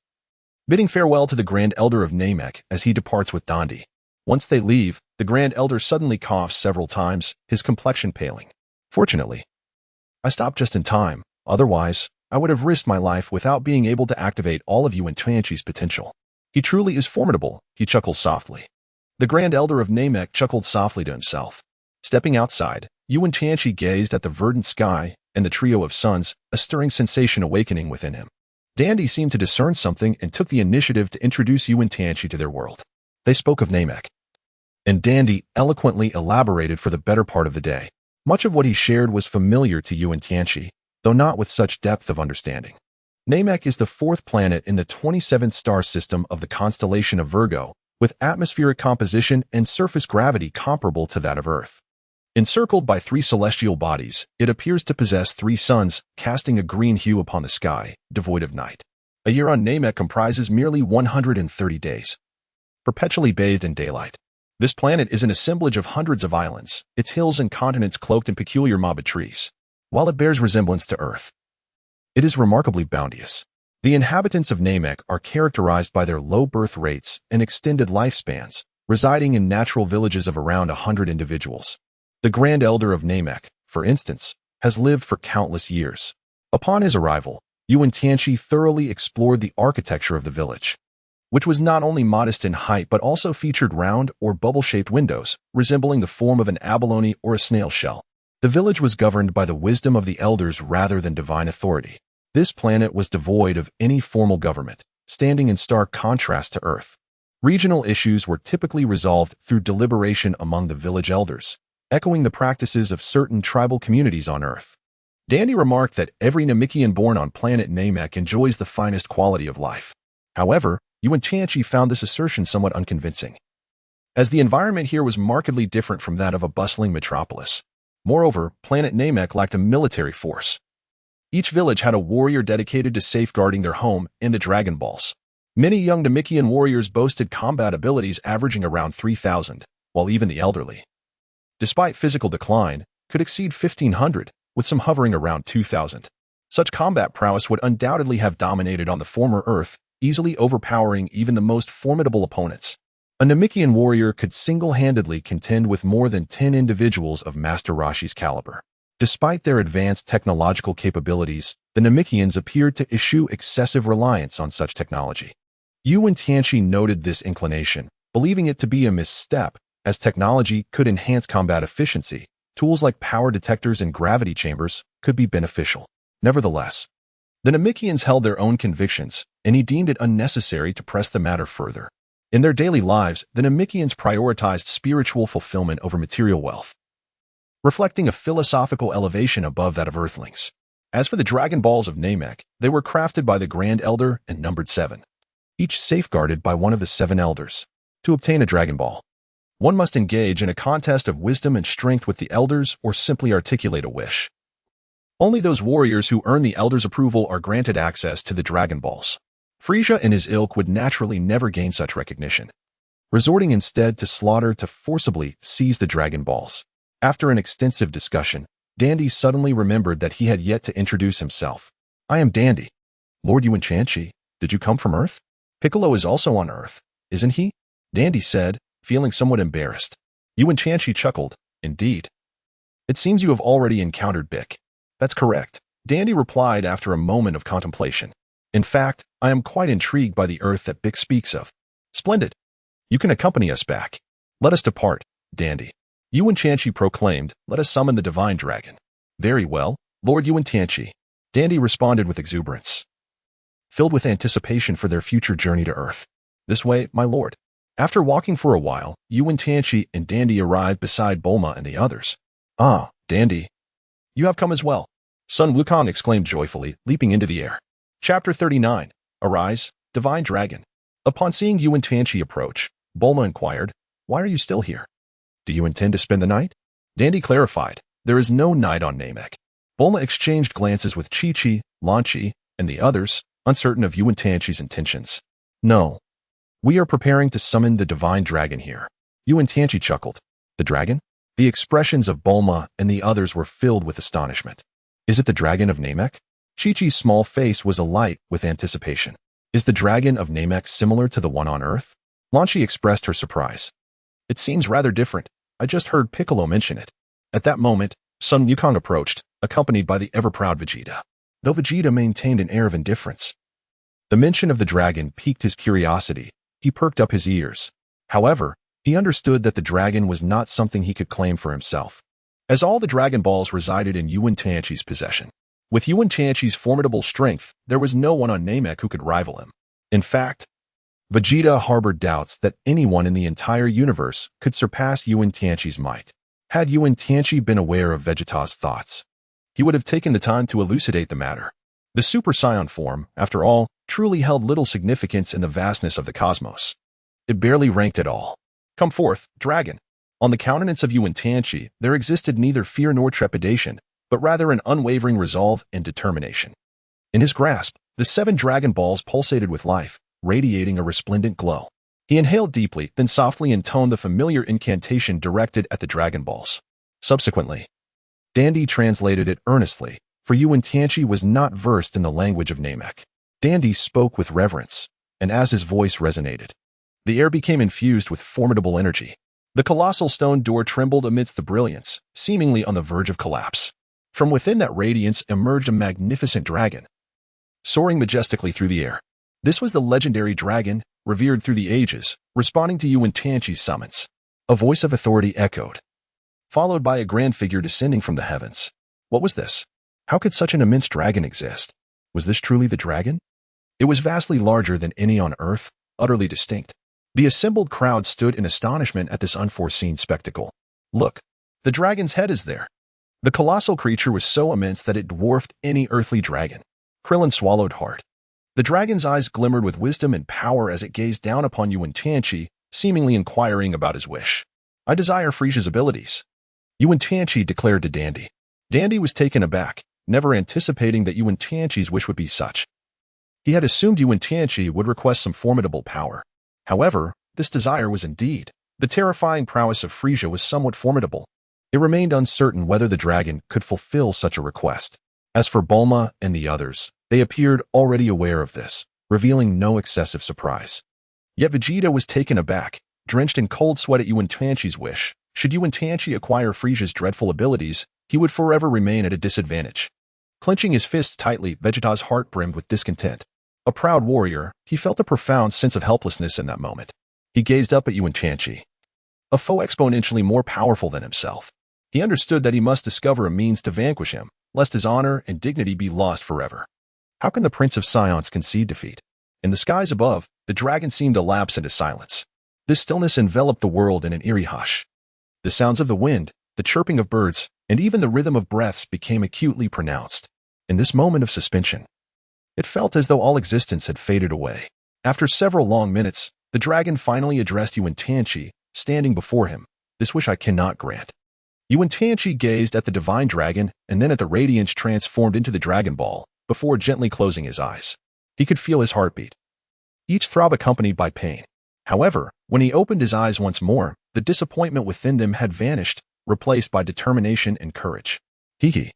bidding farewell to the Grand Elder of Namek as he departs with Dandi. Once they leave, the Grand Elder suddenly coughs several times, his complexion paling. "Fortunately, I stopped just in time. Otherwise, I would have risked my life without being able to activate all of Wen Tianqi's potential. He truly is formidable," he chuckles softly. The Grand Elder of Namek chuckled softly to himself. Stepping outside, Wen Tianqi gazed at the verdant sky and the trio of suns, a stirring sensation awakening within him. Dandi seemed to discern something and took the initiative to introduce Wen Tianqi to their world. They spoke of Namek, and Dandi eloquently elaborated for the better part of the day. Much of what he shared was familiar to Wen Tianqi, though not with such depth of understanding. Namek is the fourth planet in the 27th star system of the constellation of Virgo, with atmospheric composition and surface gravity comparable to that of Earth. Encircled by 3 celestial bodies, it appears to possess 3 suns, casting a green hue upon the sky, devoid of night. A year on Namek comprises merely 130 days, perpetually bathed in daylight. This planet is an assemblage of hundreds of islands, its hills and continents cloaked in peculiar mob trees. While it bears resemblance to Earth, it is remarkably bounteous. The inhabitants of Namek are characterized by their low birth rates and extended lifespans, residing in natural villages of around 100 individuals. The Grand Elder of Namek, for instance, has lived for countless years. Upon his arrival, Wen Tianqi thoroughly explored the architecture of the village, which was not only modest in height but also featured round or bubble-shaped windows, resembling the form of an abalone or a snail shell. The village was governed by the wisdom of the elders rather than divine authority. This planet was devoid of any formal government, standing in stark contrast to Earth. Regional issues were typically resolved through deliberation among the village elders, echoing the practices of certain tribal communities on Earth. Dandi remarked that every Namekian born on planet Namek enjoys the finest quality of life. However, Wen Tianqi found this assertion somewhat unconvincing, as the environment here was markedly different from that of a bustling metropolis. Moreover, planet Namek lacked a military force. Each village had a warrior dedicated to safeguarding their home and the Dragon Balls. Many young Namekian warriors boasted combat abilities averaging around 3,000, while even the elderly despite physical decline, could exceed 1,500, with some hovering around 2,000. Such combat prowess would undoubtedly have dominated on the former Earth, easily overpowering even the most formidable opponents. A Namekian warrior could single-handedly contend with more than 10 individuals of Master Roshi's caliber. Despite their advanced technological capabilities, the Namekians appeared to eschew excessive reliance on such technology. Wen Tianqi noted this inclination, believing it to be a misstep, as technology could enhance combat efficiency. Tools like power detectors and gravity chambers could be beneficial. Nevertheless, the Namekians held their own convictions, and he deemed it unnecessary to press the matter further. In their daily lives, the Namekians prioritized spiritual fulfillment over material wealth, reflecting a philosophical elevation above that of Earthlings. As for the Dragon Balls of Namek, they were crafted by the Grand Elder and numbered 7, each safeguarded by one of the 7 elders. To obtain a Dragon Ball, one must engage in a contest of wisdom and strength with the elders or simply articulate a wish. Only those warriors who earn the elders' approval are granted access to the Dragon Balls. Frieza and his ilk would naturally never gain such recognition, resorting instead to slaughter to forcibly seize the Dragon Balls. After an extensive discussion, Dandy suddenly remembered that he had yet to introduce himself. "I am Dandy. Lord Wen Tianqi, did you come from Earth?" "Piccolo is also on Earth, isn't he?" Dandy said, feeling somewhat embarrassed. Wen Tianqi chuckled. "Indeed. It seems you have already encountered Bic." "That's correct," Dandy replied after a moment of contemplation. "In fact, I am quite intrigued by the Earth that Bic speaks of." "Splendid. You can accompany us back." "Let us depart, Dandy." Wen Tianqi proclaimed, "Let us summon the Divine Dragon." "Very well, Lord Wen Tianqi," Dandy responded with exuberance, filled with anticipation for their future journey to Earth. "This way, my lord." After walking for a while, Wen Tianqi and Dandy arrived beside Bulma and the others. "Ah, Dandy, you have come as well," Sun Wukong exclaimed joyfully, leaping into the air. Chapter 39. Arise, Divine Dragon. Upon seeing Wen Tianqi approach, Bulma inquired, "Why are you still here? Do you intend to spend the night?" Dandy clarified, "There is no night on Namek." Bulma exchanged glances with Chi-Chi, Lan-Chi, and the others, uncertain of Wen Tianqi's intentions. "No. We are preparing to summon the Divine Dragon here." Wen Tianqi chuckled. "The dragon?" The expressions of Bulma and the others were filled with astonishment. "Is it the dragon of Namek?" Chi-Chi's small face was alight with anticipation. "Is the dragon of Namek similar to the one on Earth?" Lan-Chi expressed her surprise. "It seems rather different. I just heard Piccolo mention it." At that moment, Sun Wukong approached, accompanied by the ever-proud Vegeta. Though Vegeta maintained an air of indifference, the mention of the dragon piqued his curiosity. He perked up his ears. However, he understood that the dragon was not something he could claim for himself, as all the Dragon Balls resided in Wen Tianqi's possession. With Wen Tianqi's formidable strength, there was no one on Namek who could rival him. In fact, Vegeta harbored doubts that anyone in the entire universe could surpass Wen Tianqi's might. Had Wen Tianqi been aware of Vegeta's thoughts, he would have taken the time to elucidate the matter. The Super Saiyan form, after all, truly held little significance in the vastness of the cosmos. It barely ranked at all. "Come forth, dragon." On the countenance of Wen Tianqi, there existed neither fear nor trepidation, but rather an unwavering resolve and determination. In his grasp, the 7 Dragon Balls pulsated with life, radiating a resplendent glow. He inhaled deeply, then softly intoned the familiar incantation directed at the Dragon Balls. Subsequently, Dandy translated it earnestly, for Wen Tianqi was not versed in the language of Namek. Dandy spoke with reverence, and as his voice resonated, the air became infused with formidable energy. The colossal stone door trembled amidst the brilliance, seemingly on the verge of collapse. From within that radiance emerged a magnificent dragon, soaring majestically through the air. This was the legendary dragon, revered through the ages, responding to Wen Tianqi's summons. A voice of authority echoed, followed by a grand figure descending from the heavens. What was this? How could such an immense dragon exist? Was this truly the dragon? It was vastly larger than any on Earth, utterly distinct. The assembled crowd stood in astonishment at this unforeseen spectacle. "Look, the dragon's head is there." The colossal creature was so immense that it dwarfed any earthly dragon. Krillin swallowed hard. The dragon's eyes glimmered with wisdom and power as it gazed down upon Wen Tianqi, seemingly inquiring about his wish. "I desire Frieza's abilities," Wen Tianqi declared to Dandy. Dandy was taken aback, never anticipating that Wen Tianqi's wish would be such. He had assumed Wen Tianqi would request some formidable power. However, this desire was indeed. The terrifying prowess of Frieza was somewhat formidable. It remained uncertain whether the dragon could fulfill such a request. As for Bulma and the others, they appeared already aware of this, revealing no excessive surprise. Yet Vegeta was taken aback, drenched in cold sweat at Wen Tianqi's wish. Should Wen Tianqi acquire Frieza's dreadful abilities, he would forever remain at a disadvantage. Clenching his fists tightly, Vegeta's heart brimmed with discontent. A proud warrior, he felt a profound sense of helplessness in that moment. He gazed up at Wen Tianqi, a foe exponentially more powerful than himself. He understood that he must discover a means to vanquish him, lest his honor and dignity be lost forever. How can the Prince of Scions concede defeat? In the skies above, the dragon seemed to lapse into silence. This stillness enveloped the world in an eerie hush. The sounds of the wind, the chirping of birds, and even the rhythm of breaths became acutely pronounced. In this moment of suspension, it felt as though all existence had faded away. After several long minutes, the dragon finally addressed Wen Tianqi, standing before him. This wish I cannot grant. Wen Tianqi gazed at the divine dragon and then at the radiance transformed into the Dragon Ball, before gently closing his eyes. He could feel his heartbeat, each throb accompanied by pain. However, when he opened his eyes once more, the disappointment within them had vanished, replaced by determination and courage. Hee.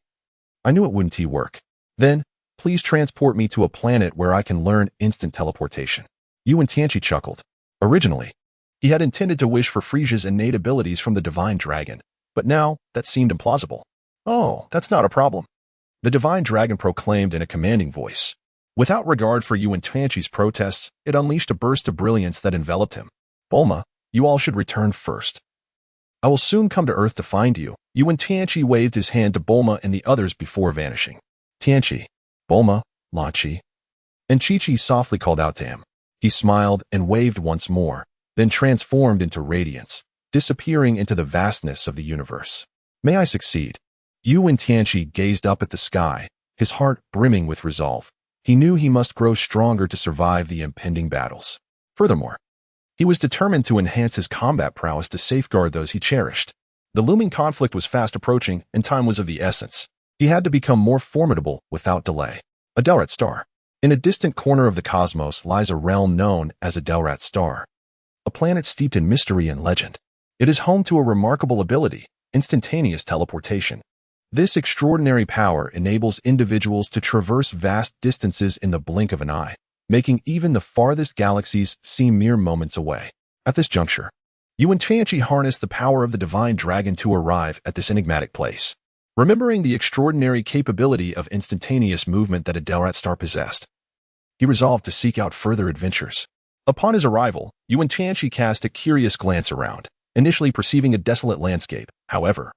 I knew it wouldn't work. Then, please transport me to a planet where I can learn instant teleportation. Wen Tianqi chuckled. Originally, he had intended to wish for Frieza's innate abilities from the divine dragon, but now that seemed implausible. Oh, that's not a problem, the divine dragon proclaimed in a commanding voice. Without regard for Wen Tianqi's protests, it unleashed a burst of brilliance that enveloped him. Bulma, you all should return first. I will soon come to Earth to find you. Wen Tianqi waved his hand to Bulma and the others before vanishing. Tianqi, Bulma, Lanqi, and Chi-Chi softly called out to him. He smiled and waved once more, then transformed into radiance, disappearing into the vastness of the universe. May I succeed? Wen Tianqi gazed up at the sky, his heart brimming with resolve. He knew he must grow stronger to survive the impending battles. Furthermore, he was determined to enhance his combat prowess to safeguard those he cherished. The looming conflict was fast approaching, and time was of the essence. He had to become more formidable without delay. Adelrat Star. In a distant corner of the cosmos lies a realm known as Adelrat Star, a planet steeped in mystery and legend. It is home to a remarkable ability, instantaneous teleportation. This extraordinary power enables individuals to traverse vast distances in the blink of an eye, making even the farthest galaxies seem mere moments away. At this juncture, Wen Tianqi harnessed the power of the divine dragon to arrive at this enigmatic place. Remembering the extraordinary capability of instantaneous movement that Adelrat Star possessed, he resolved to seek out further adventures. Upon his arrival, Wen Tianqi cast a curious glance around, initially perceiving a desolate landscape. However,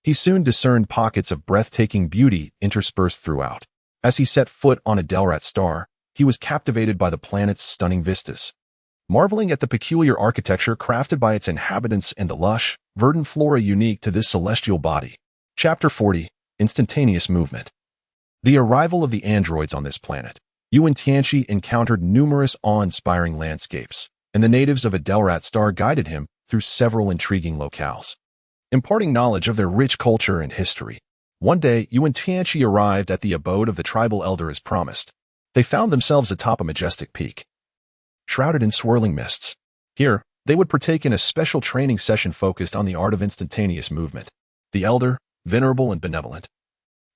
he soon discerned pockets of breathtaking beauty interspersed throughout. As he set foot on Adelrat Star, he was captivated by the planet's stunning vistas. Marveling at the peculiar architecture crafted by its inhabitants and the lush, verdant flora unique to this celestial body. Chapter 40. Instantaneous Movement. The arrival of the androids on this planet. Wen Tianqi encountered numerous awe-inspiring landscapes, and the natives of Adelrat Star guided him through several intriguing locales, imparting knowledge of their rich culture and history. One day, Wen Tianqi arrived at the abode of the tribal elder as promised. They found themselves atop a majestic peak, shrouded in swirling mists. Here, they would partake in a special training session focused on the art of instantaneous movement. The elder, venerable and benevolent,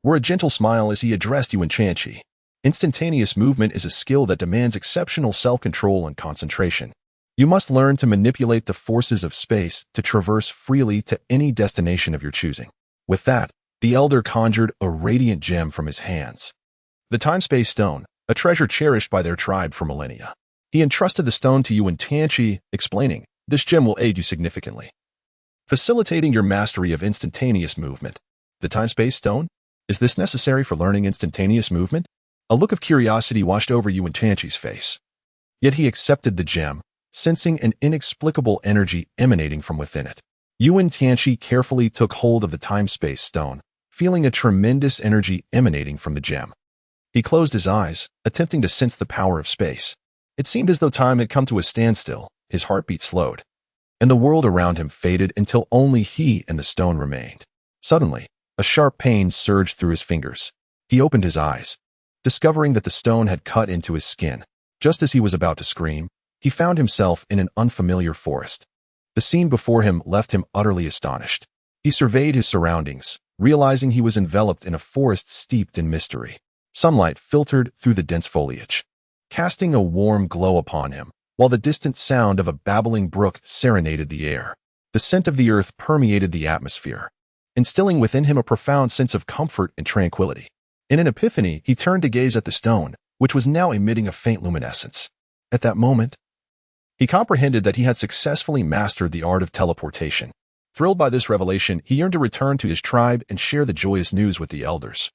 wore a gentle smile as he addressed Wen Tianqi. Instantaneous movement is a skill that demands exceptional self-control and concentration. You must learn to manipulate the forces of space to traverse freely to any destination of your choosing. With that, the elder conjured a radiant gem from his hands. The time-space stone, a treasure cherished by their tribe for millennia. He entrusted the stone to Wen Tianqi, explaining, "This gem will aid you significantly, facilitating your mastery of instantaneous movement." The time-space stone? Is this necessary for learning instantaneous movement? A look of curiosity washed over Wen Tianqi's face. Yet he accepted the gem, sensing an inexplicable energy emanating from within it. Wen Tianqi carefully took hold of the time-space stone, feeling a tremendous energy emanating from the gem. He closed his eyes, attempting to sense the power of space. It seemed as though time had come to a standstill. His heartbeat slowed, and the world around him faded until only he and the stone remained. Suddenly, a sharp pain surged through his fingers. He opened his eyes, discovering that the stone had cut into his skin. Just as he was about to scream, he found himself in an unfamiliar forest. The scene before him left him utterly astonished. He surveyed his surroundings, realizing he was enveloped in a forest steeped in mystery. Sunlight filtered through the dense foliage, casting a warm glow upon him, while the distant sound of a babbling brook serenaded the air. The scent of the earth permeated the atmosphere, instilling within him a profound sense of comfort and tranquility. In an epiphany, he turned to gaze at the stone, which was now emitting a faint luminescence. At that moment, he comprehended that he had successfully mastered the art of teleportation. Thrilled by this revelation, he yearned to return to his tribe and share the joyous news with the elders.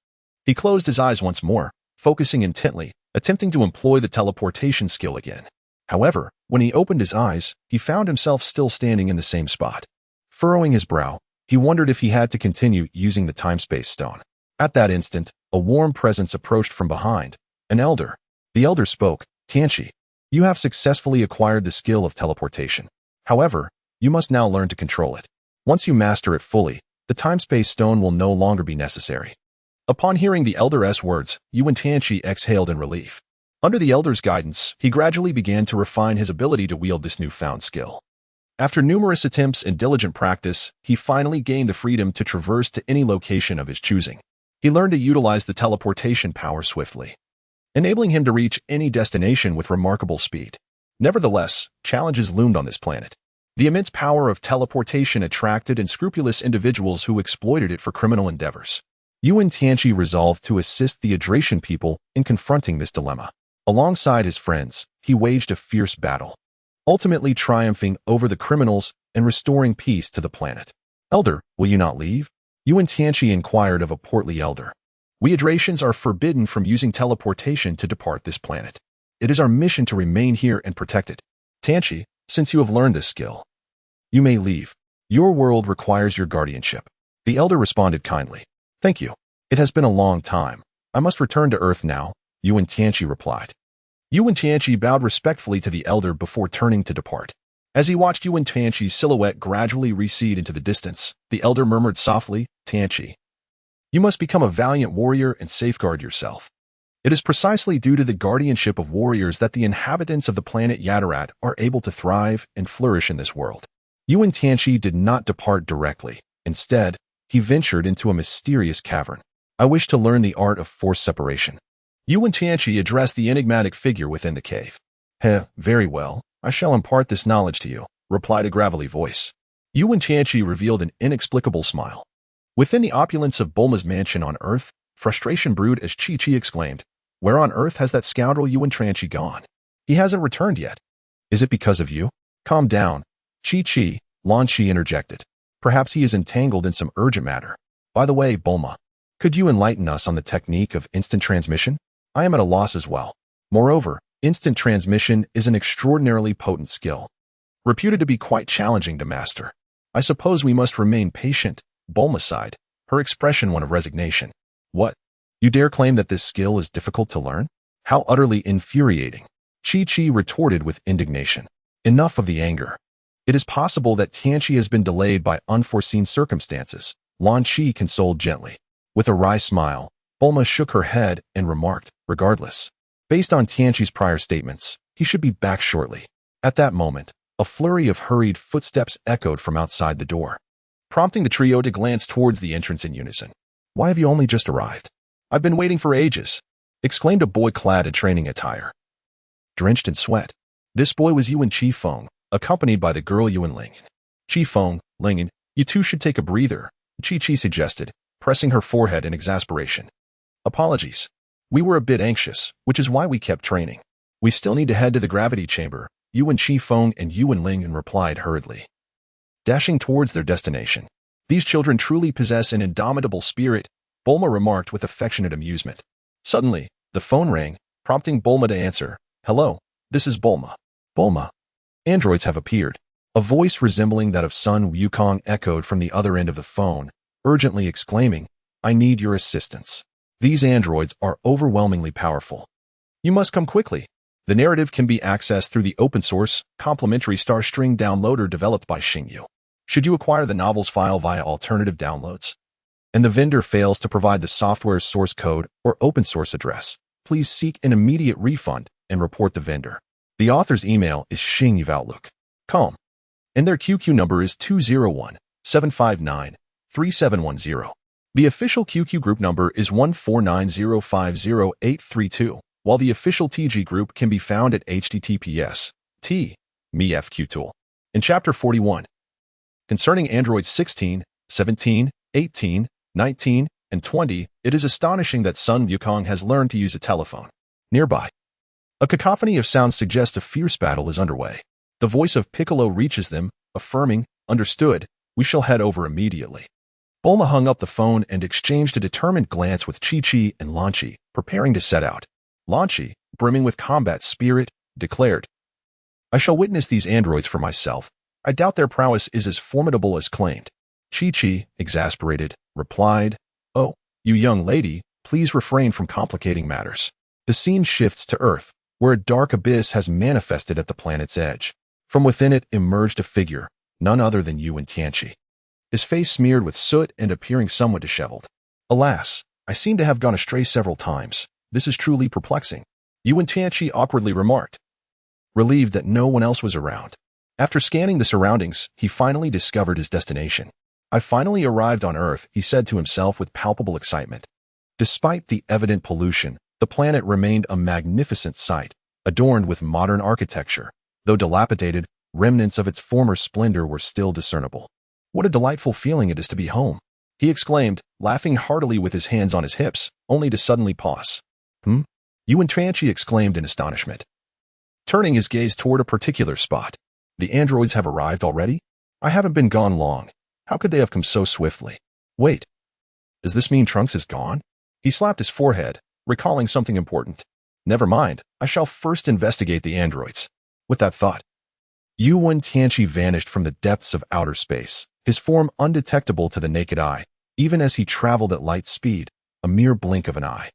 He closed his eyes once more, focusing intently, attempting to employ the teleportation skill again. However, when he opened his eyes, he found himself still standing in the same spot. Furrowing his brow, he wondered if he had to continue using the time-space stone. At that instant, a warm presence approached from behind. An elder. The elder spoke. Tianqi, you have successfully acquired the skill of teleportation. However, you must now learn to control it. Once you master it fully, the time-space stone will no longer be necessary. Upon hearing the elder's words, Wen Tianqi exhaled in relief. Under the elder's guidance, he gradually began to refine his ability to wield this newfound skill. After numerous attempts and diligent practice, he finally gained the freedom to traverse to any location of his choosing. He learned to utilize the teleportation power swiftly, enabling him to reach any destination with remarkable speed. Nevertheless, challenges loomed on this planet. The immense power of teleportation attracted unscrupulous individuals who exploited it for criminal endeavors. Wen Tianqi resolved to assist the Adration people in confronting this dilemma. Alongside his friends, he waged a fierce battle, ultimately triumphing over the criminals and restoring peace to the planet. Elder, will you not leave? Wen Tianqi inquired of a portly elder. We Adratians are forbidden from using teleportation to depart this planet. It is our mission to remain here and protect it. Tianqi, since you have learned this skill, you may leave. Your world requires your guardianship. The elder responded kindly. Thank you. It has been a long time. I must return to Earth now, Wen Tianqi replied. Wen Tianqi bowed respectfully to the elder before turning to depart. As he watched Wen Tianqi's silhouette gradually recede into the distance, the elder murmured softly, Tianqi, you must become a valiant warrior and safeguard yourself. It is precisely due to the guardianship of warriors that the inhabitants of the planet Yadarat are able to thrive and flourish in this world. Wen Tianqi did not depart directly. Instead, he ventured into a mysterious cavern. I wish to learn the art of force separation. Wen Tianqi addressed the enigmatic figure within the cave. Very well. I shall impart this knowledge to you, replied a gravelly voice. Wen Tianqi revealed an inexplicable smile. Within the opulence of Bulma's mansion on Earth, frustration brewed as Chi-Chi exclaimed, where on earth has that scoundrel Wen Tianqi gone? He hasn't returned yet. Is it because of you? Calm down. Chi-Chi, Lan Shi interjected. Perhaps he is entangled in some urgent matter. By the way, Bulma, could you enlighten us on the technique of instant transmission? I am at a loss as well. Moreover, instant transmission is an extraordinarily potent skill, reputed to be quite challenging to master. I suppose we must remain patient, Bulma sighed, her expression one of resignation. What? You dare claim that this skill is difficult to learn? How utterly infuriating. Chi-Chi retorted with indignation. Enough of the anger. It is possible that Tianqi has been delayed by unforeseen circumstances, Lan Shi consoled gently. With a wry smile, Bulma shook her head and remarked, regardless, based on Tianqi's prior statements, he should be back shortly. At that moment, a flurry of hurried footsteps echoed from outside the door, prompting the trio to glance towards the entrance in unison. Why have you only just arrived? I've been waiting for ages, exclaimed a boy clad in training attire, drenched in sweat. This boy was Wen Qifeng, accompanied by the girl Wen Lingyan. Qifeng, Lingyan, you two should take a breather, Chi-Chi suggested, pressing her forehead in exasperation. Apologies. We were a bit anxious, which is why we kept training. We still need to head to the gravity chamber, Wen Qifeng and Wen Lingyan replied hurriedly, dashing towards their destination. These children truly possess an indomitable spirit, Bulma remarked with affectionate amusement. Suddenly, the phone rang, prompting Bulma to answer. Hello, this is Bulma. Bulma. Androids have appeared. A voice resembling that of Sun Wukong echoed from the other end of the phone, urgently exclaiming, I need your assistance. These androids are overwhelmingly powerful. You must come quickly. The narrative can be accessed through the open-source, complimentary Starstring downloader developed by Ginyu. Should you acquire the novel's file via alternative downloads, and the vendor fails to provide the software's source code or open-source address, please seek an immediate refund and report the vendor. The author's email is xinyu@outlook.com, and their QQ number is 201-759-0. 3710. The official QQ group number is 149050832, while the official TG group can be found at https://t.me/fqtool. In Chapter 41, concerning androids 16, 17, 18, 19, and 20, it is astonishing that Sun Wukong has learned to use a telephone. Nearby, a cacophony of sounds suggests a fierce battle is underway. The voice of Piccolo reaches them, affirming, "Understood, we shall head over immediately." Bulma hung up the phone and exchanged a determined glance with Chi-Chi and Lanchi, preparing to set out. Lanchi, brimming with combat spirit, declared, "I shall witness these androids for myself. I doubt their prowess is as formidable as claimed." Chi-Chi, exasperated, replied, "Oh, you young lady, please refrain from complicating matters." The scene shifts to Earth, where a dark abyss has manifested at the planet's edge. From within it emerged a figure, none other than Wen Tianqi, his face smeared with soot and appearing somewhat disheveled. "Alas, I seem to have gone astray several times. This is truly perplexing," Wen Tianqi awkwardly remarked, relieved that no one else was around. After scanning the surroundings, he finally discovered his destination. "I finally arrived on Earth," he said to himself with palpable excitement. Despite the evident pollution, the planet remained a magnificent sight, adorned with modern architecture. Though dilapidated, remnants of its former splendor were still discernible. "What a delightful feeling it is to be home," he exclaimed, laughing heartily with his hands on his hips, only to suddenly pause. Wen Tianqi exclaimed in astonishment, turning his gaze toward a particular spot. "The androids have arrived already? I haven't been gone long. How could they have come so swiftly? Wait, does this mean Trunks is gone?" He slapped his forehead, recalling something important. "Never mind, I shall first investigate the androids." With that thought, Wen Tianqi vanished from the depths of outer space, his form undetectable to the naked eye, even as he traveled at light speed, a mere blink of an eye.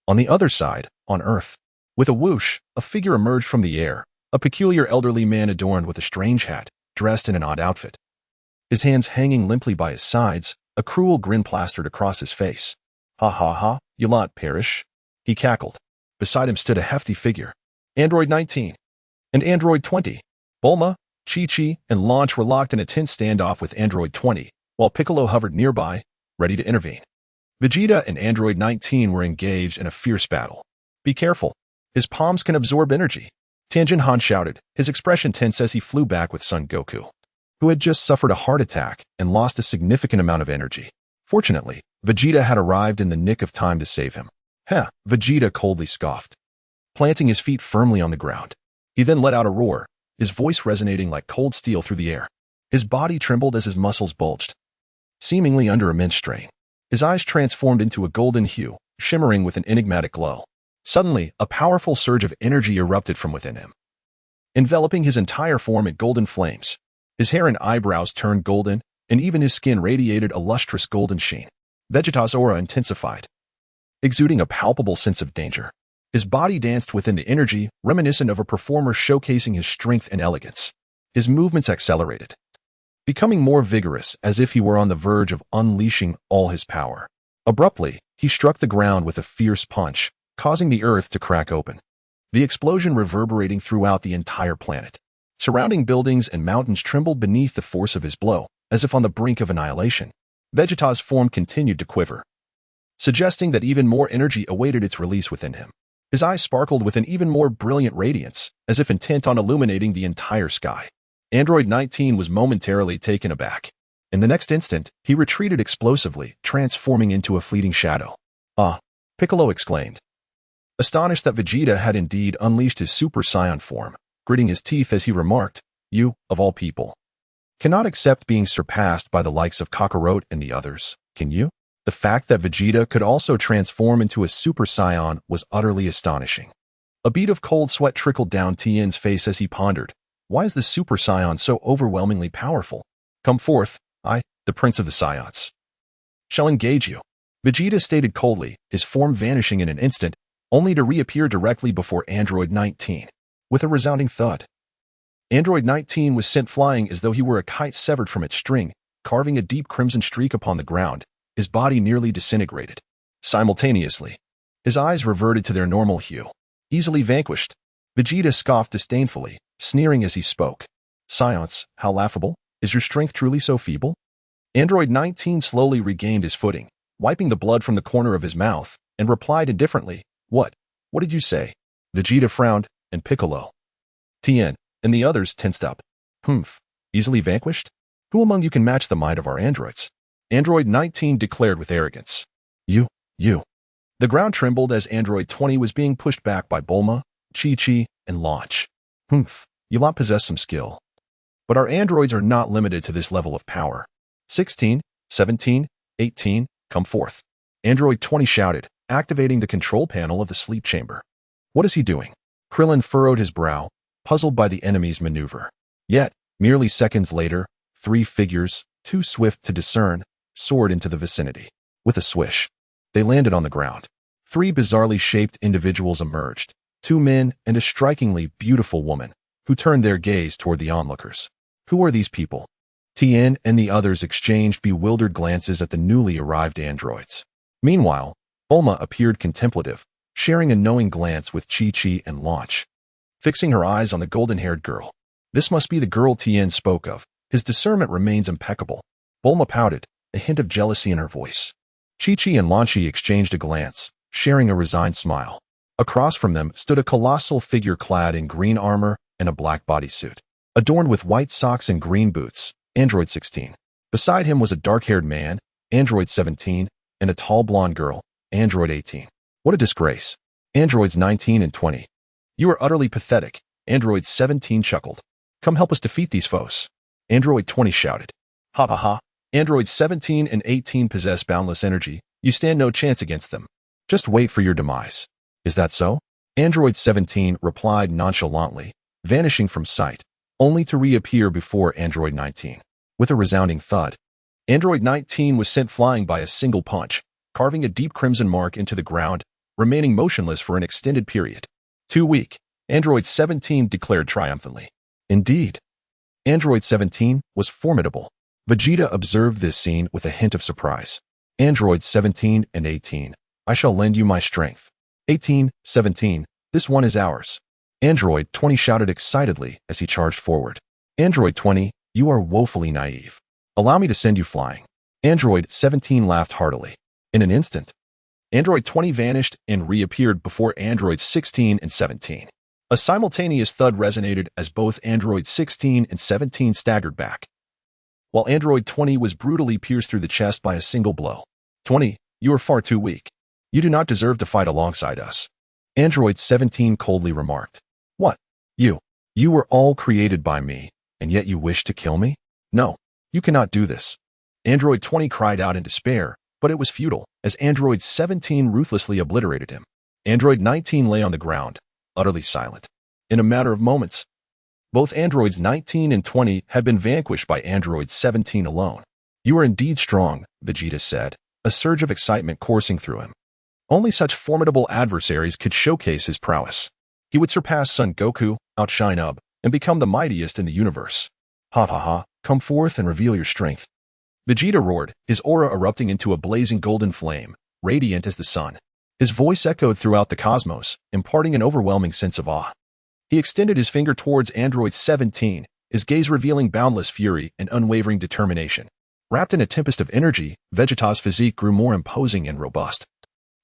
On the other side, on Earth, with a whoosh, a figure emerged from the air, a peculiar elderly man adorned with a strange hat, dressed in an odd outfit. His hands hanging limply by his sides, a cruel grin plastered across his face. "Ha ha ha, you lot perish," he cackled. Beside him stood a hefty figure, Android 19 and Android 20. Bulma, Chi-Chi, and Launch were locked in a tense standoff with Android 20, while Piccolo hovered nearby, ready to intervene. Vegeta and Android 19 were engaged in a fierce battle. "Be careful, his palms can absorb energy," Tangent Han shouted, his expression tense as he flew back with Son Goku, who had just suffered a heart attack and lost a significant amount of energy. Fortunately, Vegeta had arrived in the nick of time to save him. "Heh," Vegeta coldly scoffed, planting his feet firmly on the ground. He then let out a roar, his voice resonating like cold steel through the air. His body trembled as his muscles bulged, seemingly under immense strain. His eyes transformed into a golden hue, shimmering with an enigmatic glow. Suddenly, a powerful surge of energy erupted from within him, enveloping his entire form in golden flames. His hair and eyebrows turned golden, and even his skin radiated a lustrous golden sheen. Vegeta's aura intensified, exuding a palpable sense of danger. His body danced within the energy, reminiscent of a performer showcasing his strength and elegance. His movements accelerated, becoming more vigorous as if he were on the verge of unleashing all his power. Abruptly, he struck the ground with a fierce punch, causing the earth to crack open, the explosion reverberating throughout the entire planet. Surrounding buildings and mountains trembled beneath the force of his blow, as if on the brink of annihilation. Vegeta's form continued to quiver, suggesting that even more energy awaited its release within him. His eyes sparkled with an even more brilliant radiance, as if intent on illuminating the entire sky. Android 19 was momentarily taken aback. In the next instant, he retreated explosively, transforming into a fleeting shadow. "Ah!" Piccolo exclaimed, astonished that Vegeta had indeed unleashed his Super Saiyan form, gritting his teeth as he remarked, "You, of all people, cannot accept being surpassed by the likes of Kakarot and the others, can you?" The fact that Vegeta could also transform into a Super Saiyan was utterly astonishing. A bead of cold sweat trickled down Tien's face as he pondered, why is the Super Saiyan so overwhelmingly powerful? "Come forth, I, the Prince of the Saiyans, shall engage you," Vegeta stated coldly, his form vanishing in an instant, only to reappear directly before Android 19. With a resounding thud, Android 19 was sent flying as though he were a kite severed from its string, carving a deep crimson streak upon the ground. His body nearly disintegrated. Simultaneously, his eyes reverted to their normal hue. "Easily vanquished," Vegeta scoffed disdainfully, sneering as he spoke. "Science, how laughable! Is your strength truly so feeble?" Android 19 slowly regained his footing, wiping the blood from the corner of his mouth, and replied indifferently, "What? What did you say?" Vegeta frowned, and Piccolo, Tien, and the others tensed up. "Humph. Easily vanquished? Who among you can match the might of our androids?" Android 19 declared with arrogance. You. The ground trembled as Android 20 was being pushed back by Bulma, Chi-Chi, and Launch. "Humph. You lot possess some skill. But our androids are not limited to this level of power. 16, 17, 18, come forth." Android 20 shouted, activating the control panel of the sleep chamber. "What is he doing?" Krillin furrowed his brow, puzzled by the enemy's maneuver. Yet, merely seconds later, three figures, too swift to discern, soared into the vicinity. With a swish, they landed on the ground. Three bizarrely shaped individuals emerged, two men and a strikingly beautiful woman, who turned their gaze toward the onlookers. Who are these people? Tien and the others exchanged bewildered glances at the newly arrived androids. Meanwhile, Bulma appeared contemplative, sharing a knowing glance with Chi-Chi and Launch. Fixing her eyes on the golden-haired girl. This must be the girl Tien spoke of. His discernment remains impeccable. Bulma pouted, a hint of jealousy in her voice. Chi-Chi and Launchi exchanged a glance, sharing a resigned smile. Across from them stood a colossal figure clad in green armor and a black bodysuit, adorned with white socks and green boots, Android 16. Beside him was a dark-haired man, Android 17, and a tall blonde girl, Android 18. What a disgrace. Androids 19 and 20. You are utterly pathetic, Android 17 chuckled. Come help us defeat these foes. Android 20 shouted. Ha ha ha. Androids 17 and 18 possess boundless energy. You stand no chance against them. Just wait for your demise. Is that so? Android 17 replied nonchalantly, vanishing from sight, only to reappear before Android 19. With a resounding thud, Android 19 was sent flying by a single punch, carving a deep crimson mark into the ground, remaining motionless for an extended period. Too weak, Android 17 declared triumphantly. Indeed, Android 17 was formidable. Vegeta observed this scene with a hint of surprise. Androids 17 and 18, I shall lend you my strength. 18, 17, this one is ours. Android 20 shouted excitedly as he charged forward. Android 20, you are woefully naive. Allow me to send you flying. Android 17 laughed heartily. In an instant, Android 20 vanished and reappeared before Androids 16 and 17. A simultaneous thud resonated as both Android 16 and 17 staggered back, while Android 20 was brutally pierced through the chest by a single blow. 20, you are far too weak. You do not deserve to fight alongside us. Android 17 coldly remarked. What? You were all created by me, and yet you wish to kill me? No, you cannot do this. Android 20 cried out in despair, but it was futile, as Android 17 ruthlessly obliterated him. Android 19 lay on the ground, utterly silent. In a matter of moments, both Androids 19 and 20 had been vanquished by Android 17 alone. You are indeed strong, Vegeta said, a surge of excitement coursing through him. Only such formidable adversaries could showcase his prowess. He would surpass Son Goku, outshine Ub, and become the mightiest in the universe. Ha ha ha, come forth and reveal your strength. Vegeta roared, his aura erupting into a blazing golden flame, radiant as the sun. His voice echoed throughout the cosmos, imparting an overwhelming sense of awe. He extended his finger towards Android 17, his gaze revealing boundless fury and unwavering determination. Wrapped in a tempest of energy, Vegeta's physique grew more imposing and robust,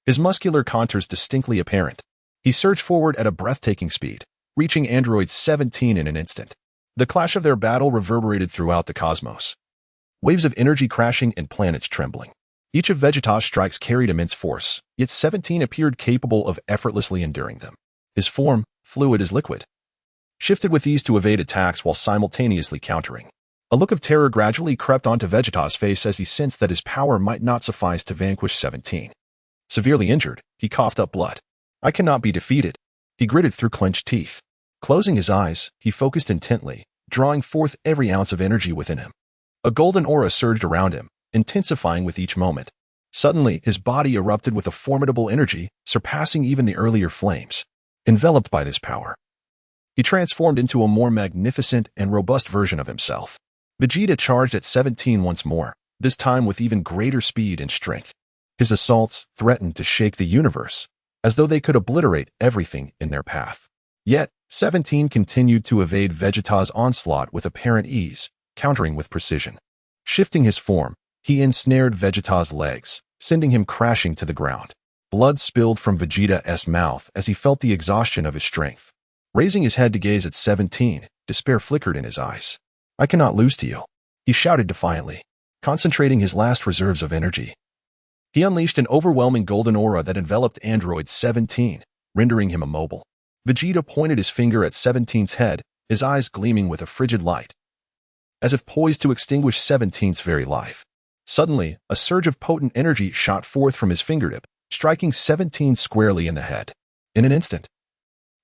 his muscular contours distinctly apparent. He surged forward at a breathtaking speed, reaching Android 17 in an instant. The clash of their battle reverberated throughout the cosmos, waves of energy crashing and planets trembling. Each of Vegeta's strikes carried immense force, yet 17 appeared capable of effortlessly enduring them. His form, fluid as liquid, shifted with ease to evade attacks while simultaneously countering. A look of terror gradually crept onto Vegeta's face as he sensed that his power might not suffice to vanquish 17. Severely injured, he coughed up blood. I cannot be defeated. He gritted through clenched teeth. Closing his eyes, he focused intently, drawing forth every ounce of energy within him. A golden aura surged around him, intensifying with each moment. Suddenly, his body erupted with a formidable energy, surpassing even the earlier flames. Enveloped by this power, he transformed into a more magnificent and robust version of himself. Vegeta charged at 17 once more, this time with even greater speed and strength. His assaults threatened to shake the universe, as though they could obliterate everything in their path. Yet, 17 continued to evade Vegeta's onslaught with apparent ease, countering with precision. Shifting his form, He ensnared Vegeta's legs, sending him crashing to the ground. Blood spilled from Vegeta's mouth as he felt the exhaustion of his strength. Raising his head to gaze at 17, despair flickered in his eyes. "I cannot lose to you," he shouted defiantly, concentrating his last reserves of energy. He unleashed an overwhelming golden aura that enveloped Android 17, rendering him immobile. Vegeta pointed his finger at 17's head, his eyes gleaming with a frigid light, as if poised to extinguish 17's very life. Suddenly, a surge of potent energy shot forth from his fingertip, striking 17 squarely in the head. In an instant,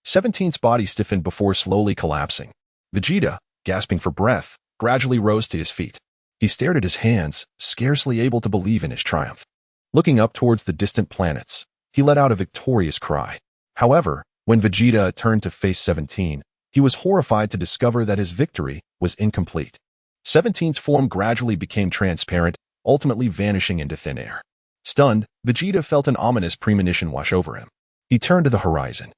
17's body stiffened before slowly collapsing. Vegeta, gasping for breath, gradually rose to his feet. He stared at his hands, scarcely able to believe in his triumph. Looking up towards the distant planets, he let out a victorious cry. However, when Vegeta turned to face 17, he was horrified to discover that his victory was incomplete. 17's form gradually became transparent, ultimately vanishing into thin air. Stunned, Vegeta felt an ominous premonition wash over him. He turned to the horizon,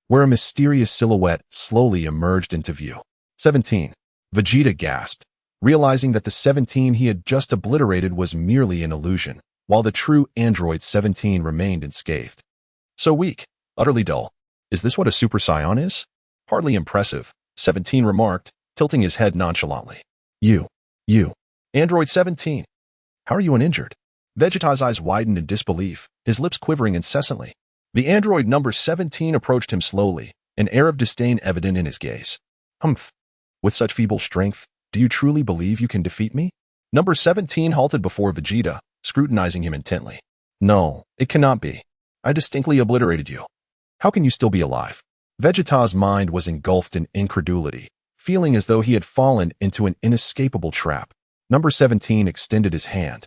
where a mysterious silhouette slowly emerged into view. 17. Vegeta gasped, realizing that the 17 he had just obliterated was merely an illusion, while the true android 17 remained unscathed. "So weak, utterly dull. Is this what a Super Saiyan is?" "Hardly impressive," 17 remarked, tilting his head nonchalantly. You, Android 17. How are you uninjured?" Vegeta's eyes widened in disbelief, his lips quivering incessantly. The android number 17 approached him slowly, an air of disdain evident in his gaze. "Humph. With such feeble strength, do you truly believe you can defeat me?" Number 17 halted before Vegeta, scrutinizing him intently. "No, it cannot be. I distinctly obliterated you. How can you still be alive?" Vegeta's mind was engulfed in incredulity, feeling as though he had fallen into an inescapable trap. Number 17 extended his hand,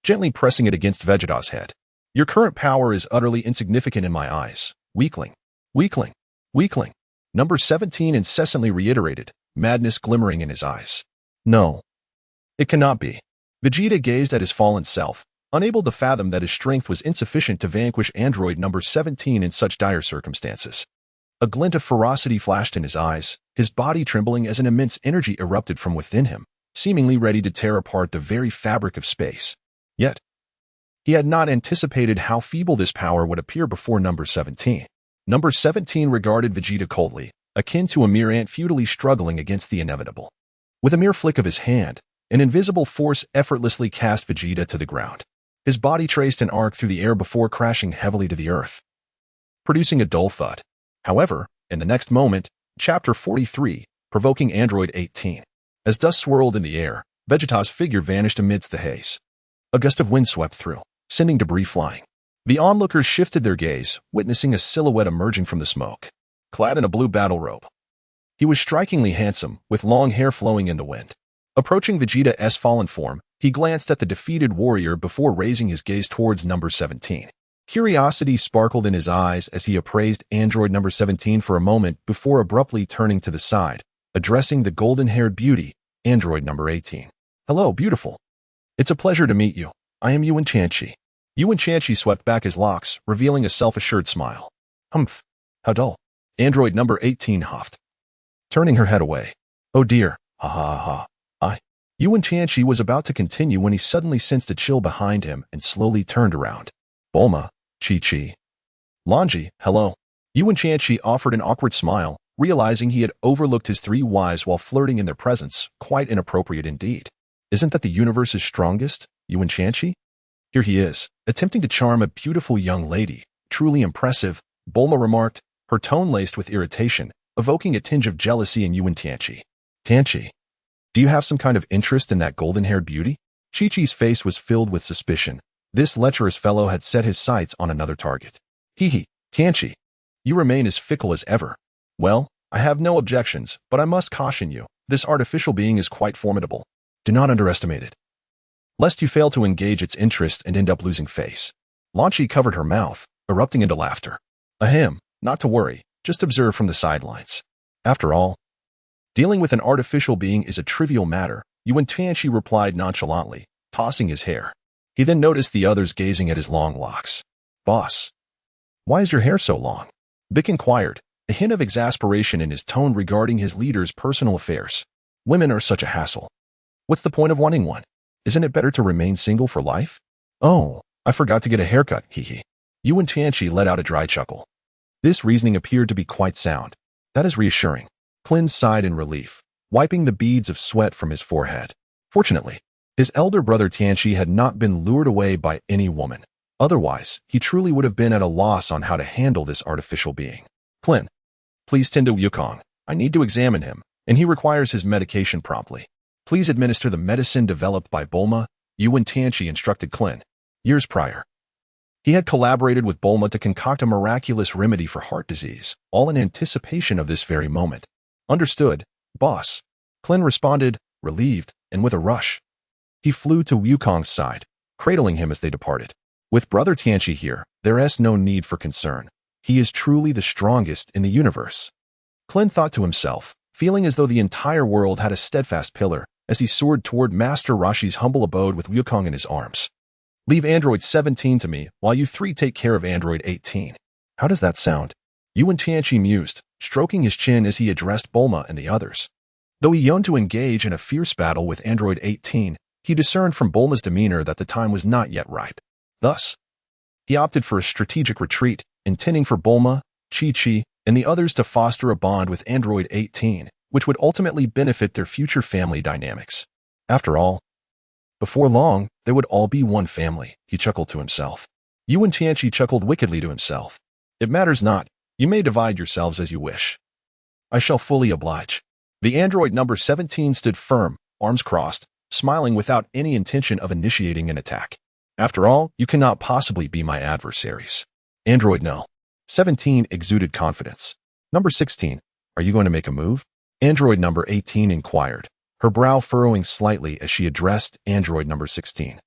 gently pressing it against Vegeta's head. "Your current power is utterly insignificant in my eyes. Weakling. Weakling. Weakling." Number 17 incessantly reiterated, madness glimmering in his eyes. "No, it cannot be." Vegeta gazed at his fallen self, unable to fathom that his strength was insufficient to vanquish android number 17 in such dire circumstances. A glint of ferocity flashed in his eyes, his body trembling as an immense energy erupted from within him, seemingly ready to tear apart the very fabric of space. Yet, he had not anticipated how feeble this power would appear before number 17. Number 17 regarded Vegeta coldly, akin to a mere ant futilely struggling against the inevitable. With a mere flick of his hand, an invisible force effortlessly cast Vegeta to the ground. His body traced an arc through the air before crashing heavily to the earth, producing a dull thud. However, in the next moment, Chapter 43, Provoking Android 18. As dust swirled in the air, Vegeta's figure vanished amidst the haze. A gust of wind swept through, sending debris flying. The onlookers shifted their gaze, witnessing a silhouette emerging from the smoke. Clad in a blue battle robe, he was strikingly handsome, with long hair flowing in the wind. Approaching Vegeta's fallen form, he glanced at the defeated warrior before raising his gaze towards number 17. Curiosity sparkled in his eyes as he appraised android number 17 for a moment before abruptly turning to the side, addressing the golden-haired beauty, android number 18. "Hello, beautiful. It's a pleasure to meet you. I am Wen Tianqi." Wen Tianqi swept back his locks, revealing a self-assured smile. "Humph. How dull." Android number 18 huffed, turning her head away. "Oh dear, ha ha ha. Wen Tianqi was about to continue when he suddenly sensed a chill behind him and slowly turned around. "Bulma, Chi-Chi. Lanji, hello." Wen Tianqi offered an awkward smile, realizing he had overlooked his three wives while flirting in their presence, quite inappropriate indeed. "Isn't that the universe's strongest, Wen Tianqi?" "Here he is, attempting to charm a beautiful young lady. Truly impressive," Bulma remarked, her tone laced with irritation, evoking a tinge of jealousy in Wen Tianqi. "Tianqi, do you have some kind of interest in that golden-haired beauty?" Chi-Chi's face was filled with suspicion. This lecherous fellow had set his sights on another target. "Hee, Tianqi, you remain as fickle as ever." "Well, I have no objections, but I must caution you. This artificial being is quite formidable. Do not underestimate it, lest you fail to engage its interest and end up losing face." Lanchi covered her mouth, erupting into laughter. "Ahem, not to worry, just observe from the sidelines. After all, dealing with an artificial being is a trivial matter," Wen Tianqi replied nonchalantly, tossing his hair. He then noticed the others gazing at his long locks. "Boss, why is your hair so long?" Vic inquired, a hint of exasperation in his tone regarding his leader's personal affairs. "Women are such a hassle. What's the point of wanting one?" Isn't it better to remain single for life? Oh, I forgot to get a haircut, hee. Wen Tianqi let out a dry chuckle. This reasoning appeared to be quite sound. That is reassuring. Clin sighed in relief, wiping the beads of sweat from his forehead. Fortunately, his elder brother Tianqi had not been lured away by any woman. Otherwise, he truly would have been at a loss on how to handle this artificial being. Clin, please tend to Wukong. I need to examine him, and he requires his medication promptly. Please administer the medicine developed by Bulma, Wen Tianqi instructed Clin. Years prior, he had collaborated with Bulma to concoct a miraculous remedy for heart disease, all in anticipation of this very moment. Understood, boss. Clin responded, relieved, and with a rush. He flew to Wukong's side, cradling him as they departed. With brother Tianqi here, there is no need for concern. He is truly the strongest in the universe. Clin thought to himself, feeling as though the entire world had a steadfast pillar, as he soared toward Master Roshi's humble abode with Wukong in his arms. Leave Android 17 to me, while you three take care of Android 18. How does that sound? Wen Tianqi mused, stroking his chin as he addressed Bulma and the others. Though he yearned to engage in a fierce battle with Android 18, he discerned from Bulma's demeanor that the time was not yet ripe. Thus, he opted for a strategic retreat, intending for Bulma, Chi-Chi, and the others to foster a bond with Android 18, which would ultimately benefit their future family dynamics. After all, before long, they would all be one family, he chuckled to himself. Wen Tianqi chuckled wickedly to himself. It matters not. You may divide yourselves as you wish. I shall fully oblige. The android number 17 stood firm, arms crossed, smiling without any intention of initiating an attack. After all, you cannot possibly be my adversaries. Android no. 17 exuded confidence. Number 16, are you going to make a move? Android number 18 inquired, her brow furrowing slightly as she addressed android number 16.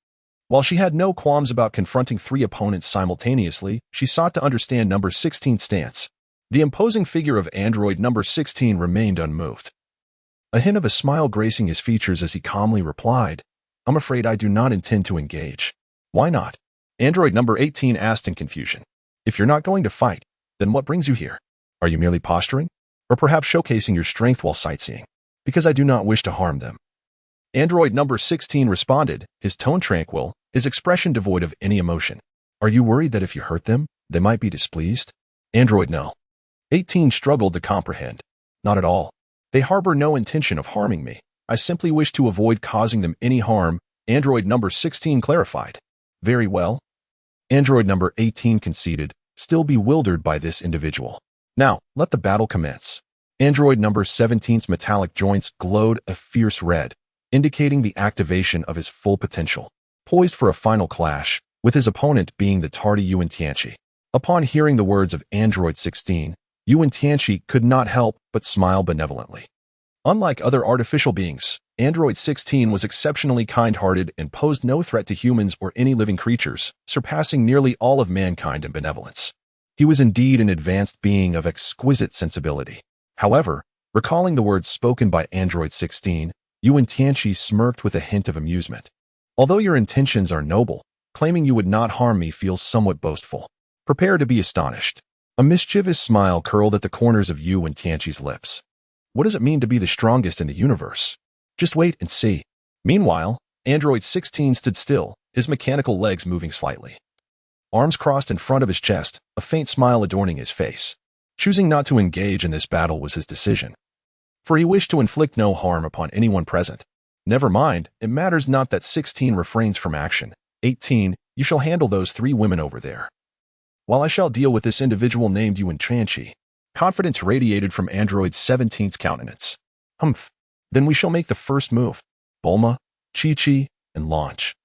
While she had no qualms about confronting three opponents simultaneously, she sought to understand number 16's stance. The imposing figure of android number 16 remained unmoved. A hint of a smile gracing his features as he calmly replied, I'm afraid I do not intend to engage. Why not? Android number 18 asked in confusion. If you're not going to fight, then what brings you here? Are you merely posturing? Or perhaps showcasing your strength while sightseeing? Because I do not wish to harm them. Android number 16 responded, his tone tranquil, his expression devoid of any emotion. Are you worried that if you hurt them, they might be displeased? Android no. 18 struggled to comprehend. Not at all. They harbor no intention of harming me. I simply wish to avoid causing them any harm, Android number 16 clarified. Very well. Android number 18 conceded, still bewildered by this individual. Now, let the battle commence. Android number 17's metallic joints glowed a fierce red, indicating the activation of his full potential. Poised for a final clash, with his opponent being the tardy Wen Tianqi. Upon hearing the words of Android 16, Wen Tianqi could not help but smile benevolently. Unlike other artificial beings, Android 16 was exceptionally kind-hearted and posed no threat to humans or any living creatures, surpassing nearly all of mankind in benevolence. He was indeed an advanced being of exquisite sensibility. However, recalling the words spoken by Android 16, Wen Tianqi smirked with a hint of amusement. Although your intentions are noble, claiming you would not harm me feels somewhat boastful. Prepare to be astonished. A mischievous smile curled at the corners of Wen Tianqi's lips. What does it mean to be the strongest in the universe? Just wait and see. Meanwhile, Android 16 stood still, his mechanical legs moving slightly. Arms crossed in front of his chest, a faint smile adorning his face. Choosing not to engage in this battle was his decision. For he wished to inflict no harm upon anyone present. Never mind, it matters not that 16 refrains from action. 18, you shall handle those three women over there, while I shall deal with this individual named Wen Tianqi. Confidence radiated from Android 17's countenance. Humph. Then we shall make the first move. Bulma, Chi-Chi, and launch.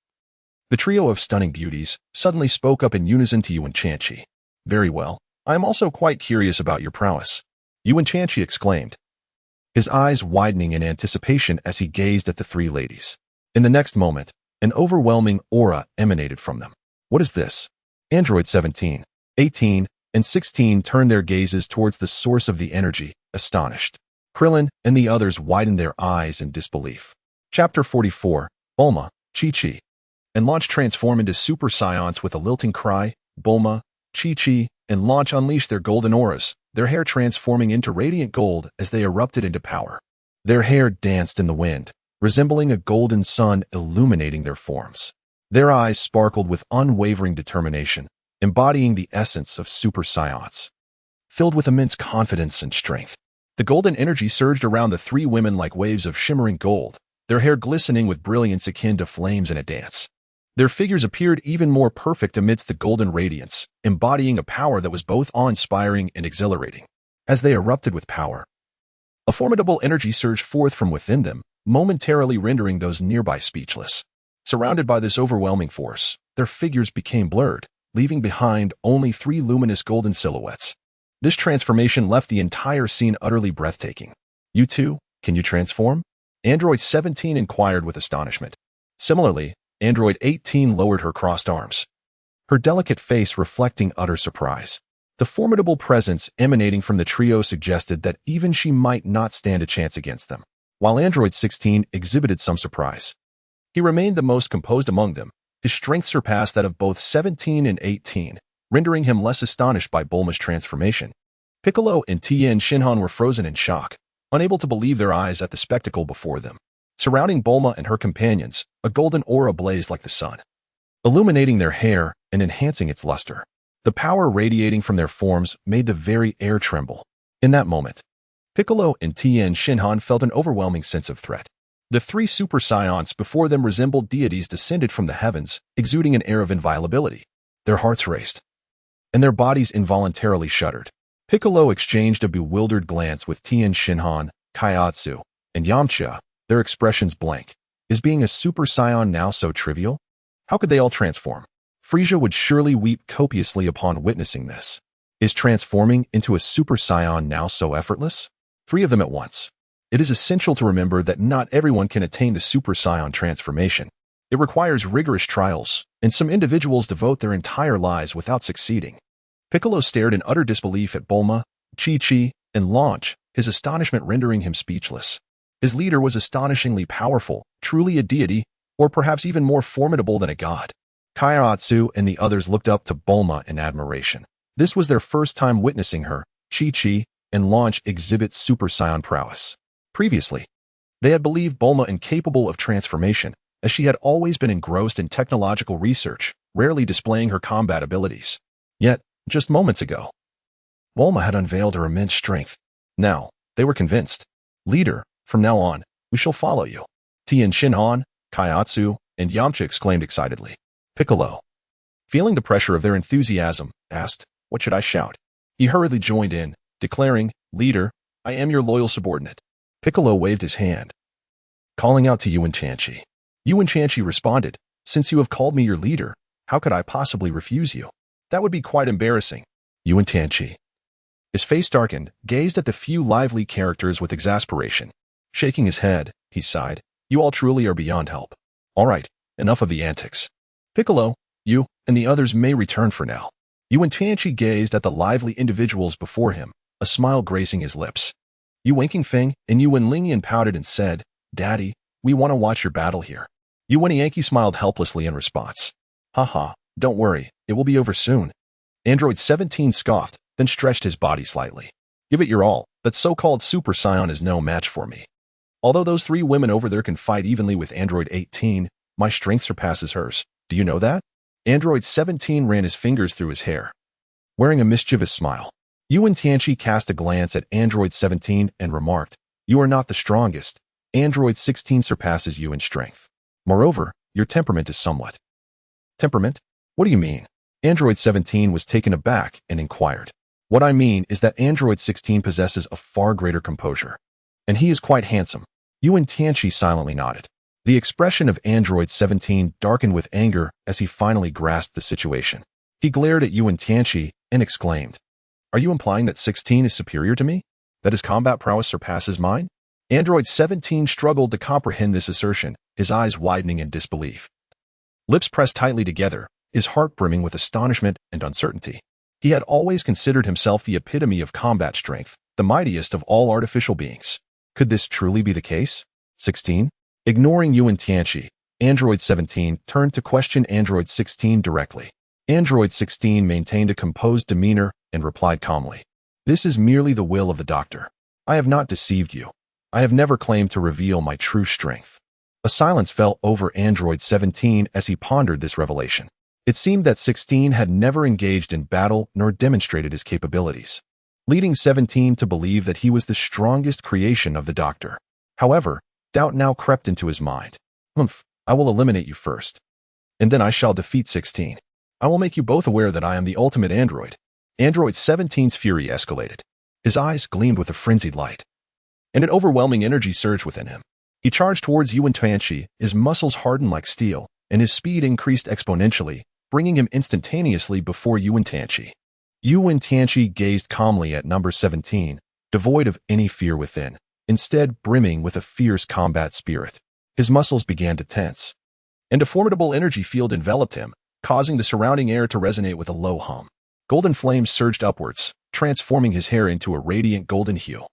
The trio of stunning beauties suddenly spoke up in unison to Wen Tianqi. Very well. I am also quite curious about your prowess. Wen Tianqi exclaimed, his eyes widening in anticipation as he gazed at the three ladies. In the next moment, an overwhelming aura emanated from them. What is this? Android 17, 18, and 16 turned their gazes towards the source of the energy, astonished. Krillin and the others widened their eyes in disbelief. Chapter 44, Bulma, Chi-Chi, and Launch transform into Super Saiyans with a lilting cry. Bulma, Chi-Chi, and Launch unleashed their golden auras, their hair transforming into radiant gold as they erupted into power. Their hair danced in the wind, resembling a golden sun illuminating their forms. Their eyes sparkled with unwavering determination, embodying the essence of Super Saiyans. Filled with immense confidence and strength, the golden energy surged around the three women like waves of shimmering gold, their hair glistening with brilliance akin to flames in a dance. Their figures appeared even more perfect amidst the golden radiance, embodying a power that was both awe-inspiring and exhilarating. As they erupted with power, a formidable energy surged forth from within them, momentarily rendering those nearby speechless. Surrounded by this overwhelming force, their figures became blurred, leaving behind only three luminous golden silhouettes. This transformation left the entire scene utterly breathtaking. "You too? Can you transform?" Android 17 inquired with astonishment. Similarly, Android 18 lowered her crossed arms, her delicate face reflecting utter surprise. The formidable presence emanating from the trio suggested that even she might not stand a chance against them. While Android 16 exhibited some surprise, he remained the most composed among them. His strength surpassed that of both 17 and 18, rendering him less astonished by Bulma's transformation. Piccolo and Tien Shinhan were frozen in shock, unable to believe their eyes at the spectacle before them. Surrounding Bulma and her companions, a golden aura blazed like the sun, illuminating their hair and enhancing its luster. The power radiating from their forms made the very air tremble. In that moment, Piccolo and Tien Shinhan felt an overwhelming sense of threat. The three Super Saiyans before them resembled deities descended from the heavens, exuding an air of inviolability. Their hearts raced, and their bodies involuntarily shuddered. Piccolo exchanged a bewildered glance with Tien Shinhan, Kaiatsu, and Yamcha, their expressions blank. Is being a Super Saiyan now so trivial? How could they all transform? Frieza would surely weep copiously upon witnessing this. Is transforming into a Super Saiyan now so effortless? Three of them at once. It is essential to remember that not everyone can attain the Super Saiyan transformation. It requires rigorous trials, and some individuals devote their entire lives without succeeding. Piccolo stared in utter disbelief at Bulma, Chi-Chi, and Launch, his astonishment rendering him speechless. His leader was astonishingly powerful, truly a deity, or perhaps even more formidable than a god. Kaiatsu and the others looked up to Bulma in admiration. This was their first time witnessing her, Chi-Chi, and Launch exhibit Super Saiyan prowess. Previously, they had believed Bulma incapable of transformation, as she had always been engrossed in technological research, rarely displaying her combat abilities. Yet, just moments ago, Bulma had unveiled her immense strength. Now, they were convinced. "Leader, from now on, we shall follow you." Tien Shinhan, Kaiatsu, and Yamcha exclaimed excitedly. Piccolo, feeling the pressure of their enthusiasm, asked, "What should I shout?" He hurriedly joined in, declaring, "Leader, I am your loyal subordinate." Piccolo waved his hand, calling out to Wen Tianqi. Wen Tianqi responded, "Since you have called me your leader, how could I possibly refuse you? That would be quite embarrassing." Wen Tianqi, his face darkened, gazed at the few lively characters with exasperation. Shaking his head, he sighed, "You all truly are beyond help. All right, enough of the antics. Piccolo, you and the others may return for now." Wen Tianqi gazed at the lively individuals before him, a smile gracing his lips. Wen Feng and Wen Lingyan pouted and said, "Daddy, we want to watch your battle here." Wen Tianqi smiled helplessly in response. "Haha, don't worry, it will be over soon." Android 17 scoffed, then stretched his body slightly. "Give it your all, that so-called Super Saiyan is no match for me. Although those three women over there can fight evenly with Android 18, my strength surpasses hers. Do you know that?" Android 17 ran his fingers through his hair, wearing a mischievous smile. Wen Tianqi cast a glance at Android 17 and remarked, "You are not the strongest. Android 16 surpasses you in strength. Moreover, your temperament is somewhat." "Temperament? What do you mean?" Android 17 was taken aback and inquired. "What I mean is that Android 16 possesses a far greater composure. And he is quite handsome." Wen Tianqi silently nodded. The expression of Android 17 darkened with anger as he finally grasped the situation. He glared at Wen Tianqi and exclaimed, "Are you implying that 16 is superior to me? That his combat prowess surpasses mine?" Android 17 struggled to comprehend this assertion, his eyes widening in disbelief. Lips pressed tightly together, his heart brimming with astonishment and uncertainty. He had always considered himself the epitome of combat strength, the mightiest of all artificial beings. Could this truly be the case? 16? Ignoring Wen Tianqi, Android 17 turned to question Android 16 directly. Android 16 maintained a composed demeanor and replied calmly, "This is merely the will of the doctor. I have not deceived you. I have never claimed to reveal my true strength. A silence fell over Android 17 as he pondered this revelation. It seemed that 16 had never engaged in battle nor demonstrated his capabilities, leading 17 to believe that he was the strongest creation of the Doctor. However, doubt now crept into his mind. I will eliminate you first, and then I shall defeat 16. I will make you both aware that I am the ultimate android. Android 17's fury escalated. His eyes gleamed with a frenzied light, and an overwhelming energy surged within him. He charged towards Wen Tianqi, his muscles hardened like steel, and his speed increased exponentially, bringing him instantaneously before Wen Tianqi. Wen Tianqi gazed calmly at number 17, devoid of any fear within, instead brimming with a fierce combat spirit. His muscles began to tense, and a formidable energy field enveloped him, causing the surrounding air to resonate with a low hum. Golden flames surged upwards, transforming his hair into a radiant golden hue.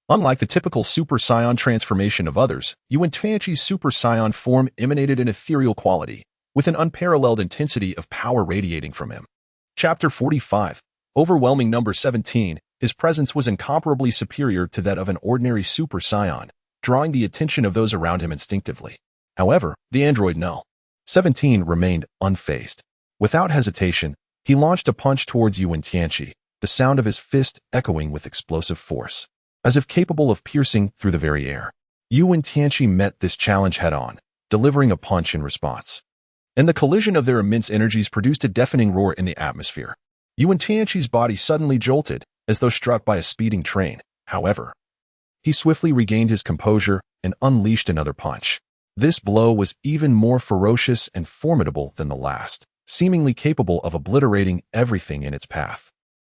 Unlike the typical Super Saiyan transformation of others, Wen Tianqi's Super Saiyan form emanated an ethereal quality, with an unparalleled intensity of power radiating from him. Chapter 45. Overwhelming number 17. His presence was incomparably superior to that of an ordinary Super Saiyan, drawing the attention of those around him instinctively. However, the android 17 remained unfazed. Without hesitation, he launched a punch towards Wen Tianqi, the sound of his fist echoing with explosive force, as if capable of piercing through the very air. Wen Tianqi met this challenge head-on, delivering a punch in response, and the collision of their immense energies produced a deafening roar in the atmosphere. Wen Tianqi's body suddenly jolted, as though struck by a speeding train. However, he swiftly regained his composure and unleashed another punch. This blow was even more ferocious and formidable than the last, seemingly capable of obliterating everything in its path.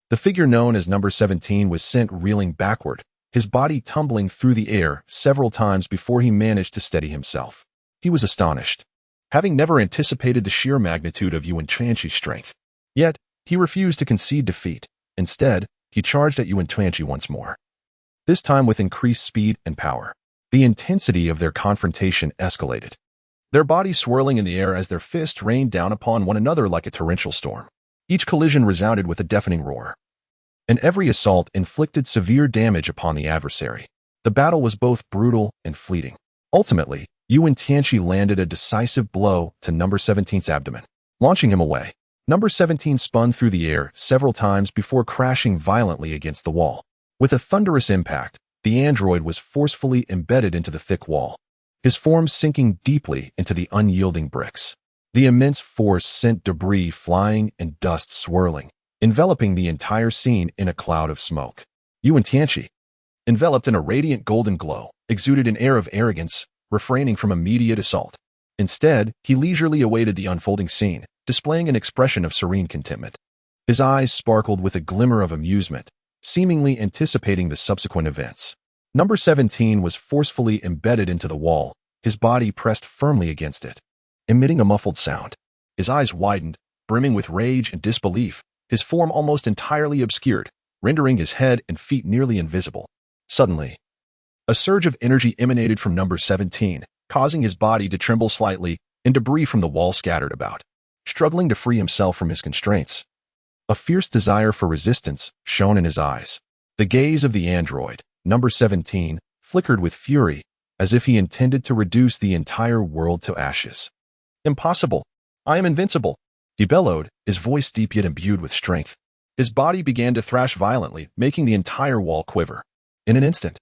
The figure known as number 17 was sent reeling backward, his body tumbling through the air several times before he managed to steady himself. He was astonished, having never anticipated the sheer magnitude of Wen Tianqi's strength. Yet, he refused to concede defeat. Instead, he charged at Wen Tianqi once more, this time with increased speed and power. The intensity of their confrontation escalated, their bodies swirling in the air as their fists rained down upon one another like a torrential storm. Each collision resounded with a deafening roar, and every assault inflicted severe damage upon the adversary. The battle was both brutal and fleeting. Ultimately, Wen Tianqi landed a decisive blow to number 17's abdomen, launching him away. Number 17 spun through the air several times before crashing violently against the wall. With a thunderous impact, the android was forcefully embedded into the thick wall, his form sinking deeply into the unyielding bricks. The immense force sent debris flying and dust swirling, enveloping the entire scene in a cloud of smoke. Wen Tianqi, enveloped in a radiant golden glow, exuded an air of arrogance, refraining from immediate assault. Instead, he leisurely awaited the unfolding scene, displaying an expression of serene contentment. His eyes sparkled with a glimmer of amusement, seemingly anticipating the subsequent events. Number 17 was forcefully embedded into the wall, his body pressed firmly against it, emitting a muffled sound. His eyes widened, brimming with rage and disbelief, his form almost entirely obscured, rendering his head and feet nearly invisible. Suddenly, a surge of energy emanated from number 17, causing his body to tremble slightly, and debris from the wall scattered about. Struggling to free himself from his constraints, a fierce desire for resistance shone in his eyes. The gaze of the android, number 17, flickered with fury, as if he intended to reduce the entire world to ashes. "Impossible! I am invincible!" he bellowed, his voice deep yet imbued with strength. His body began to thrash violently, making the entire wall quiver. In an instant,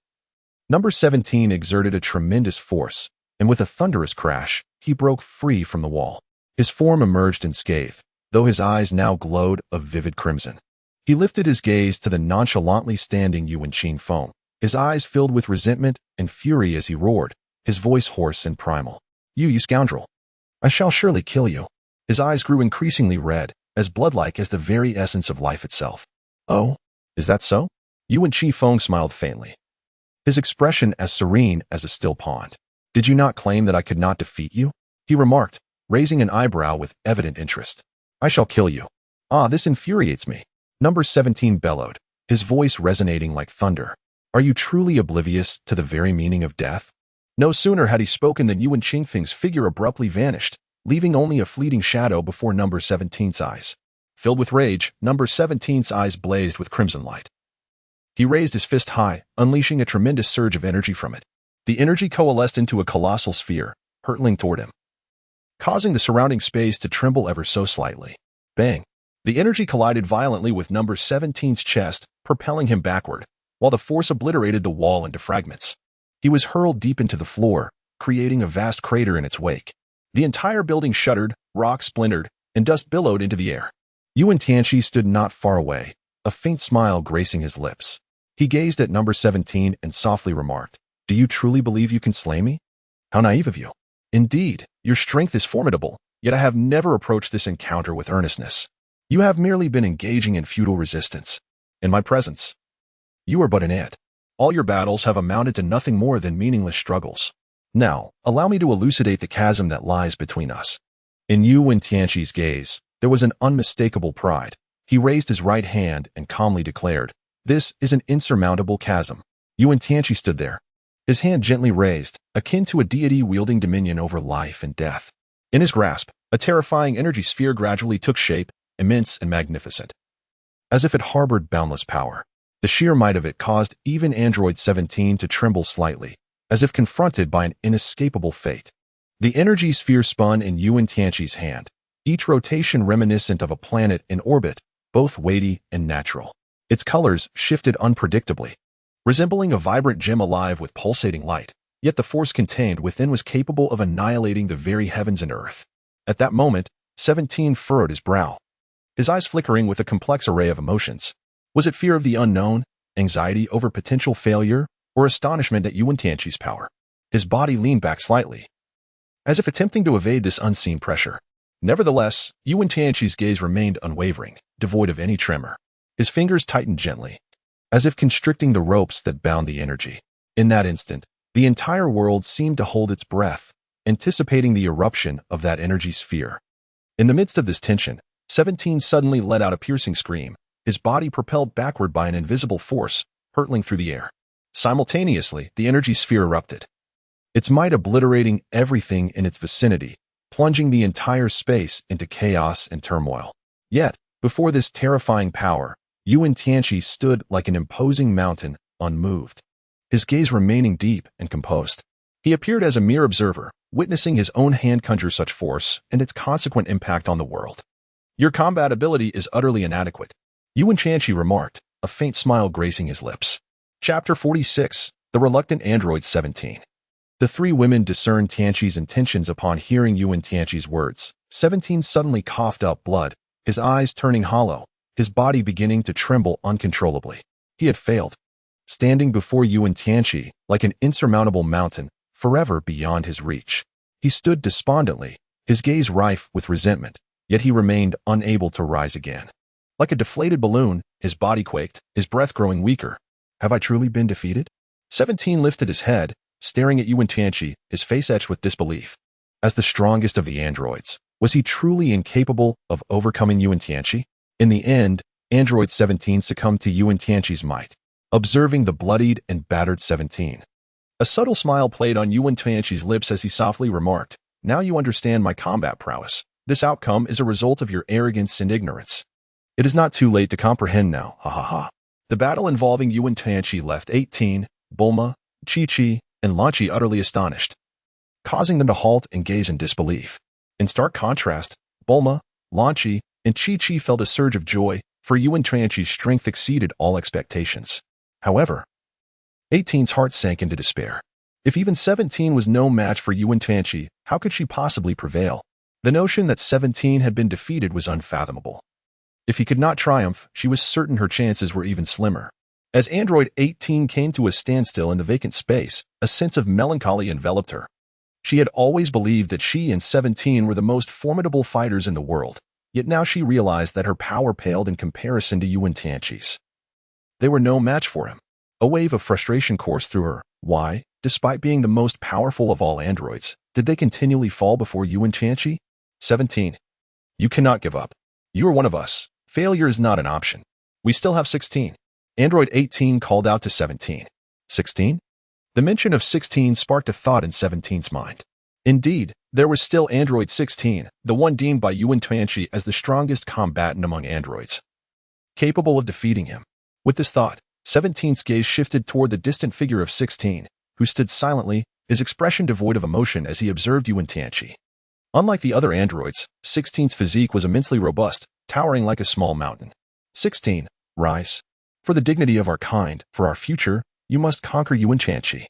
number 17 exerted a tremendous force, and with a thunderous crash, he broke free from the wall. His form emerged unscathed, though his eyes now glowed a vivid crimson. He lifted his gaze to the nonchalantly standing Wen Tianqi, his eyes filled with resentment and fury as he roared, his voice hoarse and primal. You scoundrel! I shall surely kill you." His eyes grew increasingly red, as bloodlike as the very essence of life itself. "Oh, is that so?" Wen Tianqi smiled faintly, his expression as serene as a still pond. "Did you not claim that I could not defeat you?" he remarked, raising an eyebrow with evident interest. "I shall kill you." "Ah, this infuriates me," number 17 bellowed, his voice resonating like thunder. "Are you truly oblivious to the very meaning of death?" No sooner had he spoken than Wen Tianqi's figure abruptly vanished, leaving only a fleeting shadow before number 17's eyes. Filled with rage, number 17's eyes blazed with crimson light. He raised his fist high, unleashing a tremendous surge of energy from it. The energy coalesced into a colossal sphere, hurtling toward him, causing the surrounding space to tremble ever so slightly. Bang! The energy collided violently with number 17's chest, propelling him backward, while the force obliterated the wall into fragments. He was hurled deep into the floor, creating a vast crater in its wake. The entire building shuddered, rocks splintered, and dust billowed into the air. Wen Tianqi stood not far away, a faint smile gracing his lips. He gazed at number 17 and softly remarked, "Do you truly believe you can slay me? How naive of you. Indeed, your strength is formidable, yet I have never approached this encounter with earnestness. You have merely been engaging in futile resistance. In my presence, you are but an ant. All your battles have amounted to nothing more than meaningless struggles. Now, allow me to elucidate the chasm that lies between us." In Wen Tianqi's gaze, there was an unmistakable pride. He raised his right hand and calmly declared, "This is an insurmountable chasm." Wen Tianqi stood there, his hand gently raised, akin to a deity wielding dominion over life and death. In his grasp, a terrifying energy sphere gradually took shape, immense and magnificent. As if it harbored boundless power, the sheer might of it caused even Android 17 to tremble slightly, as if confronted by an inescapable fate. The energy sphere spun in Wen Tianqi's hand, each rotation reminiscent of a planet in orbit, both weighty and natural. Its colors shifted unpredictably, resembling a vibrant gem alive with pulsating light, yet the force contained within was capable of annihilating the very heavens and earth. At that moment, 17 furrowed his brow, his eyes flickering with a complex array of emotions. Was it fear of the unknown, anxiety over potential failure, or astonishment at Wen Tianqi's power? His body leaned back slightly, as if attempting to evade this unseen pressure. Nevertheless, Wen Tianqi's gaze remained unwavering, devoid of any tremor. His fingers tightened gently, as if constricting the ropes that bound the energy. In that instant, the entire world seemed to hold its breath, anticipating the eruption of that energy sphere. In the midst of this tension, 17 suddenly let out a piercing scream, his body propelled backward by an invisible force, hurtling through the air. Simultaneously, the energy sphere erupted, its might obliterating everything in its vicinity, plunging the entire space into chaos and turmoil. Yet, before this terrifying power, Wen Tianqi stood like an imposing mountain, unmoved, his gaze remaining deep and composed. He appeared as a mere observer, witnessing his own hand conjure such force and its consequent impact on the world. "Your combat ability is utterly inadequate," Wen Tianqi remarked, a faint smile gracing his lips. Chapter 46, The Reluctant Android 17. The three women discerned Tianqi's intentions upon hearing Wen Tianqi's words. 17 suddenly coughed up blood, his eyes turning hollow, his body beginning to tremble uncontrollably. He had failed, standing before Wen Tianqi like an insurmountable mountain, forever beyond his reach. He stood despondently, his gaze rife with resentment, yet he remained unable to rise again. Like a deflated balloon, his body quaked, his breath growing weaker. Have I truly been defeated? 17 lifted his head, staring at Wen Tianqi, his face etched with disbelief. As the strongest of the androids, was he truly incapable of overcoming Wen Tianqi? In the end, Android 17 succumbed to Wen Tianqi's might, observing the bloodied and battered 17. A subtle smile played on Wen Tianqi's lips as he softly remarked, "Now you understand my combat prowess. This outcome is a result of your arrogance and ignorance. It is not too late to comprehend now, ha ha ha." The battle involving Wen Tianqi left 18, Bulma, Chi-Chi, and Lanchi utterly astonished, causing them to halt and gaze in disbelief. In stark contrast, Bulma, Lanchi, and Chi-Chi felt a surge of joy, for Wen Tianqi's strength exceeded all expectations. However, 18's heart sank into despair. If even 17 was no match for Wen Tianqi, how could she possibly prevail? The notion that 17 had been defeated was unfathomable. If he could not triumph, she was certain her chances were even slimmer. As Android 18 came to a standstill in the vacant space, a sense of melancholy enveloped her. She had always believed that she and 17 were the most formidable fighters in the world, yet now she realized that her power paled in comparison to Wen Tianqi's. They were no match for him. A wave of frustration coursed through her. Why, despite being the most powerful of all androids, did they continually fall before Wen Tianqi? 17. You cannot give up. You are one of us. Failure is not an option. We still have 16. Android 18 called out to 17. 16? The mention of 16 sparked a thought in 17's mind. Indeed, there was still Android 16, the one deemed by Wen Tianqi as the strongest combatant among androids, capable of defeating him. With this thought, 17's gaze shifted toward the distant figure of 16, who stood silently, his expression devoid of emotion as he observed Wen Tianqi. Unlike the other androids, 16's physique was immensely robust, towering like a small mountain. 16. Rise. For the dignity of our kind, for our future, you must conquer Wen Tianqi.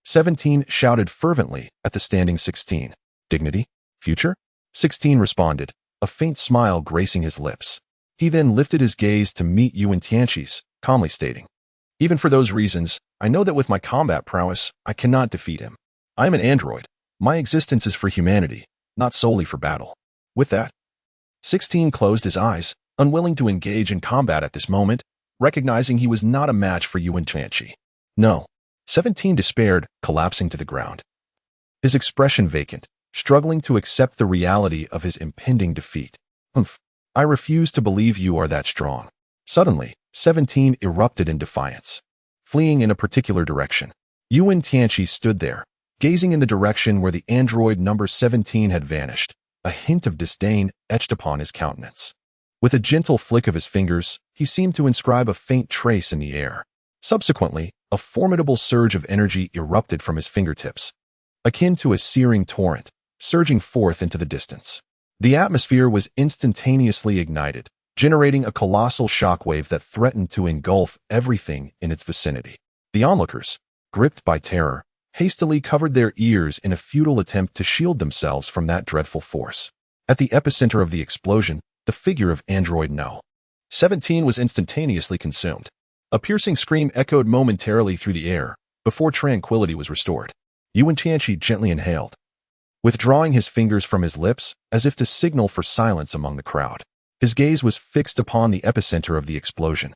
17 shouted fervently at the standing 16. Dignity? Future? 16 responded, a faint smile gracing his lips. He then lifted his gaze to meet Wen Tianqi's, calmly stating, even for those reasons, I know that with my combat prowess, I cannot defeat him. I am an android. My existence is for humanity, not solely for battle. With that, 16 closed his eyes, unwilling to engage in combat at this moment, recognizing he was not a match for Wen Tianqi. No. 17 despaired, collapsing to the ground. His expression vacant, struggling to accept the reality of his impending defeat. I refuse to believe you are that strong. Suddenly, 17 erupted in defiance. Fleeing in a particular direction, Wen Tianqi stood there, gazing in the direction where the android number 17 had vanished, a hint of disdain etched upon his countenance. With a gentle flick of his fingers, he seemed to inscribe a faint trace in the air. Subsequently, a formidable surge of energy erupted from his fingertips, akin to a searing torrent, surging forth into the distance. The atmosphere was instantaneously ignited, generating a colossal shockwave that threatened to engulf everything in its vicinity. The onlookers, gripped by terror, hastily covered their ears in a futile attempt to shield themselves from that dreadful force. At the epicenter of the explosion, the figure of Android No. 17 was instantaneously consumed. A piercing scream echoed momentarily through the air, before tranquility was restored. Wen Tianqi gently inhaled, withdrawing his fingers from his lips as if to signal for silence among the crowd. His gaze was fixed upon the epicenter of the explosion,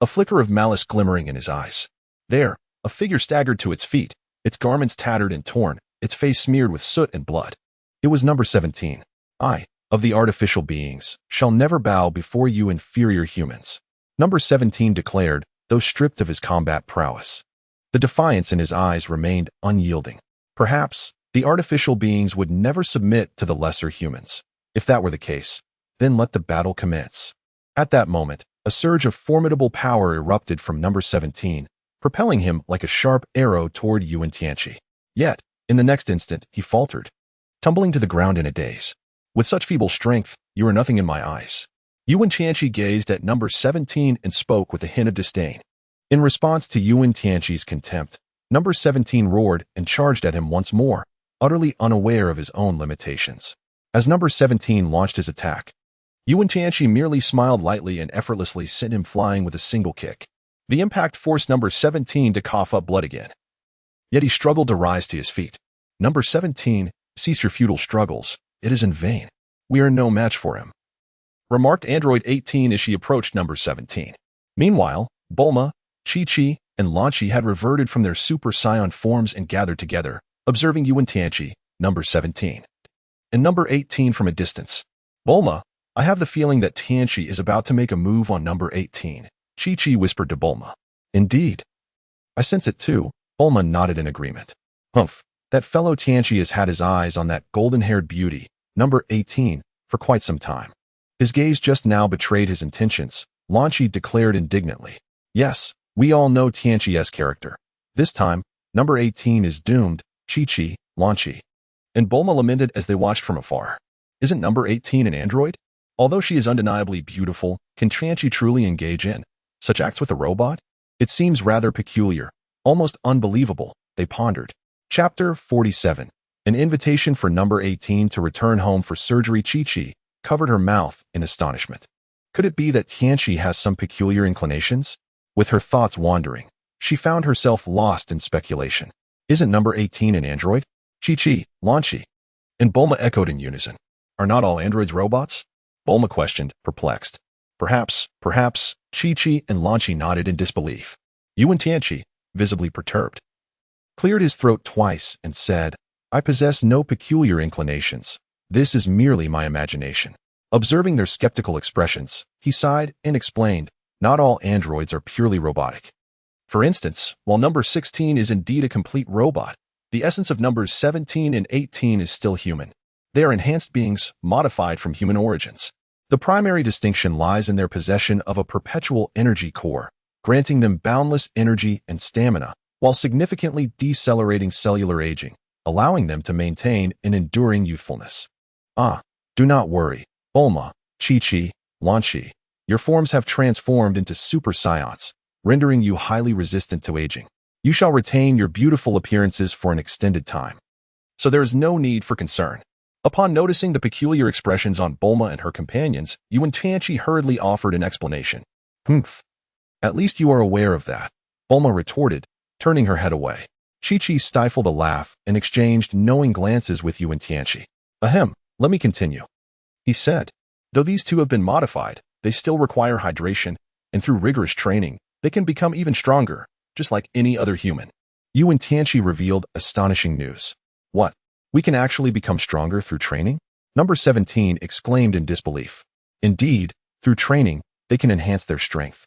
a flicker of malice glimmering in his eyes. There, a figure staggered to its feet, its garments tattered and torn, its face smeared with soot and blood. It was number 17. I, of the artificial beings, shall never bow before you inferior humans. Number 17 declared, though stripped of his combat prowess. The defiance in his eyes remained unyielding. Perhaps, the artificial beings would never submit to the lesser humans. If that were the case, then let the battle commence. At that moment, a surge of formidable power erupted from number 17, propelling him like a sharp arrow toward Wen Tianqi. Yet, in the next instant, he faltered, tumbling to the ground in a daze. With such feeble strength, you are nothing in my eyes. Wen Tianqi gazed at number 17 and spoke with a hint of disdain. In response to Wen Tianqi's contempt, number 17 roared and charged at him once more, utterly unaware of his own limitations. As number 17 launched his attack, Wen Tianqi merely smiled lightly and effortlessly sent him flying with a single kick. The impact forced number 17 to cough up blood again. Yet he struggled to rise to his feet. Number 17, cease your futile struggles. It is in vain. We are no match for him, remarked Android 18 as she approached number 17. Meanwhile, Bulma, Chi-Chi, and Lanchi had reverted from their Super Saiyan forms and gathered together, observing Wen Tianqi, number 17, and number 18 from a distance. Bulma, I have the feeling that Tianqi is about to make a move on number 18, Chi-Chi whispered to Bulma. Indeed. I sense it too, Bulma nodded in agreement. Humph, that fellow Tianqi has had his eyes on that golden-haired beauty, number 18, for quite some time. His gaze just now betrayed his intentions, Lanchi declared indignantly. Yes, we all know Tianqi's character. This time, number 18 is doomed, Chi-Chi, Lanchi. And Bulma lamented as they watched from afar. Isn't number 18 an android? Although she is undeniably beautiful, can Tianqi truly engage in such acts with a robot? It seems rather peculiar, almost unbelievable, they pondered. Chapter 47. An invitation for number 18 to return home for surgery. Chi-Chi covered her mouth in astonishment. Could it be that Tianqi has some peculiar inclinations? With her thoughts wandering, she found herself lost in speculation. Isn't number 18 an android? Chi-Chi, Lanchi, and Bulma echoed in unison. Are not all androids robots? Bulma questioned, perplexed. Perhaps, Chi-Chi and Lanchi nodded in disbelief. Wen Tianqi, visibly perturbed, cleared his throat twice and said, I possess no peculiar inclinations. This is merely my imagination. Observing their skeptical expressions, he sighed and explained, not all androids are purely robotic. For instance, while number 16 is indeed a complete robot, the essence of numbers 17 and 18 is still human. They are enhanced beings, modified from human origins. The primary distinction lies in their possession of a perpetual energy core, granting them boundless energy and stamina, while significantly decelerating cellular aging, allowing them to maintain an enduring youthfulness. Ah, do not worry, Bulma, Chi-Chi, Lan-Chi. Your forms have transformed into Super Saiyans, rendering you highly resistant to aging. You shall retain your beautiful appearances for an extended time. So there is no need for concern. Upon noticing the peculiar expressions on Bulma and her companions, Wen Tianqi hurriedly offered an explanation. Humph. At least you are aware of that, Bulma retorted, turning her head away. Chi-Chi stifled a laugh and exchanged knowing glances with Wen Tianqi. Ahem, let me continue. He said, though these two have been modified, they still require hydration, and through rigorous training, they can become even stronger, just like any other human. Wen Tianqi revealed astonishing news. What? We can actually become stronger through training? Number 17 exclaimed in disbelief. Indeed, through training, they can enhance their strength.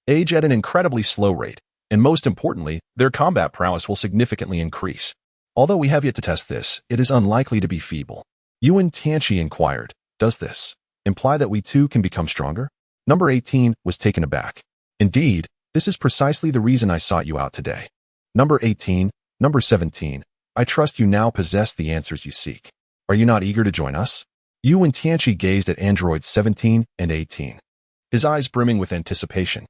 Age at an incredibly slow rate, and most importantly, their combat prowess will significantly increase. Although we have yet to test this, it is unlikely to be feeble. Wen Tianqi inquired, does this imply that we too can become stronger? Number 18 was taken aback. Indeed, this is precisely the reason I sought you out today. Number 18, number 17, I trust you now possess the answers you seek. Are you not eager to join us? Wen Tianqi gazed at androids 17 and 18, his eyes brimming with anticipation.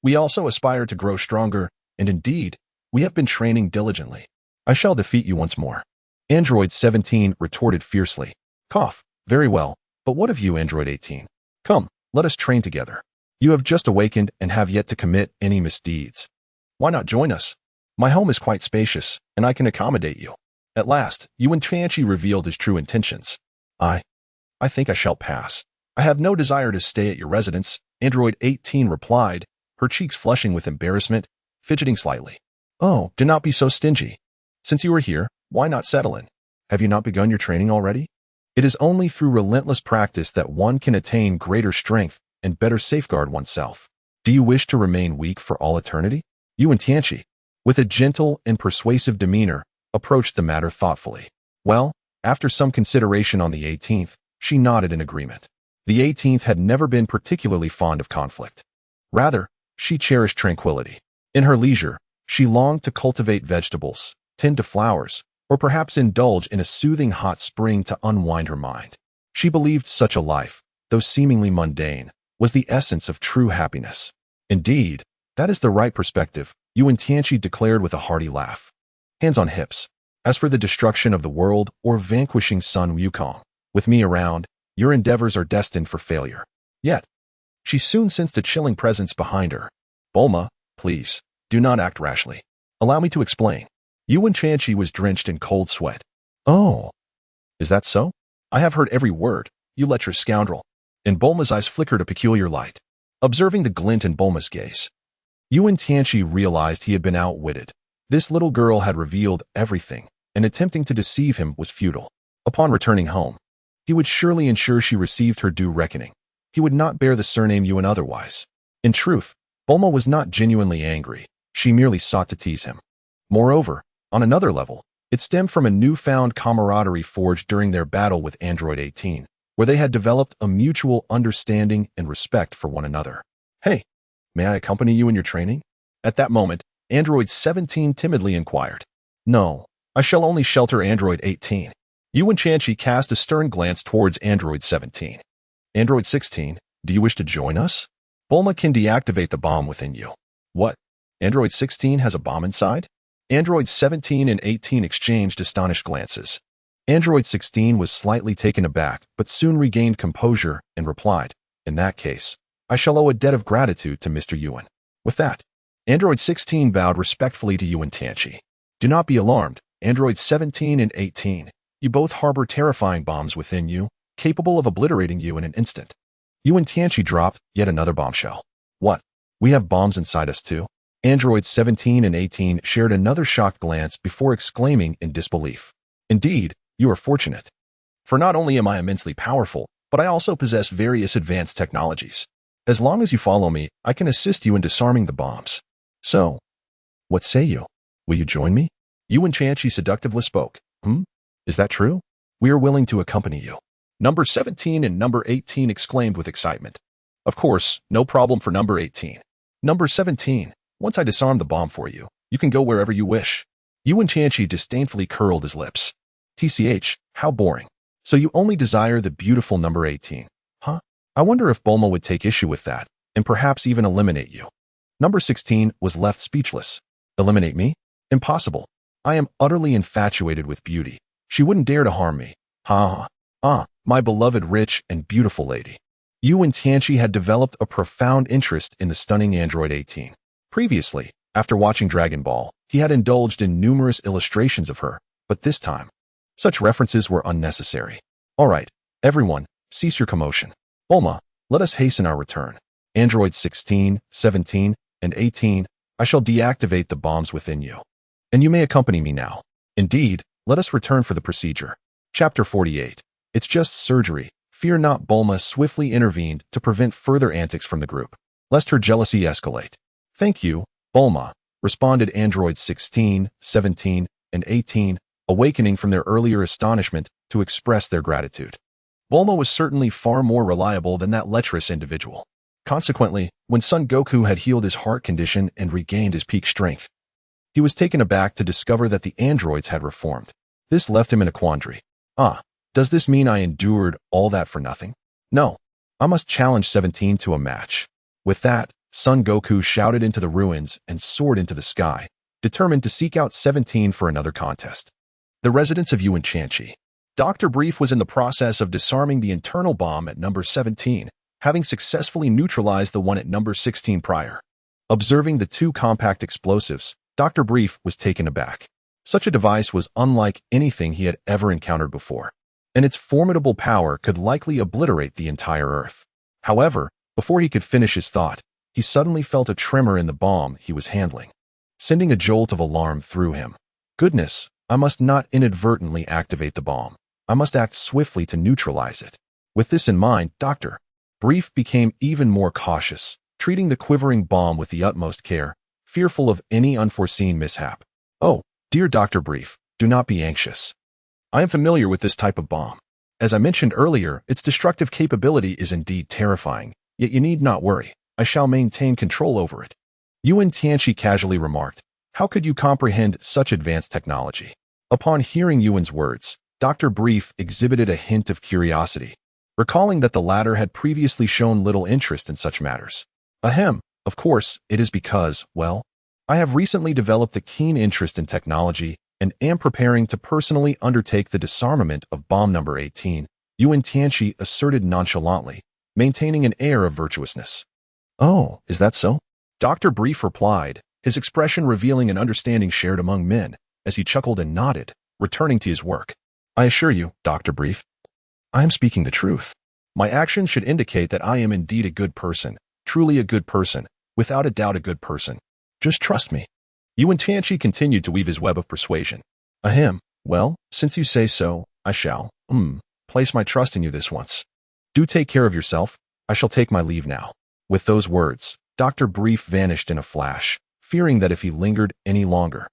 We also aspire to grow stronger, and indeed, we have been training diligently. I shall defeat you once more. Android 17 retorted fiercely. Cough. Very well, but what of you, Android 18? Come, let us train together. You have just awakened and have yet to commit any misdeeds. Why not join us? My home is quite spacious, and I can accommodate you. At last, Wen Tianqi revealed his true intentions. I think I shall pass. I have no desire to stay at your residence, Android 18 replied, her cheeks flushing with embarrassment, fidgeting slightly. Oh, do not be so stingy. Since you are here, why not settle in? Have you not begun your training already? It is only through relentless practice that one can attain greater strength and better safeguard oneself. Do you wish to remain weak for all eternity? Wen Tianqi, with a gentle and persuasive demeanor, approached the matter thoughtfully. Well, after some consideration on the 18th, she nodded in agreement. The 18th had never been particularly fond of conflict. Rather, she cherished tranquility. In her leisure, she longed to cultivate vegetables, tend to flowers, or perhaps indulge in a soothing hot spring to unwind her mind. She believed such a life, though seemingly mundane, was the essence of true happiness. Indeed, that is the right perspective, Wen Tianqi declared with a hearty laugh. Hands on hips. As for the destruction of the world or vanquishing Sun Wukong, with me around, your endeavors are destined for failure. Yet, she soon sensed a chilling presence behind her. Bulma, please, do not act rashly. Allow me to explain. Wen Tianqi was drenched in cold sweat. Oh, is that so? I have heard every word, you lecherous scoundrel. And Bulma's eyes flickered a peculiar light. Observing the glint in Bulma's gaze, Wen Tianqi realized he had been outwitted. This little girl had revealed everything, and attempting to deceive him was futile. Upon returning home, he would surely ensure she received her due reckoning. He would not bear the surname Wen otherwise. In truth, Bulma was not genuinely angry. She merely sought to tease him. Moreover, on another level, it stemmed from a newfound camaraderie forged during their battle with Android 18, where they had developed a mutual understanding and respect for one another. Hey, may I accompany you in your training? At that moment, Android 17 timidly inquired. No, I shall only shelter Android 18. Wen Tianqi cast a stern glance towards Android 17. Android 16, do you wish to join us? Bulma can deactivate the bomb within you. What? Android 16 has a bomb inside? Androids 17 and 18 exchanged astonished glances. Android 16 was slightly taken aback, but soon regained composure and replied, in that case, I shall owe a debt of gratitude to Mr. Wen. With that, Android 16 bowed respectfully to Wen Tianqi. Do not be alarmed, Android 17 and 18. You both harbor terrifying bombs within you, capable of obliterating you in an instant. Wen Tianqi dropped yet another bombshell. What? We have bombs inside us too? Androids 17 and 18 shared another shocked glance before exclaiming in disbelief. Indeed, you are fortunate. For not only am I immensely powerful, but I also possess various advanced technologies. As long as you follow me, I can assist you in disarming the bombs. So, what say you? Will you join me? Wen Tianqi seductively spoke. Is that true? We are willing to accompany you. Number 17 and number 18 exclaimed with excitement. Of course, no problem for number 18. Number 17, once I disarm the bomb for you, You can go wherever you wish. Wen Tianqi disdainfully curled his lips. TCH, how boring. So you only desire the beautiful number 18, huh? I wonder if Bulma would take issue with that, and perhaps even eliminate you. Number 16 was left speechless. Eliminate me? Impossible. I am utterly infatuated with beauty. She wouldn't dare to harm me. Ha ha. My beloved rich and beautiful lady. Wen Tianqi had developed a profound interest in the stunning android 18. Previously, after watching Dragon Ball, he had indulged in numerous illustrations of her, but this time, such references were unnecessary. All right, everyone, cease your commotion. Bulma, let us hasten our return. Androids 16, 17, and 18, I shall deactivate the bombs within you. And you may accompany me now. Indeed, let us return for the procedure. Chapter 48. It's just surgery. Fear not. Bulma swiftly intervened to prevent further antics from the group, lest her jealousy escalate. Thank you, Bulma, responded androids 16, 17, and 18, awakening from their earlier astonishment to express their gratitude. Bulma was certainly far more reliable than that lecherous individual. Consequently, when Son Goku had healed his heart condition and regained his peak strength, he was taken aback to discover that the androids had reformed. This left him in a quandary. Does this mean I endured all that for nothing? No. I must challenge 17 to a match. With that, Son Goku shouted into the ruins and soared into the sky, determined to seek out 17 for another contest. The residence of Wen Tianqi. Dr. Brief was in the process of disarming the internal bomb at number 17, having successfully neutralized the one at number 16 prior. Observing the two compact explosives, Dr. Brief was taken aback. Such a device was unlike anything he had ever encountered before, and its formidable power could likely obliterate the entire Earth. However, before he could finish his thought, he suddenly felt a tremor in the bomb he was handling, sending a jolt of alarm through him. Goodness, I must not inadvertently activate the bomb. I must act swiftly to neutralize it. With this in mind, Dr. Brief became even more cautious, treating the quivering bomb with the utmost care, fearful of any unforeseen mishap. Oh, dear Dr. Brief, do not be anxious. I am familiar with this type of bomb. As I mentioned earlier, its destructive capability is indeed terrifying, yet you need not worry. I shall maintain control over it. Wen Tianqi casually remarked, how could you comprehend such advanced technology? Upon hearing Yuan's words, Dr. Brief exhibited a hint of curiosity, recalling that the latter had previously shown little interest in such matters. Ahem, of course, it is because, well, I have recently developed a keen interest in technology and am preparing to personally undertake the disarmament of bomb number 18, Wen Tianqi asserted nonchalantly, maintaining an air of virtuousness. Oh, is that so? Dr. Brief replied, his expression revealing an understanding shared among men, as he chuckled and nodded, returning to his work. I assure you, Dr. Brief, I am speaking the truth. My actions should indicate that I am indeed a good person, truly a good person, without a doubt a good person. Just trust me. Wen Tianqi continued to weave his web of persuasion. Ahem, well, since you say so, I shall, place my trust in you this once. Do take care of yourself. I shall take my leave now. With those words, Dr. Brief vanished in a flash, fearing that if he lingered any longer,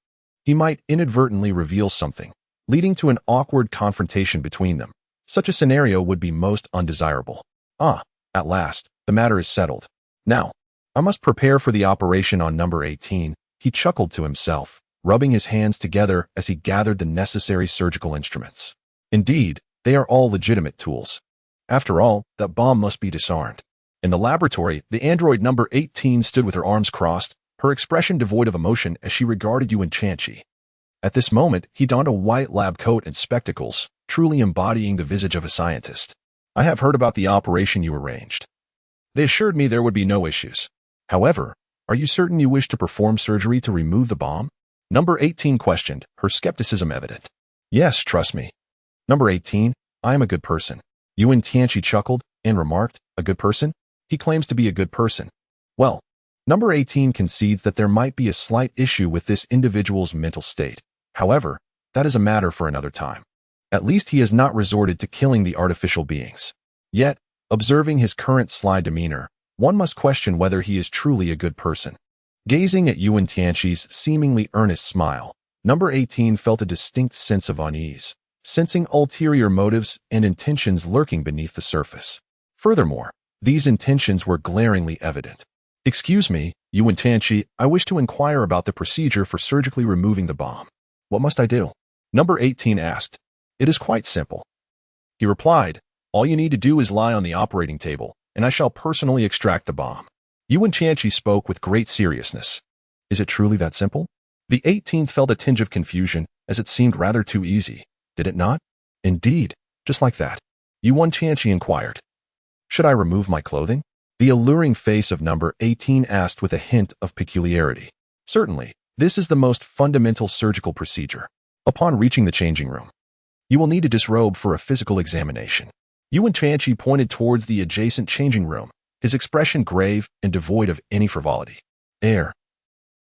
he might inadvertently reveal something, leading to an awkward confrontation between them. Such a scenario would be most undesirable. At last, the matter is settled. Now, I must prepare for the operation on number 18, he chuckled to himself, rubbing his hands together as he gathered the necessary surgical instruments. Indeed, they are all legitimate tools. After all, that bomb must be disarmed. In the laboratory, the android number 18 stood with her arms crossed, her expression devoid of emotion as she regarded Wen Tianqi. At this moment, he donned a white lab coat and spectacles, truly embodying the visage of a scientist. I have heard about the operation you arranged. They assured me there would be no issues. However, are you certain you wish to perform surgery to remove the bomb? Number 18 questioned, her skepticism evident. Yes, trust me. Number 18, I am a good person. Wen Tianqi chuckled and remarked, a good person? He claims to be a good person. Well, number 18 concedes that there might be a slight issue with this individual's mental state. However, that is a matter for another time. At least he has not resorted to killing the artificial beings. Yet, observing his current sly demeanor, one must question whether he is truly a good person. Gazing at Wen Tianqi's seemingly earnest smile, number 18 felt a distinct sense of unease, sensing ulterior motives and intentions lurking beneath the surface. Furthermore, these intentions were glaringly evident. Excuse me, Wen Tianqi, I wish to inquire about the procedure for surgically removing the bomb. What must I do? Number 18 asked. It is quite simple. He replied, all you need to do is lie on the operating table, and I shall personally extract the bomb. Wen Tianqi spoke with great seriousness. Is it truly that simple? The 18th felt a tinge of confusion, as it seemed rather too easy. Did it not? Indeed, just like that. Wen Tianqi inquired. Should I remove my clothing? The alluring face of number 18 asked with a hint of peculiarity. Certainly, this is the most fundamental surgical procedure. Upon reaching the changing room, you will need to disrobe for a physical examination. Wen Tianqi pointed towards the adjacent changing room, his expression grave and devoid of any frivolity.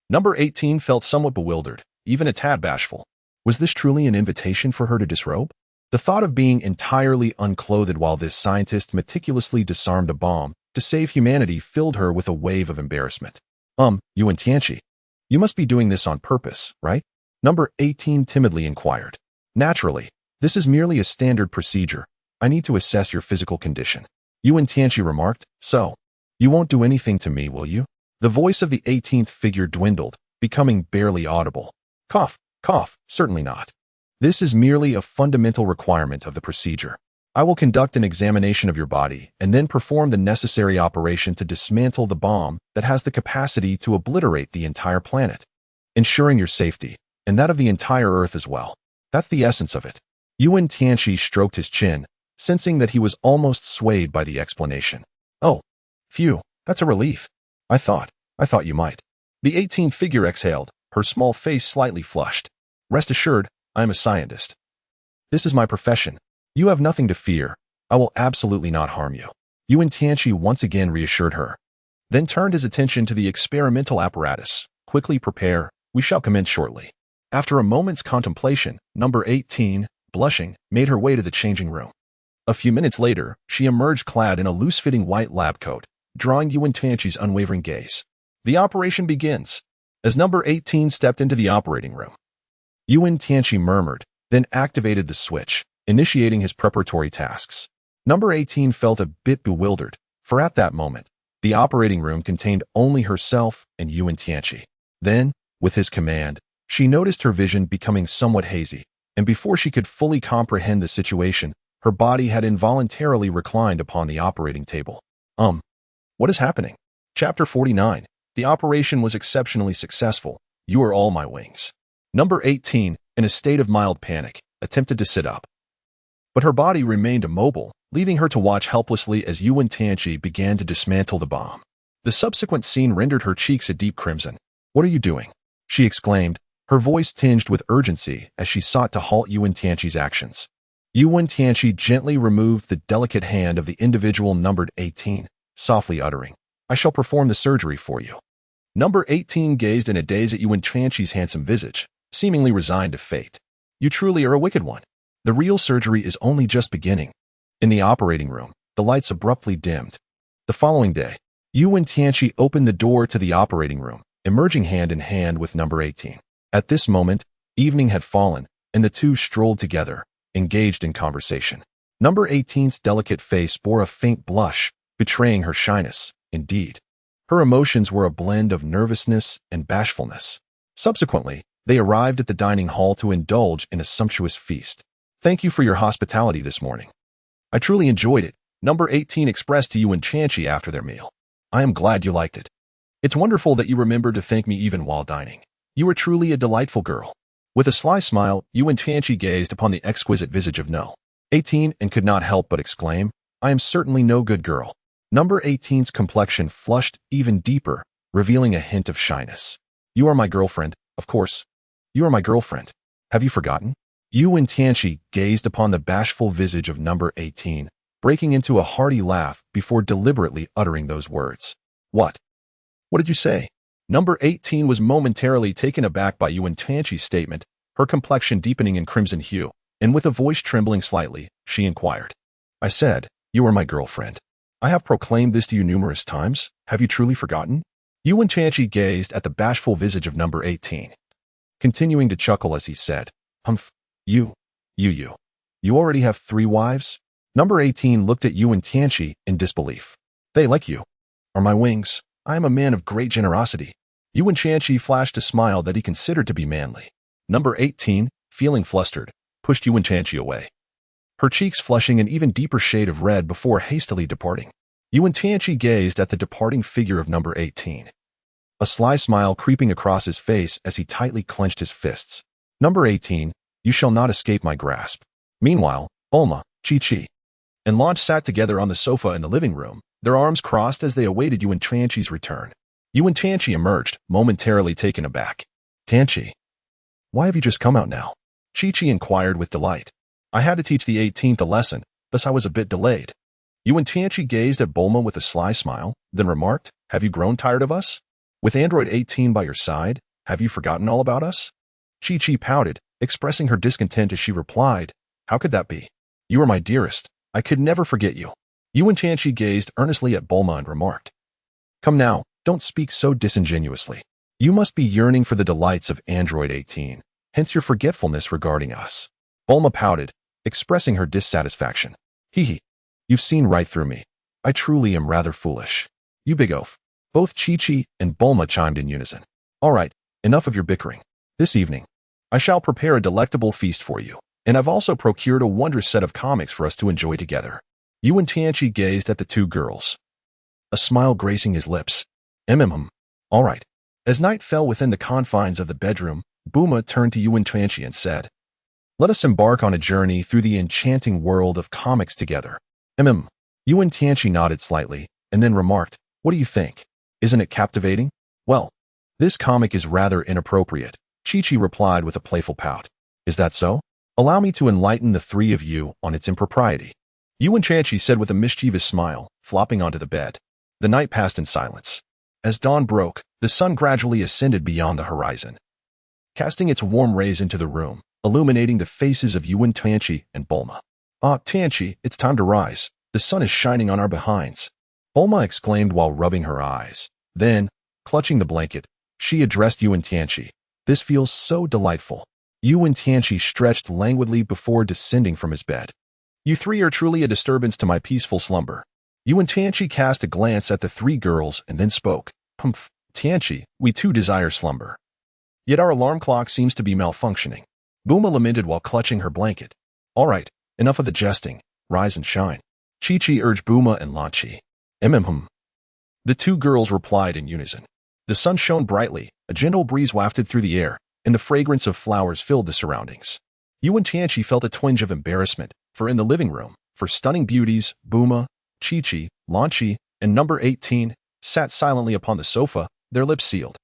Number 18 felt somewhat bewildered, even a tad bashful. Was this truly an invitation for her to disrobe? The thought of being entirely unclothed while this scientist meticulously disarmed a bomb to save humanity filled her with a wave of embarrassment. Wen Tianqi, you must be doing this on purpose, right? Number 18 timidly inquired. Naturally, this is merely a standard procedure. I need to assess your physical condition. Wen Tianqi remarked. So, you won't do anything to me, will you? The voice of the 18th figure dwindled, becoming barely audible. Cough, cough, certainly not. This is merely a fundamental requirement of the procedure. I will conduct an examination of your body and then perform the necessary operation to dismantle the bomb that has the capacity to obliterate the entire planet, ensuring your safety, and that of the entire Earth as well. That's the essence of it. Wen Tianqi stroked his chin, sensing that he was almost swayed by the explanation. Oh, phew, that's a relief. I thought you might. The 18th figure exhaled, her small face slightly flushed. Rest assured, I am a scientist. This is my profession. You have nothing to fear. I will absolutely not harm you. Wen Tianqi once again reassured her, then turned his attention to the experimental apparatus. Quickly prepare, we shall commence shortly. After a moment's contemplation, number 18, blushing, made her way to the changing room. A few minutes later, she emerged clad in a loose-fitting white lab coat, drawing Wen Tianqi's unwavering gaze. The operation begins. As number 18 stepped into the operating room, Wen Tianqi murmured, then activated the switch, initiating his preparatory tasks. Number 18 felt a bit bewildered, for at that moment, the operating room contained only herself and Wen Tianqi. Then, with his command, she noticed her vision becoming somewhat hazy, and before she could fully comprehend the situation, her body had involuntarily reclined upon the operating table. What is happening? Chapter 49. The operation was exceptionally successful. You are all my wings. Number 18, in a state of mild panic, attempted to sit up. But her body remained immobile, leaving her to watch helplessly as Wen Tianqi began to dismantle the bomb. The subsequent scene rendered her cheeks a deep crimson. What are you doing? She exclaimed, her voice tinged with urgency as she sought to halt Wen Tianqi's actions. Wen Tianqi gently removed the delicate hand of the individual numbered 18, softly uttering, I shall perform the surgery for you. Number 18 gazed in a daze at Wen Tianqi's handsome visage, seemingly resigned to fate. You truly are a wicked one. The real surgery is only just beginning. In the operating room, the lights abruptly dimmed. The following day, Wen Tianqi opened the door to the operating room, emerging hand in hand with number 18. At this moment, evening had fallen, and the two strolled together, engaged in conversation. Number 18's delicate face bore a faint blush, betraying her shyness. Indeed, her emotions were a blend of nervousness and bashfulness. Subsequently, they arrived at the dining hall to indulge in a sumptuous feast. Thank you for your hospitality this morning. I truly enjoyed it, number 18 expressed to Wen Tianqi after their meal. I am glad you liked it. It's wonderful that you remembered to thank me even while dining. You are truly a delightful girl. With a sly smile, Wen Tianqi gazed upon the exquisite visage of No. 18 and could not help but exclaim, I am certainly no good girl. Number 18's complexion flushed even deeper, revealing a hint of shyness. You are my girlfriend, of course. You are my girlfriend. Have you forgotten? Wen Tianqi gazed upon the bashful visage of number 18, breaking into a hearty laugh before deliberately uttering those words. What? What did you say? Number 18 was momentarily taken aback by Wen Tianqi's statement, her complexion deepening in crimson hue, and with a voice trembling slightly, she inquired. I said, you are my girlfriend. I have proclaimed this to you numerous times. Have you truly forgotten? Wen Tianqi gazed at the bashful visage of number 18, continuing to chuckle as he said, Humph, you already have 3 wives? Number 18 looked at Wen Tianqi in disbelief. They, like you, are my wings. I am a man of great generosity. Wen Tianqi flashed a smile that he considered to be manly. Number 18, feeling flustered, pushed Wen Tianqi away, her cheeks flushing an even deeper shade of red before hastily departing. Wen Tianqi gazed at the departing figure of number 18, a sly smile creeping across his face as he tightly clenched his fists. Number 18, you shall not escape my grasp. Meanwhile, Bulma, Chi-Chi, and Launch sat together on the sofa in the living room, their arms crossed as they awaited Wen Tianqi's return. Wen Tianqi emerged, momentarily taken aback. Tianqi, why have you just come out now? Chi-Chi inquired with delight. I had to teach the 18th a lesson, thus I was a bit delayed. Wen Tianqi gazed at Bulma with a sly smile, then remarked, have you grown tired of us? With Android 18 by your side, have you forgotten all about us? Chi-Chi pouted, expressing her discontent as she replied, how could that be? You are my dearest. I could never forget you. Wen Tianqi gazed earnestly at Bulma and remarked, come now, don't speak so disingenuously. You must be yearning for the delights of Android 18, hence your forgetfulness regarding us. Bulma pouted, expressing her dissatisfaction. Hee, you've seen right through me. I truly am rather foolish. You big oaf. Both Chi-Chi and Bulma chimed in unison. All right, enough of your bickering. This evening, I shall prepare a delectable feast for you, and I've also procured a wondrous set of comics for us to enjoy together. Wen Tianqi gazed at the two girls, a smile gracing his lips. All right. As night fell within the confines of the bedroom, Bulma turned to Wen Tianqi and said, let us embark on a journey through the enchanting world of comics together. Wen Tianqi nodded slightly, and then remarked, what do you think? Isn't it captivating? Well, this comic is rather inappropriate, Chi-Chi replied with a playful pout. Is that so? Allow me to enlighten the three of you on its impropriety. Wen Tianqi said with a mischievous smile, flopping onto the bed. The night passed in silence. As dawn broke, the sun gradually ascended beyond the horizon, casting its warm rays into the room, illuminating the faces of Wen Tianqi and Bulma. Ah, Tianqi, it's time to rise. The sun is shining on our behinds. Bulma exclaimed while rubbing her eyes. Then, clutching the blanket, she addressed Wen Tianqi. This feels so delightful. Wen Tianqi stretched languidly before descending from his bed. You three are truly a disturbance to my peaceful slumber. Wen Tianqi cast a glance at the three girls and then spoke. Humph, Tianqi, we too desire slumber. Yet our alarm clock seems to be malfunctioning. Bulma lamented while clutching her blanket. All right, enough of the jesting. Rise and shine. Chi-Chi urged Bulma and Lanchi. The two girls replied in unison. The sun shone brightly, a gentle breeze wafted through the air, and the fragrance of flowers filled the surroundings. Wen Tianqi felt a twinge of embarrassment, for in the living room, for stunning beauties, Bulma, Chi-Chi, Lanchi, and number 18 sat silently upon the sofa, their lips sealed.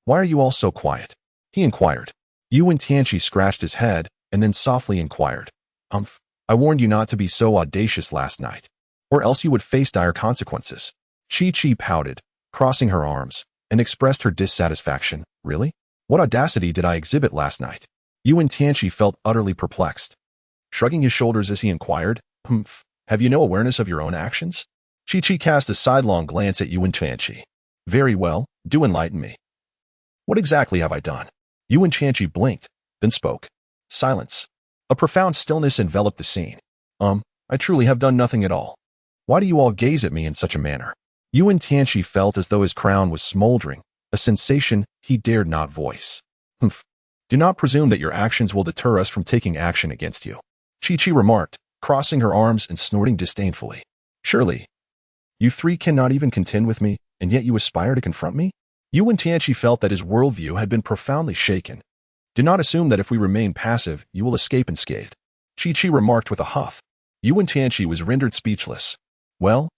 Why are you all so quiet? He inquired. Wen Tianqi scratched his head, and then softly inquired. I warned you not to be so audacious last night, or else you would face dire consequences. Chi-Chi pouted, crossing her arms, and expressed her dissatisfaction. Really? What audacity did I exhibit last night? Wen Tianqi felt utterly perplexed. Shrugging his shoulders as he inquired, have you no awareness of your own actions? Chi-Chi cast a sidelong glance at Wen Tianqi. Very well, do enlighten me. What exactly have I done? Wen Tianqi blinked, then spoke. Silence. A profound stillness enveloped the scene. I truly have done nothing at all. Why do you all gaze at me in such a manner? Wen Tianqi felt as though his crown was smoldering, a sensation he dared not voice. Do not presume that your actions will deter us from taking action against you. Chi-Chi remarked, crossing her arms and snorting disdainfully. Surely, you three cannot even contend with me, and yet you aspire to confront me? Wen Tianqi felt that his worldview had been profoundly shaken. Do not assume that if we remain passive, you will escape unscathed. Chi-Chi remarked with a huff. Wen Tianqi was rendered speechless. Well,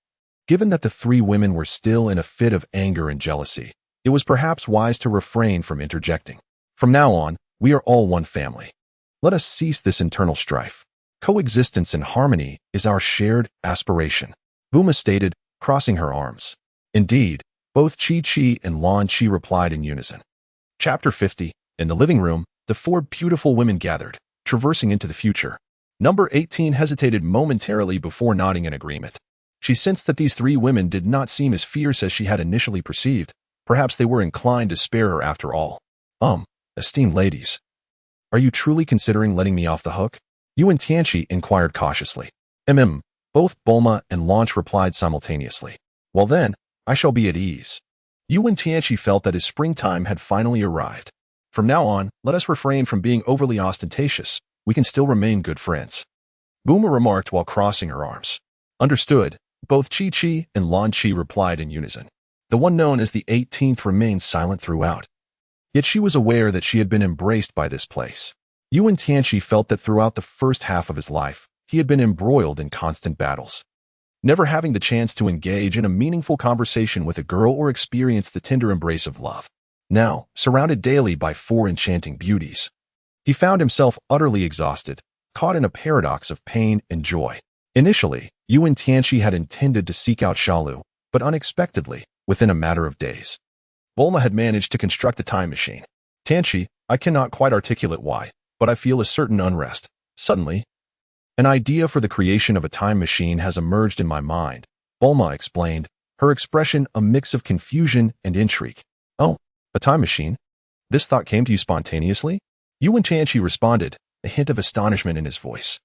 given that the three women were still in a fit of anger and jealousy, it was perhaps wise to refrain from interjecting. From now on, we are all one family. Let us cease this internal strife. Coexistence and harmony is our shared aspiration, Bulma stated, crossing her arms. Indeed, both Chi-Chi and Lanchi replied in unison. Chapter 50. In the living room, the four beautiful women gathered, traversing into the future. Number 18 hesitated momentarily before nodding in agreement. She sensed that these three women did not seem as fierce as she had initially perceived. Perhaps they were inclined to spare her after all. Esteemed ladies, are you truly considering letting me off the hook? Wen Tianqi inquired cautiously. Both Bulma and Launch replied simultaneously. Well then, I shall be at ease. Wen Tianqi felt that his springtime had finally arrived. From now on, let us refrain from being overly ostentatious. We can still remain good friends. Bulma remarked while crossing her arms. Understood. Both Chi-Chi and Lan-Chi replied in unison. The one known as the 18th remained silent throughout. Yet she was aware that she had been embraced by this place. Wen Tianqi felt that throughout the first half of his life, he had been embroiled in constant battles. Never having the chance to engage in a meaningful conversation with a girl or experience the tender embrace of love. Now, surrounded daily by four enchanting beauties, he found himself utterly exhausted, caught in a paradox of pain and joy. Initially, Wen Tianqi had intended to seek out Shalu, but unexpectedly, within a matter of days, Bulma had managed to construct a time machine. Tianqi, I cannot quite articulate why, but I feel a certain unrest. Suddenly, an idea for the creation of a time machine has emerged in my mind, Bulma explained, her expression a mix of confusion and intrigue. Oh, a time machine? This thought came to you spontaneously? Wen Tianqi responded, a hint of astonishment in his voice.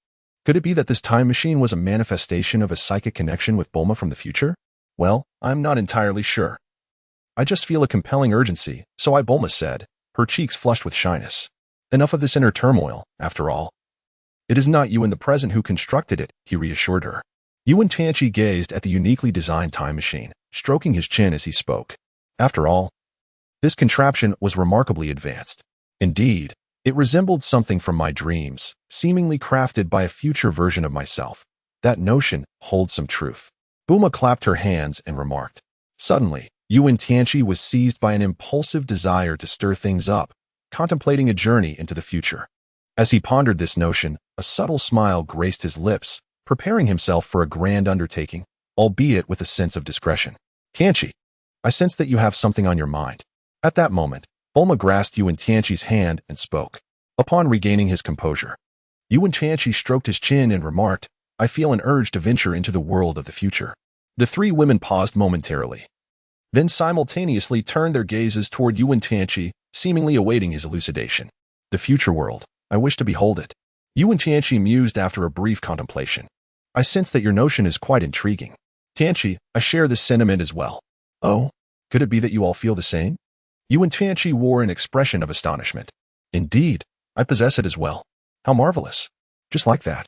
Could it be that this time machine was a manifestation of a psychic connection with Bulma from the future? Well, I'm not entirely sure. I just feel a compelling urgency, so Bulma said, her cheeks flushed with shyness. Enough of this inner turmoil, after all. It is not you in the present who constructed it, he reassured her. Wen Tianqi gazed at the uniquely designed time machine, stroking his chin as he spoke. After all, this contraption was remarkably advanced. Indeed, it resembled something from my dreams, seemingly crafted by a future version of myself. That notion holds some truth. Bulma clapped her hands and remarked. Suddenly, Wen Tianqi was seized by an impulsive desire to stir things up, contemplating a journey into the future. As he pondered this notion, a subtle smile graced his lips, preparing himself for a grand undertaking, albeit with a sense of discretion. Tianqi, I sense that you have something on your mind. At that moment, Bulma grasped Wen Tianqi's hand and spoke. Upon regaining his composure, Wen Tianqi stroked his chin and remarked, I feel an urge to venture into the world of the future. The three women paused momentarily, then simultaneously turned their gazes toward Wen Tianqi, seemingly awaiting his elucidation. The future world, I wish to behold it. Wen Tianqi mused after a brief contemplation. I sense that your notion is quite intriguing. Tianqi, I share this sentiment as well. Oh, could it be that you all feel the same? Wen Tianqi wore an expression of astonishment. Indeed, I possess it as well. How marvelous. Just like that.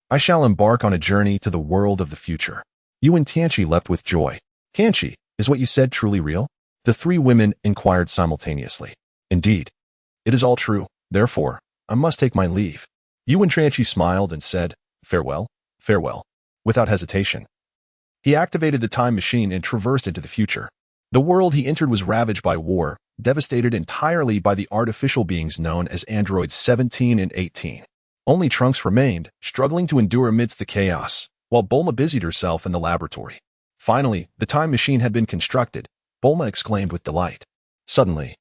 I shall embark on a journey to the world of the future. Wen Tianqi leapt with joy. Tianqi, is what you said truly real? The three women inquired simultaneously. Indeed. It is all true. Therefore, I must take my leave. Wen Tianqi smiled and said, farewell, farewell, without hesitation. He activated the time machine and traversed into the future. The world he entered was ravaged by war, devastated entirely by the artificial beings known as androids 17 and 18. Only Trunks remained, struggling to endure amidst the chaos, while Bulma busied herself in the laboratory. Finally, the time machine had been constructed, Bulma exclaimed with delight. Suddenly,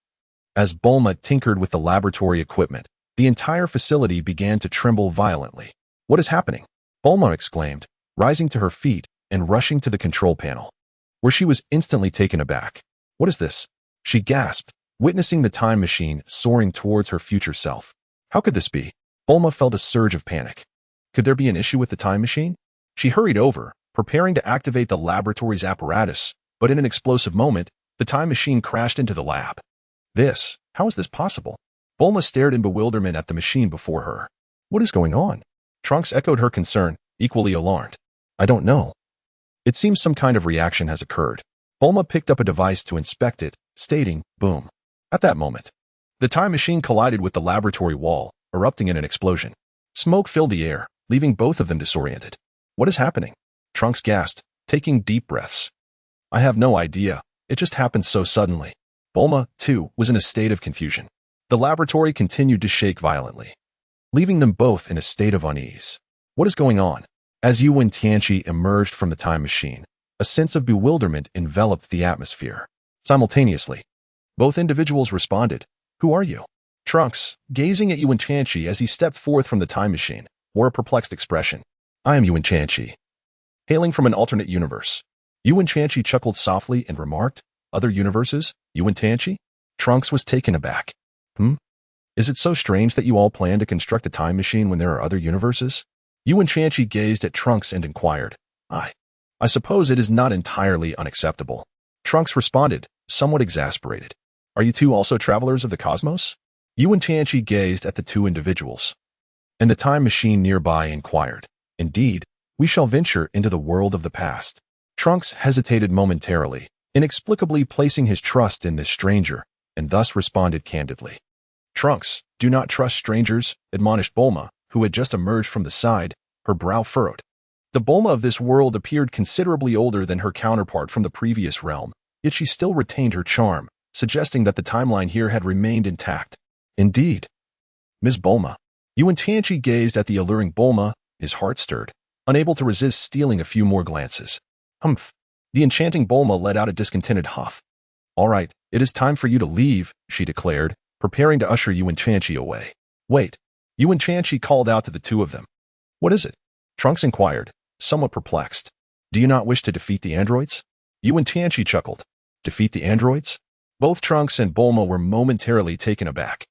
as Bulma tinkered with the laboratory equipment, the entire facility began to tremble violently. What is happening? Bulma exclaimed, rising to her feet and rushing to the control panel, where she was instantly taken aback. What is this? She gasped, witnessing the time machine soaring towards her future self. How could this be? Bulma felt a surge of panic. Could there be an issue with the time machine? She hurried over, preparing to activate the laboratory's apparatus, but in an explosive moment, the time machine crashed into the lab. How is this possible? Bulma stared in bewilderment at the machine before her. What is going on? Trunks echoed her concern, equally alarmed. I don't know. It seems some kind of reaction has occurred. Bulma picked up a device to inspect it, stating, boom. At that moment, the time machine collided with the laboratory wall, erupting in an explosion. Smoke filled the air, leaving both of them disoriented. What is happening? Trunks gasped, taking deep breaths. I have no idea. It just happened so suddenly. Bulma, too, was in a state of confusion. The laboratory continued to shake violently, leaving them both in a state of unease. What is going on? As Wen Tianqi emerged from the time machine, a sense of bewilderment enveloped the atmosphere. Simultaneously, both individuals responded. Who are you? Trunks, gazing at Wen Tianqi as he stepped forth from the time machine, wore a perplexed expression. I am Wen Tianqi, hailing from an alternate universe. Wen Tianqi chuckled softly and remarked, Other universes? Wen Tianqi? Trunks was taken aback. Is it so strange that you all plan to construct a time machine when there are other universes? Wen Tianqi gazed at Trunks and inquired. I suppose it is not entirely unacceptable. Trunks responded, somewhat exasperated. Are you two also travelers of the cosmos? Wen Tianqi gazed at the two individuals. And the time machine nearby inquired. Indeed, we shall venture into the world of the past. Trunks hesitated momentarily, inexplicably placing his trust in this stranger, and thus responded candidly. Trunks, do not trust strangers, admonished Bulma, who had just emerged from the side, her brow furrowed. The Bulma of this world appeared considerably older than her counterpart from the previous realm, yet she still retained her charm, suggesting that the timeline here had remained intact. Indeed. Ms. Bulma. Wen Tianqi gazed at the alluring Bulma, his heart stirred, unable to resist stealing a few more glances. Humph. The enchanting Bulma let out a discontented huff. All right, it is time for you to leave, she declared, preparing to usher Wen Tianqi away. Wait. Wen Tianqi called out to the two of them. What is it? Trunks inquired, somewhat perplexed. Do you not wish to defeat the androids? Wen Tianqi chuckled. Defeat the androids? Both Trunks and Bulma were momentarily taken aback,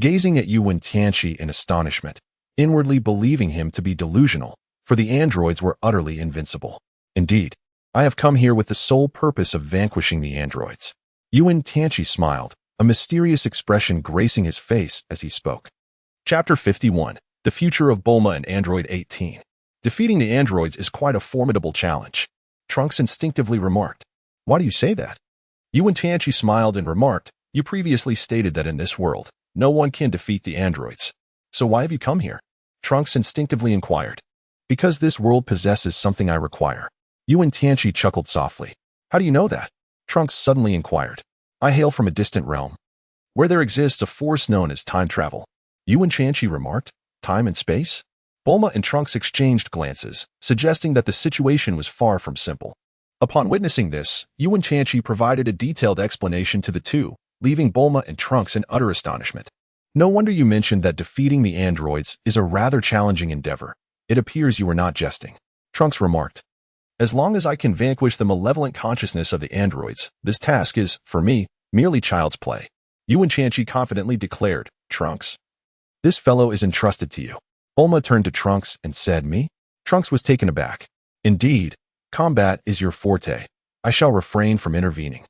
gazing at Wen Tianqi in astonishment, inwardly believing him to be delusional, for the androids were utterly invincible. Indeed, I have come here with the sole purpose of vanquishing the androids. Wen Tianqi smiled, a mysterious expression gracing his face as he spoke. Chapter 51. The Future of Bulma and Android 18. Defeating the androids is quite a formidable challenge. Trunks instinctively remarked. Why do you say that? Wen Tianqi smiled and remarked, you previously stated that in this world, no one can defeat the androids. So why have you come here? Trunks instinctively inquired. Because this world possesses something I require. Wen Tianqi chuckled softly. How do you know that? Trunks suddenly inquired. I hail from a distant realm, where there exists a force known as time travel. Wen Tianqi remarked. Time and space? Bulma and Trunks exchanged glances, suggesting that the situation was far from simple. Upon witnessing this, Wen Tianqi provided a detailed explanation to the two, leaving Bulma and Trunks in utter astonishment. No wonder you mentioned that defeating the androids is a rather challenging endeavor. It appears you were not jesting. Trunks remarked. As long as I can vanquish the malevolent consciousness of the androids, this task is, for me, merely child's play. Wen Tianqi confidently declared. Trunks. This fellow is entrusted to you. Bulma turned to Trunks and said, Me? Trunks was taken aback. Indeed, combat is your forte. I shall refrain from intervening.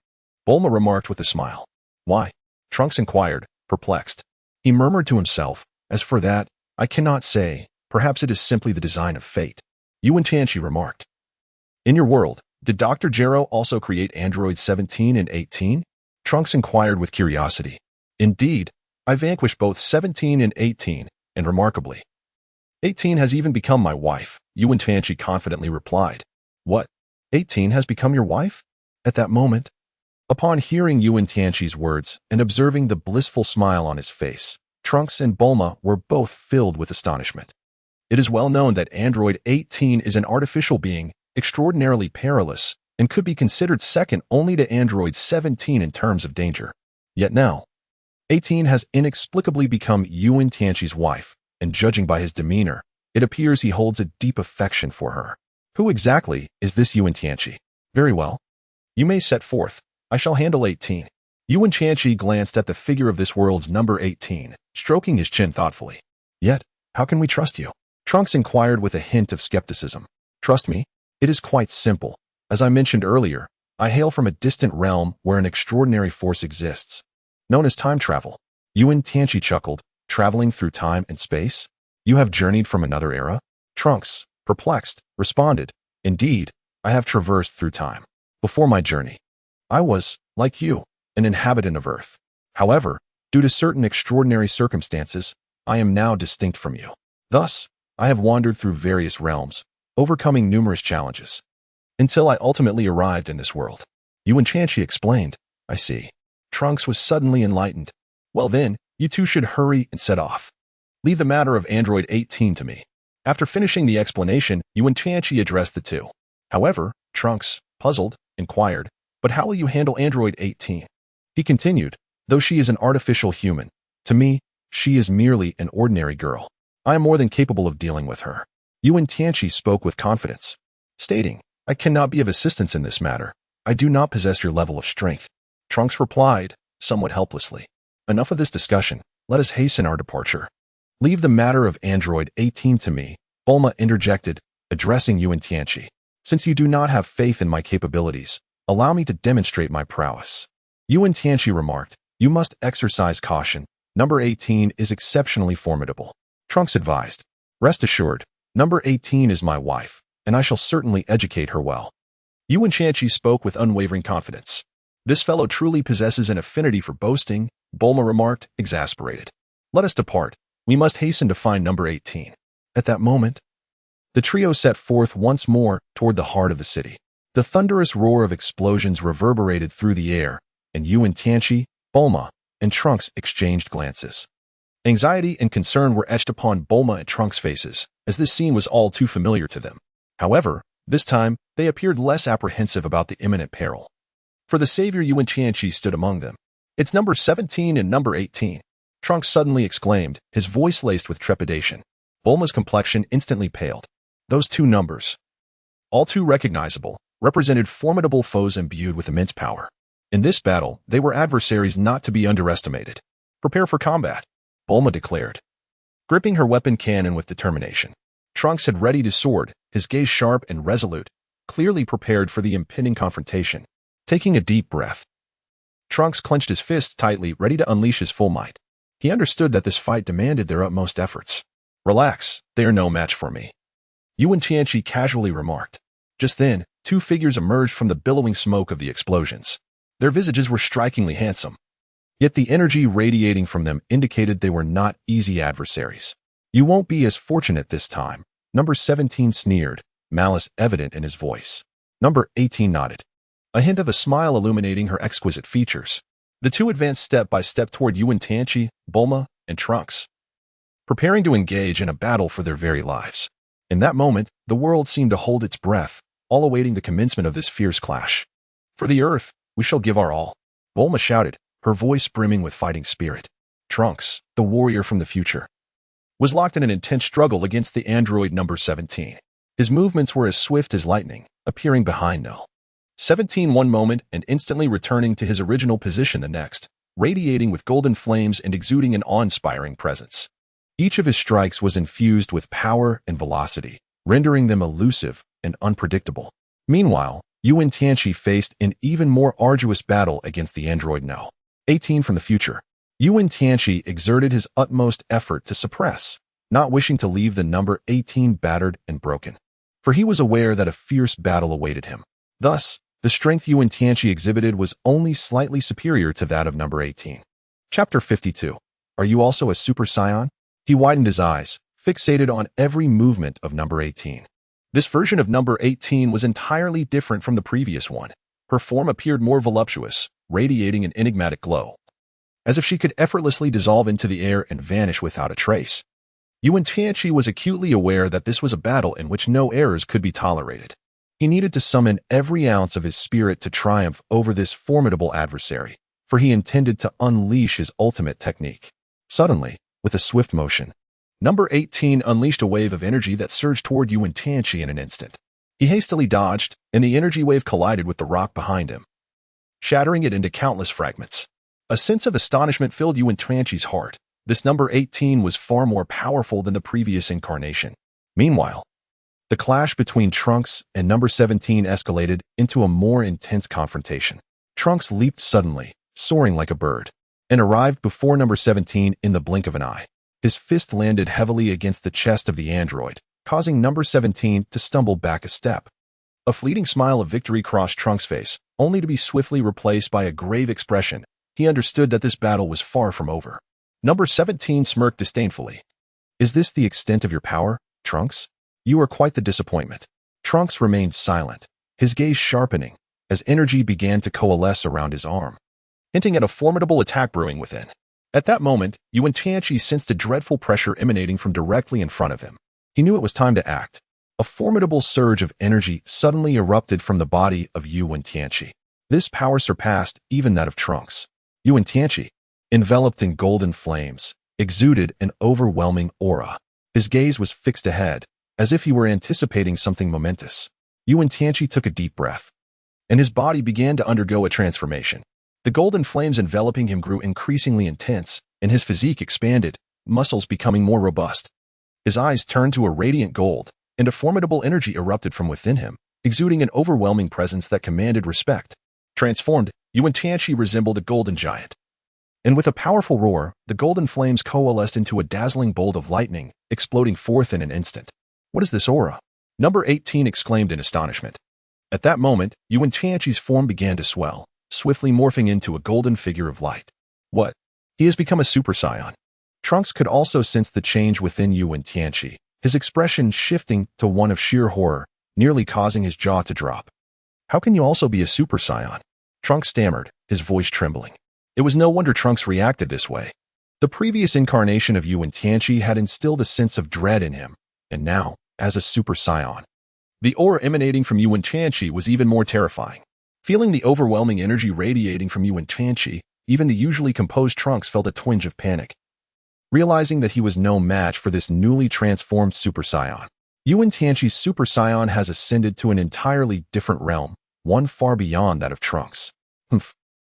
Bulma remarked with a smile. Why? Trunks inquired, perplexed. He murmured to himself, as for that, I cannot say, perhaps it is simply the design of fate. Wen Tianqi remarked. In your world, did Dr. Gero also create androids 17 and 18? Trunks inquired with curiosity. Indeed, I vanquished both 17 and 18, and remarkably. 18 has even become my wife, Wen Tianqi confidently replied. What? 18 has become your wife? At that moment, upon hearing Wen Tianqi's words and observing the blissful smile on his face, Trunks and Bulma were both filled with astonishment. It is well known that Android 18 is an artificial being, extraordinarily perilous, and could be considered second only to Android 17 in terms of danger. Yet now, 18 has inexplicably become Wen Tianqi's wife, and judging by his demeanor, it appears he holds a deep affection for her. Who exactly is this Wen Tianqi? Very well. You may set forth. I shall handle 18. Wen Tianqi glanced at the figure of this world's number 18, stroking his chin thoughtfully. Yet, how can we trust you? Trunks inquired with a hint of skepticism. Trust me? It is quite simple. As I mentioned earlier, I hail from a distant realm where an extraordinary force exists, known as time travel. Wen Tianqi chuckled. Traveling through time and space? You have journeyed from another era? Trunks, perplexed, responded. Indeed, I have traversed through time. Before my journey, I was, like you, an inhabitant of Earth. However, due to certain extraordinary circumstances, I am now distinct from you. Thus, I have wandered through various realms, overcoming numerous challenges, until I ultimately arrived in this world. Wen Tianqi explained. I see. Trunks was suddenly enlightened. Well then, you two should hurry and set off. Leave the matter of Android 18 to me. After finishing the explanation, Wen Tianqi addressed the two. However, Trunks, puzzled, inquired, but how will you handle Android 18? He continued, though she is an artificial human, to me, she is merely an ordinary girl. I am more than capable of dealing with her. Wen Tianqi spoke with confidence, stating, I cannot be of assistance in this matter. I do not possess your level of strength. Trunks replied, somewhat helplessly. Enough of this discussion. Let us hasten our departure. Leave the matter of Android 18 to me, Bulma interjected, addressing Wen Tianqi. Since you do not have faith in my capabilities, Allow me to demonstrate my prowess. Wen Tianqi remarked, you must exercise caution. Number 18 is exceptionally formidable. Trunks advised, rest assured, number 18 is my wife, and I shall certainly educate her well. Wen Tianqi spoke with unwavering confidence. This fellow truly possesses an affinity for boasting, Bulma remarked, exasperated. Let us depart. We must hasten to find number 18. At that moment, the trio set forth once more toward the heart of the city. The thunderous roar of explosions reverberated through the air, and Wen Tianqi, Bulma, and Trunks exchanged glances. Anxiety and concern were etched upon Bulma and Trunks' faces, as this scene was all too familiar to them. However, this time, they appeared less apprehensive about the imminent peril. For the savior Wen Tianqi stood among them. It's number 17 and number 18. Trunks suddenly exclaimed, his voice laced with trepidation. Bulma's complexion instantly paled. Those two numbers, all too recognizable, represented formidable foes imbued with immense power. In this battle, they were adversaries not to be underestimated. Prepare for combat, Bulma declared, gripping her weapon cannon with determination. Trunks had readied his sword, his gaze sharp and resolute, clearly prepared for the impending confrontation. Taking a deep breath, Trunks clenched his fists tightly, ready to unleash his full might. He understood that this fight demanded their utmost efforts. Relax, they are no match for me, Wen Tianqi casually remarked. Just then, two figures emerged from the billowing smoke of the explosions. Their visages were strikingly handsome. Yet the energy radiating from them indicated they were not easy adversaries. You won't be as fortunate this time, number 17 sneered, malice evident in his voice. Number 18 nodded, a hint of a smile illuminating her exquisite features. The two advanced step by step toward Wen Tianqi, Bulma, and Trunks, preparing to engage in a battle for their very lives. In that moment, the world seemed to hold its breath, all awaiting the commencement of this fierce clash. For the Earth, we shall give our all, Bulma shouted, her voice brimming with fighting spirit. Trunks, the warrior from the future, was locked in an intense struggle against the android number 17. His movements were as swift as lightning, appearing behind no 17 one moment and instantly returning to his original position the next, radiating with golden flames and exuding an awe-inspiring presence. Each of his strikes was infused with power and velocity, rendering them elusive and unpredictable. Meanwhile, Wen Tianqi faced an even more arduous battle against the android No. 18 from the future. Wen Tianqi exerted his utmost effort to suppress, not wishing to leave the number 18 battered and broken. For he was aware that a fierce battle awaited him. Thus, the strength Wen Tianqi exhibited was only slightly superior to that of number 18. Chapter 52. Are you also a Super Saiyan? He widened his eyes, fixated on every movement of number 18. This version of number 18 was entirely different from the previous one. Her form appeared more voluptuous, radiating an enigmatic glow, as if she could effortlessly dissolve into the air and vanish without a trace. Wen Tianqi was acutely aware that this was a battle in which no errors could be tolerated. He needed to summon every ounce of his spirit to triumph over this formidable adversary, for he intended to unleash his ultimate technique. Suddenly, with a swift motion, number 18 unleashed a wave of energy that surged toward Wen Tianqi in an instant. He hastily dodged, and the energy wave collided with the rock behind him, shattering it into countless fragments. A sense of astonishment filled Wen Tianqi's heart. This number 18 was far more powerful than the previous incarnation. Meanwhile, the clash between Trunks and number 17 escalated into a more intense confrontation. Trunks leaped suddenly, soaring like a bird, and arrived before number 17 in the blink of an eye. His fist landed heavily against the chest of the android, causing number 17 to stumble back a step. A fleeting smile of victory crossed Trunks' face, only to be swiftly replaced by a grave expression. He understood that this battle was far from over. Number 17 smirked disdainfully. Is this the extent of your power, Trunks? You are quite the disappointment. Trunks remained silent, his gaze sharpening, as energy began to coalesce around his arm, hinting at a formidable attack brewing within. At that moment, Wen Tianqi sensed a dreadful pressure emanating from directly in front of him. He knew it was time to act. A formidable surge of energy suddenly erupted from the body of Wen Tianqi. This power surpassed even that of Trunks. Wen Tianqi, enveloped in golden flames, exuded an overwhelming aura. His gaze was fixed ahead, as if he were anticipating something momentous. Wen Tianqi took a deep breath, and his body began to undergo a transformation. The golden flames enveloping him grew increasingly intense, and his physique expanded, muscles becoming more robust. His eyes turned to a radiant gold, and a formidable energy erupted from within him, exuding an overwhelming presence that commanded respect. Transformed, Wen Tianqi resembled a golden giant. And with a powerful roar, the golden flames coalesced into a dazzling bolt of lightning, exploding forth in an instant. What is this aura? Number 18 exclaimed in astonishment. At that moment, Wen Tianqi's form began to swell, swiftly morphing into a golden figure of light. What? He has become a Super Saiyan. Trunks could also sense the change within Wen Tianqi, his expression shifting to one of sheer horror, nearly causing his jaw to drop. How can you also be a Super Saiyan? Trunks stammered, his voice trembling. It was no wonder Trunks reacted this way. The previous incarnation of Wen Tianqi had instilled a sense of dread in him, and now, as a Super Saiyan, the aura emanating from Wen Tianqi was even more terrifying. Feeling the overwhelming energy radiating from Wen Tianqi, even the usually composed Trunks felt a twinge of panic. Realizing that he was no match for this newly transformed Super Saiyan, Wen Tianqi's Super Saiyan has ascended to an entirely different realm, one far beyond that of Trunks.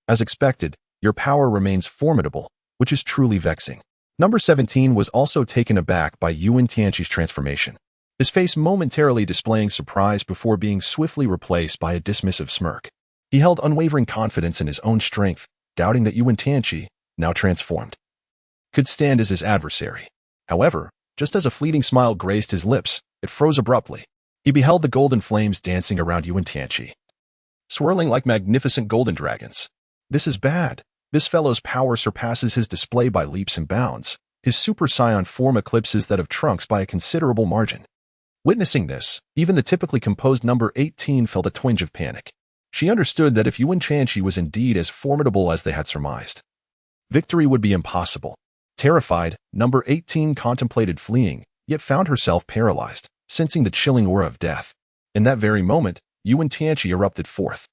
As expected, your power remains formidable, which is truly vexing. Number 17 was also taken aback by Wen Tianqi's transformation, his face momentarily displaying surprise before being swiftly replaced by a dismissive smirk. He held unwavering confidence in his own strength, doubting that Wen Tianqi, now transformed, could stand as his adversary. However, just as a fleeting smile graced his lips, it froze abruptly. He beheld the golden flames dancing around Wen Tianqi, swirling like magnificent golden dragons. This is bad. This fellow's power surpasses his display by leaps and bounds. His Super Saiyan form eclipses that of Trunks by a considerable margin. Witnessing this, even the typically composed number 18 felt a twinge of panic. She understood that if Wen Tianqi was indeed as formidable as they had surmised, victory would be impossible. Terrified, number 18 contemplated fleeing, yet found herself paralyzed, sensing the chilling aura of death. In that very moment, Wen Tianqi erupted forth,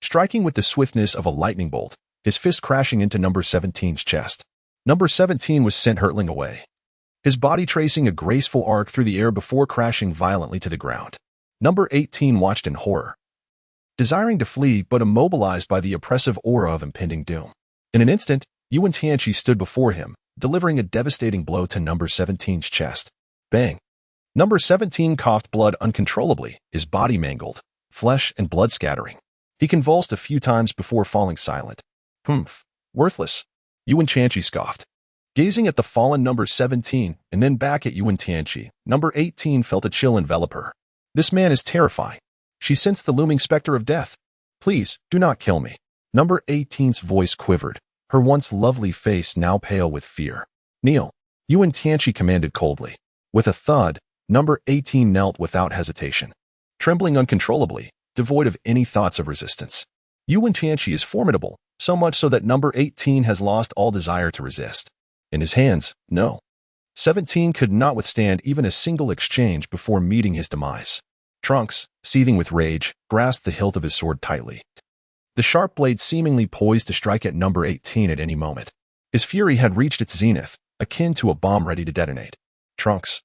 striking with the swiftness of a lightning bolt, his fist crashing into number 17's chest. Number 17 was sent hurtling away, his body tracing a graceful arc through the air before crashing violently to the ground. Number 18 watched in horror, desiring to flee but immobilized by the oppressive aura of impending doom. In an instant, Wen Tianqi stood before him, delivering a devastating blow to number 17's chest. Bang! Number 17 coughed blood uncontrollably, his body mangled, flesh and blood scattering. He convulsed a few times before falling silent. Worthless, Wen Tianqi scoffed. Gazing at the fallen number 17 and then back at Wen Tianqi, number 18 felt a chill envelop her. This man is terrifying. She sensed the looming specter of death. Please, do not kill me. Number 18's voice quivered, her once lovely face now pale with fear. Kneel, Wen Tianqi commanded coldly. With a thud, number 18 knelt without hesitation, trembling uncontrollably, devoid of any thoughts of resistance. Wen Tianqi is formidable, so much so that number 18 has lost all desire to resist. In his hands, no. 17 could not withstand even a single exchange before meeting his demise. Trunks, seething with rage, grasped the hilt of his sword tightly, the sharp blade seemingly poised to strike at number 18 at any moment. His fury had reached its zenith, akin to a bomb ready to detonate. Trunks,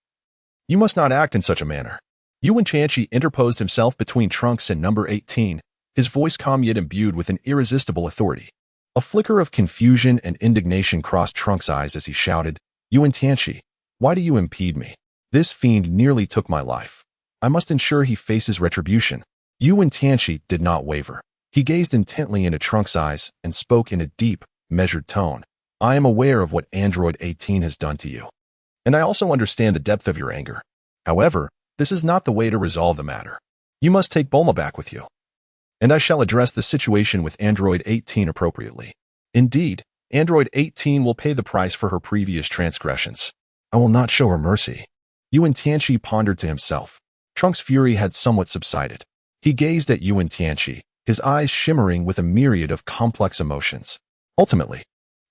you must not act in such a manner. Wen Tianqi interposed himself between Trunks and number 18, his voice calm yet imbued with an irresistible authority. A flicker of confusion and indignation crossed Trunks' eyes as he shouted, Wen Tianqi, why do you impede me? This fiend nearly took my life. I must ensure he faces retribution. Wen Tianqi did not waver. He gazed intently into Trunks' eyes and spoke in a deep, measured tone. I am aware of what Android 18 has done to you, and I also understand the depth of your anger. However, this is not the way to resolve the matter. You must take Bulma back with you, and I shall address the situation with Android 18 appropriately. Indeed, Android 18 will pay the price for her previous transgressions. I will not show her mercy. Wen Tianqi pondered to himself. Trunks' fury had somewhat subsided. He gazed at Wen Tianqi, his eyes shimmering with a myriad of complex emotions. Ultimately,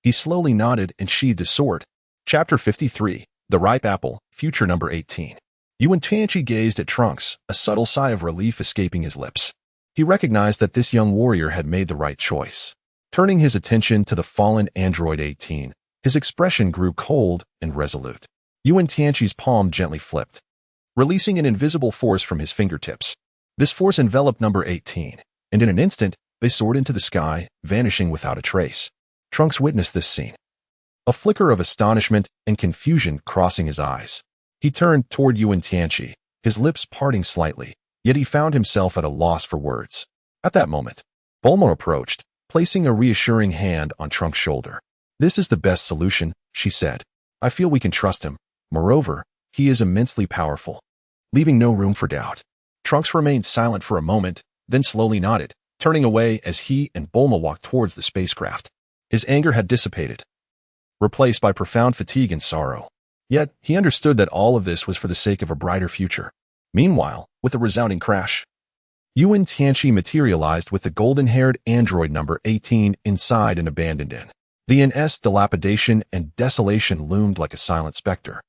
he slowly nodded and sheathed his sword. Chapter 53, The Ripe Apple, Future Number 18. Wen Tianqi gazed at Trunks, a subtle sigh of relief escaping his lips. He recognized that this young warrior had made the right choice. Turning his attention to the fallen Android 18, his expression grew cold and resolute. Wen Tianqi's palm gently flipped, releasing an invisible force from his fingertips. This force enveloped number 18, and in an instant, they soared into the sky, vanishing without a trace. Trunks witnessed this scene, a flicker of astonishment and confusion crossing his eyes. He turned toward Wen Tianqi, his lips parting slightly. yet he found himself at a loss for words. At that moment, Bulma approached, placing a reassuring hand on Trunks' shoulder. "This is the best solution," she said. "I feel we can trust him. Moreover, he is immensely powerful." Leaving no room for doubt, Trunks remained silent for a moment, then slowly nodded, turning away as he and Bulma walked towards the spacecraft. His anger had dissipated, replaced by profound fatigue and sorrow. Yet, he understood that all of this was for the sake of a brighter future. Meanwhile, with a resounding crash, Wen Tianqi materialized with the golden-haired android number 18 inside an abandoned inn. The inn's dilapidation and desolation loomed like a silent specter,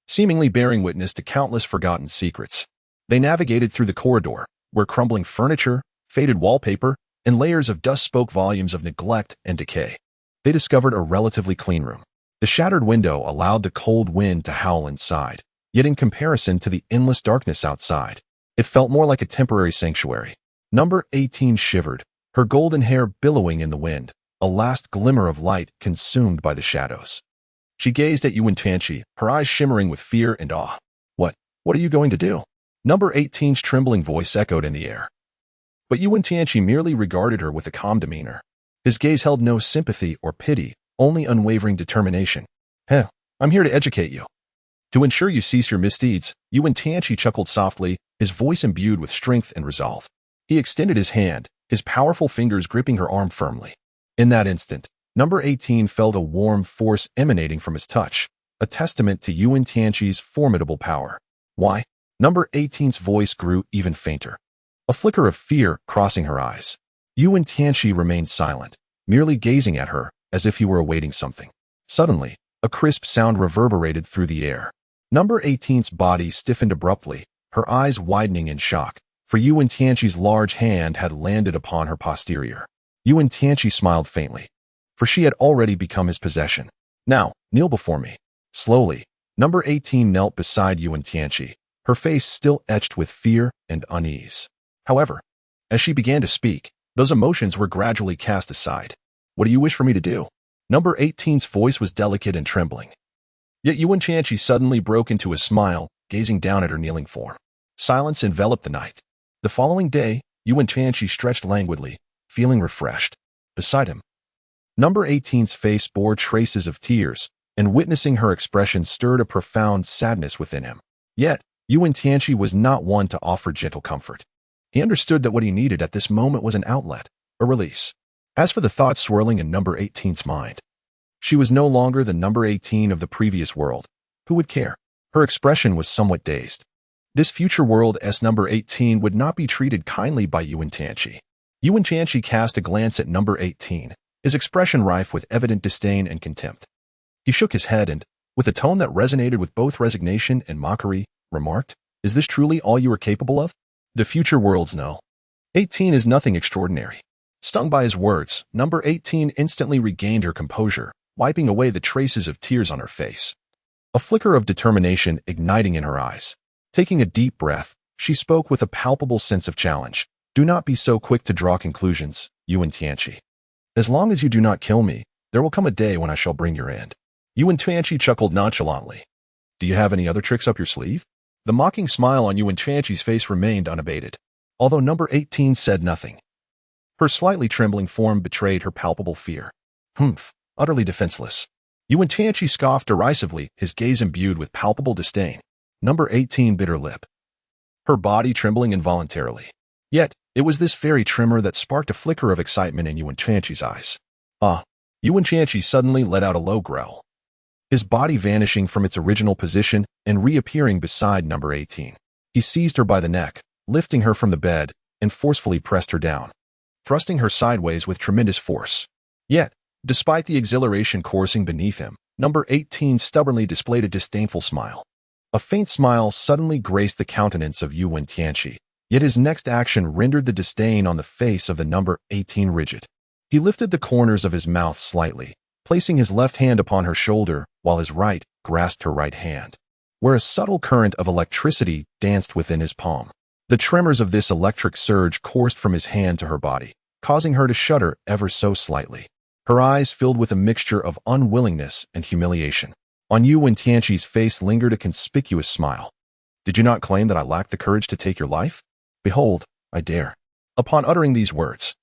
seemingly bearing witness to countless forgotten secrets. They navigated through the corridor, where crumbling furniture, faded wallpaper, and layers of dust spoke volumes of neglect and decay. They discovered a relatively clean room. The shattered window allowed the cold wind to howl inside, yet in comparison to the endless darkness outside, it felt more like a temporary sanctuary. Number 18 shivered, her golden hair billowing in the wind, a last glimmer of light consumed by the shadows. She gazed at Wen Tianqi, her eyes shimmering with fear and awe. What are you going to do?" Number 18's trembling voice echoed in the air. But Wen Tianqi merely regarded her with a calm demeanor. His gaze held no sympathy or pity, only unwavering determination. "I'm here to educate you. To ensure you cease your misdeeds." Wen Tianqi chuckled softly, his voice imbued with strength and resolve. He extended his hand, his powerful fingers gripping her arm firmly. In that instant, Number 18 felt a warm force emanating from his touch, a testament to Wen Tianqi's formidable power. "Why?" Number 18's voice grew even fainter, a flicker of fear crossing her eyes. Wen Tianqi remained silent, merely gazing at her as if he were awaiting something. Suddenly, a crisp sound reverberated through the air. Number 18's body stiffened abruptly, her eyes widening in shock, for Wen Tianqi's large hand had landed upon her posterior. Wen Tianqi smiled faintly, for she had already become his possession. "Now, kneel before me." Slowly, Number 18 knelt beside Wen Tianqi, her face still etched with fear and unease. However, as she began to speak, those emotions were gradually cast aside. "What do you wish for me to do?" Number 18's voice was delicate and trembling. Yet Wen Tianqi suddenly broke into a smile, gazing down at her kneeling form. Silence enveloped the night. The following day, Wen Tianqi stretched languidly, feeling refreshed. Beside him, Number 18's face bore traces of tears, and witnessing her expression stirred a profound sadness within him. Yet, Wen Tianqi was not one to offer gentle comfort. He understood that what he needed at this moment was an outlet, a release. As for the thoughts swirling in Number 18's mind, she was no longer the Number 18 of the previous world. Who would care? Her expression was somewhat dazed. This future world's Number 18 would not be treated kindly by Wen Tianqi. Wen Tianqi cast a glance at Number 18, his expression rife with evident disdain and contempt. He shook his head and, with a tone that resonated with both resignation and mockery, remarked, "Is this truly all you are capable of? The future worlds know. 18 is nothing extraordinary." Stung by his words, Number 18 instantly regained her composure, wiping away the traces of tears on her face, a flicker of determination igniting in her eyes. Taking a deep breath, she spoke with a palpable sense of challenge. "Do not be so quick to draw conclusions, Wen Tianqi. As long as you do not kill me, there will come a day when I shall bring your end." Wen Tianqi chuckled nonchalantly. "Do you have any other tricks up your sleeve?" The mocking smile on Wen Tianqi's face remained unabated, although Number 18 said nothing. Her slightly trembling form betrayed her palpable fear. Utterly defenseless." Wen Tianqi scoffed derisively, his gaze imbued with palpable disdain. Number 18 bit her lip, her body trembling involuntarily. Yet, it was this very tremor that sparked a flicker of excitement in Wen Tianqi's eyes. Wen Tianqi suddenly let out a low growl, his body vanishing from its original position and reappearing beside Number 18. He seized her by the neck, lifting her from the bed, and forcefully pressed her down, thrusting her sideways with tremendous force. Yet, despite the exhilaration coursing beneath him, Number 18 stubbornly displayed a disdainful smile. A faint smile suddenly graced the countenance of Wen Tianqi, yet his next action rendered the disdain on the face of the Number 18 rigid. He lifted the corners of his mouth slightly, placing his left hand upon her shoulder while his right grasped her right hand, where a subtle current of electricity danced within his palm. The tremors of this electric surge coursed from his hand to her body, causing her to shudder ever so slightly. Her eyes filled with a mixture of unwillingness and humiliation. On Wen Tianqi's face lingered a conspicuous smile. "Did you not claim that I lacked the courage to take your life?" Behold, I dare. Upon uttering these words,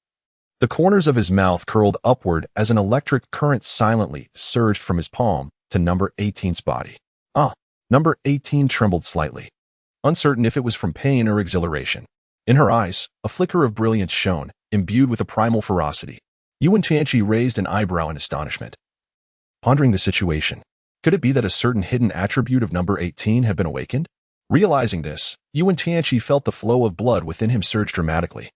the corners of his mouth curled upward as an electric current silently surged from his palm to number 18's body. Number 18 trembled slightly, uncertain if it was from pain or exhilaration. In her eyes, a flicker of brilliance shone, imbued with a primal ferocity. Wen Tianqi raised an eyebrow in astonishment. Pondering the situation, could it be that a certain hidden attribute of number 18 had been awakened? Realizing this, Wen Tianqi felt the flow of blood within him surge dramatically,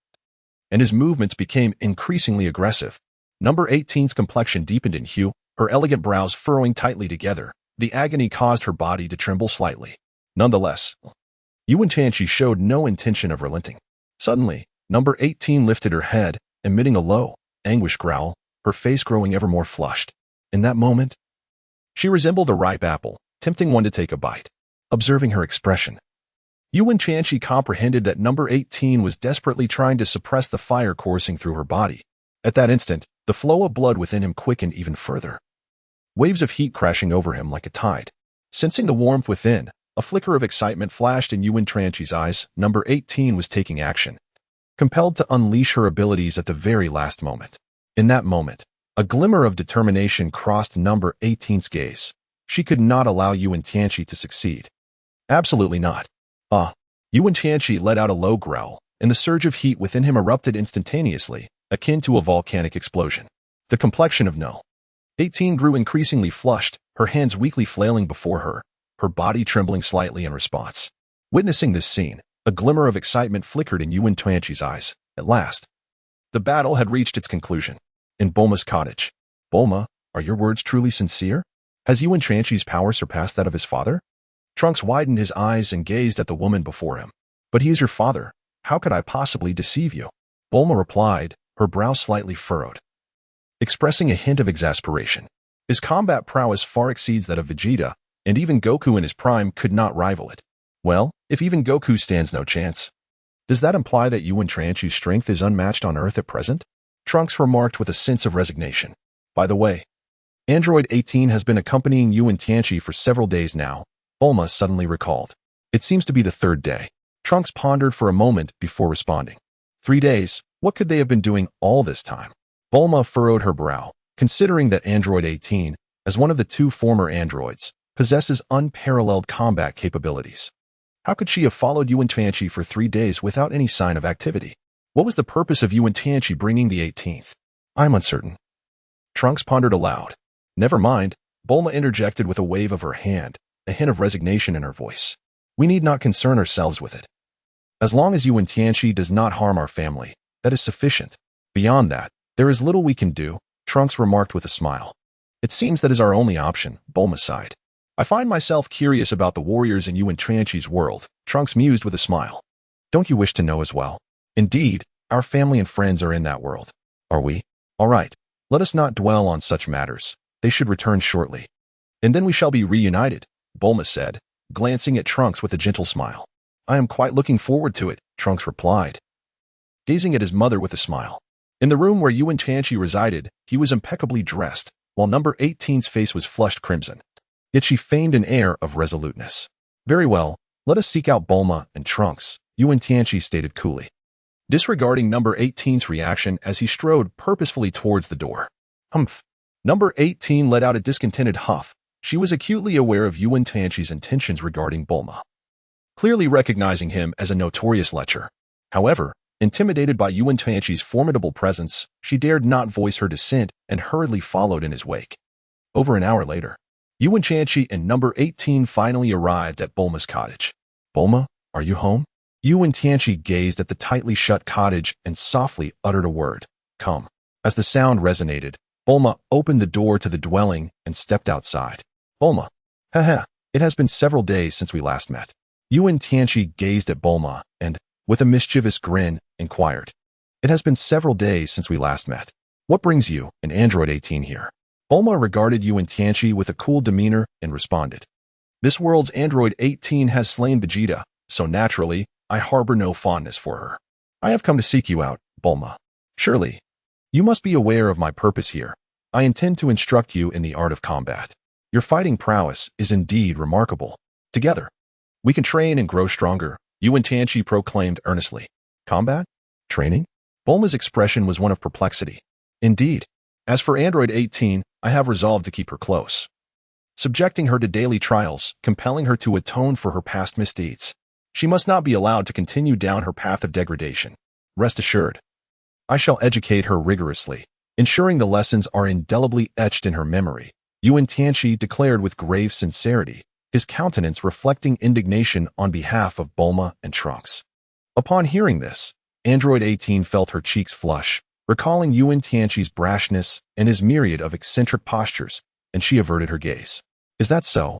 and his movements became increasingly aggressive. Number 18's complexion deepened in hue, her elegant brows furrowing tightly together. The agony caused her body to tremble slightly. Nonetheless, Wen Tianqi showed no intention of relenting. Suddenly, number 18 lifted her head, emitting a low, anguished growl, her face growing ever more flushed. In that moment, she resembled a ripe apple, tempting one to take a bite. Observing her expression, Wen Tianqi comprehended that number 18 was desperately trying to suppress the fire coursing through her body. At that instant, the flow of blood within him quickened even further, waves of heat crashing over him like a tide. Sensing the warmth within, a flicker of excitement flashed in Wen Tianqi's eyes. Number 18 was taking action, compelled to unleash her abilities at the very last moment. In that moment, a glimmer of determination crossed number 18's gaze. She could not allow Wen Tianqi to succeed. Absolutely not. Wen Tianqi let out a low growl, and the surge of heat within him erupted instantaneously, akin to a volcanic explosion. The complexion of No. 18 grew increasingly flushed, her hands weakly flailing before her, her body trembling slightly in response. Witnessing this scene, a glimmer of excitement flickered in Wen Tianqi's eyes. At last, the battle had reached its conclusion. In Bulma's cottage. Bulma, are your words truly sincere? Has Wen Tianqi's power surpassed that of his father? Trunks widened his eyes and gazed at the woman before him. But he is your father. How could I possibly deceive you? Bulma replied, her brow slightly furrowed, expressing a hint of exasperation. His combat prowess far exceeds that of Vegeta, and even Goku in his prime could not rival it. Well, if even Goku stands no chance, does that imply that Wen Tianqi's strength is unmatched on Earth at present? Trunks remarked with a sense of resignation. By the way, Android 18 has been accompanying Wen Tianqi for several days now, Bulma suddenly recalled. It seems to be the third day. Trunks pondered for a moment before responding. 3 days? What could they have been doing all this time? Bulma furrowed her brow, considering that Android 18, as one of the 2 former androids, possesses unparalleled combat capabilities. How could she have followed Wen Tianqi for 3 days without any sign of activity? What was the purpose of Wen Tianqi bringing the 18th? I'm uncertain. Trunks pondered aloud. Never mind, Bulma interjected with a wave of her hand, a hint of resignation in her voice. We need not concern ourselves with it. As long as Wen Tianqi does not harm our family, that is sufficient. Beyond that, there is little we can do, Trunks remarked with a smile. It seems that is our only option, Bulma sighed. I find myself curious about the warriors in Wen Tianqi's world, Trunks mused with a smile. Don't you wish to know as well? Indeed, our family and friends are in that world. Are we? All right, let us not dwell on such matters. They should return shortly. And then we shall be reunited, Bulma said, glancing at Trunks with a gentle smile. I am quite looking forward to it, Trunks replied, gazing at his mother with a smile. In the room where Wen Tianqi resided, he was impeccably dressed, while number 18's face was flushed crimson. Yet she feigned an air of resoluteness. Very well, let us seek out Bulma and Trunks, Wen Tianqi stated coolly, disregarding number 18's reaction as he strode purposefully towards the door. Humph. Number 18 let out a discontented huff. She was acutely aware of Wen Tianqi's intentions regarding Bulma, clearly recognizing him as a notorious lecher. However, intimidated by Wen Tianqi's formidable presence, she dared not voice her dissent and hurriedly followed in his wake. Over an hour later, Wen Tianqi and number 18 finally arrived at Bulma's cottage. Bulma, are you home? Wen Tianqi gazed at the tightly shut cottage and softly uttered a word, come. As the sound resonated, Bulma opened the door to the dwelling and stepped outside. Bulma. Haha, it has been several days since we last met. Wen Tianqi gazed at Bulma and, with a mischievous grin, inquired. It has been several days since we last met. What brings you, an Android 18 here? Bulma regarded Wen Tianqi with a cool demeanor and responded. This world's Android 18 has slain Vegeta, so naturally, I harbor no fondness for her. I have come to seek you out, Bulma. Surely, you must be aware of my purpose here. I intend to instruct you in the art of combat. Your fighting prowess is indeed remarkable. Together, we can train and grow stronger, Wen Tianqi proclaimed earnestly. Combat? Training? Bulma's expression was one of perplexity. Indeed. As for Android 18, I have resolved to keep her close, subjecting her to daily trials, compelling her to atone for her past misdeeds. She must not be allowed to continue down her path of degradation. Rest assured, I shall educate her rigorously, ensuring the lessons are indelibly etched in her memory, Wen Tianqi declared with grave sincerity, his countenance reflecting indignation on behalf of Bulma and Trunks. Upon hearing this, Android 18 felt her cheeks flush, recalling Wen Tianqi's brashness and his myriad of eccentric postures, and she averted her gaze. Is that so?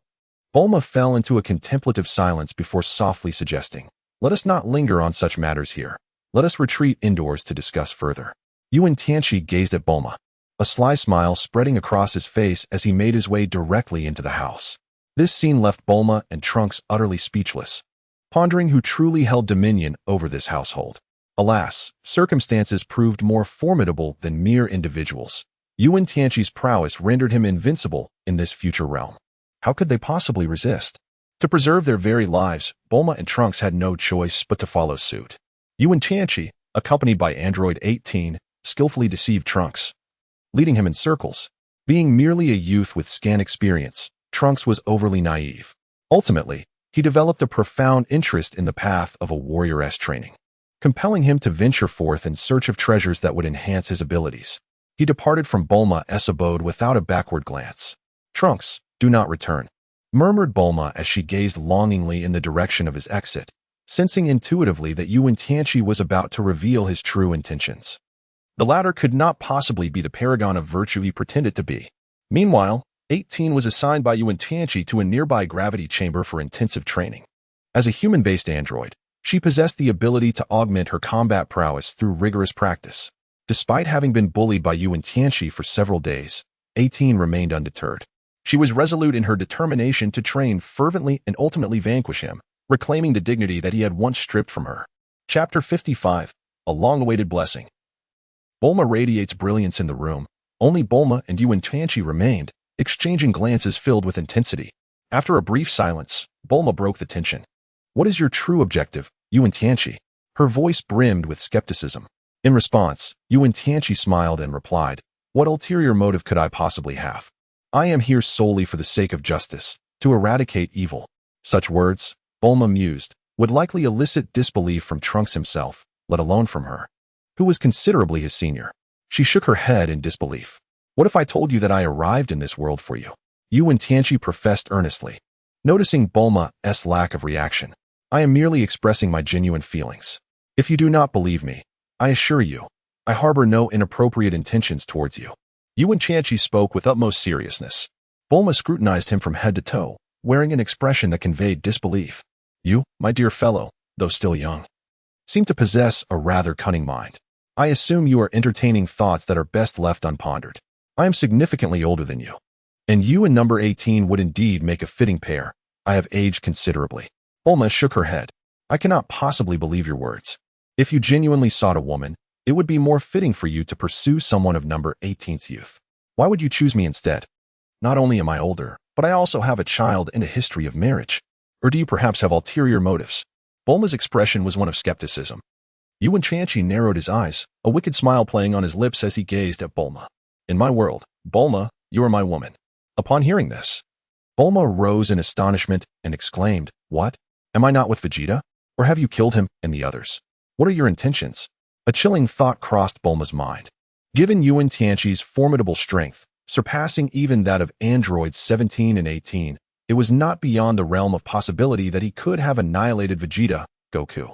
Bulma fell into a contemplative silence before softly suggesting, let us not linger on such matters here. Let us retreat indoors to discuss further. Wen Tianqi gazed at Bulma, a sly smile spreading across his face as he made his way directly into the house. This scene left Bulma and Trunks utterly speechless, pondering who truly held dominion over this household. Alas, circumstances proved more formidable than mere individuals. Wen Tianqi's prowess rendered him invincible in this future realm. How could they possibly resist? To preserve their very lives, Bulma and Trunks had no choice but to follow suit. Wen Tianqi, accompanied by Android 18, skillfully deceived Trunks, leading him in circles. Being merely a youth with scant experience, Trunks was overly naive. Ultimately, he developed a profound interest in the path of a warrior-esque training, compelling him to venture forth in search of treasures that would enhance his abilities. He departed from Bulma's abode without a backward glance. Trunks, do not return, murmured Bulma as she gazed longingly in the direction of his exit, sensing intuitively that Wen Tianqi was about to reveal his true intentions. The latter could not possibly be the paragon of virtue he pretended to be. Meanwhile, 18 was assigned by Wen Tianqi to a nearby gravity chamber for intensive training. As a human-based android, she possessed the ability to augment her combat prowess through rigorous practice. Despite having been bullied by Wen Tianqi for several days, 18 remained undeterred. She was resolute in her determination to train fervently and ultimately vanquish him, reclaiming the dignity that he had once stripped from her. Chapter 55, A Long-Awaited Blessing. Bulma radiates brilliance in the room. Only Bulma and Wen Tianqi remained, exchanging glances filled with intensity. After a brief silence, Bulma broke the tension. What is your true objective, Wen Tianqi? Her voice brimmed with skepticism. In response, Wen Tianqi smiled and replied, what ulterior motive could I possibly have? I am here solely for the sake of justice, to eradicate evil. Such words, Bulma mused, would likely elicit disbelief from Trunks himself, let alone from her, who was considerably his senior. She shook her head in disbelief. What if I told you that I arrived in this world for you? Wen Tianqi professed earnestly. Noticing Bulma's lack of reaction, I am merely expressing my genuine feelings. If you do not believe me, I assure you, I harbor no inappropriate intentions towards you. Wen Tianqi spoke with utmost seriousness. Bulma scrutinized him from head to toe, wearing an expression that conveyed disbelief. You, my dear fellow, though still young, seem to possess a rather cunning mind. I assume you are entertaining thoughts that are best left unpondered. I am significantly older than you, and you and number 18 would indeed make a fitting pair. I have aged considerably. Bulma shook her head. I cannot possibly believe your words. If you genuinely sought a woman, it would be more fitting for you to pursue someone of number 18's youth. Why would you choose me instead? Not only am I older, but I also have a child and a history of marriage. Or do you perhaps have ulterior motives? Bulma's expression was one of skepticism. Wen Tianqi narrowed his eyes, a wicked smile playing on his lips as he gazed at Bulma. In my world, Bulma, you are my woman. Upon hearing this, Bulma rose in astonishment and exclaimed, what? Am I not with Vegeta? Or have you killed him and the others? What are your intentions? A chilling thought crossed Bulma's mind. Given Wen Tianqi's formidable strength, surpassing even that of androids 17 and 18, it was not beyond the realm of possibility that he could have annihilated Vegeta, Goku,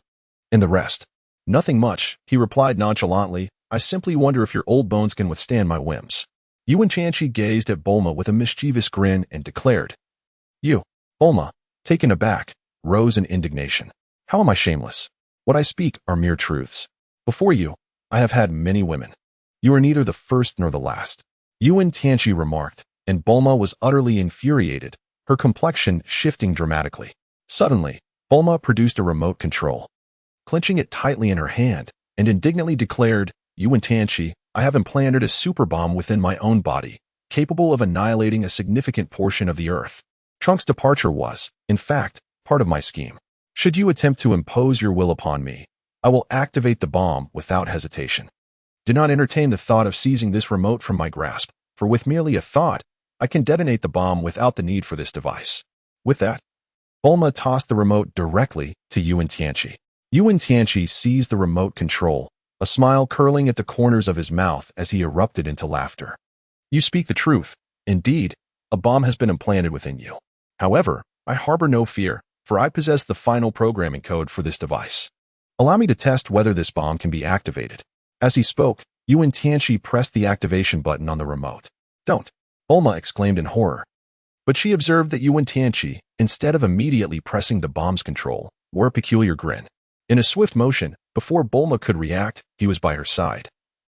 and the rest. Nothing much, he replied nonchalantly. I simply wonder if your old bones can withstand my whims. Wen Tianqi gazed at Bulma with a mischievous grin and declared. You, Bulma, taken aback, rose in indignation. How am I shameless? What I speak are mere truths. Before you, I have had many women. You are neither the first nor the last. Wen Tianqi remarked, and Bulma was utterly infuriated, her complexion shifting dramatically. Suddenly, Bulma produced a remote control, clenching it tightly in her hand, and indignantly declared, Wen Tianqi, I have implanted a super bomb within my own body, capable of annihilating a significant portion of the Earth. Trunks' departure was, in fact, part of my scheme. Should you attempt to impose your will upon me, I will activate the bomb without hesitation. Do not entertain the thought of seizing this remote from my grasp, for with merely a thought, I can detonate the bomb without the need for this device. With that, Bulma tossed the remote directly to Wen Tianqi. Wen Tianqi seized the remote control, a smile curling at the corners of his mouth as he erupted into laughter. You speak the truth. Indeed, a bomb has been implanted within you. However, I harbor no fear, for I possess the final programming code for this device. Allow me to test whether this bomb can be activated. As he spoke, Wen Tianqi pressed the activation button on the remote. Don't! Bulma exclaimed in horror. But she observed that Wen Tianqi, instead of immediately pressing the bomb's control, wore a peculiar grin. In a swift motion, before Bulma could react, he was by her side,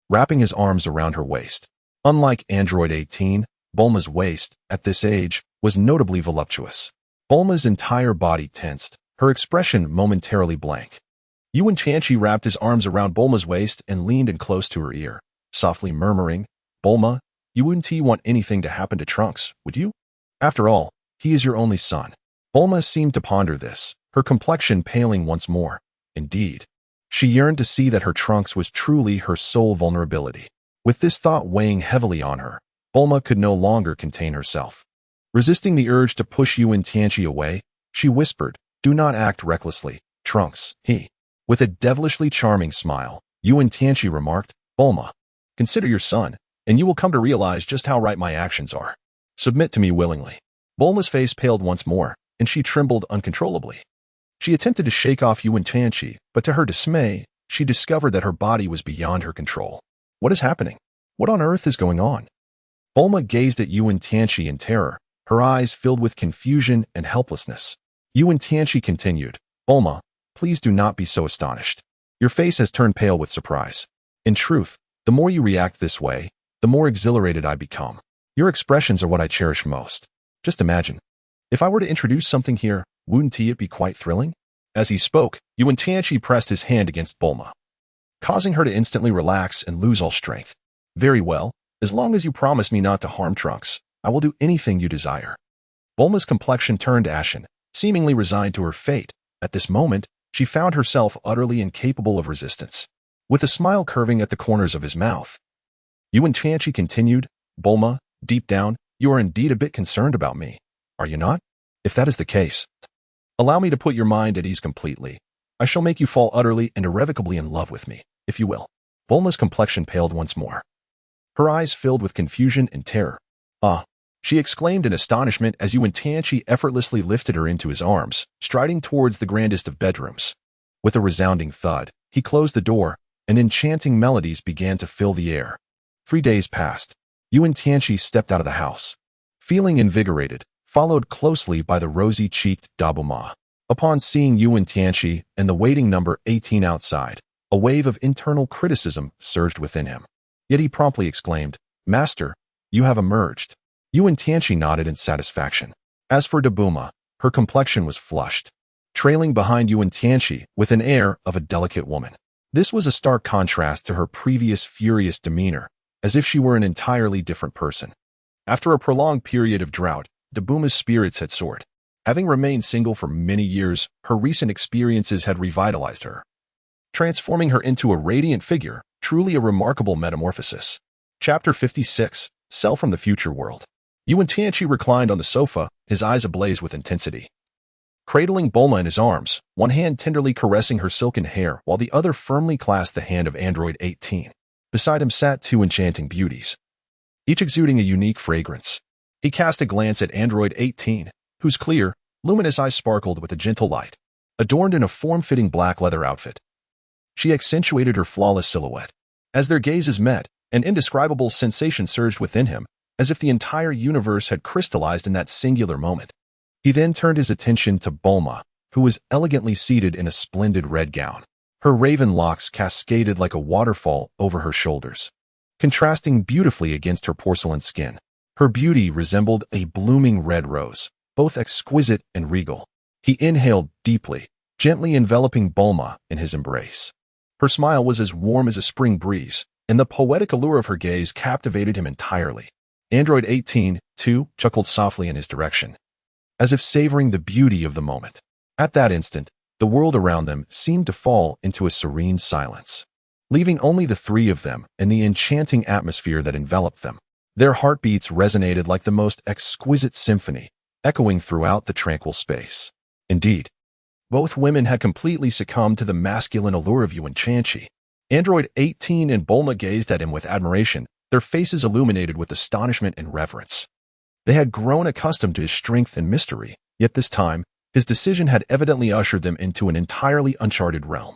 wrapping his arms around her waist. Unlike Android 18, Bulma's waist, at this age, was notably voluptuous. Bulma's entire body tensed, her expression momentarily blank. Wen Tianqi wrapped his arms around Bulma's waist and leaned in close to her ear, softly murmuring, Bulma, you wouldn't want anything to happen to Trunks, would you? After all, he is your only son. Bulma seemed to ponder this, her complexion paling once more. Indeed, she yearned to see that her Trunks was truly her sole vulnerability. With this thought weighing heavily on her, Bulma could no longer contain herself. Resisting the urge to push Wen Tianqi away, she whispered, do not act recklessly, Trunks, With a devilishly charming smile, Wen Tianqi remarked, Bulma, consider your son, and you will come to realize just how right my actions are. Submit to me willingly. Bulma's face paled once more, and she trembled uncontrollably. She attempted to shake off Wen Tianqi, but to her dismay, she discovered that her body was beyond her control. What is happening? What on earth is going on? Bulma gazed at Wen Tianqi in terror, her eyes filled with confusion and helplessness. Wen Tianqi continued, Bulma, please do not be so astonished. Your face has turned pale with surprise. In truth, the more you react this way, the more exhilarated I become. Your expressions are what I cherish most. Just imagine. If I were to introduce something here, wouldn't it be quite thrilling? As he spoke, Wen Tianqi pressed his hand against Bulma, causing her to instantly relax and lose all strength. Very well, as long as you promise me not to harm Trunks, I will do anything you desire. Bulma's complexion turned ashen, seemingly resigned to her fate. At this moment, she found herself utterly incapable of resistance. With a smile curving at the corners of his mouth, Wen Tianqi continued, Bulma, deep down, you are indeed a bit concerned about me, are you not? If that is the case, allow me to put your mind at ease completely. I shall make you fall utterly and irrevocably in love with me, if you will. Bulma's complexion paled once more. Her eyes filled with confusion and terror. Ah, she exclaimed in astonishment as Wen Tianqi effortlessly lifted her into his arms, striding towards the grandest of bedrooms. With a resounding thud, he closed the door, and enchanting melodies began to fill the air. 3 days passed. Wen Tianqi stepped out of the house, feeling invigorated, followed closely by the rosy-cheeked Bulma. Upon seeing Wen Tianqi and the waiting number 18 outside, a wave of internal criticism surged within him. Yet he promptly exclaimed, Master, you have emerged. Wen Tianqi nodded in satisfaction. As for Bulma, her complexion was flushed, trailing behind Wen Tianqi with an air of a delicate woman. This was a stark contrast to her previous furious demeanor, as if she were an entirely different person. After a prolonged period of drought, Bulma's spirits had soared. Having remained single for many years, her recent experiences had revitalized her, transforming her into a radiant figure, truly a remarkable metamorphosis. Chapter 56, Cell from the Future World. Wen Tianqi reclined on the sofa, his eyes ablaze with intensity. Cradling Bulma in his arms, one hand tenderly caressing her silken hair while the other firmly clasped the hand of Android 18. Beside him sat 2 enchanting beauties, each exuding a unique fragrance. He cast a glance at Android 18, whose clear, luminous eyes sparkled with a gentle light. Adorned in a form-fitting black leather outfit, she accentuated her flawless silhouette. As their gazes met, an indescribable sensation surged within him, as if the entire universe had crystallized in that singular moment. He then turned his attention to Bulma, who was elegantly seated in a splendid red gown. Her raven locks cascaded like a waterfall over her shoulders, contrasting beautifully against her porcelain skin. Her beauty resembled a blooming red rose, both exquisite and regal. He inhaled deeply, gently enveloping Bulma in his embrace. Her smile was as warm as a spring breeze, and the poetic allure of her gaze captivated him entirely. Android 18, too, chuckled softly in his direction, as if savoring the beauty of the moment. At that instant, The world around them seemed to fall into a serene silence, leaving only the three of them and the enchanting atmosphere that enveloped them. Their heartbeats resonated like the most exquisite symphony, echoing throughout the tranquil space. Indeed, both women had completely succumbed to the masculine allure of Wen Tianqi. Android 18 and Bulma gazed at him with admiration, their faces illuminated with astonishment and reverence. They had grown accustomed to his strength and mystery, yet this time, his decision had evidently ushered them into an entirely uncharted realm.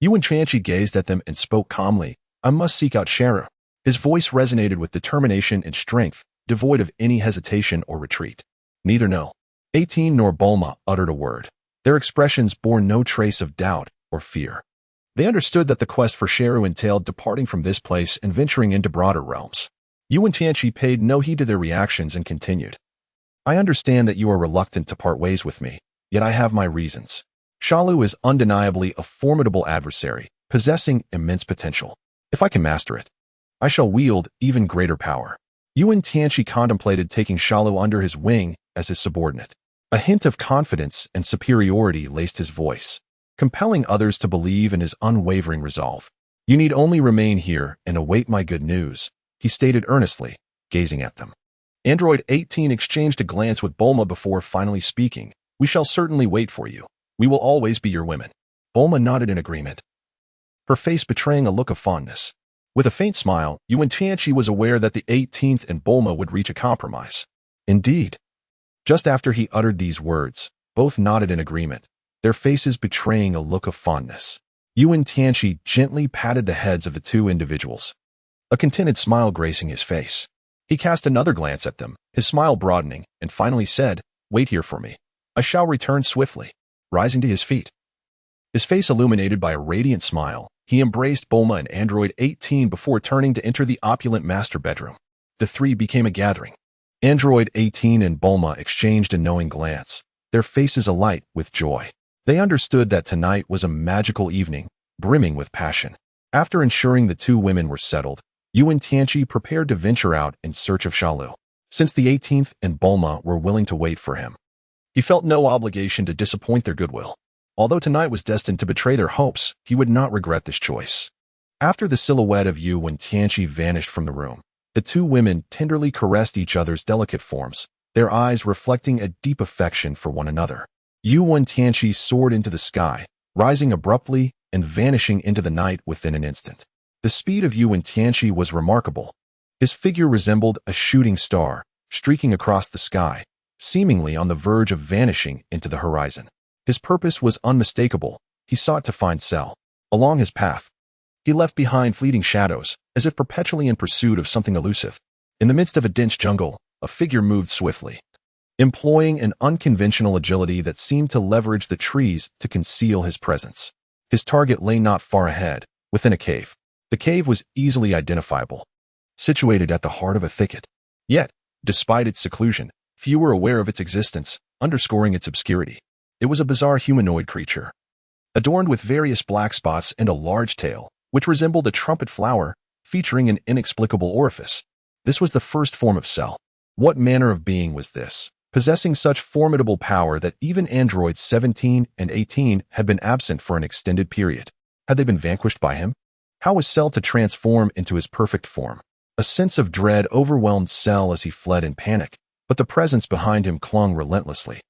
Wen Tianqi gazed at them and spoke calmly, "I must seek out Shenron." His voice resonated with determination and strength, devoid of any hesitation or retreat. Neither No. 18 nor Bulma uttered a word. Their expressions bore no trace of doubt or fear. They understood that the quest for Shenron entailed departing from this place and venturing into broader realms. Wen Tianqi paid no heed to their reactions and continued. "I understand that you are reluctant to part ways with me, yet I have my reasons. Shenron is undeniably a formidable adversary, possessing immense potential. If I can master it, I shall wield even greater power." Wen Tianqi contemplated taking Shenron under his wing as his subordinate. A hint of confidence and superiority laced his voice, compelling others to believe in his unwavering resolve. "You need only remain here and await my good news," he stated earnestly, gazing at them. Android 18 exchanged a glance with Bulma before finally speaking. "We shall certainly wait for you. We will always be your women." Bulma nodded in agreement, her face betraying a look of fondness. With a faint smile, Wen Tianqi was aware that the 18th and Bulma would reach a compromise. Indeed, just after he uttered these words, both nodded in agreement, their faces betraying a look of fondness. Wen Tianqi gently patted the heads of the two individuals, a contented smile gracing his face. He cast another glance at them, his smile broadening, and finally said, "Wait here for me. I shall return swiftly." Rising to his feet, his face illuminated by a radiant smile, he embraced Bulma and Android 18 before turning to enter the opulent master bedroom. The three became a gathering. Android 18 and Bulma exchanged a knowing glance, their faces alight with joy. They understood that tonight was a magical evening, brimming with passion. After ensuring the two women were settled, Wen Tianqi prepared to venture out in search of Shenron. Since the 18th and Bulma were willing to wait for him, he felt no obligation to disappoint their goodwill. Although tonight was destined to betray their hopes, he would not regret this choice. After the silhouette of Wen Tianqi vanished from the room, the two women tenderly caressed each other's delicate forms, their eyes reflecting a deep affection for one another. Wen Tianqi soared into the sky, rising abruptly and vanishing into the night within an instant. The speed of Wen Tianqi was remarkable. His figure resembled a shooting star, streaking across the sky, seemingly on the verge of vanishing into the horizon. His purpose was unmistakable. He sought to find Cell. Along his path, he left behind fleeting shadows, as if perpetually in pursuit of something elusive. In the midst of a dense jungle, a figure moved swiftly, employing an unconventional agility that seemed to leverage the trees to conceal his presence. His target lay not far ahead, within a cave. The cave was easily identifiable, situated at the heart of a thicket. Yet, despite its seclusion, few were aware of its existence, underscoring its obscurity. It was a bizarre humanoid creature, adorned with various black spots and a large tail, which resembled a trumpet flower, featuring an inexplicable orifice. This was the first form of Cell. What manner of being was this, possessing such formidable power that even androids 17 and 18 had been absent for an extended period? Had they been vanquished by him? How was Cell to transform into his perfect form? A sense of dread overwhelmed Cell as he fled in panic, but the presence behind him clung relentlessly,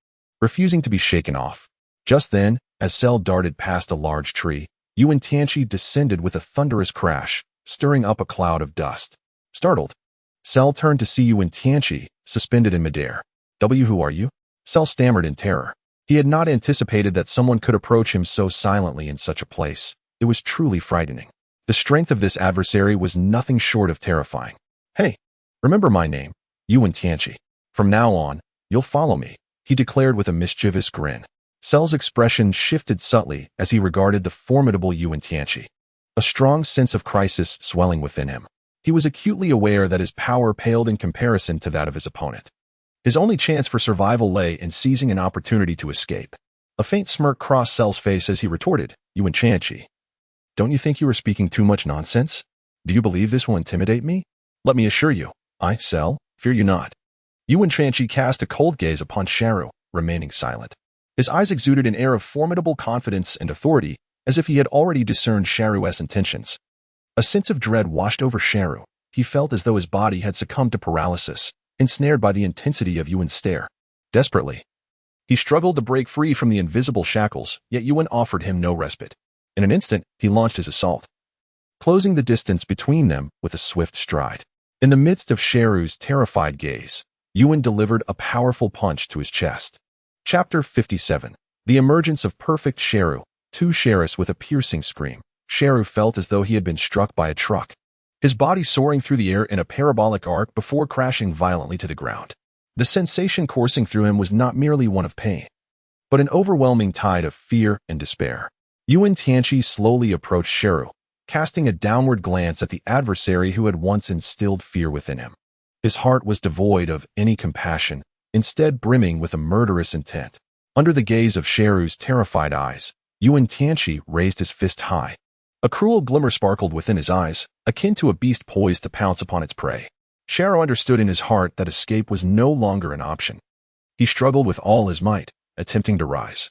refusing to be shaken off. Just then, as Cell darted past a large tree, Wen Tianqi descended with a thunderous crash, stirring up a cloud of dust. Startled, Cell turned to see Wen Tianqi, suspended in midair. "Who are you?" Cell stammered in terror. He had not anticipated that someone could approach him so silently in such a place. It was truly frightening. The strength of this adversary was nothing short of terrifying. "Hey, remember my name, Wen Tianqi. From now on, you'll follow me," he declared with a mischievous grin. Cell's expression shifted subtly as he regarded the formidable Wen Tianqi, a strong sense of crisis swelling within him. He was acutely aware that his power paled in comparison to that of his opponent. His only chance for survival lay in seizing an opportunity to escape. A faint smirk crossed Cell's face as he retorted, "Wen Tianqi, don't you think you are speaking too much nonsense? Do you believe this will intimidate me? Let me assure you, I, Cell, fear you not." Wen Tianqi cast a cold gaze upon Shenron, remaining silent. His eyes exuded an air of formidable confidence and authority, as if he had already discerned Sharu's intentions. A sense of dread washed over Sharu. He felt as though his body had succumbed to paralysis, ensnared by the intensity of Yuan's stare. Desperately, he struggled to break free from the invisible shackles, yet Yuan offered him no respite. In an instant, he launched his assault, closing the distance between them with a swift stride. In the midst of Sharu's terrified gaze, Yuan delivered a powerful punch to his chest. Chapter 57. The Emergence of Perfect Sharu. To Sharis with a piercing scream, Sharu felt as though he had been struck by a truck, his body soaring through the air in a parabolic arc before crashing violently to the ground. The sensation coursing through him was not merely one of pain, but an overwhelming tide of fear and despair. Wen Tianqi slowly approached Sharu, casting a downward glance at the adversary who had once instilled fear within him. His heart was devoid of any compassion, instead brimming with a murderous intent. Under the gaze of Sharu's terrified eyes, Wen Tianqi raised his fist high. A cruel glimmer sparkled within his eyes, akin to a beast poised to pounce upon its prey. Sharu understood in his heart that escape was no longer an option. He struggled with all his might, attempting to rise.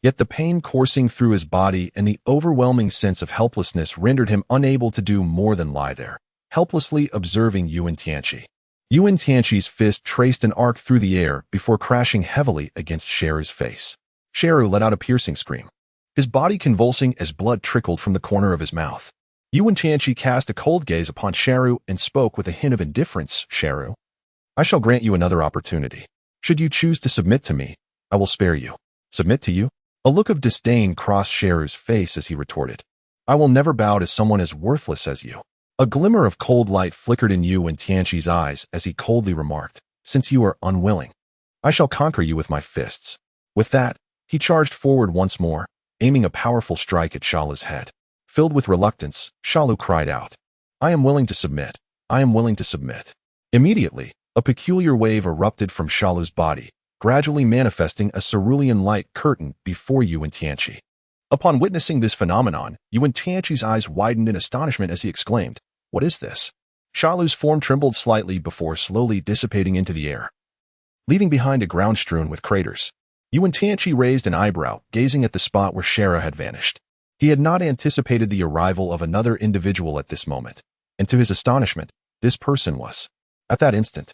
Yet the pain coursing through his body and the overwhelming sense of helplessness rendered him unable to do more than lie there, helplessly observing Wen Tianqi. Wen Tianqi's fist traced an arc through the air before crashing heavily against Sharu's face. Sharu let out a piercing scream, his body convulsing as blood trickled from the corner of his mouth. Wen Tianqi cast a cold gaze upon Sharu and spoke with a hint of indifference. Sharu, I shall grant you another opportunity. Should you choose to submit to me, I will spare you. Submit to you? A look of disdain crossed Sharu's face as he retorted. I will never bow to someone as worthless as you. A glimmer of cold light flickered in Wen Tianqi's eyes as he coldly remarked, since you are unwilling, I shall conquer you with my fists. With that, he charged forward once more, aiming a powerful strike at Shalu's head. Filled with reluctance, Shalu cried out, I am willing to submit. I am willing to submit. Immediately, a peculiar wave erupted from Shalu's body, gradually manifesting a cerulean light curtain before Wen Tianqi. Upon witnessing this phenomenon, Wen Tianqi's eyes widened in astonishment as he exclaimed, What is this? Shalu's form trembled slightly before slowly dissipating into the air, leaving behind a ground strewn with craters. Wen Tianqi raised an eyebrow, gazing at the spot where Sharu had vanished. He had not anticipated the arrival of another individual at this moment, and to his astonishment, this person was. At that instant,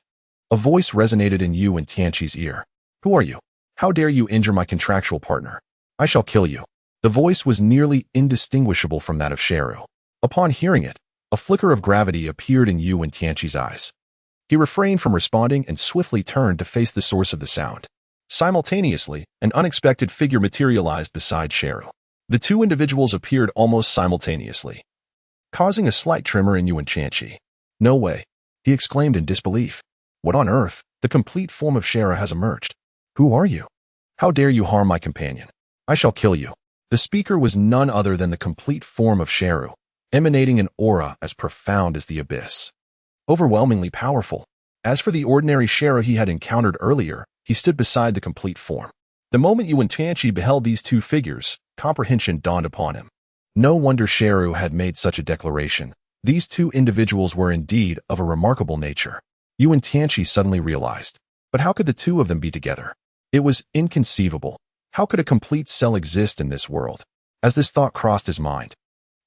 a voice resonated in Wen Tianqi's ear. Who are you? How dare you injure my contractual partner? I shall kill you. The voice was nearly indistinguishable from that of Sharu. Upon hearing it, a flicker of gravity appeared in Wen Tianqi's eyes. He refrained from responding and swiftly turned to face the source of the sound. Simultaneously, an unexpected figure materialized beside Sharu. The two individuals appeared almost simultaneously, causing a slight tremor in Wen Tianqi. No way, he exclaimed in disbelief. What on earth? The complete form of Sharu has emerged. Who are you? How dare you harm my companion? I shall kill you. The speaker was none other than the complete form of Sharu, emanating an aura as profound as the abyss. Overwhelmingly powerful. As for the ordinary Sharu he had encountered earlier, he stood beside the complete form. The moment Wen Tianqi beheld these two figures, comprehension dawned upon him. No wonder Sharu had made such a declaration. These two individuals were indeed of a remarkable nature. Wen Tianqi suddenly realized. But how could the two of them be together? It was inconceivable. How could a complete cell exist in this world? As this thought crossed his mind,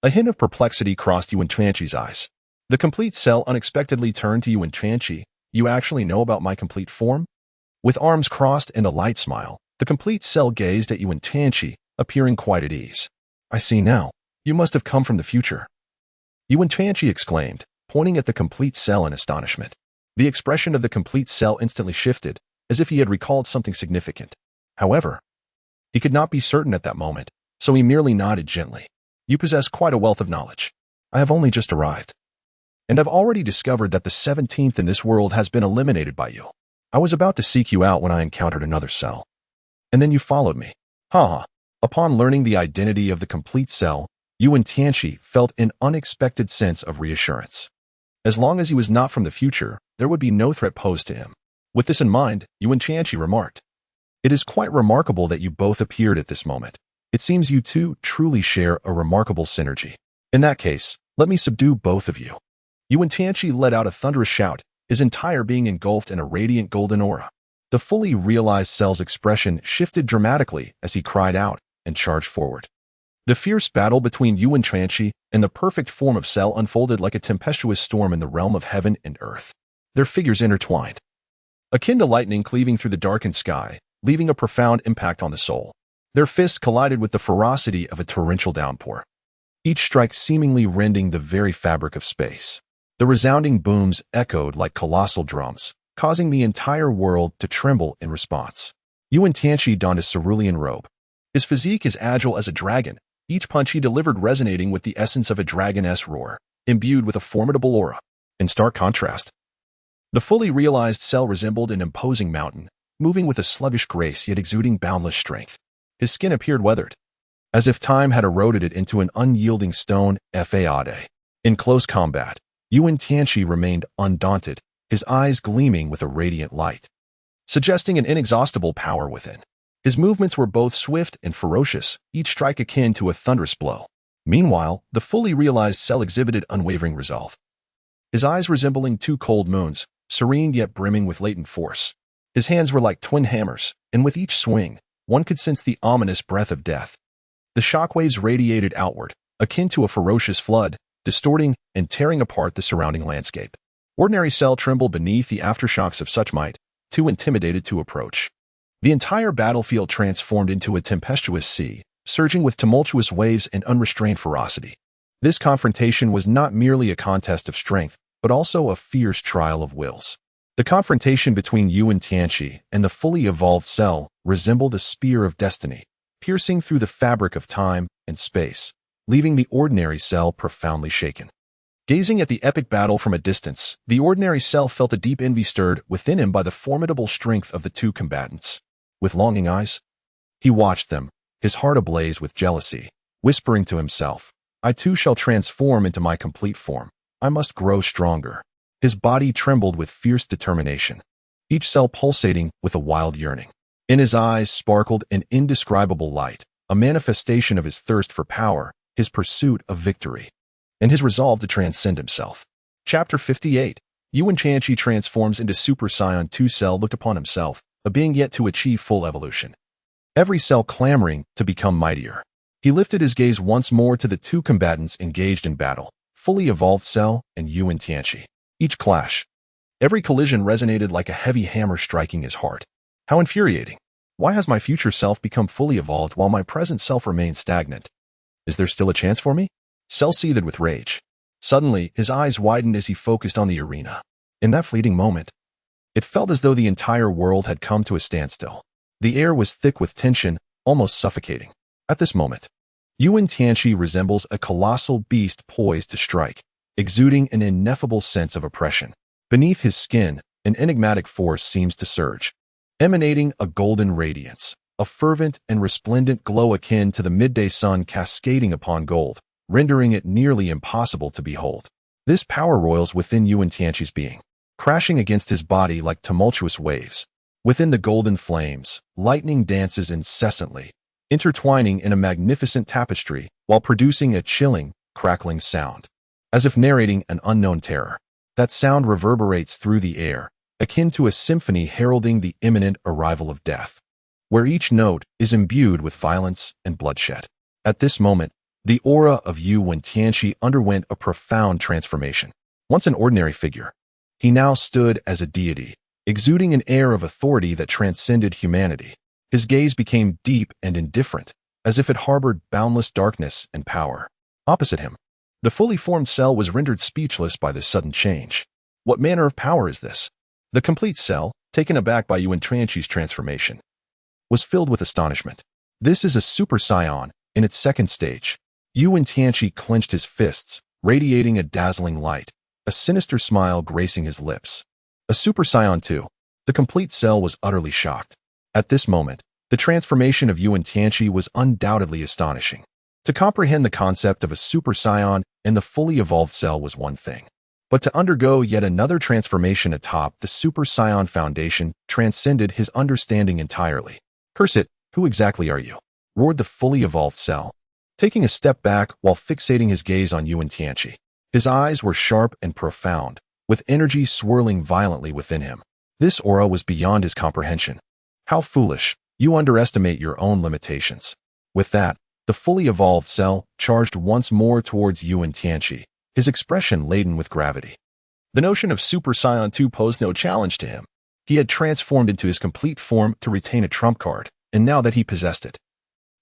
a hint of perplexity crossed Wen Tianqi's eyes. The complete cell unexpectedly turned to Wen Tianqi. You actually know about my complete form? With arms crossed and a light smile, the complete cell gazed at Wen Tianqi, appearing quite at ease. I see now. You must have come from the future. Wen Tianqi exclaimed, pointing at the complete cell in astonishment. The expression of the complete cell instantly shifted, as if he had recalled something significant. However, he could not be certain at that moment, so he merely nodded gently. You possess quite a wealth of knowledge. I have only just arrived, and I've already discovered that the 17th in this world has been eliminated by you. I was about to seek you out when I encountered another cell. And then you followed me. Ha. Upon learning the identity of the complete cell, Wen Tianqi felt an unexpected sense of reassurance. As long as he was not from the future, there would be no threat posed to him. With this in mind, Wen Tianqi remarked, It is quite remarkable that you both appeared at this moment. It seems you two truly share a remarkable synergy. In that case, let me subdue both of you. Wen Tianqi let out a thunderous shout, his entire being engulfed in a radiant golden aura. The fully realized Cell's expression shifted dramatically as he cried out and charged forward. The fierce battle between Wen Tianqi and the perfect form of Cell unfolded like a tempestuous storm in the realm of heaven and earth. Their figures intertwined, akin to lightning cleaving through the darkened sky, leaving a profound impact on the soul. Their fists collided with the ferocity of a torrential downpour, each strike seemingly rending the very fabric of space. The resounding booms echoed like colossal drums, causing the entire world to tremble in response. Wen Tianqi donned a cerulean robe, his physique as agile as a dragon, each punch he delivered resonating with the essence of a dragoness roar, imbued with a formidable aura. In stark contrast, the fully realized Cell resembled an imposing mountain, moving with a sluggish grace yet exuding boundless strength. His skin appeared weathered, as if time had eroded it into an unyielding stone. Fade. In close combat, Wen Tianqi remained undaunted, his eyes gleaming with a radiant light, suggesting an inexhaustible power within. His movements were both swift and ferocious, each strike akin to a thunderous blow. Meanwhile, the fully realized Cell exhibited unwavering resolve, his eyes resembling two cold moons, serene yet brimming with latent force. His hands were like twin hammers, and with each swing, one could sense the ominous breath of death. The shockwaves radiated outward, akin to a ferocious flood, distorting and tearing apart the surrounding landscape. Ordinary Cell trembled beneath the aftershocks of such might, too intimidated to approach. The entire battlefield transformed into a tempestuous sea, surging with tumultuous waves and unrestrained ferocity. This confrontation was not merely a contest of strength, but also a fierce trial of wills. The confrontation between Wen Tianqi and the fully evolved Cell resembled a spear of destiny, piercing through the fabric of time and space, leaving the ordinary Cell profoundly shaken. Gazing at the epic battle from a distance, the ordinary Cell felt a deep envy stirred within him by the formidable strength of the two combatants. With longing eyes, he watched them, his heart ablaze with jealousy, whispering to himself, "I too shall transform into my complete form. I must grow stronger." His body trembled with fierce determination, each cell pulsating with a wild yearning. In his eyes sparkled an indescribable light, a manifestation of his thirst for power, his pursuit of victory, and his resolve to transcend himself. Chapter 58. Wen Tianqi transforms into Super Saiyan 2. Cell looked upon himself, a being yet to achieve full evolution, every cell clamoring to become mightier. He lifted his gaze once more to the two combatants engaged in battle, fully evolved Cell and Wen Tianqi. Each clash, every collision resonated like a heavy hammer striking his heart. How infuriating! Why has my future self become fully evolved while my present self remains stagnant? Is there still a chance for me? Cell seethed with rage. Suddenly, his eyes widened as he focused on the arena. In that fleeting moment, it felt as though the entire world had come to a standstill. The air was thick with tension, almost suffocating. At this moment, Wen Tianqi resembles a colossal beast poised to strike, exuding an ineffable sense of oppression. Beneath his skin, an enigmatic force seems to surge, emanating a golden radiance, a fervent and resplendent glow akin to the midday sun cascading upon gold, rendering it nearly impossible to behold. This power roils within Wen Tianqi's being, crashing against his body like tumultuous waves. Within the golden flames, lightning dances incessantly, intertwining in a magnificent tapestry while producing a chilling, crackling sound, as if narrating an unknown terror. That sound reverberates through the air, akin to a symphony heralding the imminent arrival of death, where each note is imbued with violence and bloodshed. At this moment, the aura of Wen Tianqi underwent a profound transformation. Once an ordinary figure, he now stood as a deity, exuding an air of authority that transcended humanity. His gaze became deep and indifferent, as if it harbored boundless darkness and power. Opposite him, the fully formed Cell was rendered speechless by this sudden change. What manner of power is this? The complete Cell, taken aback by Wen Tianqi's transformation, was filled with astonishment. This is a Super Saiyan in its second stage. Wen Tianqi clenched his fists, radiating a dazzling light, a sinister smile gracing his lips. A Super Saiyan 2. The complete Cell was utterly shocked. At this moment, the transformation of Wen Tianqi was undoubtedly astonishing. To comprehend the concept of a Super Saiyan and the fully evolved Cell was one thing, but to undergo yet another transformation atop the Super Saiyan foundation transcended his understanding entirely. "Curse it, who exactly are you?" roared the fully evolved Cell, taking a step back while fixating his gaze on Wen Tianqi. His eyes were sharp and profound, with energy swirling violently within him. This aura was beyond his comprehension. How foolish. You underestimate your own limitations. With that, the fully evolved cell charged once more towards Wen Tianqi, his expression laden with gravity. The notion of Super Saiyan 2 posed no challenge to him. He had transformed into his complete form to retain a trump card, and now that he possessed it,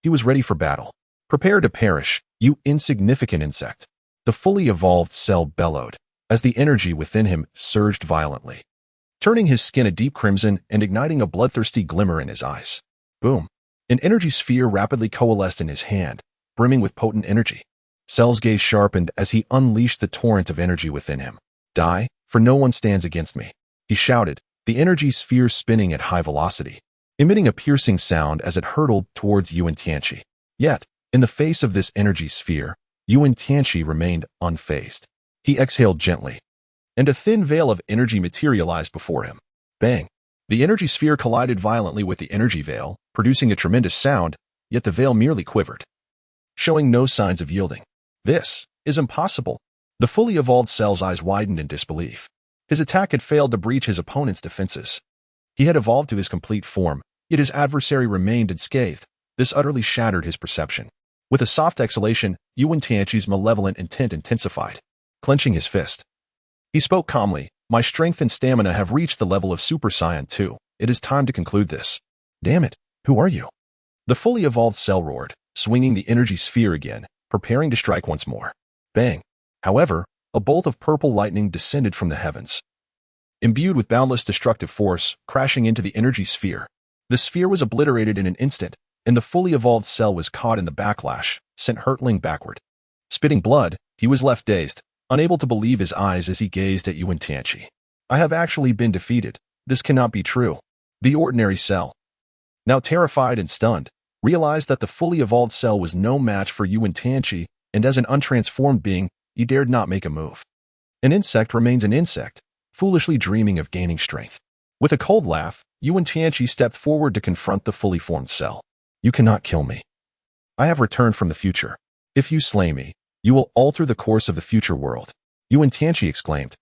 he was ready for battle. Prepare to perish, you insignificant insect. The fully evolved cell bellowed, as the energy within him surged violently, turning his skin a deep crimson and igniting a bloodthirsty glimmer in his eyes. Boom! An energy sphere rapidly coalesced in his hand, brimming with potent energy. Cell's gaze sharpened as he unleashed the torrent of energy within him. Die, for no one stands against me, he shouted, the energy sphere spinning at high velocity, emitting a piercing sound as it hurtled towards Wen Tianqi. Yet, in the face of this energy sphere, Wen Tianqi remained unfazed. He exhaled gently, and a thin veil of energy materialized before him. Bang! The energy sphere collided violently with the energy veil, producing a tremendous sound, yet the veil merely quivered, showing no signs of yielding. This is impossible. The fully evolved cell's eyes widened in disbelief. His attack had failed to breach his opponent's defenses. He had evolved to his complete form, yet his adversary remained unscathed. This utterly shattered his perception. With a soft exhalation, Wen Tianqi's malevolent intent intensified. Clenching his fist, he spoke calmly, my strength and stamina have reached the level of Super Saiyan 2. It is time to conclude this. Damn it, who are you? The fully evolved cell roared, swinging the energy sphere again, preparing to strike once more. Bang! However, a bolt of purple lightning descended from the heavens, imbued with boundless destructive force, crashing into the energy sphere. The sphere was obliterated in an instant, and the fully evolved cell was caught in the backlash, sent hurtling backward. Spitting blood, he was left dazed, unable to believe his eyes as he gazed at Wen Tianqi. I have actually been defeated. This cannot be true. The ordinary cell, now terrified and stunned, realized that the fully evolved cell was no match for Wen Tianqi, and as an untransformed being, he dared not make a move. An insect remains an insect, foolishly dreaming of gaining strength. With a cold laugh, Wen Tianqi stepped forward to confront the fully formed cell. You cannot kill me. I have returned from the future. If you slay me, you will alter the course of the future world. Wen Tianqi exclaimed,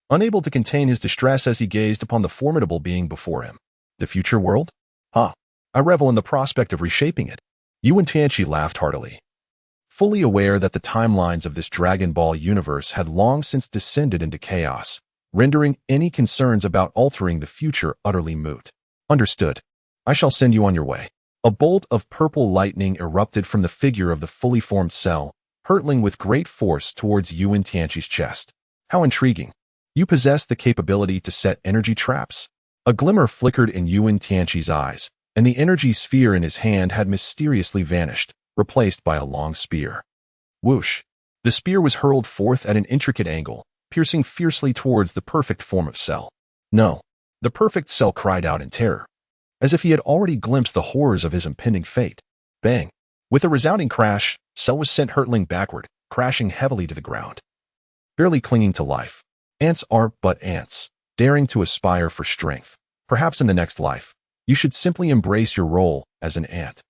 unable to contain his distress as he gazed upon the formidable being before him. The future world? Ha! I revel in the prospect of reshaping it. Wen Tianqi laughed heartily, fully aware that the timelines of this Dragon Ball universe had long since descended into chaos, rendering any concerns about altering the future utterly moot. Understood. I shall send you on your way. A bolt of purple lightning erupted from the figure of the fully formed cell, hurtling with great force towards Wen Tianqi's chest. How intriguing. You possess the capability to set energy traps. A glimmer flickered in Wen Tianqi's eyes, and the energy sphere in his hand had mysteriously vanished, replaced by a long spear. Whoosh! The spear was hurled forth at an intricate angle, piercing fiercely towards the perfect form of cell. No! The perfect cell cried out in terror, as if he had already glimpsed the horrors of his impending fate. Bang! With a resounding crash, Cell was sent hurtling backward, crashing heavily to the ground. Barely clinging to life. Ants are but ants, daring to aspire for strength. Perhaps in the next life, you should simply embrace your role as an ant.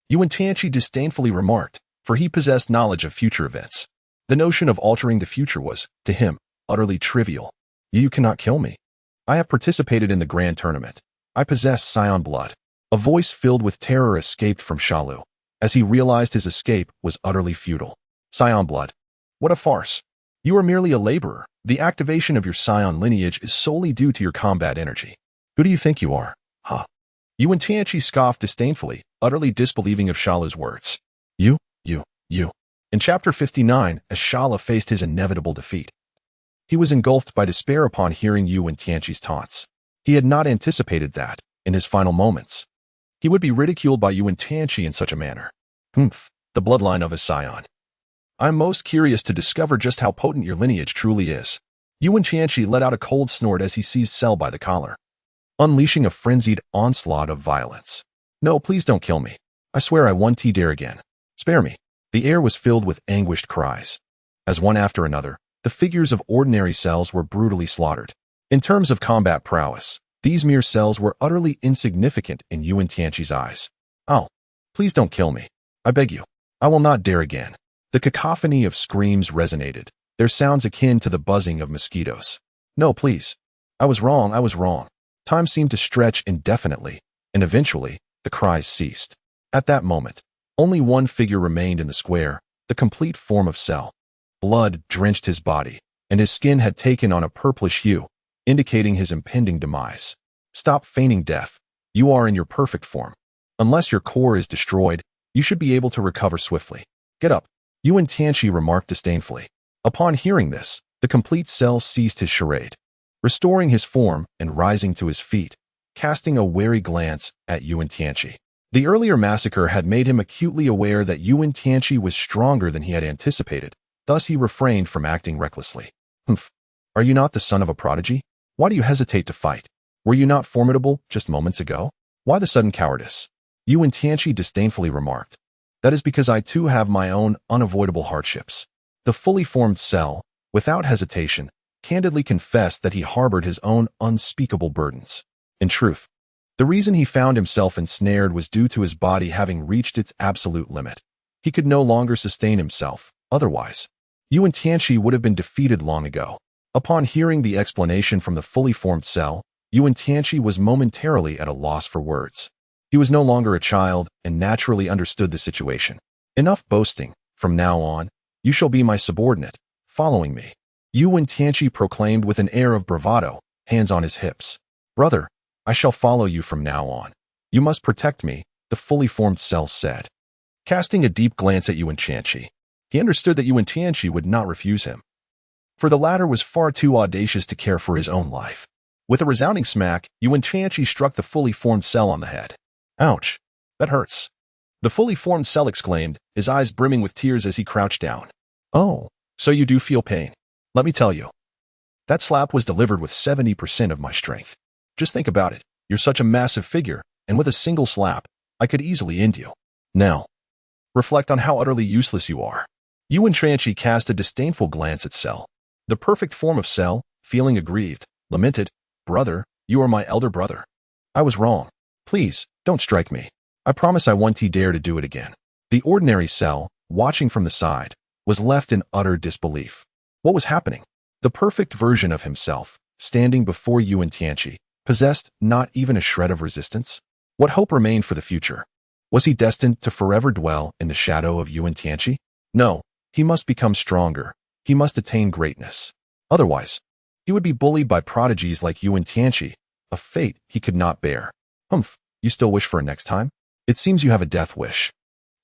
Wen Tianqi disdainfully remarked, for he possessed knowledge of future events. The notion of altering the future was, to him, utterly trivial. You cannot kill me. I have participated in the grand tournament. I possess Saiyan blood. A voice filled with terror escaped from Shalu, as he realized his escape was utterly futile. Saiyan blood. What a farce. You are merely a laborer. The activation of your Saiyan lineage is solely due to your combat energy. Who do you think you are? Ha! Wen Tianqi scoffed disdainfully, utterly disbelieving of Shalu's words. You. In Chapter 59, as Shala faced his inevitable defeat, he was engulfed by despair upon hearing Wen Tianqi's taunts. He had not anticipated that, in his final moments, he would be ridiculed by Wen Tianqi in such a manner. Humph, the bloodline of a Saiyan. I am most curious to discover just how potent your lineage truly is. Wen Tianqi let out a cold snort as he seized Cell by the collar, unleashing a frenzied onslaught of violence. No, please don't kill me. I swear I won't dare again. Spare me. The air was filled with anguished cries. As one after another, the figures of ordinary cells were brutally slaughtered. In terms of combat prowess, these mere cells were utterly insignificant in Wen Tianqi's eyes. Oh, please don't kill me. I beg you. I will not dare again. The cacophony of screams resonated, their sounds akin to the buzzing of mosquitoes. No, please. I was wrong. Time seemed to stretch indefinitely, and eventually, the cries ceased. At that moment, only one figure remained in the square, the complete form of Cell. Blood drenched his body, and his skin had taken on a purplish hue, indicating his impending demise. Stop feigning death. You are in your perfect form. Unless your core is destroyed, you should be able to recover swiftly. Get up, Wen Tianqi remarked disdainfully. Upon hearing this, the complete Cell ceased his charade, restoring his form and rising to his feet, casting a wary glance at Wen Tianqi. The earlier massacre had made him acutely aware that Wen Tianqi was stronger than he had anticipated, thus he refrained from acting recklessly. Humph. Are you not the son of a prodigy? Why do you hesitate to fight? Were you not formidable just moments ago? Why the sudden cowardice? Wen Tianqi disdainfully remarked. That is because I too have my own unavoidable hardships. The fully formed Cell, without hesitation, candidly confessed that he harbored his own unspeakable burdens. In truth, the reason he found himself ensnared was due to his body having reached its absolute limit. He could no longer sustain himself, otherwise, Wen Tianqi would have been defeated long ago. Upon hearing the explanation from the fully formed Cell, Wen Tianqi was momentarily at a loss for words. He was no longer a child and naturally understood the situation. Enough boasting. From now on, you shall be my subordinate, following me. Wen Tianqi proclaimed with an air of bravado, hands on his hips. Brother, I shall follow you from now on. You must protect me, the fully formed Cell said. Casting a deep glance at Wen Tianqi, he understood that Wen Tianqi would not refuse him, for the latter was far too audacious to care for his own life. With a resounding smack, Wen Tianqi struck the fully formed Cell on the head. Ouch! That hurts. The fully formed Cell exclaimed, his eyes brimming with tears as he crouched down. Oh, so you do feel pain. Let me tell you. That slap was delivered with 70% of my strength. Just think about it. You're such a massive figure, and with a single slap, I could easily end you. Now, reflect on how utterly useless you are. Wen Tianqi cast a disdainful glance at Cell. The perfect form of Cell, feeling aggrieved, lamented, Brother, you are my elder brother. I was wrong. Please, don't strike me. I promise I won't dare to do it again. The ordinary Cell, watching from the side, was left in utter disbelief. What was happening? The perfect version of himself, standing before Wen Tianqi, possessed not even a shred of resistance? What hope remained for the future? Was he destined to forever dwell in the shadow of Wen Tianqi? No, he must become stronger. He must attain greatness. Otherwise, he would be bullied by prodigies like Wen Tianqi, a fate he could not bear. Humph, you still wish for a next time? It seems you have a death wish.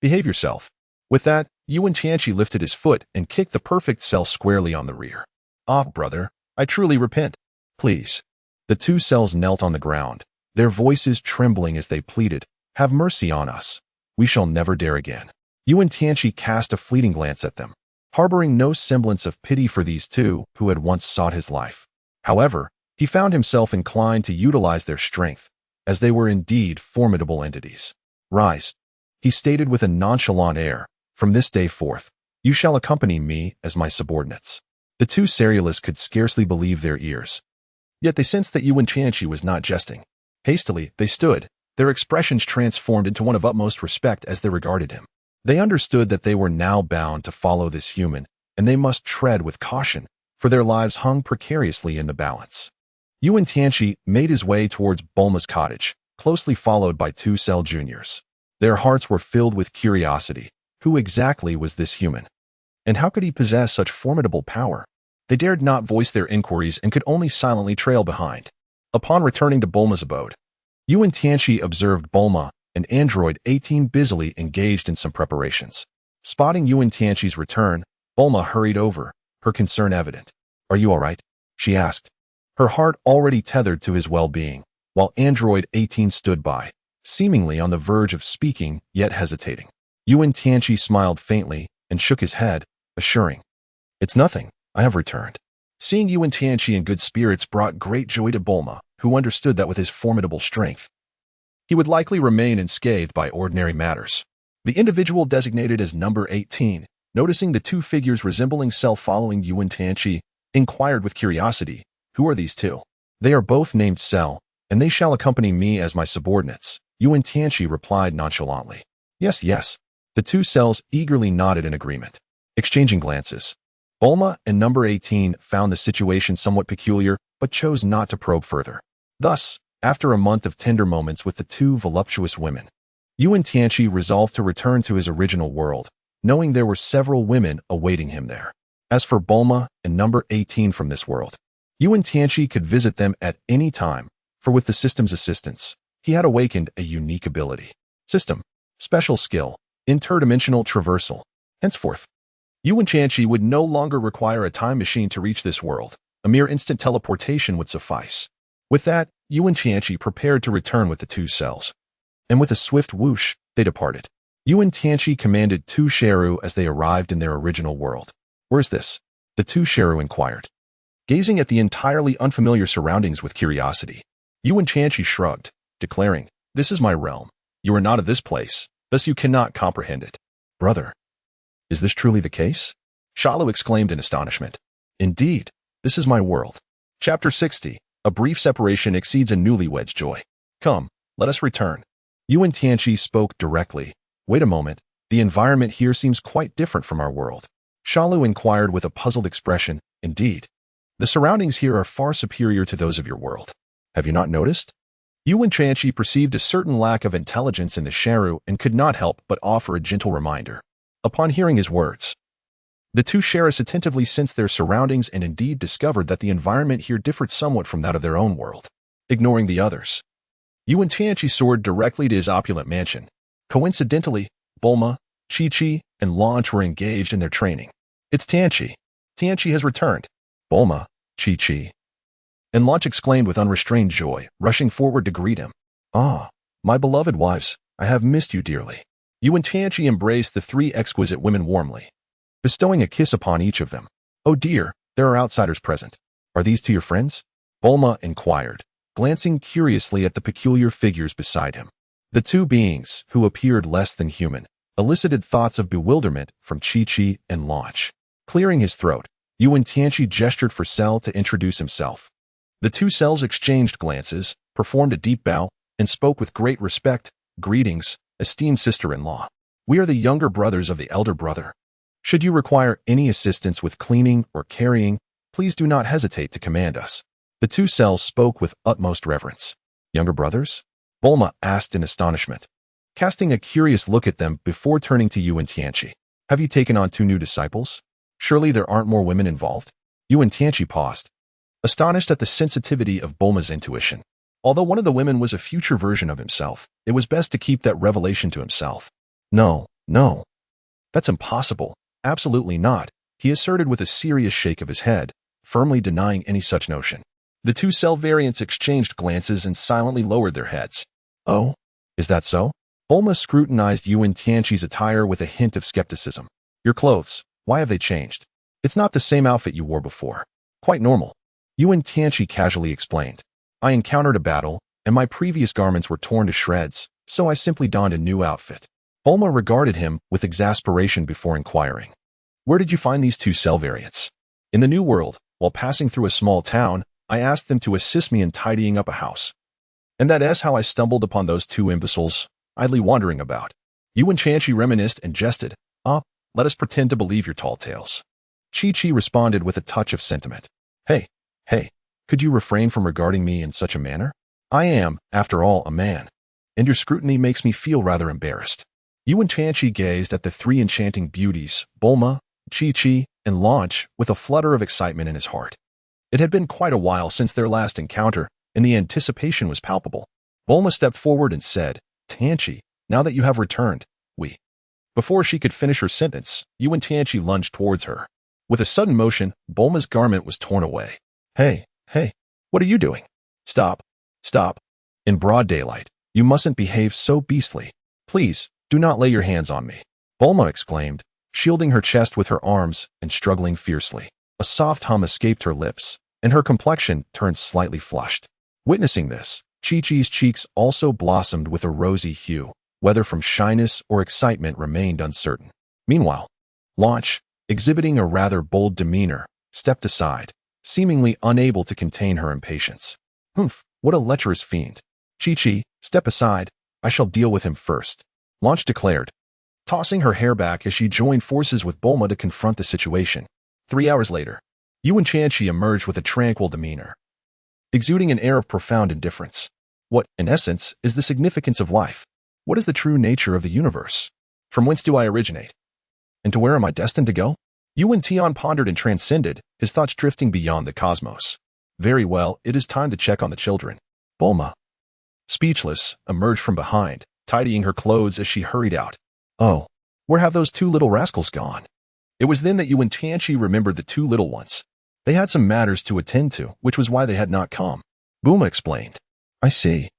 Behave yourself. With that, Wen Tianqi lifted his foot and kicked the perfect Cell squarely on the rear. Ah, brother, I truly repent. Please. The two Cells knelt on the ground, their voices trembling as they pleaded, have mercy on us. We shall never dare again. Wen Tianqi cast a fleeting glance at them, harboring no semblance of pity for these two who had once sought his life. However, he found himself inclined to utilize their strength, as they were indeed formidable entities. Rise, he stated with a nonchalant air. From this day forth, you shall accompany me as my subordinates. The two Serialists could scarcely believe their ears. Yet they sensed that Wen Tianqi was not jesting. Hastily, they stood, their expressions transformed into one of utmost respect as they regarded him. They understood that they were now bound to follow this human, and they must tread with caution, for their lives hung precariously in the balance. Wen Tianqi made his way towards Bulma's cottage, closely followed by two Cell juniors. Their hearts were filled with curiosity. Who exactly was this human? And how could he possess such formidable power? They dared not voice their inquiries and could only silently trail behind. Upon returning to Bulma's abode, Wen Tianqi observed Bulma, an android 18 busily engaged in some preparations. Spotting Wen Tianqi's return, Bulma hurried over, her concern evident. Are you all right? She asked, her heart already tethered to his well-being, while android 18 stood by, seemingly on the verge of speaking yet hesitating. Wen Tianqi smiled faintly and shook his head, assuring, It's nothing, I have returned. Seeing Wen Tianqi in good spirits brought great joy to Bulma, who understood that with his formidable strength, he would likely remain unscathed by ordinary matters. The individual designated as number 18, noticing the two figures resembling Cell following Wen Tianqi, inquired with curiosity, Who are these two? They are both named Cell, and they shall accompany me as my subordinates, Wen Tianqi replied nonchalantly. Yes, yes. The two Cells eagerly nodded in agreement, exchanging glances. Bulma and number 18 found the situation somewhat peculiar, but chose not to probe further. Thus, After a month of tender moments with the two voluptuous women, Wen Tianqi resolved to return to his original world, knowing there were several women awaiting him there. As for Bulma and number 18 from this world, Wen Tianqi could visit them at any time, for with the system's assistance, he had awakened a unique ability. System. Special skill. Interdimensional traversal. Henceforth, Wen Tianqi would no longer require a time machine to reach this world. A mere instant teleportation would suffice. With that, Wen Tianqi prepared to return with the two cells. And with a swift whoosh, they departed. Wen Tianqi commanded two Sheru as they arrived in their original world. "Where's this?" the two Sheru inquired. Gazing at the entirely unfamiliar surroundings with curiosity, Wen Tianqi shrugged, declaring, "This is my realm. You are not of this place, thus you cannot comprehend it." "Brother, is this truly the case?" Shalu exclaimed in astonishment. "Indeed, this is my world." Chapter 60. A brief separation exceeds a newlywed's joy. "Come, let us return." Wen Tianqi spoke directly. "Wait a moment, the environment here seems quite different from our world." Shalu inquired with a puzzled expression. "Indeed, the surroundings here are far superior to those of your world. Have you not noticed?" Wen Tianqi perceived a certain lack of intelligence in the Sheru and could not help but offer a gentle reminder. Upon hearing his words, the two Sheris attentively sensed their surroundings and indeed discovered that the environment here differed somewhat from that of their own world. Ignoring the others, Wen Tianqi soared directly to his opulent mansion. Coincidentally, Bulma, Chi-Chi, and Launch were engaged in their training. "It's Tianqi. Tianqi has returned." Bulma, Chi-Chi, and Launch exclaimed with unrestrained joy, rushing forward to greet him. "Ah, my beloved wives, I have missed you dearly." Wen Tianqi embraced the three exquisite women warmly, bestowing a kiss upon each of them. "Oh dear, there are outsiders present. Are these two your friends?" Bulma inquired, glancing curiously at the peculiar figures beside him. The two beings, who appeared less than human, elicited thoughts of bewilderment from Chi-Chi and Launch. Clearing his throat, Wen Tianqi gestured for Cell to introduce himself. The two Cells exchanged glances, performed a deep bow, and spoke with great respect. "Greetings, esteemed sister-in-law. We are the younger brothers of the elder brother. Should you require any assistance with cleaning or carrying, please do not hesitate to command us." The two Cells spoke with utmost reverence. "Younger brothers?" Bulma asked in astonishment, casting a curious look at them before turning to Wen Tianqi. "Have you taken on two new disciples? Surely there aren't more women involved?" Wen Tianqi paused, astonished at the sensitivity of Bulma's intuition. Although one of the women was a future version of himself, it was best to keep that revelation to himself. No, that's impossible. Absolutely not," he asserted with a serious shake of his head, firmly denying any such notion. The two Cell variants exchanged glances and silently lowered their heads. "Oh, is that so?" Bulma scrutinized Wen Tianqi's attire with a hint of skepticism. "Your clothes, why have they changed? It's not the same outfit you wore before." "Quite normal," Wen Tianqi casually explained. "I encountered a battle, and my previous garments were torn to shreds, so I simply donned a new outfit." Bulma regarded him with exasperation before inquiring, "Where did you find these two Cell variants?" "In the New World, while passing through a small town, I asked them to assist me in tidying up a house. And that is how I stumbled upon those two imbeciles, idly wandering about." Wen Tianqi reminisced and jested. "Ah, let us pretend to believe your tall tales." Chi-Chi responded with a touch of sentiment. Hey, could you refrain from regarding me in such a manner? I am, after all, a man, and your scrutiny makes me feel rather embarrassed." Wen Tianqi gazed at the three enchanting beauties, Bulma, Chi-Chi, and Launch, with a flutter of excitement in his heart. It had been quite a while since their last encounter, and the anticipation was palpable. Bulma stepped forward and said, "Tianqi, now that you have returned, we—" Before she could finish her sentence, Wen Tianqi lunged towards her. With a sudden motion, Bulma's garment was torn away. Hey, what are you doing? Stop. In broad daylight, you mustn't behave so beastly. Please, do not lay your hands on me," Bulma exclaimed, shielding her chest with her arms and struggling fiercely. A soft hum escaped her lips, and her complexion turned slightly flushed. Witnessing this, Chi-Chi's cheeks also blossomed with a rosy hue, whether from shyness or excitement remained uncertain. Meanwhile, Launch, exhibiting a rather bold demeanor, stepped aside, seemingly unable to contain her impatience. "Humph, what a lecherous fiend. Chi-Chi, step aside, I shall deal with him first," Launch declared, tossing her hair back as she joined forces with Bulma to confront the situation. 3 hours later, Wen Tianqi emerged with a tranquil demeanor, exuding an air of profound indifference. What, in essence, is the significance of life? What is the true nature of the universe? From whence do I originate? And to where am I destined to go? Wen Tianqi pondered and transcended, his thoughts drifting beyond the cosmos. Very well, it is time to check on the children. Bulma, speechless, emerged from behind, tidying her clothes as she hurried out. Oh, where have those two little rascals gone? It was then that Wen Tianqi remembered the two little ones. They had some matters to attend to, which was why they had not come. Bulma explained. I see.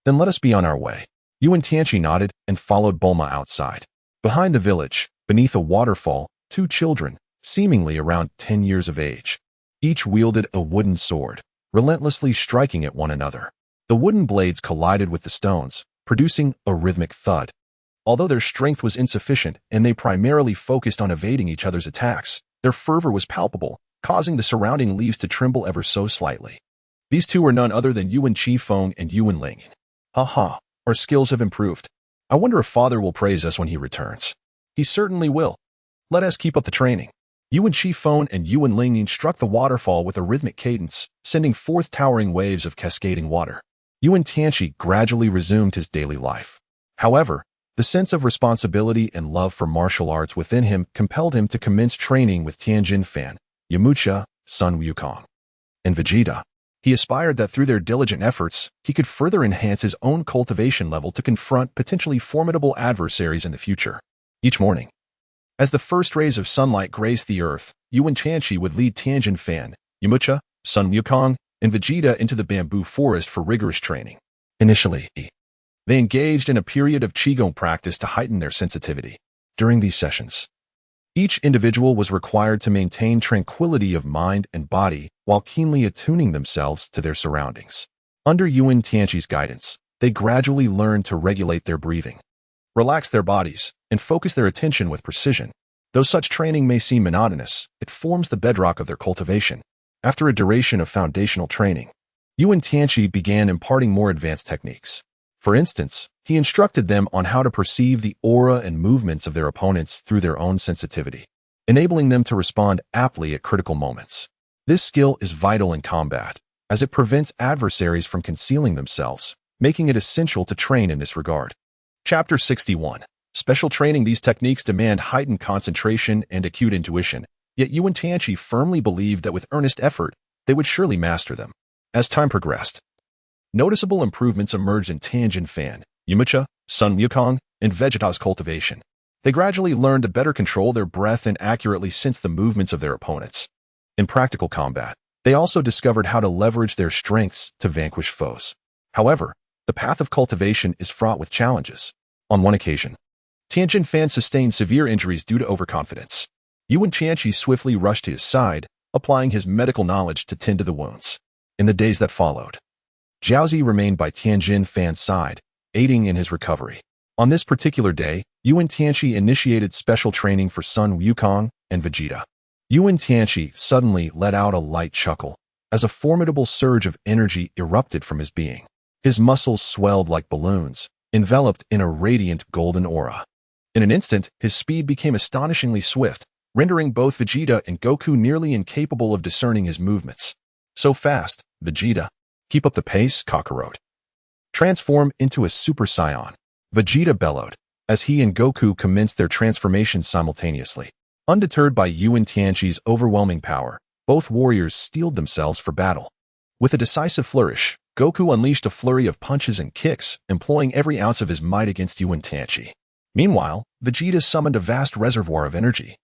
Then let us be on our way. Wen Tianqi nodded and followed Bulma outside. Behind the village, beneath a waterfall, two children, seemingly around 10 years of age. Each wielded a wooden sword, relentlessly striking at one another. The wooden blades collided with the stones, producing a rhythmic thud. Although their strength was insufficient and they primarily focused on evading each other's attacks, their fervor was palpable, causing the surrounding leaves to tremble ever so slightly. These two were none other than Yuan Qifeng and Yuan Ling. Ha, our skills have improved. I wonder if Father will praise us when he returns. He certainly will. Let us keep up the training. Yuan Qifeng and Yuan Ling struck the waterfall with a rhythmic cadence, sending forth towering waves of cascading water. Wen Tianqi gradually resumed his daily life. However, the sense of responsibility and love for martial arts within him compelled him to commence training with Tianjin Fan, Yamcha, son Wukong, and Vegeta. He aspired that through their diligent efforts, he could further enhance his own cultivation level to confront potentially formidable adversaries in the future. Each morning, as the first rays of sunlight graced the earth, Wen Tianqi would lead Tianjin Fan, Yamcha, son Wukong, and Vegeta into the bamboo forest for rigorous training. Initially, they engaged in a period of Qigong practice to heighten their sensitivity. During these sessions, each individual was required to maintain tranquility of mind and body while keenly attuning themselves to their surroundings. Under Wen Tianqi's guidance, they gradually learned to regulate their breathing, relax their bodies, and focus their attention with precision. Though such training may seem monotonous, it forms the bedrock of their cultivation. After a duration of foundational training, Wen Tianqi began imparting more advanced techniques. For instance, he instructed them on how to perceive the aura and movements of their opponents through their own sensitivity, enabling them to respond aptly at critical moments. This skill is vital in combat, as it prevents adversaries from concealing themselves, making it essential to train in this regard. Chapter 61. Special training. These techniques demand heightened concentration and acute intuition, yet Wen Tianqi firmly believed that with earnest effort, they would surely master them. As time progressed, noticeable improvements emerged in Tianjin Fan, Yamcha, son Wukong, and Vegeta's cultivation. They gradually learned to better control their breath and accurately sense the movements of their opponents. In practical combat, they also discovered how to leverage their strengths to vanquish foes. However, the path of cultivation is fraught with challenges. On one occasion, Tianjin Fan sustained severe injuries due to overconfidence. Wen Tianqi swiftly rushed to his side, applying his medical knowledge to tend to the wounds. In the days that followed, Baozi remained by Tianjin Fan's side, aiding in his recovery. On this particular day, Wen Tianqi initiated special training for son Wukong and Vegeta. Wen Tianqi suddenly let out a light chuckle, as a formidable surge of energy erupted from his being. His muscles swelled like balloons, enveloped in a radiant golden aura. In an instant, his speed became astonishingly swift, rendering both Vegeta and Goku nearly incapable of discerning his movements. So fast, Vegeta. Keep up the pace, Kakarot. Transform into a Super Saiyan. Vegeta bellowed, as he and Goku commenced their transformations simultaneously. Undeterred by Wen Tianqi's overwhelming power, both warriors steeled themselves for battle. With a decisive flourish, Goku unleashed a flurry of punches and kicks, employing every ounce of his might against Wen Tianqi. Meanwhile, Vegeta summoned a vast reservoir of energy,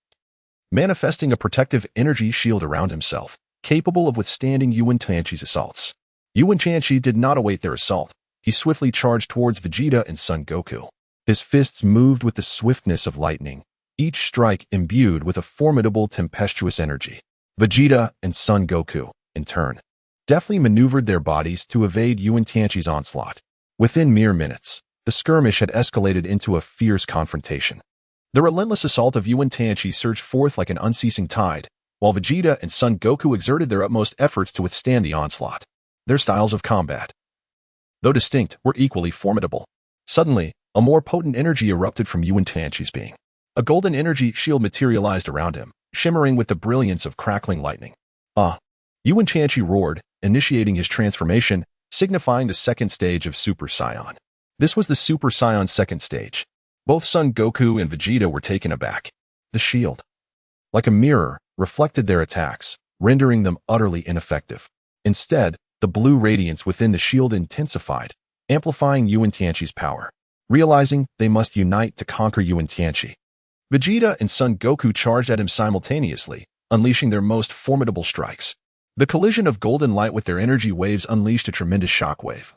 manifesting a protective energy shield around himself, capable of withstanding Wen Tianqi's assaults. Wen Tianqi did not await their assault. He swiftly charged towards Vegeta and son Goku. His fists moved with the swiftness of lightning, each strike imbued with a formidable tempestuous energy. Vegeta and son Goku, in turn, deftly maneuvered their bodies to evade Wen Tianqi's onslaught. Within mere minutes, the skirmish had escalated into a fierce confrontation. The relentless assault of Wen Tianqi surged forth like an unceasing tide, while Vegeta and son Goku exerted their utmost efforts to withstand the onslaught. Their styles of combat, though distinct, were equally formidable. Suddenly, a more potent energy erupted from Wen Tianqi's being. A golden energy shield materialized around him, shimmering with the brilliance of crackling lightning. Wen Tianqi roared, initiating his transformation, signifying the second stage of Super Saiyan. This was the Super Saiyan second stage. Both Son Goku and Vegeta were taken aback. The shield, like a mirror, reflected their attacks, rendering them utterly ineffective. Instead, the blue radiance within the shield intensified, amplifying Wen Tianqi's power. Realizing they must unite to conquer Wen Tianqi, Vegeta and Son Goku charged at him simultaneously, unleashing their most formidable strikes. The collision of golden light with their energy waves unleashed a tremendous shockwave,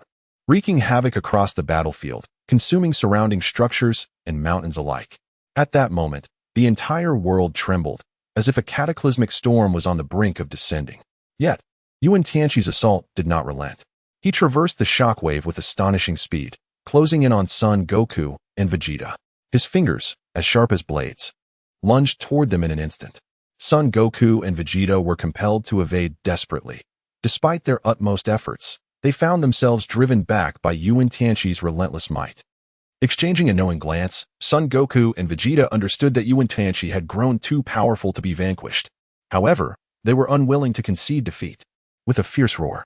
wreaking havoc across the battlefield, consuming surrounding structures and mountains alike. At that moment, the entire world trembled, as if a cataclysmic storm was on the brink of descending. Yet, Wen Tianqi's assault did not relent. He traversed the shockwave with astonishing speed, closing in on Son Goku and Vegeta. His fingers, as sharp as blades, lunged toward them in an instant. Son Goku and Vegeta were compelled to evade desperately. Despite their utmost efforts, they found themselves driven back by Wen Tianqi's relentless might. Exchanging a knowing glance, Son Goku and Vegeta understood that Wen Tianqi had grown too powerful to be vanquished. However, they were unwilling to concede defeat. With a fierce roar,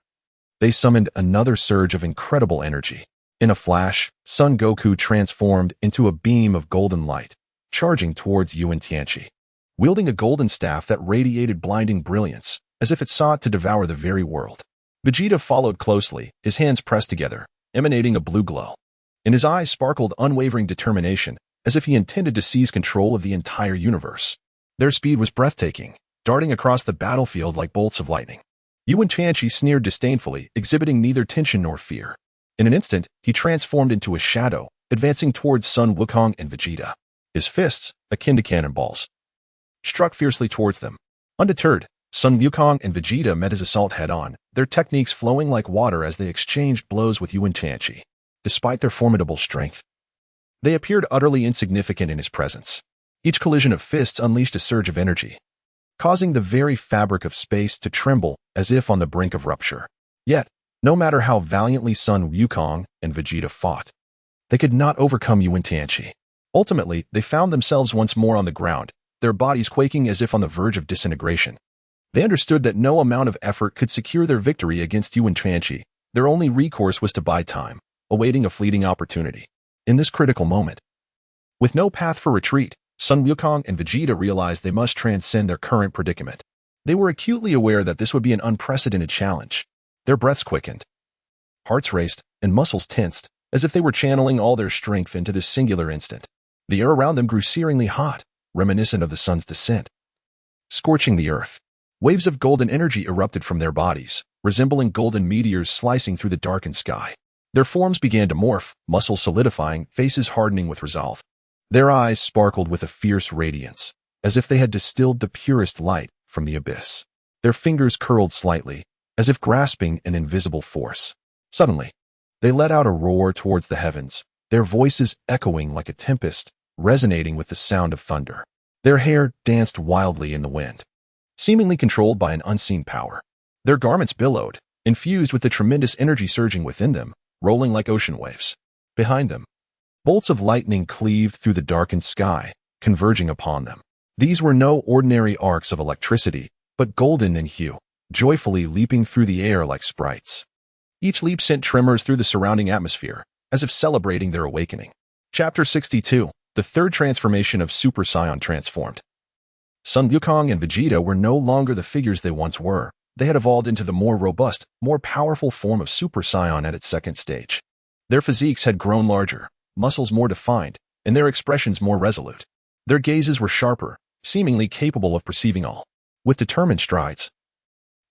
they summoned another surge of incredible energy. In a flash, Son Goku transformed into a beam of golden light, charging towards Wen Tianqi, wielding a golden staff that radiated blinding brilliance, as if it sought to devour the very world. Vegeta followed closely, his hands pressed together, emanating a blue glow. In his eyes sparkled unwavering determination, as if he intended to seize control of the entire universe. Their speed was breathtaking, darting across the battlefield like bolts of lightning. Wen Tianqi sneered disdainfully, exhibiting neither tension nor fear. In an instant, he transformed into a shadow, advancing towards Son Wukong and Vegeta. His fists, akin to cannonballs, struck fiercely towards them. Undeterred, Son Wukong and Vegeta met his assault head-on, their techniques flowing like water as they exchanged blows with Wen Tianqi. Despite their formidable strength, they appeared utterly insignificant in his presence. Each collision of fists unleashed a surge of energy, causing the very fabric of space to tremble as if on the brink of rupture. Yet, no matter how valiantly Son Wukong and Vegeta fought, they could not overcome Wen Tianqi. Ultimately, they found themselves once more on the ground, their bodies quaking as if on the verge of disintegration. They understood that no amount of effort could secure their victory against Wen Tianqi. Their only recourse was to buy time, awaiting a fleeting opportunity. In this critical moment, with no path for retreat, Son Wukong and Vegeta realized they must transcend their current predicament. They were acutely aware that this would be an unprecedented challenge. Their breaths quickened, hearts raced, and muscles tensed, as if they were channeling all their strength into this singular instant. The air around them grew searingly hot, reminiscent of the sun's descent, scorching the earth. Waves of golden energy erupted from their bodies, resembling golden meteors slicing through the darkened sky. Their forms began to morph, muscles solidifying, faces hardening with resolve. Their eyes sparkled with a fierce radiance, as if they had distilled the purest light from the abyss. Their fingers curled slightly, as if grasping an invisible force. Suddenly, they let out a roar towards the heavens, their voices echoing like a tempest, resonating with the sound of thunder. Their hair danced wildly in the wind, seemingly controlled by an unseen power. Their garments billowed, infused with the tremendous energy surging within them, rolling like ocean waves. Behind them, bolts of lightning cleaved through the darkened sky, converging upon them. These were no ordinary arcs of electricity, but golden in hue, joyfully leaping through the air like sprites. Each leap sent tremors through the surrounding atmosphere, as if celebrating their awakening. Chapter 62. The third transformation of Super Saiyan transformed. Son Wukong and Vegeta were no longer the figures they once were. They had evolved into the more robust, more powerful form of Super Saiyan at its second stage. Their physiques had grown larger, muscles more defined, and their expressions more resolute. Their gazes were sharper, seemingly capable of perceiving all. With determined strides,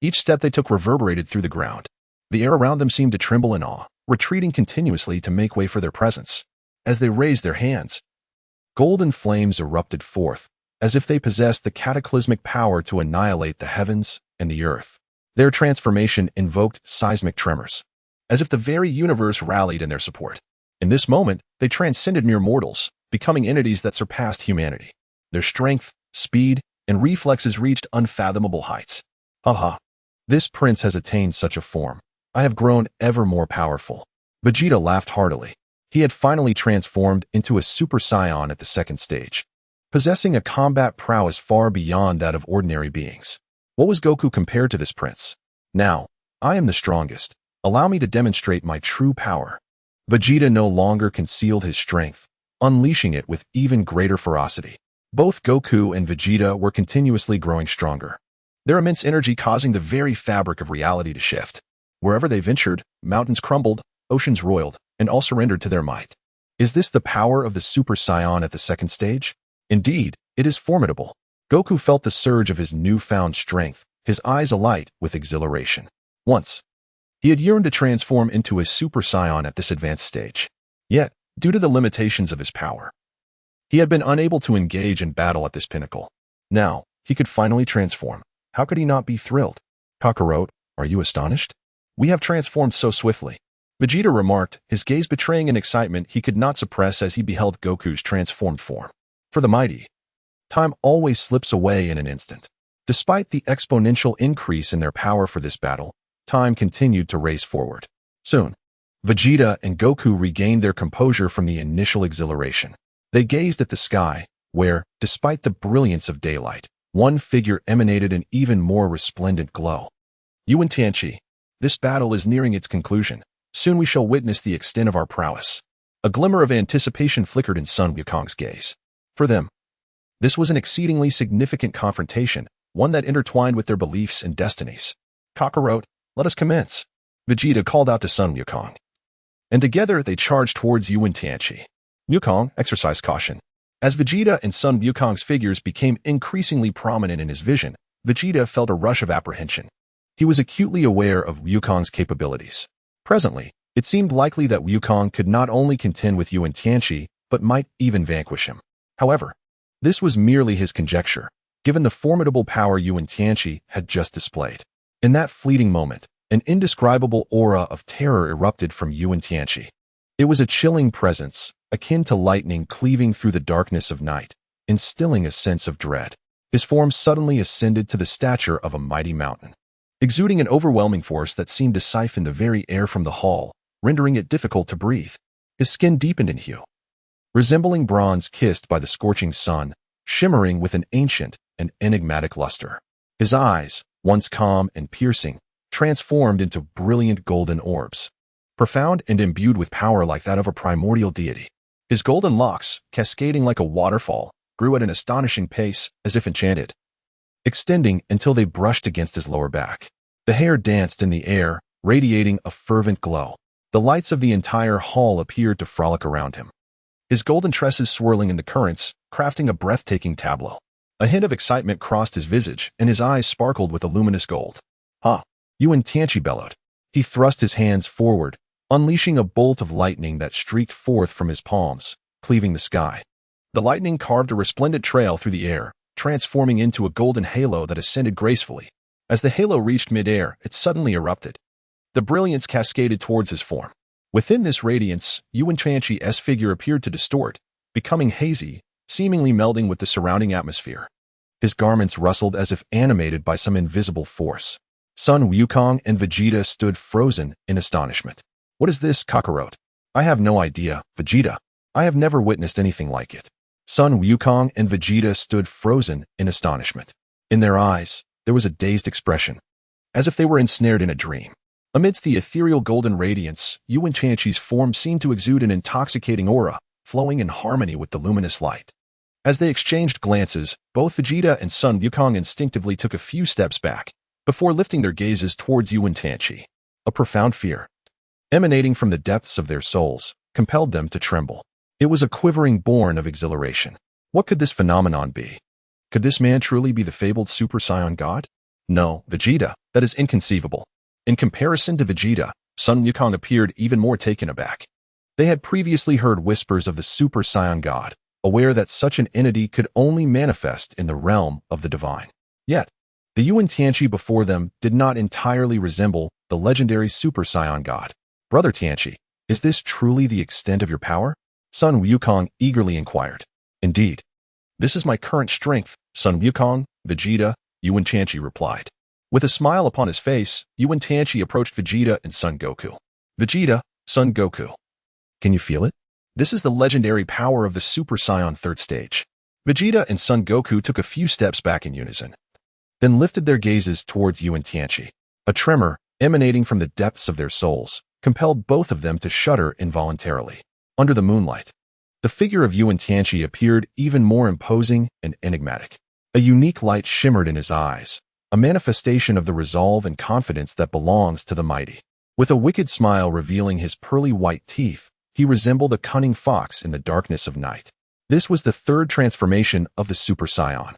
each step they took reverberated through the ground. The air around them seemed to tremble in awe, retreating continuously to make way for their presence. As they raised their hands, golden flames erupted forth, as if they possessed the cataclysmic power to annihilate the heavens and the earth. Their transformation invoked seismic tremors, as if the very universe rallied in their support. In this moment, they transcended mere mortals, becoming entities that surpassed humanity. Their strength, speed, and reflexes reached unfathomable heights. Haha, this prince has attained such a form. I have grown ever more powerful. Vegeta laughed heartily. He had finally transformed into a Super Saiyan at the second stage, possessing a combat prowess far beyond that of ordinary beings. What was Goku compared to this prince? Now, I am the strongest, Allow me to demonstrate my true power. Vegeta no longer concealed his strength, unleashing it with even greater ferocity. Both Goku and Vegeta were continuously growing stronger, their immense energy causing the very fabric of reality to shift. Wherever they ventured, mountains crumbled, oceans roiled, and all surrendered to their might. Is this the power of the Super Saiyan at the second stage? Indeed, it is formidable. Goku felt the surge of his newfound strength, his eyes alight with exhilaration. Once, he had yearned to transform into a Super Saiyan at this advanced stage. Yet, due to the limitations of his power, he had been unable to engage in battle at this pinnacle. Now, he could finally transform. How could he not be thrilled? Kakarot, are you astonished? We have transformed so swiftly. Vegeta remarked, his gaze betraying an excitement he could not suppress as he beheld Goku's transformed form. For the mighty, time always slips away in an instant. Despite the exponential increase in their power for this battle, time continued to race forward. Soon, Vegeta and Goku regained their composure from the initial exhilaration. They gazed at the sky, where, despite the brilliance of daylight, one figure emanated an even more resplendent glow. Wen Tianqi, this battle is nearing its conclusion. Soon we shall witness the extent of our prowess. A glimmer of anticipation flickered in Sun Wukong's gaze. For them, this was an exceedingly significant confrontation, one that intertwined with their beliefs and destinies. Kakarot, let us commence. Vegeta called out to Sun Wukong. And together they charged towards Wen Tianqi. Wukong exercised caution. As Vegeta and Sun Wukong's figures became increasingly prominent in his vision, Vegeta felt a rush of apprehension. He was acutely aware of Wukong's capabilities. Presently, it seemed likely that Wukong could not only contend with Wen Tianqi, but might even vanquish him. However, this was merely his conjecture, given the formidable power Wen Tianqi had just displayed. In that fleeting moment, an indescribable aura of terror erupted from Wen Tianqi. It was a chilling presence, akin to lightning cleaving through the darkness of night, instilling a sense of dread. His form suddenly ascended to the stature of a mighty mountain, exuding an overwhelming force that seemed to siphon the very air from the hall, rendering it difficult to breathe. His skin deepened in hue, resembling bronze kissed by the scorching sun, shimmering with an ancient and enigmatic luster. His eyes, once calm and piercing, transformed into brilliant golden orbs, profound and imbued with power like that of a primordial deity. His golden locks, cascading like a waterfall, grew at an astonishing pace, as if enchanted, extending until they brushed against his lower back. The hair danced in the air, radiating a fervent glow. The lights of the entire hall appeared to frolic around him, his golden tresses swirling in the currents, crafting a breathtaking tableau. A hint of excitement crossed his visage, and his eyes sparkled with a luminous gold. Ha! Wen Tianqi bellowed. He thrust his hands forward, unleashing a bolt of lightning that streaked forth from his palms, cleaving the sky. The lightning carved a resplendent trail through the air, transforming into a golden halo that ascended gracefully. As the halo reached mid-air, it suddenly erupted. The brilliance cascaded towards his form. Within this radiance, Wen Tianqi's figure appeared to distort, becoming hazy, seemingly melding with the surrounding atmosphere. His garments rustled as if animated by some invisible force. Sun Wukong and Vegeta stood frozen in astonishment. What is this, Kakarot? I have no idea, Vegeta. I have never witnessed anything like it. Sun Wukong and Vegeta stood frozen in astonishment. In their eyes, there was a dazed expression, as if they were ensnared in a dream. Amidst the ethereal golden radiance, Wen Tianqi's form seemed to exude an intoxicating aura, flowing in harmony with the luminous light. As they exchanged glances, both Vegeta and Sun Wukong instinctively took a few steps back, before lifting their gazes towards Wen Tianqi. A profound fear, emanating from the depths of their souls, compelled them to tremble. It was a quivering born of exhilaration. What could this phenomenon be? Could this man truly be the fabled Super Saiyan God? No, Vegeta, that is inconceivable. In comparison to Vegeta, Sun Wukong appeared even more taken aback. They had previously heard whispers of the Super Saiyan God, aware that such an entity could only manifest in the realm of the divine. Yet, the Wen Tianqi before them did not entirely resemble the legendary Super Saiyan God. Brother Tianqi, is this truly the extent of your power? Sun Wukong eagerly inquired. Indeed. This is my current strength, Sun Wukong, Vegeta, Wen Tianqi replied. With a smile upon his face, Wen Tianqi approached Vegeta and Son Goku. Vegeta, Son Goku. Can you feel it? This is the legendary power of the Super Saiyan third stage. Vegeta and Son Goku took a few steps back in unison, then lifted their gazes towards Wen Tianqi. A tremor, emanating from the depths of their souls, compelled both of them to shudder involuntarily. Under the moonlight, the figure of Wen Tianqi appeared even more imposing and enigmatic. A unique light shimmered in his eyes, a manifestation of the resolve and confidence that belongs to the mighty. With a wicked smile revealing his pearly white teeth, he resembled a cunning fox in the darkness of night. This was the third transformation of the Super Saiyan.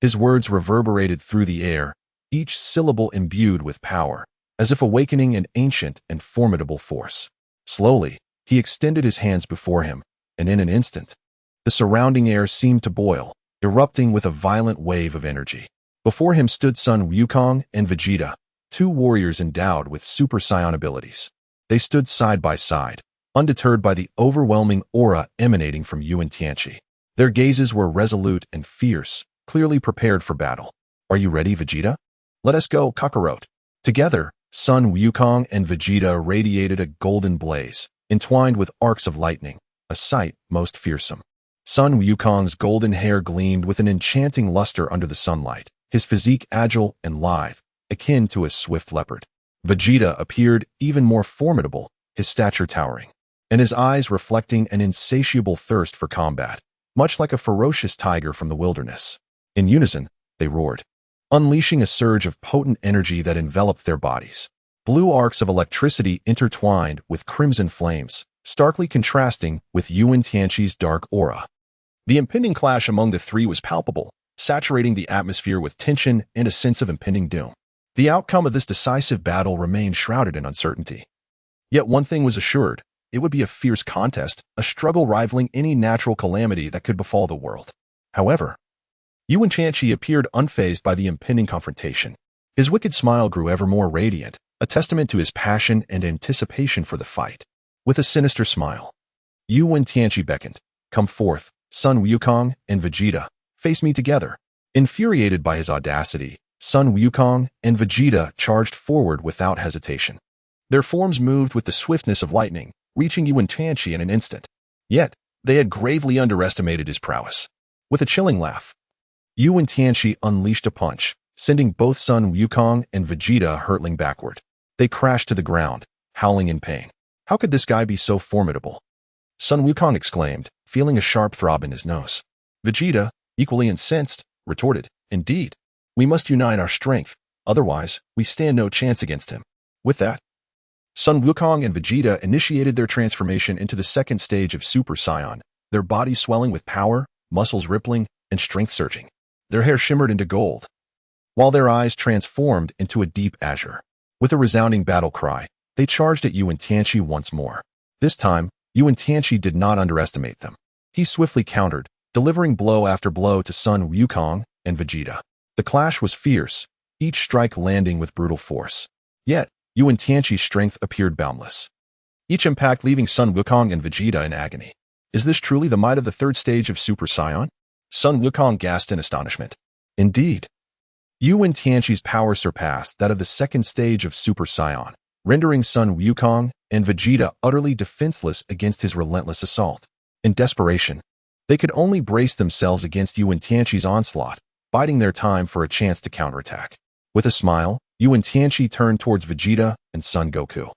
His words reverberated through the air, each syllable imbued with power, as if awakening an ancient and formidable force. Slowly, he extended his hands before him, and in an instant, the surrounding air seemed to boil, erupting with a violent wave of energy. Before him stood Son Wukong and Vegeta, two warriors endowed with Super Saiyan abilities. They stood side by side, undeterred by the overwhelming aura emanating from Wen Tianqi. Their gazes were resolute and fierce, clearly prepared for battle. "Are you ready, Vegeta? Let us go, Kakarot." Together, Son Wukong and Vegeta radiated a golden blaze, entwined with arcs of lightning, a sight most fearsome. Son Wukong's golden hair gleamed with an enchanting luster under the sunlight, his physique agile and lithe, akin to a swift leopard. Vegeta appeared even more formidable, his stature towering, and his eyes reflecting an insatiable thirst for combat, much like a ferocious tiger from the wilderness. In unison, they roared, unleashing a surge of potent energy that enveloped their bodies. Blue arcs of electricity intertwined with crimson flames, starkly contrasting with Wen Tianqi's dark aura. The impending clash among the three was palpable, saturating the atmosphere with tension and a sense of impending doom. The outcome of this decisive battle remained shrouded in uncertainty. Yet one thing was assured: it would be a fierce contest, a struggle rivaling any natural calamity that could befall the world. However, Wen Tianqi appeared unfazed by the impending confrontation. His wicked smile grew ever more radiant, a testament to his passion and anticipation for the fight. With a sinister smile, Wen Tianqi beckoned, "Come forth, Son Wukong and Vegeta, face me together." Infuriated by his audacity, Son Wukong and Vegeta charged forward without hesitation. Their forms moved with the swiftness of lightning, reaching Wen Tianqi in an instant. Yet, they had gravely underestimated his prowess. With a chilling laugh, Wen Tianqi unleashed a punch, sending both Son Wukong and Vegeta hurtling backward. They crashed to the ground, howling in pain. How could this guy be so formidable? Son Wukong exclaimed, feeling a sharp throb in his nose. Vegeta, equally incensed, retorted, "Indeed, we must unite our strength, otherwise we stand no chance against him." With that, Son Wukong and Vegeta initiated their transformation into the second stage of Super Saiyan, their bodies swelling with power, muscles rippling, and strength surging. Their hair shimmered into gold, while their eyes transformed into a deep azure. With a resounding battle cry, they charged at Wen Tianqi once more. This time, Wen Tianqi did not underestimate them. He swiftly countered, delivering blow after blow to Son Wukong and Vegeta. The clash was fierce, each strike landing with brutal force. Yet, Wen Tianqi's strength appeared boundless, each impact leaving Son Wukong and Vegeta in agony. Is this truly the might of the third stage of Super Saiyan? Son Wukong gasped in astonishment. Indeed, Wen Tianqi's power surpassed that of the second stage of Super Saiyan, rendering Son Wukong and Vegeta utterly defenseless against his relentless assault. In desperation, they could only brace themselves against Wen Tianqi's onslaught, biding their time for a chance to counterattack. With a smile, Wen Tianqi turned towards Vegeta and Son Goku,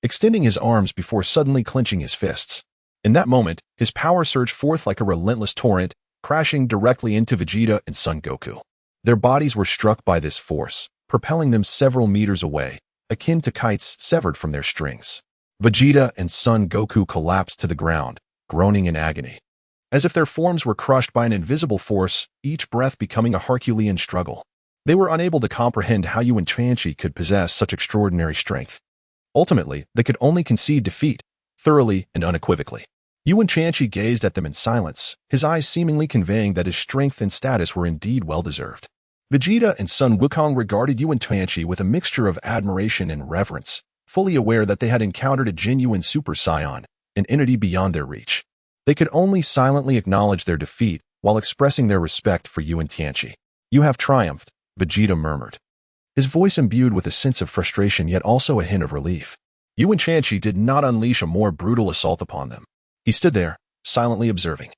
extending his arms before suddenly clenching his fists. In that moment, his power surged forth like a relentless torrent, crashing directly into Vegeta and Son Goku. Their bodies were struck by this force, propelling them several meters away, akin to kites severed from their strings. Vegeta and Son Goku collapsed to the ground, groaning in agony, as if their forms were crushed by an invisible force, each breath becoming a Herculean struggle. They were unable to comprehend how Wen Tianqi could possess such extraordinary strength. Ultimately, they could only concede defeat, thoroughly and unequivocally. Wen Tianqi gazed at them in silence, his eyes seemingly conveying that his strength and status were indeed well-deserved. Vegeta and Son Wukong regarded Wen Tianqi with a mixture of admiration and reverence, fully aware that they had encountered a genuine Super Saiyan, an entity beyond their reach. They could only silently acknowledge their defeat while expressing their respect for Wen Tianqi. "You have triumphed," Vegeta murmured, his voice imbued with a sense of frustration yet also a hint of relief. Wen Tianqi did not unleash a more brutal assault upon them. He stood there, silently observing,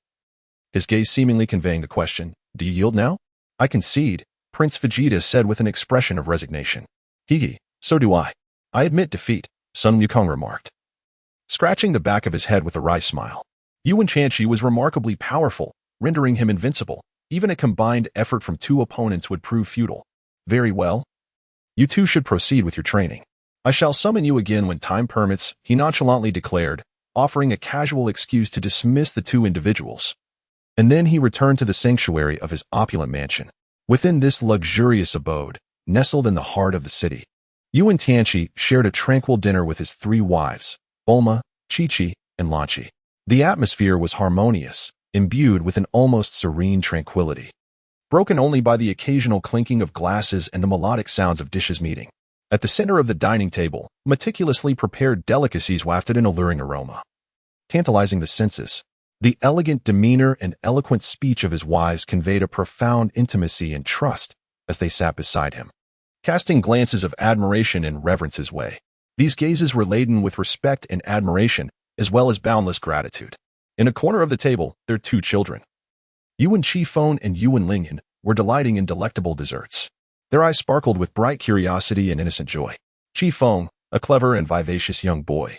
his gaze seemingly conveying the question, "Do you yield now?" "I concede," Prince Vegeta said with an expression of resignation. "Hige, so do I." I admit defeat, Sun Wukong remarked, scratching the back of his head with a wry smile. Wen Tianqi was remarkably powerful, rendering him invincible. Even a combined effort from two opponents would prove futile. Very well. You two should proceed with your training. I shall summon you again when time permits, he nonchalantly declared, offering a casual excuse to dismiss the two individuals. And then he returned to the sanctuary of his opulent mansion. Within this luxurious abode, nestled in the heart of the city, Wen Tianqi shared a tranquil dinner with his three wives, Bulma, Chi-Chi, and Lanqi. The atmosphere was harmonious, imbued with an almost serene tranquility, broken only by the occasional clinking of glasses and the melodic sounds of dishes meeting. At the center of the dining table, meticulously prepared delicacies wafted an alluring aroma, tantalizing the senses. The elegant demeanor and eloquent speech of his wives conveyed a profound intimacy and trust as they sat beside him, casting glances of admiration and reverence his way. These gazes were laden with respect and admiration, as well as boundless gratitude. In a corner of the table, their two children, Yuan Qifeng and Yuan Lingyan, were delighting in delectable desserts. Their eyes sparkled with bright curiosity and innocent joy. Qifeng, a clever and vivacious young boy,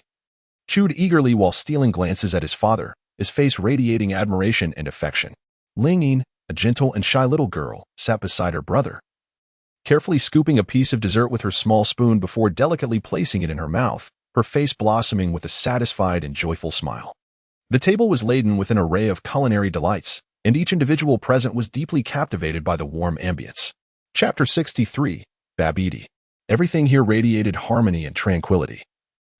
chewed eagerly while stealing glances at his father, his face radiating admiration and affection. Lingyan, a gentle and shy little girl, sat beside her brother, carefully scooping a piece of dessert with her small spoon before delicately placing it in her mouth, her face blossoming with a satisfied and joyful smile. The table was laden with an array of culinary delights, and each individual present was deeply captivated by the warm ambience. Chapter 63, Babidi. Everything here radiated harmony and tranquility.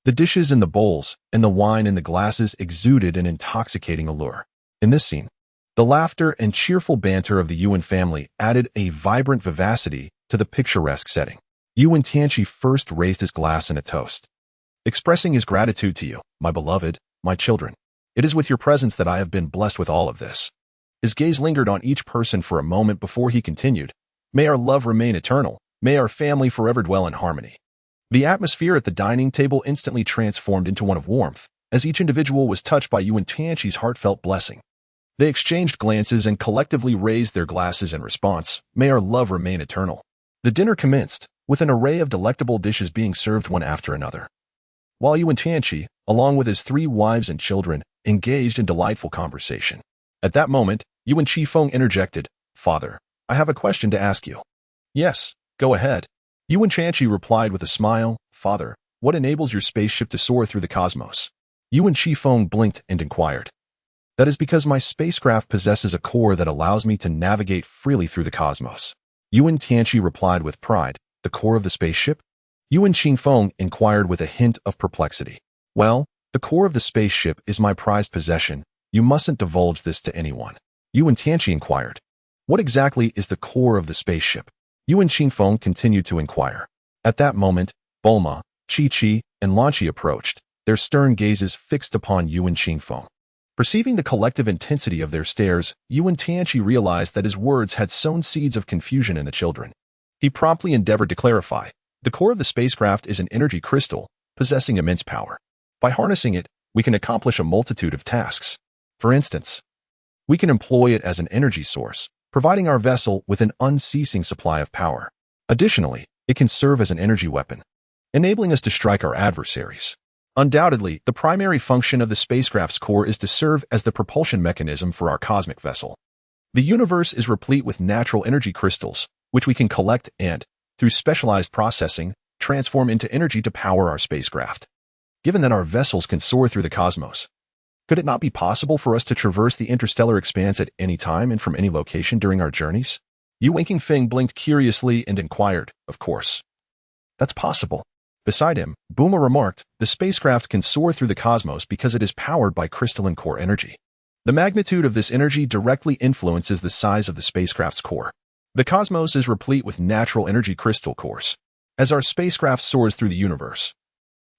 The dishes in the bowls and the wine in the glasses exuded an intoxicating allure. In this scene, the laughter and cheerful banter of the Yuan family added a vibrant vivacity to the picturesque setting. Wen Tianqi first raised his glass in a toast, expressing his gratitude to you, my beloved, my children. It is with your presence that I have been blessed with all of this. His gaze lingered on each person for a moment before he continued, may our love remain eternal, may our family forever dwell in harmony. The atmosphere at the dining table instantly transformed into one of warmth, as each individual was touched by Wen Tianqi's heartfelt blessing. They exchanged glances and collectively raised their glasses in response, may our love remain eternal. The dinner commenced, with an array of delectable dishes being served one after another, while Wen Tianqi, along with his three wives and children, engaged in delightful conversation. At that moment, Yuan Qifeng interjected, Father, I have a question to ask you. Yes, go ahead. Wen Tianqi replied with a smile, Father, what enables your spaceship to soar through the cosmos? Yuan Qifeng blinked and inquired. That is because my spacecraft possesses a core that allows me to navigate freely through the cosmos. Wen Tianqi replied with pride, the core of the spaceship? Yuan Qifeng inquired with a hint of perplexity. Well, the core of the spaceship is my prized possession. You mustn't divulge this to anyone. Wen Tianqi inquired. What exactly is the core of the spaceship? Yuan Qifeng continued to inquire. At that moment, Bulma, Chi-Chi, and Lanqi approached, their stern gazes fixed upon Yuan Qifeng. Perceiving the collective intensity of their stares, Wen Tianqi realized that his words had sown seeds of confusion in the children. He promptly endeavored to clarify. The core of the spacecraft is an energy crystal, possessing immense power. By harnessing it, we can accomplish a multitude of tasks. For instance, we can employ it as an energy source, providing our vessel with an unceasing supply of power. Additionally, it can serve as an energy weapon, enabling us to strike our adversaries. Undoubtedly, the primary function of the spacecraft's core is to serve as the propulsion mechanism for our cosmic vessel. The universe is replete with natural energy crystals, which we can collect and, through specialized processing, transform into energy to power our spacecraft. Given that our vessels can soar through the cosmos, could it not be possible for us to traverse the interstellar expanse at any time and from any location during our journeys? Yuan Qifeng blinked curiously and inquired, of course. That's possible. Beside him, Bulma remarked, the spacecraft can soar through the cosmos because it is powered by crystalline core energy. The magnitude of this energy directly influences the size of the spacecraft's core. The cosmos is replete with natural energy crystal cores. As our spacecraft soars through the universe,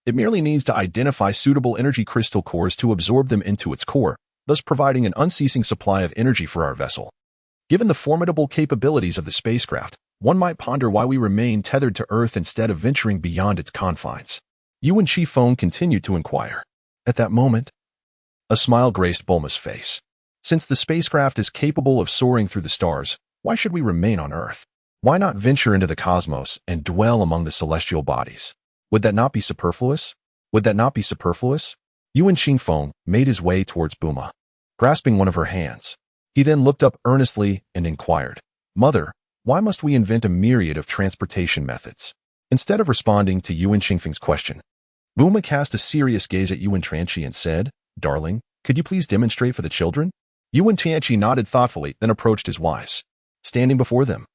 it merely needs to identify suitable energy crystal cores to absorb them into its core, thus providing an unceasing supply of energy for our vessel. Given the formidable capabilities of the spacecraft, one might ponder why we remain tethered to Earth instead of venturing beyond its confines. Yuan Qifeng continued to inquire. At that moment, a smile graced Bulma's face. Since the spacecraft is capable of soaring through the stars, why should we remain on Earth? Why not venture into the cosmos and dwell among the celestial bodies? Would that not be superfluous? Would that not be superfluous? Yuan Qingfeng made his way towards Bulma, grasping one of her hands. He then looked up earnestly and inquired, Mother, why must we invent a myriad of transportation methods? Instead of responding to Yuan Qingfeng's question, Bulma cast a serious gaze at Wen Tianqi and said, Darling, could you please demonstrate for the children? Wen Tianqi nodded thoughtfully, then approached his wives. Standing before them,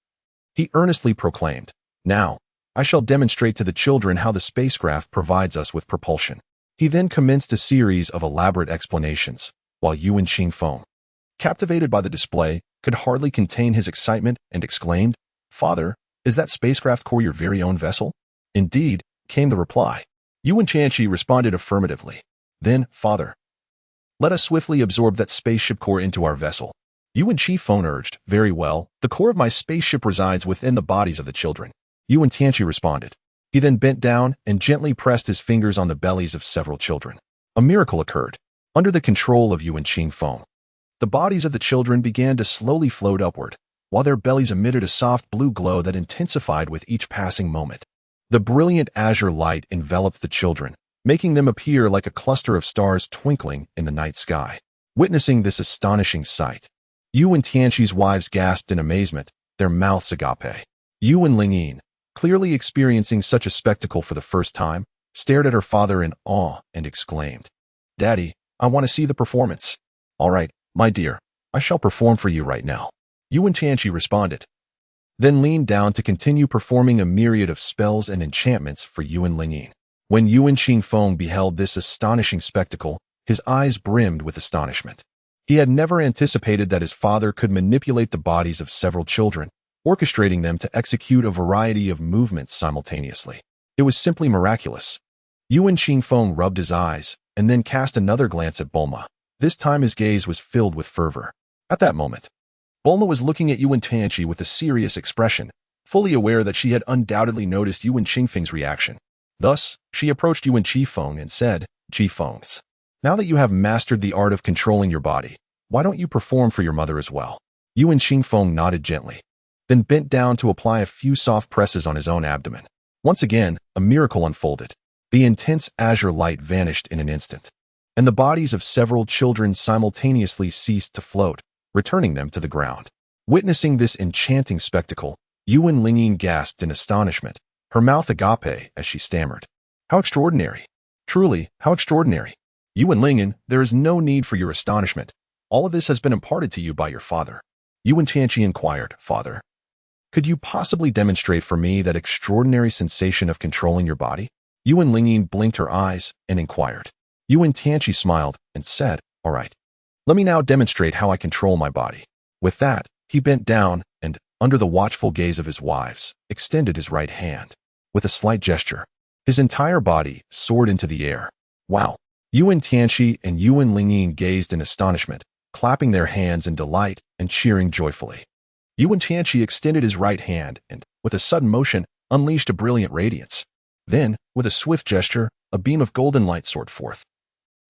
he earnestly proclaimed, Now, I shall demonstrate to the children how the spacecraft provides us with propulsion. He then commenced a series of elaborate explanations, while Yuan Qingfeng, captivated by the display, could hardly contain his excitement and exclaimed, Father, is that spacecraft core your very own vessel? Indeed, came the reply. Wen Tianqi responded affirmatively. Then, Father, let us swiftly absorb that spaceship core into our vessel. Yuan Qingfeng urged, Very well, the core of my spaceship resides within the bodies of the children. Wen Tianqi responded. He then bent down and gently pressed his fingers on the bellies of several children. A miracle occurred. Under the control of Yuan Qingfeng, the bodies of the children began to slowly float upward, while their bellies emitted a soft blue glow that intensified with each passing moment. The brilliant azure light enveloped the children, making them appear like a cluster of stars twinkling in the night sky. Witnessing this astonishing sight, Yuan Tianqi's wives gasped in amazement, their mouths agape. Yuan Lingyin, clearly experiencing such a spectacle for the first time, stared at her father in awe and exclaimed, Daddy, I want to see the performance. All right, my dear, I shall perform for you right now. Yuan Tianqi responded, then leaned down to continue performing a myriad of spells and enchantments for Yuan Lingyin. When Yuan Qingfeng beheld this astonishing spectacle, his eyes brimmed with astonishment. He had never anticipated that his father could manipulate the bodies of several children, orchestrating them to execute a variety of movements simultaneously. It was simply miraculous. Yuan Qingfeng rubbed his eyes and then cast another glance at Bulma. This time his gaze was filled with fervor. At that moment, Bulma was looking at Yuan Tianqi with a serious expression, fully aware that she had undoubtedly noticed Yuan Qingfeng's reaction. Thus, she approached Yuan Qingfeng and said, Qingfeng, now that you have mastered the art of controlling your body, why don't you perform for your mother as well? Yuan Qingfeng nodded gently, then bent down to apply a few soft presses on his own abdomen. Once again, a miracle unfolded. The intense azure light vanished in an instant, and the bodies of several children simultaneously ceased to float, returning them to the ground. Witnessing this enchanting spectacle, Yuan Lingyin gasped in astonishment, her mouth agape as she stammered. How extraordinary! Truly, how extraordinary! Yuan Lingyin, there is no need for your astonishment. All of this has been imparted to you by your father. Yuan Tianqi inquired, Father, could you possibly demonstrate for me that extraordinary sensation of controlling your body? Yuan Lingyin blinked her eyes and inquired. Yuan Tianqi smiled and said, All right. Let me now demonstrate how I control my body. With that, he bent down and, under the watchful gaze of his wives, extended his right hand. With a slight gesture, his entire body soared into the air. Wow! Yuan Tianqi and Yuan Lingyin gazed in astonishment, clapping their hands in delight and cheering joyfully. Yuan Tianqi extended his right hand and, with a sudden motion, unleashed a brilliant radiance. Then, with a swift gesture, a beam of golden light soared forth,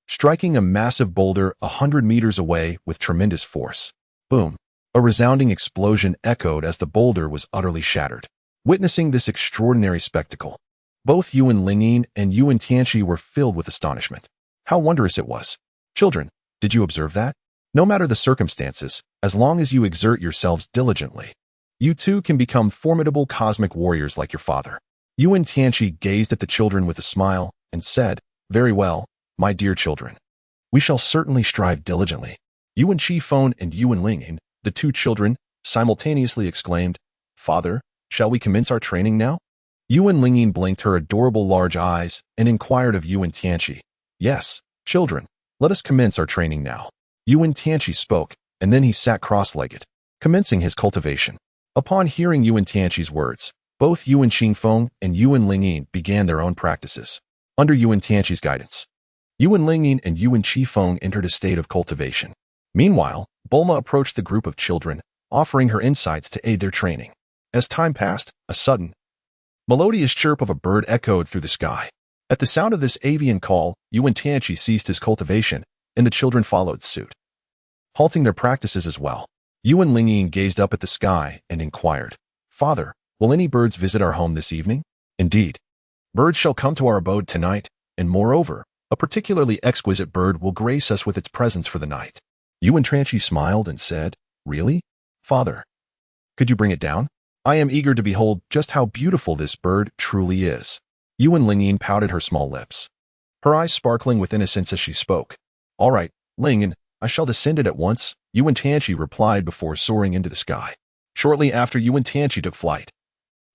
striking a massive boulder 100 meters away with tremendous force. Boom! A resounding explosion echoed as the boulder was utterly shattered. Witnessing this extraordinary spectacle, both Yuan Lingyin and Yuan Tianqi were filled with astonishment. How wondrous it was! Children, did you observe that? No matter the circumstances, as long as you exert yourselves diligently, you too can become formidable cosmic warriors like your father. Yuan Tianqi gazed at the children with a smile and said, Very well, my dear children. We shall certainly strive diligently. Yuan Qingfeng and Yuan Lingyin, the two children, simultaneously exclaimed, Father, shall we commence our training now? Yuan Lingyin blinked her adorable large eyes and inquired of Yuan Tianqi, Yes, children, let us commence our training now. Yuan Tianqi spoke, and then he sat cross-legged, commencing his cultivation. Upon hearing Yuan Tianqi's words, both Yuan Qingfeng and Yuan Lingyin began their own practices. Under Yuan Tianqi's guidance, Yuan Lingyin and Yuan Qingfeng entered a state of cultivation. Meanwhile, Bulma approached the group of children, offering her insights to aid their training. As time passed, a sudden, melodious chirp of a bird echoed through the sky. At the sound of this avian call, Yuan Tianqi ceased his cultivation, and the children followed suit, halting their practices as well. Yuan Lingyin gazed up at the sky and inquired, Father, will any birds visit our home this evening? Indeed. Birds shall come to our abode tonight, and moreover, a particularly exquisite bird will grace us with its presence for the night. Wen Tianqi smiled and said, Really? Father, could you bring it down? I am eager to behold just how beautiful this bird truly is. Wen Lingyin pouted her small lips, her eyes sparkling with innocence as she spoke. All right, Lingyin, I shall descend it at once, Wen Tianqi replied before soaring into the sky. Shortly after Wen Tianqi took flight,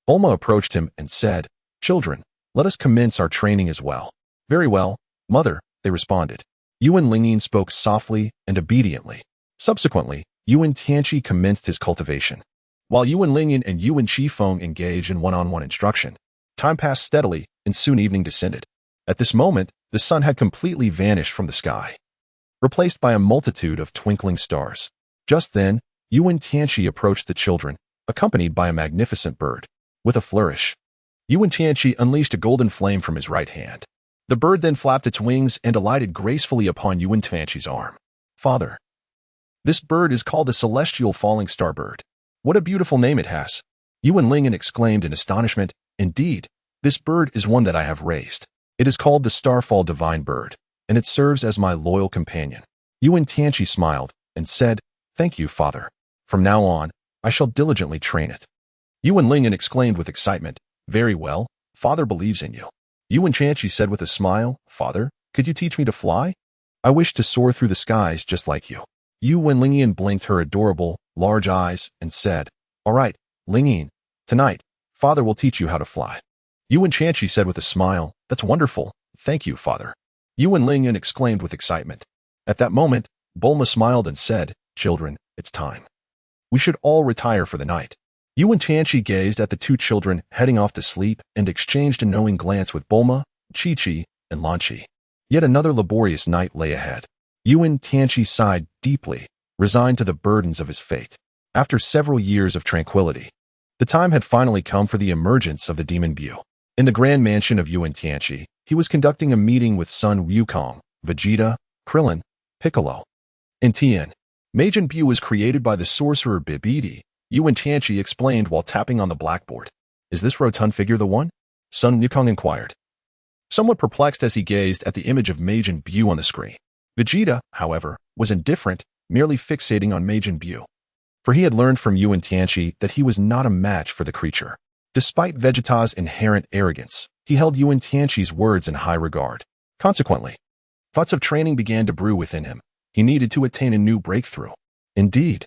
Bulma approached him and said, Children, let us commence our training as well. Very well, Mother, they responded. Wen Lingyin spoke softly and obediently. Subsequently, Wen Tianqi commenced his cultivation. While Wen Lingyin and Wen Qifeng engaged in one-on-one instruction, time passed steadily and soon evening descended. At this moment, the sun had completely vanished from the sky, replaced by a multitude of twinkling stars. Just then, Wen Tianqi approached the children, accompanied by a magnificent bird. With a flourish, Wen Tianqi unleashed a golden flame from his right hand. The bird then flapped its wings and alighted gracefully upon Wen Tianqi's arm. Father, this bird is called the celestial falling star bird. What a beautiful name it has! Wen Lingyin exclaimed in astonishment. Indeed, this bird is one that I have raised. It is called the Starfall Divine Bird, and it serves as my loyal companion. Wen Tianqi smiled and said, Thank you, Father. From now on, I shall diligently train it. Wen Lingyin exclaimed with excitement, Very well, Father believes in you. Wen Tianqi said with a smile, Father, could you teach me to fly? I wish to soar through the skies just like you. Wen Lingyin blinked her adorable, large eyes and said, All right, Lingyin, tonight, Father will teach you how to fly. Wen Tianqi said with a smile, That's wonderful. Thank you, Father. Wen Lingyin exclaimed with excitement. At that moment, Bulma smiled and said, Children, it's time. We should all retire for the night. Wen Tianqi gazed at the two children heading off to sleep and exchanged a knowing glance with Bulma, Chi-Chi, and Lan-Chi. Yet another laborious night lay ahead. Wen Tianqi sighed deeply, resigned to the burdens of his fate. After several years of tranquility, the time had finally come for the emergence of the Demon Buu. In the grand mansion of Wen Tianqi, he was conducting a meeting with Son Wukong, Vegeta, Krillin, Piccolo, and Tien. Majin Buu was created by the sorcerer Babidi, Wen Tianqi explained while tapping on the blackboard. Is this rotund figure the one? Son Wukong inquired, somewhat perplexed as he gazed at the image of Majin Buu on the screen. Vegeta, however, was indifferent, merely fixating on Majin Buu. For he had learned from Wen Tianqi that he was not a match for the creature. Despite Vegeta's inherent arrogance, he held Wen Tianqi's words in high regard. Consequently, thoughts of training began to brew within him. He needed to attain a new breakthrough. Indeed,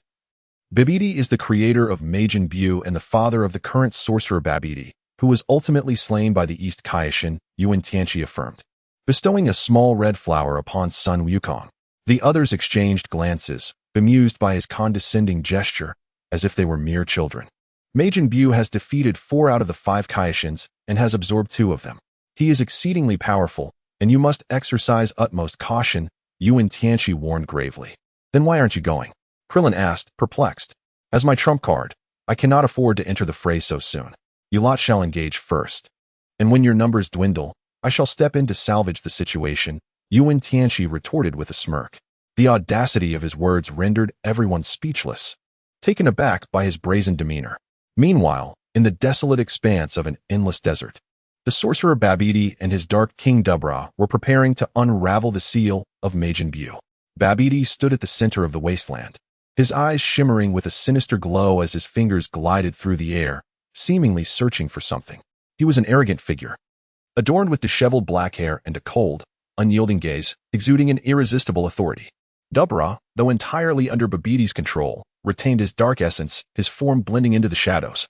Babidi is the creator of Majin Buu and the father of the current sorcerer Babidi, who was ultimately slain by the East Kaishin, Wen Tianqi affirmed. Bestowing a small red flower upon Son Wukong, the others exchanged glances, bemused by his condescending gesture, as if they were mere children. Majin Buu has defeated 4 out of the 5 Kaishins and has absorbed 2 of them. He is exceedingly powerful, and you must exercise utmost caution, Wen Tianqi warned gravely. Then why aren't you going? Krillin asked, perplexed. As my trump card, I cannot afford to enter the fray so soon. You lot shall engage first. And when your numbers dwindle, I shall step in to salvage the situation, Wen Tianqi retorted with a smirk. The audacity of his words rendered everyone speechless, taken aback by his brazen demeanor. Meanwhile, in the desolate expanse of an endless desert, the sorcerer Babidi and his dark king Dubra were preparing to unravel the seal of Majin Buu. Babidi stood at the center of the wasteland, his eyes shimmering with a sinister glow as his fingers glided through the air, seemingly searching for something. He was an arrogant figure, adorned with disheveled black hair and a cold, unyielding gaze, exuding an irresistible authority. Dubra, though entirely under Babidi's control, retained his dark essence, his form blending into the shadows,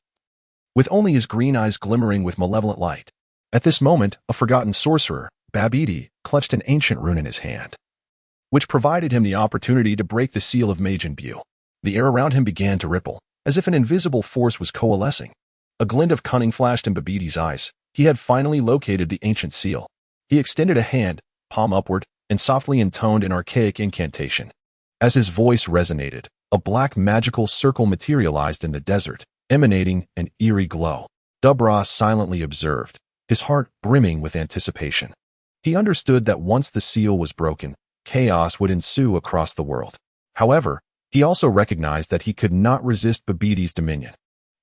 with only his green eyes glimmering with malevolent light. At this moment, a forgotten sorcerer, Babidi, clutched an ancient rune in his hand, which provided him the opportunity to break the seal of Majin Buu. The air around him began to ripple, as if an invisible force was coalescing. A glint of cunning flashed in Babidi's eyes. He had finally located the ancient seal. He extended a hand, palm upward, and softly intoned an archaic incantation. As his voice resonated, a black magical circle materialized in the desert, emanating an eerie glow. Dubra silently observed, his heart brimming with anticipation. He understood that once the seal was broken, chaos would ensue across the world. However, he also recognized that he could not resist Babidi's dominion.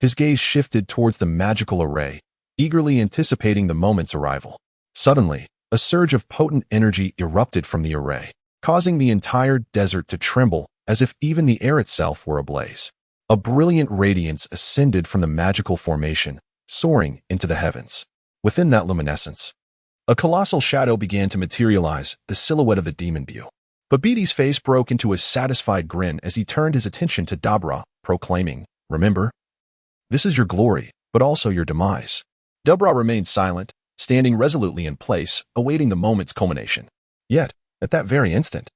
His gaze shifted towards the magical array, eagerly anticipating the moment's arrival. Suddenly, a surge of potent energy erupted from the array, causing the entire desert to tremble as if even the air itself were ablaze. A brilliant radiance ascended from the magical formation, soaring into the heavens. Within that luminescence, a colossal shadow began to materialize, the silhouette of the Demon Buu. Babidi face broke into a satisfied grin as he turned his attention to Dabra, proclaiming, "Remember, this is your glory, but also your demise." Dabra remained silent, standing resolutely in place, awaiting the moment's culmination. Yet, at that very instant,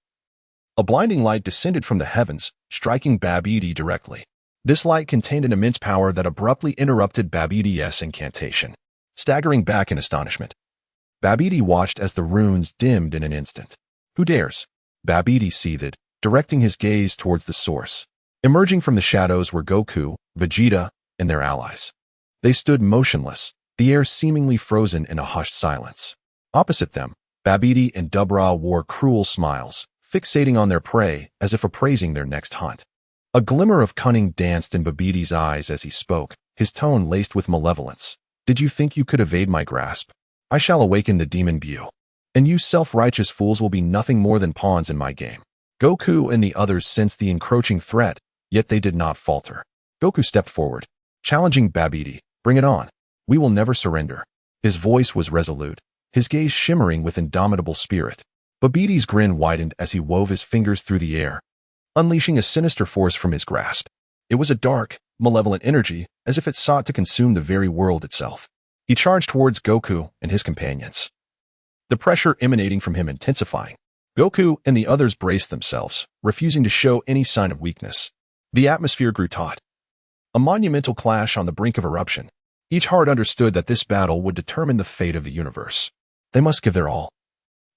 a blinding light descended from the heavens, striking Babidi directly. This light contained an immense power that abruptly interrupted Babidi's incantation. Staggering back in astonishment, Babidi watched as the runes dimmed in an instant. "Who dares?" Babidi seethed, directing his gaze towards the source. Emerging from the shadows were Goku, Vegeta, and their allies. They stood motionless, the air seemingly frozen in a hushed silence. Opposite them, Babidi and Dabra wore cruel smiles, fixating on their prey as if appraising their next hunt. A glimmer of cunning danced in Babidi's eyes as he spoke, his tone laced with malevolence. "Did you think you could evade my grasp? I shall awaken the Demon Buu, and you self-righteous fools will be nothing more than pawns in my game." Goku and the others sensed the encroaching threat, yet they did not falter. Goku stepped forward, challenging Babidi, "Bring it on. We will never surrender." His voice was resolute, his gaze shimmering with indomitable spirit. Babidi's grin widened as he wove his fingers through the air, unleashing a sinister force from his grasp. It was a dark, malevolent energy, as if it sought to consume the very world itself. He charged towards Goku and his companions, the pressure emanating from him intensifying. Goku and the others braced themselves, refusing to show any sign of weakness. The atmosphere grew taut, a monumental clash on the brink of eruption. Each heart understood that this battle would determine the fate of the universe. They must give their all,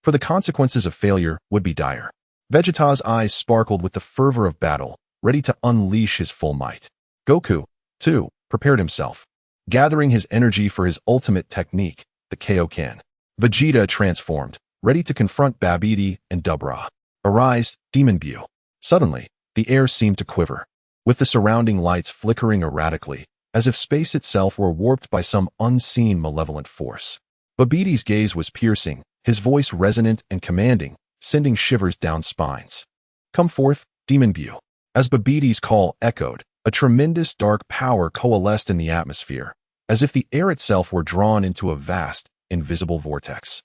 for the consequences of failure would be dire. Vegeta's eyes sparkled with the fervor of battle, ready to unleash his full might. Goku, too, prepared himself, gathering his energy for his ultimate technique, the Kaioken. Vegeta transformed, ready to confront Babidi and Dabra. "Arise, Demon Buu." Suddenly, the air seemed to quiver, with the surrounding lights flickering erratically, as if space itself were warped by some unseen malevolent force. Babidi's gaze was piercing, his voice resonant and commanding, sending shivers down spines. "Come forth, Demon Buu." As Babidi's call echoed, a tremendous dark power coalesced in the atmosphere, as if the air itself were drawn into a vast, invisible vortex,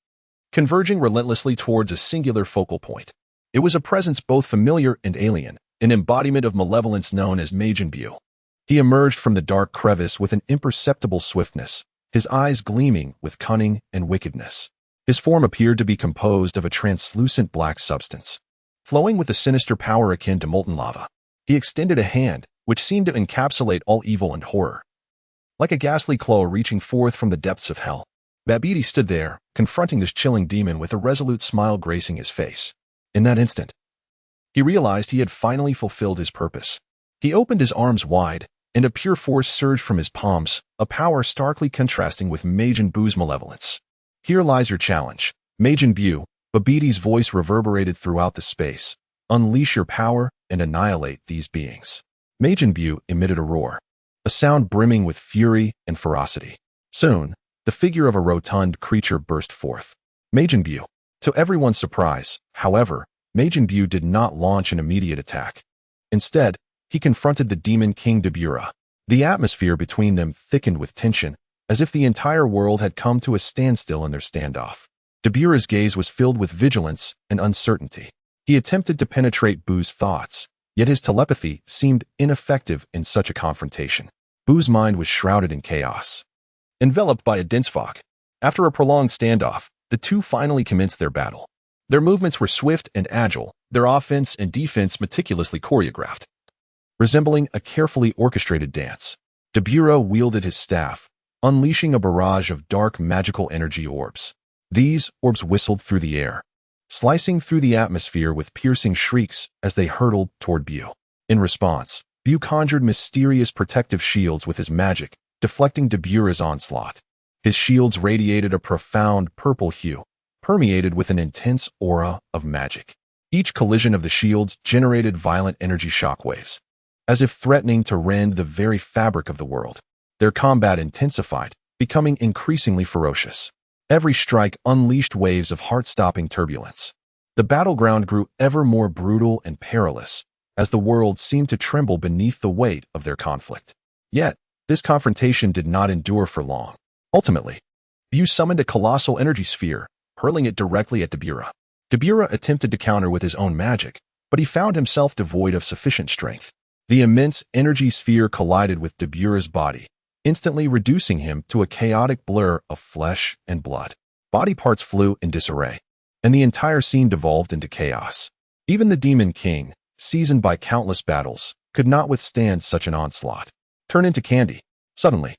converging relentlessly towards a singular focal point. It was a presence both familiar and alien, an embodiment of malevolence known as Majin Buu. He emerged from the dark crevice with an imperceptible swiftness, his eyes gleaming with cunning and wickedness. His form appeared to be composed of a translucent black substance, flowing with a sinister power akin to molten lava. He extended a hand, which seemed to encapsulate all evil and horror, like a ghastly claw reaching forth from the depths of hell. Babidi stood there, confronting this chilling demon with a resolute smile gracing his face. In that instant, he realized he had finally fulfilled his purpose. He opened his arms wide, and a pure force surged from his palms, a power starkly contrasting with Majin Buu's malevolence. "Here lies your challenge, Majin Buu," Babidi's voice reverberated throughout the space. "Unleash your power and annihilate these beings." Majin Buu emitted a roar, a sound brimming with fury and ferocity. Soon, the figure of a rotund creature burst forth. Majin Buu. To everyone's surprise, however, Majin Buu did not launch an immediate attack. Instead, he confronted the Demon King Dabura. The atmosphere between them thickened with tension, as if the entire world had come to a standstill in their standoff. Dabura's gaze was filled with vigilance and uncertainty. He attempted to penetrate Buu's thoughts, yet his telepathy seemed ineffective in such a confrontation. Buu's mind was shrouded in chaos, enveloped by a dense fog. After a prolonged standoff, the two finally commenced their battle. Their movements were swift and agile, their offense and defense meticulously choreographed, resembling a carefully orchestrated dance. Dabura wielded his staff, unleashing a barrage of dark magical energy orbs. These orbs whistled through the air, slicing through the atmosphere with piercing shrieks as they hurtled toward Buu. In response, Buu conjured mysterious protective shields with his magic, deflecting Dabura's onslaught. His shields radiated a profound purple hue, permeated with an intense aura of magic. Each collision of the shields generated violent energy shockwaves, as if threatening to rend the very fabric of the world. Their combat intensified, becoming increasingly ferocious. Every strike unleashed waves of heart-stopping turbulence. The battleground grew ever more brutal and perilous, as the world seemed to tremble beneath the weight of their conflict. Yet, this confrontation did not endure for long. Ultimately, Buu summoned a colossal energy sphere, hurling it directly at Dabura. Dabura attempted to counter with his own magic, but he found himself devoid of sufficient strength. The immense energy sphere collided with Dabura's body, instantly reducing him to a chaotic blur of flesh and blood. Body parts flew in disarray, and the entire scene devolved into chaos. Even the Demon King, seasoned by countless battles, could not withstand such an onslaught. Turn into candy. Suddenly,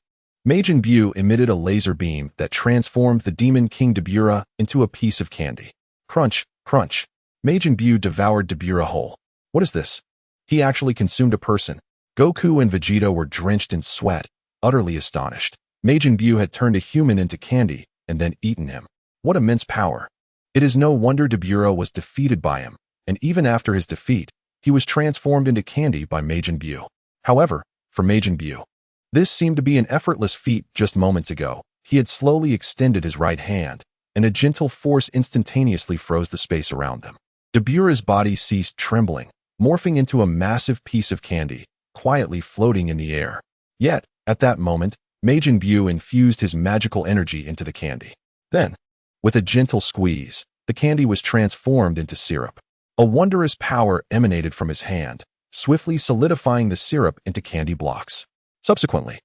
Majin Buu emitted a laser beam that transformed the Demon King Dabura into a piece of candy. Crunch, crunch. Majin Buu devoured Dabura whole. What is this? He actually consumed a person. Goku and Vegeta were drenched in sweat, utterly astonished. Majin Buu had turned a human into candy and then eaten him. What immense power! It is no wonder Dabura was defeated by him, and even after his defeat, he was transformed into candy by Majin Buu. However, for Majin Buu, this seemed to be an effortless feat. Just moments ago, he had slowly extended his right hand, and a gentle force instantaneously froze the space around them. Dabura's body ceased trembling, morphing into a massive piece of candy, quietly floating in the air. Yet, at that moment, Majin Buu infused his magical energy into the candy. Then, with a gentle squeeze, the candy was transformed into syrup. A wondrous power emanated from his hand, swiftly solidifying the syrup into candy blocks. Subsequently,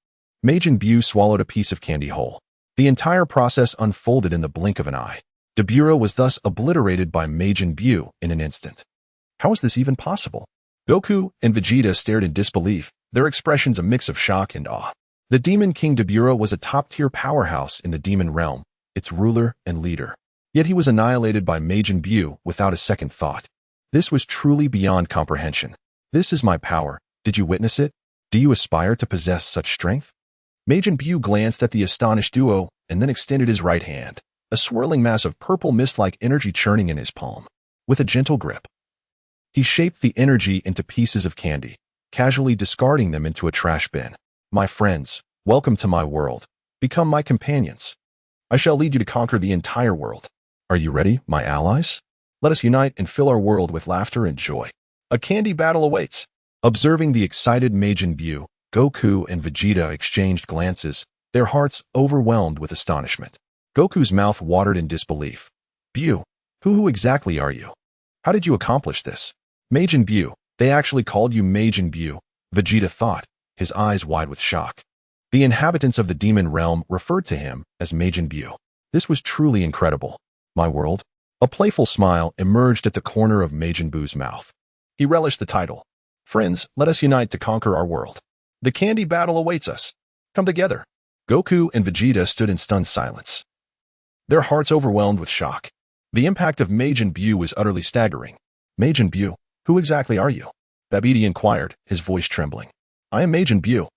Majin Buu swallowed a piece of candy whole. The entire process unfolded in the blink of an eye. Dabura was thus obliterated by Majin Buu in an instant. How is this even possible? Goku and Vegeta stared in disbelief, their expressions a mix of shock and awe. The Demon King Dabura was a top-tier powerhouse in the demon realm, its ruler and leader. Yet he was annihilated by Majin Buu without a second thought. This was truly beyond comprehension. This is my power. Did you witness it? Do you aspire to possess such strength? Majin Buu glanced at the astonished duo and then extended his right hand, a swirling mass of purple mist-like energy churning in his palm. With a gentle grip, he shaped the energy into pieces of candy, casually discarding them into a trash bin. My friends, welcome to my world. Become my companions. I shall lead you to conquer the entire world. Are you ready, my allies? Let us unite and fill our world with laughter and joy. A candy battle awaits. Observing the excited Majin Buu, Goku and Vegeta exchanged glances, their hearts overwhelmed with astonishment. Goku's mouth watered in disbelief. Buu, who exactly are you? How did you accomplish this? Majin Buu, they actually called you Majin Buu, Vegeta thought, his eyes wide with shock. The inhabitants of the demon realm referred to him as Majin Buu. This was truly incredible. My world? A playful smile emerged at the corner of Majin Buu's mouth. He relished the title. Friends, let us unite to conquer our world. The candy battle awaits us. Come together. Goku and Vegeta stood in stunned silence, their hearts overwhelmed with shock. The impact of Majin Buu was utterly staggering. Majin Buu, who exactly are you? Babidi inquired, his voice trembling. I am Majin Buu.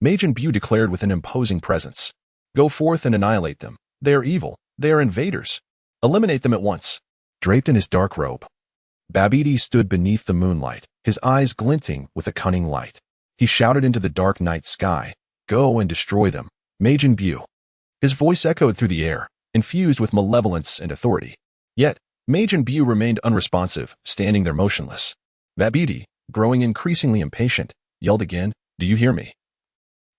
Majin Buu declared with an imposing presence. Go forth and annihilate them. They are evil. They are invaders. Eliminate them at once. Draped in his dark robe, Babidi stood beneath the moonlight, his eyes glinting with a cunning light. He shouted into the dark night sky, go and destroy them, Majin Buu. His voice echoed through the air, infused with malevolence and authority. Yet, Majin Buu remained unresponsive, standing there motionless. Babidi, growing increasingly impatient, yelled again, do you hear me?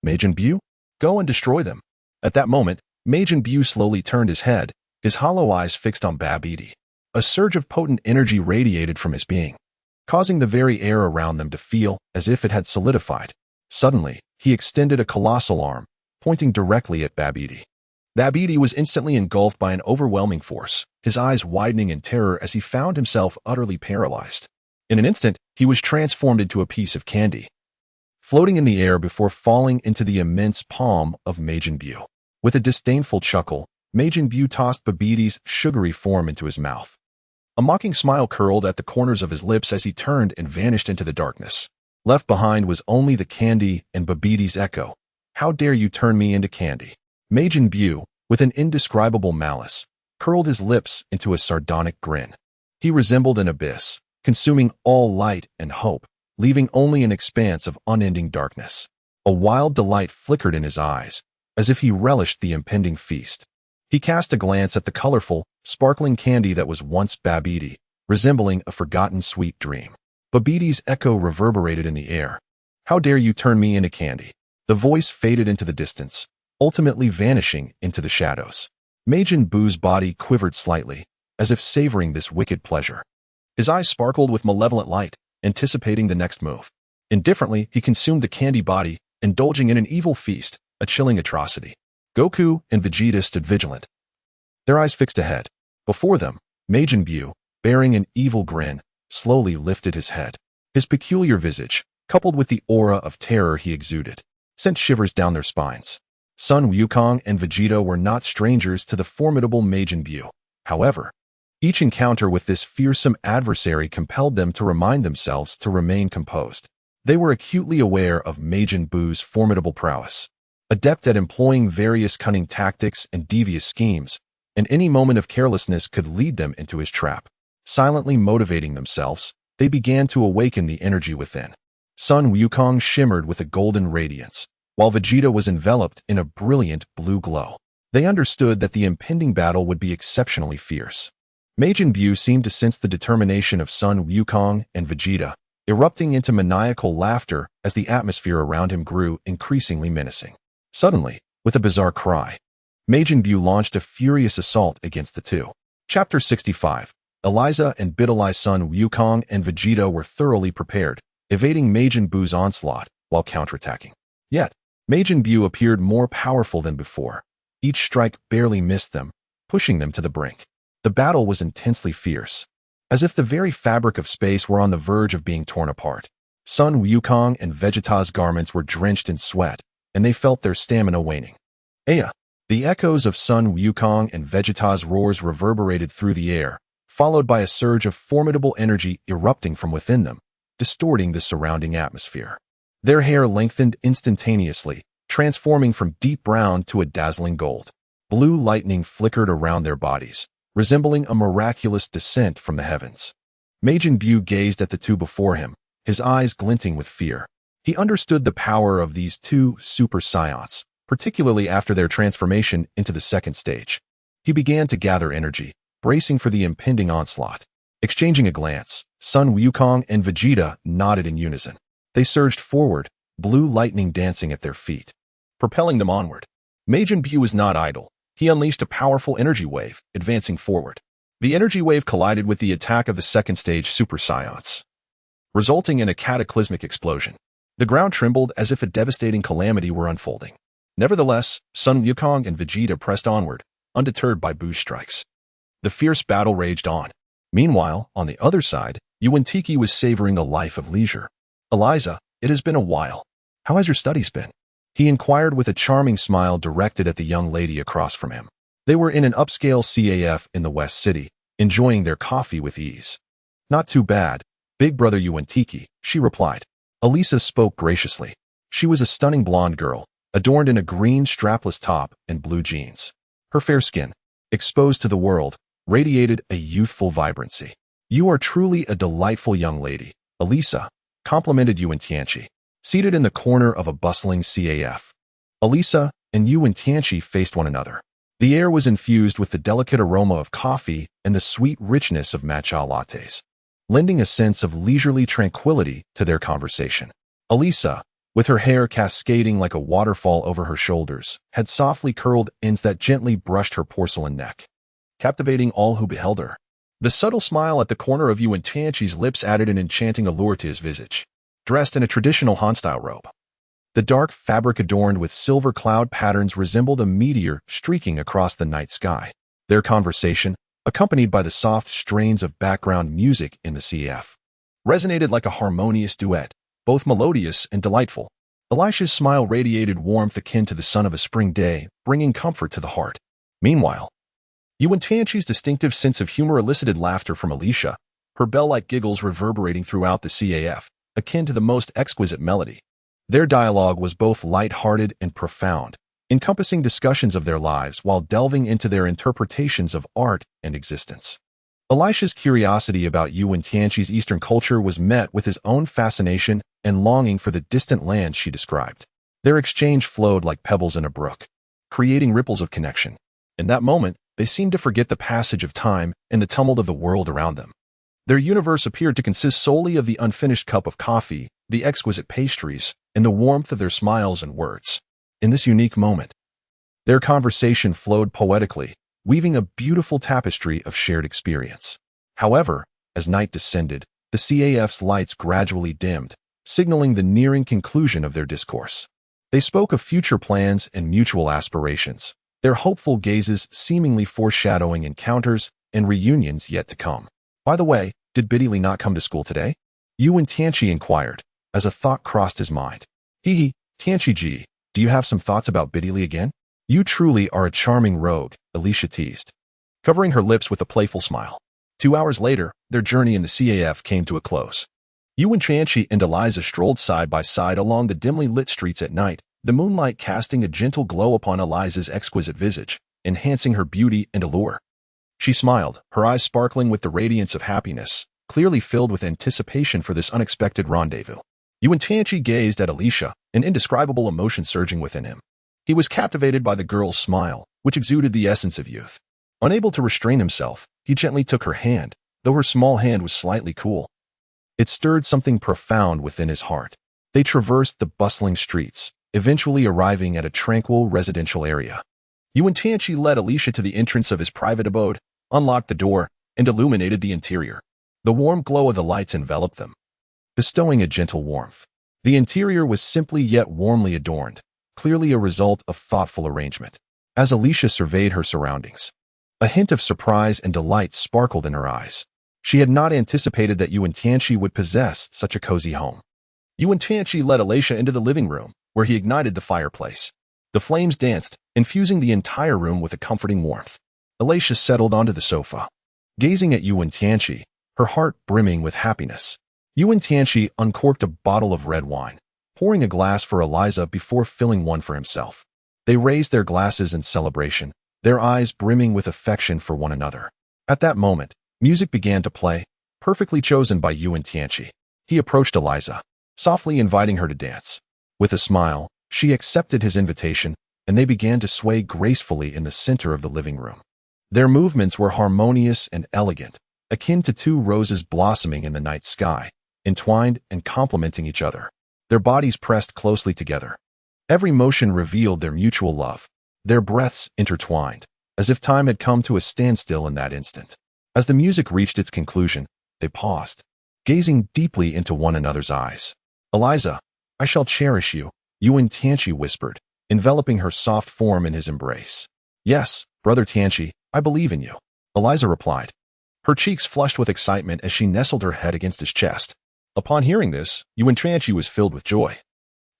Majin Buu? Go and destroy them. At that moment, Majin Buu slowly turned his head, his hollow eyes fixed on Babidi. A surge of potent energy radiated from his being, causing the very air around them to feel as if it had solidified. Suddenly, he extended a colossal arm, pointing directly at Babidi. Babidi was instantly engulfed by an overwhelming force, his eyes widening in terror as he found himself utterly paralyzed. In an instant, he was transformed into a piece of candy, floating in the air before falling into the immense palm of Majin Buu. With a disdainful chuckle, Majin Buu tossed Babidi's sugary form into his mouth. A mocking smile curled at the corners of his lips as he turned and vanished into the darkness. Left behind was only the candy and Babidi's echo. How dare you turn me into candy? Majin Buu, with an indescribable malice, curled his lips into a sardonic grin. He resembled an abyss, consuming all light and hope, leaving only an expanse of unending darkness. A wild delight flickered in his eyes, as if he relished the impending feast. He cast a glance at the colorful, sparkling candy that was once Babidi, resembling a forgotten sweet dream. Babidi's echo reverberated in the air. "How dare you turn me into candy?" The voice faded into the distance, ultimately vanishing into the shadows. Majin Buu's body quivered slightly, as if savoring this wicked pleasure. His eyes sparkled with malevolent light, anticipating the next move. Indifferently, he consumed the candy body, indulging in an evil feast, a chilling atrocity. Goku and Vegeta stood vigilant, their eyes fixed ahead. Before them, Majin Buu, bearing an evil grin, slowly lifted his head. His peculiar visage, coupled with the aura of terror he exuded, sent shivers down their spines. Son Wukong and Vegeta were not strangers to the formidable Majin Buu. However, each encounter with this fearsome adversary compelled them to remind themselves to remain composed. They were acutely aware of Majin Buu's formidable prowess. Adept at employing various cunning tactics and devious schemes, and any moment of carelessness could lead them into his trap. Silently motivating themselves, they began to awaken the energy within. Son Wukong shimmered with a golden radiance, while Vegeta was enveloped in a brilliant blue glow. They understood that the impending battle would be exceptionally fierce. Majin Buu seemed to sense the determination of Son Wukong and Vegeta, erupting into maniacal laughter as the atmosphere around him grew increasingly menacing. Suddenly, with a bizarre cry, Majin Buu launched a furious assault against the two. Chapter 65. Eliza and Bidali's son Wukong and Vegeta were thoroughly prepared, evading Majin Buu's onslaught while counterattacking. Yet, Majin Buu appeared more powerful than before. Each strike barely missed them, pushing them to the brink. The battle was intensely fierce, as if the very fabric of space were on the verge of being torn apart. Son Wukong and Vegeta's garments were drenched in sweat, and they felt their stamina waning. Aya! The echoes of Son Wukong and Vegeta's roars reverberated through the air, followed by a surge of formidable energy erupting from within them, distorting the surrounding atmosphere. Their hair lengthened instantaneously, transforming from deep brown to a dazzling gold. Blue lightning flickered around their bodies, resembling a miraculous descent from the heavens. Majin Buu gazed at the two before him, his eyes glinting with fear. He understood the power of these two Super Saiyans, particularly after their transformation into the second stage. He began to gather energy, bracing for the impending onslaught. Exchanging a glance, Son Wukong and Vegeta nodded in unison. They surged forward, blue lightning dancing at their feet, propelling them onward. Majin Buu was not idle. He unleashed a powerful energy wave, advancing forward. The energy wave collided with the attack of the second stage Super Saiyans, resulting in a cataclysmic explosion. The ground trembled as if a devastating calamity were unfolding. Nevertheless, Son Wukong and Vegeta pressed onward, undeterred by Buu's strikes. The fierce battle raged on. Meanwhile, on the other side, Wen Tianqi was savoring a life of leisure. "Eliza, it has been a while. How has your studies been?" He inquired with a charming smile directed at the young lady across from him. They were in an upscale CAF in the West City, enjoying their coffee with ease. "Not too bad, big brother Wen Tianqi," she replied. Elisa spoke graciously. She was a stunning blonde girl, adorned in a green strapless top and blue jeans. Her fair skin, exposed to the world, radiated a youthful vibrancy. "You are truly a delightful young lady, Elisa," complimented Wen Tianqi. Seated in the corner of a bustling CAF, Elisa and Wen Tianqi faced one another. The air was infused with the delicate aroma of coffee and the sweet richness of matcha lattes, lending a sense of leisurely tranquility to their conversation. Elisa, with her hair cascading like a waterfall over her shoulders, had softly curled ends that gently brushed her porcelain neck, captivating all who beheld her. The subtle smile at the corner of Wen Tianqi's lips added an enchanting allure to his visage. Dressed in a traditional Han-style robe, the dark fabric adorned with silver cloud patterns resembled a meteor streaking across the night sky. Their conversation, accompanied by the soft strains of background music in the CF, resonated like a harmonious duet, both melodious and delightful. Elisha's smile radiated warmth akin to the sun of a spring day, bringing comfort to the heart. Meanwhile, Wen Tianqi's distinctive sense of humor elicited laughter from Alicia, her bell-like giggles reverberating throughout the CAF, akin to the most exquisite melody. Their dialogue was both light-hearted and profound, encompassing discussions of their lives while delving into their interpretations of art and existence. Elisha's curiosity about Wen Tianqi's Eastern culture was met with his own fascination and longing for the distant land she described. Their exchange flowed like pebbles in a brook, creating ripples of connection. In that moment, they seemed to forget the passage of time and the tumult of the world around them. Their universe appeared to consist solely of the unfinished cup of coffee, the exquisite pastries, and the warmth of their smiles and words. In this unique moment, their conversation flowed poetically, weaving a beautiful tapestry of shared experience. However, as night descended, the CAF's lights gradually dimmed, signaling the nearing conclusion of their discourse. They spoke of future plans and mutual aspirations, their hopeful gazes seemingly foreshadowing encounters and reunions yet to come. By the way, did Biddy not come to school today? Wen Tianqi inquired, as a thought crossed his mind. Hee, Tianqi-ji, do you have some thoughts about Biddy again? You truly are a charming rogue, Alicia teased, covering her lips with a playful smile. 2 hours later, their journey in the CAF came to a close. Wen Tianqi and Eliza strolled side by side along the dimly lit streets at night, the moonlight casting a gentle glow upon Eliza's exquisite visage, enhancing her beauty and allure. She smiled, her eyes sparkling with the radiance of happiness, clearly filled with anticipation for this unexpected rendezvous. Wen Tianqi gazed at Alicia, an indescribable emotion surging within him. He was captivated by the girl's smile, which exuded the essence of youth. Unable to restrain himself, he gently took her hand, though her small hand was slightly cool. It stirred something profound within his heart. They traversed the bustling streets, eventually arriving at a tranquil residential area. Wen Tianqi led Alicia to the entrance of his private abode, unlocked the door, and illuminated the interior. The warm glow of the lights enveloped them, bestowing a gentle warmth. The interior was simply yet warmly adorned, clearly a result of thoughtful arrangement. As Alicia surveyed her surroundings, a hint of surprise and delight sparkled in her eyes. She had not anticipated that Wen Tianqi would possess such a cozy home. Wen Tianqi led Alicia into the living room, where he ignited the fireplace. The flames danced, infusing the entire room with a comforting warmth. Alicia settled onto the sofa, gazing at Wen Tianqi, her heart brimming with happiness. Wen Tianqi uncorked a bottle of red wine, pouring a glass for Eliza before filling one for himself. They raised their glasses in celebration, their eyes brimming with affection for one another. At that moment, music began to play, perfectly chosen by Wen Tianqi. He approached Eliza, softly inviting her to dance. With a smile, she accepted his invitation, and they began to sway gracefully in the center of the living room. Their movements were harmonious and elegant, akin to two roses blossoming in the night sky, entwined and complementing each other. Their bodies pressed closely together. Every motion revealed their mutual love, their breaths intertwined, as if time had come to a standstill in that instant. As the music reached its conclusion, they paused, gazing deeply into one another's eyes. Eliza, I shall cherish you, Wen Tianqi whispered, enveloping her soft form in his embrace. Yes, brother Tianqi, I believe in you, Eliza replied. Her cheeks flushed with excitement as she nestled her head against his chest. Upon hearing this, Wen Tianqi was filled with joy.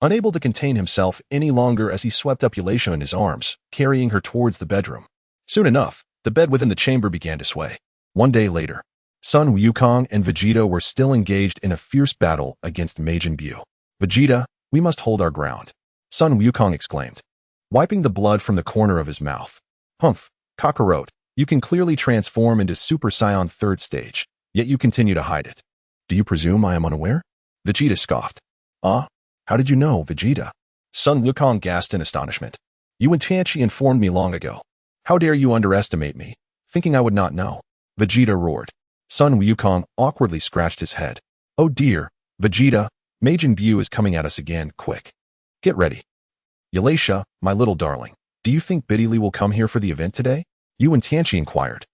Unable to contain himself any longer as he swept up Alicia in his arms, carrying her towards the bedroom. Soon enough, the bed within the chamber began to sway. One day later, Son Wukong and Vegeta were still engaged in a fierce battle against Majin Buu. Vegeta, we must hold our ground, Son Wukong exclaimed, wiping the blood from the corner of his mouth. Humph, Kakarot, you can clearly transform into Super Saiyan 3rd stage, yet you continue to hide it. Do you presume I am unaware? Vegeta scoffed. How did you know, Vegeta? Son Wukong gasped in astonishment. Wen Tianqi informed me long ago. How dare you underestimate me, thinking I would not know? Vegeta roared. Son Wukong awkwardly scratched his head. Oh dear, Vegeta, Majin Buu is coming at us again, quick. Get ready. Alicia, my little darling, do you think Biddy will come here for the event today? Wen Tianqi inquired,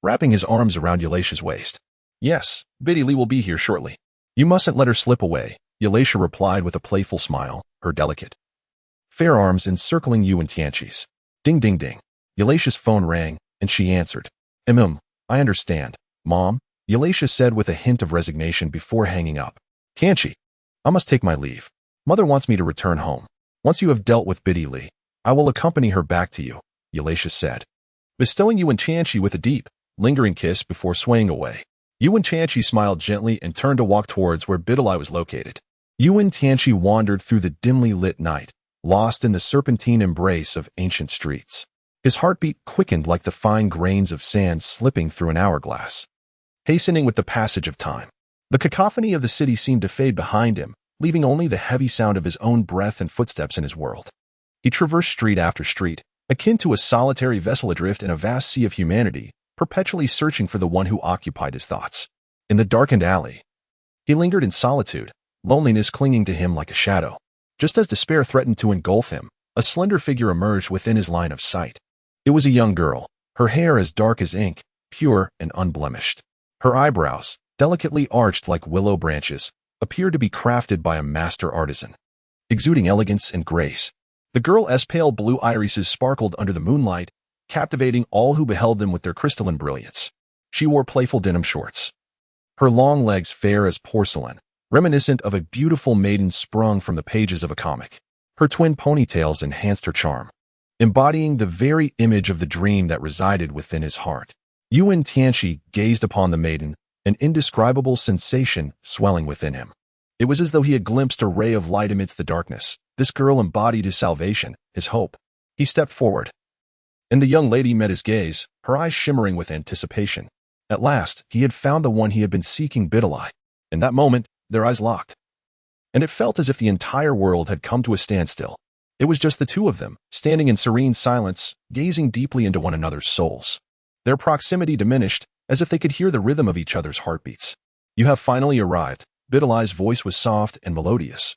wrapping his arms around Alicia's waist. Yes, Biddy will be here shortly. You mustn't let her slip away, Alicia replied with a playful smile, her delicate, fair arms encircling Wen Tianqi's. Ding ding ding. Alicia's phone rang, and she answered. I understand, Mom, Alicia said with a hint of resignation before hanging up. Tianqi, I must take my leave. Mother wants me to return home. Once you have dealt with Biddy, I will accompany her back to you, Alicia said, bestowing Wen Tianqi with a deep, lingering kiss before swaying away. Wen Tianqi smiled gently and turned to walk towards where Biddy was located. Wen Tianqi wandered through the dimly lit night, lost in the serpentine embrace of ancient streets. His heartbeat quickened like the fine grains of sand slipping through an hourglass, hastening with the passage of time. The cacophony of the city seemed to fade behind him, leaving only the heavy sound of his own breath and footsteps in his world. He traversed street after street, akin to a solitary vessel adrift in a vast sea of humanity, perpetually searching for the one who occupied his thoughts. In the darkened alley, he lingered in solitude, loneliness clinging to him like a shadow. Just as despair threatened to engulf him, a slender figure emerged within his line of sight. It was a young girl, her hair as dark as ink, pure and unblemished. Her eyebrows, delicately arched like willow branches, appeared to be crafted by a master artisan. Exuding elegance and grace, the girl's pale blue irises sparkled under the moonlight, captivating all who beheld them with their crystalline brilliance. She wore playful denim shorts, her long legs fair as porcelain, reminiscent of a beautiful maiden sprung from the pages of a comic. Her twin ponytails enhanced her charm, embodying the very image of the dream that resided within his heart. Wen Tianqi gazed upon the maiden, an indescribable sensation swelling within him. It was as though he had glimpsed a ray of light amidst the darkness. This girl embodied his salvation, his hope. He stepped forward, and the young lady met his gaze, her eyes shimmering with anticipation. At last, he had found the one he had been seeking. Bidalai. In that moment, their eyes locked, and it felt as if the entire world had come to a standstill. It was just the two of them, standing in serene silence, gazing deeply into one another's souls. Their proximity diminished, as if they could hear the rhythm of each other's heartbeats. You have finally arrived. Bidalai's voice was soft and melodious,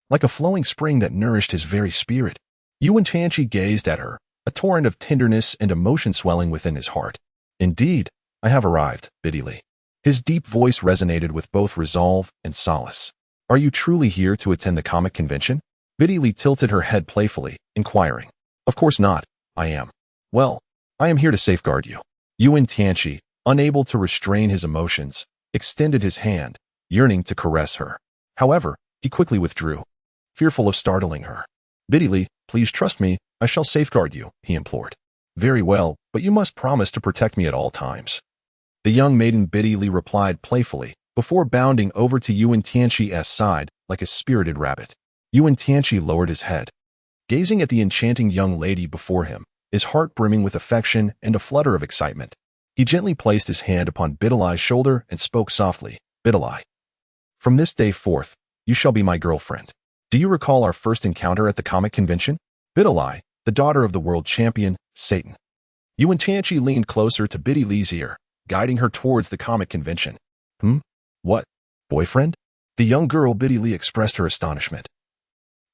like a flowing spring that nourished his very spirit. Wen Tianqi gazed at her, a torrent of tenderness and emotion swelling within his heart. Indeed, I have arrived, Bidalai. His deep voice resonated with both resolve and solace. Are you truly here to attend the comic convention? Bidalai tilted her head playfully, inquiring. Of course not, I am. Well, I am here to safeguard you. Wen Tianqi, unable to restrain his emotions, extended his hand, yearning to caress her. However, he quickly withdrew, fearful of startling her. Bidalai, please trust me, I shall safeguard you, he implored. Very well, but you must promise to protect me at all times. The young maiden Bidalai replied playfully, before bounding over to Wen Tianqi's side like a spirited rabbit. Wen Tianqi lowered his head, gazing at the enchanting young lady before him, his heart brimming with affection and a flutter of excitement. He gently placed his hand upon Bidalai's shoulder and spoke softly. Bidalai, from this day forth, you shall be my girlfriend. Do you recall our first encounter at the comic convention? Bidalai, the daughter of the world champion, Satan. Wen Tianqi leaned closer to Bidalai's ear, guiding her towards the comic convention. What? Boyfriend? The young girl Bidalai expressed her astonishment,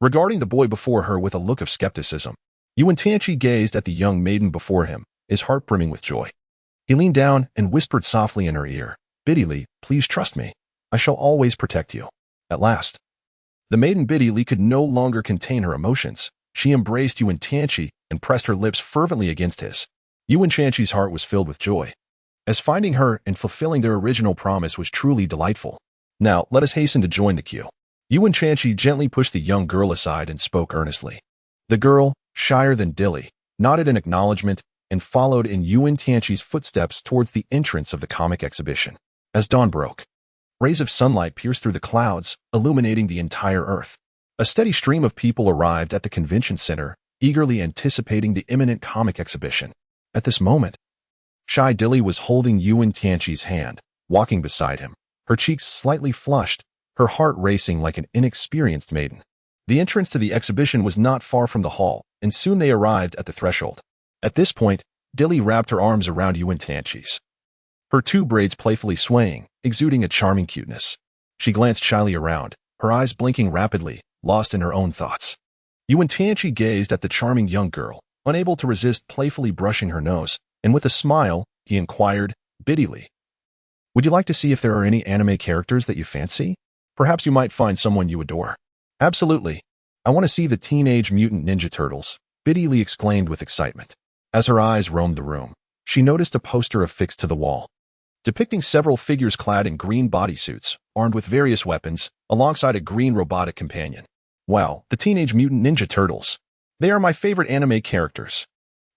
regarding the boy before her with a look of skepticism. Wen Tianqi gazed at the young maiden before him, his heart brimming with joy. He leaned down and whispered softly in her ear, Bidalai, please trust me. I shall always protect you. At last, the maiden Bidalai could no longer contain her emotions. She embraced Wen Tianqi and pressed her lips fervently against his. Wen Tianqi's heart was filled with joy, as finding her and fulfilling their original promise was truly delightful. Now, let us hasten to join the queue. Wen Tianqi gently pushed the young girl aside and spoke earnestly. The girl, shyer than Dilly, nodded in acknowledgement and followed in Wen Tianqi's footsteps towards the entrance of the comic exhibition. As dawn broke, rays of sunlight pierced through the clouds, illuminating the entire earth. A steady stream of people arrived at the convention center, eagerly anticipating the imminent comic exhibition. At this moment, shy Dilly was holding Wen Tianqi's hand, walking beside him, her cheeks slightly flushed, her heart racing like an inexperienced maiden. The entrance to the exhibition was not far from the hall, and soon they arrived at the threshold. At this point, Dilly wrapped her arms around Wen Tianqi's, her two braids playfully swaying, exuding a charming cuteness. She glanced shyly around, her eyes blinking rapidly, lost in her own thoughts. Wen Tianqi gazed at the charming young girl, unable to resist playfully brushing her nose, and with a smile, he inquired, Bidalai, would you like to see if there are any anime characters that you fancy? Perhaps you might find someone you adore. Absolutely. I want to see the Teenage Mutant Ninja Turtles, Bidalai exclaimed with excitement. As her eyes roamed the room, she noticed a poster affixed to the wall, depicting several figures clad in green bodysuits, armed with various weapons, alongside a green robotic companion. Wow, the Teenage Mutant Ninja Turtles. They are my favorite anime characters.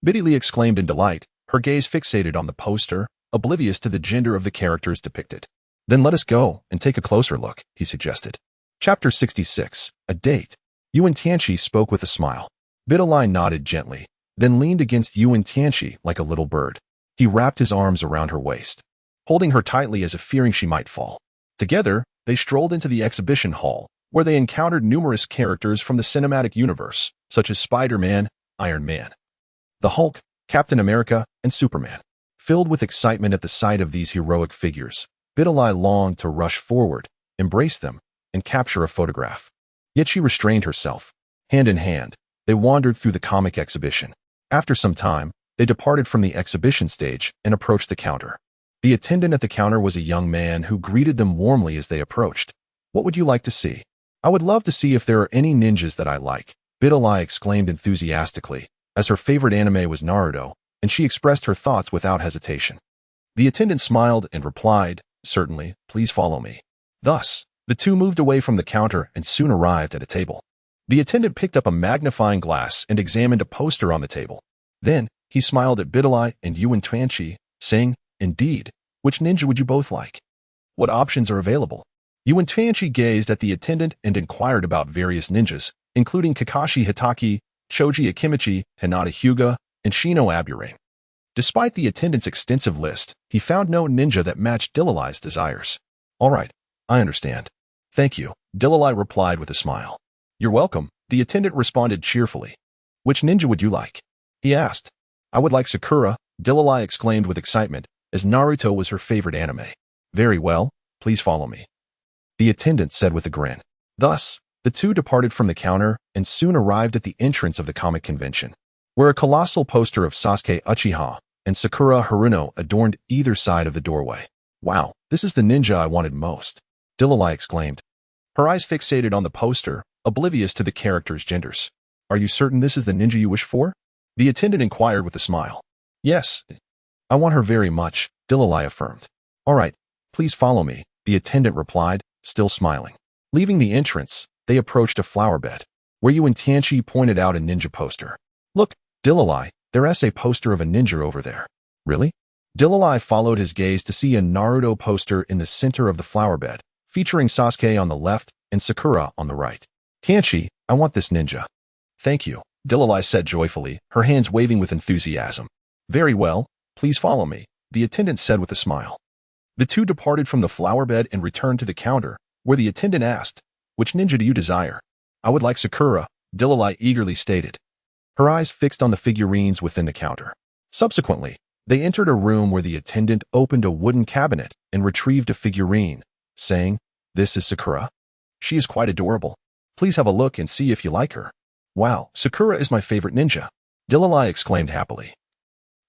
Bidalai exclaimed in delight, her gaze fixated on the poster, oblivious to the gender of the characters depicted. Then let us go and take a closer look, he suggested. Chapter 66, A Date. Wen Tianqi spoke with a smile. Bidalai nodded gently, then leaned against Wen Tianqi like a little bird. He wrapped his arms around her waist, holding her tightly as if fearing she might fall. Together, they strolled into the exhibition hall, where they encountered numerous characters from the cinematic universe, such as Spider-Man, Iron Man, The Hulk, Captain America, and Superman. Filled with excitement at the sight of these heroic figures, Bidalai longed to rush forward, embrace them, and capture a photograph. Yet she restrained herself. Hand in hand, they wandered through the comic exhibition. After some time, they departed from the exhibition stage and approached the counter. The attendant at the counter was a young man who greeted them warmly as they approached. "What would you like to see?" "I would love to see if there are any ninjas that I like," Bidalai exclaimed enthusiastically, as her favorite anime was Naruto, and she expressed her thoughts without hesitation. The attendant smiled and replied, "Certainly, please follow me." Thus, the two moved away from the counter and soon arrived at a table. The attendant picked up a magnifying glass and examined a poster on the table. Then, he smiled at Bidalai and Wen Tianqi, saying, "Indeed, which ninja would you both like? What options are available?" Wen Tianqi gazed at the attendant and inquired about various ninjas, including Kakashi Hitaki, Choji Akimichi, Hinata Hyuga, and Shino Aburame. Despite the attendant's extensive list, he found no ninja that matched Bidalai's desires. "All right, I understand. Thank you," Bidalai replied with a smile. "You're welcome," the attendant responded cheerfully. "Which ninja would you like?" he asked. "I would like Sakura," Bidalai exclaimed with excitement, as Naruto was her favorite anime. "Very well, please follow me," the attendant said with a grin. Thus, the two departed from the counter and soon arrived at the entrance of the comic convention, where a colossal poster of Sasuke Uchiha and Sakura Haruno adorned either side of the doorway. "Wow, this is the ninja I wanted most," Bidalai exclaimed, her eyes fixated on the poster, oblivious to the characters' genders. "Are you certain this is the ninja you wish for?" the attendant inquired with a smile. "Yes, I want her very much," Bidalai affirmed. "All right, please follow me," the attendant replied, still smiling. Leaving the entrance, they approached a flower bed, where Wen Tianqi pointed out a ninja poster. "Look, Bidalai, there's a poster of a ninja over there." "Really?" Bidalai followed his gaze to see a Naruto poster in the center of the flower bed, featuring Sasuke on the left and Sakura on the right. "Tianqi, I want this ninja." "Thank you," Bidalai said joyfully, her hands waving with enthusiasm. "Very well, please follow me," the attendant said with a smile. The two departed from the flower bed and returned to the counter, where the attendant asked, "Which ninja do you desire?" "I would like Sakura," Bidalai eagerly stated, her eyes fixed on the figurines within the counter. Subsequently, they entered a room where the attendant opened a wooden cabinet and retrieved a figurine, saying, "This is Sakura. She is quite adorable. Please have a look and see if you like her." "Wow, Sakura is my favorite ninja," Bidalai exclaimed happily,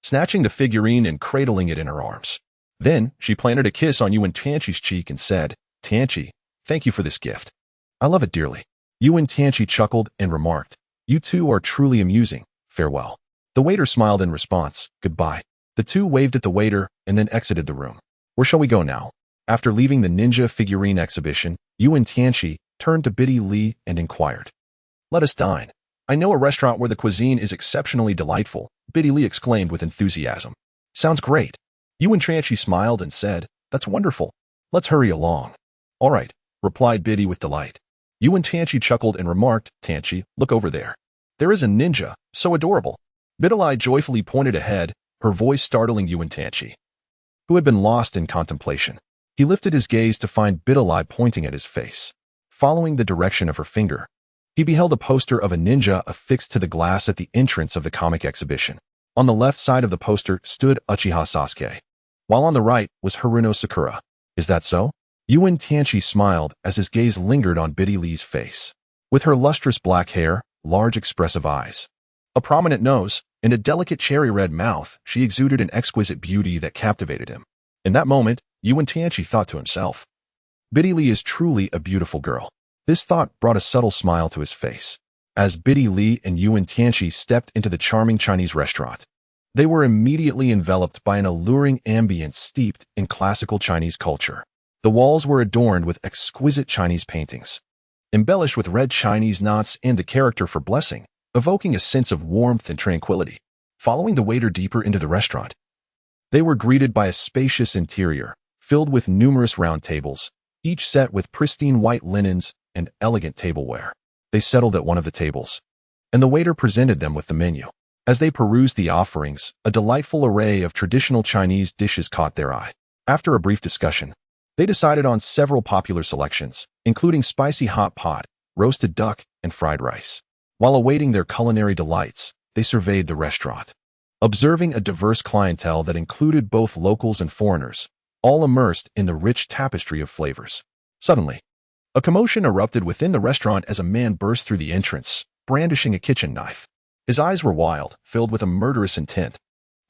snatching the figurine and cradling it in her arms. Then, she planted a kiss on Wen Tianqi's cheek and said, "Tianqi, thank you for this gift. I love it dearly." Wen Tianqi chuckled and remarked, "You two are truly amusing. Farewell." The waiter smiled in response, "Goodbye." The two waved at the waiter and then exited the room. "Where shall we go now?" After leaving the ninja figurine exhibition, Wen Tianqi turned to Biddy Lee and inquired, "Let us dine. I know a restaurant where the cuisine is exceptionally delightful," Biddy Lee exclaimed with enthusiasm. "Sounds great." Wen Tianqi smiled and said, "That's wonderful. Let's hurry along." "All right," replied Biddy with delight. Wen Tianqi chuckled and remarked, "Tianqi, look over there. There is a ninja, so adorable." Bidalai joyfully pointed ahead, her voice startling Wen Tianqi, who had been lost in contemplation. He lifted his gaze to find Bidalai pointing at his face. Following the direction of her finger, he beheld a poster of a ninja affixed to the glass at the entrance of the comic exhibition. On the left side of the poster stood Uchiha Sasuke, while on the right was Haruno Sakura. "Is that so?" Wen Tianqi smiled as his gaze lingered on Biddy Lee's face. With her lustrous black hair, large expressive eyes, a prominent nose, and a delicate cherry-red mouth, she exuded an exquisite beauty that captivated him. In that moment, Wen Tianqi thought to himself, "Biddy Lee is truly a beautiful girl." This thought brought a subtle smile to his face. As Biddy Lee and Wen Tianqi stepped into the charming Chinese restaurant, they were immediately enveloped by an alluring ambience steeped in classical Chinese culture. The walls were adorned with exquisite Chinese paintings, embellished with red Chinese knots and the character for blessing, evoking a sense of warmth and tranquility. Following the waiter deeper into the restaurant, they were greeted by a spacious interior, filled with numerous round tables, each set with pristine white linens and elegant tableware. They settled at one of the tables, and the waiter presented them with the menu. As they perused the offerings, a delightful array of traditional Chinese dishes caught their eye. After a brief discussion, they decided on several popular selections, including spicy hot pot, roasted duck, and fried rice. While awaiting their culinary delights, they surveyed the restaurant. observing a diverse clientele that included both locals and foreigners, all immersed in the rich tapestry of flavors. Suddenly, a commotion erupted within the restaurant as a man burst through the entrance, brandishing a kitchen knife. His eyes were wild, filled with a murderous intent.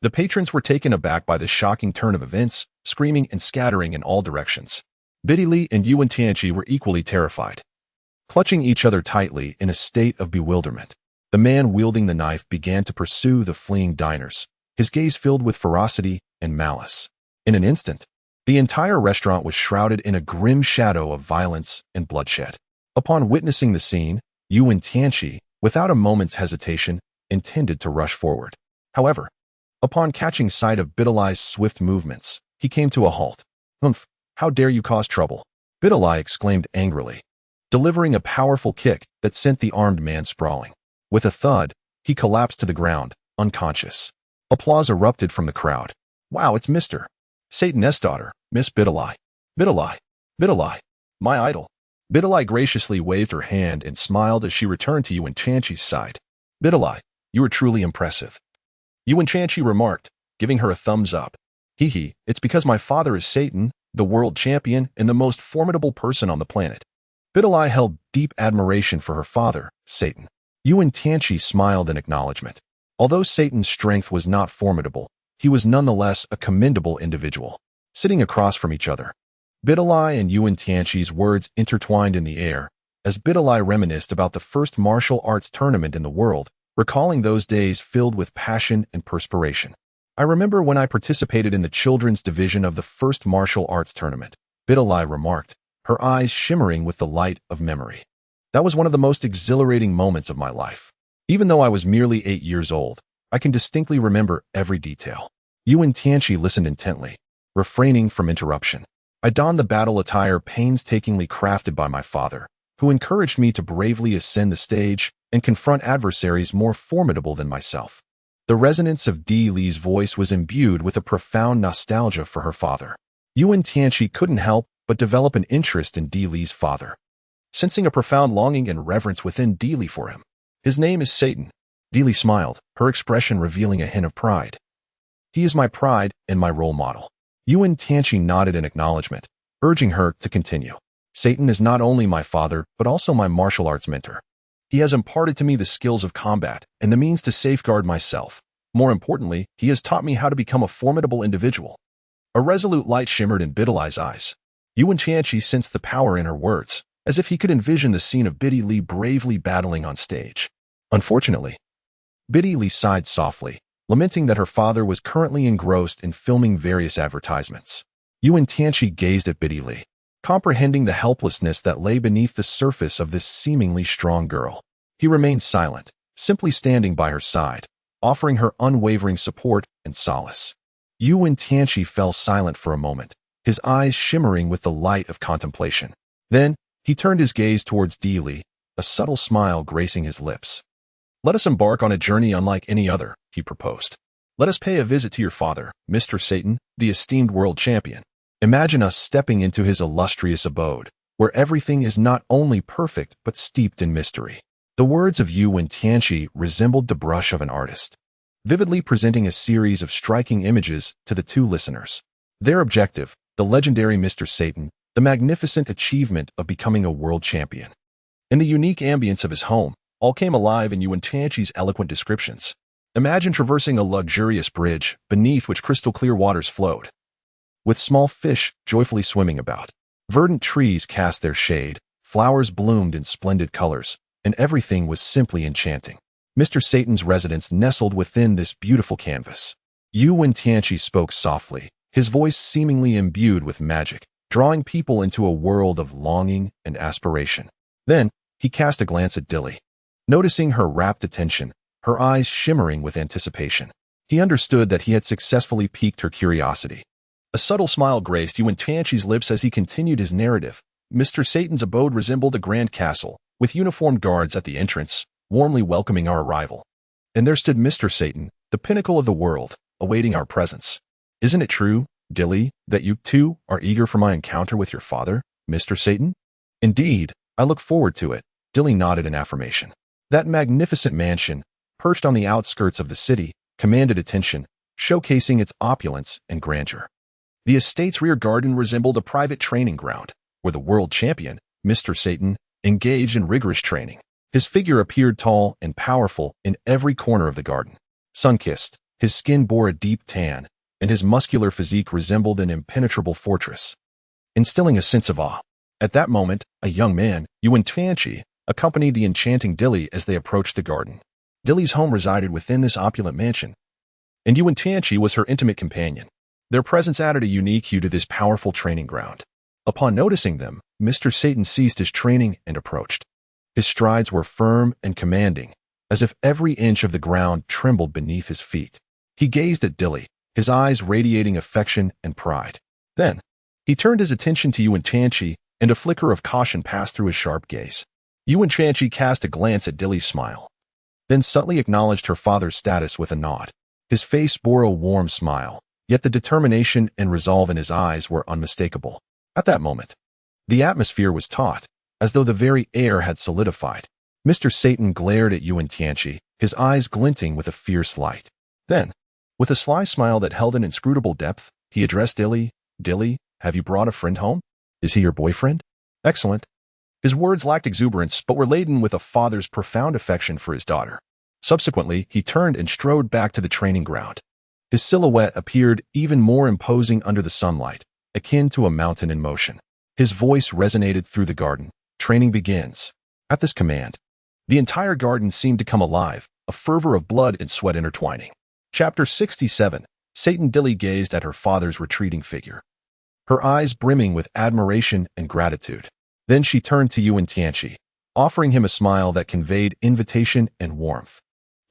The patrons were taken aback by the shocking turn of events, screaming and scattering in all directions. Biddy and Wen Tianqi were equally terrified, clutching each other tightly in a state of bewilderment. The man wielding the knife began to pursue the fleeing diners, his gaze filled with ferocity and malice. In an instant, the entire restaurant was shrouded in a grim shadow of violence and bloodshed. Upon witnessing the scene, Wen Tianqi, without a moment's hesitation, intended to rush forward. However, upon catching sight of Biddy's swift movements, he came to a halt. "Humph, how dare you cause trouble?" Biddy exclaimed angrily, delivering a powerful kick that sent the armed man sprawling. With a thud, he collapsed to the ground, unconscious. Applause erupted from the crowd. "Wow, it's Mr. Satan's daughter, Miss Biddy. Biddy, my idol." Biddy graciously waved her hand and smiled as she returned to Wen Tianqi's side. "Biddy, you are truly impressive," Wen Tianqi remarked, giving her a thumbs up. "Hee, it's because my father is Satan, the world champion and the most formidable person on the planet." Biddy held deep admiration for her father, Satan. Wen Tianqi smiled in acknowledgement. Although Satan's strength was not formidable, he was nonetheless a commendable individual. Sitting across from each other, Biddy and Wen Tianqi's words intertwined in the air, as Biddy reminisced about the first martial arts tournament in the world, recalling those days filled with passion and perspiration. "I remember when I participated in the children's division of the first martial arts tournament," Biddy remarked, her eyes shimmering with the light of memory. "That was one of the most exhilarating moments of my life. Even though I was merely 8 years old, I can distinctly remember every detail." Wen Tianqi listened intently, refraining from interruption. "I donned the battle attire painstakingly crafted by my father, who encouraged me to bravely ascend the stage and confront adversaries more formidable than myself." The resonance of Di Li's voice was imbued with a profound nostalgia for her father. Wen Tianqi couldn't help but develop an interest in Di Li's father, sensing a profound longing and reverence within Di Li for him. "His name is Satan." Di Li smiled, her expression revealing a hint of pride. "He is my pride and my role model." Wen Tianqi nodded in acknowledgement, urging her to continue. "Satan is not only my father, but also my martial arts mentor. He has imparted to me the skills of combat and the means to safeguard myself. More importantly, he has taught me how to become a formidable individual." A resolute light shimmered in Biddy's eyes. Wen Tianqi sensed the power in her words, as if he could envision the scene of Biddy Li bravely battling on stage. Unfortunately, Biddy Li sighed softly, lamenting that her father was currently engrossed in filming various advertisements. Wen Tianqi gazed at Biddy Li, comprehending the helplessness that lay beneath the surface of this seemingly strong girl. He remained silent, simply standing by her side, offering her unwavering support and solace. Wen Tianqi fell silent for a moment, his eyes shimmering with the light of contemplation. Then, he turned his gaze towards Di Li, a subtle smile gracing his lips. "Let us embark on a journey unlike any other," he proposed. "Let us pay a visit to your father, Mr. Satan, the esteemed world champion. Imagine us stepping into his illustrious abode, where everything is not only perfect but steeped in mystery." The words of Wen Tianqi resembled the brush of an artist, vividly presenting a series of striking images to the two listeners. Their objective, the legendary Mr. Satan, the magnificent achievement of becoming a world champion, and the unique ambience of his home, all came alive in Wen Tianqi's eloquent descriptions. Imagine traversing a luxurious bridge beneath which crystal-clear waters flowed, with small fish joyfully swimming about. Verdant trees cast their shade, flowers bloomed in splendid colors, and everything was simply enchanting. Mr. Satan's residence nestled within this beautiful canvas. Wen Tianqi spoke softly, his voice seemingly imbued with magic, drawing people into a world of longing and aspiration. Then, he cast a glance at Di Li. Noticing her rapt attention, her eyes shimmering with anticipation, he understood that he had successfully piqued her curiosity. A subtle smile graced Wen Tianqi's lips as he continued his narrative. Mr. Satan's abode resembled a grand castle, with uniformed guards at the entrance, warmly welcoming our arrival. And there stood Mr. Satan, the pinnacle of the world, awaiting our presence. "Isn't it true, Di Li, that you too are eager for my encounter with your father, Mr. Satan?" "Indeed, I look forward to it," Di Li nodded in affirmation. That magnificent mansion, perched on the outskirts of the city, commanded attention, showcasing its opulence and grandeur. The estate's rear garden resembled a private training ground, where the world champion, Mr. Satan, engaged in rigorous training. His figure appeared tall and powerful in every corner of the garden. Sun-kissed, his skin bore a deep tan, and his muscular physique resembled an impenetrable fortress, instilling a sense of awe. At that moment, a young man, Wen Tianqi, accompanied the enchanting Dilly as they approached the garden. Dilly's home resided within this opulent mansion, and Wen Tianqi was her intimate companion. Their presence added a unique hue to this powerful training ground. Upon noticing them, Mr. Satan ceased his training and approached. His strides were firm and commanding, as if every inch of the ground trembled beneath his feet. He gazed at Dilly, his eyes radiating affection and pride. Then, he turned his attention to Wen Tianqi, and a flicker of caution passed through his sharp gaze. Wen Tianqi cast a glance at Dilly's smile, then subtly acknowledged her father's status with a nod. His face bore a warm smile, yet the determination and resolve in his eyes were unmistakable. At that moment, the atmosphere was taut, as though the very air had solidified. Mr. Satan glared at Wen Tianqi, his eyes glinting with a fierce light. Then, with a sly smile that held an inscrutable depth, he addressed Dilly. Dilly, have you brought a friend home? Is he your boyfriend? Excellent. His words lacked exuberance, but were laden with a father's profound affection for his daughter. Subsequently, he turned and strode back to the training ground. His silhouette appeared even more imposing under the sunlight, akin to a mountain in motion. His voice resonated through the garden. Training begins. At this command, the entire garden seemed to come alive, a fervor of blood and sweat intertwining. Chapter 67. Satan Dilly gazed at her father's retreating figure, her eyes brimming with admiration and gratitude. Then she turned to Wen Tianqi, offering him a smile that conveyed invitation and warmth.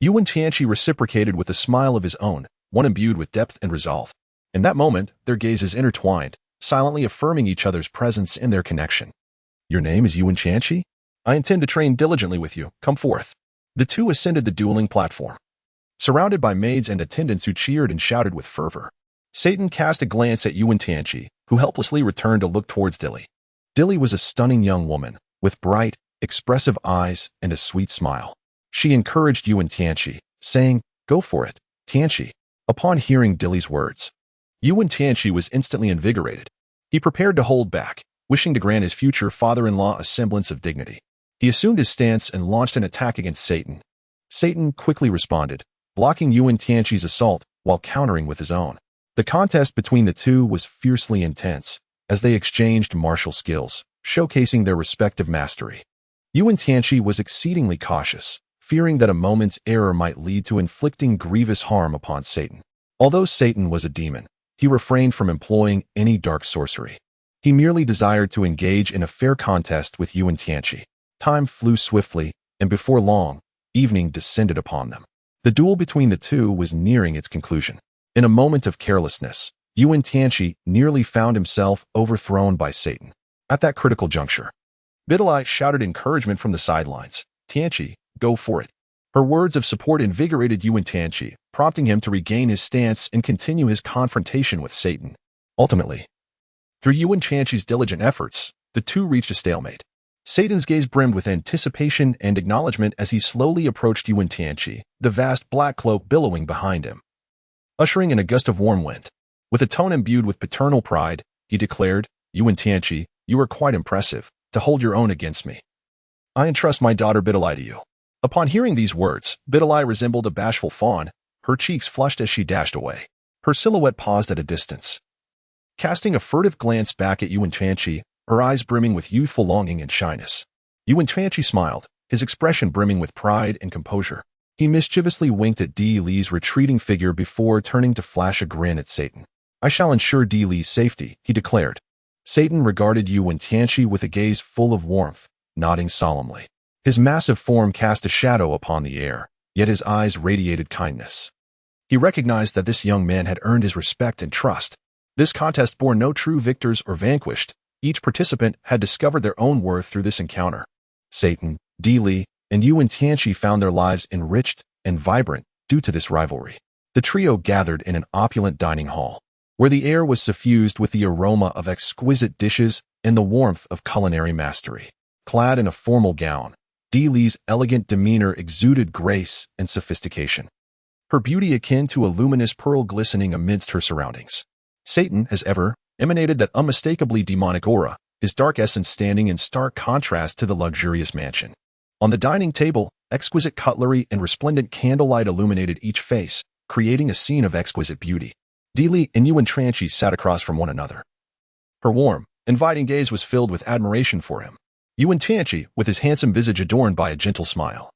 Wen Tianqi reciprocated with a smile of his own, one imbued with depth and resolve. In that moment, their gazes intertwined, silently affirming each other's presence and their connection. Your name is Wen Tianqi? I intend to train diligently with you. Come forth. The two ascended the dueling platform, surrounded by maids and attendants who cheered and shouted with fervor. Satan cast a glance at Wen Tianqi, who helplessly returned to look towards Dilly. Dilly was a stunning young woman, with bright, expressive eyes and a sweet smile. She encouraged Wen Tianqi, saying, "Go for it, Tianqi." Upon hearing Dilly's words, Wen Tianqi was instantly invigorated. He prepared to hold back, wishing to grant his future father-in-law a semblance of dignity. He assumed his stance and launched an attack against Satan. Satan quickly responded, blocking Wen Tianqi's assault while countering with his own. The contest between the two was fiercely intense, as they exchanged martial skills, showcasing their respective mastery. Wen Tianqi was exceedingly cautious, fearing that a moment's error might lead to inflicting grievous harm upon Satan. Although Satan was a demon, he refrained from employing any dark sorcery. He merely desired to engage in a fair contest with Wen Tianqi. Time flew swiftly, and before long, evening descended upon them. The duel between the two was nearing its conclusion. In a moment of carelessness, Wen Tianqi nearly found himself overthrown by Satan. At that critical juncture, Bidalai shouted encouragement from the sidelines. Tianqi, go for it. Her words of support invigorated Wen Tianqi, prompting him to regain his stance and continue his confrontation with Satan. Ultimately, through Wen Tianqi's diligent efforts, the two reached a stalemate. Satan's gaze brimmed with anticipation and acknowledgement as he slowly approached Wen Tianqi, the vast black cloak billowing behind him, ushering in a gust of warm wind. With a tone imbued with paternal pride, he declared, Wen Tianqi, you are quite impressive, to hold your own against me. I entrust my daughter Bidalai to you. Upon hearing these words, Bidalai resembled a bashful fawn, her cheeks flushed as she dashed away. Her silhouette paused at a distance, casting a furtive glance back at Wen Tianqi, her eyes brimming with youthful longing and shyness. Wen Tianqi smiled, his expression brimming with pride and composure. He mischievously winked at Di Li's retreating figure before turning to flash a grin at Satan. I shall ensure Di Li's safety, he declared. Satan regarded Wen Tianqi with a gaze full of warmth, nodding solemnly. His massive form cast a shadow upon the air, yet his eyes radiated kindness. He recognized that this young man had earned his respect and trust. This contest bore no true victors or vanquished. Each participant had discovered their own worth through this encounter. Satan, Di Li, and Wen Tianqi found their lives enriched and vibrant due to this rivalry. The trio gathered in an opulent dining hall, where the air was suffused with the aroma of exquisite dishes and the warmth of culinary mastery. Clad in a formal gown, Di Li's elegant demeanor exuded grace and sophistication. her beauty akin to a luminous pearl glistening amidst her surroundings. Satan, as ever, emanated that unmistakably demonic aura, his dark essence standing in stark contrast to the luxurious mansion. On the dining table, exquisite cutlery and resplendent candlelight illuminated each face, creating a scene of exquisite beauty. Li and Wen Tianqi sat across from one another. Her warm, inviting gaze was filled with admiration for him. Wen Tianqi, with his handsome visage adorned by a gentle smile,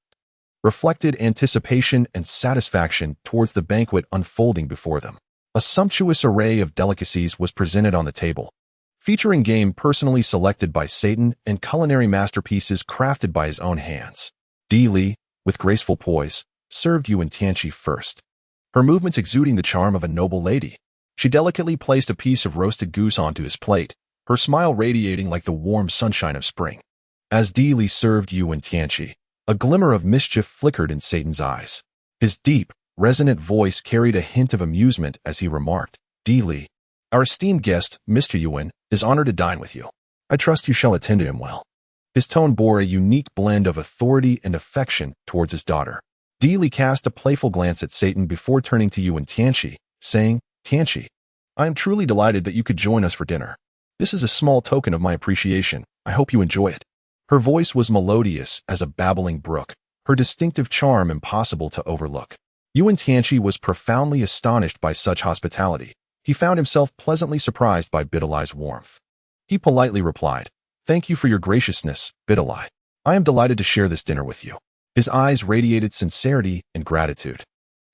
reflected anticipation and satisfaction towards the banquet unfolding before them. A sumptuous array of delicacies was presented on the table, featuring game personally selected by Satan and culinary masterpieces crafted by his own hands. Li, with graceful poise, served Wen Tianqi first, her movements exuding the charm of a noble lady. She delicately placed a piece of roasted goose onto his plate, her smile radiating like the warm sunshine of spring. As Li served Wen Tianqi, a glimmer of mischief flickered in Satan's eyes. His deep, resonant voice carried a hint of amusement as he remarked, Li, our esteemed guest, Mr. Yuan, is honored to dine with you. I trust you shall attend to him well. His tone bore a unique blend of authority and affection towards his daughter. Li cast a playful glance at Satan before turning to Wen Tianqi, saying, Tianqi, I am truly delighted that you could join us for dinner. This is a small token of my appreciation. I hope you enjoy it. Her voice was melodious as a babbling brook, her distinctive charm impossible to overlook. Wen Tianqi was profoundly astonished by such hospitality. He found himself pleasantly surprised by Bidali's warmth. He politely replied, Thank you for your graciousness, Bidali. I am delighted to share this dinner with you. His eyes radiated sincerity and gratitude.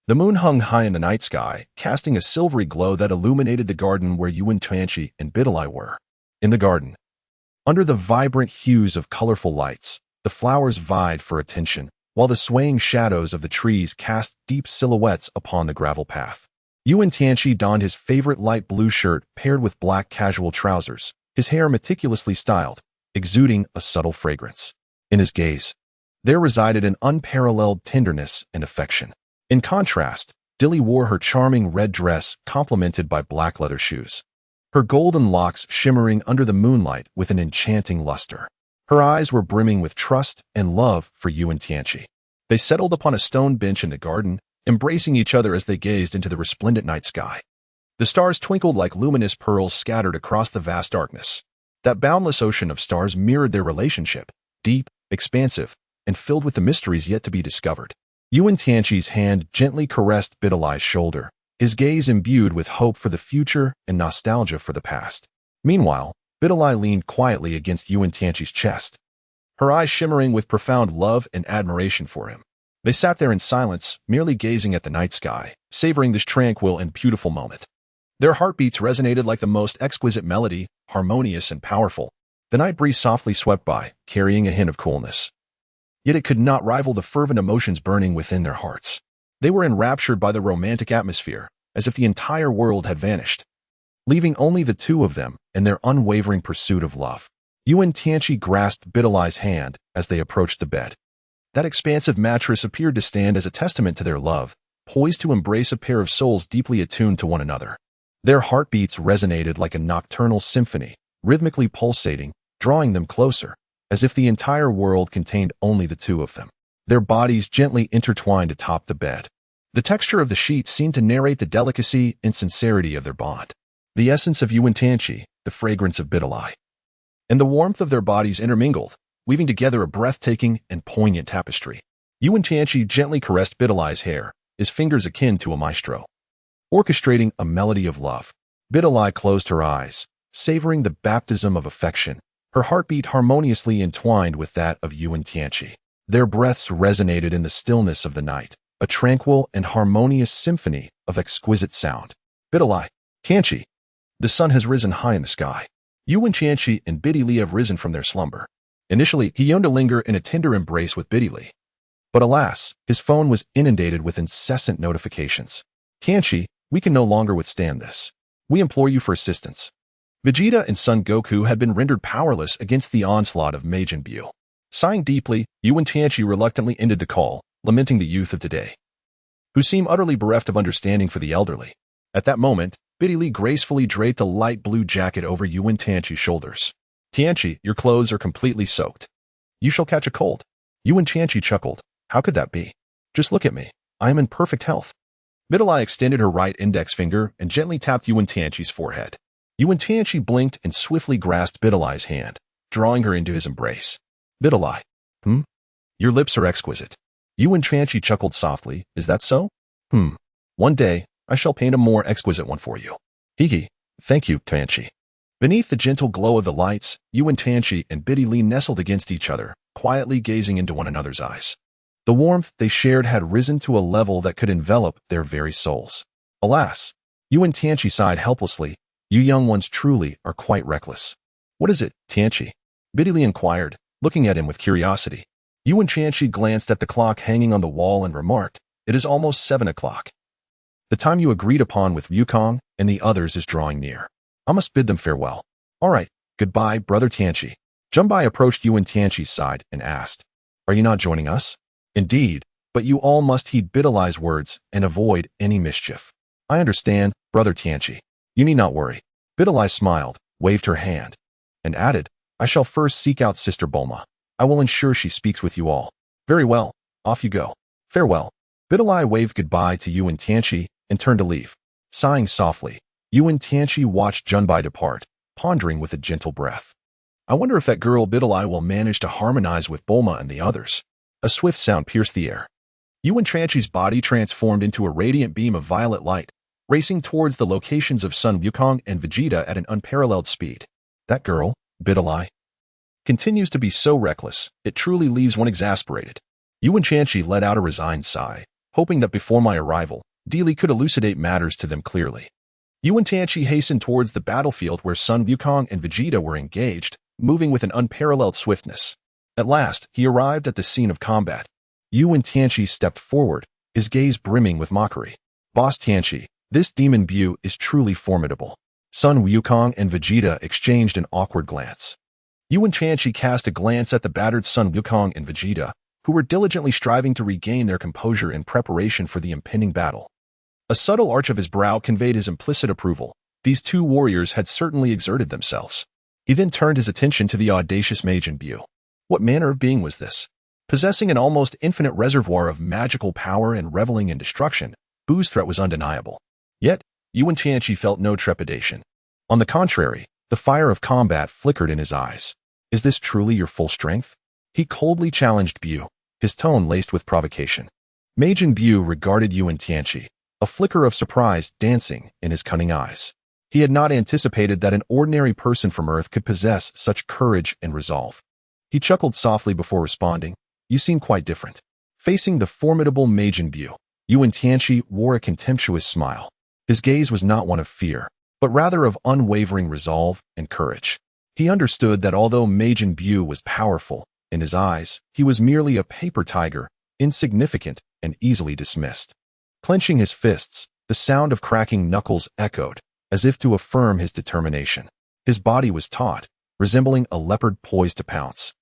The moon hung high in the night sky, casting a silvery glow that illuminated the garden where Wen Tianqi and Bidali were. In the garden, under the vibrant hues of colorful lights, the flowers vied for attention, while the swaying shadows of the trees cast deep silhouettes upon the gravel path. Wen Tianqi donned his favorite light blue shirt paired with black casual trousers, his hair meticulously styled, exuding a subtle fragrance. In his gaze, there resided an unparalleled tenderness and affection. In contrast, Li wore her charming red dress complemented by black leather shoes, her golden locks shimmering under the moonlight with an enchanting luster. Her eyes were brimming with trust and love for Wen Tianqi. They settled upon a stone bench in the garden, embracing each other as they gazed into the resplendent night sky. The stars twinkled like luminous pearls scattered across the vast darkness. That boundless ocean of stars mirrored their relationship, deep, expansive, and filled with the mysteries yet to be discovered. Wen Tianqi's hand gently caressed Bidali's shoulder, his gaze imbued with hope for the future and nostalgia for the past. Meanwhile, Bidali leaned quietly against Wen Tianqi's chest, her eyes shimmering with profound love and admiration for him. They sat there in silence, merely gazing at the night sky, savoring this tranquil and beautiful moment. Their heartbeats resonated like the most exquisite melody, harmonious and powerful. The night breeze softly swept by, carrying a hint of coolness. Yet it could not rival the fervent emotions burning within their hearts. They were enraptured by the romantic atmosphere, as if the entire world had vanished, leaving only the two of them and their unwavering pursuit of love. Wen Tianqi grasped Bidali's hand as they approached the bed. That expansive mattress appeared to stand as a testament to their love, poised to embrace a pair of souls deeply attuned to one another. Their heartbeats resonated like a nocturnal symphony, rhythmically pulsating, drawing them closer, as if the entire world contained only the two of them. Their bodies gently intertwined atop the bed. The texture of the sheets seemed to narrate the delicacy and sincerity of their bond. The essence of Wen Tianqi, the fragrance of Bidali, and the warmth of their bodies intermingled, weaving together a breathtaking and poignant tapestry. Wen Tianqi gently caressed Bidali's hair, his fingers akin to a maestro, orchestrating a melody of love. Bidali closed her eyes, savoring the baptism of affection, her heartbeat harmoniously entwined with that of Wen Tianqi. Their breaths resonated in the stillness of the night, a tranquil and harmonious symphony of exquisite sound. Bidali, Tianqi, the sun has risen high in the sky. Wen Tianqi and Bidali have risen from their slumber. Initially, he yearned to linger in a tender embrace with Bidali. But alas, his phone was inundated with incessant notifications. Tianqi, we can no longer withstand this. We implore you for assistance. Vegeta and son Goku had been rendered powerless against the onslaught of Majin Buu. Sighing deeply, Wen Tianqi reluctantly ended the call, lamenting the youth of today, who seem utterly bereft of understanding for the elderly. At that moment, Bidali gracefully draped a light blue jacket over Wen Tianqi's shoulders. Tianqi, your clothes are completely soaked. You shall catch a cold. Wen Tianqi chuckled. How could that be? Just look at me. I am in perfect health. Middle-eye extended her right index finger and gently tapped Wen Tianqi's forehead. Wen Tianqi blinked and swiftly grasped Middle-eye's hand, drawing her into his embrace. Middle-eye. Your lips are exquisite. Wen Tianqi chuckled softly. Is that so? One day, I shall paint a more exquisite one for you. Hiki. Thank you, Tianqi. Beneath the gentle glow of the lights, Wen Tianqi and Biddy Li nestled against each other, quietly gazing into one another's eyes. The warmth they shared had risen to a level that could envelop their very souls. Alas, Wen Tianqi sighed helplessly. You young ones truly are quite reckless. What is it, Tianqi? Biddy Li inquired, looking at him with curiosity. Wen Tianqi glanced at the clock hanging on the wall and remarked, It is almost 7 o'clock. The time you agreed upon with Wukong and the others is drawing near. I must bid them farewell. All right, goodbye, brother Tianqi. Junbai approached Wen Tianqi's side and asked, Are you not joining us? Indeed, but you all must heed Bidalai's words and avoid any mischief. I understand, brother Tianqi. You need not worry. Bidalai smiled, waved her hand, and added, I shall first seek out Sister Bulma. I will ensure she speaks with you all. Very well, off you go. Farewell. Bidalai waved goodbye to Wen Tianqi and turned to leave. Sighing softly, Wen Tianqi watched Junbai depart, pondering with a gentle breath. I wonder if that girl Bidalai will manage to harmonize with Bulma and the others. A swift sound pierced the air. Wen Tianqi's body transformed into a radiant beam of violet light, racing towards the locations of Son Wukong and Vegeta at an unparalleled speed. That girl, Bidalai, continues to be so reckless, it truly leaves one exasperated. Wen Tianqi let out a resigned sigh, hoping that before my arrival, Li could elucidate matters to them clearly. Wen Tianqi hastened towards the battlefield where Son Wukong and Vegeta were engaged, moving with an unparalleled swiftness. At last, he arrived at the scene of combat. Wen Tianqi stepped forward, his gaze brimming with mockery. Boss Tianqi, this demon Bu is truly formidable. Son Wukong and Vegeta exchanged an awkward glance. Wen Tianqi cast a glance at the battered Son Wukong and Vegeta, who were diligently striving to regain their composure in preparation for the impending battle. A subtle arch of his brow conveyed his implicit approval. These two warriors had certainly exerted themselves. He then turned his attention to the audacious Majin Buu. What manner of being was this? Possessing an almost infinite reservoir of magical power and reveling in destruction, Buu's threat was undeniable. Yet, Wen Tianqi felt no trepidation. On the contrary, the fire of combat flickered in his eyes. Is this truly your full strength? He coldly challenged Bu, his tone laced with provocation. Majin Buu regarded Wen Tianqi, a flicker of surprise dancing in his cunning eyes. He had not anticipated that an ordinary person from Earth could possess such courage and resolve. He chuckled softly before responding, You seem quite different. Facing the formidable Majin Buu, Wen Tianqi wore a contemptuous smile. His gaze was not one of fear, but rather of unwavering resolve and courage. He understood that although Majin Buu was powerful, in his eyes, he was merely a paper tiger, insignificant and easily dismissed. Clenching his fists, the sound of cracking knuckles echoed, as if to affirm his determination. His body was taut, resembling a leopard poised to pounce.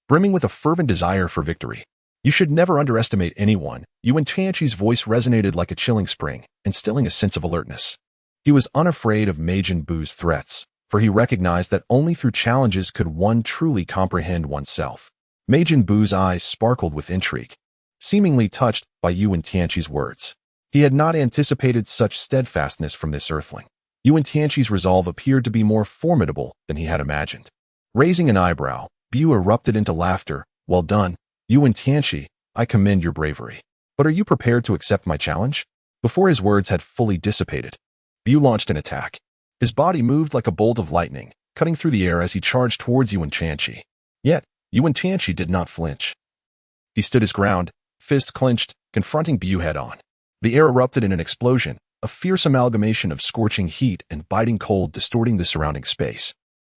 Brimming with a fervent desire for victory. You should never underestimate anyone. Wen Tianqi's voice resonated like a chilling spring, instilling a sense of alertness. He was unafraid of Majin Buu's threats, for he recognized that only through challenges could one truly comprehend oneself. Majin Buu's eyes sparkled with intrigue, seemingly touched by Wen Tianqi's words. He had not anticipated such steadfastness from this earthling. Wen Tianqi's resolve appeared to be more formidable than he had imagined. Raising an eyebrow, Bu erupted into laughter. Well done, Wen Tianqi, I commend your bravery. But are you prepared to accept my challenge? Before his words had fully dissipated, Bu launched an attack. His body moved like a bolt of lightning, cutting through the air as he charged towards Wen Tianqi. Yet, Wen Tianqi did not flinch. He stood his ground, fist clenched, confronting Bu head-on. The air erupted in an explosion, a fierce amalgamation of scorching heat and biting cold distorting the surrounding space.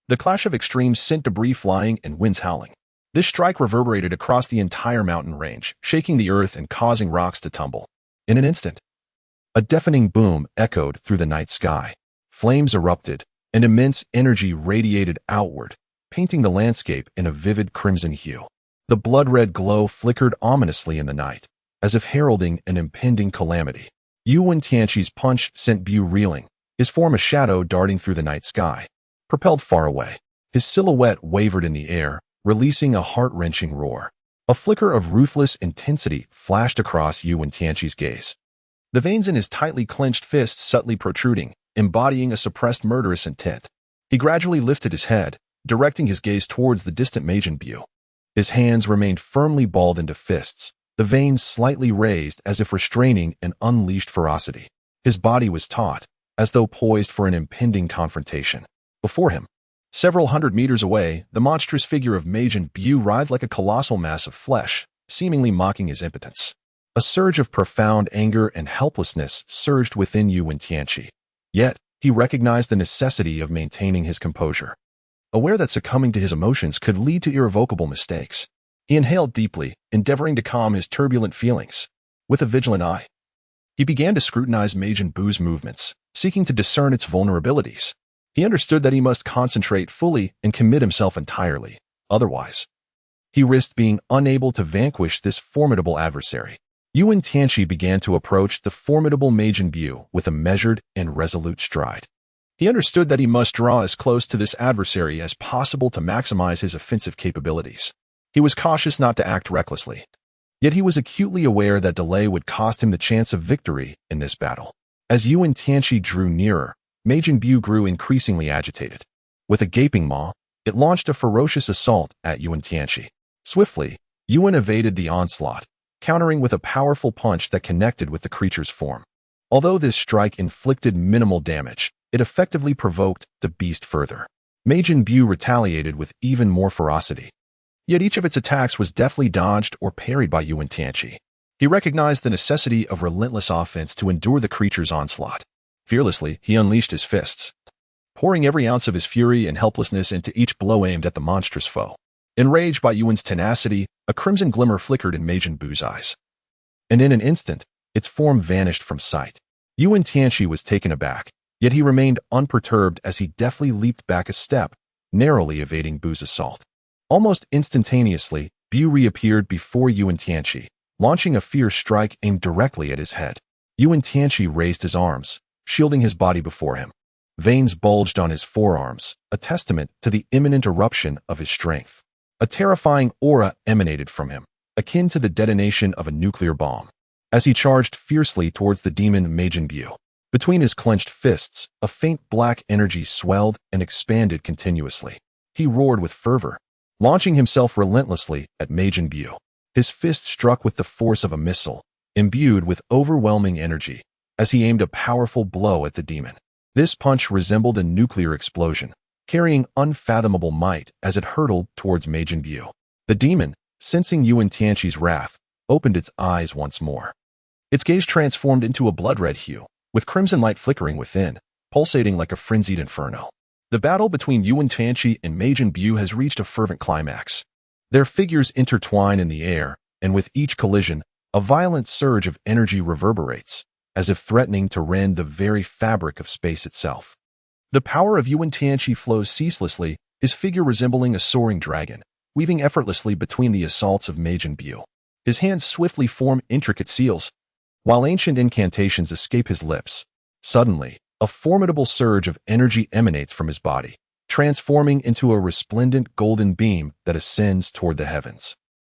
The clash of extremes sent debris flying and winds howling. This strike reverberated across the entire mountain range, shaking the earth and causing rocks to tumble. In an instant, a deafening boom echoed through the night sky. Flames erupted, and immense energy radiated outward, painting the landscape in a vivid crimson hue. The blood-red glow flickered ominously in the night, as if heralding an impending calamity. Wen Tianqi's punch sent Bu reeling, his form a shadow darting through the night sky. Propelled far away, his silhouette wavered in the air, releasing a heart-wrenching roar. A flicker of ruthless intensity flashed across Wen Tianqi's gaze. the veins in his tightly clenched fists subtly protruding, embodying a suppressed murderous intent. He gradually lifted his head, directing his gaze towards the distant Majin Buu. His hands remained firmly balled into fists, the veins slightly raised as if restraining an unleashed ferocity. His body was taut, as though poised for an impending confrontation. Before him, several hundred meters away, the monstrous figure of Majin Buu writhed like a colossal mass of flesh, seemingly mocking his impotence. A surge of profound anger and helplessness surged within Wen Tianqi. Yet, he recognized the necessity of maintaining his composure. Aware that succumbing to his emotions could lead to irrevocable mistakes, he inhaled deeply, endeavoring to calm his turbulent feelings. With a vigilant eye, he began to scrutinize Majin Buu's movements, seeking to discern its vulnerabilities. He understood that he must concentrate fully and commit himself entirely. Otherwise, he risked being unable to vanquish this formidable adversary. Wen Tianqi began to approach the formidable Majin Buu with a measured and resolute stride. He understood that he must draw as close to this adversary as possible to maximize his offensive capabilities. He was cautious not to act recklessly. Yet he was acutely aware that delay would cost him the chance of victory in this battle. As Wen Tianqi drew nearer, Majin Buu grew increasingly agitated. With a gaping maw, it launched a ferocious assault at Wen Tianqi. Swiftly, Yuan evaded the onslaught, countering with a powerful punch that connected with the creature's form. Although this strike inflicted minimal damage, it effectively provoked the beast further. Majin Buu retaliated with even more ferocity. Yet each of its attacks was deftly dodged or parried by Wen Tianqi. He recognized the necessity of relentless offense to endure the creature's onslaught. Fearlessly, he unleashed his fists, pouring every ounce of his fury and helplessness into each blow aimed at the monstrous foe. Enraged by Yuan's tenacity, a crimson glimmer flickered in Majin Buu's eyes. And in an instant, its form vanished from sight. Wen Tianqi was taken aback, yet he remained unperturbed as he deftly leaped back a step, narrowly evading Buu's assault. Almost instantaneously, Buu reappeared before Wen Tianqi, launching a fierce strike aimed directly at his head. Wen Tianqi raised his arms, shielding his body before him. Veins bulged on his forearms, a testament to the imminent eruption of his strength. A terrifying aura emanated from him, akin to the detonation of a nuclear bomb. As he charged fiercely towards the demon Majin Buu, between his clenched fists, a faint black energy swelled and expanded continuously. He roared with fervor, launching himself relentlessly at Majin Buu. His fist struck with the force of a missile, imbued with overwhelming energy, as he aimed a powerful blow at the demon. This punch resembled a nuclear explosion, carrying unfathomable might as it hurtled towards Majin Buu. The demon, sensing Wen Tianqi's wrath, opened its eyes once more. Its gaze transformed into a blood-red hue, with crimson light flickering within, pulsating like a frenzied inferno. The battle between Wen Tianqi and Majin Buu has reached a fervent climax. Their figures intertwine in the air, and with each collision, a violent surge of energy reverberates, as if threatening to rend the very fabric of space itself. The power of Wen Tianqi flows ceaselessly, his figure resembling a soaring dragon, weaving effortlessly between the assaults of Majin Buu. His hands swiftly form intricate seals, while ancient incantations escape his lips. Suddenly, a formidable surge of energy emanates from his body, transforming into a resplendent golden beam that ascends toward the heavens.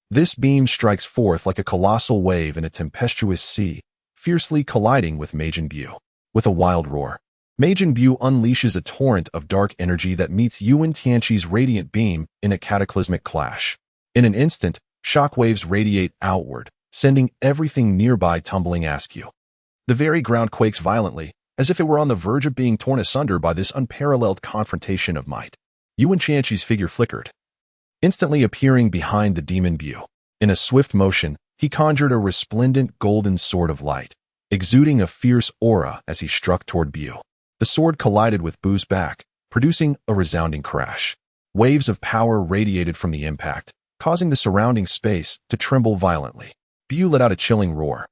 This beam strikes forth like a colossal wave in a tempestuous sea, fiercely colliding with Majin Buu. With a wild roar, Majin Buu unleashes a torrent of dark energy that meets Wen Tianqi's radiant beam in a cataclysmic clash. In an instant, shock waves radiate outward, sending everything nearby tumbling askew. The very ground quakes violently, as if it were on the verge of being torn asunder by this unparalleled confrontation of might. Wen Tianqi's figure flickered, instantly appearing behind the demon Buu. In a swift motion, he conjured a resplendent golden sword of light, exuding a fierce aura as he struck toward Buu. The sword collided with Buu's back, producing a resounding crash. Waves of power radiated from the impact, causing the surrounding space to tremble violently. Buu let out a chilling roar,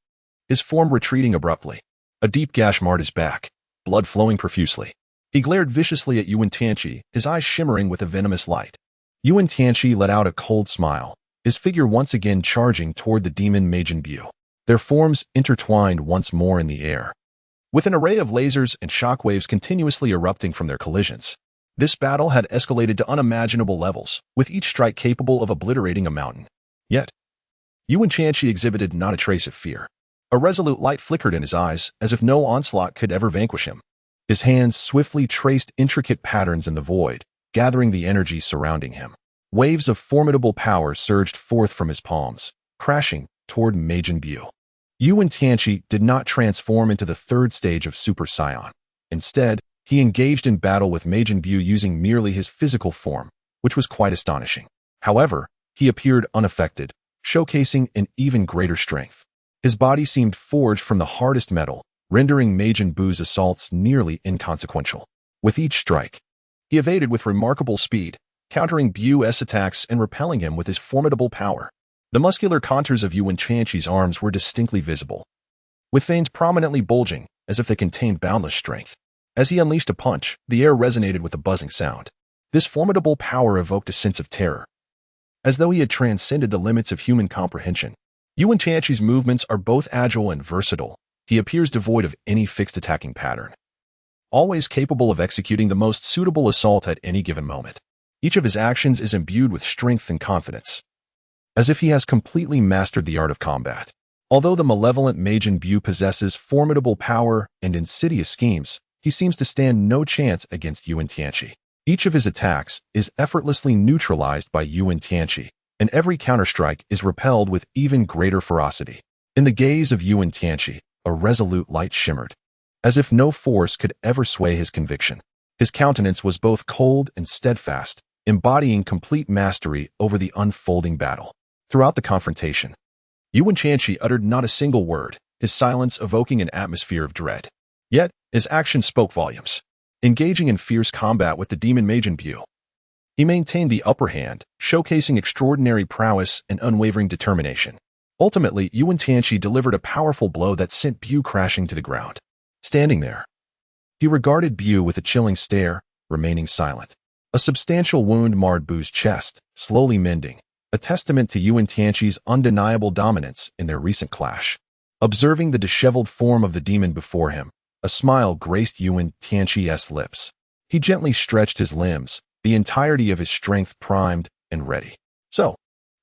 his form retreating abruptly. A deep gash marred his back, blood flowing profusely. He glared viciously at Wen Tianqi, his eyes shimmering with a venomous light. Wen Tianqi let out a cold smile, his figure once again charging toward the demon Majin Buu. Their forms intertwined once more in the air, with an array of lasers and shockwaves continuously erupting from their collisions. This battle had escalated to unimaginable levels, with each strike capable of obliterating a mountain. Yet, Wen Tianqi exhibited not a trace of fear. A resolute light flickered in his eyes, as if no onslaught could ever vanquish him. His hands swiftly traced intricate patterns in the void, gathering the energy surrounding him. Waves of formidable power surged forth from his palms, crashing toward Majin Buu. Wen Tianqi did not transform into the third stage of Super Saiyan. Instead, he engaged in battle with Majin Buu using merely his physical form, which was quite astonishing. However, he appeared unaffected, showcasing an even greater strength. His body seemed forged from the hardest metal, rendering Majin Buu's assaults nearly inconsequential. With each strike, he evaded with remarkable speed, countering Buu's attacks and repelling him with his formidable power. The muscular contours of Wen Tianqi's arms were distinctly visible, with veins prominently bulging as if they contained boundless strength. As he unleashed a punch, the air resonated with a buzzing sound. This formidable power evoked a sense of terror, as though he had transcended the limits of human comprehension. Wen Tianqi's movements are both agile and versatile. He appears devoid of any fixed attacking pattern, always capable of executing the most suitable assault at any given moment. Each of his actions is imbued with strength and confidence, as if he has completely mastered the art of combat. Although the malevolent Majin Buu possesses formidable power and insidious schemes, he seems to stand no chance against Wen Tianqi. Each of his attacks is effortlessly neutralized by Wen Tianqi, and every counterstrike is repelled with even greater ferocity. In the gaze of Wen Tianqi, a resolute light shimmered, as if no force could ever sway his conviction. His countenance was both cold and steadfast, embodying complete mastery over the unfolding battle. Throughout the confrontation, Wen Tianqi uttered not a single word, his silence evoking an atmosphere of dread. Yet, his actions spoke volumes. Engaging in fierce combat with the demon Majin Buu, he maintained the upper hand, showcasing extraordinary prowess and unwavering determination. Ultimately, Wen Tianqi delivered a powerful blow that sent Buu crashing to the ground. Standing there, he regarded Buu with a chilling stare, remaining silent. A substantial wound marred Buu's chest, slowly mending, a testament to Wen Tianqi's undeniable dominance in their recent clash. Observing the disheveled form of the demon before him, a smile graced Wen Tianqi's lips. He gently stretched his limbs, the entirety of his strength primed and ready. So,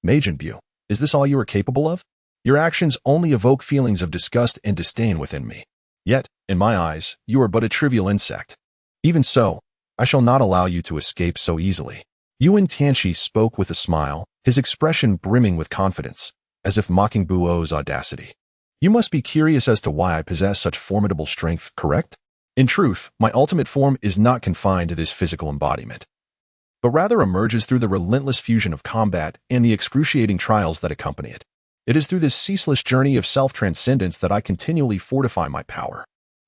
Majin Buu, is this all you are capable of? Your actions only evoke feelings of disgust and disdain within me. Yet, in my eyes, you are but a trivial insect. Even so, I shall not allow you to escape so easily. Wen Tianqi spoke with a smile, his expression brimming with confidence, as if mocking Buu's audacity. You must be curious as to why I possess such formidable strength, correct? In truth, my ultimate form is not confined to this physical embodiment, but rather emerges through the relentless fusion of combat and the excruciating trials that accompany it. It is through this ceaseless journey of self-transcendence that I continually fortify my power.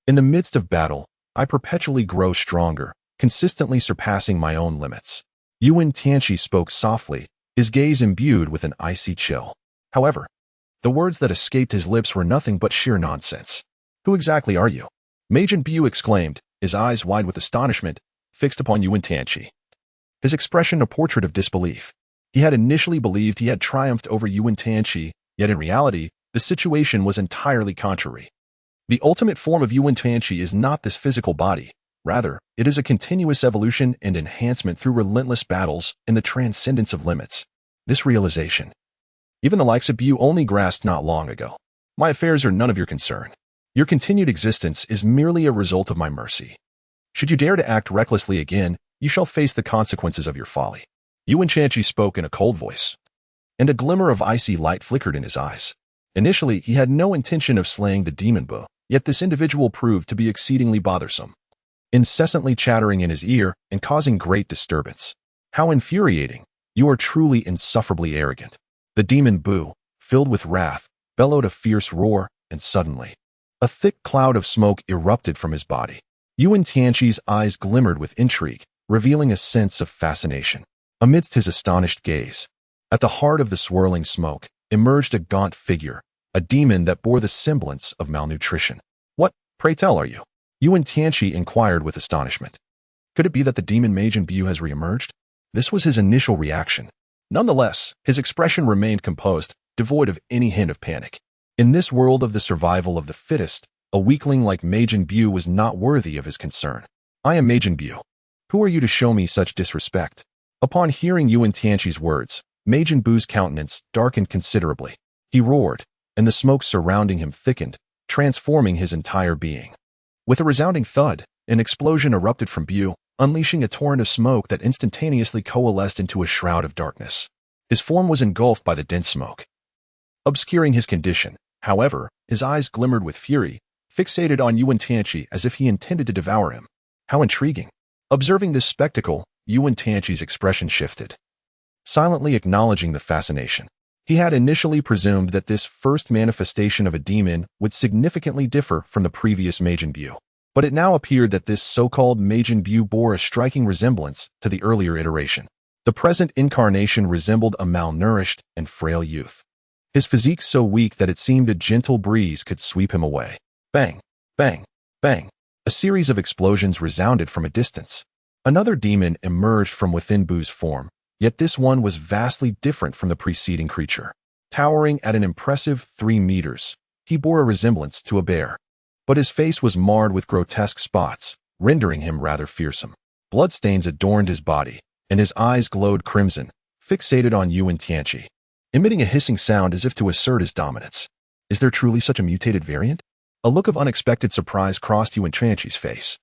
In the midst of battle, I perpetually grow stronger, consistently surpassing my own limits. Wen Tianqi spoke softly, his gaze imbued with an icy chill. However, the words that escaped his lips were nothing but sheer nonsense. Who exactly are you? Majin Buu exclaimed, his eyes wide with astonishment, fixed upon Wen Tianqi. His expression a portrait of disbelief. He had initially believed he had triumphed over Wen Tianqi, yet in reality, the situation was entirely contrary. The ultimate form of Wen Tianqi is not this physical body. Rather, it is a continuous evolution and enhancement through relentless battles and the transcendence of limits. This realization, even the likes of Buu only grasped not long ago. My affairs are none of your concern. Your continued existence is merely a result of my mercy. Should you dare to act recklessly again, you shall face the consequences of your folly. Wen Tianqi spoke in a cold voice, and a glimmer of icy light flickered in his eyes. Initially, he had no intention of slaying the demon Buu, yet this individual proved to be exceedingly bothersome, incessantly chattering in his ear and causing great disturbance. How infuriating! You are truly insufferably arrogant. The demon Buu, filled with wrath, bellowed a fierce roar, and suddenly, a thick cloud of smoke erupted from his body. Wen Tianqi's eyes glimmered with intrigue, revealing a sense of fascination. Amidst his astonished gaze, at the heart of the swirling smoke, emerged a gaunt figure, a demon that bore the semblance of malnutrition. What, pray tell, are you? Wen Tianqi inquired with astonishment. Could it be that the demon Majin Buu has reemerged? This was his initial reaction. Nonetheless, his expression remained composed, devoid of any hint of panic. In this world of the survival of the fittest, a weakling like Majin Buu was not worthy of his concern. I am Majin Buu. Who are you to show me such disrespect? Upon hearing Wen Tianqi's words, Majin Buu's countenance darkened considerably. He roared, and the smoke surrounding him thickened, transforming his entire being. With a resounding thud, an explosion erupted from Buu, unleashing a torrent of smoke that instantaneously coalesced into a shroud of darkness. His form was engulfed by the dense smoke, obscuring his condition. However, his eyes glimmered with fury, fixated on Wen Tianqi as if he intended to devour him. How intriguing! Observing this spectacle, Wen Tianqi's expression shifted, silently acknowledging the fascination. He had initially presumed that this first manifestation of a demon would significantly differ from the previous Majin Buu, but it now appeared that this so-called Majin Buu bore a striking resemblance to the earlier iteration. The present incarnation resembled a malnourished and frail youth, his physique so weak that it seemed a gentle breeze could sweep him away. Bang! Bang! Bang! A series of explosions resounded from a distance. Another demon emerged from within Buu's form, yet this one was vastly different from the preceding creature. Towering at an impressive 3 meters, he bore a resemblance to a bear, but his face was marred with grotesque spots, rendering him rather fearsome. Bloodstains adorned his body, and his eyes glowed crimson, fixated on Wen Tianqi, emitting a hissing sound as if to assert his dominance. Is there truly such a mutated variant? A look of unexpected surprise crossed Wen Tianqi's face.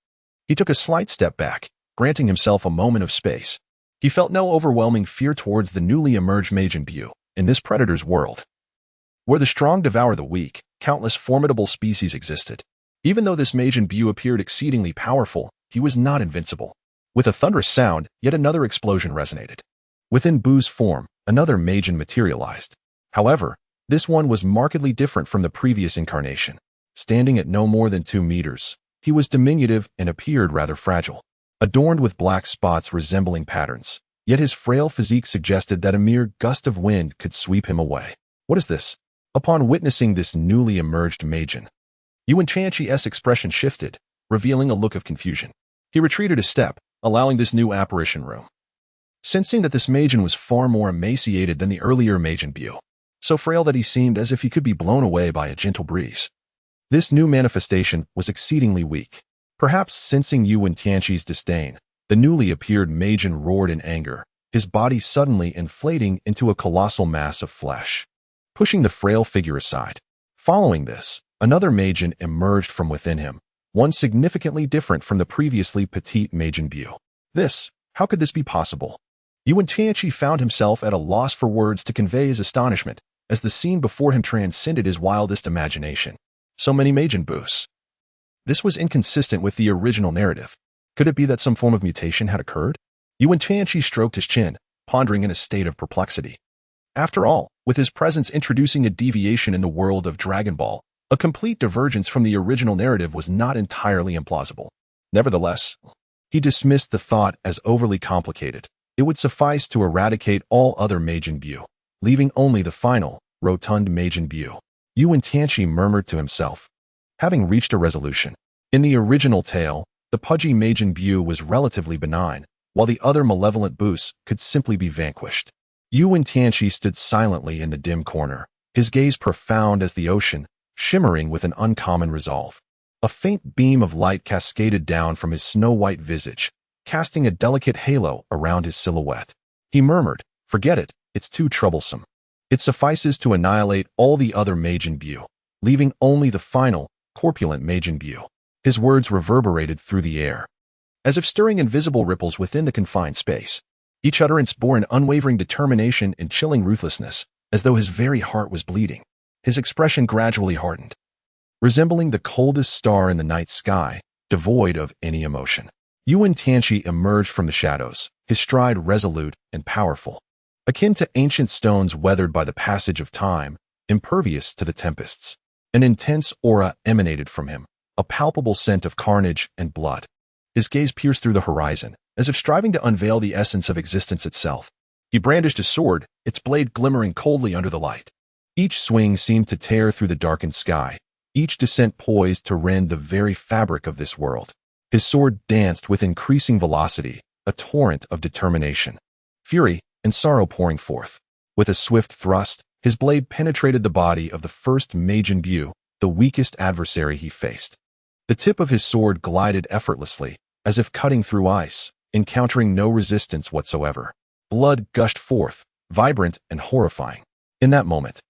He took a slight step back, granting himself a moment of space. He felt no overwhelming fear towards the newly emerged Majin Buu. In this predator's world, where the strong devour the weak, countless formidable species existed. Even though this Majin Buu appeared exceedingly powerful, he was not invincible. With a thunderous sound, yet another explosion resonated. Within Buu's form, another Majin materialized. However, this one was markedly different from the previous incarnation. Standing at no more than 2 meters, he was diminutive and appeared rather fragile, adorned with black spots resembling patterns. Yet his frail physique suggested that a mere gust of wind could sweep him away. What is this? Upon witnessing this newly emerged Majin, Wen Tianqi's expression shifted, revealing a look of confusion. He retreated a step, allowing this new apparition room. Sensing that this Majin was far more emaciated than the earlier Majin Buu, so frail that he seemed as if he could be blown away by a gentle breeze. This new manifestation was exceedingly weak. Perhaps sensing Wen Tianqi's disdain, the newly appeared Majin roared in anger, his body suddenly inflating into a colossal mass of flesh, pushing the frail figure aside. Following this, another Majin emerged from within him, one significantly different from the previously petite Majin Buu. How could this be possible? Wen Tianqi found himself at a loss for words to convey his astonishment, as the scene before him transcended his wildest imagination. So many Majin Buus. This was inconsistent with the original narrative. Could it be that some form of mutation had occurred? Wen Tianqi stroked his chin, pondering in a state of perplexity. After all, with his presence introducing a deviation in the world of Dragon Ball, a complete divergence from the original narrative was not entirely implausible. Nevertheless, he dismissed the thought as overly complicated. It would suffice to eradicate all other Majin Buu, leaving only the final, rotund Majin Buu. Wen Tianqi murmured to himself, having reached a resolution. In the original tale, the pudgy Majin Buu was relatively benign, while the other malevolent Buus could simply be vanquished. Wen Tianqi stood silently in the dim corner, his gaze profound as the ocean, shimmering with an uncommon resolve. A faint beam of light cascaded down from his snow-white visage, casting a delicate halo around his silhouette. He murmured, "Forget it, it's too troublesome. It suffices to annihilate all the other Majin Buu, leaving only the final, corpulent Majin Buu." His words reverberated through the air, as if stirring invisible ripples within the confined space. Each utterance bore an unwavering determination and chilling ruthlessness, as though his very heart was bleeding. His expression gradually hardened, resembling the coldest star in the night sky, devoid of any emotion. Wen Tianqi emerged from the shadows, his stride resolute and powerful, akin to ancient stones weathered by the passage of time, impervious to the tempests. An intense aura emanated from him, a palpable scent of carnage and blood. His gaze pierced through the horizon, as if striving to unveil the essence of existence itself. He brandished his sword, its blade glimmering coldly under the light. Each swing seemed to tear through the darkened sky, each descent poised to rend the very fabric of this world. His sword danced with increasing velocity, a torrent of determination, fury, and sorrow pouring forth. With a swift thrust, his blade penetrated the body of the first Majin Buu, the weakest adversary he faced. The tip of his sword glided effortlessly, as if cutting through ice, encountering no resistance whatsoever. Blood gushed forth, vibrant and horrifying. In that moment,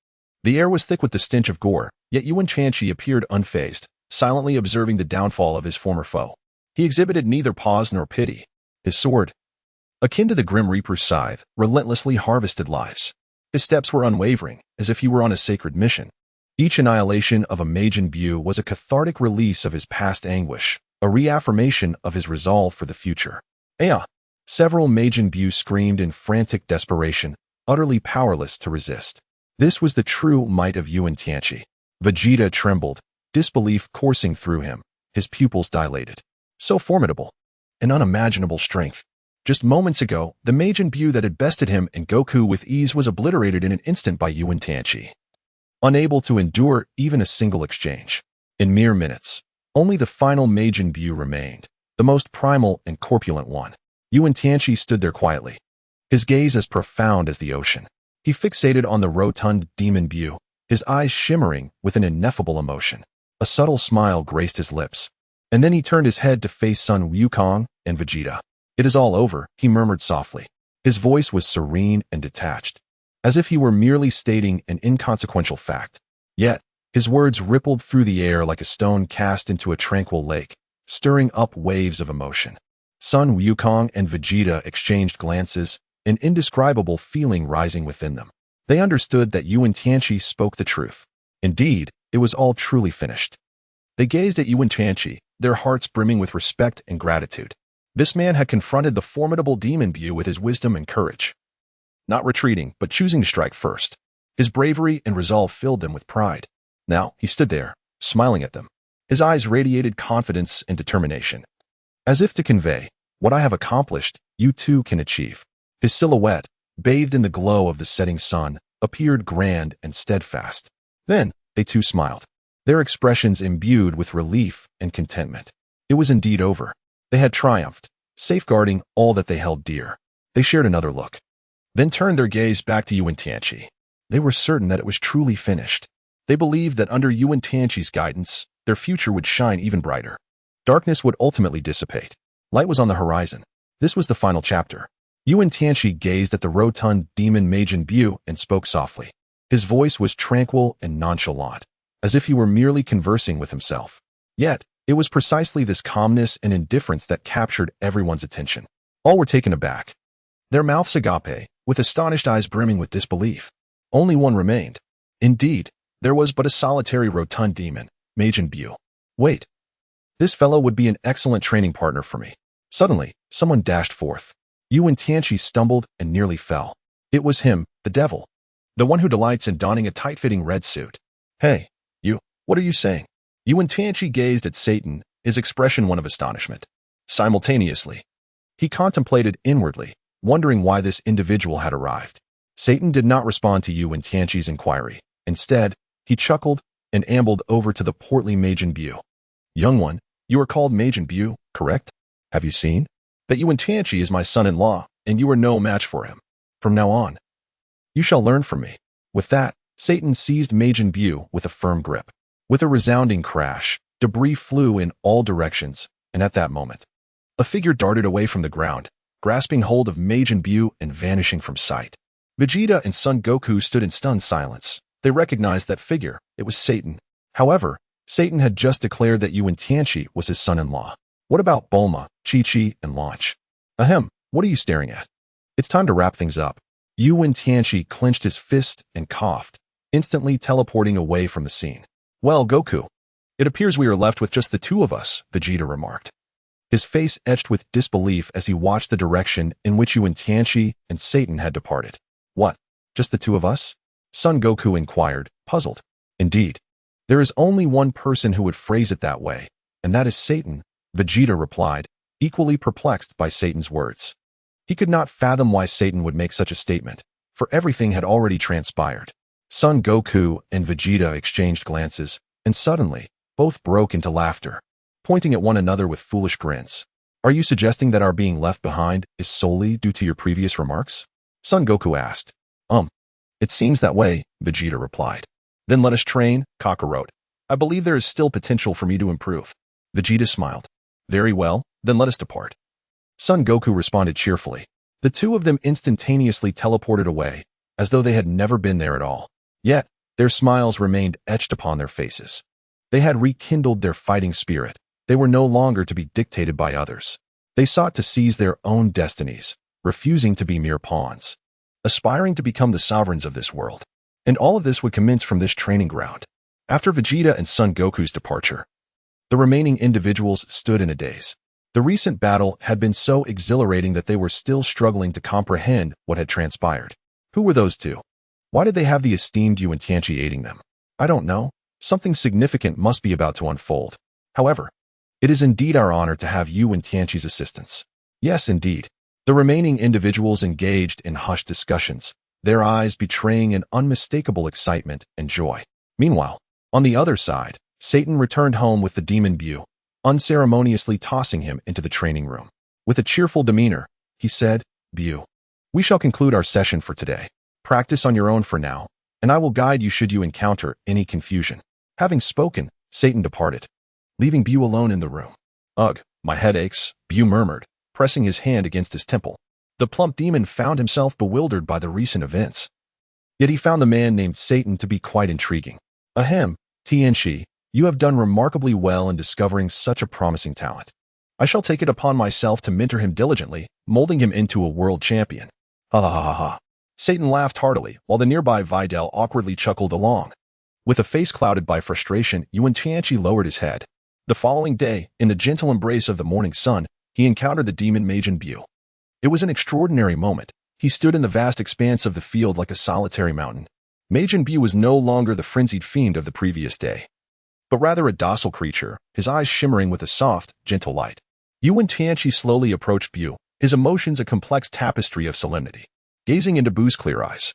The air was thick with the stench of gore, yet Wen Tianqi appeared unfazed, silently observing the downfall of his former foe. He exhibited neither pause nor pity. His sword, akin to the Grim Reaper's scythe, relentlessly harvested lives. His steps were unwavering, as if he were on a sacred mission. Each annihilation of a Majin Buu was a cathartic release of his past anguish, a reaffirmation of his resolve for the future. Aya! Several Majin Buu screamed in frantic desperation, utterly powerless to resist. This was the true might of Wen Tianqi. Vegeta trembled, disbelief coursing through him, his pupils dilated. So formidable. An unimaginable strength. Just moments ago, the Majin Buu that had bested him and Goku with ease was obliterated in an instant by Wen Tianqi. Unable to endure even a single exchange. In mere minutes, only the final Majin Buu remained, the most primal and corpulent one. Wen Tianqi stood there quietly, his gaze as profound as the ocean. He fixated on the rotund demon Buu, his eyes shimmering with an ineffable emotion. A subtle smile graced his lips, and then he turned his head to face son Wukong and Vegeta. It is all over, he murmured softly. His voice was serene and detached, as if he were merely stating an inconsequential fact. Yet, his words rippled through the air like a stone cast into a tranquil lake, stirring up waves of emotion. Son Wukong and Vegeta exchanged glances, an indescribable feeling rising within them. They understood that Wen Tianqi spoke the truth. Indeed, it was all truly finished. They gazed at Wen Tianqi, their hearts brimming with respect and gratitude. This man had confronted the formidable demon Buu with his wisdom and courage. Not retreating, but choosing to strike first. His bravery and resolve filled them with pride. Now, he stood there, smiling at them. His eyes radiated confidence and determination. As if to convey, what I have accomplished, you too can achieve. His silhouette, bathed in the glow of the setting sun, appeared grand and steadfast. Then, they too smiled, their expressions imbued with relief and contentment. It was indeed over. They had triumphed, safeguarding all that they held dear. They shared another look, then turned their gaze back to Wen Tianqi. They were certain that it was truly finished. They believed that under Wen Tianqi's guidance, their future would shine even brighter. Darkness would ultimately dissipate. Light was on the horizon. This was the final chapter. Wen Tianqi gazed at the rotund demon Majin Buu and spoke softly. His voice was tranquil and nonchalant, as if he were merely conversing with himself. Yet, it was precisely this calmness and indifference that captured everyone's attention. All were taken aback, their mouths agape, with astonished eyes brimming with disbelief. Only one remained. Indeed, there was but a solitary rotund demon, Majin Buu. Wait. This fellow would be an excellent training partner for me. Suddenly, someone dashed forth. Wen Tianqi stumbled and nearly fell. It was him, the devil. The one who delights in donning a tight-fitting red suit. Hey, you, what are you saying? Wen Tianqi gazed at Satan, his expression one of astonishment. Simultaneously, he contemplated inwardly, wondering why this individual had arrived. Satan did not respond to Wen Tianqi's inquiry. Instead, he chuckled and ambled over to the portly Majin Buu. Young one, you are called Majin Buu, correct? Have you seen? That Wen Tianqi is my son-in-law, and you are no match for him. From now on, you shall learn from me. With that, Satan seized Majin Buu with a firm grip. With a resounding crash, debris flew in all directions, and at that moment, a figure darted away from the ground, grasping hold of Majin Buu and vanishing from sight. Vegeta and Son Goku stood in stunned silence. They recognized that figure. It was Satan. However, Satan had just declared that Wen Tianqi was his son-in-law. What about Bulma, Chi-Chi, and Launch? Ahem, what are you staring at? It's time to wrap things up. Wen Tianqi clenched his fist and coughed, instantly teleporting away from the scene. Well, Goku, it appears we are left with just the two of us, Vegeta remarked. His face etched with disbelief as he watched the direction in which Wen Tianqi and Satan had departed. What, just the two of us? Son Goku inquired, puzzled. Indeed, there is only one person who would phrase it that way, and that is Satan, Vegeta replied, equally perplexed by Satan's words. He could not fathom why Satan would make such a statement, for everything had already transpired. Son Goku and Vegeta exchanged glances, and suddenly, both broke into laughter, pointing at one another with foolish grins. Are you suggesting that our being left behind is solely due to your previous remarks? Son Goku asked. It seems that way, Vegeta replied. Then let us train, Kakarot. I believe there is still potential for me to improve. Vegeta smiled. Very well, then let us depart. Son Goku responded cheerfully. The two of them instantaneously teleported away, as though they had never been there at all. Yet, Their smiles remained etched upon their faces. They had rekindled their fighting spirit. They were no longer to be dictated by others. They sought to seize their own destinies, refusing to be mere pawns, aspiring to become the sovereigns of this world. And all of this would commence from this training ground. After Vegeta and Son Goku's departure, the remaining individuals stood in a daze. The recent battle had been so exhilarating that they were still struggling to comprehend what had transpired. Who were those two? Why did they have the esteemed Wen Tianqi aiding them? I don't know. Something significant must be about to unfold. However, it is indeed our honor to have Wen Tianqi's assistance. Yes, indeed. The remaining individuals engaged in hushed discussions, their eyes betraying an unmistakable excitement and joy. Meanwhile, on the other side, Satan returned home with the demon Buu, unceremoniously tossing him into the training room. With a cheerful demeanor, he said, "Buu, we shall conclude our session for today. Practice on your own for now, and I will guide you should you encounter any confusion." Having spoken, Satan departed, leaving Buu alone in the room. "Ugh, my head aches," Buu murmured, pressing his hand against his temple. The plump demon found himself bewildered by the recent events. Yet he found the man named Satan to be quite intriguing. "Ahem, Tianqi, you have done remarkably well in discovering such a promising talent. I shall take it upon myself to mentor him diligently, molding him into a world champion." Ha ha ha ha ha. Satan laughed heartily, while the nearby Videl awkwardly chuckled along. With a face clouded by frustration, Wen Tianqi lowered his head. The following day, in the gentle embrace of the morning sun, he encountered the demon Majin Buu. It was an extraordinary moment. He stood in the vast expanse of the field like a solitary mountain. Majin Buu was no longer the frenzied fiend of the previous day, but rather a docile creature, his eyes shimmering with a soft, gentle light. Wen Tianqi slowly approached Buu, his emotions a complex tapestry of solemnity. Gazing into Buu's clear eyes,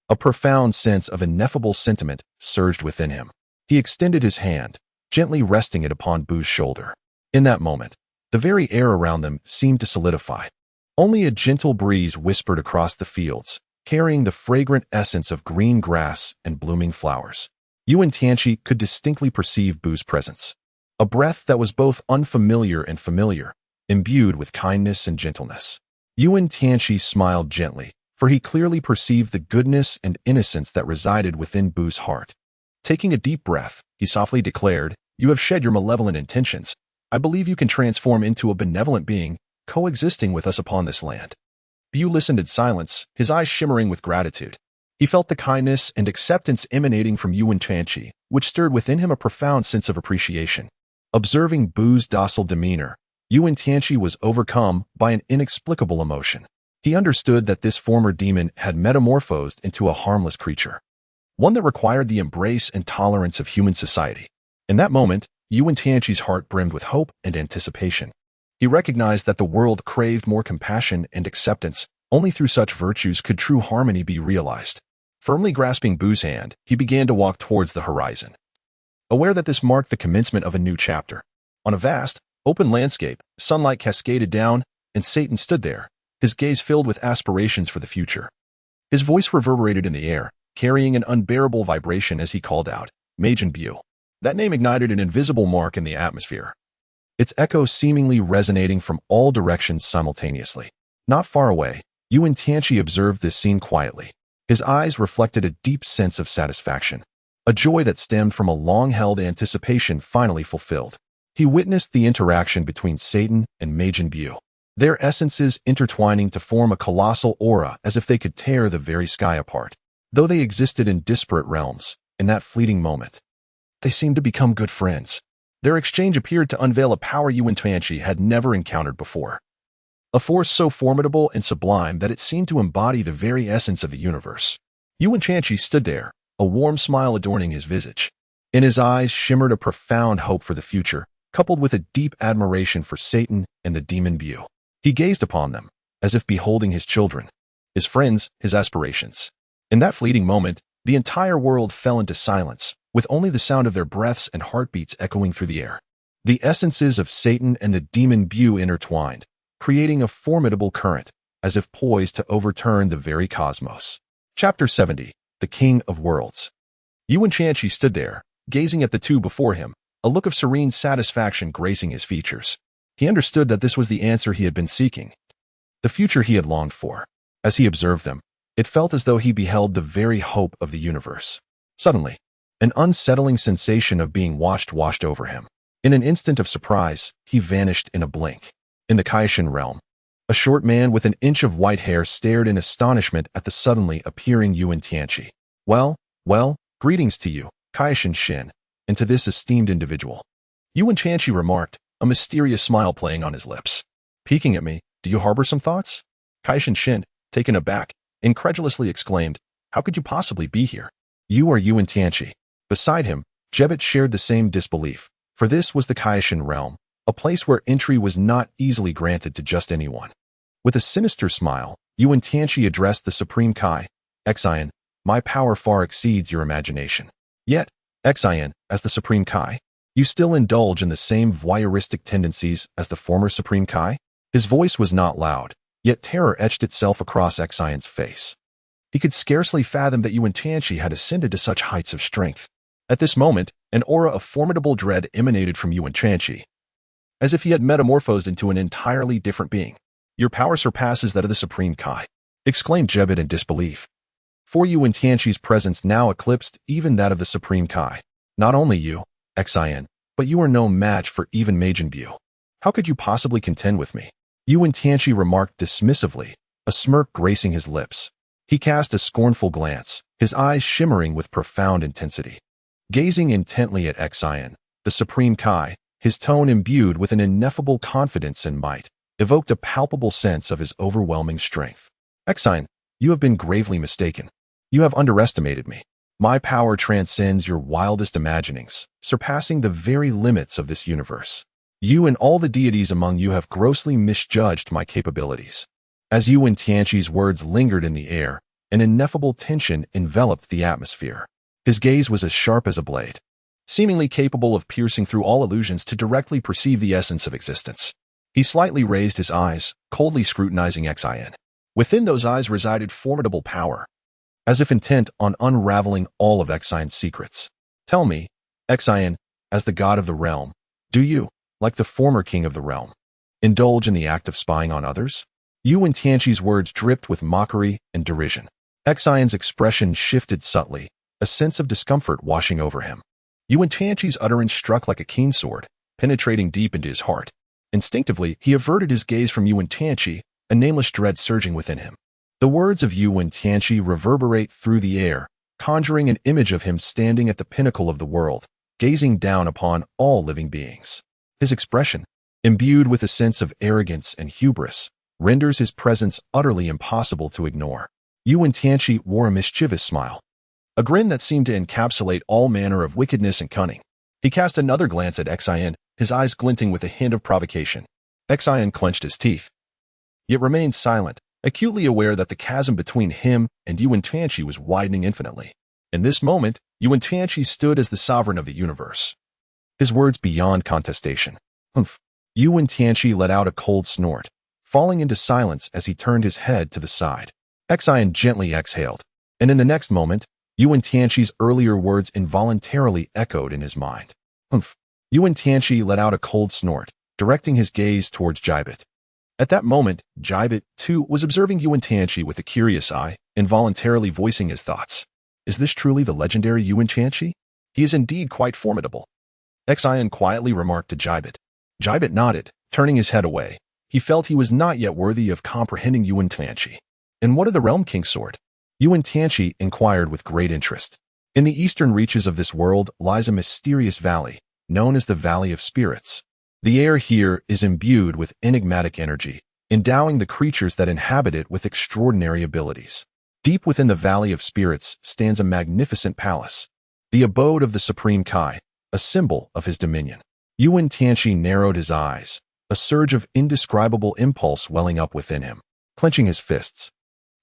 a profound sense of ineffable sentiment surged within him. He extended his hand, gently resting it upon Buu's shoulder. In that moment, the very air around them seemed to solidify. Only a gentle breeze whispered across the fields, carrying the fragrant essence of green grass and blooming flowers. Wen Tianqi could distinctly perceive Buu's presence, a breath that was both unfamiliar and familiar, imbued with kindness and gentleness. Wen Tianqi smiled gently, for he clearly perceived the goodness and innocence that resided within Buu's heart. Taking a deep breath, he softly declared, "You have shed your malevolent intentions. I believe you can transform into a benevolent being, coexisting with us upon this land." Buu listened in silence, his eyes shimmering with gratitude. He felt the kindness and acceptance emanating from Wen Tianqi, which stirred within him a profound sense of appreciation. Observing Buu's docile demeanor, Wen Tianqi was overcome by an inexplicable emotion. He understood that this former demon had metamorphosed into a harmless creature, one that required the embrace and tolerance of human society. In that moment, Wen Tianqi's heart brimmed with hope and anticipation. He recognized that the world craved more compassion and acceptance. Only through such virtues could true harmony be realized. Firmly grasping Buu's hand, he began to walk towards the horizon, aware that this marked the commencement of a new chapter. On a vast, open landscape, sunlight cascaded down, and Satan stood there, his gaze filled with aspirations for the future. His voice reverberated in the air, carrying an unbearable vibration as he called out, "Majin Buu." That name ignited an invisible mark in the atmosphere, its echo seemingly resonating from all directions simultaneously. Not far away, Wen Tianqi observed this scene quietly. His eyes reflected a deep sense of satisfaction, a joy that stemmed from a long-held anticipation finally fulfilled. He witnessed the interaction between Satan and Majin Buu, their essences intertwining to form a colossal aura as if they could tear the very sky apart. Though they existed in disparate realms, in that fleeting moment, they seemed to become good friends. Their exchange appeared to unveil a power Wen Tianqi had never encountered before, a force so formidable and sublime that it seemed to embody the very essence of the universe. Wen Tianqi stood there, a warm smile adorning his visage. In his eyes shimmered a profound hope for the future, coupled with a deep admiration for Satan and the demon Buu. He gazed upon them, as if beholding his children, his friends, his aspirations. In that fleeting moment, the entire world fell into silence, with only the sound of their breaths and heartbeats echoing through the air. The essences of Satan and the demon Buu intertwined, creating a formidable current, as if poised to overturn the very cosmos. Chapter 70, The King of Worlds. Wen Tianqi stood there, gazing at the two before him, a look of serene satisfaction gracing his features. He understood that this was the answer he had been seeking, the future he had longed for. As he observed them, it felt as though he beheld the very hope of the universe. Suddenly, an unsettling sensation of being washed over him. In an instant of surprise, he vanished in a blink. In the Kaishin realm, a short man with an inch of white hair stared in astonishment at the suddenly appearing Wen Tianqi. Well, greetings to you, Kaishin Shin, and to this esteemed individual. Wen Tianqi remarked, a mysterious smile playing on his lips. Peeking at me, do you harbor some thoughts? Kaishin Shin, taken aback, incredulously exclaimed, how could you possibly be here? You are Wen Tianqi. Beside him, Jebet shared the same disbelief, for this was the Kaishin realm, a place where entry was not easily granted to just anyone. With a sinister smile, Wen Tianqi addressed the Supreme Kai, Xian, my power far exceeds your imagination. Yet, Xian, as the Supreme Kai, you still indulge in the same voyeuristic tendencies as the former Supreme Kai? His voice was not loud, yet terror etched itself across Xian's face. He could scarcely fathom that Wen Tianqi had ascended to such heights of strength. At this moment, an aura of formidable dread emanated from Wen Tianqi, as if he had metamorphosed into an entirely different being. Your power surpasses that of the Supreme Kai, exclaimed Jebet in disbelief. For Wen Tianqi's presence now eclipsed even that of the Supreme Kai. Not only you, Xian, but you are no match for even Majin Buu. How could you possibly contend with me? Wen Tianqi remarked dismissively, a smirk gracing his lips. He cast a scornful glance, his eyes shimmering with profound intensity. Gazing intently at Xian, the Supreme Kai, his tone imbued with an ineffable confidence and might, evoked a palpable sense of his overwhelming strength. Xian, you have been gravely mistaken. You have underestimated me. My power transcends your wildest imaginings, surpassing the very limits of this universe. You and all the deities among you have grossly misjudged my capabilities. As Wen Tianqi's words lingered in the air, an ineffable tension enveloped the atmosphere. His gaze was as sharp as a blade, seemingly capable of piercing through all illusions to directly perceive the essence of existence. He slightly raised his eyes, coldly scrutinizing Xian. Within those eyes resided formidable power, as if intent on unraveling all of Xian's secrets. Tell me, Xian, as the god of the realm, do you, like the former king of the realm, indulge in the act of spying on others? Wen Tianqi's words dripped with mockery and derision. Xian's expression shifted subtly, a sense of discomfort washing over him. Wen Tianqi's utterance struck like a keen sword, penetrating deep into his heart. Instinctively, he averted his gaze from Wen Tianqi, a nameless dread surging within him. The words of Wen Tianqi reverberate through the air, conjuring an image of him standing at the pinnacle of the world, gazing down upon all living beings. His expression, imbued with a sense of arrogance and hubris, renders his presence utterly impossible to ignore. Wen Tianqi wore a mischievous smile, a grin that seemed to encapsulate all manner of wickedness and cunning. He cast another glance at Xian, his eyes glinting with a hint of provocation. Xian clenched his teeth, yet remained silent, acutely aware that the chasm between him and Wen Tianqi was widening infinitely. In this moment, Wen Tianqi stood as the sovereign of the universe, his words beyond contestation. Humph. Wen Tianqi let out a cold snort, falling into silence as he turned his head to the side. Xian gently exhaled, and in the next moment, Wen Tianqi's earlier words involuntarily echoed in his mind. Humph. Wen Tianqi let out a cold snort, directing his gaze towards Jibet. At that moment, Jibet, too, was observing Wen Tianqi with a curious eye, involuntarily voicing his thoughts. Is this truly the legendary Wen Tianqi? He is indeed quite formidable. Xian quietly remarked to Jibet. Jibet nodded, turning his head away. He felt he was not yet worthy of comprehending Wen Tianqi. And what of the Realm King's sword? Wen Tianqi inquired with great interest. In the eastern reaches of this world lies a mysterious valley, known as the Valley of Spirits. The air here is imbued with enigmatic energy, endowing the creatures that inhabit it with extraordinary abilities. Deep within the Valley of Spirits stands a magnificent palace, the abode of the Supreme Kai, a symbol of his dominion. Wen Tianqi narrowed his eyes, a surge of indescribable impulse welling up within him. Clenching his fists,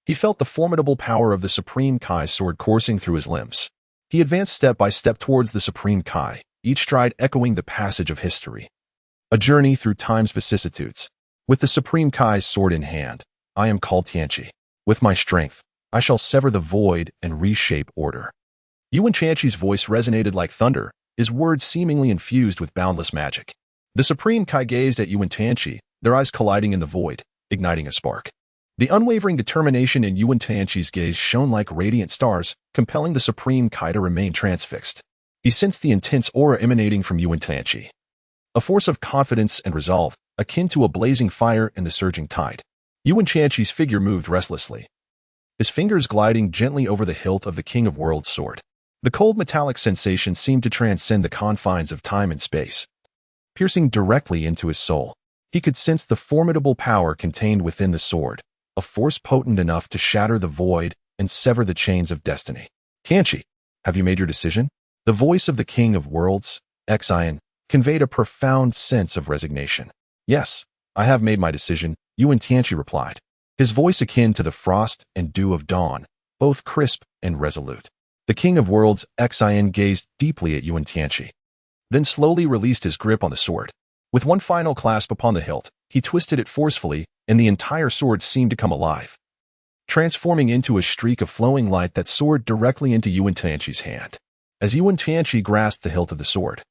he felt the formidable power of the Supreme Kai sword coursing through his limbs. He advanced step by step towards the Supreme Kai, each stride echoing the passage of history. A journey through time's vicissitudes. With the Supreme Kai's sword in hand, I am called Tianqi. With my strength, I shall sever the void and reshape order. Wen Tianqi's voice resonated like thunder, his words seemingly infused with boundless magic. The Supreme Kai gazed at Wen Tianqi, their eyes colliding in the void, igniting a spark. The unwavering determination in Wen Tianqi's gaze shone like radiant stars, compelling the supreme Kai to remain transfixed. He sensed the intense aura emanating from Wen Tianqi, a force of confidence and resolve, akin to a blazing fire in the surging tide. Wen Tianqi's figure moved restlessly, his fingers gliding gently over the hilt of the King of Worlds' sword. The cold metallic sensation seemed to transcend the confines of time and space, piercing directly into his soul. He could sense the formidable power contained within the sword, a force potent enough to shatter the void and sever the chains of destiny. Tianqi, have you made your decision? The voice of the King of Worlds, Xian, conveyed a profound sense of resignation. Yes, I have made my decision, Wen Tianqi replied, his voice akin to the frost and dew of dawn, both crisp and resolute. The King of Worlds, Xian, gazed deeply at Wen Tianqi, then slowly released his grip on the sword. With one final clasp upon the hilt, he twisted it forcefully, and the entire sword seemed to come alive, transforming into a streak of flowing light that soared directly into Wen Tianqi's hand. As Wen Tianqi grasped the hilt of the sword,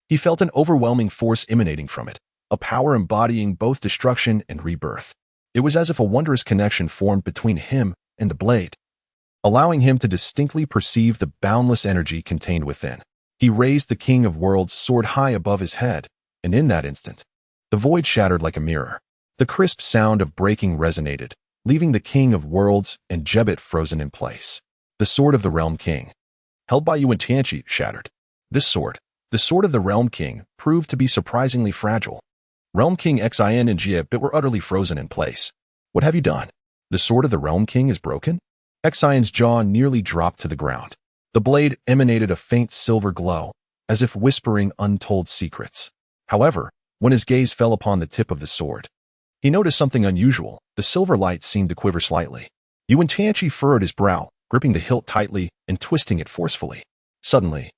he felt an overwhelming force emanating from it, a power embodying both destruction and rebirth. It was as if a wondrous connection formed between him and the blade, allowing him to distinctly perceive the boundless energy contained within. He raised the King of Worlds' sword high above his head, and in that instant, the void shattered like a mirror. The crisp sound of breaking resonated, leaving the King of Worlds and Gebet frozen in place. The sword of the Realm King, held by Wen Tianqi, shattered. This sword, the sword of the Realm King, proved to be surprisingly fragile. Realm King Xian and Gebet were utterly frozen in place. What have you done? The sword of the Realm King is broken? Xian's jaw nearly dropped to the ground. The blade emanated a faint silver glow, as if whispering untold secrets. However, when his gaze fell upon the tip of the sword, he noticed something unusual. The silver light seemed to quiver slightly. Wen Tianqi furrowed his brow, gripping the hilt tightly and twisting it forcefully. Suddenly,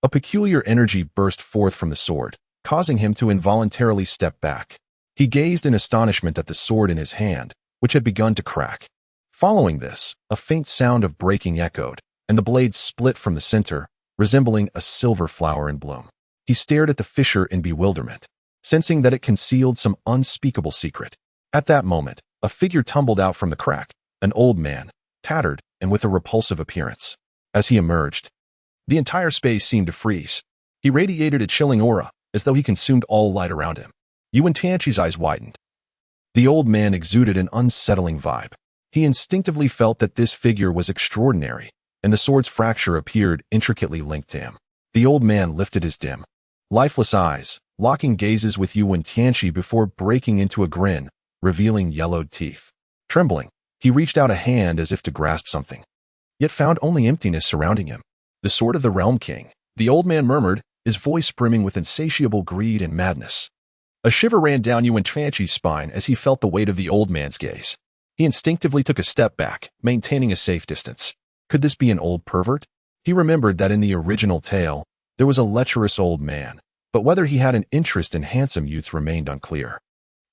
a peculiar energy burst forth from the sword, causing him to involuntarily step back. He gazed in astonishment at the sword in his hand, which had begun to crack. Following this, a faint sound of breaking echoed, and the blade split from the center, resembling a silver flower in bloom. He stared at the fissure in bewilderment, sensing that it concealed some unspeakable secret. At that moment, a figure tumbled out from the crack, an old man, tattered and with a repulsive appearance. As he emerged, the entire space seemed to freeze. He radiated a chilling aura, as though he consumed all light around him. Wen Tianqi's eyes widened. The old man exuded an unsettling vibe. He instinctively felt that this figure was extraordinary, and the sword's fracture appeared intricately linked to him. The old man lifted his dim, lifeless eyes, locking gazes with Wen Tianqi before breaking into a grin, revealing yellowed teeth. Trembling, he reached out a hand as if to grasp something, yet found only emptiness surrounding him. The sword of the Realm King, the old man murmured, his voice brimming with insatiable greed and madness. A shiver ran down Wen Tianqi's spine as he felt the weight of the old man's gaze. He instinctively took a step back, maintaining a safe distance. Could this be an old pervert? He remembered that in the original tale, there was a lecherous old man, but whether he had an interest in handsome youths remained unclear.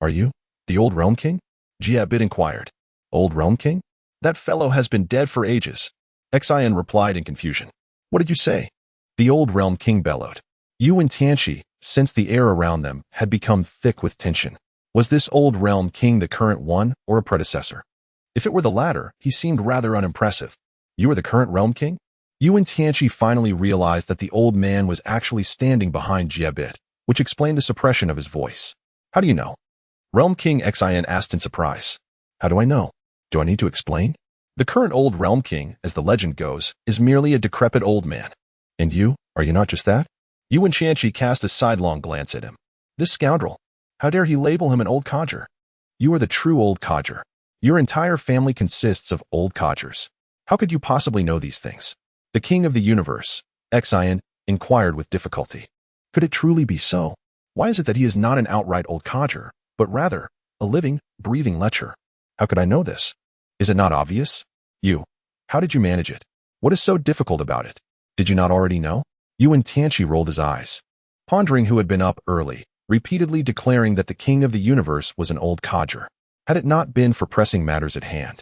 Are you the old Realm King? Gebet inquired. Old Realm King? That fellow has been dead for ages. Xian replied in confusion. What did you say? The old Realm King bellowed. Wen Tianqi, since the air around them, had become thick with tension. Was this old Realm King the current one or a predecessor? If it were the latter, he seemed rather unimpressive. You are the current Realm King? Wen Tianqi finally realized that the old man was actually standing behind Gebet, which explained the suppression of his voice. How do you know? Realm King Xian asked in surprise. How do I know? Do I need to explain? The current old Realm King, as the legend goes, is merely a decrepit old man. And you, are you not just that? Wen Tianqi cast a sidelong glance at him. This scoundrel. How dare he label him an old codger? You are the true old codger. Your entire family consists of old codgers. How could you possibly know these things? The King of the Universe, Xian, inquired with difficulty. Could it truly be so? Why is it that he is not an outright old codger, but rather a living, breathing lecher? How could I know this? Is it not obvious? How did you manage it? What is so difficult about it? Did you not already know? Wen Tianqi rolled his eyes, pondering who had been up early, repeatedly declaring that the King of the Universe was an old codger. Had it not been for pressing matters at hand,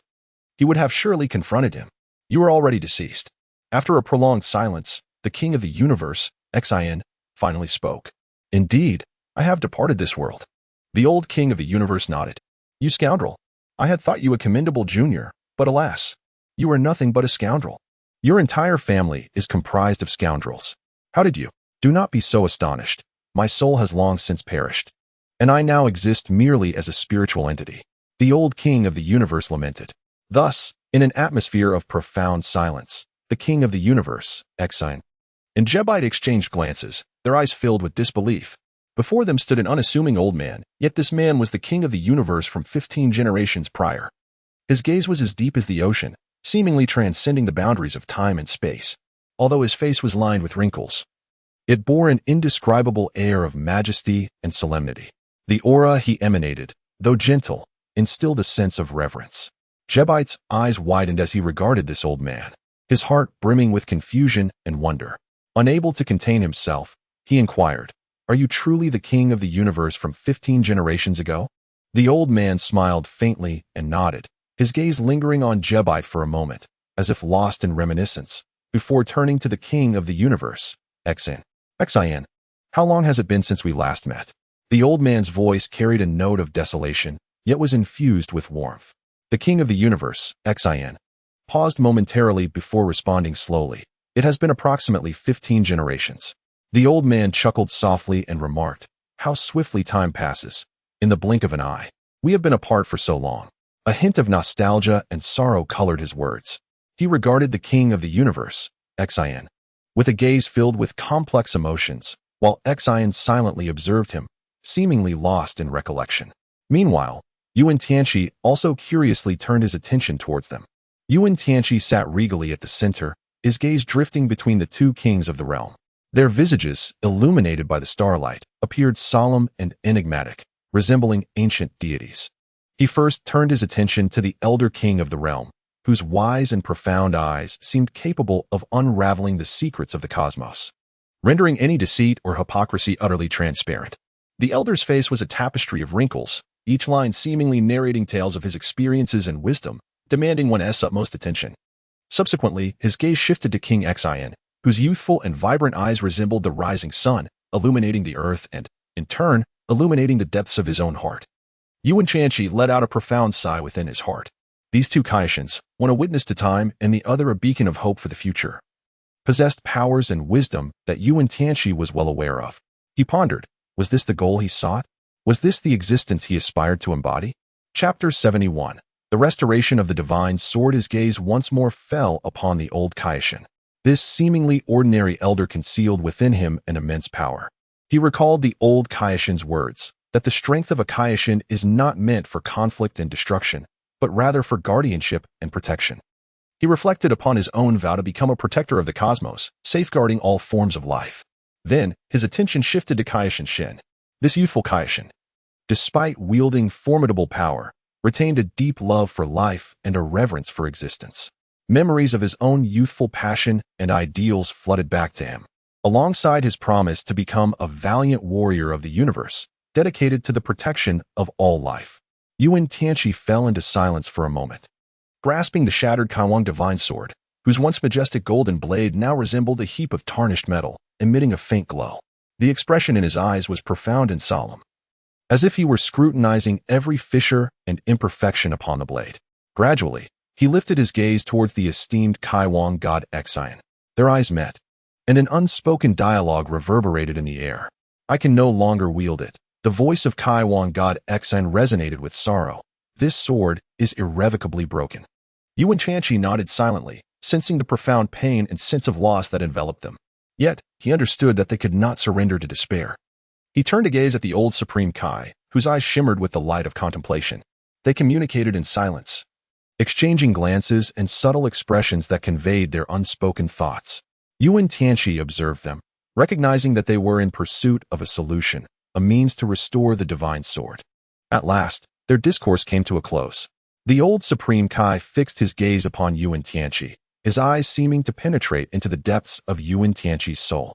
he would have surely confronted him. You are already deceased. After a prolonged silence, the King of the Universe, Xian, finally spoke. Indeed, I have departed this world. The old King of the Universe nodded. You scoundrel. I had thought you a commendable junior, but alas, you are nothing but a scoundrel. Your entire family is comprised of scoundrels. How did you? Do not be so astonished. My soul has long since perished, and I now exist merely as a spiritual entity. The old king of the universe lamented. Thus, in an atmosphere of profound silence, the king of the universe, Exine, and Jebite exchanged glances, their eyes filled with disbelief. Before them stood an unassuming old man, yet this man was the king of the universe from 15 generations prior. His gaze was as deep as the ocean, seemingly transcending the boundaries of time and space, although his face was lined with wrinkles. It bore an indescribable air of majesty and solemnity. The aura he emanated, though gentle, instilled a sense of reverence. Jebite's eyes widened as he regarded this old man, his heart brimming with confusion and wonder. Unable to contain himself, he inquired, "Are you truly the king of the universe from 15 generations ago?" The old man smiled faintly and nodded, his gaze lingering on Jebite for a moment, as if lost in reminiscence, before turning to the king of the universe, Exine. Exine, how long has it been since we last met? The old man's voice carried a note of desolation, yet was infused with warmth. The king of the universe, Exine, paused momentarily before responding slowly. It has been approximately 15 generations. The old man chuckled softly and remarked, "How swiftly time passes. In the blink of an eye. We have been apart for so long." A hint of nostalgia and sorrow colored his words. He regarded the king of the universe, Exine, with a gaze filled with complex emotions, while Exine silently observed him, seemingly lost in recollection. Meanwhile, Wen Tianqi also curiously turned his attention towards them. Wen Tianqi sat regally at the center, his gaze drifting between the two kings of the realm. Their visages, illuminated by the starlight, appeared solemn and enigmatic, resembling ancient deities. He first turned his attention to the elder king of the realm, whose wise and profound eyes seemed capable of unraveling the secrets of the cosmos, rendering any deceit or hypocrisy utterly transparent. The elder's face was a tapestry of wrinkles, each line seemingly narrating tales of his experiences and wisdom, demanding one's utmost attention. Subsequently, his gaze shifted to King Exine, whose youthful and vibrant eyes resembled the rising sun, illuminating the earth and, in turn, illuminating the depths of his own heart. Wen Tianqi let out a profound sigh within his heart. These two Kaishans, one a witness to time and the other a beacon of hope for the future, possessed powers and wisdom that Wen Tianqi was well aware of. He pondered, was this the goal he sought? Was this the existence he aspired to embody? Chapter 71. The Restoration of the Divine Sword. His gaze once more fell upon the old Kaishan. This seemingly ordinary elder concealed within him an immense power. He recalled the old Kaishan's words, that the strength of a Kaishan is not meant for conflict and destruction, but rather for guardianship and protection. He reflected upon his own vow to become a protector of the cosmos, safeguarding all forms of life. Then, his attention shifted to Kaishan Shen. This youthful Kaishan, despite wielding formidable power, retained a deep love for life and a reverence for existence. Memories of his own youthful passion and ideals flooded back to him, alongside his promise to become a valiant warrior of the universe, dedicated to the protection of all life. Wen Tianqi fell into silence for a moment, grasping the shattered Kaiwang divine sword, whose once majestic golden blade now resembled a heap of tarnished metal, emitting a faint glow. The expression in his eyes was profound and solemn, as if he were scrutinizing every fissure and imperfection upon the blade. Gradually, he lifted his gaze towards the esteemed Kaiwang god Exine. Their eyes met, and an unspoken dialogue reverberated in the air. "I can no longer wield it." The voice of Kaiwang god Exine resonated with sorrow. "This sword is irrevocably broken." Wen Tianqi nodded silently, sensing the profound pain and sense of loss that enveloped them. Yet, he understood that they could not surrender to despair. He turned to gaze at the old Supreme Kai, whose eyes shimmered with the light of contemplation. They communicated in silence, exchanging glances and subtle expressions that conveyed their unspoken thoughts. Wen Tianqi observed them, recognizing that they were in pursuit of a solution, a means to restore the divine sword. At last, their discourse came to a close. The old Supreme Kai fixed his gaze upon Wen Tianqi, his eyes seeming to penetrate into the depths of Wen Tianqi's soul.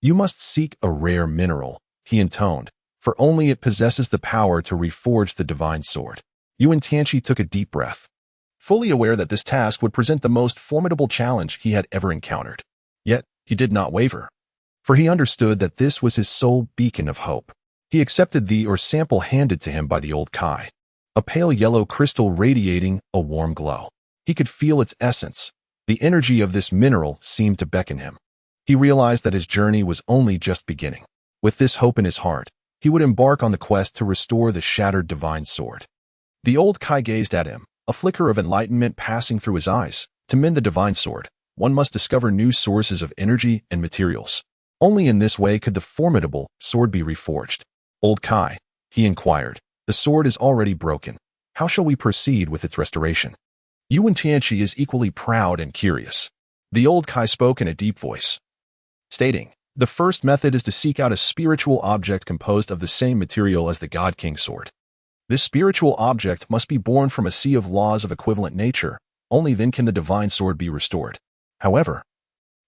"You must seek a rare mineral," he intoned, "for only it possesses the power to reforge the divine sword." Wen Tianqi took a deep breath, fully aware that this task would present the most formidable challenge he had ever encountered. Yet, he did not waver, for he understood that this was his sole beacon of hope. He accepted the sample handed to him by the old Kai. a pale yellow crystal radiating a warm glow. He could feel its essence. The energy of this mineral seemed to beckon him. He realized that his journey was only just beginning. With this hope in his heart, he would embark on the quest to restore the shattered divine sword. The old Kai gazed at him, a flicker of enlightenment passing through his eyes. To mend the divine sword, one must discover new sources of energy and materials. Only in this way could the formidable sword be reforged. Old Kai, he inquired, the sword is already broken. How shall we proceed with its restoration? Wen Tianqi is equally proud and curious. The old Kai spoke in a deep voice, stating, the first method is to seek out a spiritual object composed of the same material as the God King's sword. This spiritual object must be born from a sea of laws of equivalent nature. Only then can the divine sword be restored. However,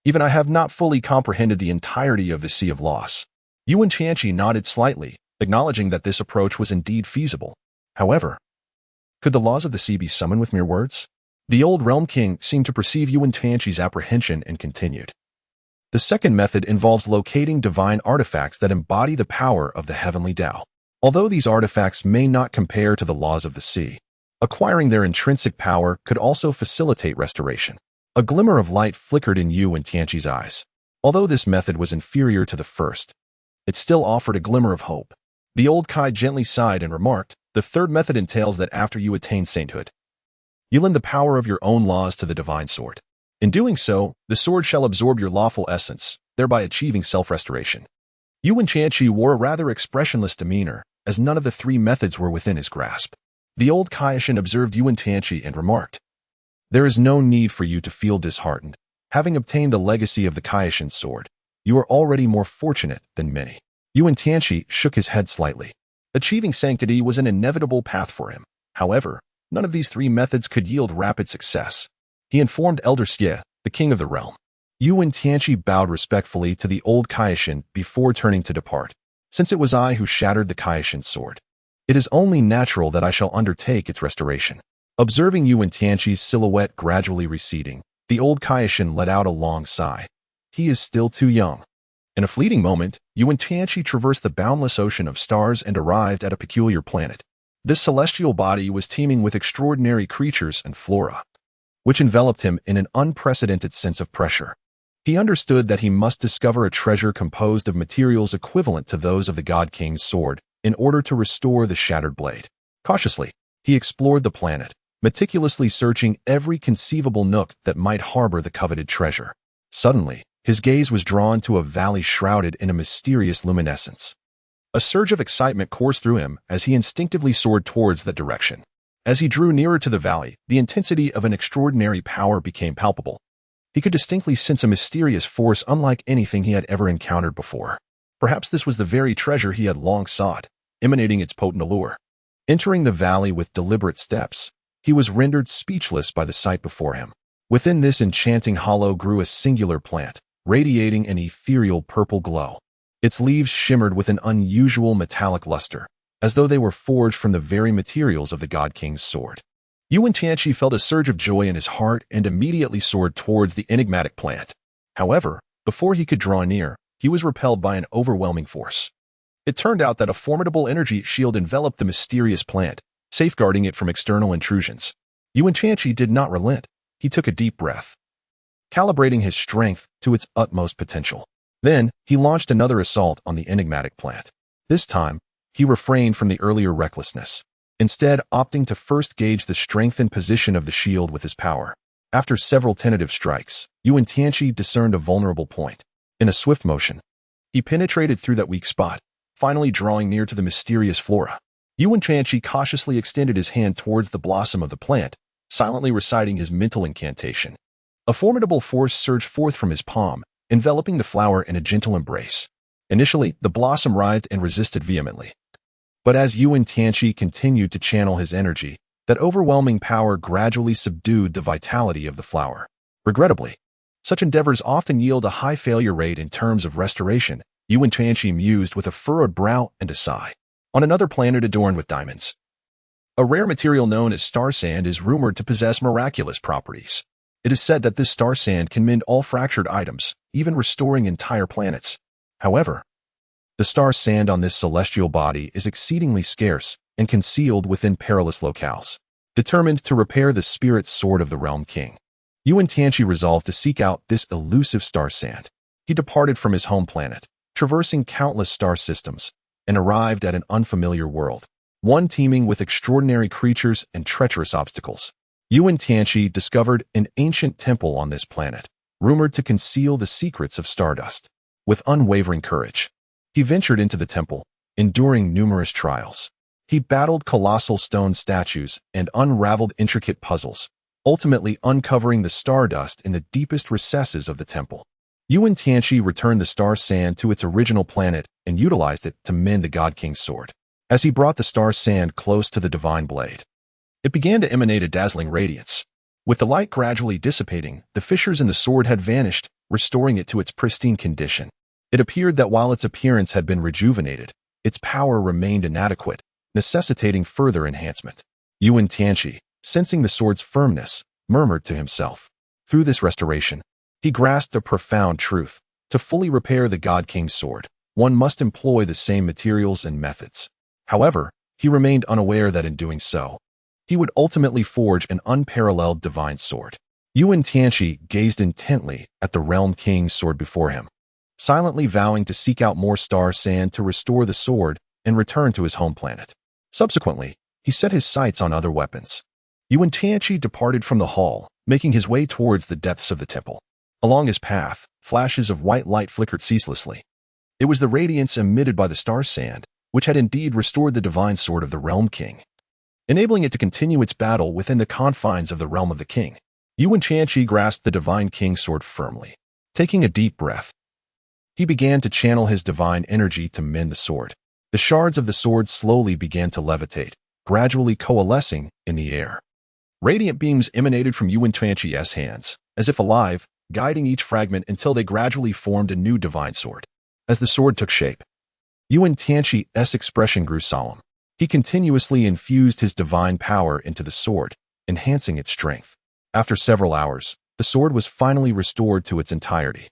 even I have not fully comprehended the entirety of the sea of laws. Wen Tianqi nodded slightly, acknowledging that this approach was indeed feasible. However, could the laws of the sea be summoned with mere words? The old realm king seemed to perceive Wen Tianqi's apprehension and continued. The second method involves locating divine artifacts that embody the power of the heavenly Tao. Although these artifacts may not compare to the laws of the sea, acquiring their intrinsic power could also facilitate restoration. A glimmer of light flickered in Wen Tianqi's eyes. Although this method was inferior to the first, it still offered a glimmer of hope. The old Kai gently sighed and remarked, the third method entails that after you attain sainthood, you lend the power of your own laws to the divine sword. In doing so, the sword shall absorb your lawful essence, thereby achieving self-restoration. Wen Tianqi wore a rather expressionless demeanor, as none of the three methods were within his grasp. The old Kaioshin observed Wen Tianqi and remarked, there is no need for you to feel disheartened. Having obtained the legacy of the Kaioshin sword, you are already more fortunate than many. Wen Tianqi shook his head slightly. Achieving sanctity was an inevitable path for him. However, none of these three methods could yield rapid success. He informed Elder Xie, the king of the realm. Wen Tianqi bowed respectfully to the old Kaioshin before turning to depart. Since it was I who shattered the Kaioshin sword, it is only natural that I shall undertake its restoration. Observing Wen Tianqi's silhouette gradually receding, the old Kaioshin let out a long sigh. He is still too young. In a fleeting moment, Wen Tianqi traversed the boundless ocean of stars and arrived at a peculiar planet. This celestial body was teeming with extraordinary creatures and flora, which enveloped him in an unprecedented sense of pressure. He understood that he must discover a treasure composed of materials equivalent to those of the God King's sword in order to restore the shattered blade. Cautiously, he explored the planet, meticulously searching every conceivable nook that might harbor the coveted treasure. Suddenly, his gaze was drawn to a valley shrouded in a mysterious luminescence. A surge of excitement coursed through him as he instinctively soared towards that direction. As he drew nearer to the valley, the intensity of an extraordinary power became palpable. He could distinctly sense a mysterious force unlike anything he had ever encountered before. Perhaps this was the very treasure he had long sought, emanating its potent allure. Entering the valley with deliberate steps, he was rendered speechless by the sight before him. Within this enchanting hollow grew a singular plant, radiating an ethereal purple glow. Its leaves shimmered with an unusual metallic luster, as though they were forged from the very materials of the God King's sword. Wen Tianqi felt a surge of joy in his heart and immediately soared towards the enigmatic plant. However, before he could draw near, he was repelled by an overwhelming force. It turned out that a formidable energy shield enveloped the mysterious plant, safeguarding it from external intrusions. Wen Tianqi did not relent. He took a deep breath, calibrating his strength to its utmost potential. Then, he launched another assault on the enigmatic plant. This time, he refrained from the earlier recklessness, instead opting to first gauge the strength and position of the shield with his power. After several tentative strikes, Wen Tianqi discerned a vulnerable point. In a swift motion, he penetrated through that weak spot, finally drawing near to the mysterious flora. Wen Tianqi cautiously extended his hand towards the blossom of the plant, silently reciting his mental incantation. A formidable force surged forth from his palm, enveloping the flower in a gentle embrace. Initially, the blossom writhed and resisted vehemently. But as Wen Tianqi continued to channel his energy, that overwhelming power gradually subdued the vitality of the flower. Regrettably, such endeavors often yield a high failure rate in terms of restoration, Wen Tianqi mused with a furrowed brow and a sigh. On another planet adorned with diamonds, a rare material known as star sand is rumored to possess miraculous properties. It is said that this star sand can mend all fractured items, even restoring entire planets. However, the star sand on this celestial body is exceedingly scarce and concealed within perilous locales. Determined to repair the spirit sword of the Realm King, Wen Tianqi resolved to seek out this elusive star sand. He departed from his home planet, traversing countless star systems, and arrived at an unfamiliar world, one teeming with extraordinary creatures and treacherous obstacles. Wen Tianqi discovered an ancient temple on this planet, rumored to conceal the secrets of stardust. With unwavering courage, he ventured into the temple, enduring numerous trials. He battled colossal stone statues and unraveled intricate puzzles, ultimately uncovering the stardust in the deepest recesses of the temple. Wen Tianqi returned the star sand to its original planet and utilized it to mend the God King's sword. As he brought the star sand close to the divine blade, it began to emanate a dazzling radiance. With the light gradually dissipating, the fissures in the sword had vanished, restoring it to its pristine condition. It appeared that while its appearance had been rejuvenated, its power remained inadequate, necessitating further enhancement. Wen Tianqi, sensing the sword's firmness, murmured to himself. Through this restoration, he grasped a profound truth. To fully repair the God King's sword, one must employ the same materials and methods. However, he remained unaware that in doing so, he would ultimately forge an unparalleled divine sword. Wen Tianqi gazed intently at the Realm King's sword before him, silently vowing to seek out more star sand to restore the sword and return to his home planet. Subsequently, he set his sights on other weapons. Wen Tianqi departed from the hall, making his way towards the depths of the temple. Along his path, flashes of white light flickered ceaselessly. It was the radiance emitted by the star sand, which had indeed restored the divine sword of the Realm King, enabling it to continue its battle within the confines of the realm of the king. Wen Tianqi grasped the divine king's sword firmly. Taking a deep breath, he began to channel his divine energy to mend the sword. The shards of the sword slowly began to levitate, gradually coalescing in the air. Radiant beams emanated from Wen Tianqi's hands, as if alive, guiding each fragment until they gradually formed a new divine sword. As the sword took shape, Wen Tianqi's expression grew solemn. He continuously infused his divine power into the sword, enhancing its strength. After several hours, the sword was finally restored to its entirety.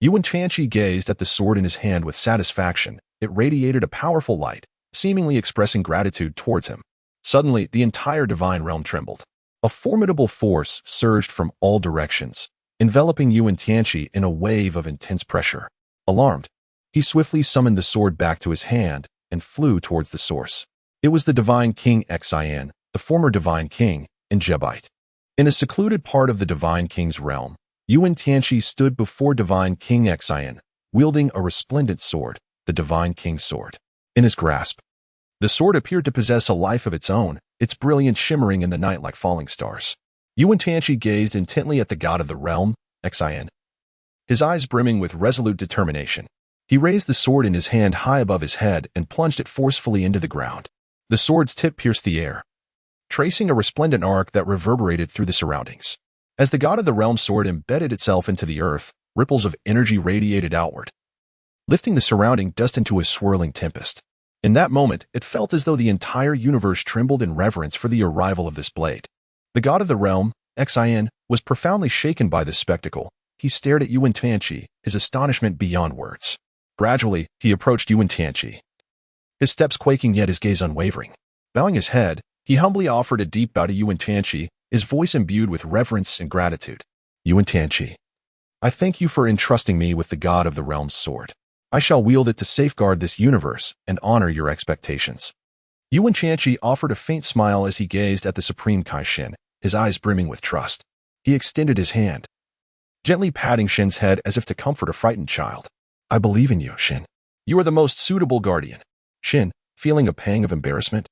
Wen Tianqi gazed at the sword in his hand with satisfaction. It radiated a powerful light, seemingly expressing gratitude towards him. Suddenly, the entire divine realm trembled. A formidable force surged from all directions, enveloping Wen Tianqi in a wave of intense pressure. Alarmed, he swiftly summoned the sword back to his hand and flew towards the source. It was the divine king Xian, the former divine king, in Jebite. In a secluded part of the divine king's realm, Wen Tianqi stood before divine king Xian, wielding a resplendent sword, the divine king's sword. In his grasp, the sword appeared to possess a life of its own, its brilliance shimmering in the night like falling stars. Wen Tianqi gazed intently at the god of the realm, Xian, his eyes brimming with resolute determination. He raised the sword in his hand high above his head and plunged it forcefully into the ground. The sword's tip pierced the air, tracing a resplendent arc that reverberated through the surroundings. As the god of the realm sword embedded itself into the earth, ripples of energy radiated outward, lifting the surrounding dust into a swirling tempest. In that moment, it felt as though the entire universe trembled in reverence for the arrival of this blade. The god of the realm, Xian, was profoundly shaken by this spectacle. He stared at Wen Tianqi, his astonishment beyond words. Gradually, he approached Wen Tianqi, his steps quaking yet his gaze unwavering. Bowing his head, he humbly offered a deep bow to Wen Tianqi, his voice imbued with reverence and gratitude. Wen Tianqi, I thank you for entrusting me with the god of the realm's sword. I shall wield it to safeguard this universe and honor your expectations. Wen Tianqi offered a faint smile as he gazed at the supreme Kai Shen, his eyes brimming with trust. He extended his hand, gently patting Shen's head as if to comfort a frightened child. I believe in you, Shen. You are the most suitable guardian. Shen, feeling a pang of embarrassment,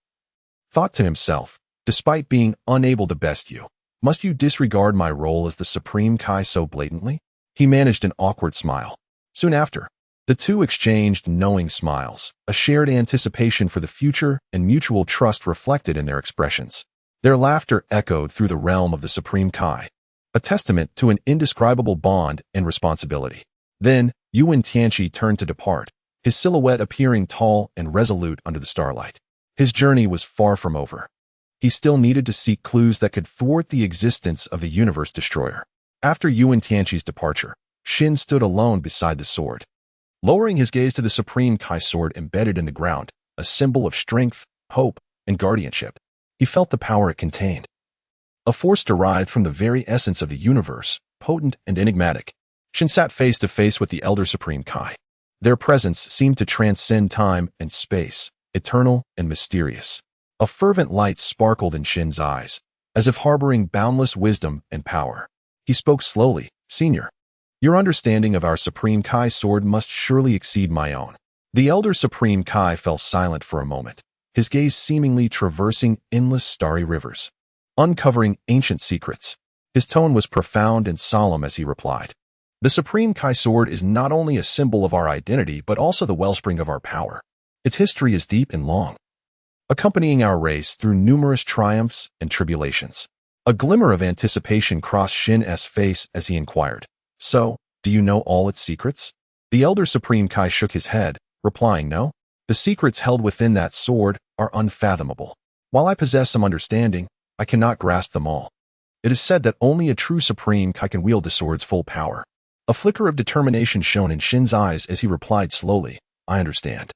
thought to himself, despite being unable to best you, must you disregard my role as the supreme Kai so blatantly? He managed an awkward smile. Soon after, the two exchanged knowing smiles, a shared anticipation for the future and mutual trust reflected in their expressions. Their laughter echoed through the realm of the supreme Kai, a testament to an indescribable bond and responsibility. Then, Wen Tianqi turned to depart, his silhouette appearing tall and resolute under the starlight. His journey was far from over. He still needed to seek clues that could thwart the existence of the universe destroyer. After Wen Tianqi's departure, Shen stood alone beside the sword, lowering his gaze to the supreme Kai sword embedded in the ground, a symbol of strength, hope, and guardianship. He felt the power it contained. A force derived from the very essence of the universe, potent and enigmatic. Shin sat face to face with the Elder Supreme Kai. Their presence seemed to transcend time and space, eternal and mysterious. A fervent light sparkled in Shin's eyes, as if harboring boundless wisdom and power. He spoke slowly, "Senior, your understanding of our Supreme Kai sword must surely exceed my own." The Elder Supreme Kai fell silent for a moment, his gaze seemingly traversing endless starry rivers, uncovering ancient secrets. His tone was profound and solemn as he replied, "The Supreme Kai sword is not only a symbol of our identity but also the wellspring of our power. Its history is deep and long, accompanying our race through numerous triumphs and tribulations." A glimmer of anticipation crossed Shin's face as he inquired, "So, do you know all its secrets?" The Elder Supreme Kai shook his head, replying, "No. The secrets held within that sword are unfathomable. While I possess some understanding, I cannot grasp them all. It is said that only a true Supreme Kai can wield the sword's full power." A flicker of determination shone in Shin's eyes as he replied slowly, "I understand.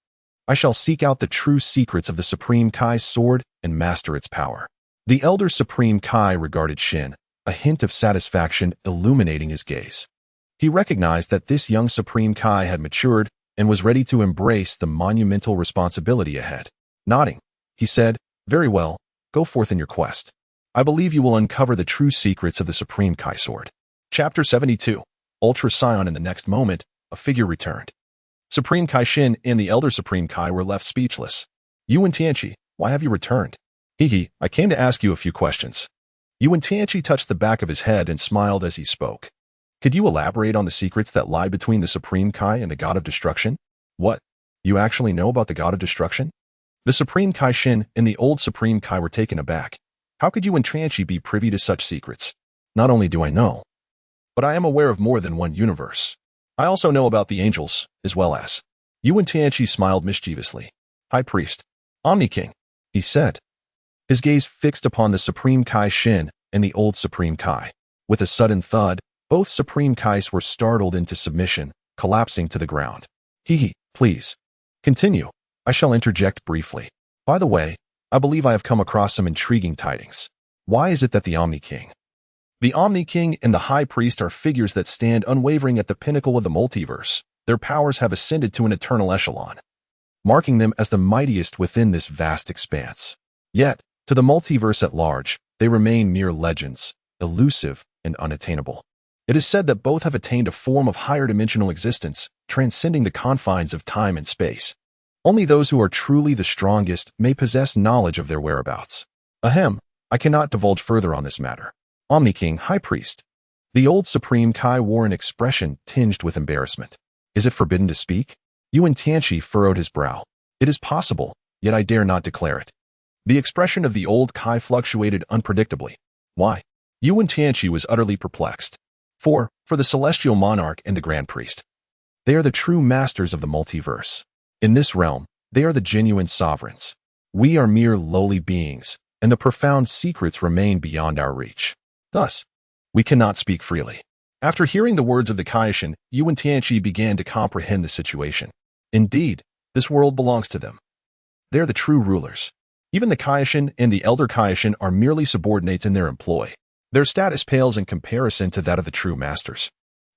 I shall seek out the true secrets of the Supreme Kai's sword and master its power." The Elder Supreme Kai regarded Shin, a hint of satisfaction illuminating his gaze. He recognized that this young Supreme Kai had matured and was ready to embrace the monumental responsibility ahead. Nodding, he said, "Very well, go forth in your quest. I believe you will uncover the true secrets of the Supreme Kai sword." Chapter 72. Ultra Saiyan. In the next moment, a figure returned. Supreme Kai Shin and the Elder Supreme Kai were left speechless. "Wen Tianqi, why have you returned?" "Hehe, I came to ask you a few questions." Wen Tianqi touched the back of his head and smiled as he spoke. "Could you elaborate on the secrets that lie between the Supreme Kai and the God of Destruction?" "What? You actually know about the God of Destruction?" The Supreme Kai Shin and the old Supreme Kai were taken aback. "How could Wen Tianqi be privy to such secrets?" "Not only do I know, but I am aware of more than one universe. I also know about the angels, as well as..." Wen Tianqi smiled mischievously. "High Priest, Omni King," he said, his gaze fixed upon the Supreme Kai Shin and the old Supreme Kai. With a sudden thud, both Supreme Kais were startled into submission, collapsing to the ground. "Hehe, please. Continue. I shall interject briefly. By the way, I believe I have come across some intriguing tidings. Why is it that the Omni King, the Omni King and the High Priest are figures that stand unwavering at the pinnacle of the multiverse? Their powers have ascended to an eternal echelon, marking them as the mightiest within this vast expanse. Yet, to the multiverse at large, they remain mere legends, elusive and unattainable. It is said that both have attained a form of higher dimensional existence, transcending the confines of time and space. Only those who are truly the strongest may possess knowledge of their whereabouts. Ahem, I cannot divulge further on this matter." Omni King, High Priest. The old Supreme Kai wore an expression tinged with embarrassment. "Is it forbidden to speak?" Wen Tianqi furrowed his brow. "It is possible, yet I dare not declare it." The expression of the old Kai fluctuated unpredictably. "Why?" Wen Tianqi was utterly perplexed. For the Celestial Monarch and the Grand Priest, they are the true masters of the multiverse. In this realm, they are the genuine sovereigns. We are mere lowly beings, and the profound secrets remain beyond our reach. Thus, we cannot speak freely. After hearing the words of the Kaishin, Wen Tianqi began to comprehend the situation. Indeed, this world belongs to them. They are the true rulers. Even the Kaishin and the Elder Kaishin are merely subordinates in their employ. Their status pales in comparison to that of the true masters.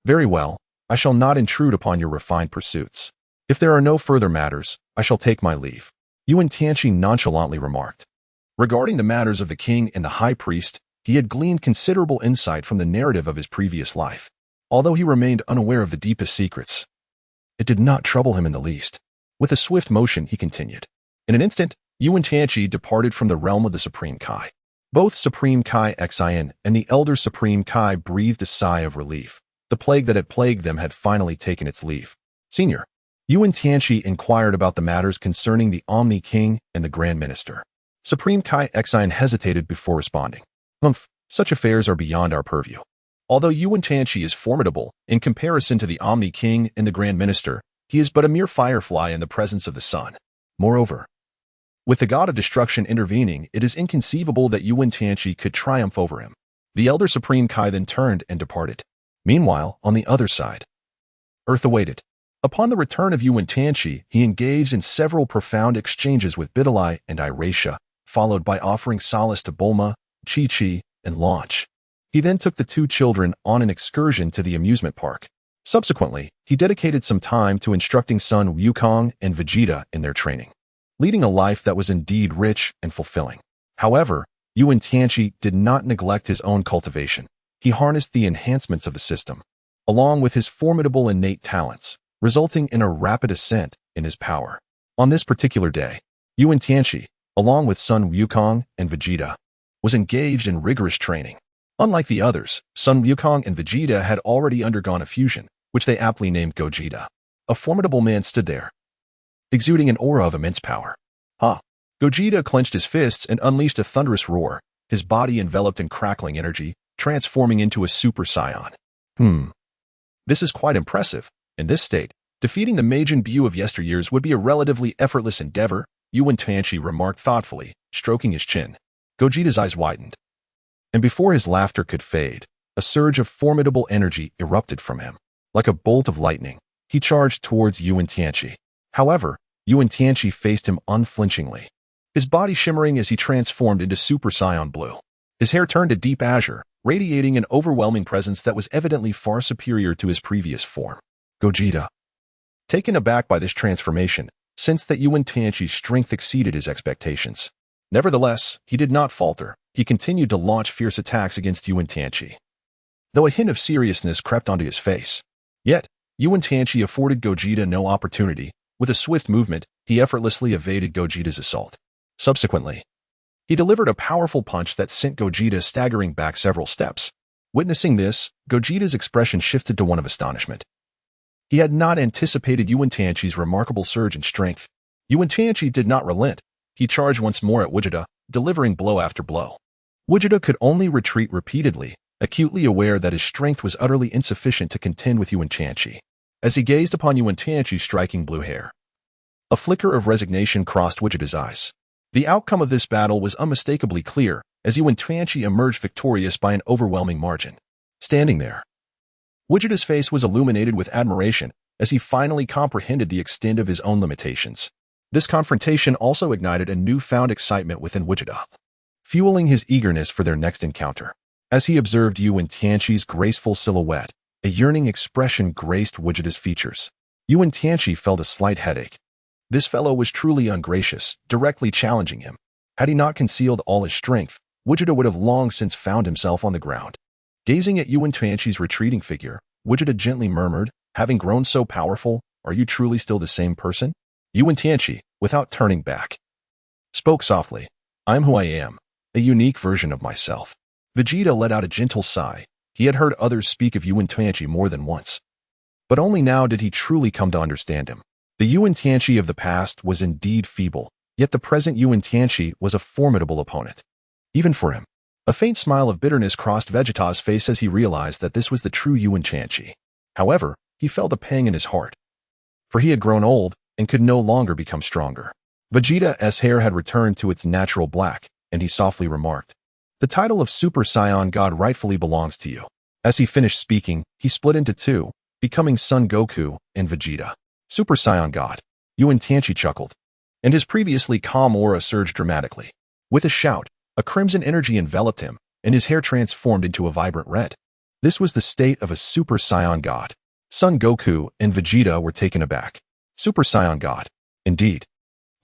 "Very well, I shall not intrude upon your refined pursuits. If there are no further matters, I shall take my leave," Wen Tianqi nonchalantly remarked. Regarding the matters of the king and the high priest, he had gleaned considerable insight from the narrative of his previous life. Although he remained unaware of the deepest secrets, it did not trouble him in the least. With a swift motion, he continued. In an instant, Wen Tianqi departed from the realm of the Supreme Kai. Both Supreme Kai Xian and the Elder Supreme Kai breathed a sigh of relief. The plague that had plagued them had finally taken its leave. "Senior," Wen Tianqi inquired about the matters concerning the Omni King and the Grand Minister. Supreme Kai Xian hesitated before responding. Such affairs are beyond our purview. Although Wen Tianqi is formidable, in comparison to the Omni King and the Grand Minister, he is but a mere firefly in the presence of the sun. Moreover, with the God of Destruction intervening, it is inconceivable that Wen Tianqi could triumph over him." The Elder Supreme Kai then turned and departed. Meanwhile, on the other side, Earth awaited. Upon the return of Wen Tianqi, he engaged in several profound exchanges with Bidalai and Iratia, followed by offering solace to Bulma, Chi-Chi, and Launch. He then took the two children on an excursion to the amusement park. Subsequently, he dedicated some time to instructing son Wukong and Vegeta in their training, leading a life that was indeed rich and fulfilling. However, Wen Tianqi did not neglect his own cultivation. He harnessed the enhancements of the system, along with his formidable innate talents, resulting in a rapid ascent in his power. On this particular day, Wen Tianqi, along with son Wukong and Vegeta, was engaged in rigorous training. Unlike the others, son Wukong and Vegeta had already undergone a fusion, which they aptly named Gogeta. A formidable man stood there, exuding an aura of immense power. Gogeta clenched his fists and unleashed a thunderous roar, his body enveloped in crackling energy, transforming into a Super Saiyan. This is quite impressive. In this state, defeating the Majin Buu of yesteryears would be a relatively effortless endeavor, Wen Tianqi remarked thoughtfully, stroking his chin. Gogeta's eyes widened, and before his laughter could fade, a surge of formidable energy erupted from him. Like a bolt of lightning, he charged towards Wen Tianqi. However, Wen Tianqi faced him unflinchingly, his body shimmering as he transformed into Super Saiyan Blue. His hair turned to deep azure, radiating an overwhelming presence that was evidently far superior to his previous form. Gogeta, taken aback by this transformation, sensed that Wen Tianqi's strength exceeded his expectations. Nevertheless, he did not falter. He continued to launch fierce attacks against Wen Tianqi, though a hint of seriousness crept onto his face. Yet, Wen Tianqi afforded Gogeta no opportunity. With a swift movement, he effortlessly evaded Gogeta's assault. Subsequently, he delivered a powerful punch that sent Gogeta staggering back several steps. Witnessing this, Gogeta's expression shifted to one of astonishment. He had not anticipated Wen Tianqi's remarkable surge in strength. Wen Tianqi did not relent. He charged once more at Vegeta, delivering blow after blow. Vegeta could only retreat repeatedly, acutely aware that his strength was utterly insufficient to contend with Wen Tianqi. As he gazed upon Wen Tianqi's striking blue hair, a flicker of resignation crossed Vegeta's eyes. The outcome of this battle was unmistakably clear, as Wen Tianqi emerged victorious by an overwhelming margin. Standing there, Vegeta's face was illuminated with admiration as he finally comprehended the extent of his own limitations. This confrontation also ignited a newfound excitement within Vegeta, fueling his eagerness for their next encounter. As he observed Wen Tianqi's graceful silhouette, a yearning expression graced Vegeta's features. Wen Tianqi felt a slight headache. This fellow was truly ungracious, directly challenging him. Had he not concealed all his strength, Vegeta would have long since found himself on the ground. Gazing at Wen Tianqi's retreating figure, Vegeta gently murmured, "Having grown so powerful, are you truly still the same person?" Wen Tianqi, without turning back, spoke softly, "I am who I am, a unique version of myself." Vegeta let out a gentle sigh. He had heard others speak of Wen Tianqi more than once, but only now did he truly come to understand him. The Wen Tianqi of the past was indeed feeble, yet the present Wen Tianqi was a formidable opponent. Even for him, a faint smile of bitterness crossed Vegeta's face as he realized that this was the true Wen Tianqi. However, he felt a pang in his heart, for he had grown old and could no longer become stronger. Vegeta's hair had returned to its natural black, and he softly remarked, "The title of Super Saiyan God rightfully belongs to you." As he finished speaking, he split into two, becoming Son Goku and Vegeta. Super Saiyan God. Wen Tianqi chuckled, and his previously calm aura surged dramatically. With a shout, a crimson energy enveloped him, and his hair transformed into a vibrant red. This was the state of a Super Saiyan God. Son Goku and Vegeta were taken aback. Super Saiyan God. Indeed.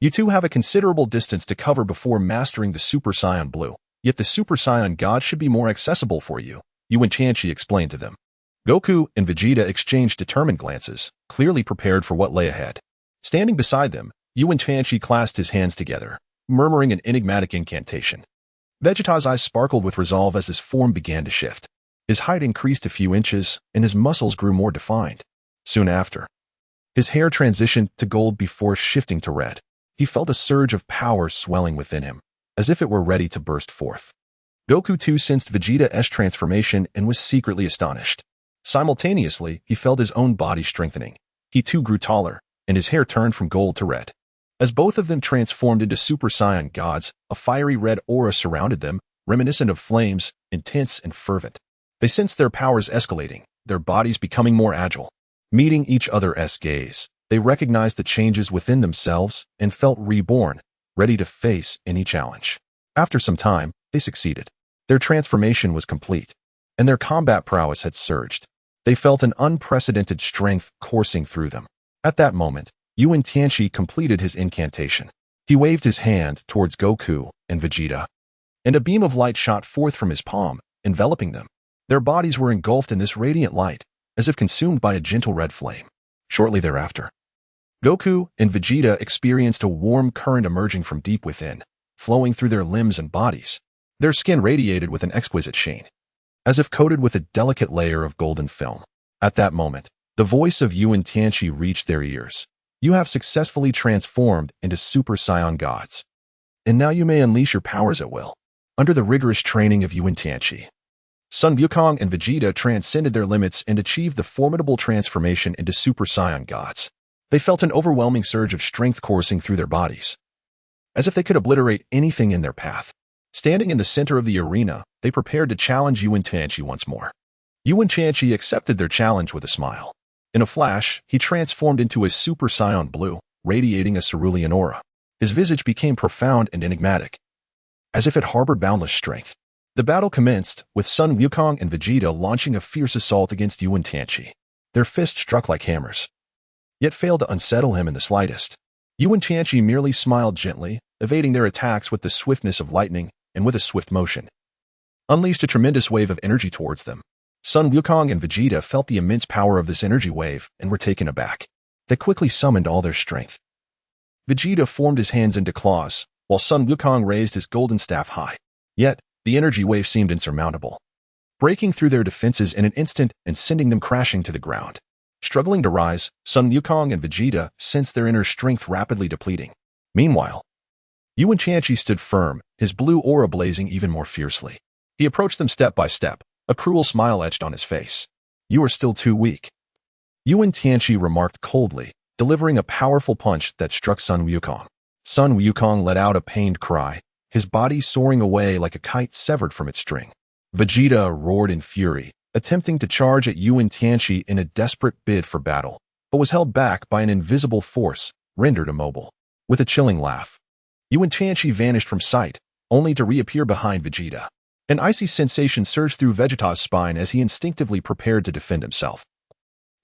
You two have a considerable distance to cover before mastering the Super Saiyan Blue, yet the Super Saiyan God should be more accessible for you, Wen Tianqi explained to them. Goku and Vegeta exchanged determined glances, clearly prepared for what lay ahead. Standing beside them, Wen Tianqi clasped his hands together, murmuring an enigmatic incantation. Vegeta's eyes sparkled with resolve as his form began to shift. His height increased a few inches, and his muscles grew more defined. Soon after, his hair transitioned to gold before shifting to red. He felt a surge of power swelling within him, as if it were ready to burst forth. Goku too sensed Vegeta's transformation and was secretly astonished. Simultaneously, he felt his own body strengthening. He too grew taller, and his hair turned from gold to red. As both of them transformed into Super Saiyan gods, a fiery red aura surrounded them, reminiscent of flames, intense and fervent. They sensed their powers escalating, their bodies becoming more agile. Meeting each other's gaze, they recognized the changes within themselves and felt reborn, ready to face any challenge. After some time, they succeeded. Their transformation was complete, and their combat prowess had surged. They felt an unprecedented strength coursing through them. At that moment, Wen Tianqi completed his incantation. He waved his hand towards Goku and Vegeta, and a beam of light shot forth from his palm, enveloping them. Their bodies were engulfed in this radiant light, as if consumed by a gentle red flame. Shortly thereafter, Goku and Vegeta experienced a warm current emerging from deep within, flowing through their limbs and bodies. Their skin radiated with an exquisite sheen, as if coated with a delicate layer of golden film. At that moment, the voice of Wen Tianqi reached their ears. You have successfully transformed into Super Saiyan Gods, and now you may unleash your powers at will. Under the rigorous training of Wen Tianqi, Son Wukong and Vegeta transcended their limits and achieved the formidable transformation into Super Saiyan Gods. They felt an overwhelming surge of strength coursing through their bodies, as if they could obliterate anything in their path. Standing in the center of the arena, they prepared to challenge Wen Tianqi once more. Wen Tianqi accepted their challenge with a smile. In a flash, he transformed into a Super Saiyan Blue, radiating a cerulean aura. His visage became profound and enigmatic, as if it harbored boundless strength. The battle commenced, with Son Wukong and Vegeta launching a fierce assault against Wen Tianqi. Their fists struck like hammers, yet failed to unsettle him in the slightest. Wen Tianqi merely smiled gently, evading their attacks with the swiftness of lightning and with a swift motion, unleashed a tremendous wave of energy towards them. Son Wukong and Vegeta felt the immense power of this energy wave and were taken aback. They quickly summoned all their strength. Vegeta formed his hands into claws, while Son Wukong raised his golden staff high. Yet, the energy wave seemed insurmountable, breaking through their defenses in an instant and sending them crashing to the ground. Struggling to rise, Son Wukong and Vegeta sensed their inner strength rapidly depleting. Meanwhile, Wen Tianqi stood firm, his blue aura blazing even more fiercely. He approached them step by step, a cruel smile etched on his face. You are still too weak, Wen Tianqi remarked coldly, delivering a powerful punch that struck Son Wukong. Son Wukong let out a pained cry, his body soaring away like a kite severed from its string. Vegeta roared in fury, attempting to charge at Wen Tianqi in a desperate bid for battle, but was held back by an invisible force, rendered immobile. With a chilling laugh, Wen Tianqi vanished from sight, only to reappear behind Vegeta. An icy sensation surged through Vegeta's spine as he instinctively prepared to defend himself,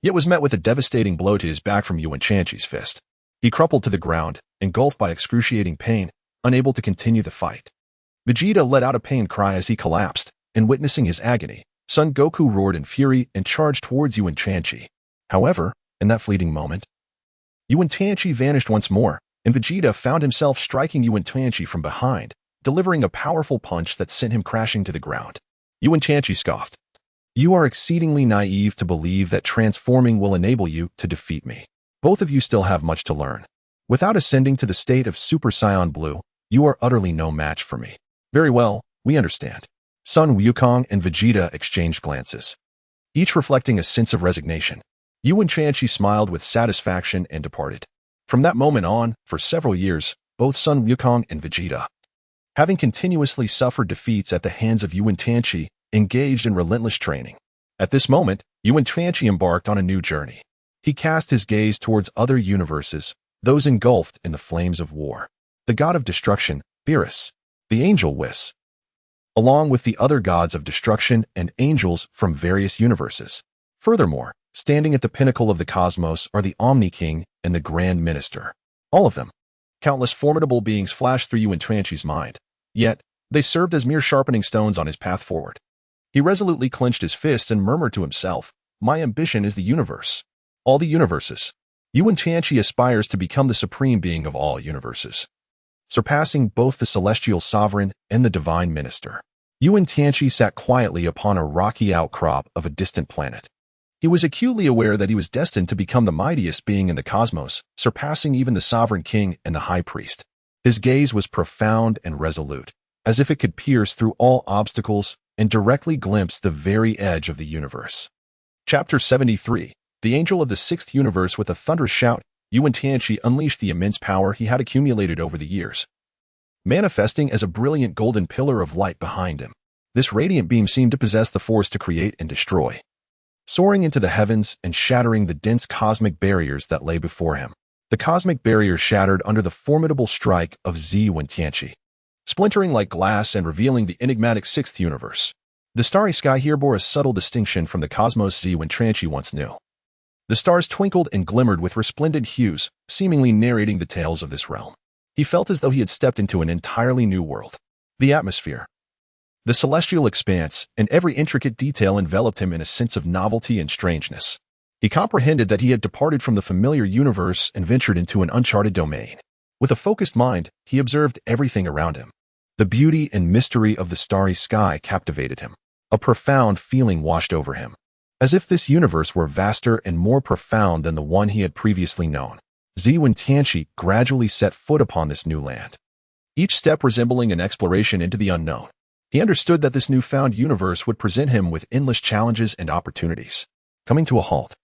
yet was met with a devastating blow to his back from Wen Tianqi's fist. He crumpled to the ground, engulfed by excruciating pain, unable to continue the fight. Vegeta let out a pained cry as he collapsed, and witnessing his agony, Son Goku roared in fury and charged towards Wen Tianqi. However, in that fleeting moment, Wen Tianqi vanished once more, and Vegeta found himself striking Wen Tianqi from behind, delivering a powerful punch that sent him crashing to the ground. Wen Tianqi scoffed. You are exceedingly naive to believe that transforming will enable you to defeat me. Both of you still have much to learn. Without ascending to the state of Super Saiyan Blue, you are utterly no match for me. Very well, we understand. Son Wukong and Vegeta exchanged glances, each reflecting a sense of resignation. Wen Tianqi smiled with satisfaction and departed. From that moment on, for several years, both Son Wukong and Vegeta, having continuously suffered defeats at the hands of Wen Tianqi, engaged in relentless training. At this moment, Wen Tianqi embarked on a new journey. He cast his gaze towards other universes, those engulfed in the flames of war. The god of destruction, Beerus, the angel Whis, along with the other gods of destruction and angels from various universes. Furthermore, standing at the pinnacle of the cosmos are the Omni King and the Grand Minister. All of them. Countless formidable beings flashed through Wen Tianqi's mind, yet they served as mere sharpening stones on his path forward. He resolutely clenched his fist and murmured to himself, My ambition is the universe. All the universes. Wen Tianqi aspires to become the supreme being of all universes, surpassing both the celestial sovereign and the divine minister. Wen Tianqi sat quietly upon a rocky outcrop of a distant planet. He was acutely aware that he was destined to become the mightiest being in the cosmos, surpassing even the sovereign king and the high priest. His gaze was profound and resolute, as if it could pierce through all obstacles and directly glimpse the very edge of the universe. Chapter 73. The Angel of the Sixth Universe. With a thunderous shout, Wen Tianqi unleashed the immense power he had accumulated over the years, manifesting as a brilliant golden pillar of light behind him. This radiant beam seemed to possess the force to create and destroy, soaring into the heavens and shattering the dense cosmic barriers that lay before him. The cosmic barrier shattered under the formidable strike of Wen Tianqi, splintering like glass and revealing the enigmatic sixth universe. The starry sky here bore a subtle distinction from the cosmos Wen Tianqi once knew. The stars twinkled and glimmered with resplendent hues, seemingly narrating the tales of this realm. He felt as though he had stepped into an entirely new world. The atmosphere, the celestial expanse, and every intricate detail enveloped him in a sense of novelty and strangeness. He comprehended that he had departed from the familiar universe and ventured into an uncharted domain. With a focused mind, he observed everything around him. The beauty and mystery of the starry sky captivated him. A profound feeling washed over him, as if this universe were vaster and more profound than the one he had previously known. Wen Tianqi gradually set foot upon this new land, each step resembling an exploration into the unknown. He understood that this newfound universe would present him with endless challenges and opportunities. Coming to a halt,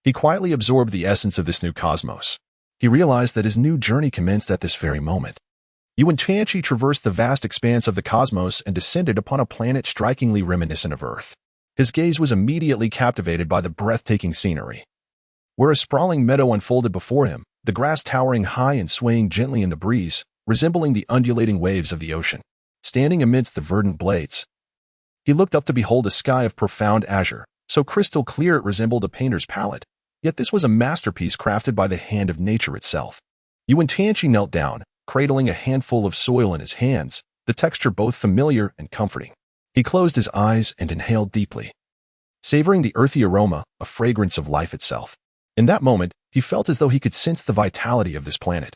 he quietly absorbed the essence of this new cosmos. He realized that his new journey commenced at this very moment. Wen Tianqi traversed the vast expanse of the cosmos and descended upon a planet strikingly reminiscent of Earth. His gaze was immediately captivated by the breathtaking scenery. Where a sprawling meadow unfolded before him, the grass towering high and swaying gently in the breeze, resembling the undulating waves of the ocean. Standing amidst the verdant blades, he looked up to behold a sky of profound azure, so crystal clear it resembled a painter's palette. Yet this was a masterpiece crafted by the hand of nature itself. Wen Tianqi knelt down, cradling a handful of soil in his hands, the texture both familiar and comforting. He closed his eyes and inhaled deeply, savoring the earthy aroma, a fragrance of life itself. In that moment, he felt as though he could sense the vitality of this planet,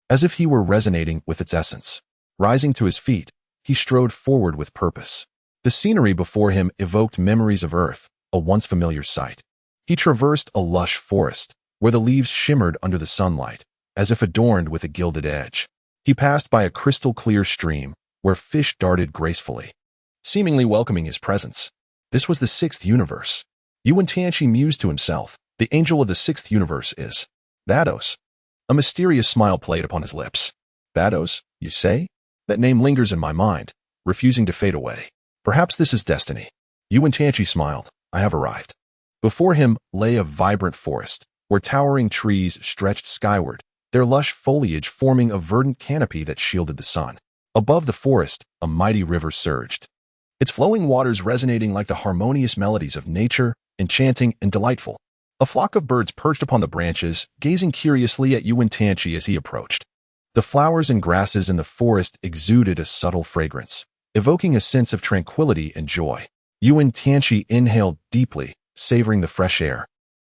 as if he were resonating with its essence. Rising to his feet, he strode forward with purpose. The scenery before him evoked memories of Earth, a once familiar sight. He traversed a lush forest, where the leaves shimmered under the sunlight, as if adorned with a gilded edge. He passed by a crystal-clear stream, where fish darted gracefully, seemingly welcoming his presence. This was the sixth universe. Wen Tianqi mused to himself. The angel of the sixth universe is Baozi. A mysterious smile played upon his lips. Baozi, you say? That name lingers in my mind, refusing to fade away. Perhaps this is destiny. Wen Tianqi smiled. I have arrived. Before him lay a vibrant forest, where towering trees stretched skyward, their lush foliage forming a verdant canopy that shielded the sun. Above the forest, a mighty river surged, its flowing waters resonating like the harmonious melodies of nature, enchanting and delightful. A flock of birds perched upon the branches, gazing curiously at Wen Tianqi as he approached. The flowers and grasses in the forest exuded a subtle fragrance, evoking a sense of tranquility and joy. Wen Tianqi inhaled deeply, savoring the fresh air,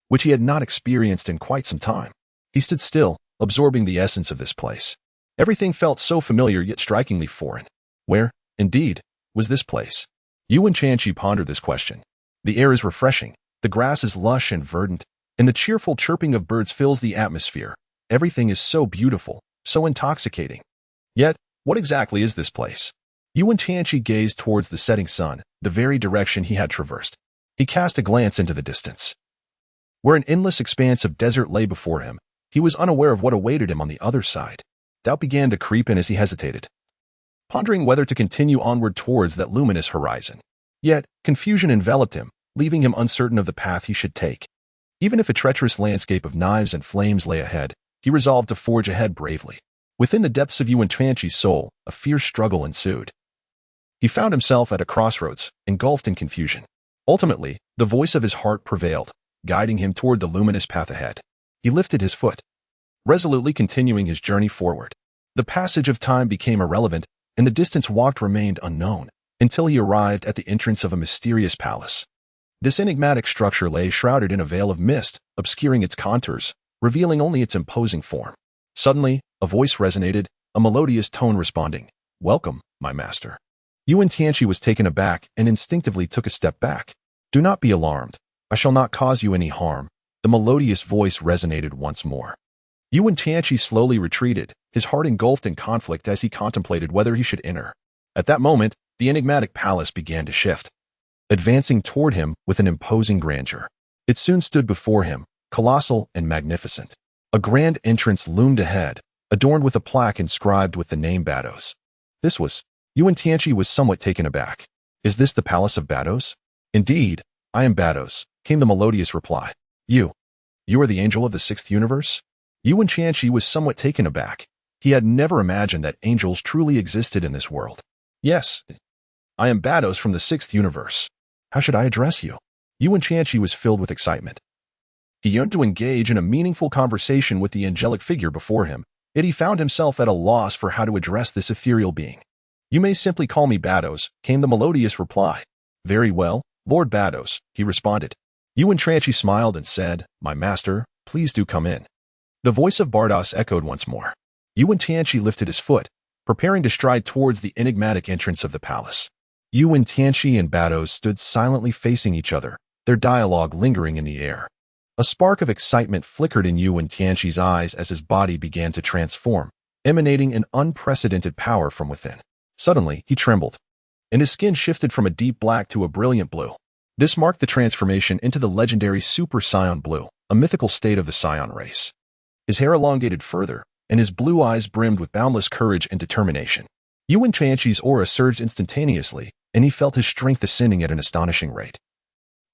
which he had not experienced in quite some time. He stood still, absorbing the essence of this place. Everything felt so familiar yet strikingly foreign. Where, indeed, was this place? Wen Tianqi pondered this question. The air is refreshing, the grass is lush and verdant, and the cheerful chirping of birds fills the atmosphere. Everything is so beautiful, so intoxicating. Yet, what exactly is this place? Wen Tianqi gazed towards the setting sun, the very direction he had traversed. He cast a glance into the distance, where an endless expanse of desert lay before him. He was unaware of what awaited him on the other side. Doubt began to creep in as he hesitated, pondering whether to continue onward towards that luminous horizon. Yet, confusion enveloped him, leaving him uncertain of the path he should take. Even if a treacherous landscape of knives and flames lay ahead, he resolved to forge ahead bravely. Within the depths of Wen Tianqi's soul, a fierce struggle ensued. He found himself at a crossroads, engulfed in confusion. Ultimately, the voice of his heart prevailed, guiding him toward the luminous path ahead. He lifted his foot, resolutely continuing his journey forward. The passage of time became irrelevant, and the distance walked remained unknown, until he arrived at the entrance of a mysterious palace. This enigmatic structure lay shrouded in a veil of mist, obscuring its contours, revealing only its imposing form. Suddenly, a voice resonated, a melodious tone responding, "Welcome, my master." Wen Tianqi was taken aback and instinctively took a step back. "Do not be alarmed. I shall not cause you any harm." The melodious voice resonated once more. Wen Tianqi slowly retreated, his heart engulfed in conflict as he contemplated whether he should enter. At that moment, the enigmatic palace began to shift, advancing toward him with an imposing grandeur. It soon stood before him, colossal and magnificent. A grand entrance loomed ahead, adorned with a plaque inscribed with the name Baozi. Wen Tianqi was somewhat taken aback. "Is this the palace of Baozi?" "Indeed, I am Baozi," came the melodious reply. You are the angel of the sixth universe?" Wen Tianqi was somewhat taken aback. He had never imagined that angels truly existed in this world. Yes, I am Bados from the 6th universe. How should I address you? Wen Tianqi was filled with excitement. He yearned to engage in a meaningful conversation with the angelic figure before him, yet he found himself at a loss for how to address this ethereal being. You may simply call me Bados, came the melodious reply. Very well, Lord Bados, he responded. Wen Tianqi smiled and said, My master, please do come in. The voice of Bardos echoed once more. Wen Tianqi lifted his foot, preparing to stride towards the enigmatic entrance of the palace. Wen Tianqi and Bados stood silently facing each other, their dialogue lingering in the air. A spark of excitement flickered in Wen Tianqi's eyes as his body began to transform, emanating an unprecedented power from within. Suddenly, he trembled, and his skin shifted from a deep black to a brilliant blue. This marked the transformation into the legendary Super Saiyan Blue, a mythical state of the Saiyan race. His hair elongated further, and his blue eyes brimmed with boundless courage and determination. Wen Tianqi's aura surged instantaneously, and he felt his strength ascending at an astonishing rate.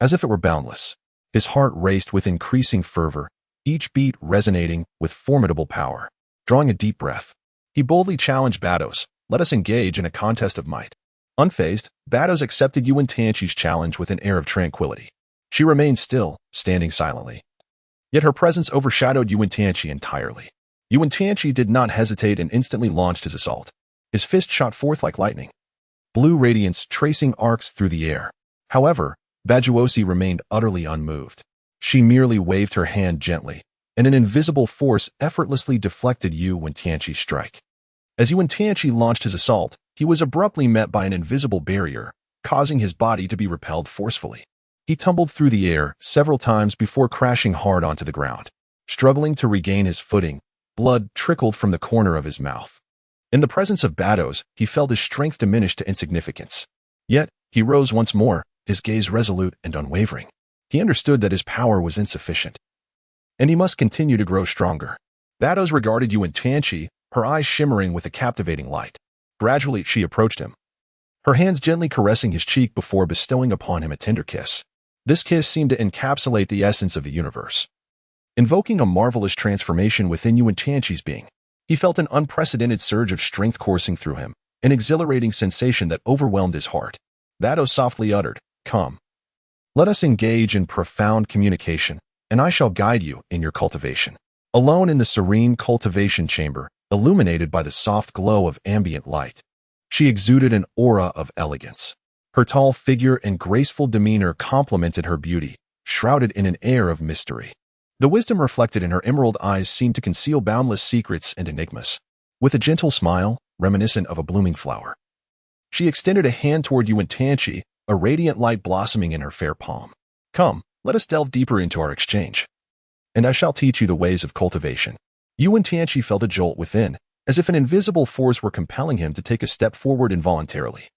As if it were boundless, his heart raced with increasing fervor, each beat resonating with formidable power. Drawing a deep breath, he boldly challenged Bados, let us engage in a contest of might. Unfazed, Bados accepted Wen Tianqi's challenge with an air of tranquility. She remained still, standing silently. Yet her presence overshadowed Wen Tianqi entirely. Wen Tianqi did not hesitate and instantly launched his assault. His fist shot forth like lightning, blue radiance tracing arcs through the air. However, Baozi remained utterly unmoved. She merely waved her hand gently, and an invisible force effortlessly deflected Wen Tianqi's strike. As Wen Tianqi launched his assault, he was abruptly met by an invisible barrier, causing his body to be repelled forcefully. He tumbled through the air several times before crashing hard onto the ground. Struggling to regain his footing, blood trickled from the corner of his mouth. In the presence of Bados, he felt his strength diminish to insignificance. Yet, he rose once more, his gaze resolute and unwavering. He understood that his power was insufficient, and he must continue to grow stronger. Bados regarded Wen Tianqi, her eyes shimmering with a captivating light. Gradually, she approached him, her hands gently caressing his cheek before bestowing upon him a tender kiss. This kiss seemed to encapsulate the essence of the universe, invoking a marvelous transformation within Wen Tianqi's being. He felt an unprecedented surge of strength coursing through him, an exhilarating sensation that overwhelmed his heart. Bados softly uttered, Come. Let us engage in profound communication, and I shall guide you in your cultivation. Alone in the serene cultivation chamber, illuminated by the soft glow of ambient light, she exuded an aura of elegance. Her tall figure and graceful demeanor complemented her beauty, shrouded in an air of mystery. The wisdom reflected in her emerald eyes seemed to conceal boundless secrets and enigmas. With a gentle smile, reminiscent of a blooming flower, she extended a hand toward Wen Tianqi, a radiant light blossoming in her fair palm. Come, let us delve deeper into our exchange, and I shall teach you the ways of cultivation. Wen Tianqi felt a jolt within, as if an invisible force were compelling him to take a step forward involuntarily.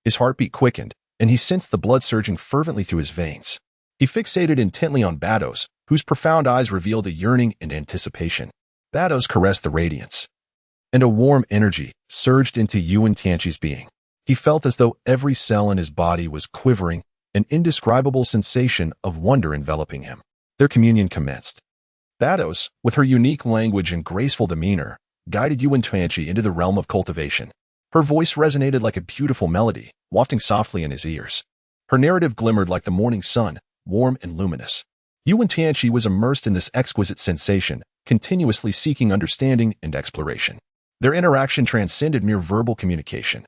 His heartbeat quickened, and he sensed the blood surging fervently through his veins. He fixated intently on Bados, whose profound eyes revealed a yearning and anticipation. Bados caressed the radiance, and a warm energy surged into Wen Tianqi's being. He felt as though every cell in his body was quivering, an indescribable sensation of wonder enveloping him. Their communion commenced. Bados, with her unique language and graceful demeanor, guided Wen Tianqi into the realm of cultivation. Her voice resonated like a beautiful melody, wafting softly in his ears. Her narrative glimmered like the morning sun, warm and luminous. Wen Tianqi was immersed in this exquisite sensation, continuously seeking understanding and exploration. Their interaction transcended mere verbal communication,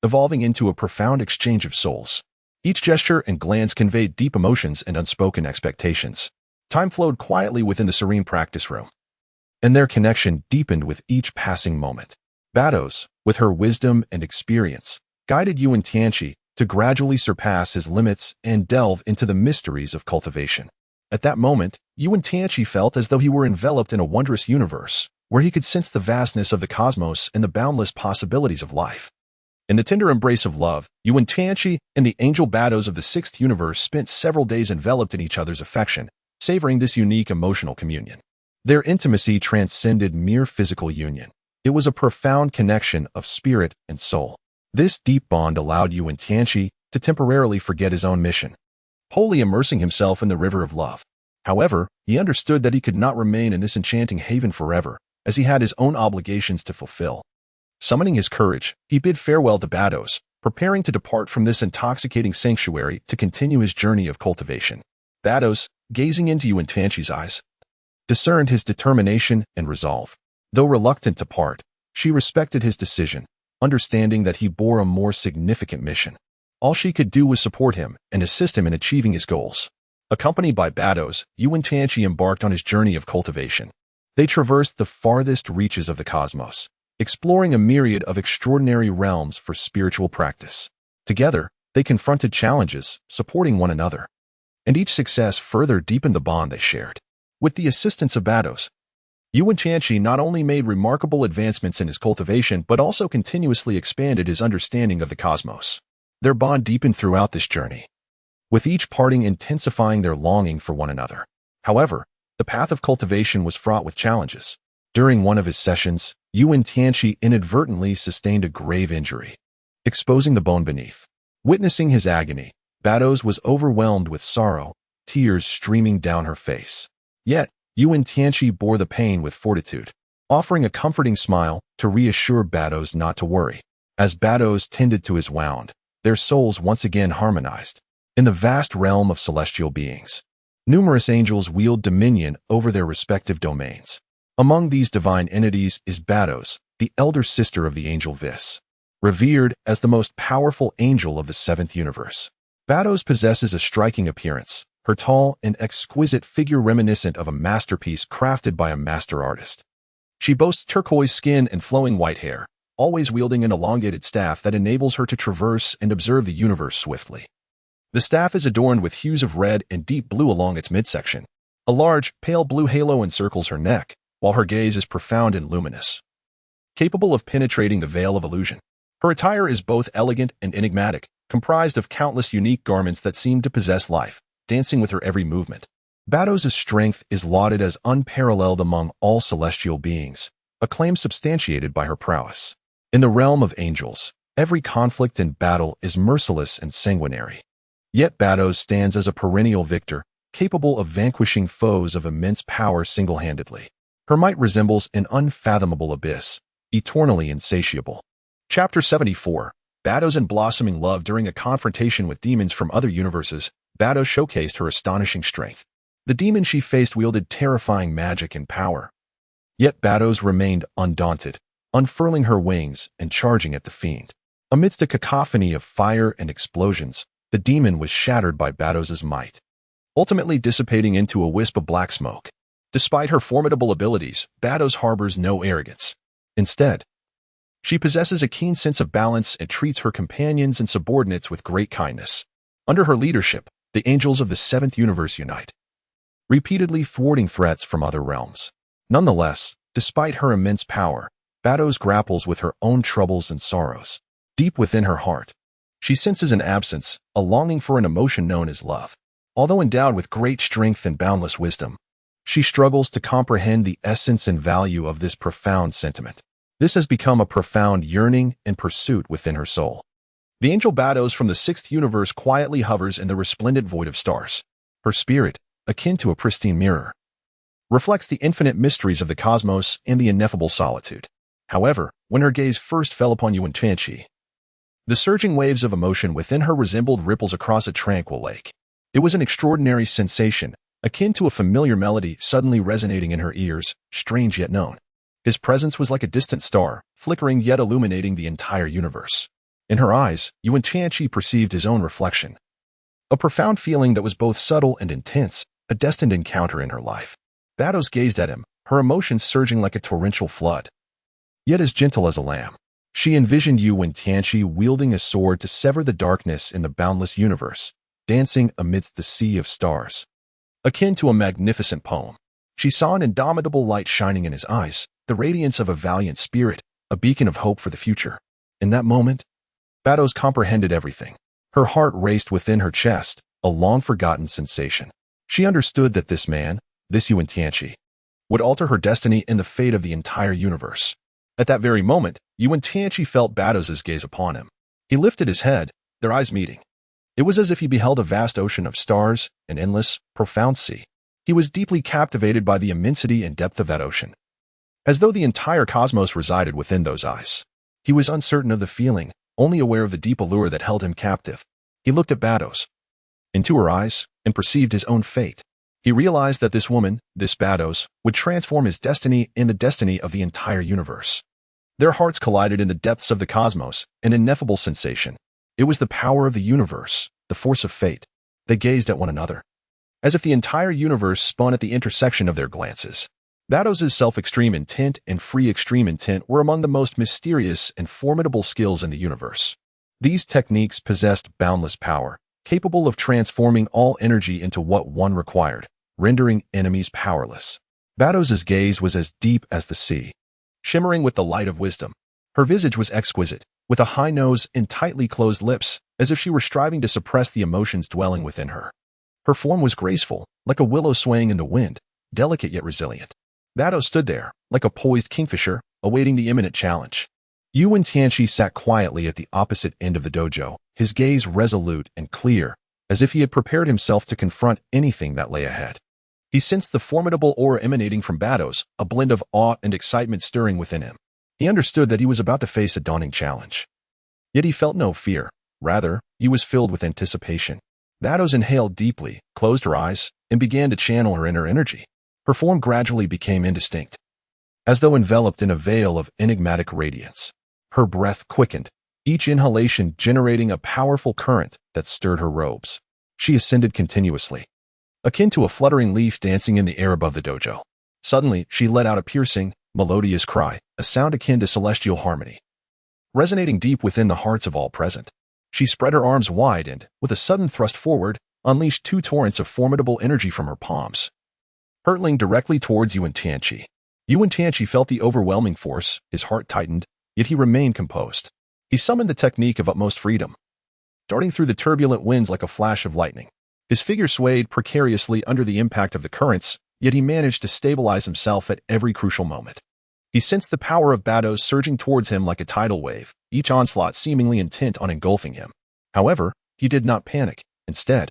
evolving into a profound exchange of souls. Each gesture and glance conveyed deep emotions and unspoken expectations. Time flowed quietly within the serene practice room, and their connection deepened with each passing moment. Bados, with her wisdom and experience, guided Wen Tianqi to gradually surpass his limits and delve into the mysteries of cultivation. At that moment, Wen Tianqi felt as though he were enveloped in a wondrous universe, where he could sense the vastness of the cosmos and the boundless possibilities of life. In the tender embrace of love, Wen Tianqi and the angel Bados of the 6th universe spent several days enveloped in each other's affection, savoring this unique emotional communion. Their intimacy transcended mere physical union. It was a profound connection of spirit and soul. This deep bond allowed Wen Tianqi to temporarily forget his own mission, wholly immersing himself in the river of love. However, he understood that he could not remain in this enchanting haven forever, as he had his own obligations to fulfill. Summoning his courage, he bid farewell to Bados, preparing to depart from this intoxicating sanctuary to continue his journey of cultivation. Bados, gazing into Wen Tianqi's eyes, discerned his determination and resolve. Though reluctant to part, she respected his decision, understanding that he bore a more significant mission. All she could do was support him and assist him in achieving his goals. Accompanied by Bados, Wen Tianqi embarked on his journey of cultivation. They traversed the farthest reaches of the cosmos, exploring a myriad of extraordinary realms for spiritual practice. Together, they confronted challenges, supporting one another. And each success further deepened the bond they shared. With the assistance of Bados, Wen Tianqi not only made remarkable advancements in his cultivation but also continuously expanded his understanding of the cosmos. Their bond deepened throughout this journey, with each parting intensifying their longing for one another. However, the path of cultivation was fraught with challenges. During one of his sessions, Wen Tianqi inadvertently sustained a grave injury, exposing the bone beneath. Witnessing his agony, Bados was overwhelmed with sorrow, tears streaming down her face. Yet, Wen Tianqi bore the pain with fortitude, offering a comforting smile to reassure Bados not to worry. As Bados tended to his wound, their souls once again harmonized. In the vast realm of celestial beings, numerous angels wield dominion over their respective domains. Among these divine entities is Bados, the elder sister of the angel Vis, revered as the most powerful angel of the seventh universe. Bados possesses a striking appearance, her tall and exquisite figure reminiscent of a masterpiece crafted by a master artist. She boasts turquoise skin and flowing white hair, always wielding an elongated staff that enables her to traverse and observe the universe swiftly. The staff is adorned with hues of red and deep blue along its midsection. A large, pale blue halo encircles her neck, while her gaze is profound and luminous, capable of penetrating the veil of illusion. Her attire is both elegant and enigmatic, comprised of countless unique garments that seem to possess life, dancing with her every movement. Bados' strength is lauded as unparalleled among all celestial beings, a claim substantiated by her prowess. In the realm of angels, every conflict and battle is merciless and sanguinary. Yet Bados stands as a perennial victor, capable of vanquishing foes of immense power single-handedly. Her might resembles an unfathomable abyss, eternally insatiable. Chapter 74. Bados and blossoming love. During a confrontation with demons from other universes, Bados showcased her astonishing strength. The demon she faced wielded terrifying magic and power. Yet Bados remained undaunted, unfurling her wings and charging at the fiend. Amidst a cacophony of fire and explosions, the demon was shattered by Bados' might, ultimately dissipating into a wisp of black smoke. Despite her formidable abilities, Bados harbors no arrogance. Instead, she possesses a keen sense of balance and treats her companions and subordinates with great kindness. Under her leadership, the angels of the seventh universe unite, repeatedly thwarting threats from other realms. Nonetheless, despite her immense power, Bados grapples with her own troubles and sorrows. Deep within her heart, she senses an absence, a longing for an emotion known as love. Although endowed with great strength and boundless wisdom, she struggles to comprehend the essence and value of this profound sentiment. This has become a profound yearning and pursuit within her soul. The angel Bados from the sixth universe quietly hovers in the resplendent void of stars. Her spirit, akin to a pristine mirror, reflects the infinite mysteries of the cosmos and the ineffable solitude. However, when her gaze first fell upon Wen Tianqi, the surging waves of emotion within her resembled ripples across a tranquil lake. It was an extraordinary sensation, akin to a familiar melody suddenly resonating in her ears, strange yet known. His presence was like a distant star, flickering yet illuminating the entire universe. In her eyes, Wen Tianqi perceived his own reflection. A profound feeling that was both subtle and intense, a destined encounter in her life. Bados gazed at him, her emotions surging like a torrential flood. Yet as gentle as a lamb, she envisioned Wen Tianqi wielding a sword to sever the darkness in the boundless universe, dancing amidst the sea of stars. Akin to a magnificent poem, she saw an indomitable light shining in his eyes, the radiance of a valiant spirit, a beacon of hope for the future. In that moment, Bados comprehended everything. Her heart raced within her chest, a long-forgotten sensation. She understood that this man, this Wen Tianqi, would alter her destiny and the fate of the entire universe. At that very moment, Wen Tianqi felt Bados' gaze upon him. He lifted his head, their eyes meeting. It was as if he beheld a vast ocean of stars, an endless, profound sea. He was deeply captivated by the immensity and depth of that ocean, as though the entire cosmos resided within those eyes. He was uncertain of the feeling, only aware of the deep allure that held him captive. He looked at Baozi, into her eyes, and perceived his own fate. He realized that this woman, this Baozi, would transform his destiny and the destiny of the entire universe. Their hearts collided in the depths of the cosmos, an ineffable sensation. It was the power of the universe, the force of fate. They gazed at one another, as if the entire universe spun at the intersection of their glances. Baozi's self-extreme intent and free extreme intent were among the most mysterious and formidable skills in the universe. These techniques possessed boundless power, capable of transforming all energy into what one required, rendering enemies powerless. Baozi's gaze was as deep as the sea, shimmering with the light of wisdom. Her visage was exquisite, with a high nose and tightly closed lips, as if she were striving to suppress the emotions dwelling within her. Her form was graceful, like a willow swaying in the wind, delicate yet resilient. Baozi stood there, like a poised kingfisher, awaiting the imminent challenge. Wen Tianqi sat quietly at the opposite end of the dojo, his gaze resolute and clear, as if he had prepared himself to confront anything that lay ahead. He sensed the formidable aura emanating from Baozi, a blend of awe and excitement stirring within him. He understood that he was about to face a daunting challenge. Yet he felt no fear. Rather, he was filled with anticipation. Baozi inhaled deeply, closed her eyes, and began to channel her inner energy. Her form gradually became indistinct, as though enveloped in a veil of enigmatic radiance. Her breath quickened, each inhalation generating a powerful current that stirred her robes. She ascended continuously, akin to a fluttering leaf dancing in the air above the dojo. Suddenly, she let out a piercing, melodious cry, a sound akin to celestial harmony, resonating deep within the hearts of all present. She spread her arms wide and, with a sudden thrust forward, unleashed two torrents of formidable energy from her palms, hurtling directly towards Wen Tianqi. Wen Tianqi felt the overwhelming force, his heart tightened, yet he remained composed. He summoned the technique of utmost freedom, darting through the turbulent winds like a flash of lightning. His figure swayed precariously under the impact of the currents, yet he managed to stabilize himself at every crucial moment. He sensed the power of Baozi surging towards him like a tidal wave, each onslaught seemingly intent on engulfing him. However, he did not panic. Instead,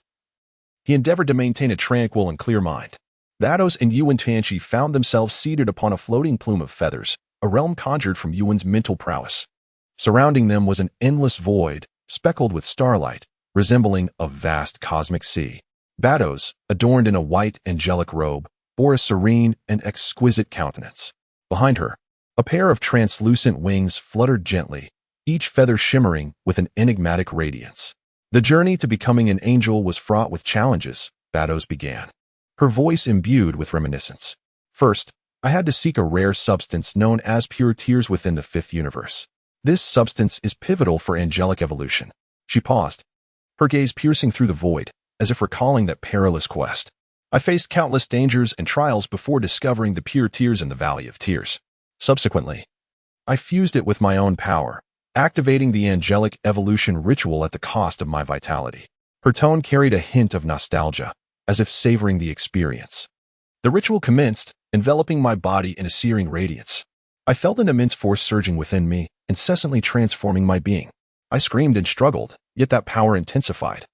he endeavored to maintain a tranquil and clear mind. Baozi and Wen Tianqi found themselves seated upon a floating plume of feathers, a realm conjured from Yuan's mental prowess. Surrounding them was an endless void, speckled with starlight, resembling a vast cosmic sea. Baozi, adorned in a white angelic robe, bore a serene and exquisite countenance. Behind her, a pair of translucent wings fluttered gently, each feather shimmering with an enigmatic radiance. The journey to becoming an angel was fraught with challenges, Baozi began, her voice imbued with reminiscence. First, I had to seek a rare substance known as pure tears within the fifth universe. This substance is pivotal for angelic evolution. She paused, her gaze piercing through the void, as if recalling that perilous quest. I faced countless dangers and trials before discovering the pure tears in the Valley of Tears. Subsequently, I fused it with my own power, activating the angelic evolution ritual at the cost of my vitality. Her tone carried a hint of nostalgia, as if savoring the experience. The ritual commenced, enveloping my body in a searing radiance. I felt an immense force surging within me, incessantly transforming my being. I screamed and struggled, yet that power intensified,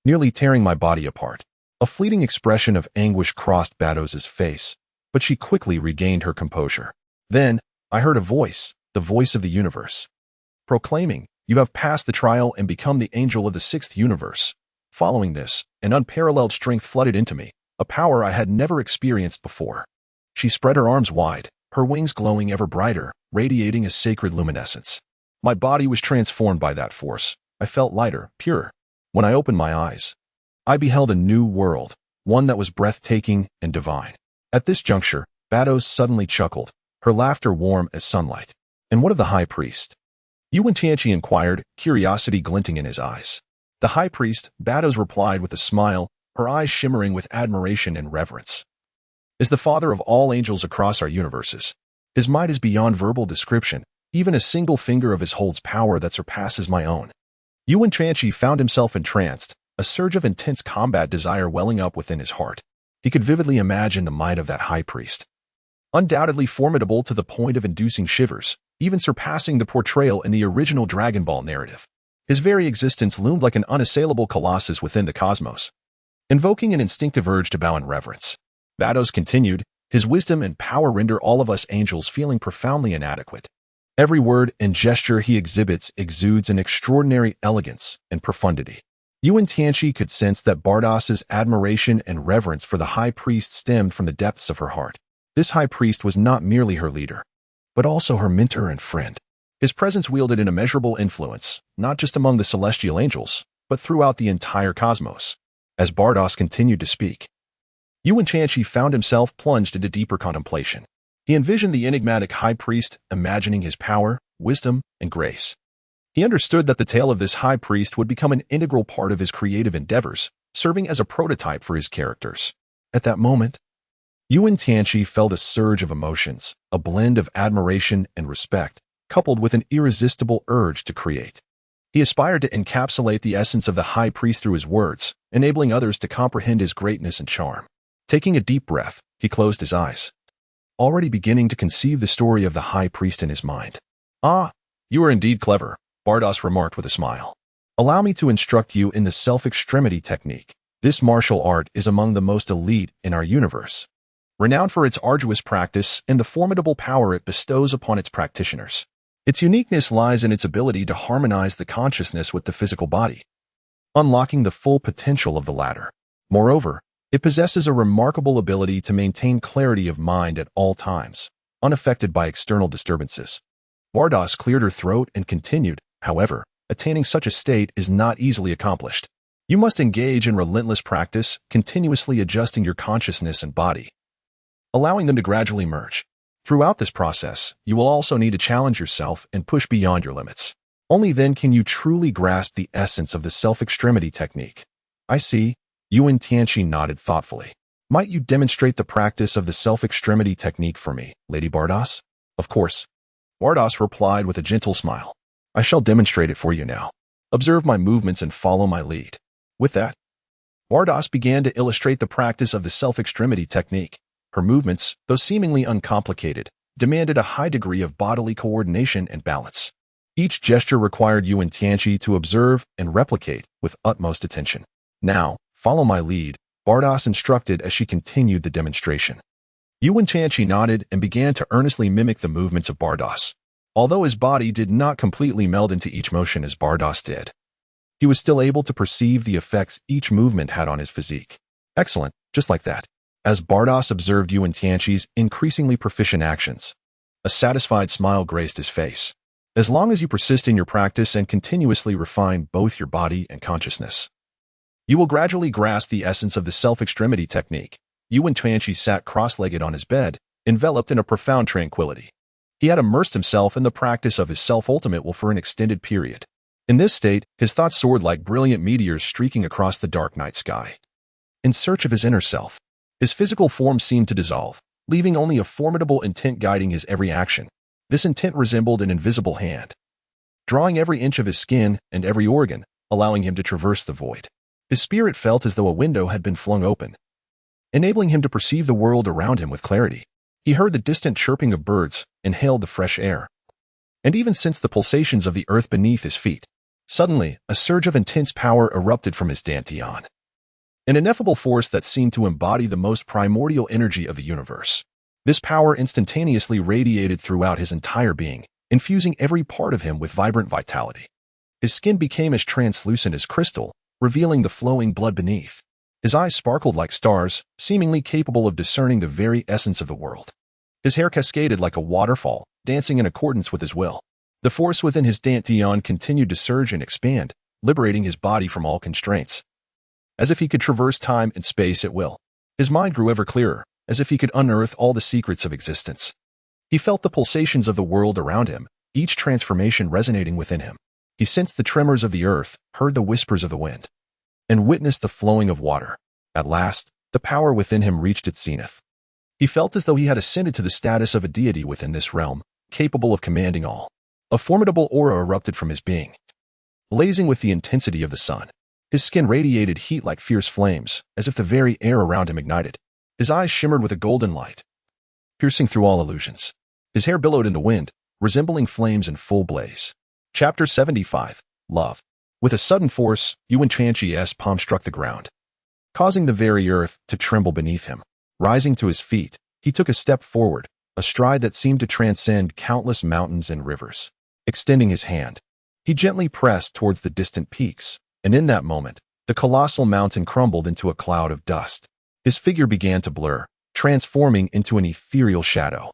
nearly tearing my body apart. A fleeting expression of anguish crossed Baozi's face, but she quickly regained her composure. Then, I heard a voice, the voice of the universe, proclaiming, "You have passed the trial and become the angel of the sixth universe." Following this, an unparalleled strength flooded into me, a power I had never experienced before. She spread her arms wide, her wings glowing ever brighter, radiating a sacred luminescence. My body was transformed by that force. I felt lighter, purer. When I opened my eyes, I beheld a new world, one that was breathtaking and divine. At this juncture, Baozi suddenly chuckled, her laughter warm as sunlight. "And what of the high priest?" Wen Tianqi inquired, curiosity glinting in his eyes. "The high priest," Baozi replied with a smile, her eyes shimmering with admiration and reverence, "is the father of all angels across our universes. His might is beyond verbal description. Even a single finger of his holds power that surpasses my own." Wen Tianqi found himself entranced, a surge of intense combat desire welling up within his heart. He could vividly imagine the might of that high priest, undoubtedly formidable to the point of inducing shivers, even surpassing the portrayal in the original Dragon Ball narrative. His very existence loomed like an unassailable colossus within the cosmos, invoking an instinctive urge to bow in reverence. Vados continued, his wisdom and power render all of us angels feeling profoundly inadequate. Every word and gesture he exhibits exudes an extraordinary elegance and profundity. Wen Tianqi could sense that Bardos's admiration and reverence for the high priest stemmed from the depths of her heart. This high priest was not merely her leader, but also her mentor and friend. His presence wielded an immeasurable influence, not just among the celestial angels, but throughout the entire cosmos. As Bardos continued to speak, Wen Tianqi found himself plunged into deeper contemplation. He envisioned the enigmatic high priest, imagining his power, wisdom, and grace. He understood that the tale of this high priest would become an integral part of his creative endeavors, serving as a prototype for his characters. At that moment, Wen Tianqi felt a surge of emotions, a blend of admiration and respect, coupled with an irresistible urge to create. He aspired to encapsulate the essence of the high priest through his words, enabling others to comprehend his greatness and charm. Taking a deep breath, he closed his eyes, already beginning to conceive the story of the high priest in his mind. "Ah, you are indeed clever," Bardos remarked with a smile. "Allow me to instruct you in the self-extremity technique. This martial art is among the most elite in our universe, renowned for its arduous practice and the formidable power it bestows upon its practitioners. Its uniqueness lies in its ability to harmonize the consciousness with the physical body, unlocking the full potential of the latter. Moreover, it possesses a remarkable ability to maintain clarity of mind at all times, unaffected by external disturbances." Bardos cleared her throat and continued, "However, attaining such a state is not easily accomplished. You must engage in relentless practice, continuously adjusting your consciousness and body, allowing them to gradually merge. Throughout this process, you will also need to challenge yourself and push beyond your limits. Only then can you truly grasp the essence of the self-extremity technique." "I see." Wen Tianqi nodded thoughtfully. "Might you demonstrate the practice of the self-extremity technique for me, Lady Bardos?" "Of course." Bardos replied with a gentle smile. "I shall demonstrate it for you now. Observe my movements and follow my lead." With that, Bardos began to illustrate the practice of the self-extremity technique. Her movements, though seemingly uncomplicated, demanded a high degree of bodily coordination and balance. Each gesture required Wen Tianqi to observe and replicate with utmost attention. "Now, follow my lead," Bardos instructed as she continued the demonstration. Wen Tianqi nodded and began to earnestly mimic the movements of Bardos. Although his body did not completely meld into each motion as Bardos did, he was still able to perceive the effects each movement had on his physique. "Excellent, just like that." As Bardos observed Wen Tianqi's increasingly proficient actions, a satisfied smile graced his face. "As long as you persist in your practice and continuously refine both your body and consciousness, you will gradually grasp the essence of the self-extremity technique." Wen Tianqi sat cross-legged on his bed, enveloped in a profound tranquility. He had immersed himself in the practice of his self-ultimate will for an extended period. In this state, his thoughts soared like brilliant meteors streaking across the dark night sky. In search of his inner self, his physical form seemed to dissolve, leaving only a formidable intent guiding his every action. This intent resembled an invisible hand, drawing every inch of his skin and every organ, allowing him to traverse the void. His spirit felt as though a window had been flung open, enabling him to perceive the world around him with clarity. He heard the distant chirping of birds, inhaled the fresh air, and even sensed the pulsations of the earth beneath his feet. Suddenly, a surge of intense power erupted from his dantian, an ineffable force that seemed to embody the most primordial energy of the universe. This power instantaneously radiated throughout his entire being, infusing every part of him with vibrant vitality. His skin became as translucent as crystal, revealing the flowing blood beneath. His eyes sparkled like stars, seemingly capable of discerning the very essence of the world. His hair cascaded like a waterfall, dancing in accordance with his will. The force within his dantian continued to surge and expand, liberating his body from all constraints, as if he could traverse time and space at will. His mind grew ever clearer, as if he could unearth all the secrets of existence. He felt the pulsations of the world around him, each transformation resonating within him. He sensed the tremors of the earth, heard the whispers of the wind, and witnessed the flowing of water. At last, the power within him reached its zenith. He felt as though he had ascended to the status of a deity within this realm, capable of commanding all. A formidable aura erupted from his being, blazing with the intensity of the sun. His skin radiated heat like fierce flames, as if the very air around him ignited. His eyes shimmered with a golden light, piercing through all illusions. His hair billowed in the wind, resembling flames in full blaze. Chapter 75. Love. With a sudden force, Wen Tianqi's palm struck the ground, causing the very earth to tremble beneath him. Rising to his feet, he took a step forward, a stride that seemed to transcend countless mountains and rivers. Extending his hand, he gently pressed towards the distant peaks, and in that moment, the colossal mountain crumbled into a cloud of dust. His figure began to blur, transforming into an ethereal shadow.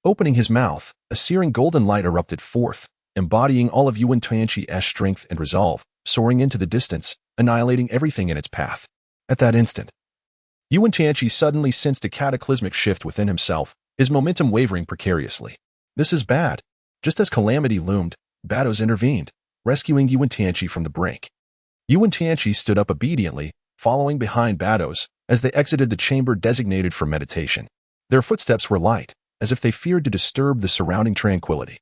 Opening his mouth, a searing golden light erupted forth, embodying all of Wen Tianqi's strength and resolve, soaring into the distance, annihilating everything in its path. At that instant, Wen Tianqi suddenly sensed a cataclysmic shift within himself, his momentum wavering precariously. This is bad. Just as calamity loomed, Baozi intervened, rescuing Wen Tianqi from the brink. Wen Tianqi stood up obediently, following behind Baozi as they exited the chamber designated for meditation. Their footsteps were light, as if they feared to disturb the surrounding tranquility.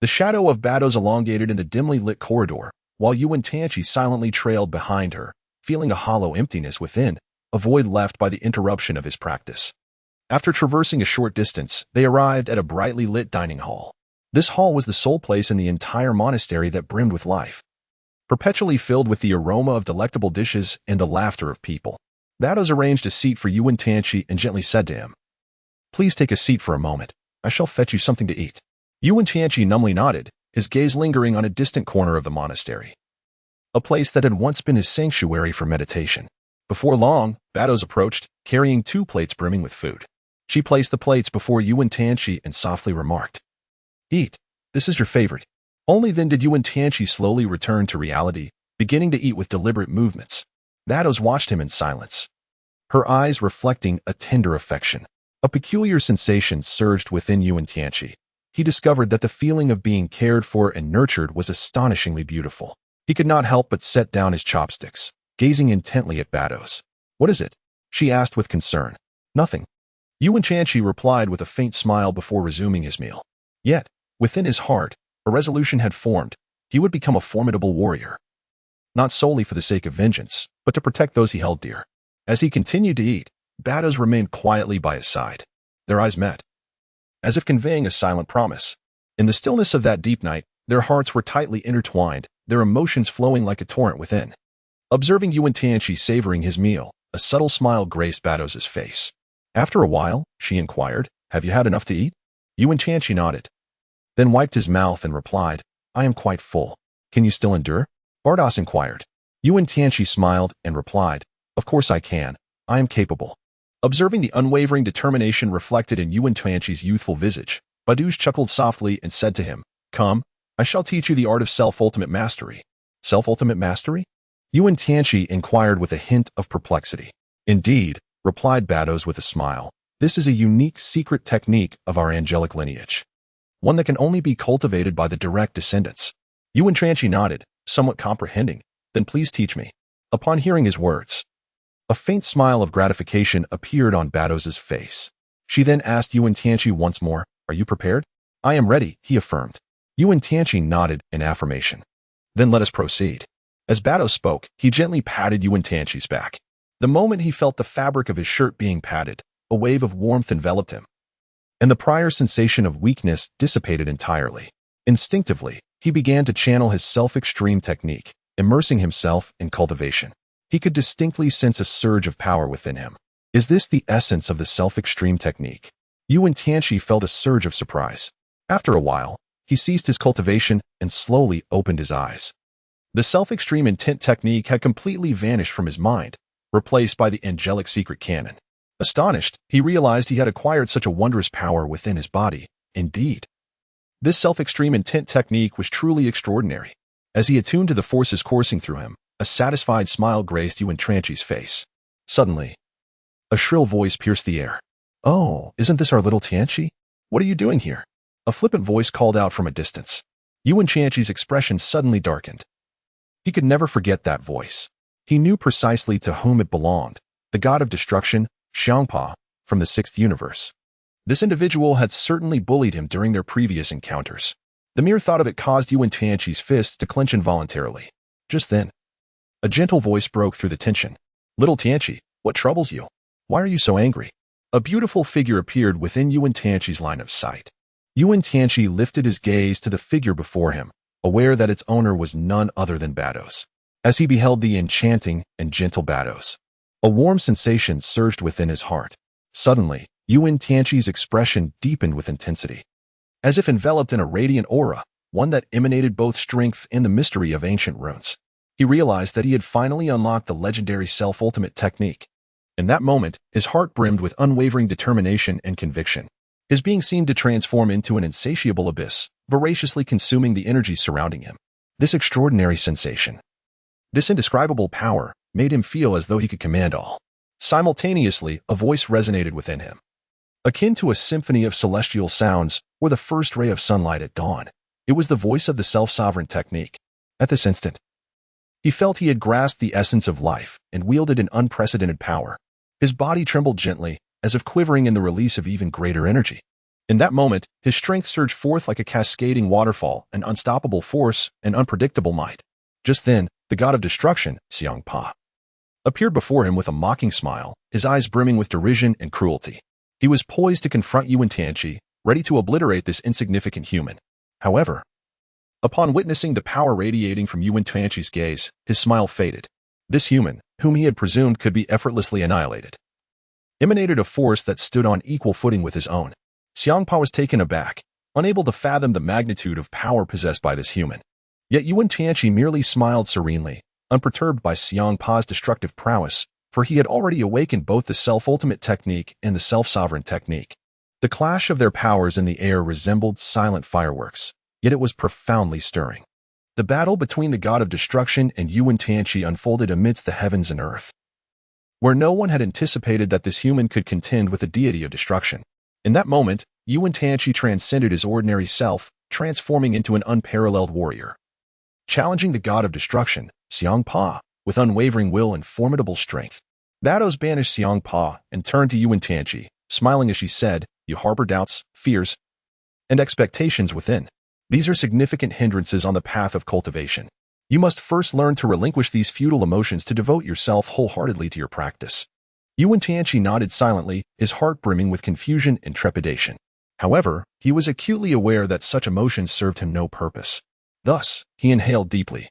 The shadow of Baozi elongated in the dimly lit corridor, while Wen Tianqi silently trailed behind her, feeling a hollow emptiness within, a void left by the interruption of his practice. After traversing a short distance, they arrived at a brightly lit dining hall. This hall was the sole place in the entire monastery that brimmed with life, perpetually filled with the aroma of delectable dishes and the laughter of people. Baozi arranged a seat for Wen Tianqi and gently said to him, "Please take a seat for a moment. I shall fetch you something to eat." Wen Tianqi numbly nodded, his gaze lingering on a distant corner of the monastery, a place that had once been his sanctuary for meditation. Before long, Baozi approached, carrying 2 plates brimming with food. She placed the plates before Wen Tianqi and softly remarked, "Eat. This is your favorite." Only then did Wen Tianqi slowly return to reality, beginning to eat with deliberate movements. Baozi watched him in silence, her eyes reflecting a tender affection. A peculiar sensation surged within Wen Tianqi. He discovered that the feeling of being cared for and nurtured was astonishingly beautiful. He could not help but set down his chopsticks, gazing intently at Baozi. "What is it?" she asked with concern. "Nothing." Wen Tianqi replied with a faint smile before resuming his meal. Yet, within his heart, a resolution had formed. He would become a formidable warrior, not solely for the sake of vengeance, but to protect those he held dear. As he continued to eat, Baozi remained quietly by his side. Their eyes met, as if conveying a silent promise. In the stillness of that deep night, their hearts were tightly intertwined, their emotions flowing like a torrent within. Observing Wen Tianqi savoring his meal, a subtle smile graced Baozi's face. After a while, she inquired, "Have you had enough to eat?" Wen Tianqi nodded, then wiped his mouth and replied, "I am quite full. Can you still endure?" Baozi inquired. Wen Tianqi smiled and replied, "Of course I can. I am capable." Observing the unwavering determination reflected in Wen Tianqi's youthful visage, Baozi chuckled softly and said to him, "Come, I shall teach you the art of self-ultimate mastery." "Self-ultimate mastery?" Wen Tianqi inquired with a hint of perplexity. "Indeed," replied Baozi with a smile, "this is a unique secret technique of our angelic lineage, one that can only be cultivated by the direct descendants." Wen Tianqi nodded, somewhat comprehending. "Then please teach me." Upon hearing his words, a faint smile of gratification appeared on Baozi's face. She then asked Wen Tianqi once more, "Are you prepared?" "I am ready," he affirmed. Wen Tianqi nodded in affirmation. "Then let us proceed." As Baozi spoke, he gently patted Wen Tianqi's back. The moment he felt the fabric of his shirt being patted, a wave of warmth enveloped him, and the prior sensation of weakness dissipated entirely. Instinctively, he began to channel his self-extreme technique, immersing himself in cultivation. He could distinctly sense a surge of power within him. Is this the essence of the self-extreme technique? Wen Tianqi felt a surge of surprise. After a while, he ceased his cultivation and slowly opened his eyes. The self-extreme intent technique had completely vanished from his mind, replaced by the angelic secret canon. Astonished, he realized he had acquired such a wondrous power within his body. Indeed, this self-extreme intent technique was truly extraordinary. As he attuned to the forces coursing through him, a satisfied smile graced Wen Tianqi's face. Suddenly, a shrill voice pierced the air. "Oh, isn't this our little Tianqi? What are you doing here?" A flippant voice called out from a distance. Wen Tianqi's expression suddenly darkened. He could never forget that voice. He knew precisely to whom it belonged, the god of destruction, Xiangpa, from the 6th universe. This individual had certainly bullied him during their previous encounters. The mere thought of it caused Wen Tianqi's fists to clench involuntarily. Just then, a gentle voice broke through the tension. "Little Tianqi, what troubles you? Why are you so angry?" A beautiful figure appeared within Wen Tianqi's line of sight. Wen Tianqi lifted his gaze to the figure before him, aware that its owner was none other than Baozi. As he beheld the enchanting and gentle Baozi, a warm sensation surged within his heart. Suddenly, Wen Tianqi's expression deepened with intensity. As if enveloped in a radiant aura, one that emanated both strength and the mystery of ancient runes. He realized that he had finally unlocked the legendary self-ultimate technique. In that moment, his heart brimmed with unwavering determination and conviction. His being seemed to transform into an insatiable abyss, voraciously consuming the energy surrounding him. This extraordinary sensation, this indescribable power, made him feel as though he could command all. Simultaneously, a voice resonated within him. Akin to a symphony of celestial sounds or the first ray of sunlight at dawn, it was the voice of the self-sovereign technique. At this instant, he felt he had grasped the essence of life and wielded an unprecedented power. His body trembled gently, as if quivering in the release of even greater energy. In that moment, his strength surged forth like a cascading waterfall, an unstoppable force, an unpredictable might. Just then, the god of destruction, Xiangpa, appeared before him with a mocking smile, his eyes brimming with derision and cruelty. He was poised to confront Wen Tianqi, ready to obliterate this insignificant human. However, upon witnessing the power radiating from Wen Tianqi's gaze, his smile faded. This human, whom he had presumed could be effortlessly annihilated, emanated a force that stood on equal footing with his own. Xiangpa was taken aback, unable to fathom the magnitude of power possessed by this human. Yet Wen Tianqi merely smiled serenely, unperturbed by Xiangpa's destructive prowess, for he had already awakened both the self-ultimate technique and the self-sovereign technique. The clash of their powers in the air resembled silent fireworks, yet it was profoundly stirring. The battle between the god of destruction and Wen Tianqi unfolded amidst the heavens and earth, where no one had anticipated that this human could contend with the deity of destruction. In that moment, Wen Tianqi transcended his ordinary self, transforming into an unparalleled warrior. Challenging the god of destruction, Xiangpa, with unwavering will and formidable strength. Baozi banished Xiangpa and turned to Wen Tianqi, smiling as she said, "You harbor doubts, fears, and expectations within. These are significant hindrances on the path of cultivation. You must first learn to relinquish these futile emotions to devote yourself wholeheartedly to your practice." Wen Tianqi nodded silently, his heart brimming with confusion and trepidation. However, he was acutely aware that such emotions served him no purpose. Thus, he inhaled deeply,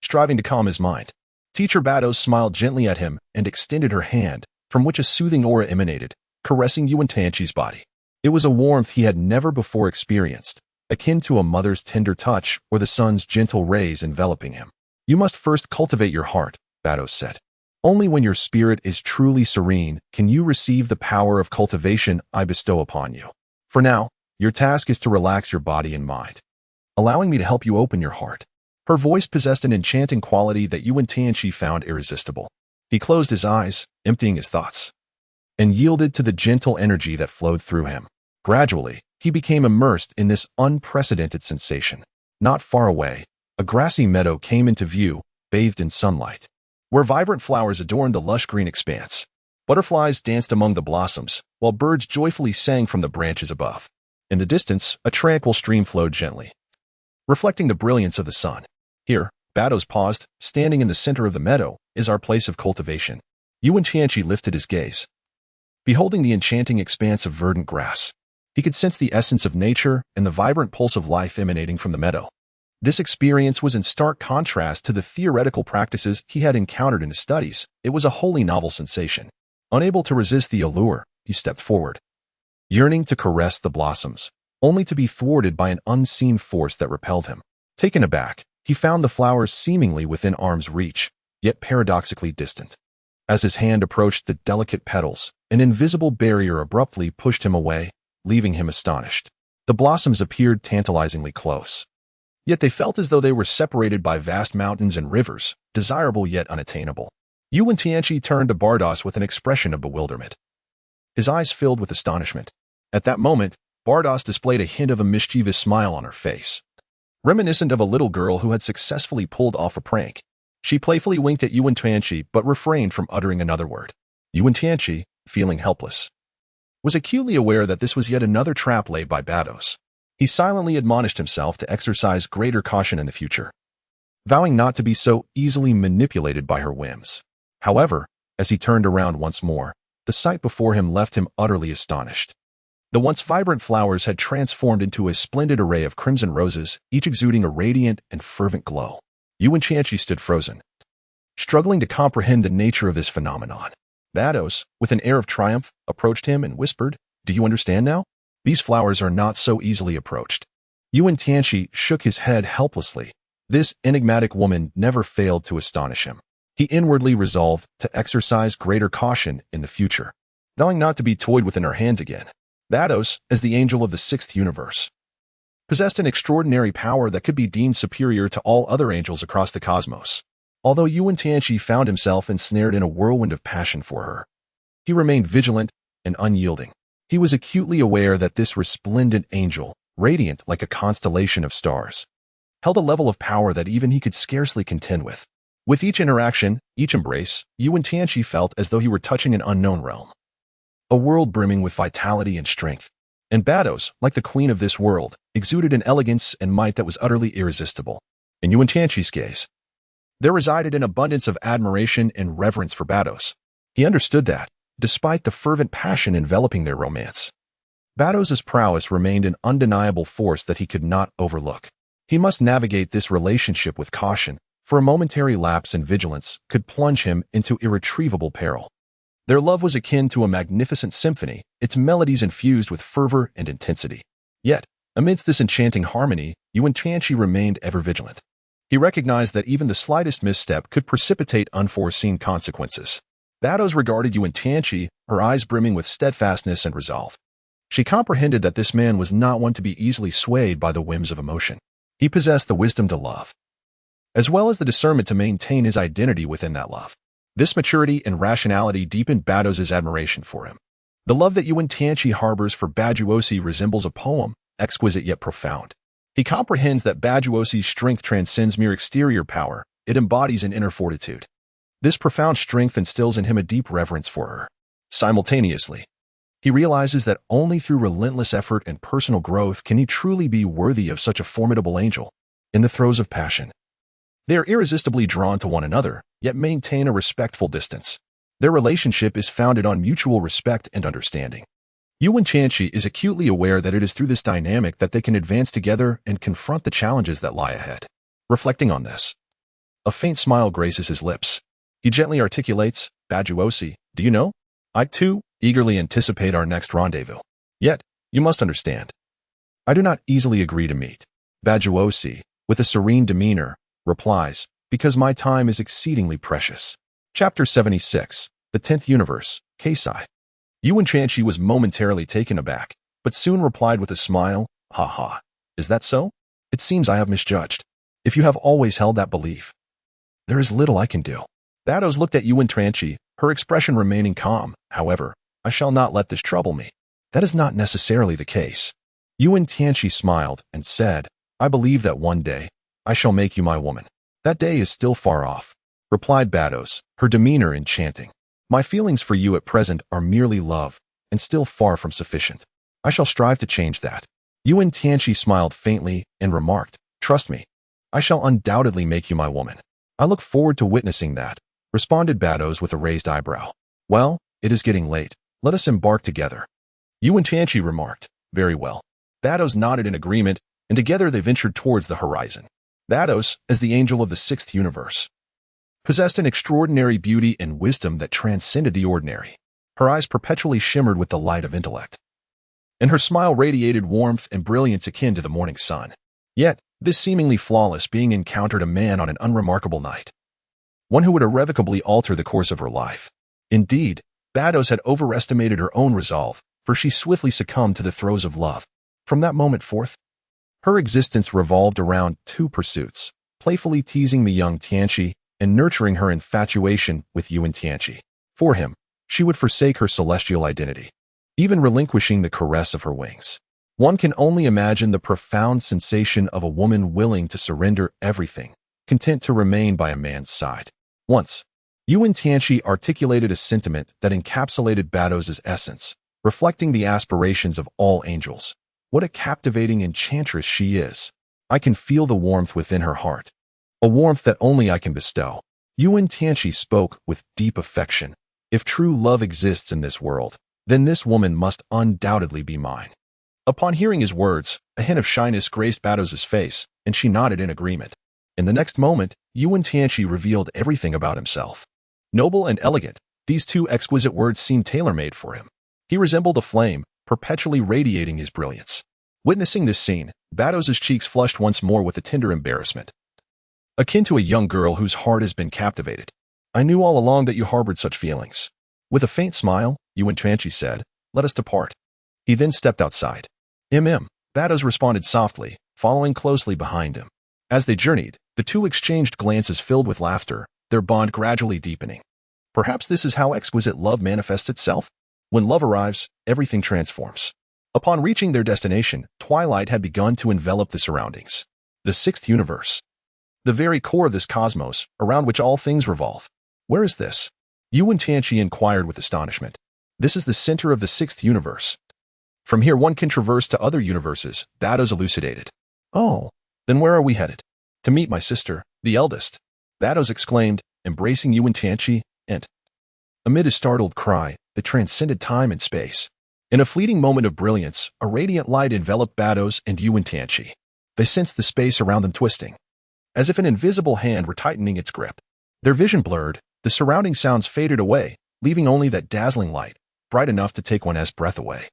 striving to calm his mind. Teacher Baozi smiled gently at him and extended her hand, from which a soothing aura emanated, caressing Wen Tianqi's body. It was a warmth he had never before experienced, akin to a mother's tender touch or the sun's gentle rays enveloping him. "You must first cultivate your heart," Baozi said. "Only when your spirit is truly serene can you receive the power of cultivation I bestow upon you. For now, your task is to relax your body and mind, allowing me to help you open your heart." Her voice possessed an enchanting quality that Wen Tianqi found irresistible. He closed his eyes, emptying his thoughts, and yielded to the gentle energy that flowed through him. Gradually, he became immersed in this unprecedented sensation. Not far away, a grassy meadow came into view, bathed in sunlight, where vibrant flowers adorned the lush green expanse. Butterflies danced among the blossoms, while birds joyfully sang from the branches above. In the distance, a tranquil stream flowed gently, reflecting the brilliance of the sun. "Here," Baozi paused, "standing in the center of the meadow, is our place of cultivation." Wen Tianqi lifted his gaze, beholding the enchanting expanse of verdant grass. He could sense the essence of nature and the vibrant pulse of life emanating from the meadow. This experience was in stark contrast to the theoretical practices he had encountered in his studies. It was a wholly novel sensation. Unable to resist the allure, he stepped forward, yearning to caress the blossoms, only to be thwarted by an unseen force that repelled him. Taken aback, he found the flowers seemingly within arm's reach, yet paradoxically distant. As his hand approached the delicate petals, an invisible barrier abruptly pushed him away, leaving him astonished. The blossoms appeared tantalizingly close, yet they felt as though they were separated by vast mountains and rivers, desirable yet unattainable. Wen Tianqi turned to Baozi with an expression of bewilderment, his eyes filled with astonishment. At that moment, Baozi displayed a hint of a mischievous smile on her face, reminiscent of a little girl who had successfully pulled off a prank. She playfully winked at Wen Tianqi but refrained from uttering another word. Wen Tianqi, feeling helpless, was acutely aware that this was yet another trap laid by Baozi. He silently admonished himself to exercise greater caution in the future, vowing not to be so easily manipulated by her whims. However, as he turned around once more, the sight before him left him utterly astonished. The once vibrant flowers had transformed into a splendid array of crimson roses, each exuding a radiant and fervent glow. Wen Tianqi stood frozen, struggling to comprehend the nature of this phenomenon. Bados, with an air of triumph, approached him and whispered, "Do you understand now? These flowers are not so easily approached." Wen Tianqi shook his head helplessly. This enigmatic woman never failed to astonish him. He inwardly resolved to exercise greater caution in the future, vowing not to be toyed with in her hands again. Bados, as the angel of the sixth universe, possessed an extraordinary power that could be deemed superior to all other angels across the cosmos. Although Wen Tianqi found himself ensnared in a whirlwind of passion for her, he remained vigilant and unyielding. He was acutely aware that this resplendent angel, radiant like a constellation of stars, held a level of power that even he could scarcely contend with. With each interaction, each embrace, Wen Tianqi felt as though he were touching an unknown realm, a world brimming with vitality and strength. And Bados, like the queen of this world, exuded an elegance and might that was utterly irresistible. In Wen Tianqi's gaze, there resided an abundance of admiration and reverence for Bados. He understood that, despite the fervent passion enveloping their romance, Bados's prowess remained an undeniable force that he could not overlook. He must navigate this relationship with caution, for a momentary lapse in vigilance could plunge him into irretrievable peril. Their love was akin to a magnificent symphony, its melodies infused with fervor and intensity. Yet, amidst this enchanting harmony, Wen Tianqi remained ever vigilant. He recognized that even the slightest misstep could precipitate unforeseen consequences. Bados regarded Wen Tianqi, her eyes brimming with steadfastness and resolve. She comprehended that this man was not one to be easily swayed by the whims of emotion. He possessed the wisdom to love, as well as the discernment to maintain his identity within that love. This maturity and rationality deepened Bados's admiration for him. The love that Wen Tianqi harbors for Baozi resembles a poem, exquisite yet profound. He comprehends that Baozi's strength transcends mere exterior power, it embodies an inner fortitude. This profound strength instills in him a deep reverence for her. Simultaneously, he realizes that only through relentless effort and personal growth can he truly be worthy of such a formidable angel. In the throes of passion, they are irresistibly drawn to one another, yet maintain a respectful distance. Their relationship is founded on mutual respect and understanding. Wen Tianqi is acutely aware that it is through this dynamic that they can advance together and confront the challenges that lie ahead. Reflecting on this, a faint smile graces his lips. He gently articulates, "Baozi, do you know? I too eagerly anticipate our next rendezvous. Yet, you must understand, I do not easily agree to meet." Baozi, with a serene demeanor, replies, "Because my time is exceedingly precious." Chapter 76, The 10th Universe, Keisai. Wen Tianqi was momentarily taken aback, but soon replied with a smile, "Ha ha. Is that so? It seems I have misjudged. If you have always held that belief, there is little I can do." Bados looked at Wen Tianqi, her expression remaining calm. "However, I shall not let this trouble me." "That is not necessarily the case." Wen Tianqi smiled and said, "I believe that one day, I shall make you my woman." "That day is still far off," replied Bados, her demeanor enchanting. "My feelings for you at present are merely love, and still far from sufficient. I shall strive to change that." Wen Tianqi smiled faintly and remarked, "Trust me, I shall undoubtedly make you my woman." "I look forward to witnessing that," responded Bados with a raised eyebrow. "Well, it is getting late. Let us embark together." Wen Tianqi remarked, "Very well." Bados nodded in agreement, and together they ventured towards the horizon. Bados, as the angel of the sixth universe, possessed an extraordinary beauty and wisdom that transcended the ordinary. Her eyes perpetually shimmered with the light of intellect, and her smile radiated warmth and brilliance akin to the morning sun. Yet, this seemingly flawless being encountered a man on an unremarkable night, one who would irrevocably alter the course of her life. Indeed, Bados had overestimated her own resolve, for she swiftly succumbed to the throes of love. From that moment forth, her existence revolved around two pursuits, playfully teasing the young Tianqi and nurturing her infatuation with Wen Tianqi. For him, she would forsake her celestial identity, even relinquishing the caress of her wings. One can only imagine the profound sensation of a woman willing to surrender everything, content to remain by a man's side. Once, Wen Tianqi articulated a sentiment that encapsulated Bados's essence, reflecting the aspirations of all angels. "What a captivating enchantress she is. I can feel the warmth within her heart, a warmth that only I can bestow." Wen Tianqi spoke with deep affection. "If true love exists in this world, then this woman must undoubtedly be mine." Upon hearing his words, a hint of shyness graced Bados's face, and she nodded in agreement. In the next moment, Wen Tianqi revealed everything about himself. Noble and elegant, These two exquisite words seemed tailor-made for him. He resembled a flame, perpetually radiating his brilliance. Witnessing this scene, Badoz's cheeks flushed once more with a tender embarrassment, akin to a young girl whose heart has been captivated. I knew all along that you harbored such feelings. With a faint smile, Wen Tianqi said, let us depart. He then stepped outside. Badoz responded softly, following closely behind him. As they journeyed, the two exchanged glances filled with laughter, their bond gradually deepening. Perhaps this is how exquisite love manifests itself? When love arrives, everything transforms. Upon reaching their destination, twilight had begun to envelop the surroundings. The sixth universe. The very core of this cosmos, around which all things revolve. Where is this? Wen Tianqi inquired with astonishment. This is the center of the sixth universe. From here one can traverse to other universes, Badoz elucidated. Oh, then where are we headed? To meet my sister, the eldest. Badoz exclaimed, embracing Wen Tianqi, and amid a startled cry that transcended time and space. In a fleeting moment of brilliance, a radiant light enveloped Badoz and Wen Tianqi. They sensed the space around them twisting, as if an invisible hand were tightening its grip. Their vision blurred, the surrounding sounds faded away, leaving only that dazzling light, bright enough to take one's breath away.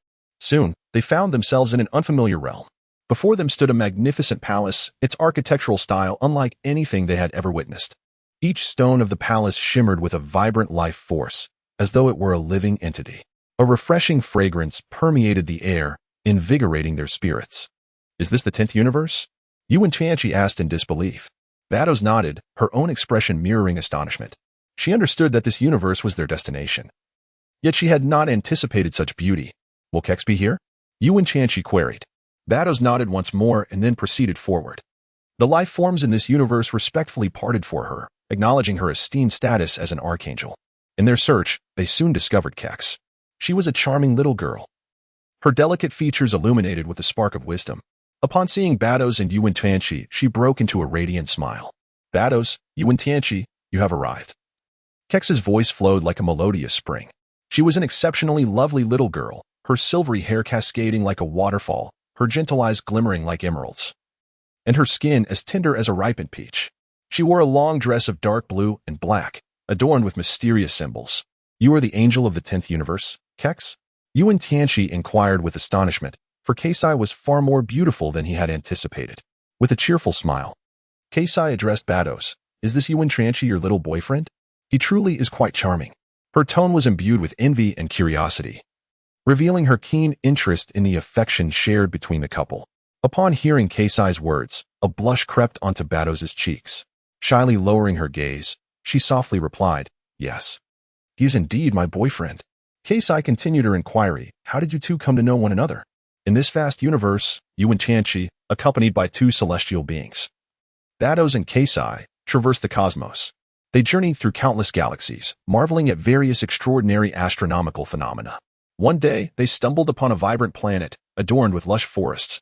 Soon, they found themselves in an unfamiliar realm. Before them stood a magnificent palace, its architectural style unlike anything they had ever witnessed. Each stone of the palace shimmered with a vibrant life force, as though it were a living entity. A refreshing fragrance permeated the air, invigorating their spirits. Is this the 10th universe? Wen Tianqi asked in disbelief. Badoz nodded, her own expression mirroring astonishment. She understood that this universe was their destination. Yet she had not anticipated such beauty. Will Kex be here? Wen Tianqi queried. Badoz nodded once more and then proceeded forward. The life forms in this universe respectfully parted for her, acknowledging her esteemed status as an archangel. In their search, they soon discovered Kex. She was a charming little girl, her delicate features illuminated with a spark of wisdom. Upon seeing Badoz and Wen Tianqi, she broke into a radiant smile. Badoz, Wen Tianqi, you have arrived. Kex's voice flowed like a melodious spring. She was an exceptionally lovely little girl, her silvery hair cascading like a waterfall, her gentle eyes glimmering like emeralds, and her skin as tender as a ripened peach. She wore a long dress of dark blue and black, adorned with mysterious symbols. You are the angel of the 10th universe, Kex? Wen Tianqi inquired with astonishment, for Keisai was far more beautiful than he had anticipated. With a cheerful smile, Keisai addressed Badoz. Is this Wen Tianqi your little boyfriend? He truly is quite charming. Her tone was imbued with envy and curiosity, revealing her keen interest in the affection shared between the couple. Upon hearing Keisai's words, a blush crept onto Badoz's cheeks. Shyly lowering her gaze, she softly replied, yes. He is indeed my boyfriend. Keisai continued her inquiry, how did you two come to know one another? In this vast universe, Wen Tianqi, accompanied by two celestial beings, Badoz and Keisai, traversed the cosmos. They journeyed through countless galaxies, marveling at various extraordinary astronomical phenomena. One day, they stumbled upon a vibrant planet, adorned with lush forests,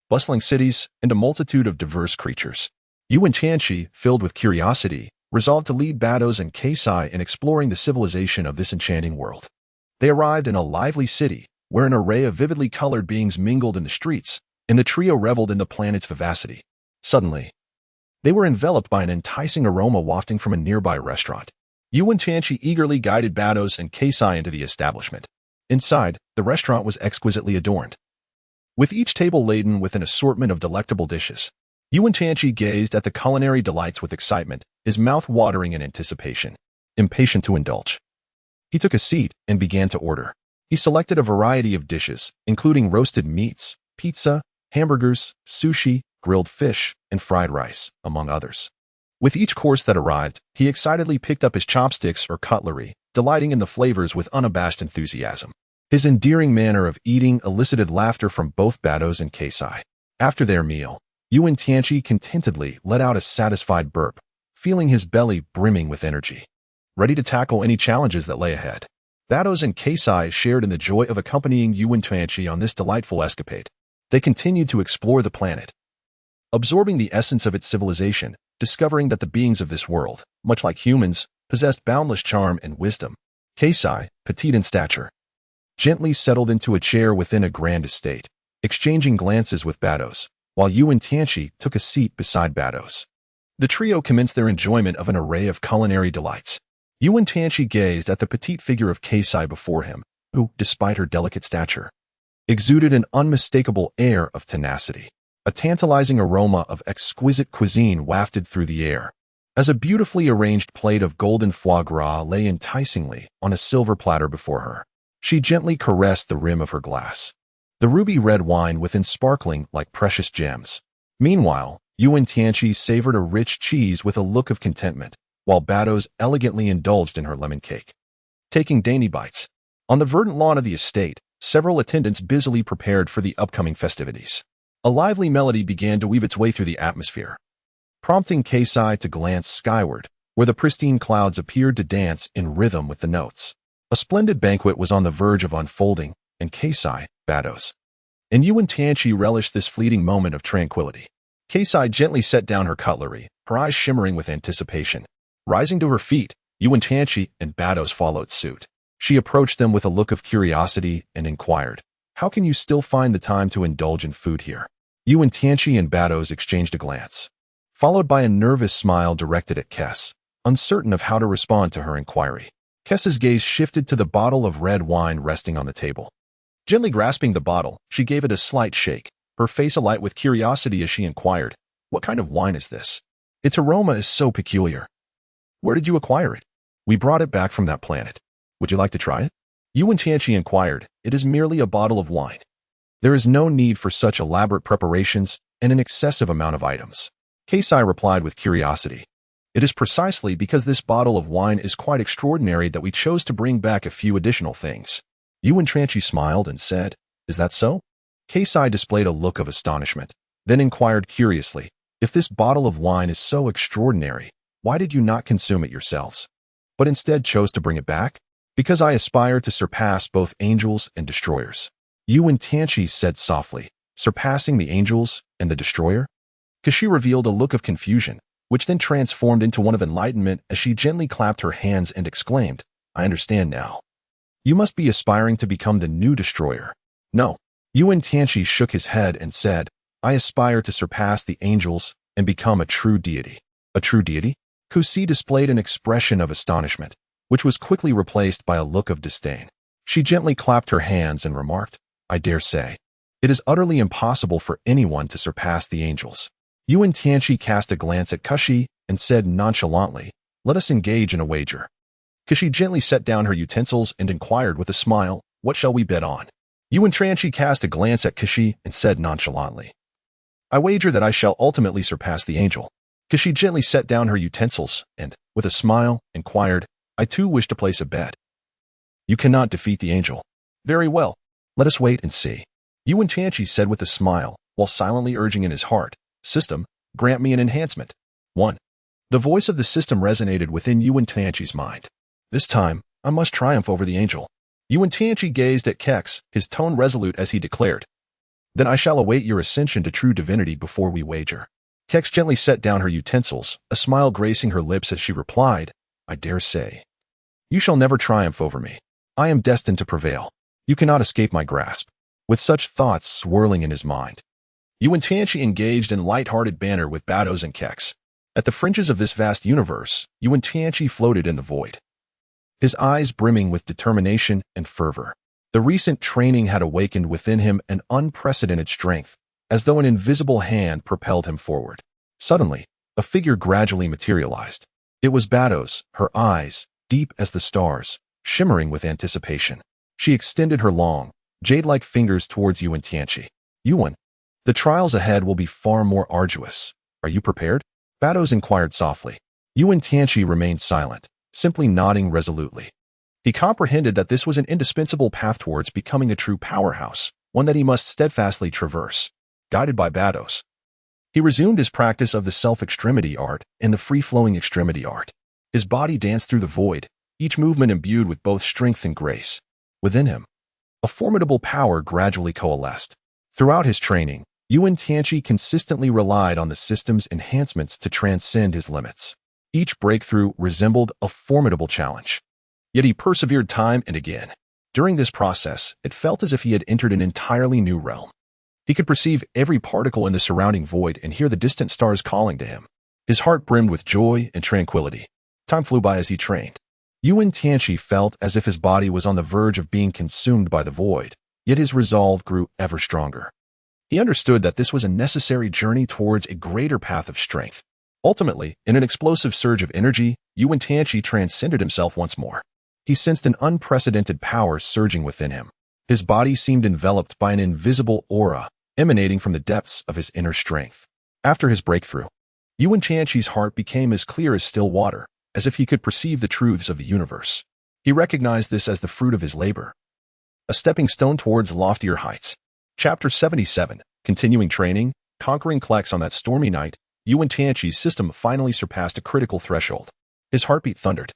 bustling cities, and a multitude of diverse creatures. Wen Tianqi, filled with curiosity, resolved to lead Badoz and Keisai in exploring the civilization of this enchanting world. They arrived in a lively city, where an array of vividly colored beings mingled in the streets, and the trio reveled in the planet's vivacity. Suddenly, they were enveloped by an enticing aroma wafting from a nearby restaurant. Wen Tianqi eagerly guided Badoz and Keisai into the establishment. Inside, the restaurant was exquisitely adorned, with each table laden with an assortment of delectable dishes. Wen Tianqi gazed at the culinary delights with excitement, his mouth watering in anticipation, impatient to indulge. He took a seat and began to order. He selected a variety of dishes, including roasted meats, pizza, hamburgers, sushi, grilled fish, and fried rice, among others. With each course that arrived, he excitedly picked up his chopsticks or cutlery, delighting in the flavors with unabashed enthusiasm. His endearing manner of eating elicited laughter from both Badoz and Keisai. After their meal, Wen Tianqi contentedly let out a satisfied burp, feeling his belly brimming with energy, ready to tackle any challenges that lay ahead. Badoz and Keisai shared in the joy of accompanying Wen Tianqi on this delightful escapade. They continued to explore the planet, absorbing the essence of its civilization, discovering that the beings of this world, much like humans, possessed boundless charm and wisdom. Keisai, petite in stature, gently settled into a chair within a grand estate, exchanging glances with Badoz, while Wen Tianqi took a seat beside Badoz. The trio commenced their enjoyment of an array of culinary delights. Wen Tianqi gazed at the petite figure of Keisai before him, who, despite her delicate stature, exuded an unmistakable air of tenacity. A tantalizing aroma of exquisite cuisine wafted through the air, as a beautifully arranged plate of golden foie gras lay enticingly on a silver platter before her. She gently caressed the rim of her glass, the ruby-red wine within sparkling like precious gems. Meanwhile, Wen Tianqi savored a rich cheese with a look of contentment, while Baozi elegantly indulged in her lemon cake, taking dainty bites. On the verdant lawn of the estate, several attendants busily prepared for the upcoming festivities. A lively melody began to weave its way through the atmosphere, prompting Keisai to glance skyward, where the pristine clouds appeared to dance in rhythm with the notes. A splendid banquet was on the verge of unfolding, and Keisai, Baozi, and Wen Tianqi relished this fleeting moment of tranquility. Keisai gently set down her cutlery, her eyes shimmering with anticipation. Rising to her feet, Wen Tianqi and Baozi followed suit. She approached them with a look of curiosity and inquired, "How can you still find the time to indulge in food here?" Wen Tianqi and Baozi exchanged a glance, followed by a nervous smile directed at Kes, uncertain of how to respond to her inquiry. Kes's gaze shifted to the bottle of red wine resting on the table. Gently grasping the bottle, she gave it a slight shake, her face alight with curiosity as she inquired, "What kind of wine is this? Its aroma is so peculiar. Where did you acquire it?" "We brought it back from that planet. Would you like to try it?" Wen Tianqi inquired. "It is merely a bottle of wine. There is no need for such elaborate preparations and an excessive amount of items." Keisai replied with curiosity, "It is precisely because this bottle of wine is quite extraordinary that we chose to bring back a few additional things." Wen Tianqi smiled and said, "Is that so?" Keisai displayed a look of astonishment, then inquired curiously, "If this bottle of wine is so extraordinary, why did you not consume it yourselves, but instead chose to bring it back?" "Because I aspire to surpass both angels and destroyers," Wen Tianqi said softly. "Surpassing the angels and the destroyer?" Kashi revealed a look of confusion, which then transformed into one of enlightenment as she gently clapped her hands and exclaimed, "I understand now. You must be aspiring to become the new destroyer." "No." Wen Tianqi shook his head and said, "I aspire to surpass the angels and become a true deity." "A true deity?" Kusi displayed an expression of astonishment, which was quickly replaced by a look of disdain. She gently clapped her hands and remarked, "I dare say, it is utterly impossible for anyone to surpass the angels." Wen Tianqi cast a glance at Kashi and said nonchalantly, "Let us engage in a wager." Kashi gently set down her utensils and inquired with a smile, "What shall we bet on?" Wen Tianqi cast a glance at Kashi and said nonchalantly, "I wager that I shall ultimately surpass the angel." Kashi gently set down her utensils and, with a smile, inquired, "I too wish to place a bet." "You cannot defeat the angel." "Very well. Let us wait and see." Wen Tianqi said with a smile, while silently urging in his heart, "System, grant me an enhancement." 1. The voice of the system resonated within Wen Tianqi's mind. "This time, I must triumph over the angel." Wen Tianqi gazed at Kex, his tone resolute as he declared, "Then I shall await your ascension to true divinity before we wager." Kex gently set down her utensils, a smile gracing her lips as she replied, "I dare say. You shall never triumph over me. I am destined to prevail. You cannot escape my grasp." With such thoughts swirling in his mind, Wen Tianqi engaged in light-hearted banter with Baozi and Kex. At the fringes of this vast universe, Wen Tianqi floated in the void, his eyes brimming with determination and fervor. The recent training had awakened within him an unprecedented strength, as though an invisible hand propelled him forward. Suddenly, a figure gradually materialized. It was Baozi, her eyes, deep as the stars, shimmering with anticipation. She extended her long, jade-like fingers towards Wen Tianqi. "Yuan, the trials ahead will be far more arduous. Are you prepared?" Baozi inquired softly. Wen Tianqi remained silent, simply nodding resolutely. He comprehended that this was an indispensable path towards becoming a true powerhouse, one that he must steadfastly traverse. Guided by Baozi, he resumed his practice of the self-extremity art and the free-flowing extremity art. His body danced through the void, each movement imbued with both strength and grace. Within him, a formidable power gradually coalesced. Throughout his training, Wen Tianqi consistently relied on the system's enhancements to transcend his limits. Each breakthrough resembled a formidable challenge. Yet he persevered time and again. During this process, it felt as if he had entered an entirely new realm. He could perceive every particle in the surrounding void and hear the distant stars calling to him. His heart brimmed with joy and tranquility. Time flew by as he trained. Wen Tianqi felt as if his body was on the verge of being consumed by the void, yet his resolve grew ever stronger. He understood that this was a necessary journey towards a greater path of strength. Ultimately, in an explosive surge of energy, Wen Tianqi transcended himself once more. He sensed an unprecedented power surging within him. His body seemed enveloped by an invisible aura emanating from the depths of his inner strength. After his breakthrough, Wen Tianqi's heart became as clear as still water, as if he could perceive the truths of the universe. He recognized this as the fruit of his labor, a stepping stone towards loftier heights. Chapter 77, Continuing Training, Conquering Klex. On that stormy night, Wen Tianqi's system finally surpassed a critical threshold. His heartbeat thundered,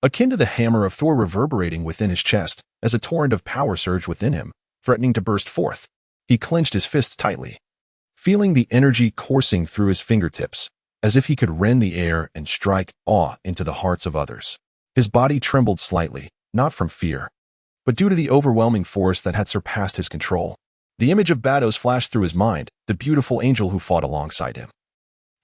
akin to the hammer of Thor reverberating within his chest, as a torrent of power surged within him, threatening to burst forth. He clenched his fists tightly, feeling the energy coursing through his fingertips, as if he could rend the air and strike awe into the hearts of others. His body trembled slightly, not from fear, but due to the overwhelming force that had surpassed his control. The image of Baozi flashed through his mind, the beautiful angel who fought alongside him,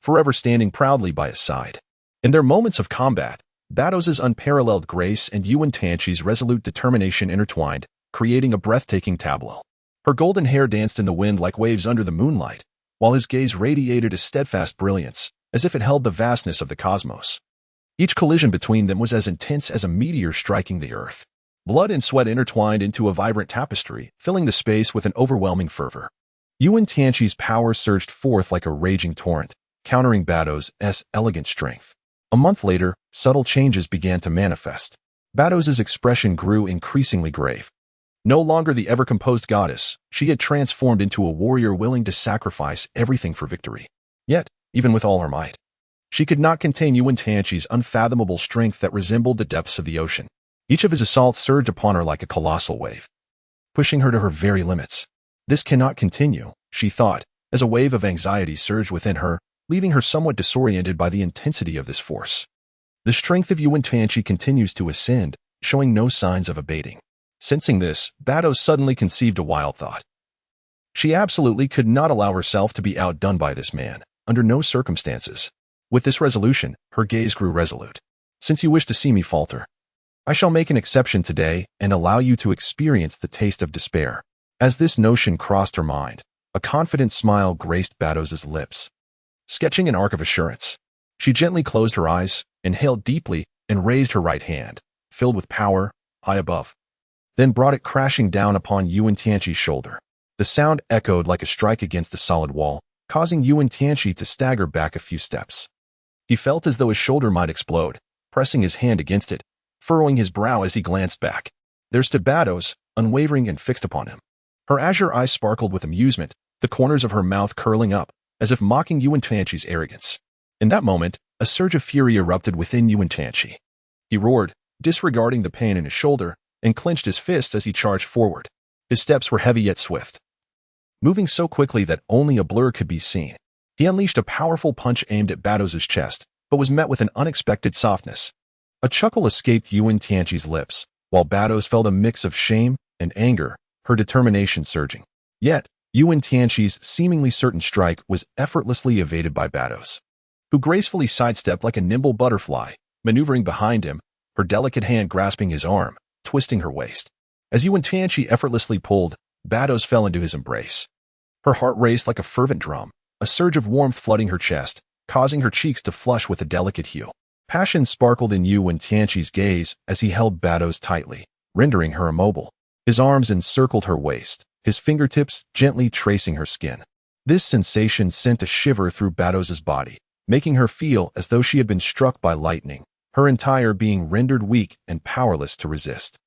forever standing proudly by his side. In their moments of combat, Baozi's unparalleled grace and Wen Tianqi's resolute determination intertwined, creating a breathtaking tableau. Her golden hair danced in the wind like waves under the moonlight, while his gaze radiated a steadfast brilliance, as if it held the vastness of the cosmos. Each collision between them was as intense as a meteor striking the earth. Blood and sweat intertwined into a vibrant tapestry, filling the space with an overwhelming fervor. Wen Tianqi's power surged forth like a raging torrent, countering Baozi's elegant strength. A month later, subtle changes began to manifest. Baozi's expression grew increasingly grave. No longer the ever-composed goddess, she had transformed into a warrior willing to sacrifice everything for victory. Yet, even with all her might, she could not contain Wen Tianqi's unfathomable strength that resembled the depths of the ocean. Each of his assaults surged upon her like a colossal wave, pushing her to her very limits. This cannot continue, she thought, as a wave of anxiety surged within her, leaving her somewhat disoriented by the intensity of this force. The strength of Wen Tianqi continues to ascend, showing no signs of abating. Sensing this, Baozi suddenly conceived a wild thought. She absolutely could not allow herself to be outdone by this man, under no circumstances. With this resolution, her gaze grew resolute. Since you wish to see me falter, I shall make an exception today and allow you to experience the taste of despair. As this notion crossed her mind, a confident smile graced Baozi's lips, sketching an arc of assurance. She gently closed her eyes, inhaled deeply, and raised her right hand, filled with power, high above, then brought it crashing down upon Wen Tianqi's shoulder. The sound echoed like a strike against a solid wall, causing Wen Tianqi to stagger back a few steps. He felt as though his shoulder might explode, pressing his hand against it, furrowing his brow as he glanced back. There stood Baozi, unwavering and fixed upon him. Her azure eyes sparkled with amusement, the corners of her mouth curling up, as if mocking Wen Tianqi's arrogance. In that moment, a surge of fury erupted within Wen Tianqi. He roared, disregarding the pain in his shoulder, and clenched his fists as he charged forward. His steps were heavy yet swift, moving so quickly that only a blur could be seen. He unleashed a powerful punch aimed at Baozi's chest, but was met with an unexpected softness. A chuckle escaped Wen Tianqi's lips, while Baozi felt a mix of shame and anger, her determination surging. Yet, Wen Tianqi's seemingly certain strike was effortlessly evaded by Baozi, who gracefully sidestepped like a nimble butterfly, maneuvering behind him, her delicate hand grasping his arm, twisting her waist. As Wen Tianqi effortlessly pulled, Baozi fell into his embrace. Her heart raced like a fervent drum, a surge of warmth flooding her chest, causing her cheeks to flush with a delicate hue. Passion sparkled in Wen Tianqi's gaze as he held Baozi tightly, rendering her immobile. His arms encircled her waist, his fingertips gently tracing her skin. This sensation sent a shiver through Baozi's body, making her feel as though she had been struck by lightning, her entire being rendered weak and powerless to resist.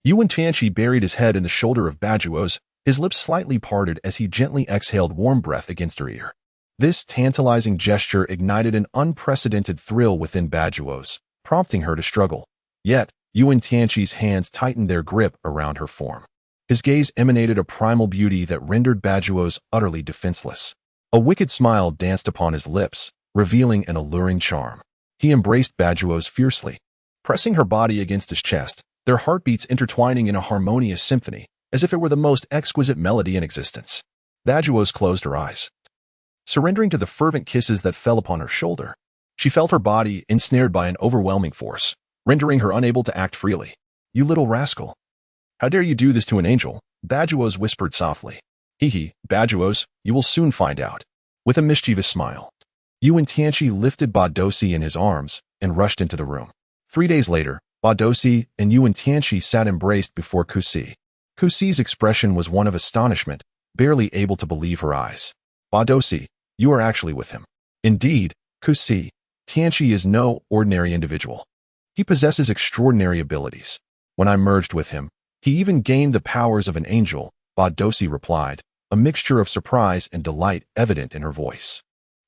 Wen Tianqi buried his head in the shoulder of Baozi, his lips slightly parted as he gently exhaled warm breath against her ear. This tantalizing gesture ignited an unprecedented thrill within Baozi, prompting her to struggle. Yet, Wen Tianqi's hands tightened their grip around her form. His gaze emanated a primal beauty that rendered Baozi utterly defenseless. A wicked smile danced upon his lips, revealing an alluring charm. He embraced Baozi fiercely, pressing her body against his chest, their heartbeats intertwining in a harmonious symphony, as if it were the most exquisite melody in existence. Baozi closed her eyes, surrendering to the fervent kisses that fell upon her shoulder. She felt her body ensnared by an overwhelming force. rendering her unable to act freely. "You little rascal. How dare you do this to an angel?" Bajuos whispered softly. "Hee, Bajuos, you will soon find out." With a mischievous smile, Wen Tianqi lifted Baozi in his arms and rushed into the room. 3 days later, Baozi and Wen Tianqi sat embraced before Kusi. Kusi's expression was one of astonishment, barely able to believe her eyes. "Baozi, you are actually with him." "Indeed, Kusi, Tianqi is no ordinary individual. He possesses extraordinary abilities. When I merged with him, he even gained the powers of an angel," Baozi replied, a mixture of surprise and delight evident in her voice.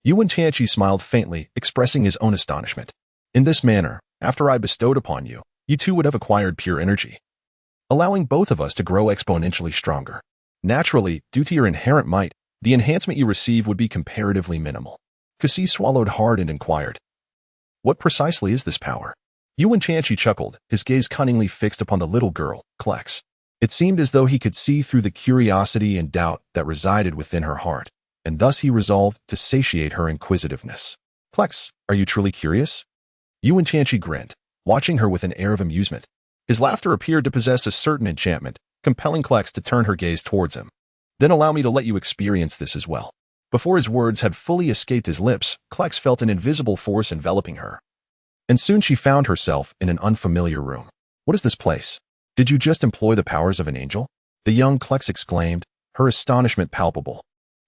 Wen Tianqi smiled faintly, expressing his own astonishment. "In this manner, after I bestowed upon you, you too would have acquired pure energy, allowing both of us to grow exponentially stronger. Naturally, due to your inherent might, the enhancement you receive would be comparatively minimal." Kusi swallowed hard and inquired, "What precisely is this power?" Wen Tianqi chuckled, his gaze cunningly fixed upon the little girl, Klex. It seemed as though he could see through the curiosity and doubt that resided within her heart, and thus he resolved to satiate her inquisitiveness. "Klex, are you truly curious?" Wen Tianqi grinned, watching her with an air of amusement. His laughter appeared to possess a certain enchantment, compelling Klex to turn her gaze towards him. "Then allow me to let you experience this as well." Before his words had fully escaped his lips, Klex felt an invisible force enveloping her. And soon she found herself in an unfamiliar room. "What is this place? Did you just employ the powers of an angel?" the young Klex exclaimed, her astonishment palpable.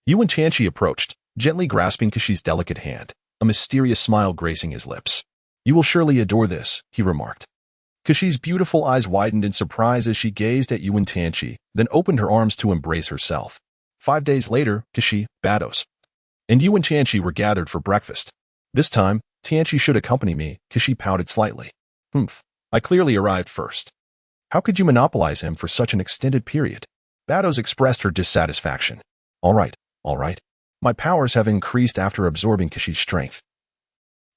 Wen Tianqi approached, gently grasping Kashi's delicate hand, a mysterious smile gracing his lips. "You will surely adore this," he remarked. Kashi's beautiful eyes widened in surprise as she gazed at Wen Tianqi, then opened her arms to embrace herself. 5 days later, Kashi, Bados, and Wen Tianqi were gathered for breakfast. "This time, Tianqi should accompany me," Kashi pouted slightly. "Humph, I clearly arrived first. How could you monopolize him for such an extended period?" Bados expressed her dissatisfaction. All right. My powers have increased after absorbing Kashi's strength.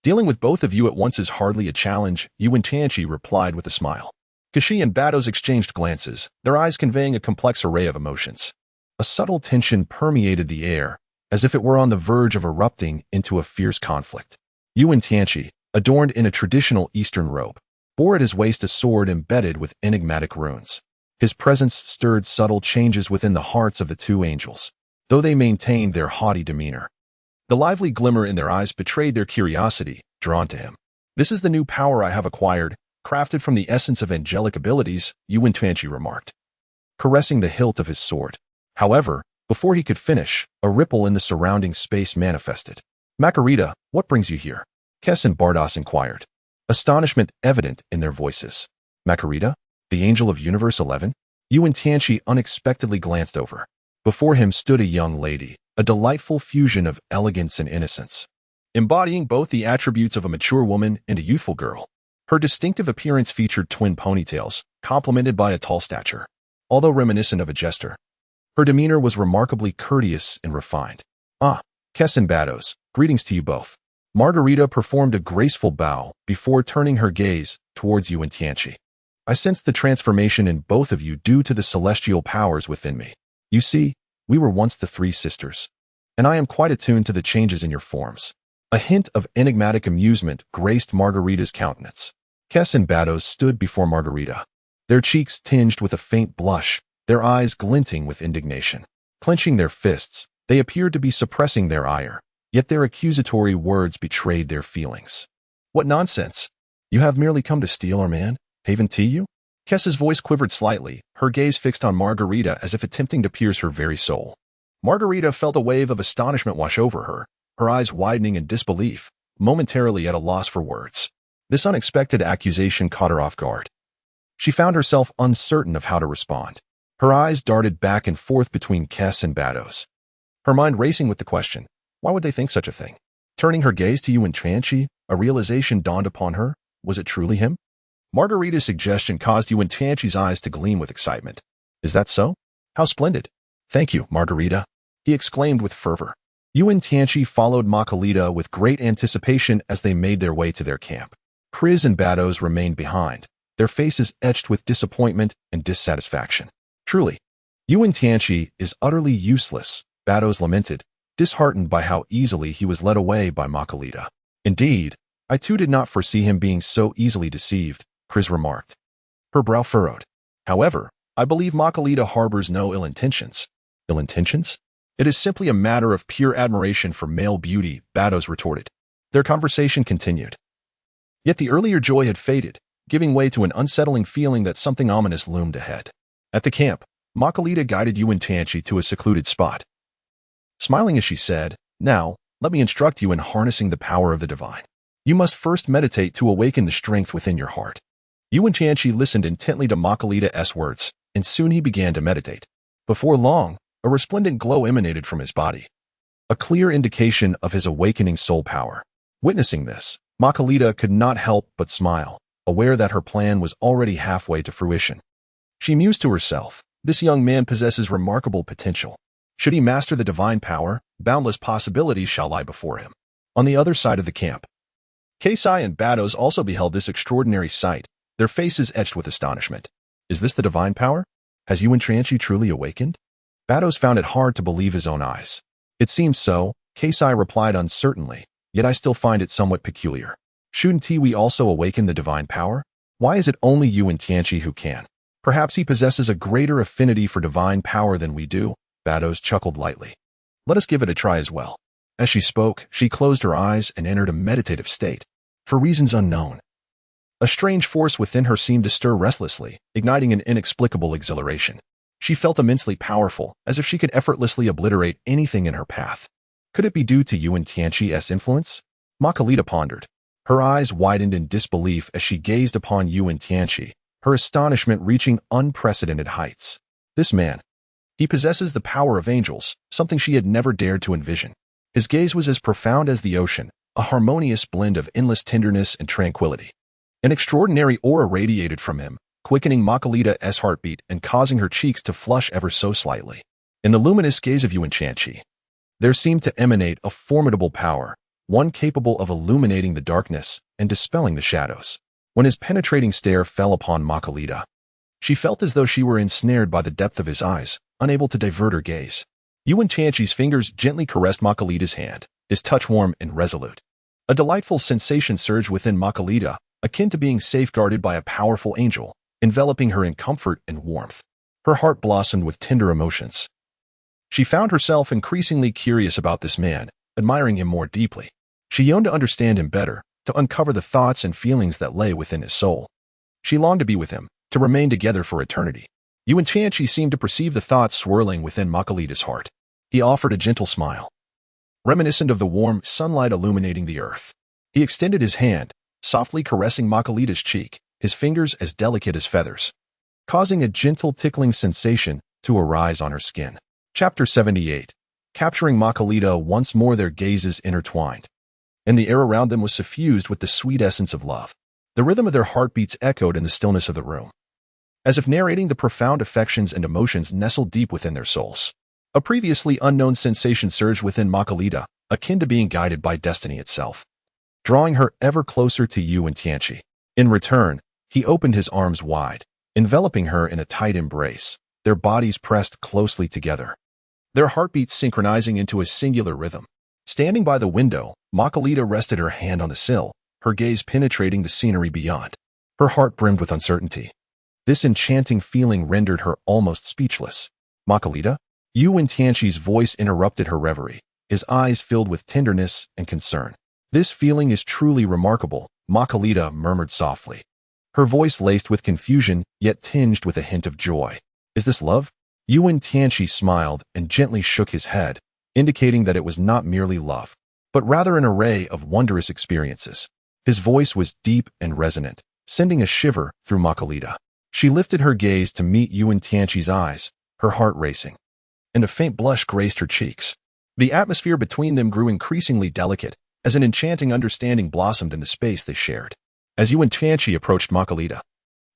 Dealing with both of you at once is hardly a challenge," Wen Tianqi replied with a smile. Kashi and Bados exchanged glances, their eyes conveying a complex array of emotions. A subtle tension permeated the air, as if it were on the verge of erupting into a fierce conflict. Wen Tianqi, adorned in a traditional Eastern robe, bore at his waist a sword embedded with enigmatic runes. His presence stirred subtle changes within the hearts of the two angels, though they maintained their haughty demeanor. The lively glimmer in their eyes betrayed their curiosity, drawn to him. "This is the new power I have acquired, crafted from the essence of angelic abilities," Wen Tianqi remarked, caressing the hilt of his sword. However, before he could finish, a ripple in the surrounding space manifested. "Makarita, what brings you here?" Kes and Bardos inquired, astonishment evident in their voices. "Makarita? The angel of Universe 11? Wen Tianqi unexpectedly glanced over. Before him stood a young lady, a delightful fusion of elegance and innocence, embodying both the attributes of a mature woman and a youthful girl. Her distinctive appearance featured twin ponytails, complemented by a tall stature. Although reminiscent of a jester, her demeanor was remarkably courteous and refined. "Ah, Kes and Bados, greetings to you both." Margarita performed a graceful bow before turning her gaze towards Wen Tianqi. "I sensed the transformation in both of you due to the celestial powers within me. You see, we were once the three sisters, and I am quite attuned to the changes in your forms." A hint of enigmatic amusement graced Margarita's countenance. Kes and Bados stood before Margarita, their cheeks tinged with a faint blush, their eyes glinting with indignation. Clenching their fists, they appeared to be suppressing their ire, yet their accusatory words betrayed their feelings. "What nonsense! You have merely come to steal our man, haven't you?" Kes's voice quivered slightly, her gaze fixed on Margarita as if attempting to pierce her very soul. Margarita felt a wave of astonishment wash over her, her eyes widening in disbelief, momentarily at a loss for words. This unexpected accusation caught her off guard. She found herself uncertain of how to respond. Her eyes darted back and forth between Kes and Bados, her mind racing with the question, why would they think such a thing? Turning her gaze to Wen Tianqi, a realization dawned upon her. Was it truly him? Margarita's suggestion caused Wen Tianqi's eyes to gleam with excitement. "Is that so? How splendid! Thank you, Margarita," he exclaimed with fervor. Wen Tianqi followed Makalita with great anticipation as they made their way to their camp. Kriz and Bados remained behind, their faces etched with disappointment and dissatisfaction. "Truly, Wen Tianqi is utterly useless," Bados lamented, disheartened by how easily he was led away by Makalita. "Indeed, I too did not foresee him being so easily deceived, Chris remarked. Her brow furrowed. However, I believe Makalita harbors no ill intentions. Ill intentions? It is simply a matter of pure admiration for male beauty, Baozi retorted. Their conversation continued. Yet the earlier joy had faded, giving way to an unsettling feeling that something ominous loomed ahead. At the camp, Makalita guided Wen Tianqi to a secluded spot. Smiling as she said, "Now, let me instruct you in harnessing the power of the divine. You must first meditate to awaken the strength within your heart." Wen Tianqi listened intently to Makalita's words, and soon he began to meditate. Before long, a resplendent glow emanated from his body, a clear indication of his awakening soul power. Witnessing this, Makalita could not help but smile, aware that her plan was already halfway to fruition. She mused to herself, this young man possesses remarkable potential. Should he master the divine power, boundless possibilities shall lie before him. On the other side of the camp, Keisai and Baozi also beheld this extraordinary sight, their faces etched with astonishment. Is this the divine power? Has Wen Tianqi truly awakened? Baozi found it hard to believe his own eyes. It seems so, Keisai replied uncertainly, yet I still find it somewhat peculiar. Shouldn't we also awaken the divine power? Why is it only Wen Tianqi who can? Perhaps he possesses a greater affinity for divine power than we do, Baozi chuckled lightly. Let us give it a try as well. As she spoke, she closed her eyes and entered a meditative state. For reasons unknown, a strange force within her seemed to stir restlessly, igniting an inexplicable exhilaration. She felt immensely powerful, as if she could effortlessly obliterate anything in her path. Could it be due to Wen Tianqi's influence? Makalita pondered. Her eyes widened in disbelief as she gazed upon Wen Tianqi, her astonishment reaching unprecedented heights. This man, he possesses the power of angels, something she had never dared to envision. His gaze was as profound as the ocean, a harmonious blend of endless tenderness and tranquility. An extraordinary aura radiated from him, quickening Makalita's heartbeat and causing her cheeks to flush ever so slightly. In the luminous gaze of Wen Tianqi, there seemed to emanate a formidable power, one capable of illuminating the darkness and dispelling the shadows. When his penetrating stare fell upon Makalita, she felt as though she were ensnared by the depth of his eyes, unable to divert her gaze. Wen Tianqi's fingers gently caressed Makalita's hand, his touch warm and resolute. A delightful sensation surged within Makalita, akin to being safeguarded by a powerful angel, enveloping her in comfort and warmth. Her heart blossomed with tender emotions. She found herself increasingly curious about this man, admiring him more deeply. She yearned to understand him better, to uncover the thoughts and feelings that lay within his soul. She longed to be with him, to remain together for eternity. Wen Tianqi seemed to perceive the thoughts swirling within Makalita's heart. He offered a gentle smile, reminiscent of the warm sunlight illuminating the earth. He extended his hand, softly caressing Makalita's cheek, his fingers as delicate as feathers, causing a gentle tickling sensation to arise on her skin. Chapter 78. Capturing Makalita, once more their gazes intertwined, and the air around them was suffused with the sweet essence of love. The rhythm of their heartbeats echoed in the stillness of the room, as if narrating the profound affections and emotions nestled deep within their souls. A previously unknown sensation surged within Makalita, akin to being guided by destiny itself, drawing her ever closer to Wen Tianqi. In return, he opened his arms wide, enveloping her in a tight embrace, their bodies pressed closely together, their heartbeats synchronizing into a singular rhythm. Standing by the window, Makalita rested her hand on the sill, her gaze penetrating the scenery beyond. Her heart brimmed with uncertainty. This enchanting feeling rendered her almost speechless. Makalita? Wen Tianqi's voice interrupted her reverie, his eyes filled with tenderness and concern. This feeling is truly remarkable, Makalita murmured softly, her voice laced with confusion yet tinged with a hint of joy. Is this love? Wen Tianqi smiled and gently shook his head, indicating that it was not merely love, but rather an array of wondrous experiences. His voice was deep and resonant, sending a shiver through Makalita. She lifted her gaze to meet Wen Tianqi's eyes, her heart racing, and a faint blush graced her cheeks. The atmosphere between them grew increasingly delicate, as an enchanting understanding blossomed in the space they shared. As Wen Tianqi approached Makalita,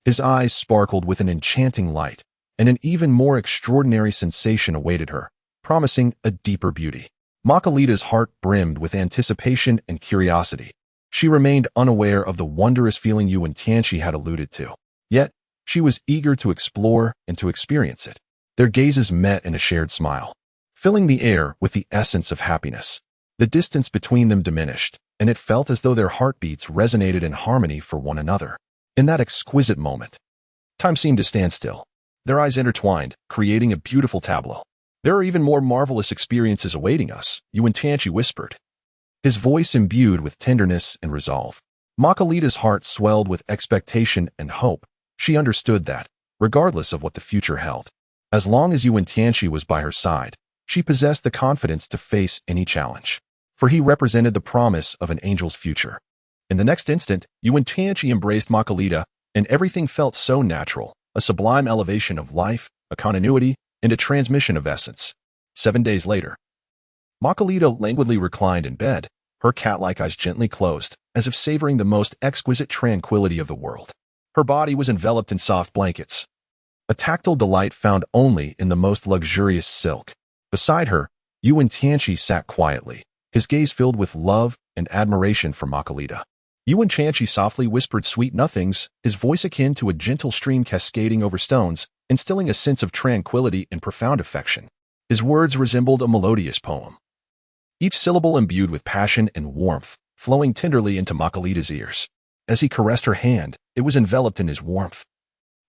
his eyes sparkled with an enchanting light, and an even more extraordinary sensation awaited her, promising a deeper beauty. Makalita's heart brimmed with anticipation and curiosity. She remained unaware of the wondrous feeling Wen Tianqi had alluded to. Yet, she was eager to explore and to experience it. Their gazes met in a shared smile, filling the air with the essence of happiness. The distance between them diminished, and it felt as though their heartbeats resonated in harmony for one another. In that exquisite moment, time seemed to stand still. Their eyes intertwined, creating a beautiful tableau. "There are even more marvelous experiences awaiting us," Wen Tianqi whispered, his voice imbued with tenderness and resolve. Makalita's heart swelled with expectation and hope. She understood that, regardless of what the future held, as long as Wen Tianqi was by her side, she possessed the confidence to face any challenge. For he represented the promise of an angel's future. In the next instant, Wen Tianqi embraced Makalita, and everything felt so natural, a sublime elevation of life, a continuity, and a transmission of essence. 7 days later, Makalita languidly reclined in bed, her cat-like eyes gently closed, as if savoring the most exquisite tranquility of the world. Her body was enveloped in soft blankets, a tactile delight found only in the most luxurious silk. Beside her, Wen Tianqi sat quietly, his gaze filled with love and admiration for Makalita. Wen Tianqi softly whispered sweet nothings, his voice akin to a gentle stream cascading over stones, instilling a sense of tranquility and profound affection. His words resembled a melodious poem, each syllable imbued with passion and warmth, flowing tenderly into Makalita's ears. As he caressed her hand, it was enveloped in his warmth,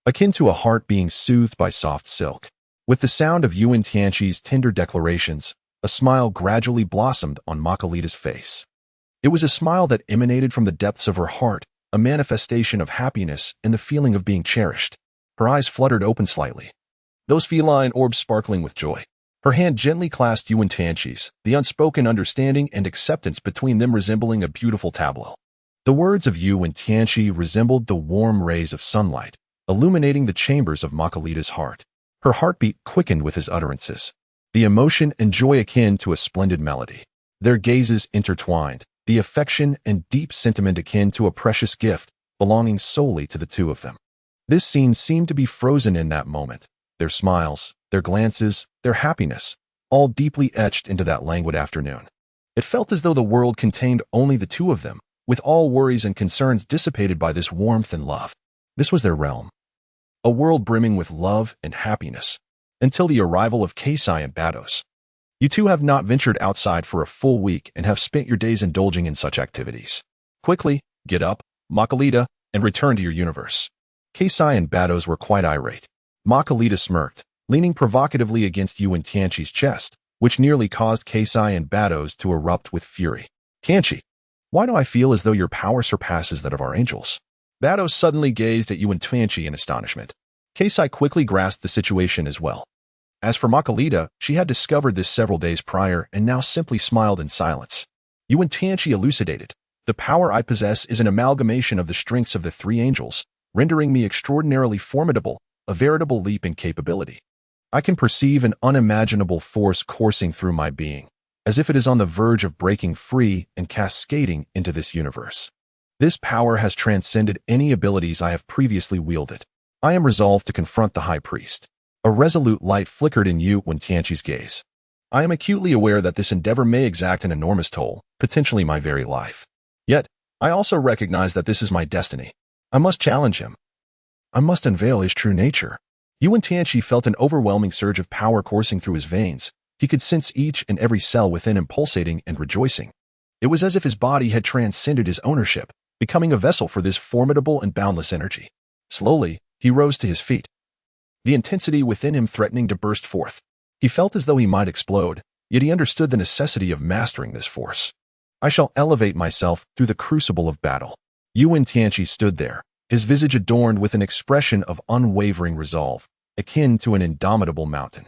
akin to a heart being soothed by soft silk. With the sound of Wen Tianqi's tender declarations, a smile gradually blossomed on Makalita's face. It was a smile that emanated from the depths of her heart, a manifestation of happiness and the feeling of being cherished. Her eyes fluttered open slightly, those feline orbs sparkling with joy. Her hand gently clasped Wen Tianqi's, the unspoken understanding and acceptance between them resembling a beautiful tableau. The words of Wen Tianqi resembled the warm rays of sunlight, illuminating the chambers of Makalita's heart. Her heartbeat quickened with his utterances, the emotion and joy akin to a splendid melody. Their gazes intertwined, the affection and deep sentiment akin to a precious gift belonging solely to the two of them. This scene seemed to be frozen in that moment, their smiles, their glances, their happiness, all deeply etched into that languid afternoon. It felt as though the world contained only the two of them, with all worries and concerns dissipated by this warmth and love. This was their realm, a world brimming with love and happiness, until the arrival of Keisai and Baozi. You two have not ventured outside for a full week and have spent your days indulging in such activities. Quickly, get up, Makalita, and return to your universe. Keisai and Baozi were quite irate. Makalita smirked, leaning provocatively against Wen Tianqi's chest, which nearly caused Keisai and Baozi to erupt with fury. "Tianqi, why do I feel as though your power surpasses that of our angels?" Baozi suddenly gazed at Wen Tianqi in astonishment. Keisai quickly grasped the situation as well. As for Makalita, she had discovered this several days prior and now simply smiled in silence. Wen Tianqi elucidated, "The power I possess is an amalgamation of the strengths of the three angels, rendering me extraordinarily formidable, a veritable leap in capability. I can perceive an unimaginable force coursing through my being, as if it is on the verge of breaking free and cascading into this universe. This power has transcended any abilities I have previously wielded. I am resolved to confront the High Priest." A resolute light flickered in Wen Tianqi's gaze. "I am acutely aware that this endeavor may exact an enormous toll, potentially my very life. Yet, I also recognize that this is my destiny. I must challenge him. I must unveil his true nature." Wen Tianqi felt an overwhelming surge of power coursing through his veins. He could sense each and every cell within him pulsating and rejoicing. It was as if his body had transcended his ownership, becoming a vessel for this formidable and boundless energy. Slowly, he rose to his feet, the intensity within him threatening to burst forth. He felt as though he might explode, yet he understood the necessity of mastering this force. "I shall elevate myself through the crucible of battle." Wen Tianqi stood there, his visage adorned with an expression of unwavering resolve, akin to an indomitable mountain.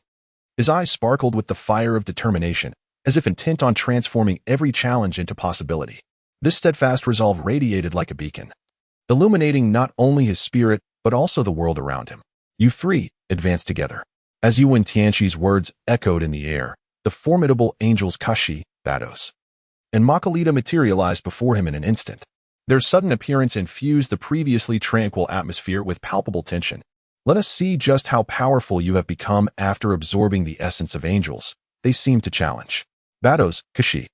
His eyes sparkled with the fire of determination, as if intent on transforming every challenge into possibility. This steadfast resolve radiated like a beacon, illuminating not only his spirit but also the world around him. "You three, advance together." As Wen Tianqi's words echoed in the air, the formidable angels Kashi, Baozi, and Makalita materialized before him in an instant. Their sudden appearance infused the previously tranquil atmosphere with palpable tension. "Let us see just how powerful you have become after absorbing the essence of angels," they seemed to challenge. Baozi, Kashi,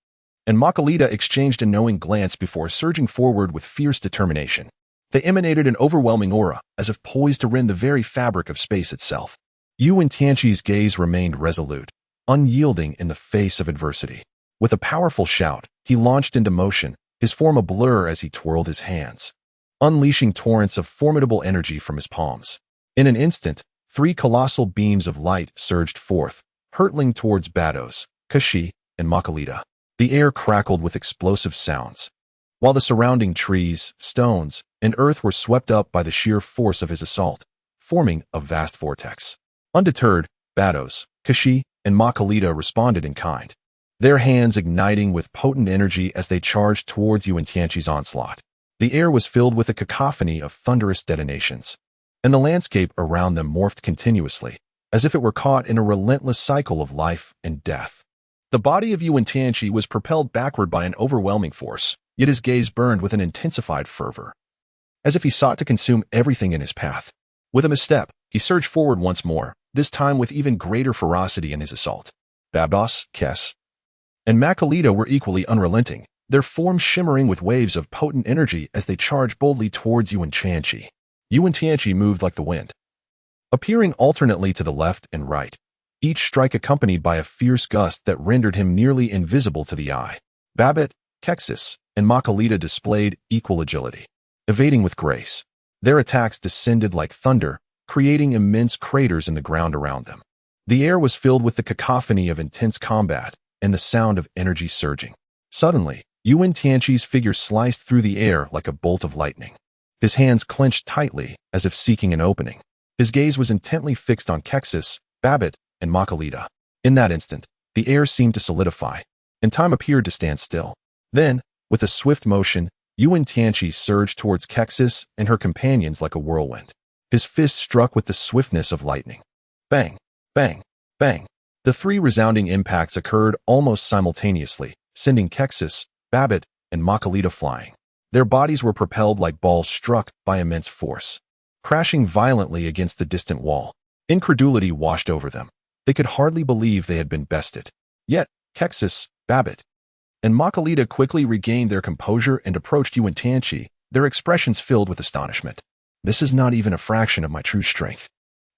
and Makalita exchanged a knowing glance before surging forward with fierce determination. They emanated an overwhelming aura, as if poised to rend the very fabric of space itself. Wen Tianqi's gaze remained resolute, unyielding in the face of adversity. With a powerful shout, he launched into motion, his form a blur as he twirled his hands, unleashing torrents of formidable energy from his palms. In an instant, 3 colossal beams of light surged forth, hurtling towards Baozi, Kashi, and Makalita. The air crackled with explosive sounds, while the surrounding trees, stones, and earth were swept up by the sheer force of his assault, forming a vast vortex. Undeterred, Baozi, Kashi, and Makalita responded in kind, their hands igniting with potent energy as they charged towards Wen Tianqi's onslaught. The air was filled with a cacophony of thunderous detonations, and the landscape around them morphed continuously, as if it were caught in a relentless cycle of life and death. The body of Wen Tianqi was propelled backward by an overwhelming force, yet his gaze burned with an intensified fervor, as if he sought to consume everything in his path. With a misstep, he surged forward once more, this time with even greater ferocity in his assault. Baozi, Kes, and Makalita were equally unrelenting, their forms shimmering with waves of potent energy as they charged boldly towards Wen Tianqi. Wen Tianqi moved like the wind, appearing alternately to the left and right, each strike accompanied by a fierce gust that rendered him nearly invisible to the eye. Babbitt, Kexis, and Makalita displayed equal agility, evading with grace. Their attacks descended like thunder, creating immense craters in the ground around them. The air was filled with the cacophony of intense combat and the sound of energy surging. Suddenly, Wen Tianqi's figure sliced through the air like a bolt of lightning. His hands clenched tightly, as if seeking an opening. His gaze was intently fixed on Kexis, Babbitt, and Makalita. In that instant, the air seemed to solidify, and time appeared to stand still. Then, with a swift motion, Wen Tianqi surged towards Kexis and her companions like a whirlwind. His fist struck with the swiftness of lightning. Bang, bang, bang. The 3 resounding impacts occurred almost simultaneously, sending Kexis, Babbitt, and Makalita flying. Their bodies were propelled like balls struck by immense force, crashing violently against the distant wall. Incredulity washed over them. They could hardly believe they had been bested. Yet, Kexis, Babbitt, and Makalita quickly regained their composure and approached Wen Tianqi, their expressions filled with astonishment. This is not even a fraction of my true strength.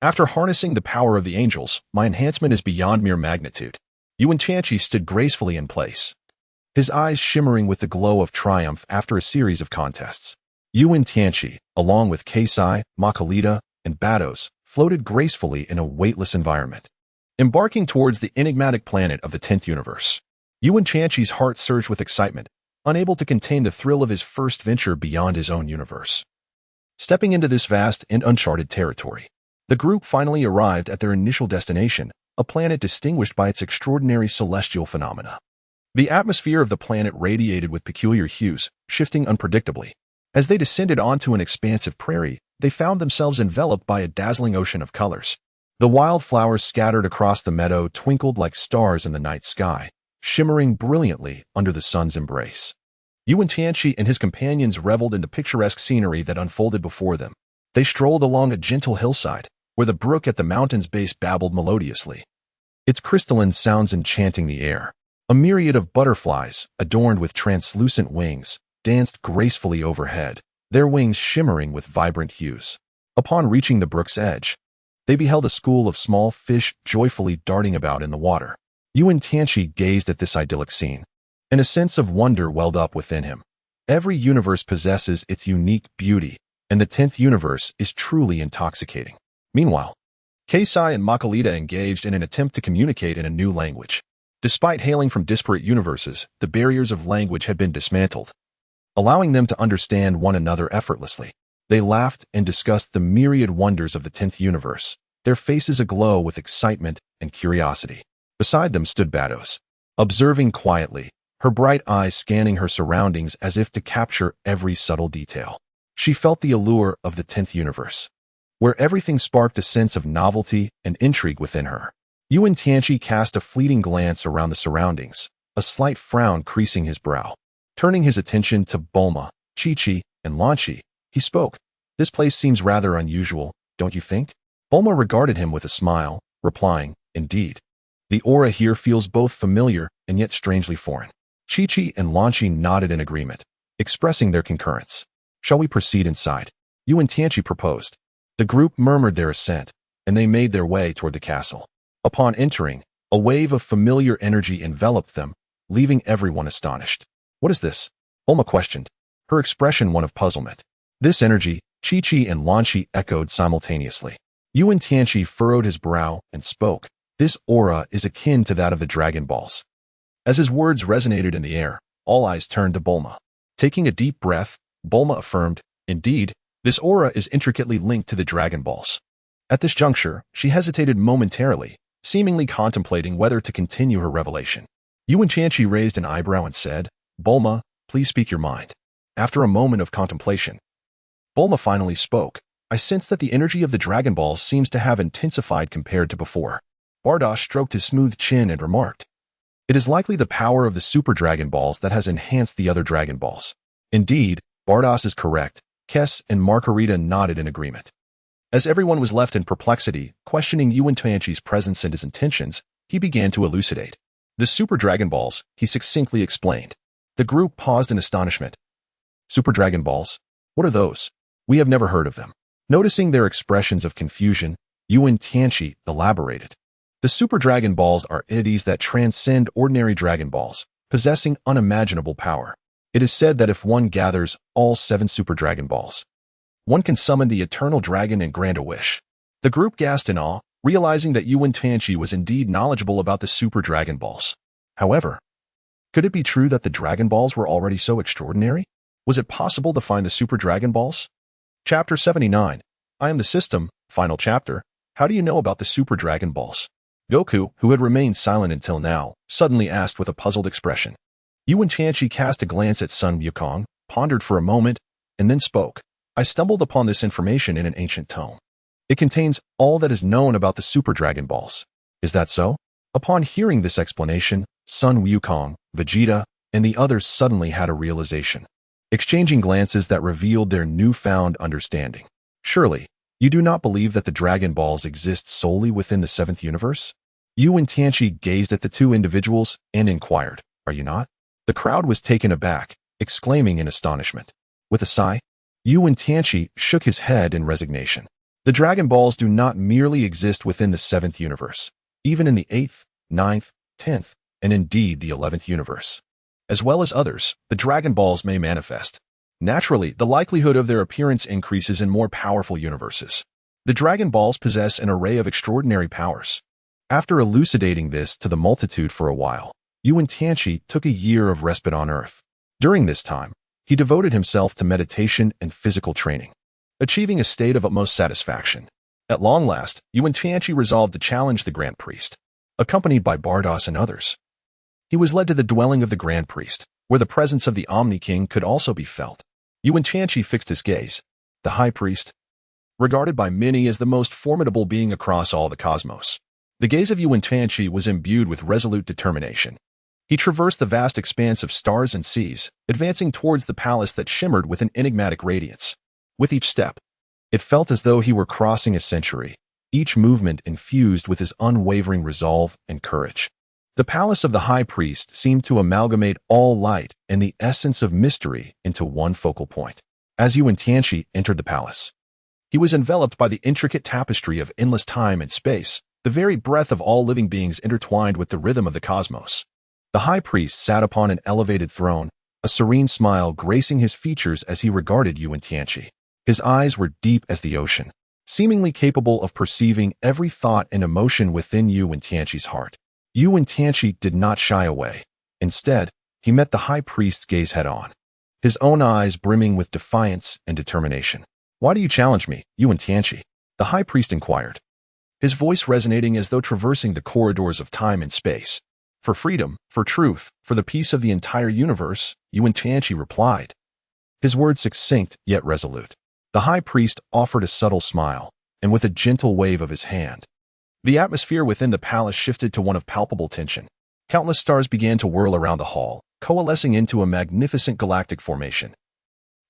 After harnessing the power of the angels, my enhancement is beyond mere magnitude. Wen Tianqi stood gracefully in place, his eyes shimmering with the glow of triumph after a series of contests. Wen Tianqi, along with Keisai, Makalita, and Baozi, floated gracefully in a weightless environment, embarking towards the enigmatic planet of the 10th universe. Wen Tianqi's heart surged with excitement, unable to contain the thrill of his first venture beyond his own universe. Stepping into this vast and uncharted territory, the group finally arrived at their initial destination, a planet distinguished by its extraordinary celestial phenomena. The atmosphere of the planet radiated with peculiar hues, shifting unpredictably. As they descended onto an expansive prairie, they found themselves enveloped by a dazzling ocean of colors. The wildflowers scattered across the meadow twinkled like stars in the night sky, shimmering brilliantly under the sun's embrace. Wen Tianqi and his companions reveled in the picturesque scenery that unfolded before them. They strolled along a gentle hillside, where the brook at the mountain's base babbled melodiously, its crystalline sounds enchanting the air. A myriad of butterflies, adorned with translucent wings, danced gracefully overhead, their wings shimmering with vibrant hues. Upon reaching the brook's edge, they beheld a school of small fish joyfully darting about in the water. Wen Tianqi gazed at this idyllic scene, and a sense of wonder welled up within him. Every universe possesses its unique beauty, and the 10th universe is truly intoxicating. Meanwhile, Keisai and Makalita engaged in an attempt to communicate in a new language. Despite hailing from disparate universes, the barriers of language had been dismantled, allowing them to understand one another effortlessly. They laughed and discussed the myriad wonders of the 10th universe, their faces aglow with excitement and curiosity. Beside them stood Baozi, observing quietly, her bright eyes scanning her surroundings as if to capture every subtle detail. She felt the allure of the 10th universe, where everything sparked a sense of novelty and intrigue within her. Wen Tianqi cast a fleeting glance around the surroundings, a slight frown creasing his brow. Turning his attention to Bulma, Chi-Chi, and Lanchi, he spoke. This place seems rather unusual, don't you think? Bulma regarded him with a smile, replying, indeed. The aura here feels both familiar and yet strangely foreign. Chi-Chi and Lanchi nodded in agreement, expressing their concurrence. Shall we proceed inside? Wen Tianqi proposed. The group murmured their assent, and they made their way toward the castle. Upon entering, a wave of familiar energy enveloped them, leaving everyone astonished. What is this? Bulma questioned, her expression one of puzzlement. This energy, Chi-Chi and Lan-Chi echoed simultaneously. Wen Tianqi furrowed his brow and spoke. This aura is akin to that of the Dragon Balls. As his words resonated in the air, all eyes turned to Bulma. Taking a deep breath, Bulma affirmed, indeed, this aura is intricately linked to the Dragon Balls. At this juncture, she hesitated momentarily, seemingly contemplating whether to continue her revelation. Wen Tianqi raised an eyebrow and said, Bulma, please speak your mind. After a moment of contemplation, Bulma finally spoke. I sense that the energy of the Dragon Balls seems to have intensified compared to before. Bardosh stroked his smooth chin and remarked, it is likely the power of the Super Dragon Balls that has enhanced the other Dragon Balls. Indeed, Bardosh is correct. Kes and Margarita nodded in agreement. As everyone was left in perplexity, questioning Wen Tianqi's presence and his intentions, he began to elucidate. The Super Dragon Balls, he succinctly explained. The group paused in astonishment. Super Dragon Balls? What are those? We have never heard of them. Noticing their expressions of confusion, Wen Tianqi elaborated. The Super Dragon Balls are entities that transcend ordinary Dragon Balls, possessing unimaginable power. It is said that if one gathers all 7 Super Dragon Balls, one can summon the Eternal Dragon and grant a wish. The group gasped in awe, realizing that Wen Tianqi was indeed knowledgeable about the Super Dragon Balls. However, could it be true that the Dragon Balls were already so extraordinary? Was it possible to find the Super Dragon Balls? Chapter 79. I am the system. Final chapter. How do you know about the Super Dragon Balls? Goku, who had remained silent until now, suddenly asked with a puzzled expression. Wen Tianqi cast a glance at Sun Wukong, pondered for a moment, and then spoke. I stumbled upon this information in an ancient tome. It contains all that is known about the Super Dragon Balls. Is that so? Upon hearing this explanation, Sun Wukong, Vegeta, and the others suddenly had a realization, exchanging glances that revealed their newfound understanding. Surely, you do not believe that the Dragon Balls exist solely within the 7th universe? Wen Tianqi gazed at the two individuals and inquired, are you not? The crowd was taken aback, exclaiming in astonishment. With a sigh, Wen Tianqi shook his head in resignation. The Dragon Balls do not merely exist within the 7th universe, even in the 8th, 9th, 10th, and indeed the 11th universe. As well as others, the Dragon Balls may manifest. Naturally, the likelihood of their appearance increases in more powerful universes. The Dragon Balls possess an array of extraordinary powers. After elucidating this to the multitude for a while, Wen Tianqi took a year of respite on Earth. During this time, he devoted himself to meditation and physical training, achieving a state of utmost satisfaction. At long last, Wen Tianqi resolved to challenge the Grand Priest, accompanied by Bardosh and others. He was led to the dwelling of the Grand Priest, where the presence of the Omni King could also be felt. Wen Tianqi fixed his gaze. The High Priest, regarded by many as the most formidable being across all the cosmos. The gaze of Wen Tianqi was imbued with resolute determination. He traversed the vast expanse of stars and seas, advancing towards the palace that shimmered with an enigmatic radiance. With each step, it felt as though he were crossing a century, each movement infused with his unwavering resolve and courage. The palace of the High Priest seemed to amalgamate all light and the essence of mystery into one focal point. As Wen Tianqi entered the palace, he was enveloped by the intricate tapestry of endless time and space, the very breath of all living beings intertwined with the rhythm of the cosmos. The High Priest sat upon an elevated throne, a serene smile gracing his features as he regarded Wen Tianqi. His eyes were deep as the ocean, seemingly capable of perceiving every thought and emotion within Wen Tianqi's heart. Wen Tianqi did not shy away. Instead, he met the High Priest's gaze head-on, his own eyes brimming with defiance and determination. Why do you challenge me, Wen Tianqi? The High Priest inquired, his voice resonating as though traversing the corridors of time and space. For freedom, for truth, for the peace of the entire universe, Wen Tianqi replied, his words succinct yet resolute. The High Priest offered a subtle smile, and with a gentle wave of his hand, the atmosphere within the palace shifted to one of palpable tension. Countless stars began to whirl around the hall, coalescing into a magnificent galactic formation.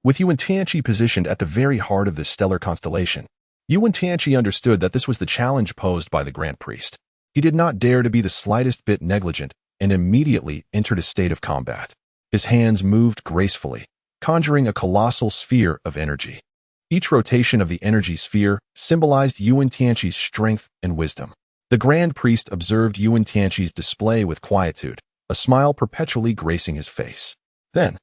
With Wen Tianqi positioned at the very heart of this stellar constellation, Wen Tianqi understood that this was the challenge posed by the Grand Priest. He did not dare to be the slightest bit negligent and immediately entered a state of combat. His hands moved gracefully, conjuring a colossal sphere of energy. Each rotation of the energy sphere symbolized Wen Tianqi's strength and wisdom. The Grand Priest observed Wen Tianqi's display with quietude, a smile perpetually gracing his face. Then,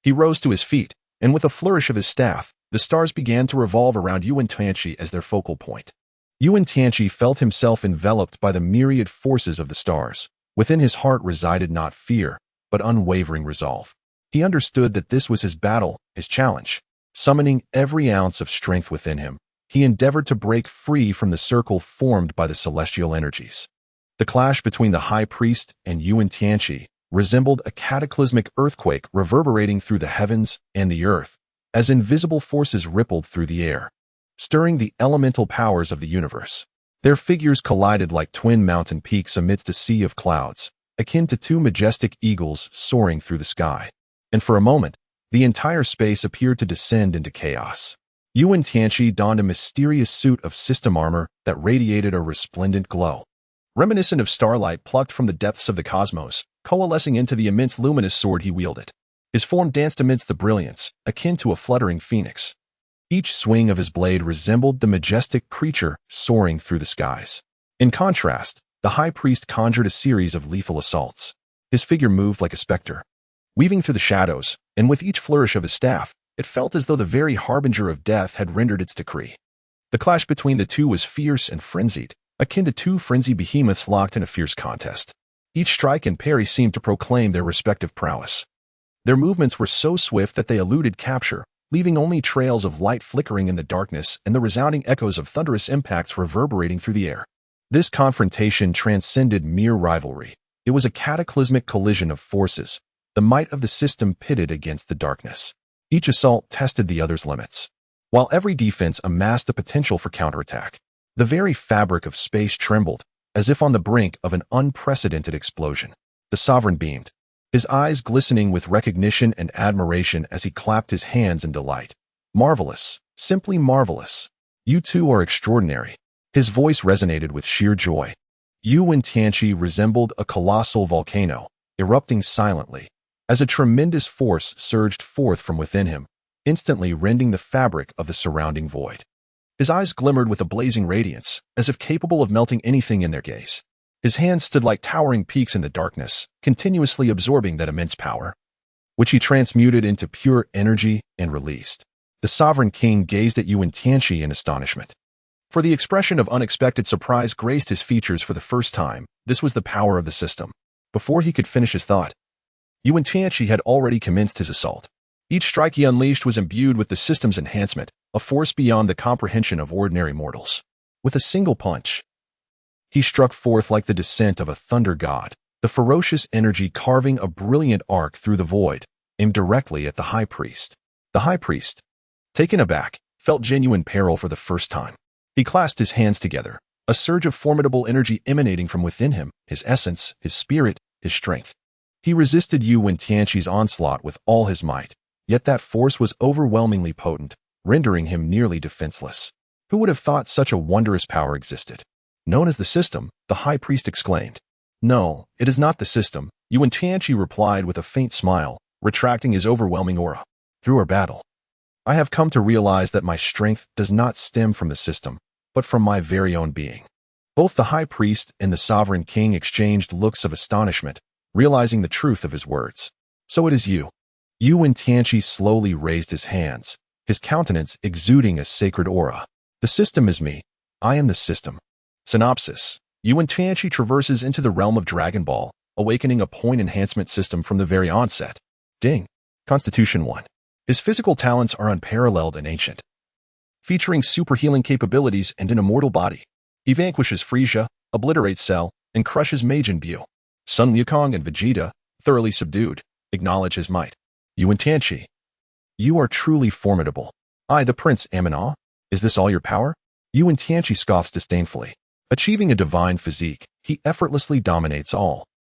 He rose to his feet, and with a flourish of his staff, the stars began to revolve around Wen Tianqi as their focal point. Wen Tianqi felt himself enveloped by the myriad forces of the stars. Within his heart resided not fear, but unwavering resolve. He understood that this was his battle, his challenge. Summoning every ounce of strength within him, he endeavored to break free from the circle formed by the celestial energies. The clash between the High Priest and Wen Tianqi resembled a cataclysmic earthquake reverberating through the heavens and the earth, as invisible forces rippled through the air, stirring the elemental powers of the universe. Their figures collided like twin mountain peaks amidst a sea of clouds, akin to two majestic eagles soaring through the sky. And for a moment, the entire space appeared to descend into chaos. Wen Tianqi donned a mysterious suit of system armor that radiated a resplendent glow, reminiscent of starlight plucked from the depths of the cosmos, coalescing into the immense luminous sword he wielded. His form danced amidst the brilliance, akin to a fluttering phoenix. Each swing of his blade resembled the majestic creature soaring through the skies. In contrast, the High Priest conjured a series of lethal assaults. His figure moved like a specter, weaving through the shadows, and with each flourish of his staff, it felt as though the very harbinger of death had rendered its decree. The clash between the two was fierce and frenzied, akin to two frenzied behemoths locked in a fierce contest. Each strike and parry seemed to proclaim their respective prowess. Their movements were so swift that they eluded capture, leaving only trails of light flickering in the darkness and the resounding echoes of thunderous impacts reverberating through the air. This confrontation transcended mere rivalry. It was a cataclysmic collision of forces, the might of the system pitted against the darkness. Each assault tested the other's limits, while every defense amassed the potential for counterattack. The very fabric of space trembled, as if on the brink of an unprecedented explosion. The sovereign beamed, his eyes glistening with recognition and admiration as he clapped his hands in delight. Marvelous, simply marvelous. You two are extraordinary. His voice resonated with sheer joy. Wen Tianqi resembled a colossal volcano, erupting silently, as a tremendous force surged forth from within him, instantly rending the fabric of the surrounding void. His eyes glimmered with a blazing radiance, as if capable of melting anything in their gaze. His hands stood like towering peaks in the darkness, continuously absorbing that immense power, which he transmuted into pure energy and released. The sovereign king gazed at Wen Tianqi in astonishment, for the expression of unexpected surprise graced his features for the first time. This was the power of the system. Before he could finish his thought, Wen Tianqi had already commenced his assault. Each strike he unleashed was imbued with the system's enhancement, a force beyond the comprehension of ordinary mortals. With a single punch, he struck forth like the descent of a thunder god, the ferocious energy carving a brilliant arc through the void, aimed directly at the High Priest. The High Priest, taken aback, felt genuine peril for the first time. He clasped his hands together, a surge of formidable energy emanating from within him, his essence, his spirit, his strength. He resisted Wen Tianqi's onslaught with all his might, yet that force was overwhelmingly potent, rendering him nearly defenseless. Who would have thought such a wondrous power existed? Known as the system, the High Priest exclaimed. No, it is not the system, Wen Tianqi replied with a faint smile, retracting his overwhelming aura. Through our battle, I have come to realize that my strength does not stem from the system, but from my very own being. Both the High Priest and the Sovereign King exchanged looks of astonishment, realizing the truth of his words. So it is you. Wen Tianqi slowly raised his hands, his countenance exuding a sacred aura. The system is me. I am the system. Synopsis. Wen Tianqi traverses into the realm of Dragon Ball, awakening a point enhancement system from the very onset. Ding. Constitution 1. His physical talents are unparalleled and ancient, featuring super healing capabilities and an immortal body. He vanquishes Frieza, obliterates Cell, and crushes Majin Buu. Son Wukong and Vegeta, thoroughly subdued, acknowledge his might. Wen Tianqi. You are truly formidable. I, the prince, am in awe. Is this all your power? Wen Tianqi scoffs disdainfully. Achieving a divine physique, he effortlessly dominates all.